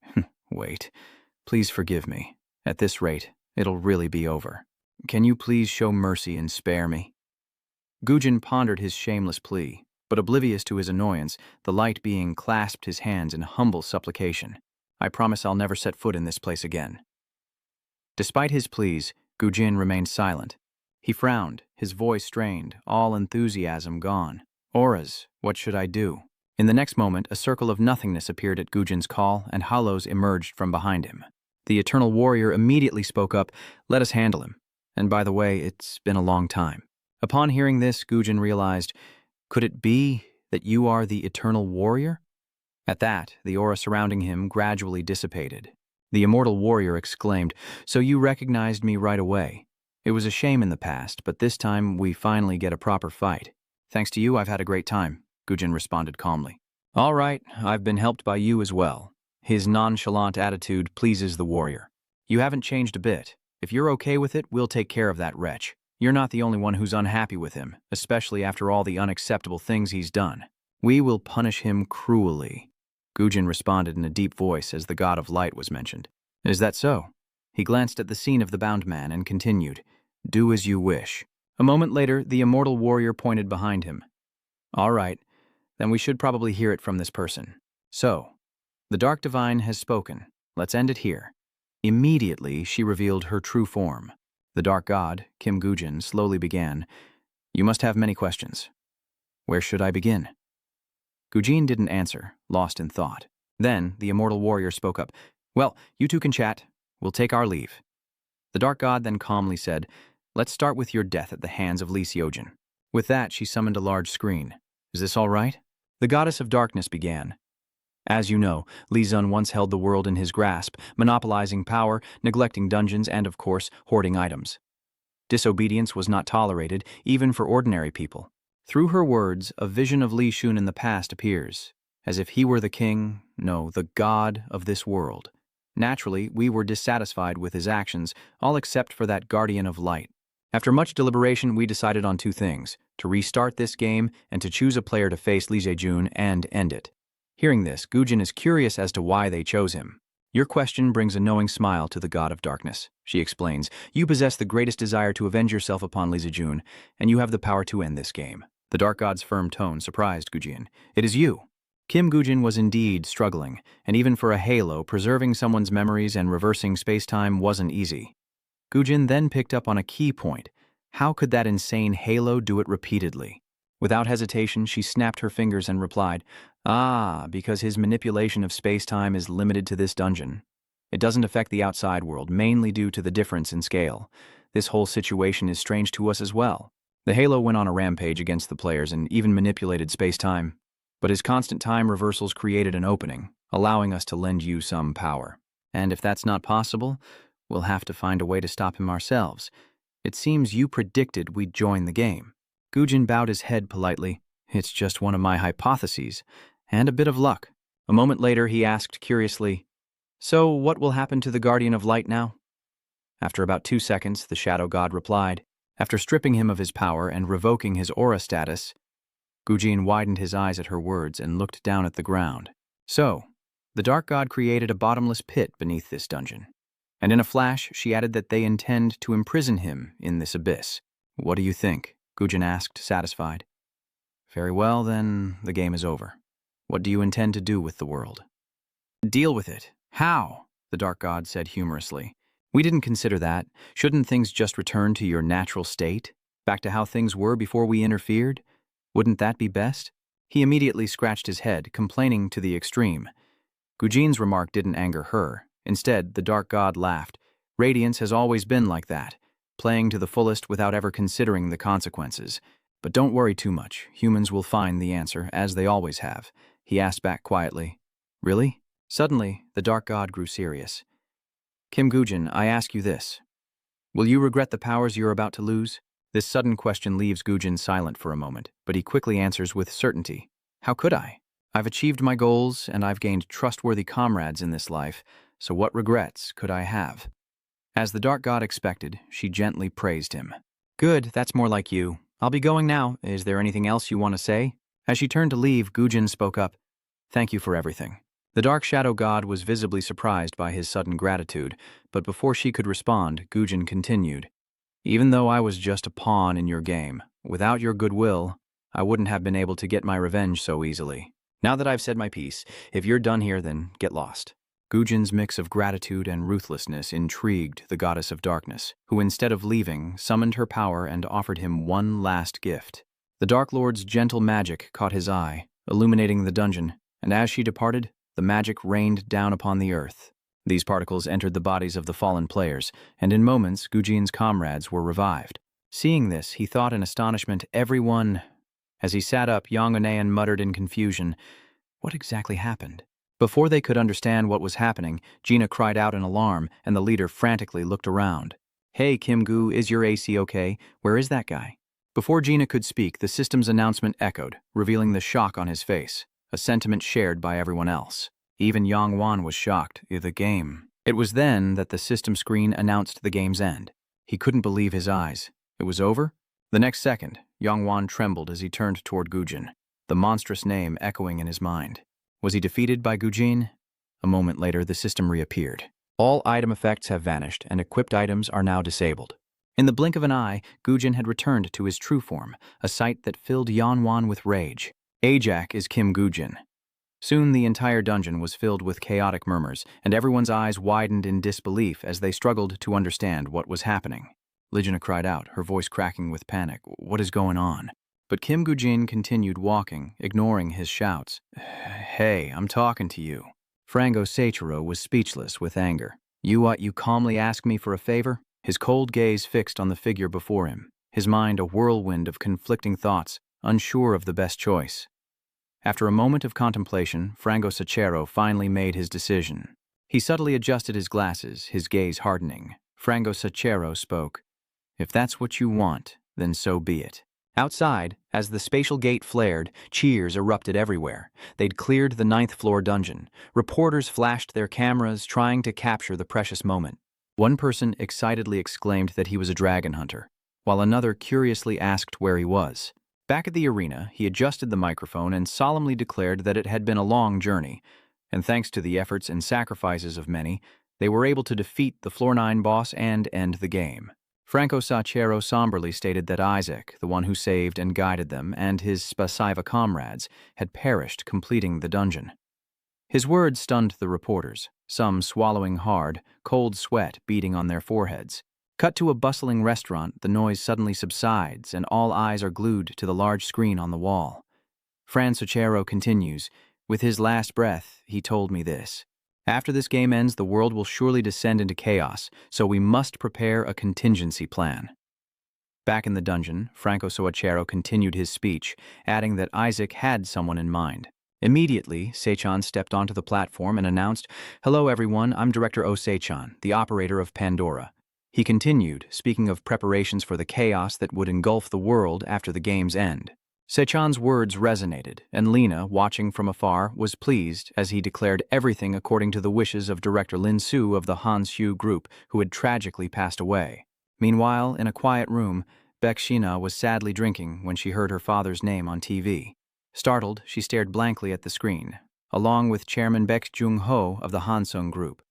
"Wait, please forgive me. At this rate, it'll really be over. Can you please show mercy and spare me?" Gujin pondered his shameless plea, but oblivious to his annoyance, the light being clasped his hands in humble supplication. "I promise I'll never set foot in this place again." Despite his pleas, Gujin remained silent. He frowned, his voice strained, all enthusiasm gone. "Auras, what should I do?" In the next moment, a circle of nothingness appeared at Gujin's call, and hollows emerged from behind him. The Eternal Warrior immediately spoke up, "Let us handle him. And by the way, it's been a long time." Upon hearing this, Gujin realized, "Could it be that you are the Eternal Warrior?" At that, the aura surrounding him gradually dissipated. The Immortal Warrior exclaimed, "So you recognized me right away. It was a shame in the past, but this time we finally get a proper fight. Thanks to you, I've had a great time," Gujin responded calmly. "All right, I've been helped by you as well." His nonchalant attitude pleases the warrior. "You haven't changed a bit. If you're okay with it, we'll take care of that wretch. You're not the only one who's unhappy with him, especially after all the unacceptable things he's done. We will punish him cruelly." Gujin responded in a deep voice as the god of light was mentioned. "Is that so?" He glanced at the scene of the bound man and continued, "Do as you wish." A moment later, the immortal warrior pointed behind him. "All right, then we should probably hear it from this person. So, the Dark Divine has spoken. Let's end it here." Immediately, she revealed her true form. The Dark God, Kim Gujin, slowly began, "You must have many questions. Where should I begin?" Gujin didn't answer, lost in thought. Then, the immortal warrior spoke up, "Well, you two can chat. We'll take our leave." The Dark God then calmly said, "Let's start with your death at the hands of Lee Seojin." With that, she summoned a large screen. "Is this all right?" The Goddess of Darkness began. As you know, Lee Zun once held the world in his grasp, monopolizing power, neglecting dungeons, and, of course, hoarding items. Disobedience was not tolerated, even for ordinary people. Through her words, a vision of Li Shun in the past appears, as if he were the king, no, the god of this world. Naturally, we were dissatisfied with his actions, all except for that guardian of light. After much deliberation, we decided on two things: to restart this game and to choose a player to face Lee Jae-jun and end it. Hearing this, Gujin is curious as to why they chose him. Your question brings a knowing smile to the god of darkness, she explains. You possess the greatest desire to avenge yourself upon Lee Sejun, and you have the power to end this game. The dark god's firm tone surprised Gujin. It is you. Kim Gujin was indeed struggling, and even for a halo, preserving someone's memories and reversing space-time wasn't easy. Gujin then picked up on a key point. How could that insane halo do it repeatedly? Without hesitation, she snapped her fingers and replied, because his manipulation of space-time is limited to this dungeon. It doesn't affect the outside world, mainly due to the difference in scale. This whole situation is strange to us as well. The halo went on a rampage against the players and even manipulated space-time. But his constant time reversals created an opening, allowing us to lend you some power. And if that's not possible, we'll have to find a way to stop him ourselves. It seems you predicted we'd join the game. Gujin bowed his head politely. It's just one of my hypotheses, and a bit of luck. A moment later, he asked curiously, So what will happen to the Guardian of Light now? After about 2 seconds, the Shadow God replied. After stripping him of his power and revoking his aura status, Gujin widened his eyes at her words and looked down at the ground. So, the Dark God created a bottomless pit beneath this dungeon. And in a flash, she added that they intend to imprison him in this abyss. What do you think? Gujin asked, satisfied. Very well, then the game is over. What do you intend to do with the world? Deal with it. How? The Dark God said humorously. We didn't consider that. Shouldn't things just return to your natural state? Back to how things were before we interfered? Wouldn't that be best? He immediately scratched his head, complaining to the extreme. Gujin's remark didn't anger her. Instead, the Dark God laughed. Radiance has always been like that, playing to the fullest without ever considering the consequences. But don't worry too much. Humans will find the answer, as they always have. He asked back quietly. Really? Suddenly, the Dark God grew serious. Kim Gujin, I ask you this. Will you regret the powers you're about to lose? This sudden question leaves Gujin silent for a moment, but he quickly answers with certainty. How could I? I've achieved my goals, and I've gained trustworthy comrades in this life, so what regrets could I have? As the Dark God expected, she gently praised him. Good, that's more like you. I'll be going now. Is there anything else you want to say? As she turned to leave, Gujin spoke up. Thank you for everything. The Dark Shadow God was visibly surprised by his sudden gratitude, but before she could respond, Gujin continued. Even though I was just a pawn in your game, without your goodwill, I wouldn't have been able to get my revenge so easily. Now that I've said my piece, if you're done here, then get lost. Gujin's mix of gratitude and ruthlessness intrigued the goddess of darkness, who instead of leaving, summoned her power and offered him one last gift. The Dark Lord's gentle magic caught his eye, illuminating the dungeon, and as she departed, the magic rained down upon the earth. These particles entered the bodies of the fallen players, and in moments, Gujin's comrades were revived. Seeing this, he thought in astonishment, everyone... As he sat up, Yang Onean muttered in confusion, What exactly happened? Before they could understand what was happening, Gina cried out in alarm, and the leader frantically looked around. Hey, Kim Gu, is your AC okay? Where is that guy? Before Gina could speak, the system's announcement echoed, revealing the shock on his face, a sentiment shared by everyone else. Even Yong Wan was shocked. The game. It was then that the system screen announced the game's end. He couldn't believe his eyes. It was over? The next second, Yong Wan trembled as he turned toward Gujin, the monstrous name echoing in his mind. Was he defeated by Gujin? A moment later, the system reappeared. All item effects have vanished, and equipped items are now disabled. In the blink of an eye, Gujin had returned to his true form, a sight that filled Yong Wan with rage. Ajak is Kim Gujin. Soon the entire dungeon was filled with chaotic murmurs, and everyone's eyes widened in disbelief as they struggled to understand what was happening. Ligina cried out, her voice cracking with panic. What is going on? But Kim Gujin continued walking, ignoring his shouts. Hey, I'm talking to you. Frango Seichiro was speechless with anger. You calmly ask me for a favor? His cold gaze fixed on the figure before him, his mind a whirlwind of conflicting thoughts, unsure of the best choice. After a moment of contemplation, Frango Seichiro finally made his decision. He subtly adjusted his glasses, his gaze hardening. Frango Seichiro spoke. If that's what you want, then so be it. Outside, as the spatial gate flared, cheers erupted everywhere. They'd cleared the 9th floor dungeon. Reporters flashed their cameras, trying to capture the precious moment. One person excitedly exclaimed that he was a dragon hunter, while another curiously asked where he was. Back at the arena, he adjusted the microphone and solemnly declared that it had been a long journey, and thanks to the efforts and sacrifices of many, they were able to defeat the Floor 9 boss and end the game. Franco Sacchero somberly stated that Isaac, the one who saved and guided them, and his Spasiva comrades, had perished completing the dungeon. His words stunned the reporters, some swallowing hard, cold sweat beating on their foreheads. Cut to a bustling restaurant, the noise suddenly subsides and all eyes are glued to the large screen on the wall. Fran Sacchero continues, "With his last breath, he told me this. After this game ends, the world will surely descend into chaos, so we must prepare a contingency plan." Back in the dungeon, Franco Sacchero continued his speech, adding that Isaac had someone in mind. Immediately, Seichan stepped onto the platform and announced, "Hello everyone, I'm Director O Seichan, the operator of Pandora." He continued, speaking of preparations for the chaos that would engulf the world after the game's end. Seichan's words resonated, and Lena, watching from afar, was pleased as he declared everything according to the wishes of Director Lin Su of the Hanshu Group, who had tragically passed away. Meanwhile, in a quiet room, Baek Shina was sadly drinking when she heard her father's name on TV. Startled, she stared blankly at the screen, along with Chairman Baek Jung-ho of the Hansung Group.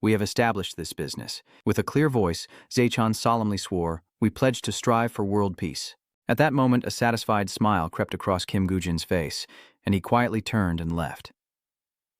"We have established this business." With a clear voice, Seichan solemnly swore, "We pledge to strive for world peace." At that moment, a satisfied smile crept across Kim Gujin's face, and he quietly turned and left.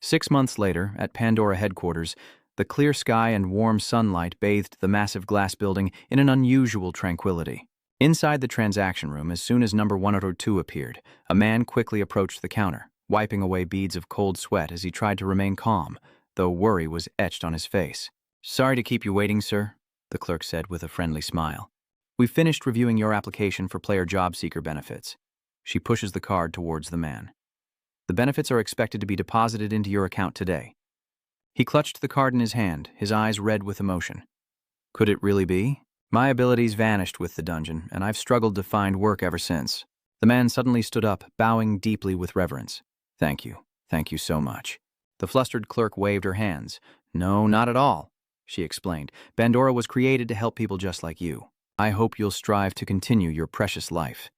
6 months later, at Pandora headquarters, the clear sky and warm sunlight bathed the massive glass building in an unusual tranquility. Inside the transaction room, as soon as number 102 appeared, a man quickly approached the counter, wiping away beads of cold sweat as he tried to remain calm, though worry was etched on his face. "Sorry to keep you waiting, sir," the clerk said with a friendly smile. "We've finished reviewing your application for player job seeker benefits." She pushes the card towards the man. "The benefits are expected to be deposited into your account today." He clutched the card in his hand, his eyes red with emotion. Could it really be? My abilities vanished with the dungeon, and I've struggled to find work ever since. The man suddenly stood up, bowing deeply with reverence. Thank you so much." The flustered clerk waved her hands. "No, not at all," she explained. "Pandora was created to help people just like you. I hope you'll strive to continue your precious life."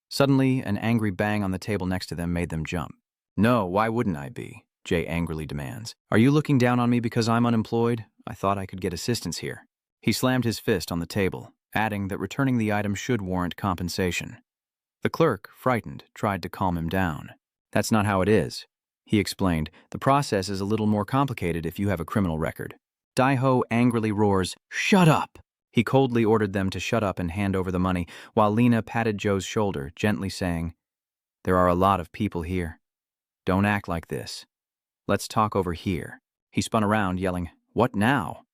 Suddenly, an angry bang on the table next to them made them jump. "No, why wouldn't I be?" Jay angrily demands. "Are you looking down on me because I'm unemployed? I thought I could get assistance here." He slammed his fist on the table, adding that returning the item should warrant compensation. The clerk, frightened, tried to calm him down. "That's not how it is," he explained. "The process is a little more complicated if you have a criminal record." Dai-ho angrily roars, "Shut up!" He coldly ordered them to shut up and hand over the money, while Lena patted Joe's shoulder, gently saying, "There are a lot of people here. Don't act like this. Let's talk over here." He spun around, yelling, "What now?"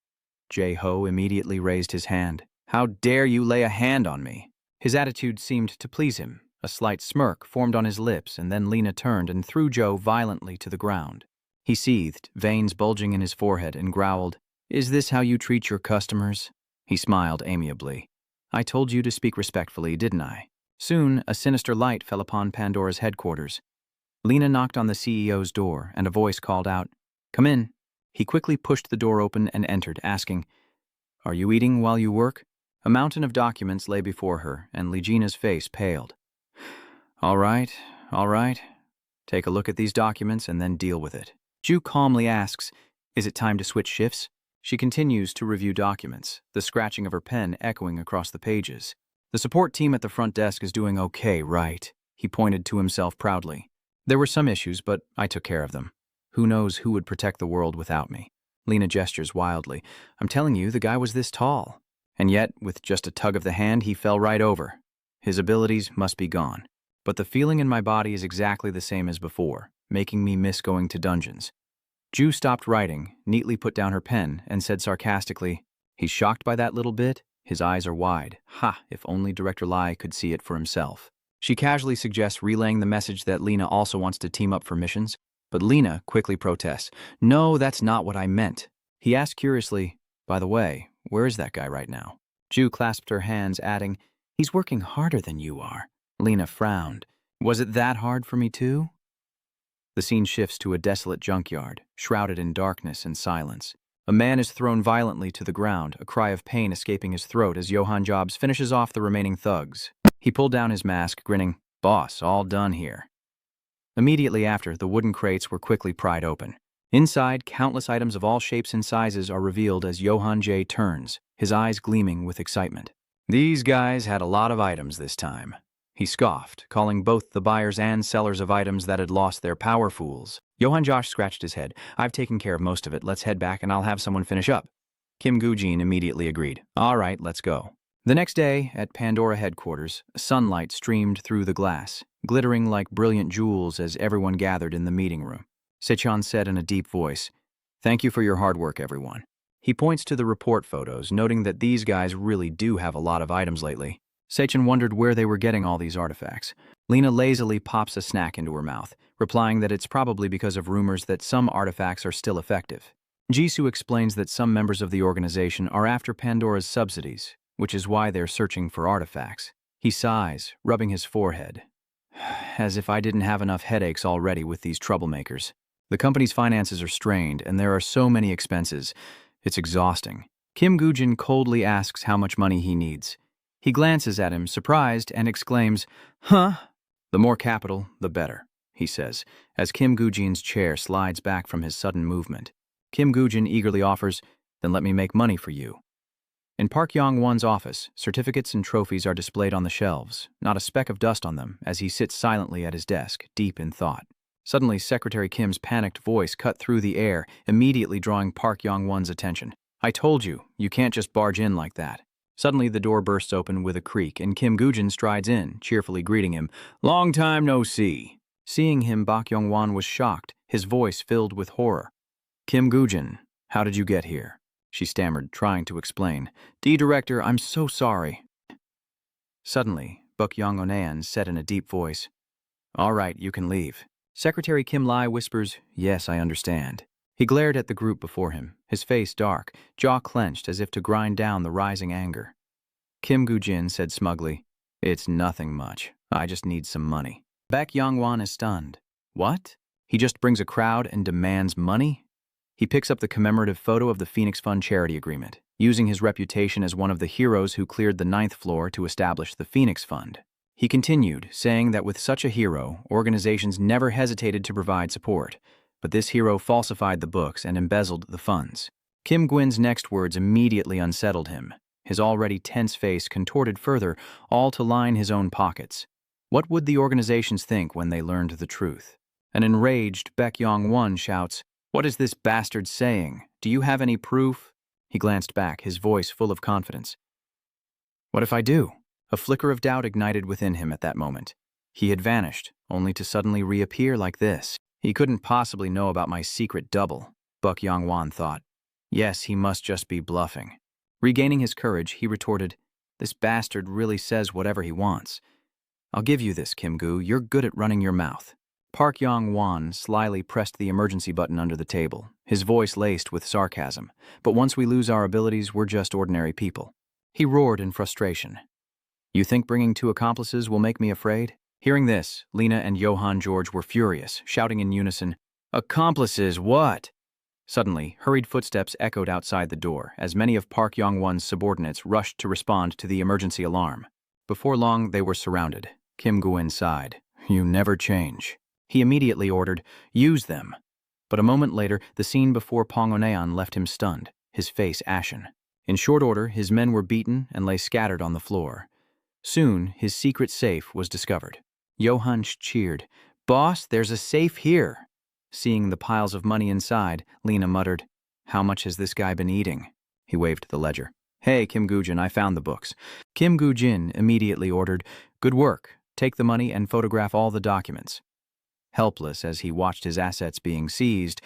Jae-ho immediately raised his hand. "How dare you lay a hand on me?" His attitude seemed to please him. A slight smirk formed on his lips, and then Lena turned and threw Joe violently to the ground. He seethed, veins bulging in his forehead, and growled, "Is this how you treat your customers?" He smiled amiably. "I told you to speak respectfully, didn't I?" Soon, a sinister light fell upon Pandora's headquarters. Lena knocked on the CEO's door, and a voice called out, "Come in." He quickly pushed the door open and entered, asking, "Are you eating while you work?" A mountain of documents lay before her, and Legina's face paled. All right. Take a look at these documents and then deal with it." Ju calmly asks, "Is it time to switch shifts?" She continues to review documents, the scratching of her pen echoing across the pages. "The support team at the front desk is doing okay, right?" He pointed to himself proudly. "There were some issues, but I took care of them. Who knows who would protect the world without me?" Lena gestures wildly. "I'm telling you, the guy was this tall. And yet, with just a tug of the hand, he fell right over. His abilities must be gone. But the feeling in my body is exactly the same as before, making me miss going to dungeons." Ju stopped writing, neatly put down her pen, and said sarcastically, "He's shocked by that little bit? His eyes are wide. Ha, if only Director Lai could see it for himself." She casually suggests relaying the message that Lena also wants to team up for missions, but Lena quickly protests, "No, that's not what I meant." He asked curiously, "By the way, where is that guy right now?" Ju clasped her hands, adding, "He's working harder than you are." Lena frowned. "Was it that hard for me too?" The scene shifts to a desolate junkyard, shrouded in darkness and silence. A man is thrown violently to the ground, a cry of pain escaping his throat as Johann Jobs finishes off the remaining thugs. He pulled down his mask, grinning, "Boss, all done here." Immediately after, the wooden crates were quickly pried open. Inside, countless items of all shapes and sizes are revealed as Johann J. turns, his eyes gleaming with excitement. These guys had a lot of items this time. He scoffed, calling both the buyers and sellers of items that had lost their power fools. Johann Josh scratched his head. I've taken care of most of it. Let's head back and I'll have someone finish up. Kim Goo-jin immediately agreed. All right, let's go. The next day, at Pandora headquarters, sunlight streamed through the glass, glittering like brilliant jewels as everyone gathered in the meeting room. Sechan said in a deep voice, "Thank you for your hard work, everyone." He points to the report photos, noting that these guys really do have a lot of items lately. Sechan wondered where they were getting all these artifacts. Lena lazily pops a snack into her mouth, replying that it's probably because of rumors that some artifacts are still effective. Jisoo explains that some members of the organization are after Pandora's subsidies, which is why they're searching for artifacts. He sighs, rubbing his forehead. As if I didn't have enough headaches already with these troublemakers. The company's finances are strained, and there are so many expenses. It's exhausting. Kim Goo-jin coldly asks how much money he needs. He glances at him, surprised, and exclaims, "Huh?" "The more capital, the better," he says, as Kim Goo-jin's chair slides back from his sudden movement. Kim Goo-jin eagerly offers, "Then let me make money for you." In Park Yong-wan's office, certificates and trophies are displayed on the shelves, not a speck of dust on them, as he sits silently at his desk, deep in thought. Suddenly, Secretary Kim's panicked voice cut through the air, immediately drawing Park Yong-wan's attention. "I told you, you can't just barge in like that." Suddenly, the door bursts open with a creak, and Kim Goo-jin strides in, cheerfully greeting him. "Long time no see." Seeing him, Park Yong-wan was shocked, his voice filled with horror. "Kim Goo-jin, how did you get here?" she stammered, trying to explain. "Director, I'm so sorry." Suddenly, Park Yong-onan said in a deep voice, "All right, you can leave." Secretary Kim Lai whispers, "Yes, I understand." He glared at the group before him, his face dark, jaw clenched as if to grind down the rising anger. Kim Goo-jin said smugly, "It's nothing much. I just need some money." Park Yong-wan is stunned. What? He just brings a crowd and demands money? He picks up the commemorative photo of the Phoenix Fund charity agreement, using his reputation as one of the heroes who cleared the 9th floor to establish the Phoenix Fund. He continued, saying that with such a hero, organizations never hesitated to provide support, but this hero falsified the books and embezzled the funds. Kim Gwyn's next words immediately unsettled him, his already tense face contorted further, all to line his own pockets. What would the organizations think when they learned the truth? An enraged Park Yong-wan shouts, "What is this bastard saying? Do you have any proof?" He glanced back, his voice full of confidence. "What if I do?" A flicker of doubt ignited within him at that moment. He had vanished, only to suddenly reappear like this. He couldn't possibly know about my secret double, Park Yong-wan thought. Yes, he must just be bluffing. Regaining his courage, he retorted, "This bastard really says whatever he wants. I'll give you this, Kim Goo. You're good at running your mouth." Park Yong-wan slyly pressed the emergency button under the table, his voice laced with sarcasm. "But once we lose our abilities, we're just ordinary people." He roared in frustration. "You think bringing 2 accomplices will make me afraid?" Hearing this, Lena and Johann George were furious, shouting in unison, "Accomplices, what?" Suddenly, hurried footsteps echoed outside the door as many of Park Yong-wan's subordinates rushed to respond to the emergency alarm. Before long, they were surrounded. Kim Goo-jin sighed. "You never change." He immediately ordered, "Use them." But a moment later, the scene before Pong-oneon left him stunned, his face ashen. In short order, his men were beaten and lay scattered on the floor. Soon, his secret safe was discovered. Johann cheered, "Boss, there's a safe here." Seeing the piles of money inside, Lena muttered, "How much has this guy been eating?" He waved the ledger. "Hey, Kim Goo-jin, I found the books." Kim Goo-jin immediately ordered, "Good work. Take the money and photograph all the documents." Helpless as he watched his assets being seized,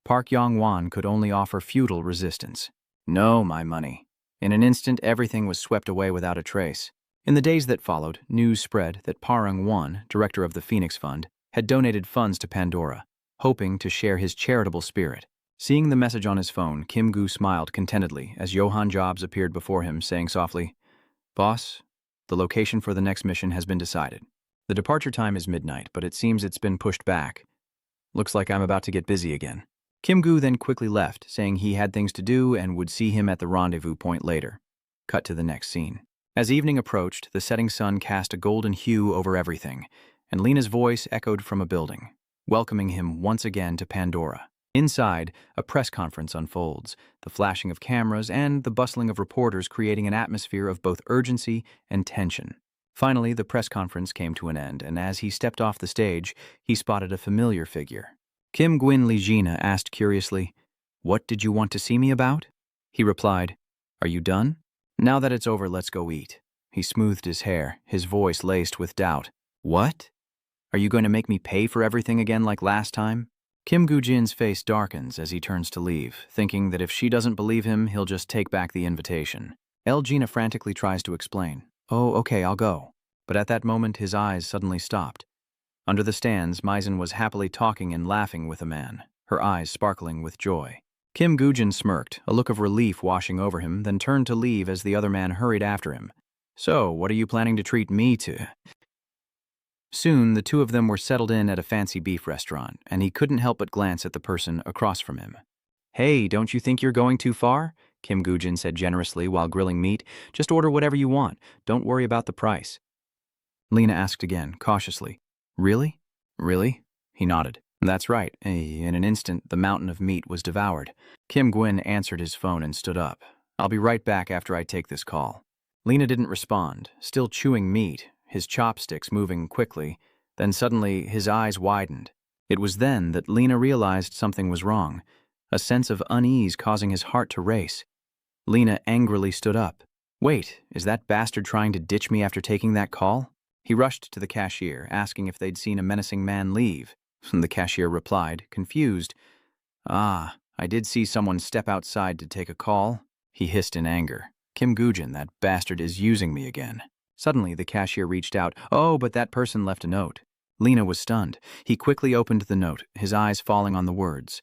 Park Yong-wan could only offer futile resistance. "No, my money." In an instant, everything was swept away without a trace. In the days that followed, news spread that Parang-won, director of the Phoenix Fund, had donated funds to Pandora, hoping to share his charitable spirit. Seeing the message on his phone, Kim Goo smiled contentedly as Johann Jobs appeared before him, saying softly, "Boss, the location for the next mission has been decided. The departure time is midnight, but it seems it's been pushed back. Looks like I'm about to get busy again." Kim Goo then quickly left, saying he had things to do and would see him at the rendezvous point later. Cut to the next scene. As evening approached, the setting sun cast a golden hue over everything, and Lena's voice echoed from a building, welcoming him once again to Pandora. Inside, a press conference unfolds, the flashing of cameras and the bustling of reporters creating an atmosphere of both urgency and tension. Finally, the press conference came to an end, and as he stepped off the stage, he spotted a familiar figure. Kim Gwyn Lee-jina asked curiously, "What did you want to see me about?" He replied, "Are you done? Now that it's over, let's go eat." He smoothed his hair, his voice laced with doubt. "What? Are you going to make me pay for everything again like last time?" Kim Goo-jin's face darkens as he turns to leave, thinking that if she doesn't believe him, he'll just take back the invitation. Gina frantically tries to explain. "Oh, okay, I'll go." But at that moment, his eyes suddenly stopped. Under the stands, Maizen was happily talking and laughing with a man, her eyes sparkling with joy. Kim Goo-jin smirked, a look of relief washing over him, then turned to leave as the other man hurried after him. "So, what are you planning to treat me to?" Soon, the two of them were settled in at a fancy beef restaurant, and he couldn't help but glance at the person across from him. "Hey, don't you think you're going too far?" Kim Goo-jin said generously while grilling meat. "Just order whatever you want. Don't worry about the price." Lena asked again, cautiously. "Really? Really?" He nodded. "That's right." In an instant, the mountain of meat was devoured. Kim Gwyn answered his phone and stood up. "I'll be right back after I take this call." Lena didn't respond, still chewing meat, his chopsticks moving quickly. Then suddenly, his eyes widened. It was then that Lena realized something was wrong, a sense of unease causing his heart to race. Lena angrily stood up. "Wait, is that bastard trying to ditch me after taking that call?" He rushed to the cashier, asking if they'd seen a menacing man leave. The cashier replied, confused. "Ah, I did see someone step outside to take a call," he hissed in anger. "Kim Goo-jin, that bastard is using me again." Suddenly, the cashier reached out. "Oh, but that person left a note." Lena was stunned. He quickly opened the note, his eyes falling on the words.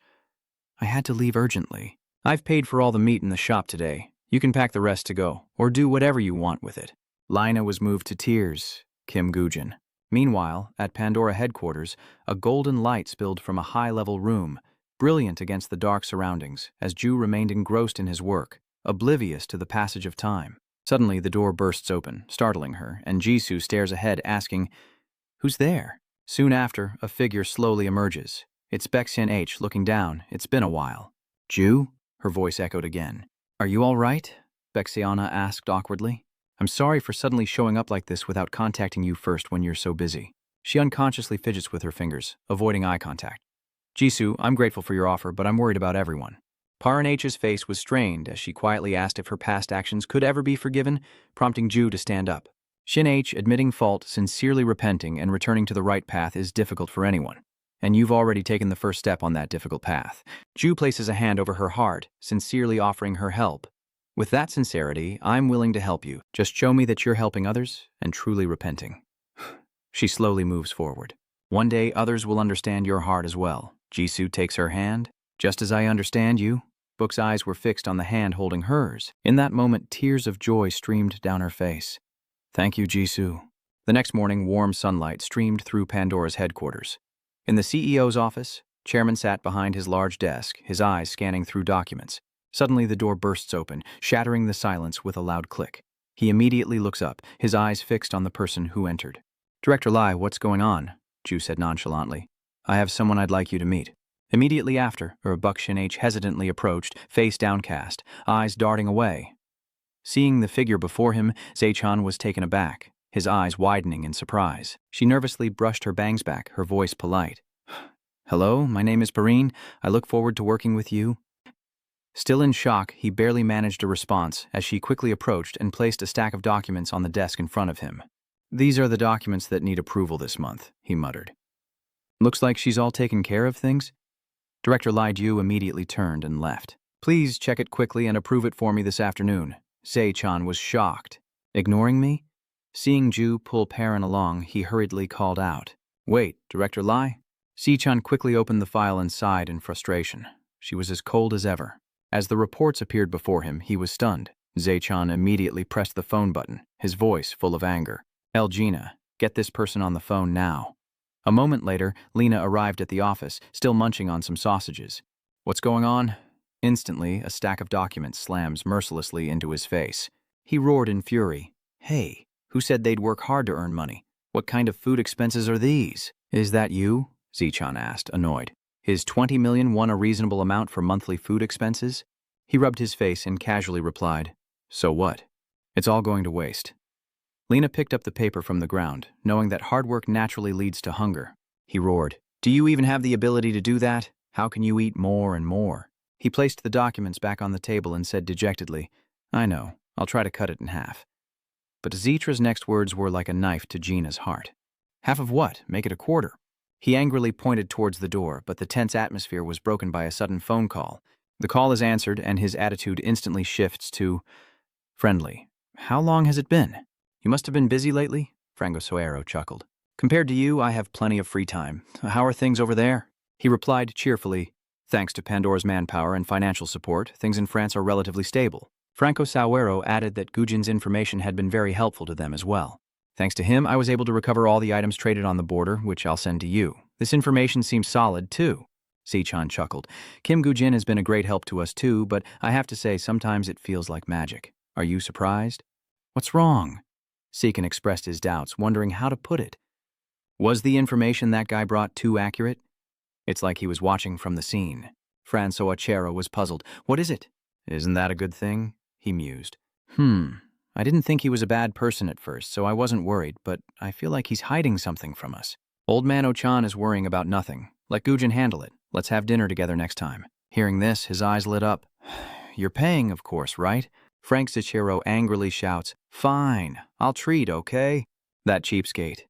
"I had to leave urgently. I've paid for all the meat in the shop today. You can pack the rest to go, or do whatever you want with it." Lina was moved to tears. Kim Goo-jin. Meanwhile, at Pandora headquarters, a golden light spilled from a high-level room, brilliant against the dark surroundings, as Ju remained engrossed in his work, oblivious to the passage of time. Suddenly, the door bursts open, startling her, and Jisoo stares ahead, asking, "Who's there?" Soon after, a figure slowly emerges. It's Baeksin H looking down. It's been a while. "Ju?" Her voice echoed again. "Are you all right?" Baexiana asked awkwardly. "I'm sorry for suddenly showing up like this without contacting you first when you're so busy." She unconsciously fidgets with her fingers, avoiding eye contact. "Jisoo, I'm grateful for your offer, but I'm worried about everyone." Paran H's face was strained as she quietly asked if her past actions could ever be forgiven, prompting Ju to stand up. Shin H, admitting fault, sincerely repenting, and returning to the right path is difficult for anyone. And you've already taken the first step on that difficult path. Ju places a hand over her heart, sincerely offering her help. "With that sincerity, I'm willing to help you. Just show me that you're helping others and truly repenting." She slowly moves forward. "One day, others will understand your heart as well." Jisoo takes her hand. "Just as I understand you." Book's eyes were fixed on the hand holding hers. In that moment, tears of joy streamed down her face. "Thank you, Jisoo." The next morning, warm sunlight streamed through Pandora's headquarters. In the CEO's office, Chairman sat behind his large desk, his eyes scanning through documents. Suddenly, the door bursts open, shattering the silence with a loud click. He immediately looks up, his eyes fixed on the person who entered. "Director Lai, what's going on?" Ju said nonchalantly. "I have someone I'd like you to meet." Immediately after, Baexian H hesitantly approached, face downcast, eyes darting away. Seeing the figure before him, Zaechan was taken aback, his eyes widening in surprise. She nervously brushed her bangs back, her voice polite. "Hello, my name is Perrine. I look forward to working with you." Still in shock, he barely managed a response as she quickly approached and placed a stack of documents on the desk in front of him. "These are the documents that need approval this month," he muttered. "Looks like she's all taken care of things?" Director Lai Ju immediately turned and left. "Please check it quickly and approve it for me this afternoon." Zaechan was shocked. "Ignoring me?" Seeing Ju pull Perrin along, he hurriedly called out, "Wait, Director Lai?" Zaechan quickly opened the file and sighed in frustration. She was as cold as ever. As the reports appeared before him, he was stunned. Zaechan immediately pressed the phone button, his voice full of anger. "Elgina, get this person on the phone now." A moment later, Lena arrived at the office, still munching on some sausages. "What's going on?" Instantly, a stack of documents slams mercilessly into his face. He roared in fury. "Hey, who said they'd work hard to earn money? What kind of food expenses are these?" "Is that you?" Zaechan asked, annoyed. Is 20 million won a reasonable amount for monthly food expenses? He rubbed his face and casually replied, "So what? It's all going to waste." Lena picked up the paper from the ground, knowing that hard work naturally leads to hunger. He roared, "Do you even have the ability to do that? How can you eat more and more?" He placed the documents back on the table and said dejectedly, "I know, I'll try to cut it in half." But Zetra's next words were like a knife to Gina's heart. "Half of what? Make it a quarter." He angrily pointed towards the door, but the tense atmosphere was broken by a sudden phone call. The call is answered, and his attitude instantly shifts to friendly. "How long has it been? You must have been busy lately?" Franco Soero chuckled. "Compared to you, I have plenty of free time. How are things over there?" He replied cheerfully, "Thanks to Pandora's manpower and financial support, things in France are relatively stable." Franco Soero added that Gujin's information had been very helpful to them as well. "Thanks to him, I was able to recover all the items traded on the border, which I'll send to you. This information seems solid, too." Sichan chuckled. "Kim Gujin has been a great help to us, too, but I have to say, sometimes it feels like magic. Are you surprised?" "What's wrong?" Seekin expressed his doubts, wondering how to put it. Was the information that guy brought too accurate? It's like he was watching from the scene. Francois Chero was puzzled. "What is it?" "Isn't that a good thing?" he mused. I didn't think he was a bad person at first, so I wasn't worried, but I feel like he's hiding something from us. Old man Ochan is worrying about nothing. Let Gujin handle it. Let's have dinner together next time." Hearing this, his eyes lit up. "You're paying, of course, right?" Frank Zichiro angrily shouts, "Fine, I'll treat, okay?" "That cheapskate.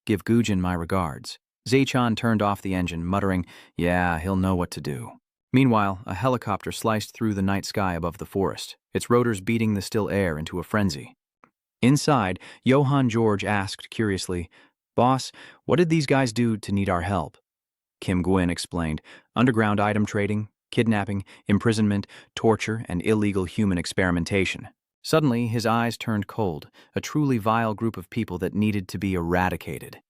Give Gujin my regards." Zeichan turned off the engine, muttering, "Yeah, he'll know what to do." Meanwhile, a helicopter sliced through the night sky above the forest, its rotors beating the still air into a frenzy. Inside, Johann George asked curiously, "Boss, what did these guys do to need our help?" Kim Gwyn explained, "Underground item trading, kidnapping, imprisonment, torture, and illegal human experimentation." Suddenly, his eyes turned cold, a truly vile group of people that needed to be eradicated.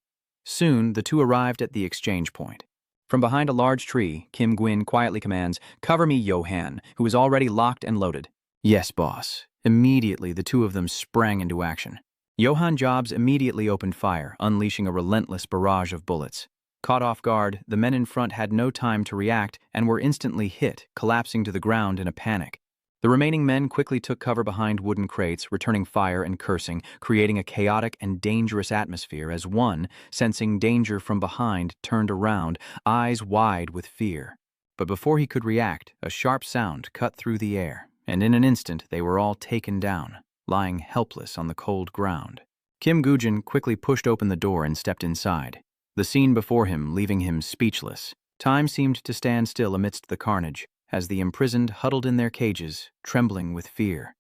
Soon, the two arrived at the exchange point. From behind a large tree, Kim Gwyn quietly commands, "Cover me, Johann," who is already locked and loaded. "Yes, boss." Immediately, the two of them sprang into action. Johann Jobs immediately opened fire, unleashing a relentless barrage of bullets. Caught off guard, the men in front had no time to react and were instantly hit, collapsing to the ground in a panic. The remaining men quickly took cover behind wooden crates, returning fire and cursing, creating a chaotic and dangerous atmosphere as one, sensing danger from behind, turned around, eyes wide with fear. But before he could react, a sharp sound cut through the air, and in an instant they were all taken down, lying helpless on the cold ground. Kim Gujin quickly pushed open the door and stepped inside, the scene before him leaving him speechless. Time seemed to stand still amidst the carnage, as the imprisoned huddled in their cages, trembling with fear.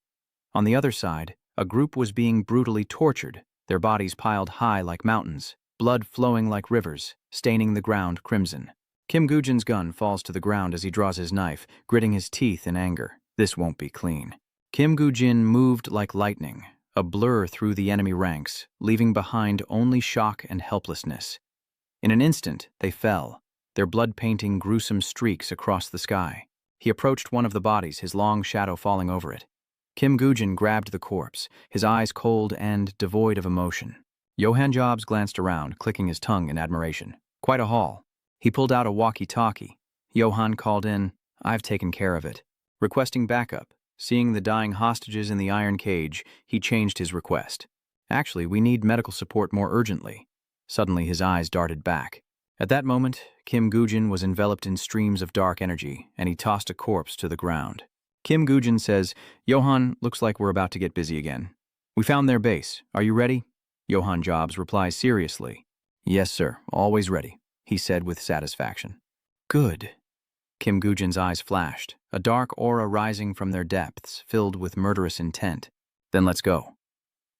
On the other side, a group was being brutally tortured, their bodies piled high like mountains, blood flowing like rivers, staining the ground crimson. Kim Gujin's gun falls to the ground as he draws his knife, gritting his teeth in anger. This won't be clean. Kim Gujin moved like lightning, a blur through the enemy ranks, leaving behind only shock and helplessness. In an instant, they fell, their blood painting gruesome streaks across the sky. He approached one of the bodies, his long shadow falling over it. Kim Gujin grabbed the corpse, his eyes cold and devoid of emotion. Johann Jobs glanced around, clicking his tongue in admiration. Quite a haul. He pulled out a walkie-talkie. Johann called in, "I've taken care of it." Requesting backup, seeing the dying hostages in the iron cage, he changed his request. "Actually, we need medical support more urgently." Suddenly his eyes darted back. At that moment, Kim Gujin was enveloped in streams of dark energy, and he tossed a corpse to the ground. Kim Gujin says, "Johann, looks like we're about to get busy again. We found their base. Are you ready?" Johann Jobs replies seriously, "Yes, sir, always ready," he said with satisfaction. "Good." Kim Gujin's eyes flashed, a dark aura rising from their depths, filled with murderous intent. "Then let's go."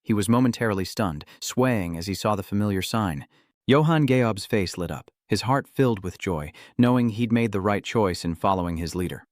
He was momentarily stunned, swaying as he saw the familiar sign. Johann Geob's face lit up, his heart filled with joy, knowing he'd made the right choice in following his leader.